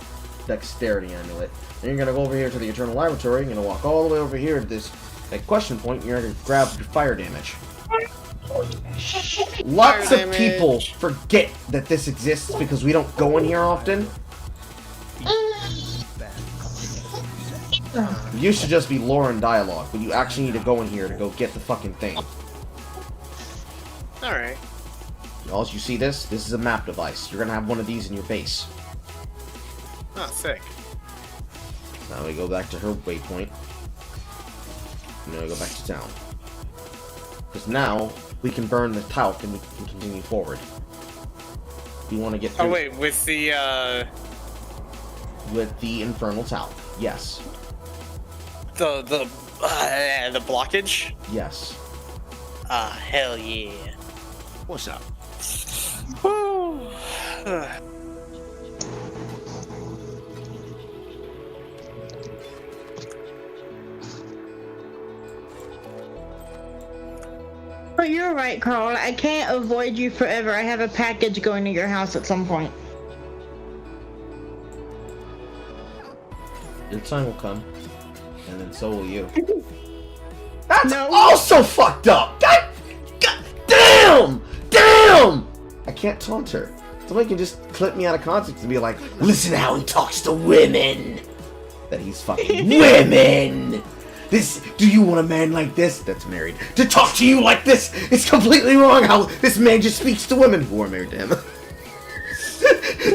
A: dexterity amulet. Then you're gonna go over here to the Eternal Laboratory. You're gonna walk all the way over here to this question point. And you're gonna grab your fire damage. Lots of people forget that this exists because we don't go in here often. It used to just be lore and dialogue, but you actually need to go in here to go get the fucking thing.
U: Alright.
A: Also, you see this? This is a map device. You're gonna have one of these in your base.
U: Oh, sick.
A: Now we go back to her waypoint. And then we go back to town. Because now, we can burn the talc and we can continue forward. We want to get through...
U: Oh wait, with the
A: With the infernal talc, yes.
U: The blockage?
A: Yes.
U: Hell yeah.
H: What's up?
U: Woo.
L: But you're right, Carl. I can't avoid you forever. I have a package going to your house at some point.
A: Your time will come. And then so will you. That's also fucked up! God damn! Damn! I can't taunt her. Somebody can just clip me out of context and be like, listen how he talks to women! That he's fucking women! Do you want a man like this that's married to talk to you like this? It's completely wrong how this man just speaks to women who are married to him.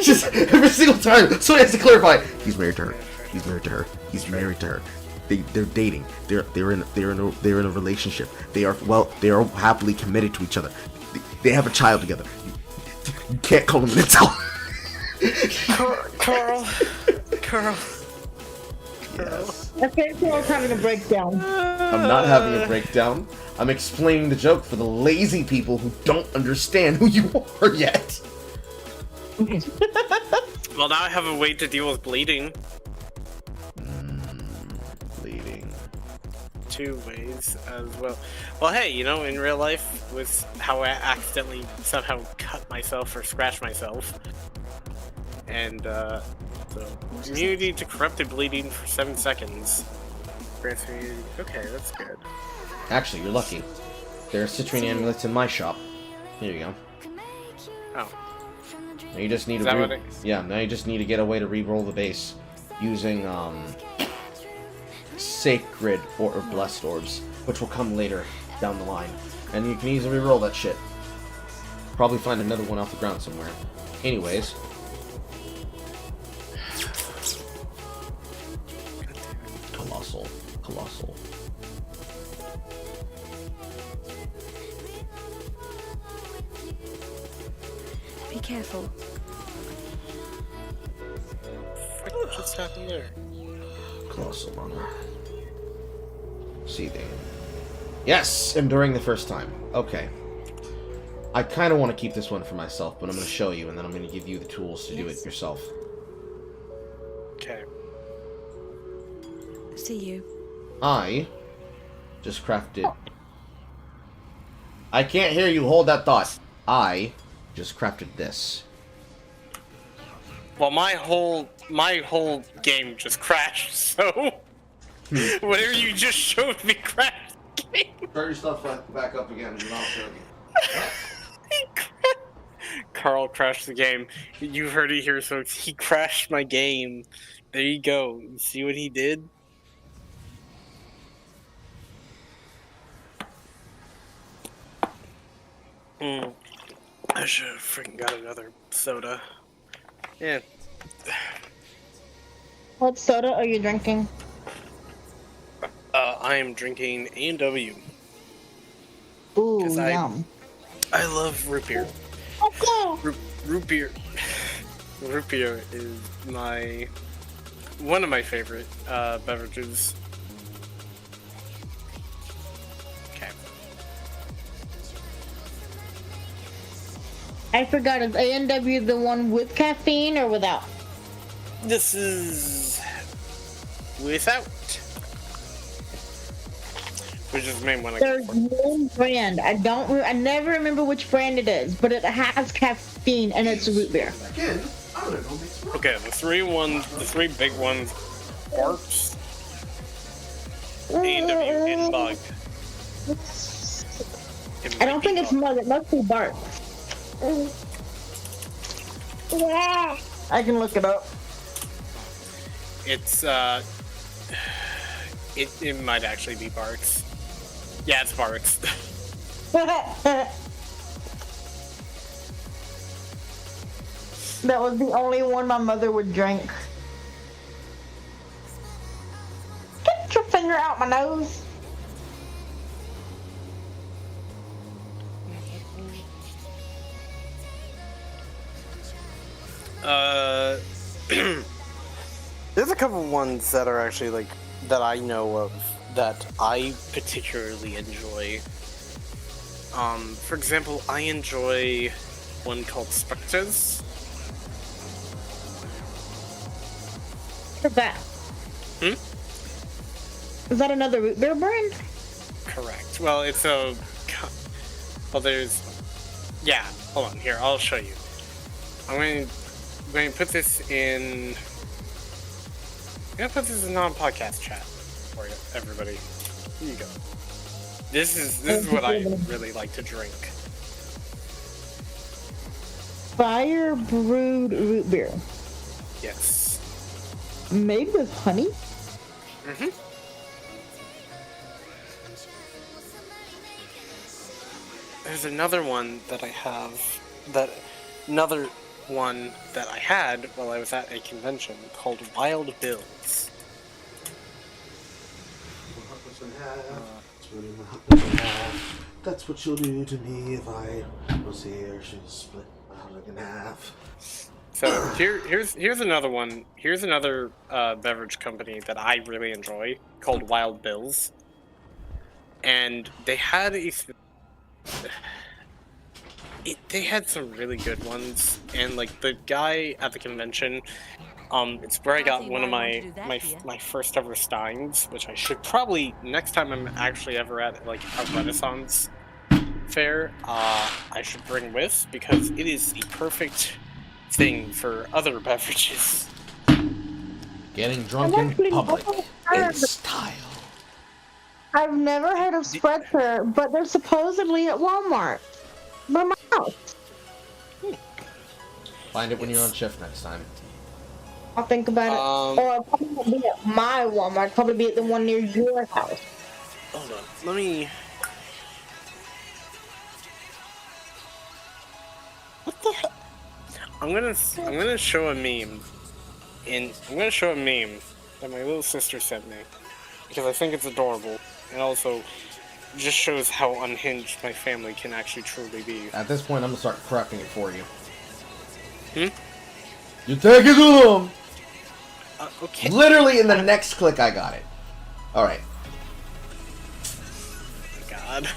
A: Just every single time, someone has to clarify. He's married to her. He's married to her. He's married to her. They're dating. They're in a relationship. They are happily committed to each other. They have a child together. You can't call them an insult.
U: Carl.
A: Yes.
L: I think Carl's having a breakdown.
A: I'm not having a breakdown. I'm explaining the joke for the lazy people who don't understand who you are yet.
U: Well, now I have a way to deal with bleeding.
A: Bleeding.
U: 2 ways as well. Well, hey, you know, in real life, with how I accidentally somehow cut myself or scratched myself. And, so, immunity to corrupted bleeding for 7 seconds. Grants immunity. Okay, that's good.
A: Actually, you're lucky. There are citrine amulets in my shop. Here you go.
U: Oh.
A: Now you just need
U: Now
A: you just need to get a way to re-roll the base using sacred or blessed orbs, which will come later down the line, and you can easily re-roll that shit. Probably find another one off the ground somewhere. Anyways, colossal.
O: Be careful.
U: What just happened there?
A: Colossal honor. Seething. Yes! Enduring the first time. Okay. I kind of want to keep this one for myself, but I'm going to show you, and then I'm going to give you the tools to do it yourself.
U: Okay.
O: See you.
A: I just crafted... I can't hear you. Hold that thought. I just crafted this.
U: Well, my whole game just crashed. So whatever you just showed me crashed the game.
A: Start your stuff back up again, and I'll show you.
U: Carl crashed the game. You heard it here, folks. He crashed my game. There you go. You see what he did? I should have freaking got another soda. Yeah.
L: What soda are you drinking?
U: I am drinking A&W.
L: Ooh, yum.
U: I love root beer.
L: Okay.
U: Root beer. Root beer is one of my favorite beverages. Okay.
L: I forgot, is A&W the one with caffeine or without?
U: This is without. Which is the main one I
L: There's one brand. I never remember which brand it is, but it has caffeine and it's root beer.
U: Okay, the three big ones, Barks, A&W, and Bug.
L: I don't think it's Mug, it must be Bark. Yeah. I can look it up.
U: It's it might actually be Barks. Yeah, it's Barks.
L: That was the only one my mother would drink. Get your finger out my nose.
U: There's a couple ones that are actually like that I know of that I particularly enjoy. For example, I enjoy one called Spectres.
L: What's that? Is that another root beer brand?
U: Correct. Well, it's a... Well, there's... Yeah, hold on. Here, I'll show you. I'm going to put this in... I'm going to put this in non-podcast chat for you, everybody. Here you go. This is what I really like to drink.
L: Fire brewed root beer.
U: Yes.
L: Made with honey?
U: Mm-hmm. There's another one that I have, another one that I had while I was at a convention called Wild Bills.
A: That's what you'll do to me if I was here. She'll split my hug in half.
U: So here's another one. Here's another beverage company that I really enjoy called Wild Bills, and they had they had some really good ones. And like the guy at the convention, it's where I got one of my first ever Steins, which I should probably next time I'm actually ever at like a Renaissance fair, I should bring with because it is the perfect thing for other beverages.
A: Getting drunk in public in style.
L: I've never heard of Spreadshirt, but they're supposedly at Walmart. By my house.
A: Find it when you're on shift next time.
L: I'll think about it. Or I'll probably not be at my Walmart. I'll probably be at the one near your house.
U: Hold on. Let me... What the hell? I'm gonna show a meme. I'm gonna show a meme that my little sister sent me. Because I think it's adorable. And also just shows how unhinged my family can actually truly be.
A: At this point, I'm gonna start prepping it for you.
U: Hmm?
A: You take it to them!
U: Okay.
A: Literally in the next click, I got it. Alright.
U: God.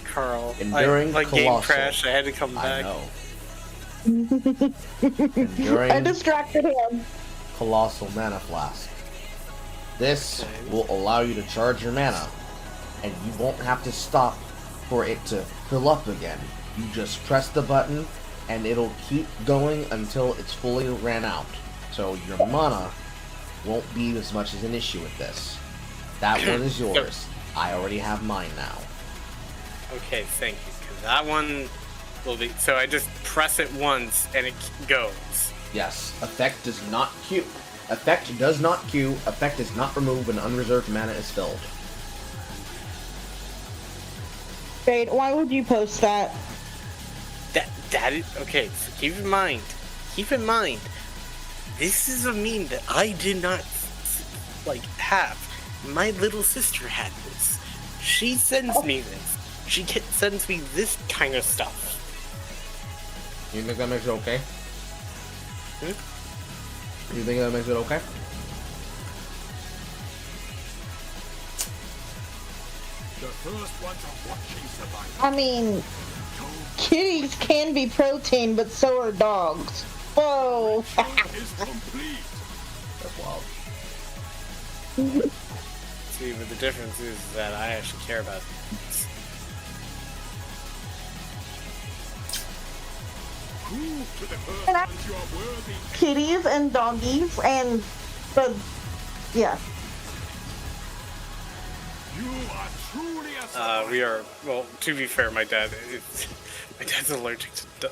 U: Carl.
A: Enduring
U: my
A: Colossal.
U: Game crashed, I had to come back.
A: I know. Enduring
L: I distracted him.
A: Colossal Mana Flask. This will allow you to charge your mana, and you won't have to stop for it to fill up again. You just press the button, and it'll keep going until it's fully ran out. So your mana won't be as much as an issue with this. That one is yours. I already have mine now.
U: Okay, thank you. Because that one will be... So I just press it once and it goes.
A: Yes. Effect does not queue. Effect does not queue. Effect is not removed when unreserved mana is filled.
L: Jade, why would you post that?
U: That is... Okay, so keep in mind, this is a meme that I did not, like, have. My little sister had this. She sends me this. She sends me this kind of stuff.
A: You think that makes it okay? You think that makes it okay?
C: The first ones are watching survival.
L: I mean, kitties can be protein, but so are dogs. Whoa!
C: Is complete.
A: That's wild.
U: See, but the difference is that I actually care about this.
C: Prove to the first
L: And I-
C: ones you are worthy.
L: Kitties and doggies and the... Yeah.
C: You are truly a
U: We are, well, to be fair, my dad's allergic to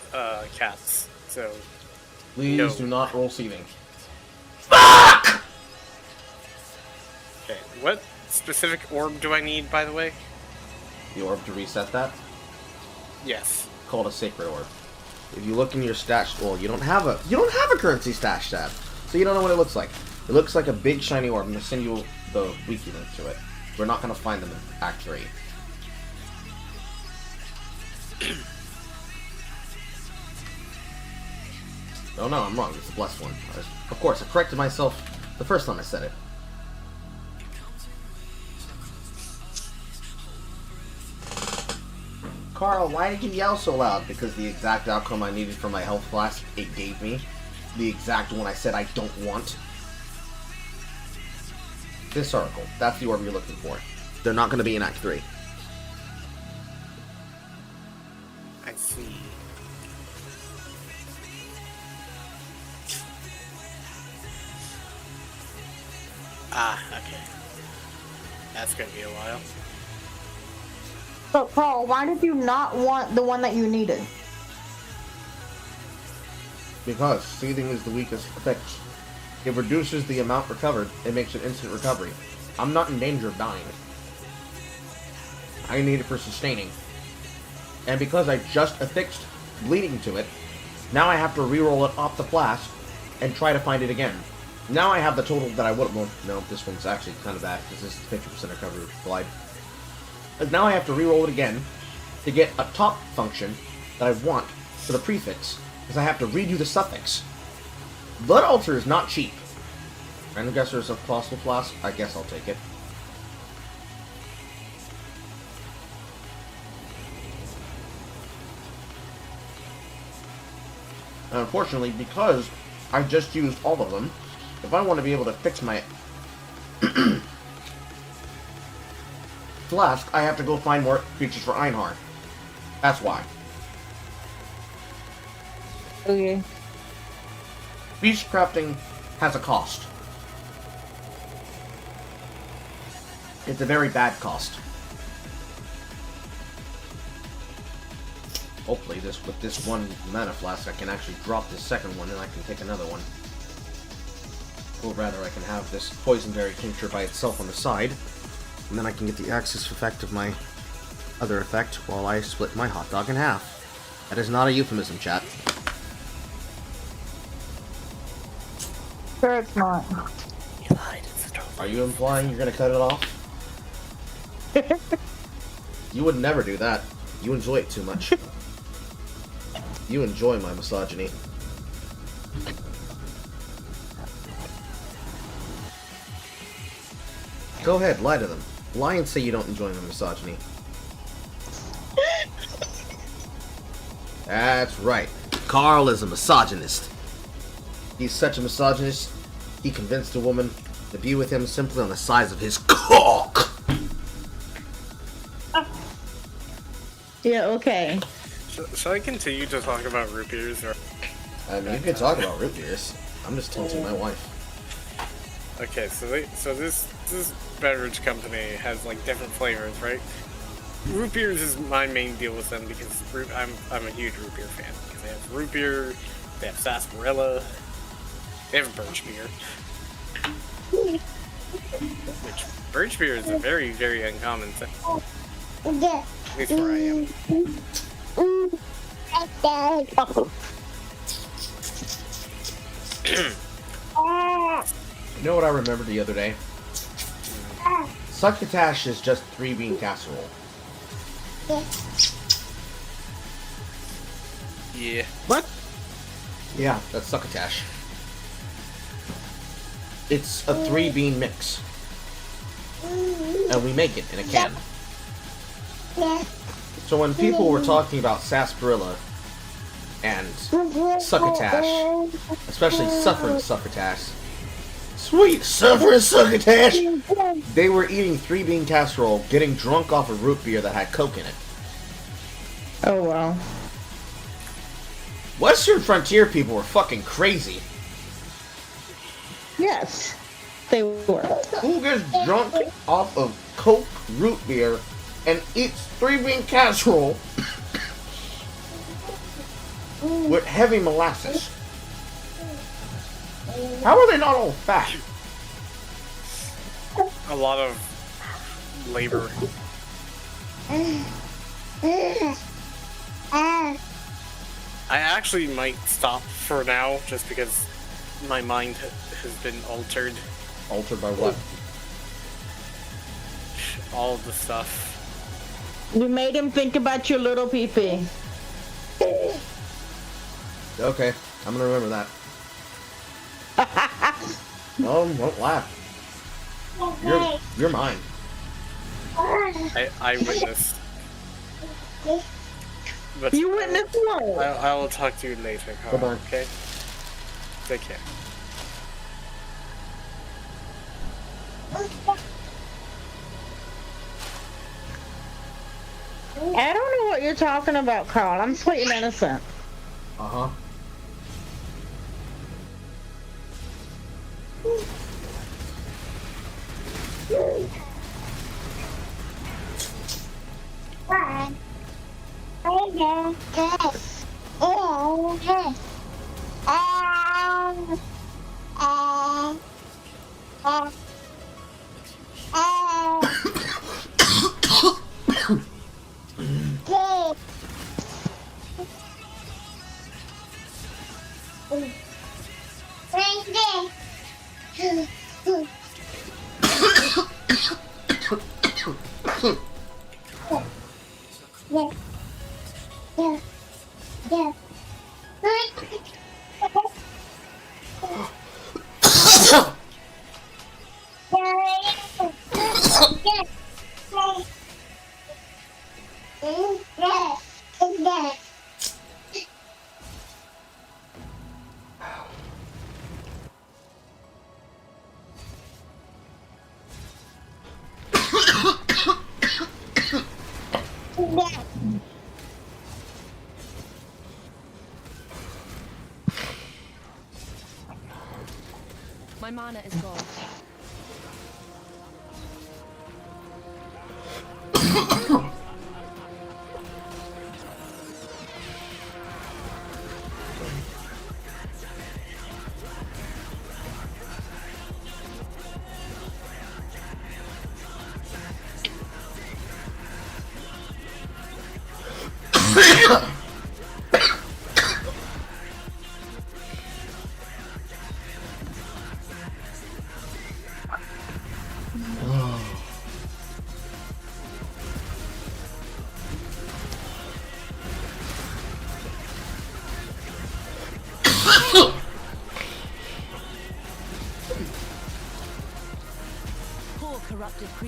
U: cats, so...
A: Please
U: No.
A: do not roll seething.
U: Okay, what specific orb do I need, by the way?
A: The orb to reset that?
U: Yes.
A: Called a sacred orb. If you look in your stash, well, you don't have a currency stash tab, so you don't know what it looks like. It looks like a big shiny orb. I'm gonna send you the wiki link to it. We're not gonna find them in Act 3. Oh no, I'm wrong. It's the blessed one. Of course, I corrected myself the first time I said it. Carl, why did you yell so loud? Because the exact outcome I needed from my health flask, it gave me. The exact one I said I don't want. This article. That's the orb you're looking for. They're not going to be in Act 3.
U: I see. Ah, okay. That's gonna be a while.
L: So, Paul, why did you not want the one that you needed?
A: Because seething is the weakest effect. It reduces the amount recovered. It makes an instant recovery. I'm not in danger of dying. I need it for sustaining. And because I just affixed bleeding to it, now I have to re-roll it off the flask and try to find it again. Now I have the total that I would have... Well, no, this one's actually kind of bad because this is 50% recovery glide. But now I have to re-roll it again to get a top function that I want for the prefix, because I have to redo the suffix. Blood Altar is not cheap. And I guess there's a Colossal Flask. I guess I'll take it. And unfortunately, because I just used all of them, if I want to be able to fix my flask, I have to go find more creatures for Einhar. That's why.
L: Okay.
A: Beast crafting has a cost. It's a very bad cost. Hopefully, with this one mana flask, I can actually drop this second one, and I can take another one. Or rather, I can have this Poisonberry Tincture by itself on the side, and then I can get the Axis effect of my other effect while I split my hot dog in half. That is not a euphemism, chat.
L: Sure it's not.
U: You lied. It's a
A: Are you implying you're gonna cut it off? You would never do that. You enjoy it too much. You enjoy my misogyny. Go ahead, lie to them. Lie and say you don't enjoy my misogyny. That's right. Carl is a misogynist. He's such a misogynist, he convinced a woman to be with him simply on the size of his cock.
L: Yeah, okay.
U: Shall I continue to talk about root beers? Or...
A: I mean, you can talk about root beers. I'm just taunting my wife.
U: Okay, so this beverage company has like different flavors, right? Root beers is my main deal with them because I'm a huge root beer fan. Because they have root beer, they have sarsaparilla, they have birch beer. Which birch beer is a very, very uncommon thing. At least where I am.
A: You know what I remembered the other day? Succotash is just 3-bean casserole.
U: Yeah. What?
A: Yeah, that's succotash. It's a 3-bean mix. And we make it in a can. So when people were talking about sarsaparilla and succotash, especially suffering succotash, sweet suffering succotash, they were eating 3-bean casserole, getting drunk off of root beer that had Coke in it.
L: Oh wow.
A: Western frontier people were fucking crazy.
L: Yes, they were.
A: Who gets drunk off of Coke root beer and eats 3-bean casserole with heavy molasses? How are they not all fat?
U: A lot of labor. I actually might stop for now, just because my mind has been altered.
A: Altered by what?
U: All of the stuff.
L: You made him think about your little pee-pee.
A: Okay, I'm gonna remember that. No, won't laugh. You're mine.
U: I witnessed. But
L: you witnessed what?
U: I will talk to you later, Carl.
A: Bye-bye.
U: Okay? Take care.
L: I don't know what you're talking about, Carl. I'm sweet and innocent.
A: Uh-huh.
O: My mana is gone.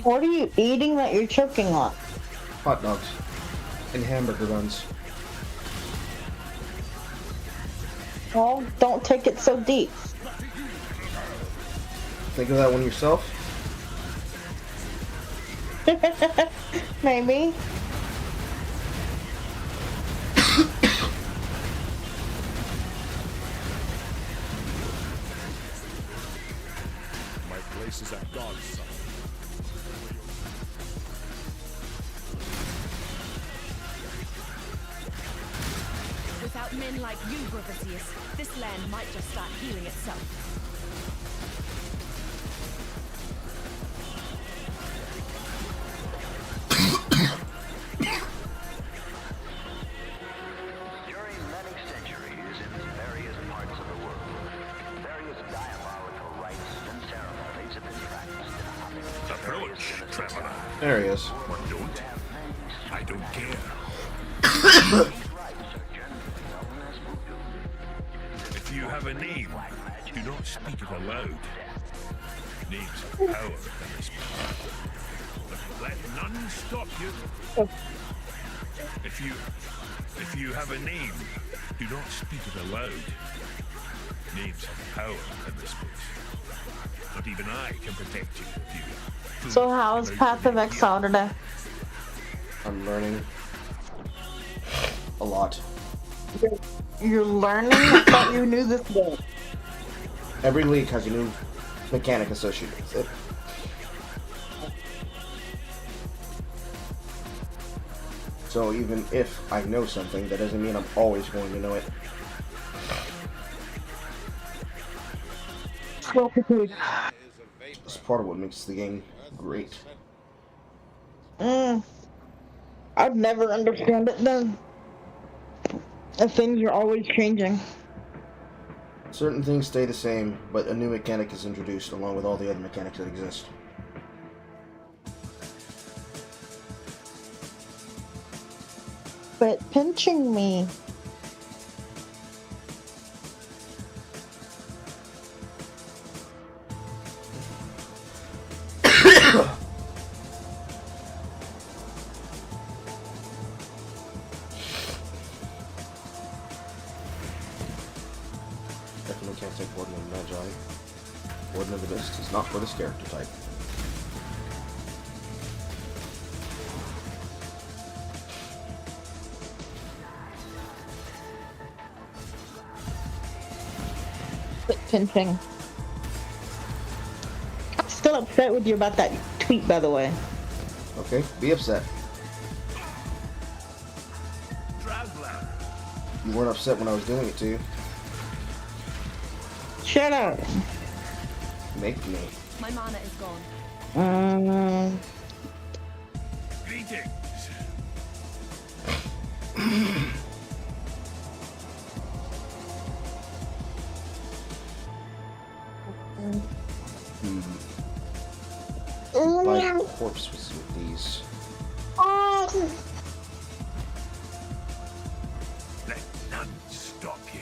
L: What are you eating that you're choking on?
A: Hot dogs. And hamburger buns.
L: Well, don't take it so deep.
A: Think of that one yourself?
L: Maybe.
C: This is a godsend.
O: Without men like you, Gravitius, this land might just start healing itself.
M: During many centuries in various parts of the world, various diabolical rites and ceremonies have been practiced.
F: Approach, traveler.
A: There he is.
F: Or don't. I don't care. If you have a name, do not speak it aloud. Names have power in this place. But let none stop you. If you have a name, do not speak it aloud. Names have power in this place. Not even I can protect you if you.
L: So how's Path of Exile today?
A: I'm learning a lot.
L: You're learning? I thought you knew this game.
A: Every league has a new mechanic associated with it. So even if I know something, that doesn't mean I'm always going to know it. It's part of what makes the game great.
L: I'd never understand it then. And things are always changing.
A: Certain things stay the same, but a new mechanic is introduced along with all the other mechanics that exist.
L: But pinching me.
A: Definitely can't take Warden of Magi. Warden of the Mist is not for this character type.
L: Quit pinching. I'm still upset with you about that tweet, by the way.
A: Okay, be upset. You weren't upset when I was doing it to you.
L: Shut up.
A: Make me.
O: My mana is gone.
F: Greetings.
A: My corpse was with these.
F: Let none stop you.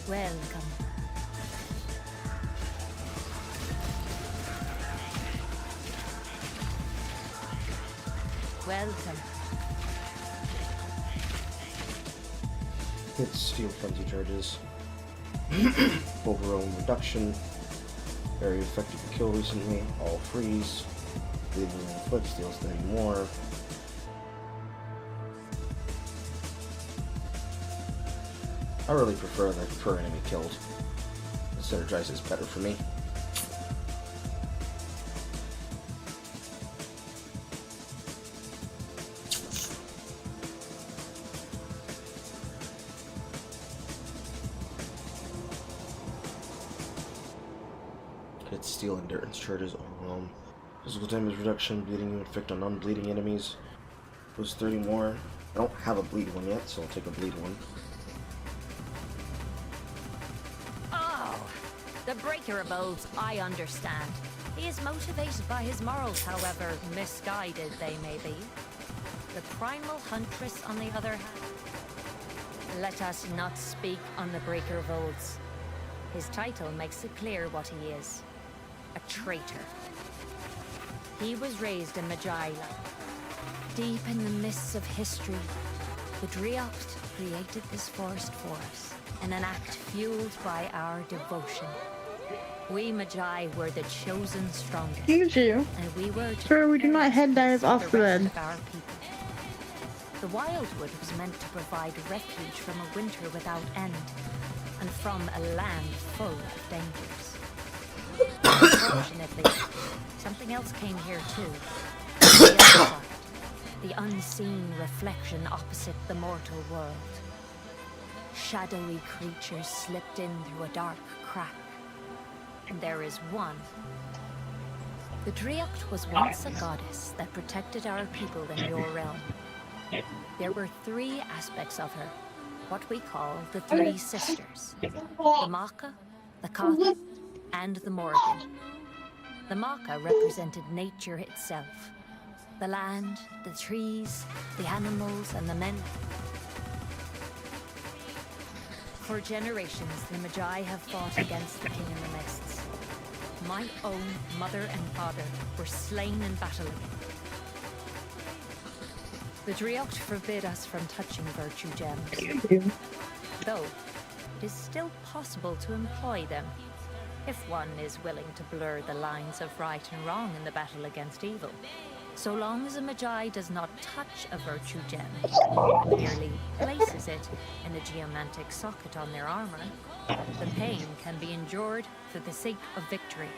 E: Welcome. Welcome.
A: Hit Steel Frenzy charges. Overwhelm reduction. Very effective to kill recently. All freeze. Leaving foot steals 30 more. I really prefer the per enemy killed. The synergize is better for me. Hit Steel Endurance charges overwhelm. Physical damage reduction, bleeding you inflict on non-bleeding enemies. Goes 30 more. I don't have a bleed one yet, so I'll take a bleed one.
E: The breaker of oaths, I understand. He is motivated by his morals, however misguided they may be. The primal huntress, on the other hand. Let us not speak on the breaker of oaths. His title makes it clear what he is. A traitor. He was raised in Magi. Deep in the mists of history, the Driocht created this forest for us in an act fueled by our devotion. We Magi were the chosen strongest.
L: Excuse you.
E: And we were
L: Sir, we do not head dive off the bed.
E: our people. The Wildwood was meant to provide refuge from a winter without end, and from a land full of dangers. Unfortunately, something else came here too. The other side, the unseen reflection opposite the mortal world. Shadowy creatures slipped in through a dark crack. And there is one. The Driocht was once a goddess that protected our people in your realm. There were three aspects of her, what we call the Three Sisters. The Maca, the Katha, and the Morgan. The Maca represented nature itself. The land, the trees, the animals, and the men. For generations, the Magi have fought against the King in the Mists. My own mother and father were slain in battle. The Driocht forbid us from touching virtue gems. Though, it is still possible to employ them, if one is willing to blur the lines of right and wrong in the battle against evil. So long as a Magi does not touch a virtue gem, but merely places it in a geomantic socket on their armor, the pain can be endured for the sake of victory.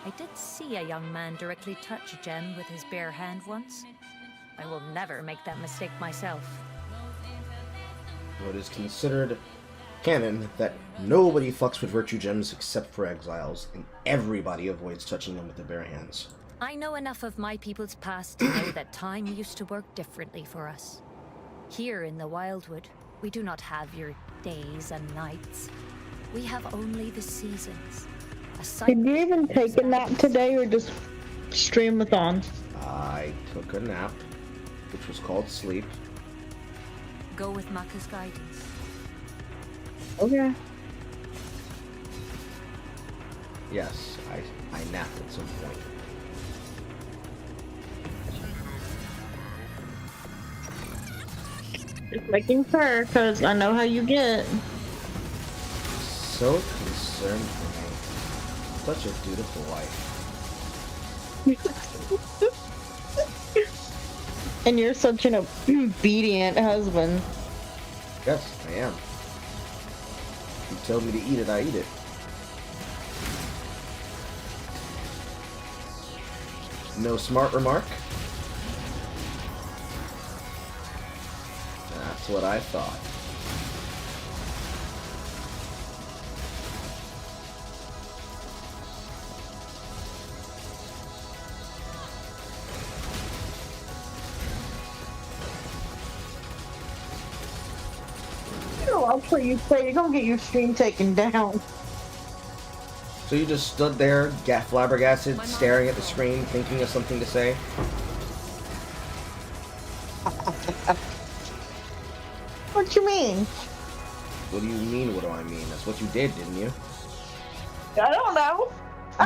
E: I did see a young man directly touch a gem with his bare hand once. I will never make that mistake myself.
A: It is considered canon that nobody fucks with virtue gems except for exiles, and everybody avoids touching them with their bare hands.
E: I know enough of my people's past to know that time used to work differently for us. Here in the Wildwood, we do not have your days and nights. We have only the seasons.
L: Did you even take a nap today or just stream-a-thon?
A: I took a nap, which was called sleep.
E: Go with Maca's guidance.
L: Okay.
A: Yes, I napped at some point.
L: Just making sure, because I know how you get.
A: So concerned for me. Such a dutiful wife.
L: And you're such an obedient husband.
A: Yes, I am. You tell me to eat it, I eat it. No smart remark? That's what I thought.
L: I'll put you play. You're gonna get your stream taken down.
A: So you just stood there, flabbergasted, staring at the screen, thinking of something to say?
L: What you mean?
A: What do you mean, what do I mean? That's what you did, didn't you?
L: I don't know.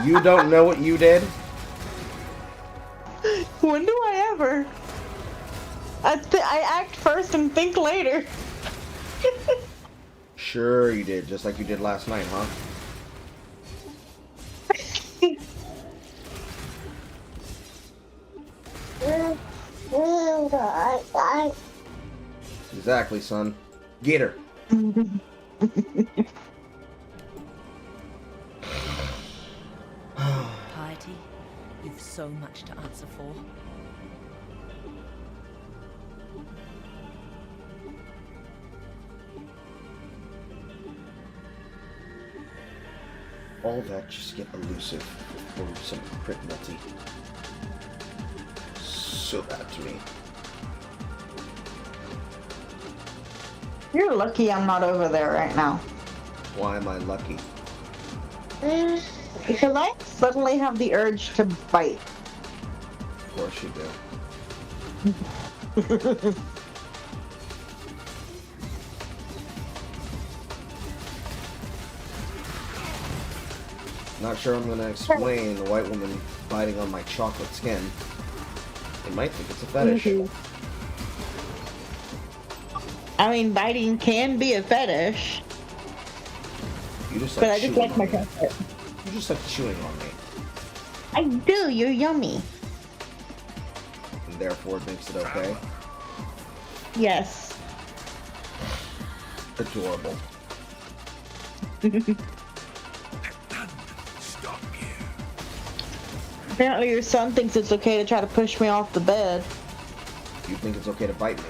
A: You don't know what you did?
L: When do I ever? I act first and think later.
A: Sure you did, just like you did last night, huh? Exactly, son. Get her.
O: Piety, you've so much to answer for.
A: All that just get elusive for some crit multi. So bad to me.
L: You're lucky I'm not over there right now.
A: Why am I lucky?
L: Because I suddenly have the urge to bite.
A: Of course you do. Not sure I'm gonna explain the white woman biting on my chocolate skin. They might think it's a fetish.
L: I mean, biting can be a fetish.
A: You just
L: But
A: like
L: I just
A: chewing
L: like my
A: on me.
L: chocolate.
A: You just like chewing on me.
L: I do, you're yummy.
A: And therefore it makes it okay.
L: Yes.
A: Adorable.
L: Apparently your son thinks it's okay to try to push me off the bed.
A: You think it's okay to bite me?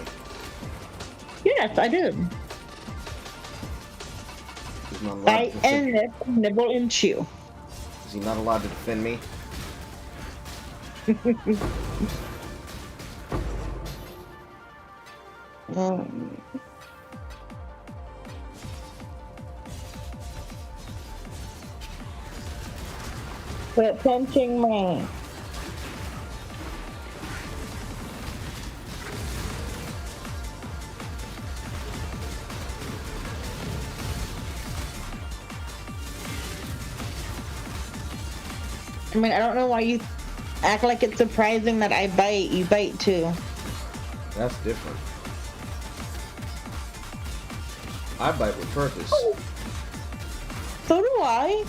L: Yes, I do.
A: He's not allowed
L: Bite
A: to
L: and nibble and chew.
A: Is he not allowed to defend me?
L: Quit pinching me. I mean, I don't know why you act like it's surprising that I bite. You bite too.
A: That's different. I bite with purpose.
L: So do I.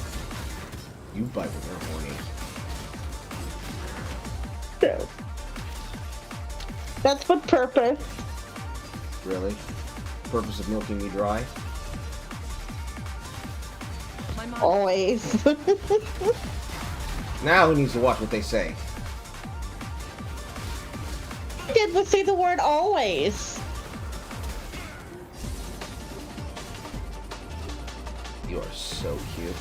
A: You bite when you're horny.
L: So, that's with purpose.
A: Really? Purpose of milking me dry?
L: Always.
A: Now who needs to watch what they say?
L: Did we say the word always?
A: You are so cute.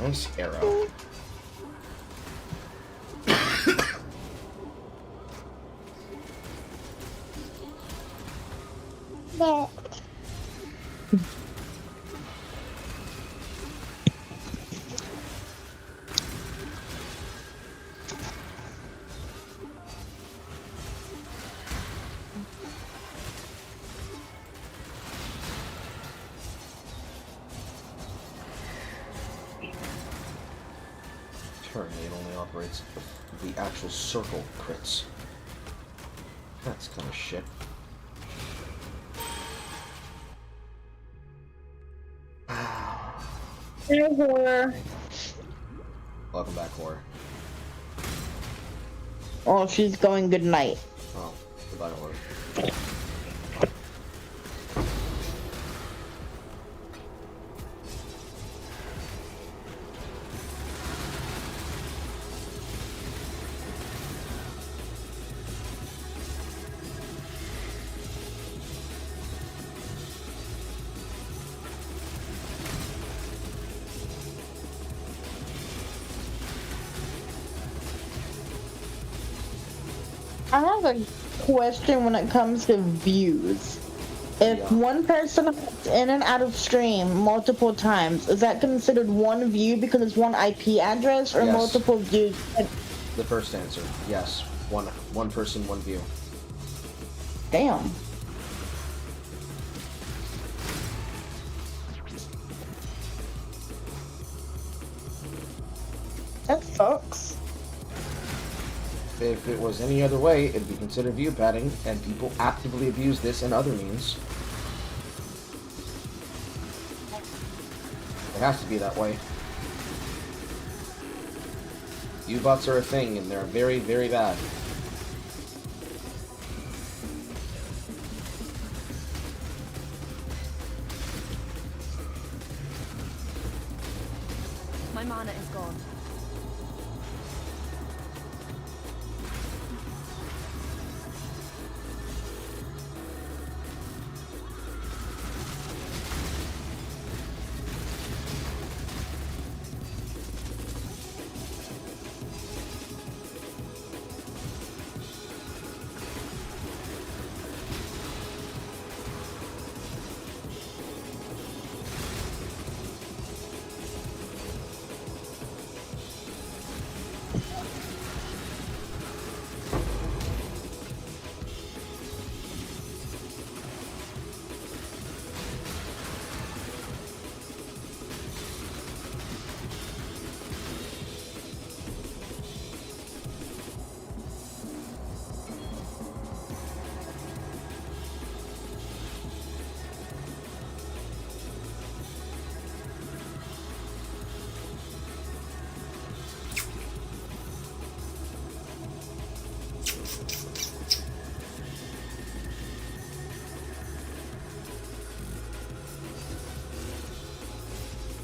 A: Nice arrow. Currently, it only operates the actual circle crits. That's kind of shit.
L: Hey, horror.
A: Welcome back, horror.
L: Oh, she's going good night.
A: Oh, goodbye, horror.
L: I have a question when it comes to views. If one person hops in and out of stream multiple times, is that considered one view because it's one IP address, or
A: Yes.
L: multiple views?
A: The first answer, yes. One person, one view.
L: Damn. That sucks.
A: If it was any other way, it'd be considered view padding, and people actively abuse this and other means. It has to be that way. U-bots are a thing, and they're very, very bad.
O: My mana is gone.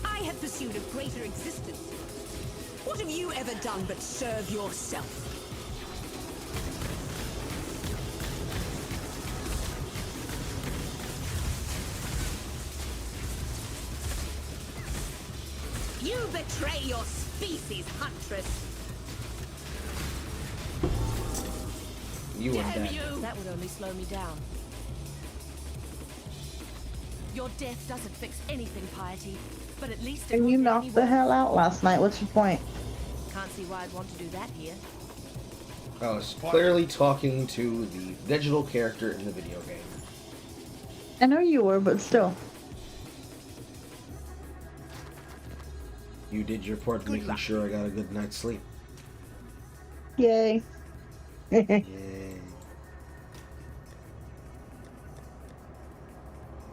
O: I have pursued a greater existence. What have you ever done but serve yourself? You betray your species, huntress.
A: You
O: Damn
A: undead.
O: you! That would only slow me down. Your death doesn't fix anything, Piety, but at least it
L: And
O: won't
L: you
O: make
L: knocked
O: me
L: the
O: worse.
L: hell out last night. What's your point?
O: Can't see why I'd want to do that here.
A: I was clearly talking to the digital character in the video game.
L: I know you were, but still.
A: You did your part to making sure I got a good night's sleep.
L: Yay.
A: Yay.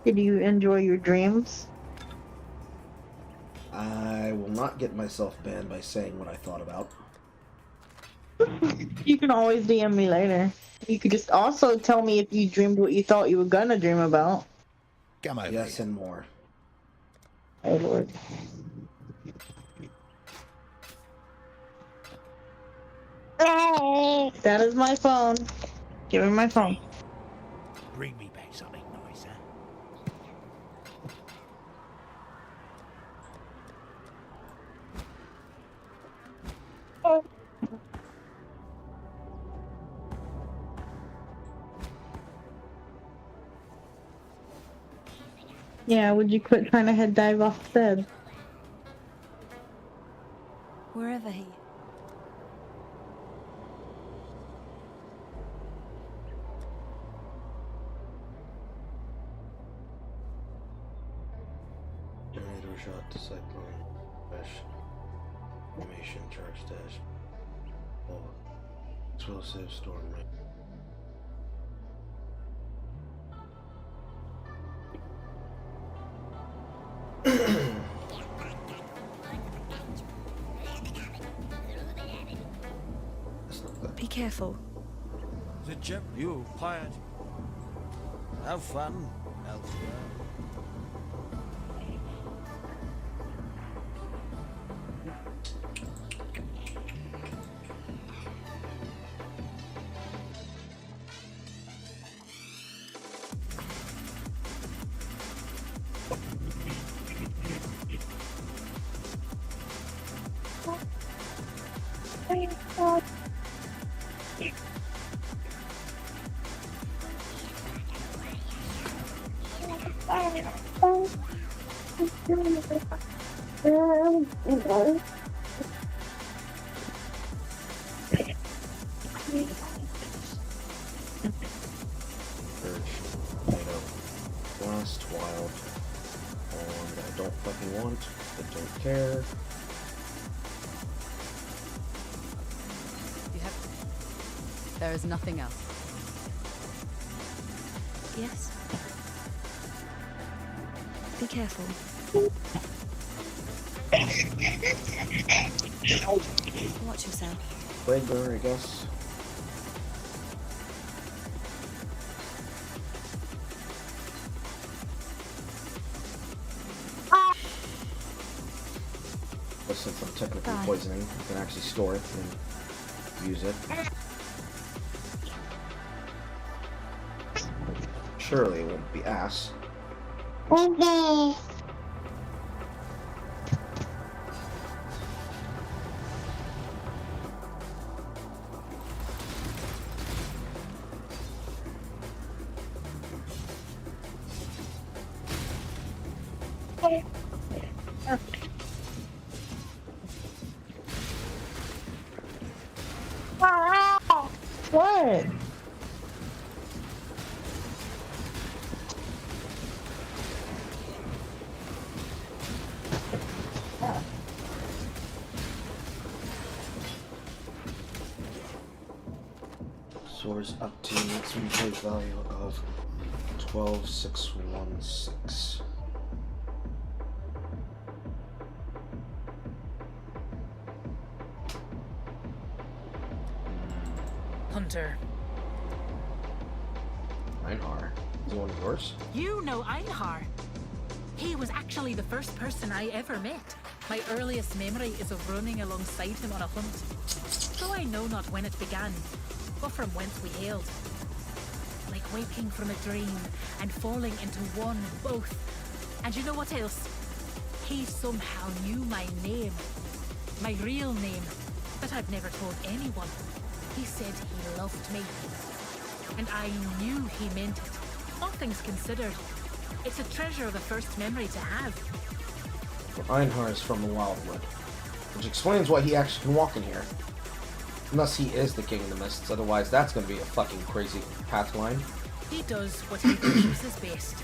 L: Did you enjoy your dreams?
A: I will not get myself banned by saying what I thought about.
L: You can always DM me later. You could just also tell me if you dreamed what you thought you were gonna dream about.
H: Come over
A: Yes,
H: here.
A: and more.
L: Oh Lord. That is my phone. Give me my phone.
H: Bring me back something nicer.
L: Yeah, would you quit trying to head dive off the bed?
O: Wherever he...
A: Tornado shot to cyclone. Lash. Animation charge dash. Oh. Explosive storm rain.
O: Be careful.
T: The gem, you pirate. Have fun elsewhere.
A: Last wild. And I don't fucking want, but don't care.
K: You have... There is nothing else.
O: Yes. Be careful.
K: Watch yourself.
A: Regular, I guess. But since I'm technically poisoning, you can actually store it and use it. Surely it won't be ass.
L: Okay. What?
A: Soars up to its replay value of 12,616.
E: Hunter.
A: Einhar. Is he one of yours?
E: You know Einhar. He was actually the first person I ever met. My earliest memory is of running alongside him on a hunt. Though I know not when it began, or from whence we hailed. Like waking from a dream and falling into one, both. And you know what else? He somehow knew my name. My real name, that I've never told anyone. He said he loved me. And I knew he meant it. All things considered, it's a treasure of a first memory to have.
A: Well, Einhar is from the Wildwood, which explains why he actually can walk in here. Unless he is the King of the Mists, otherwise that's gonna be a fucking crazy pathline.
E: He does what he believes is best.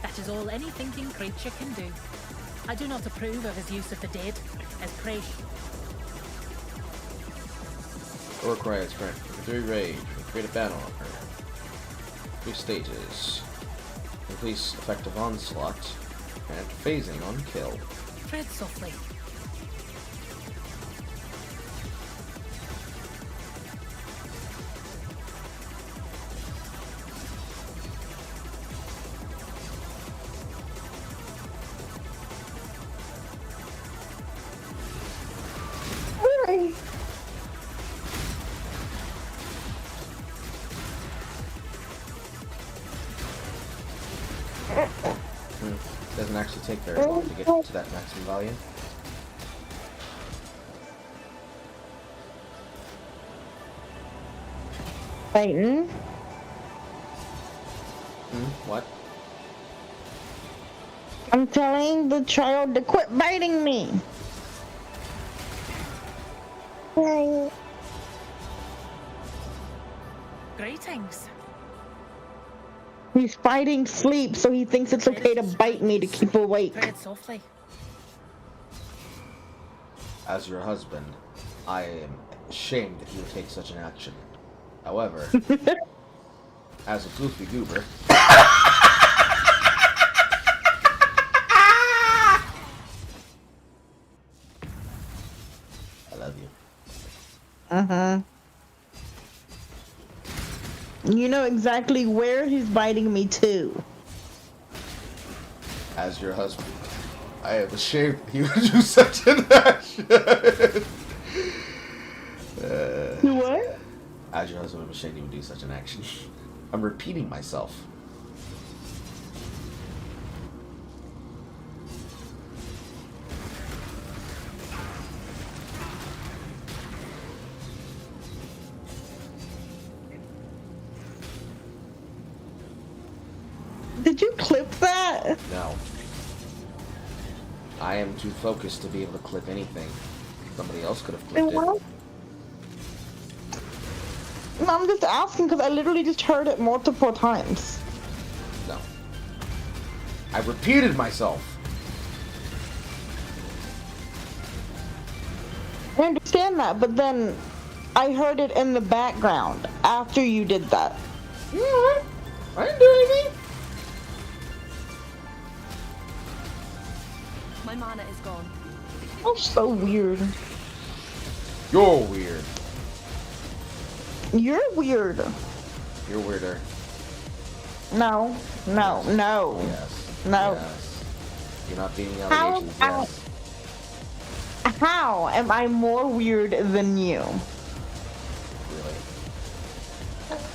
E: That is all any thinking creature can do. I do not approve of his use of the dead as prey.
A: Or cry is current. 3 rage. Create a battle on her. 3 stages. Increase effective onslaught. And phasing on kill.
E: Tread softly.
A: Doesn't actually take very long to get to that maximum value.
L: Fighting.
A: What?
L: I'm telling the child to quit biting me.
E: Greetings.
L: He's fighting sleep, so he thinks it's okay to bite me to keep awake.
E: Tread softly.
A: As your husband, I am ashamed that you would take such an action. However, as a goofy goober, I love you.
L: Uh-huh. You know exactly where he's biting me to.
A: As your husband, I am ashamed that he would do such an action.
L: What?
A: As your husband, I'm ashamed he would do such an action. I'm repeating myself.
L: Did you clip that?
A: No. I am too focused to be able to clip anything. Somebody else could have clipped it.
L: No, I'm just asking because I literally just heard it multiple times.
A: No. I repeated myself.
L: I understand that, but then I heard it in the background after you did that.
A: You know what? I didn't do anything.
O: My mana is gone.
L: That's so weird.
A: You're weird.
L: You're weird.
A: You're weirder.
L: No.
A: Yes.
L: No.
A: Yes. You're not beating allegations. Yes.
L: How am I more weird than you?
A: Really?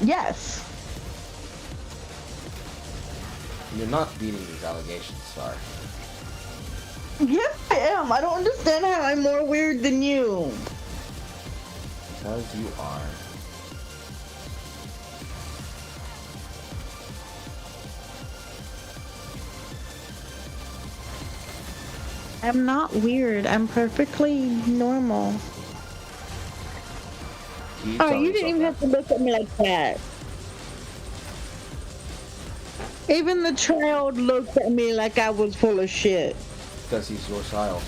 L: Yes.
A: You're not beating these allegations, Star.
L: Yes, I am. I don't understand how I'm more weird than you.
A: Because you are.
L: I'm not weird. I'm perfectly normal. Oh, you didn't even have to look at me like that. Even the child looked at me like I was full of shit.
A: Because he's your child.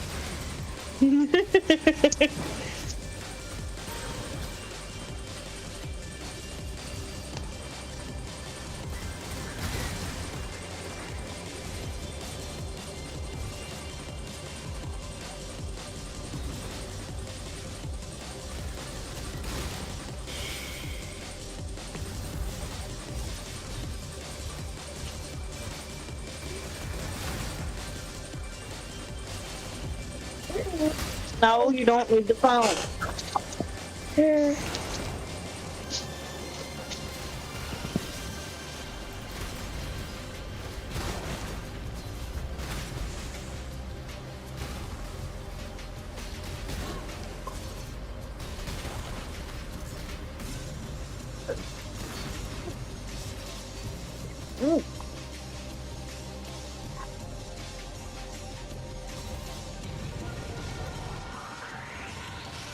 L: No, you don't need the phone. Here.